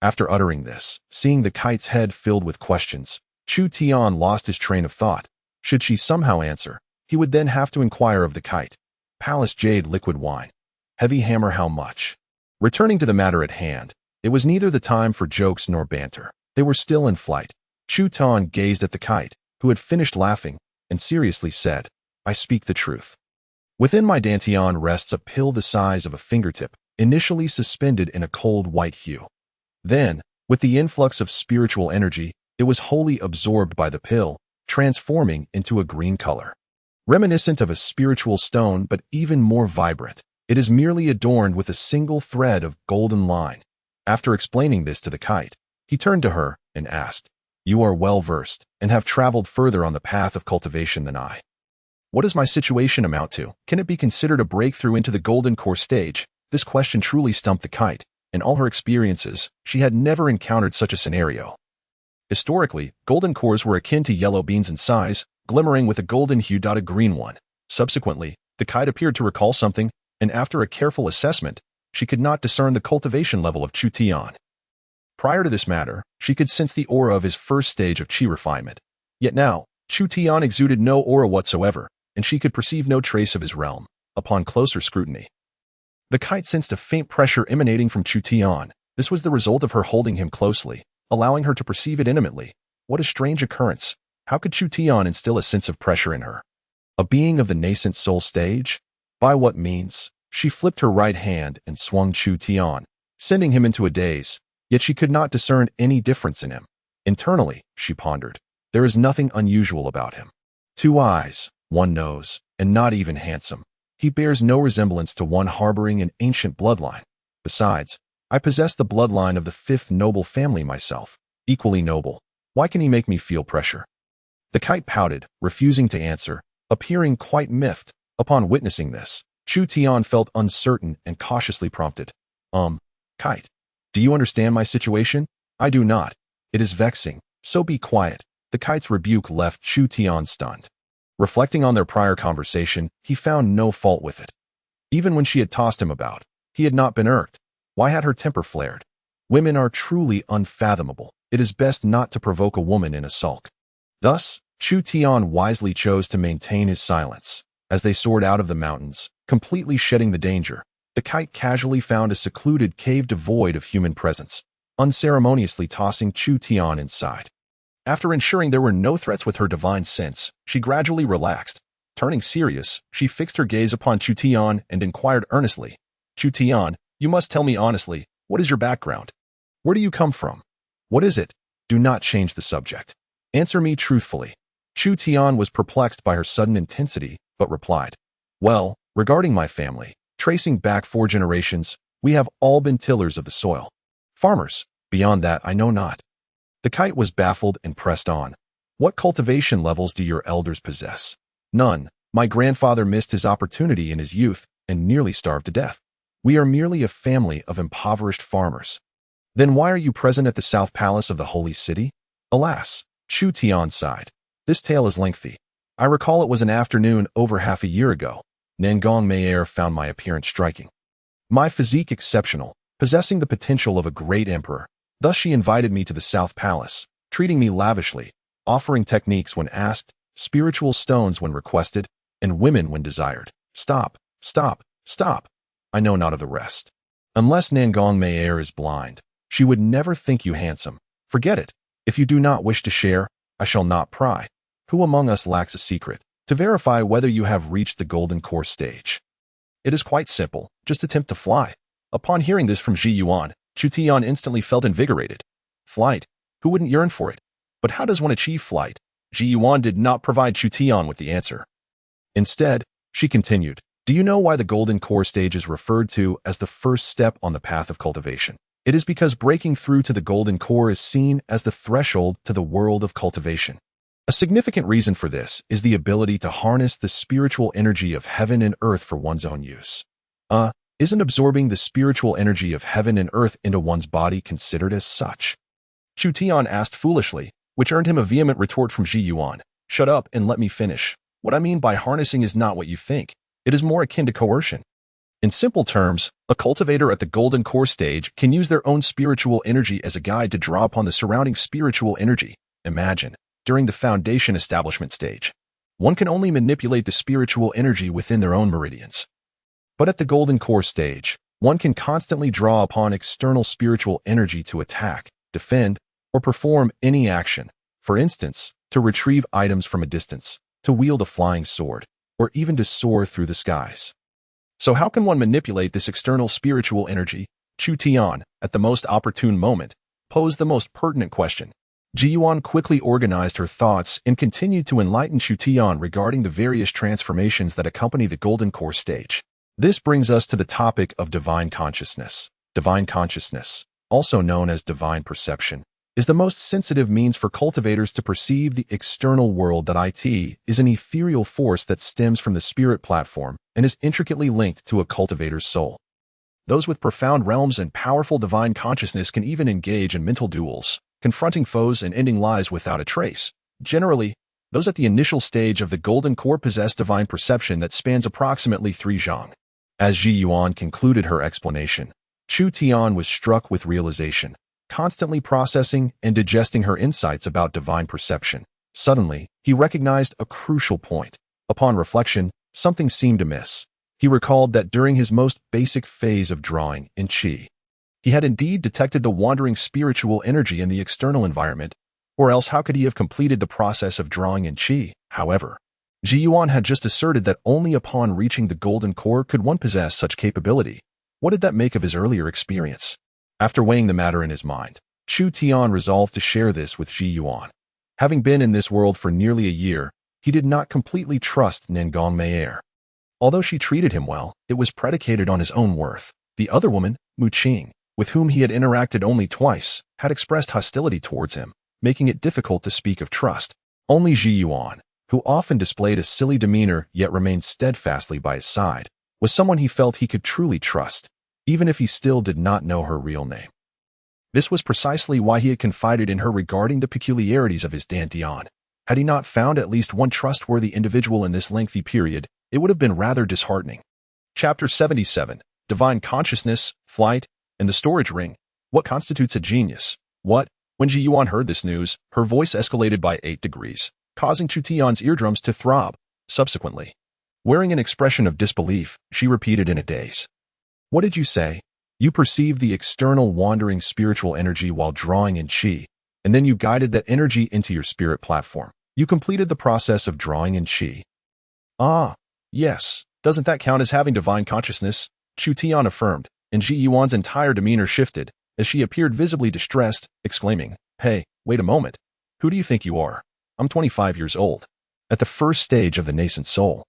After uttering this, seeing the kite's head filled with questions, Chu Tian lost his train of thought. Should she somehow answer, he would then have to inquire of the kite. Palace jade liquid wine. Heavy hammer how much? Returning to the matter at hand, it was neither the time for jokes nor banter. They were still in flight. Chu Tian gazed at the kite, who had finished laughing, and seriously said, "I speak the truth. Within my dantian rests a pill the size of a fingertip, initially suspended in a cold white hue. Then, with the influx of spiritual energy, it was wholly absorbed by the pill, transforming into a green color. Reminiscent of a spiritual stone but even more vibrant, it is merely adorned with a single thread of golden line." After explaining this to the kite, he turned to her and asked, "You are well versed and have traveled further on the path of cultivation than I. What does my situation amount to? Can it be considered a breakthrough into the golden core stage?" This question truly stumped the kite. In all her experiences, she had never encountered such a scenario. Historically, golden cores were akin to yellow beans in size, glimmering with a golden hue. A green one. Subsequently, the kite appeared to recall something, and after a careful assessment, she could not discern the cultivation level of Chu Tian. Prior to this matter, she could sense the aura of his first stage of qi refinement. Yet now, Chu Tian exuded no aura whatsoever, and she could perceive no trace of his realm. Upon closer scrutiny, the kite sensed a faint pressure emanating from Chu Tian. This was the result of her holding him closely, allowing her to perceive it intimately. What a strange occurrence. How could Chu Tian instill a sense of pressure in her? A being of the nascent soul stage? By what means? She flipped her right hand and swung Chu Tian, sending him into a daze. Yet she could not discern any difference in him. Internally, she pondered, there is nothing unusual about him. 2 eyes, 1 nose, and not even handsome. He bears no resemblance to one harboring an ancient bloodline. Besides, I possess the bloodline of the 5th noble family myself, equally noble. Why can he make me feel pressure? The kite pouted, refusing to answer, appearing quite miffed. Upon witnessing this, Chu Tian felt uncertain and cautiously prompted, Kite, do you understand my situation? I do not. It is vexing, so be quiet." The kite's rebuke left Chu Tian stunned. Reflecting on their prior conversation, he found no fault with it. Even when she had tossed him about, he had not been irked. Why had her temper flared? Women are truly unfathomable. It is best not to provoke a woman in a sulk. Thus, Chu Tian wisely chose to maintain his silence. As they soared out of the mountains, completely shedding the danger, the kite casually found a secluded cave devoid of human presence, unceremoniously tossing Chu Tian inside. After ensuring there were no threats with her divine sense, she gradually relaxed. Turning serious, she fixed her gaze upon Chu Tian and inquired earnestly, "Chu Tian, you must tell me honestly, what is your background? Where do you come from? What is it? Do not change the subject. Answer me truthfully." Chu Tian was perplexed by her sudden intensity, but replied, "Well, regarding my family, tracing back 4 generations, we have all been tillers of the soil. Farmers. Beyond that, I know not." The kite was baffled and pressed on. "What cultivation levels do your elders possess?" "None. My grandfather missed his opportunity in his youth and nearly starved to death. We are merely a family of impoverished farmers." "Then why are you present at the South Palace of the Holy City?" "Alas," Chu Tian sighed. "This tale is lengthy. I recall it was an afternoon over half a year ago. Nangong Meier found my appearance striking. My physique exceptional, possessing the potential of a great emperor. Thus she invited me to the South Palace, treating me lavishly, offering techniques when asked, spiritual stones when requested, and women when desired. Stop, stop, stop. I know not of the rest. Unless Nangong Meier is blind, she would never think you handsome. Forget it. If you do not wish to share, I shall not pry. Who among us lacks a secret to verify whether you have reached the golden core stage? It is quite simple. Just attempt to fly." Upon hearing this from Ji Yuan, Chu Tian instantly felt invigorated. Flight? Who wouldn't yearn for it? But how does one achieve flight? Ji Yuan did not provide Chu Tian with the answer. Instead, she continued, "Do you know why the golden core stage is referred to as the first step on the path of cultivation? It is because breaking through to the golden core is seen as the threshold to the world of cultivation. A significant reason for this is the ability to harness the spiritual energy of heaven and earth for one's own use. Isn't absorbing the spiritual energy of heaven and earth into one's body considered as such?" Chu Tian asked foolishly, which earned him a vehement retort from Ji Yuan. "Shut up and let me finish. What I mean by harnessing is not what you think. It is more akin to coercion. In simple terms, a cultivator at the golden core stage can use their own spiritual energy as a guide to draw upon the surrounding spiritual energy. Imagine, during the foundation establishment stage, one can only manipulate the spiritual energy within their own meridians. But at the golden core stage, one can constantly draw upon external spiritual energy to attack, defend, or perform any action. For instance, to retrieve items from a distance, to wield a flying sword, or even to soar through the skies. So how can one manipulate this external spiritual energy? Chu Tian, at the most opportune moment, posed the most pertinent question. Ji Yuan quickly organized her thoughts and continued to enlighten Chu Tian regarding the various transformations that accompany the golden core stage. This brings us to the topic of divine consciousness. Divine consciousness, also known as divine perception, is the most sensitive means for cultivators to perceive the external world. That is an ethereal force that stems from the spirit platform and is intricately linked to a cultivator's soul. Those with profound realms and powerful divine consciousness can even engage in mental duels, confronting foes and ending lives without a trace. Generally, those at the initial stage of the golden core possess divine perception that spans approximately 3 zhang. As Ji Yuan concluded her explanation, Chu Tian was struck with realization, constantly processing and digesting her insights about divine perception. Suddenly, he recognized a crucial point. Upon reflection, something seemed amiss. He recalled that during his most basic phase of drawing in qi, he had indeed detected the wandering spiritual energy in the external environment, or else how could he have completed the process of drawing in qi? However, Ji Yuan had just asserted that only upon reaching the golden core could one possess such capability. What did that make of his earlier experience? After weighing the matter in his mind, Chu Tian resolved to share this with Ji Yuan. Having been in this world for nearly a year, he did not completely trust Nangong Meier. Although she treated him well, it was predicated on his own worth. The other woman, Mu Qing, with whom he had interacted only twice, had expressed hostility towards him, making it difficult to speak of trust. Only Ji Yuan, who often displayed a silly demeanor yet remained steadfastly by his side, was someone he felt he could truly trust, even if he still did not know her real name. This was precisely why he had confided in her regarding the peculiarities of his dantian. Had he not found at least one trustworthy individual in this lengthy period, it would have been rather disheartening. Chapter 77, Divine Consciousness, Flight, and the Storage Ring. What constitutes a genius? What, When Ji Yuan heard this news, her voice escalated by 8 degrees, causing Chu Tian's eardrums to throb. Subsequently, wearing an expression of disbelief, she repeated in a daze. What did you say? You perceived the external wandering spiritual energy while drawing in qi, and then you guided that energy into your spirit platform. You completed the process of drawing in qi. Ah, yes. Doesn't that count as having divine consciousness? Chu Tian affirmed, and Ji Yuan's entire demeanor shifted as she appeared visibly distressed, exclaiming, Hey, wait a moment. Who do you think you are? I'm 25 years old, at the first stage of the nascent soul.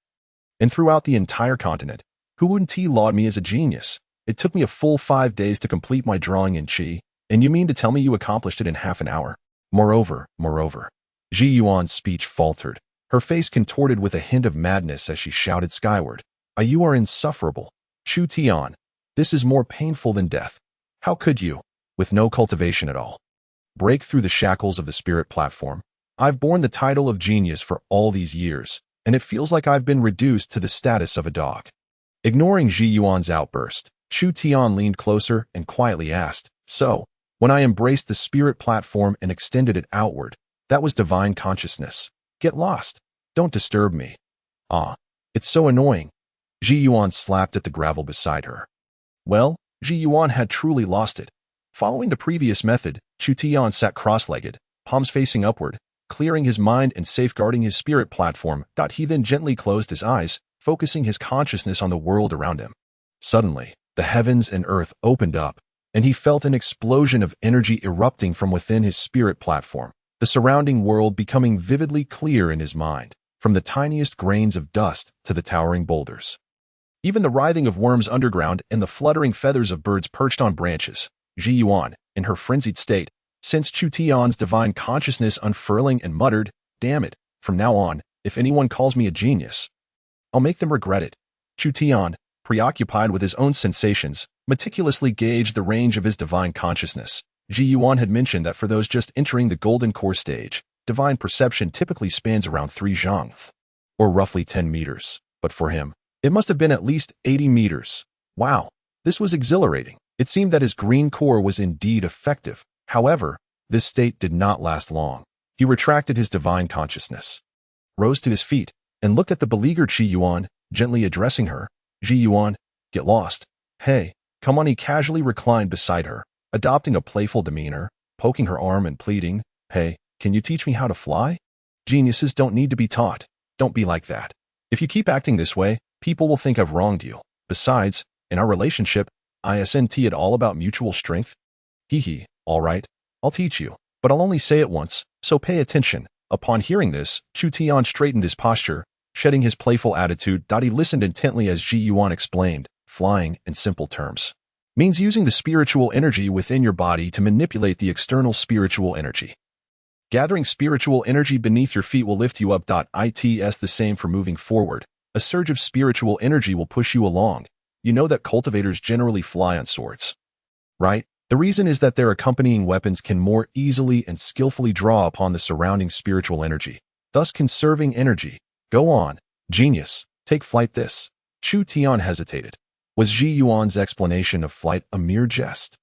And throughout the entire continent, unwittingly lauded me as a genius. It took me a full 5 days to complete my drawing in qi, and you mean to tell me you accomplished it in half an hour? Moreover, Ji Yuan's speech faltered, her face contorted with a hint of madness as she shouted skyward, You are insufferable. Chu Tian, this is more painful than death. How could you, with no cultivation at all, break through the shackles of the spirit platform? I've borne the title of genius for all these years, and it feels like I've been reduced to the status of a dog. Ignoring Ji Yuan's outburst, Chu Tian leaned closer and quietly asked, So, when I embraced the spirit platform and extended it outward, that was divine consciousness. Get lost. Don't disturb me. Ah, it's so annoying. Ji Yuan slapped at the gravel beside her. Well, Ji Yuan had truly lost it. Following the previous method, Chu Tian sat cross-legged, palms facing upward, clearing his mind and safeguarding his spirit platform. He then gently closed his eyes, focusing his consciousness on the world around him. Suddenly, the heavens and earth opened up, and he felt an explosion of energy erupting from within his spirit platform, the surrounding world becoming vividly clear in his mind, from the tiniest grains of dust to the towering boulders. Even the writhing of worms underground and the fluttering feathers of birds perched on branches. Ji Yuan, in her frenzied state, sensed Chu Tian's divine consciousness unfurling and muttered, Damn it, from now on, if anyone calls me a genius, I'll make them regret it. Chu Tian, preoccupied with his own sensations, meticulously gauged the range of his divine consciousness. Ji Yuan had mentioned that for those just entering the golden core stage, divine perception typically spans around 3 zhang, or roughly 10 meters, but for him, it must have been at least 80 meters. Wow, this was exhilarating. It seemed that his green core was indeed effective. However, this state did not last long. He retracted his divine consciousness, rose to his feet, and looked at the beleaguered Ji Yuan, gently addressing her. Ji Yuan, get lost. Hey, come on. He casually reclined beside her, adopting a playful demeanor, poking her arm and pleading, Hey, can you teach me how to fly? Geniuses don't need to be taught. Don't be like that. If you keep acting this way, people will think I've wronged you. Besides, in our relationship, isn't it all about mutual strength? Hee, all right, I'll teach you, but I'll only say it once, so pay attention. Upon hearing this, Chu Tian straightened his posture, shedding his playful attitude. He listened intently as Ji Yuan explained, flying, in simple terms, means using the spiritual energy within your body to manipulate the external spiritual energy. Gathering spiritual energy beneath your feet will lift you up. It's the same for moving forward. A surge of spiritual energy will push you along. You know that cultivators generally fly on swords, right? The reason is that their accompanying weapons can more easily and skillfully draw upon the surrounding spiritual energy, thus conserving energy. Go on, genius, take flight. This. Chu Tian hesitated. Was Ji Yuan's explanation of flight a mere jest?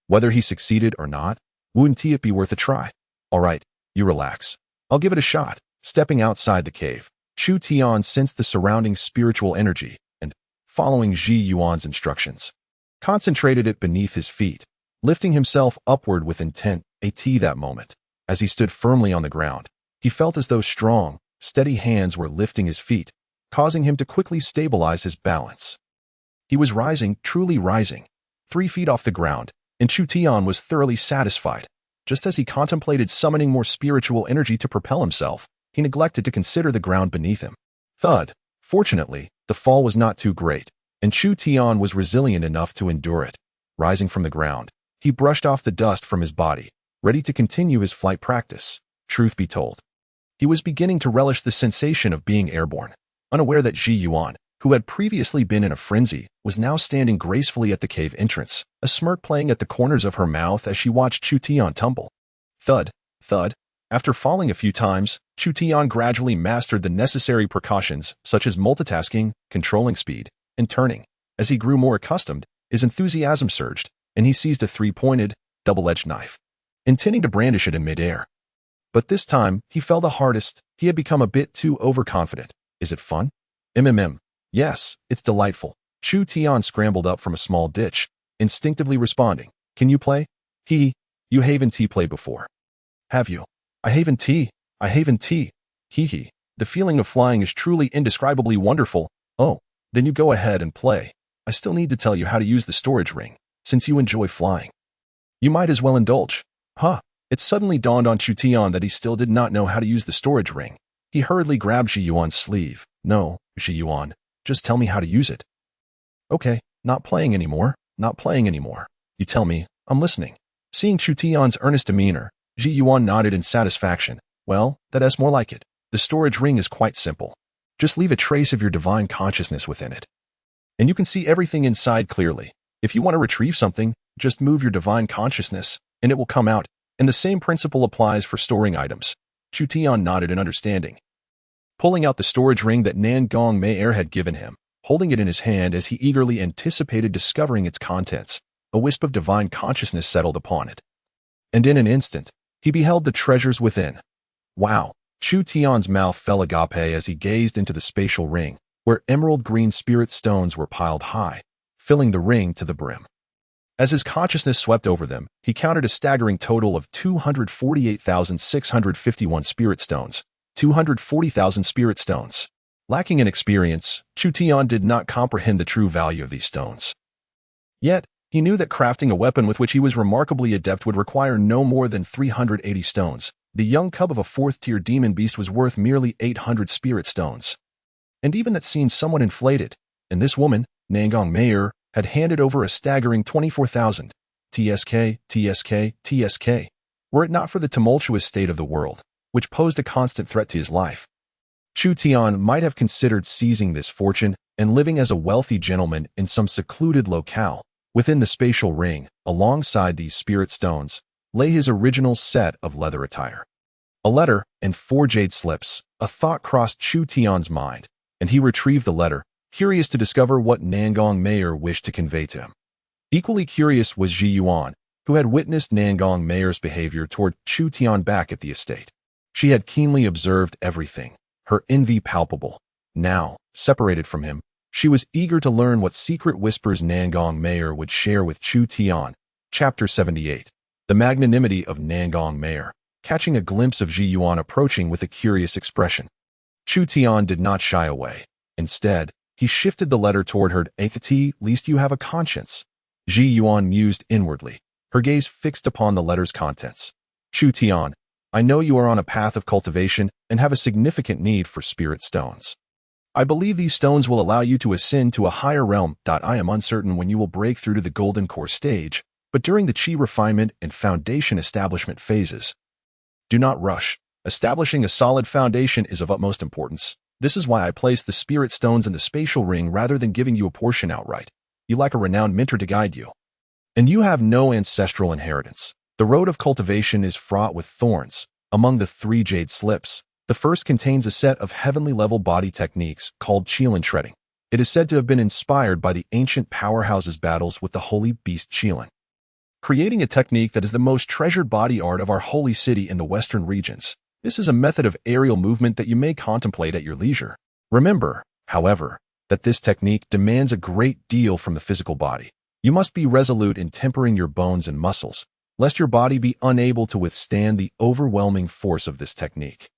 Whether he succeeded or not, wouldn't it be worth a try? All right, you relax. I'll give it a shot. Stepping outside the cave, Chu Tian sensed the surrounding spiritual energy and, following Ji Yuan's instructions, concentrated it beneath his feet, lifting himself upward with intent. That moment, as he stood firmly on the ground, he felt as though strong, steady hands were lifting his feet, causing him to quickly stabilize his balance. He was rising, truly rising, 3 feet off the ground, and Chu Tian was thoroughly satisfied. Just as he contemplated summoning more spiritual energy to propel himself, he neglected to consider the ground beneath him. Thud. Fortunately, the fall was not too great, and Chu Tian was resilient enough to endure it. Rising from the ground, he brushed off the dust from his body, ready to continue his flight practice. Truth be told, he was beginning to relish the sensation of being airborne, unaware that Ji Yuan, who had previously been in a frenzy, was now standing gracefully at the cave entrance, a smirk playing at the corners of her mouth as she watched Chu Tian tumble. Thud, thud. After falling a few times, Chu Tian gradually mastered the necessary precautions, such as multitasking, controlling speed, and turning. As he grew more accustomed, his enthusiasm surged, and he seized a 3-pointed, double-edged knife. intending to brandish it in midair. But this time, he fell the hardest. He had become a bit too overconfident. Is it fun? Yes, it's delightful. Chu Tian scrambled up from a small ditch, instinctively responding. Can you play? You haven't played before. Have you? I haven't. Hee hee. The feeling of flying is truly indescribably wonderful. Oh, then you go ahead and play. I still need to tell you how to use the storage ring, since you enjoy flying. You might as well indulge. Huh. It suddenly dawned on Chu Tian that he still did not know how to use the storage ring. He hurriedly grabbed Ji Yuan's sleeve. No, Ji Yuan, just tell me how to use it. Okay, not playing anymore. You tell me, I'm listening. Seeing Chu Tian's earnest demeanor, Ji Yuan nodded in satisfaction. Well, that's more like it. The storage ring is quite simple. Just leave a trace of your divine consciousness within it. And you can see everything inside clearly. If you want to retrieve something, just move your divine consciousness, and it will come out. And the same principle applies for storing items. Chu Tian nodded in understanding. Pulling out the storage ring that Nangong Meier had given him, holding it in his hand as he eagerly anticipated discovering its contents, a wisp of divine consciousness settled upon it. And in an instant, he beheld the treasures within. Wow! Chu Tian's mouth fell agape as he gazed into the spatial ring, where emerald green spirit stones were piled high, filling the ring to the brim. As his consciousness swept over them, he counted a staggering total of 248,651 spirit stones. 240,000 spirit stones. Lacking in experience, Chu Tian did not comprehend the true value of these stones. Yet, he knew that crafting a weapon with which he was remarkably adept would require no more than 380 stones. The young cub of a fourth-tier demon beast was worth merely 800 spirit stones. And even that seemed somewhat inflated, and this woman, Nangong Meier, had handed over a staggering 24,000. TSK. Were it not for the tumultuous state of the world, which posed a constant threat to his life, Chu Tian might have considered seizing this fortune and living as a wealthy gentleman in some secluded locale. Within the spatial ring, alongside these spirit stones, lay his original set of leather attire. A letter and 4 jade slips. A thought crossed Chu Tian's mind, and he retrieved the letter, curious to discover what Nangong Meier wished to convey to him. Equally curious was Ji Yuan, who had witnessed Nangong Meier's behavior toward Chu Tian back at the estate. She had keenly observed everything, her envy palpable. Now, separated from him, she was eager to learn what secret whispers Nangong Meier would share with Chu Tian. Chapter 78. The magnanimity of Nangong Meier, catching a glimpse of Ji Yuan approaching with a curious expression. Chu Tian did not shy away. Instead, he shifted the letter toward her. Least you have a conscience. Ji Yuan mused inwardly, her gaze fixed upon the letter's contents. Chu Tian, I know you are on a path of cultivation and have a significant need for spirit stones. I believe these stones will allow you to ascend to a higher realm. I am uncertain when you will break through to the golden core stage, but during the chi refinement and foundation establishment phases, do not rush. Establishing a solid foundation is of utmost importance. This is why I placed the spirit stones in the spatial ring rather than giving you a portion outright. You lack a renowned mentor to guide you. And you have no ancestral inheritance. The road of cultivation is fraught with thorns. Among the 3 jade slips, the first contains a set of heavenly-level body techniques called Qilin shredding. It is said to have been inspired by the ancient powerhouse's battles with the holy beast Qilin, creating a technique that is the most treasured body art of our holy city in the western regions. This is a method of aerial movement that you may contemplate at your leisure. Remember, however, that this technique demands a great deal from the physical body. You must be resolute in tempering your bones and muscles, lest your body be unable to withstand the overwhelming force of this technique,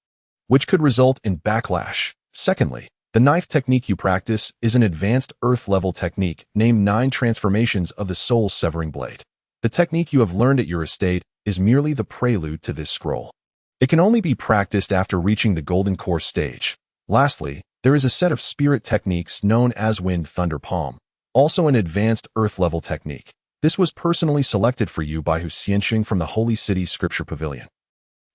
which could result in backlash. Secondly, the knife technique you practice is an advanced earth-level technique named 9 transformations of the soul severing blade. The technique you have learned at your estate is merely the prelude to this scroll. It can only be practiced after reaching the golden core stage. Lastly, there is a set of spirit techniques known as Wind Thunder Palm, also an advanced earth-level technique. This was personally selected for you by Hu Xianxing from the Holy City's Scripture Pavilion.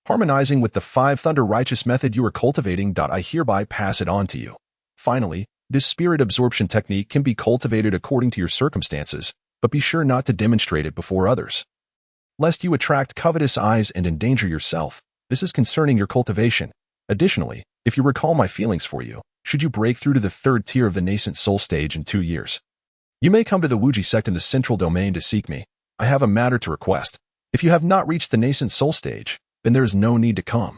Harmonizing with the 5 Thunder Righteous method you are cultivating. I hereby pass it on to you. Finally, this spirit absorption technique can be cultivated according to your circumstances, but be sure not to demonstrate it before others, lest you attract covetous eyes and endanger yourself. This is concerning your cultivation. Additionally, if you recall my feelings for you, should you break through to the 3rd tier of the nascent soul stage in 2 years, you may come to the Wuji sect in the central domain to seek me. I have a matter to request. If you have not reached the nascent soul stage, then there is no need to come.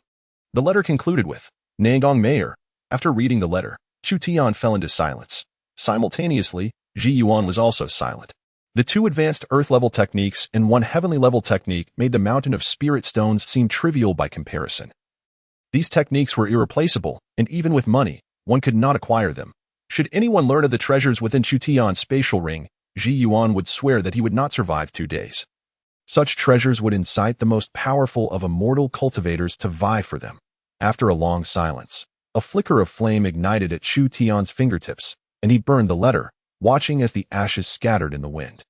The letter concluded with, Nangong Meier. After reading the letter, Chu Tian fell into silence. Simultaneously, Ji Yuan was also silent. The two advanced earth-level techniques and one heavenly-level technique made the mountain of spirit stones seem trivial by comparison. These techniques were irreplaceable, and even with money, one could not acquire them. Should anyone learn of the treasures within Chu Tian's spatial ring, Ji Yuan would swear that he would not survive 2 days. Such treasures would incite the most powerful of immortal cultivators to vie for them. After a long silence, a flicker of flame ignited at Chu Tian's fingertips, and he burned the letter, watching as the ashes scattered in the wind.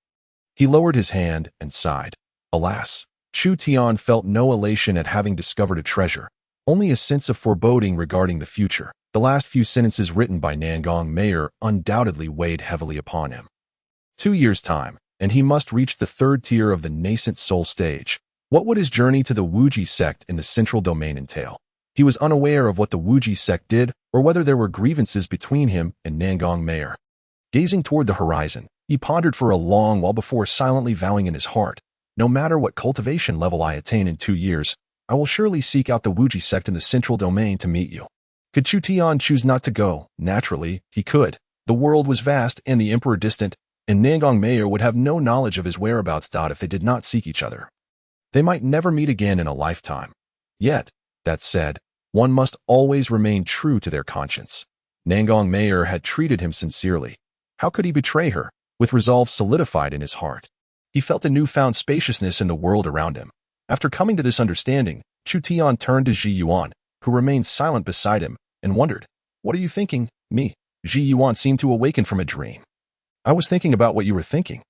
He lowered his hand and sighed. Alas, Chu Tian felt no elation at having discovered a treasure, only a sense of foreboding regarding the future. The last few sentences written by Nangong Meier undoubtedly weighed heavily upon him. 2 years' time, and he must reach the 3rd tier of the nascent soul stage. What would his journey to the Wuji sect in the central domain entail? He was unaware of what the Wuji sect did or whether there were grievances between him and Nangong Meier. Gazing toward the horizon, he pondered for a long while before silently vowing in his heart, no matter what cultivation level I attain in 2 years, I will surely seek out the Wuji sect in the central domain to meet you. Could Chu Tian choose not to go? Naturally, he could. The world was vast and the emperor distant, and Nangong Meier would have no knowledge of his whereabouts. If they did not seek each other, they might never meet again in a lifetime. Yet, that said, one must always remain true to their conscience. Nangong Meier had treated him sincerely. How could he betray her? With resolve solidified in his heart, he felt a newfound spaciousness in the world around him. After coming to this understanding, Chu Tian turned to Ji Yuan, who remained silent beside him, and wondered, What are you thinking? Me? Ji Yuan seemed to awaken from a dream. I was thinking about what you were thinking.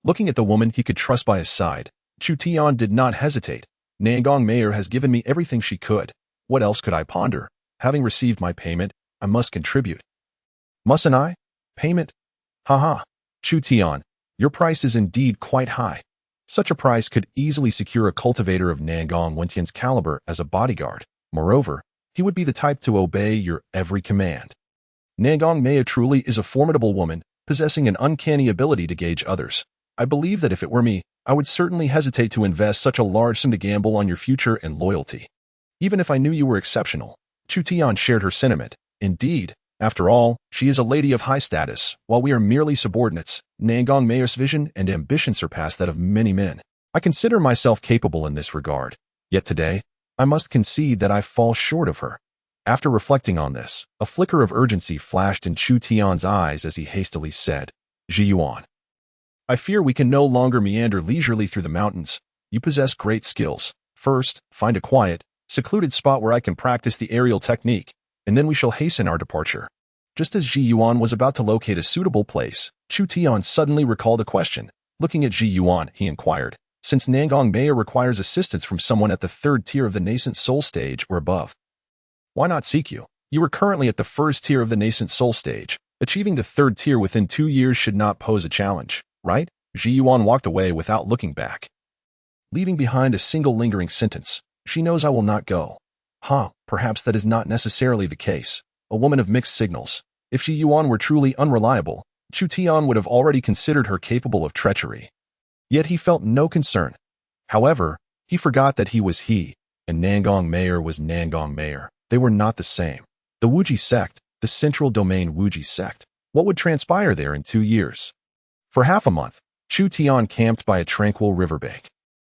Looking at the woman he could trust by his side, Chu Tian did not hesitate. Nangong Meier has given me everything she could. What else could I ponder? Having received my payment, I must contribute. Mustn't I? Payment? Haha. Chu Tian, your price is indeed quite high. Such a price could easily secure a cultivator of Nangong Mei's caliber as a bodyguard. Moreover, he would be the type to obey your every command. Nangong Meier truly is a formidable woman, possessing an uncanny ability to gauge others. I believe that if it were me, I would certainly hesitate to invest such a large sum to gamble on your future and loyalty. Even if I knew you were exceptional. Chu Tian shared her sentiment. Indeed, after all, she is a lady of high status, while we are merely subordinates. Nangong Meier's vision and ambition surpass that of many men. I consider myself capable in this regard. Yet today, I must concede that I fall short of her. After reflecting on this, a flicker of urgency flashed in Chu Tian's eyes as he hastily said, Ji Yuan, I fear we can no longer meander leisurely through the mountains. You possess great skills. First, find a quiet, secluded spot where I can practice the aerial technique, and then we shall hasten our departure. Just as Ji Yuan was about to locate a suitable place, Chu Tian suddenly recalled a question. Looking at Ji Yuan, he inquired, Since Nangong Meier requires assistance from someone at the 3rd tier of the nascent soul stage or above, why not seek you? You are currently at the 1st tier of the nascent soul stage. Achieving the 3rd tier within 2 years should not pose a challenge, right? Ji Yuan walked away without looking back, leaving behind a single lingering sentence. She knows I will not go. Perhaps that is not necessarily the case. A woman of mixed signals. If Ji Yuan were truly unreliable, Chu Tian would have already considered her capable of treachery. Yet he felt no concern. However, he forgot that he was he, and Nangong Meier was Nangong Meier. They were not the same. The Wuji sect, the central domain Wuji sect. What would transpire there in 2 years? For half a month, Chu Tian camped by a tranquil riverbank.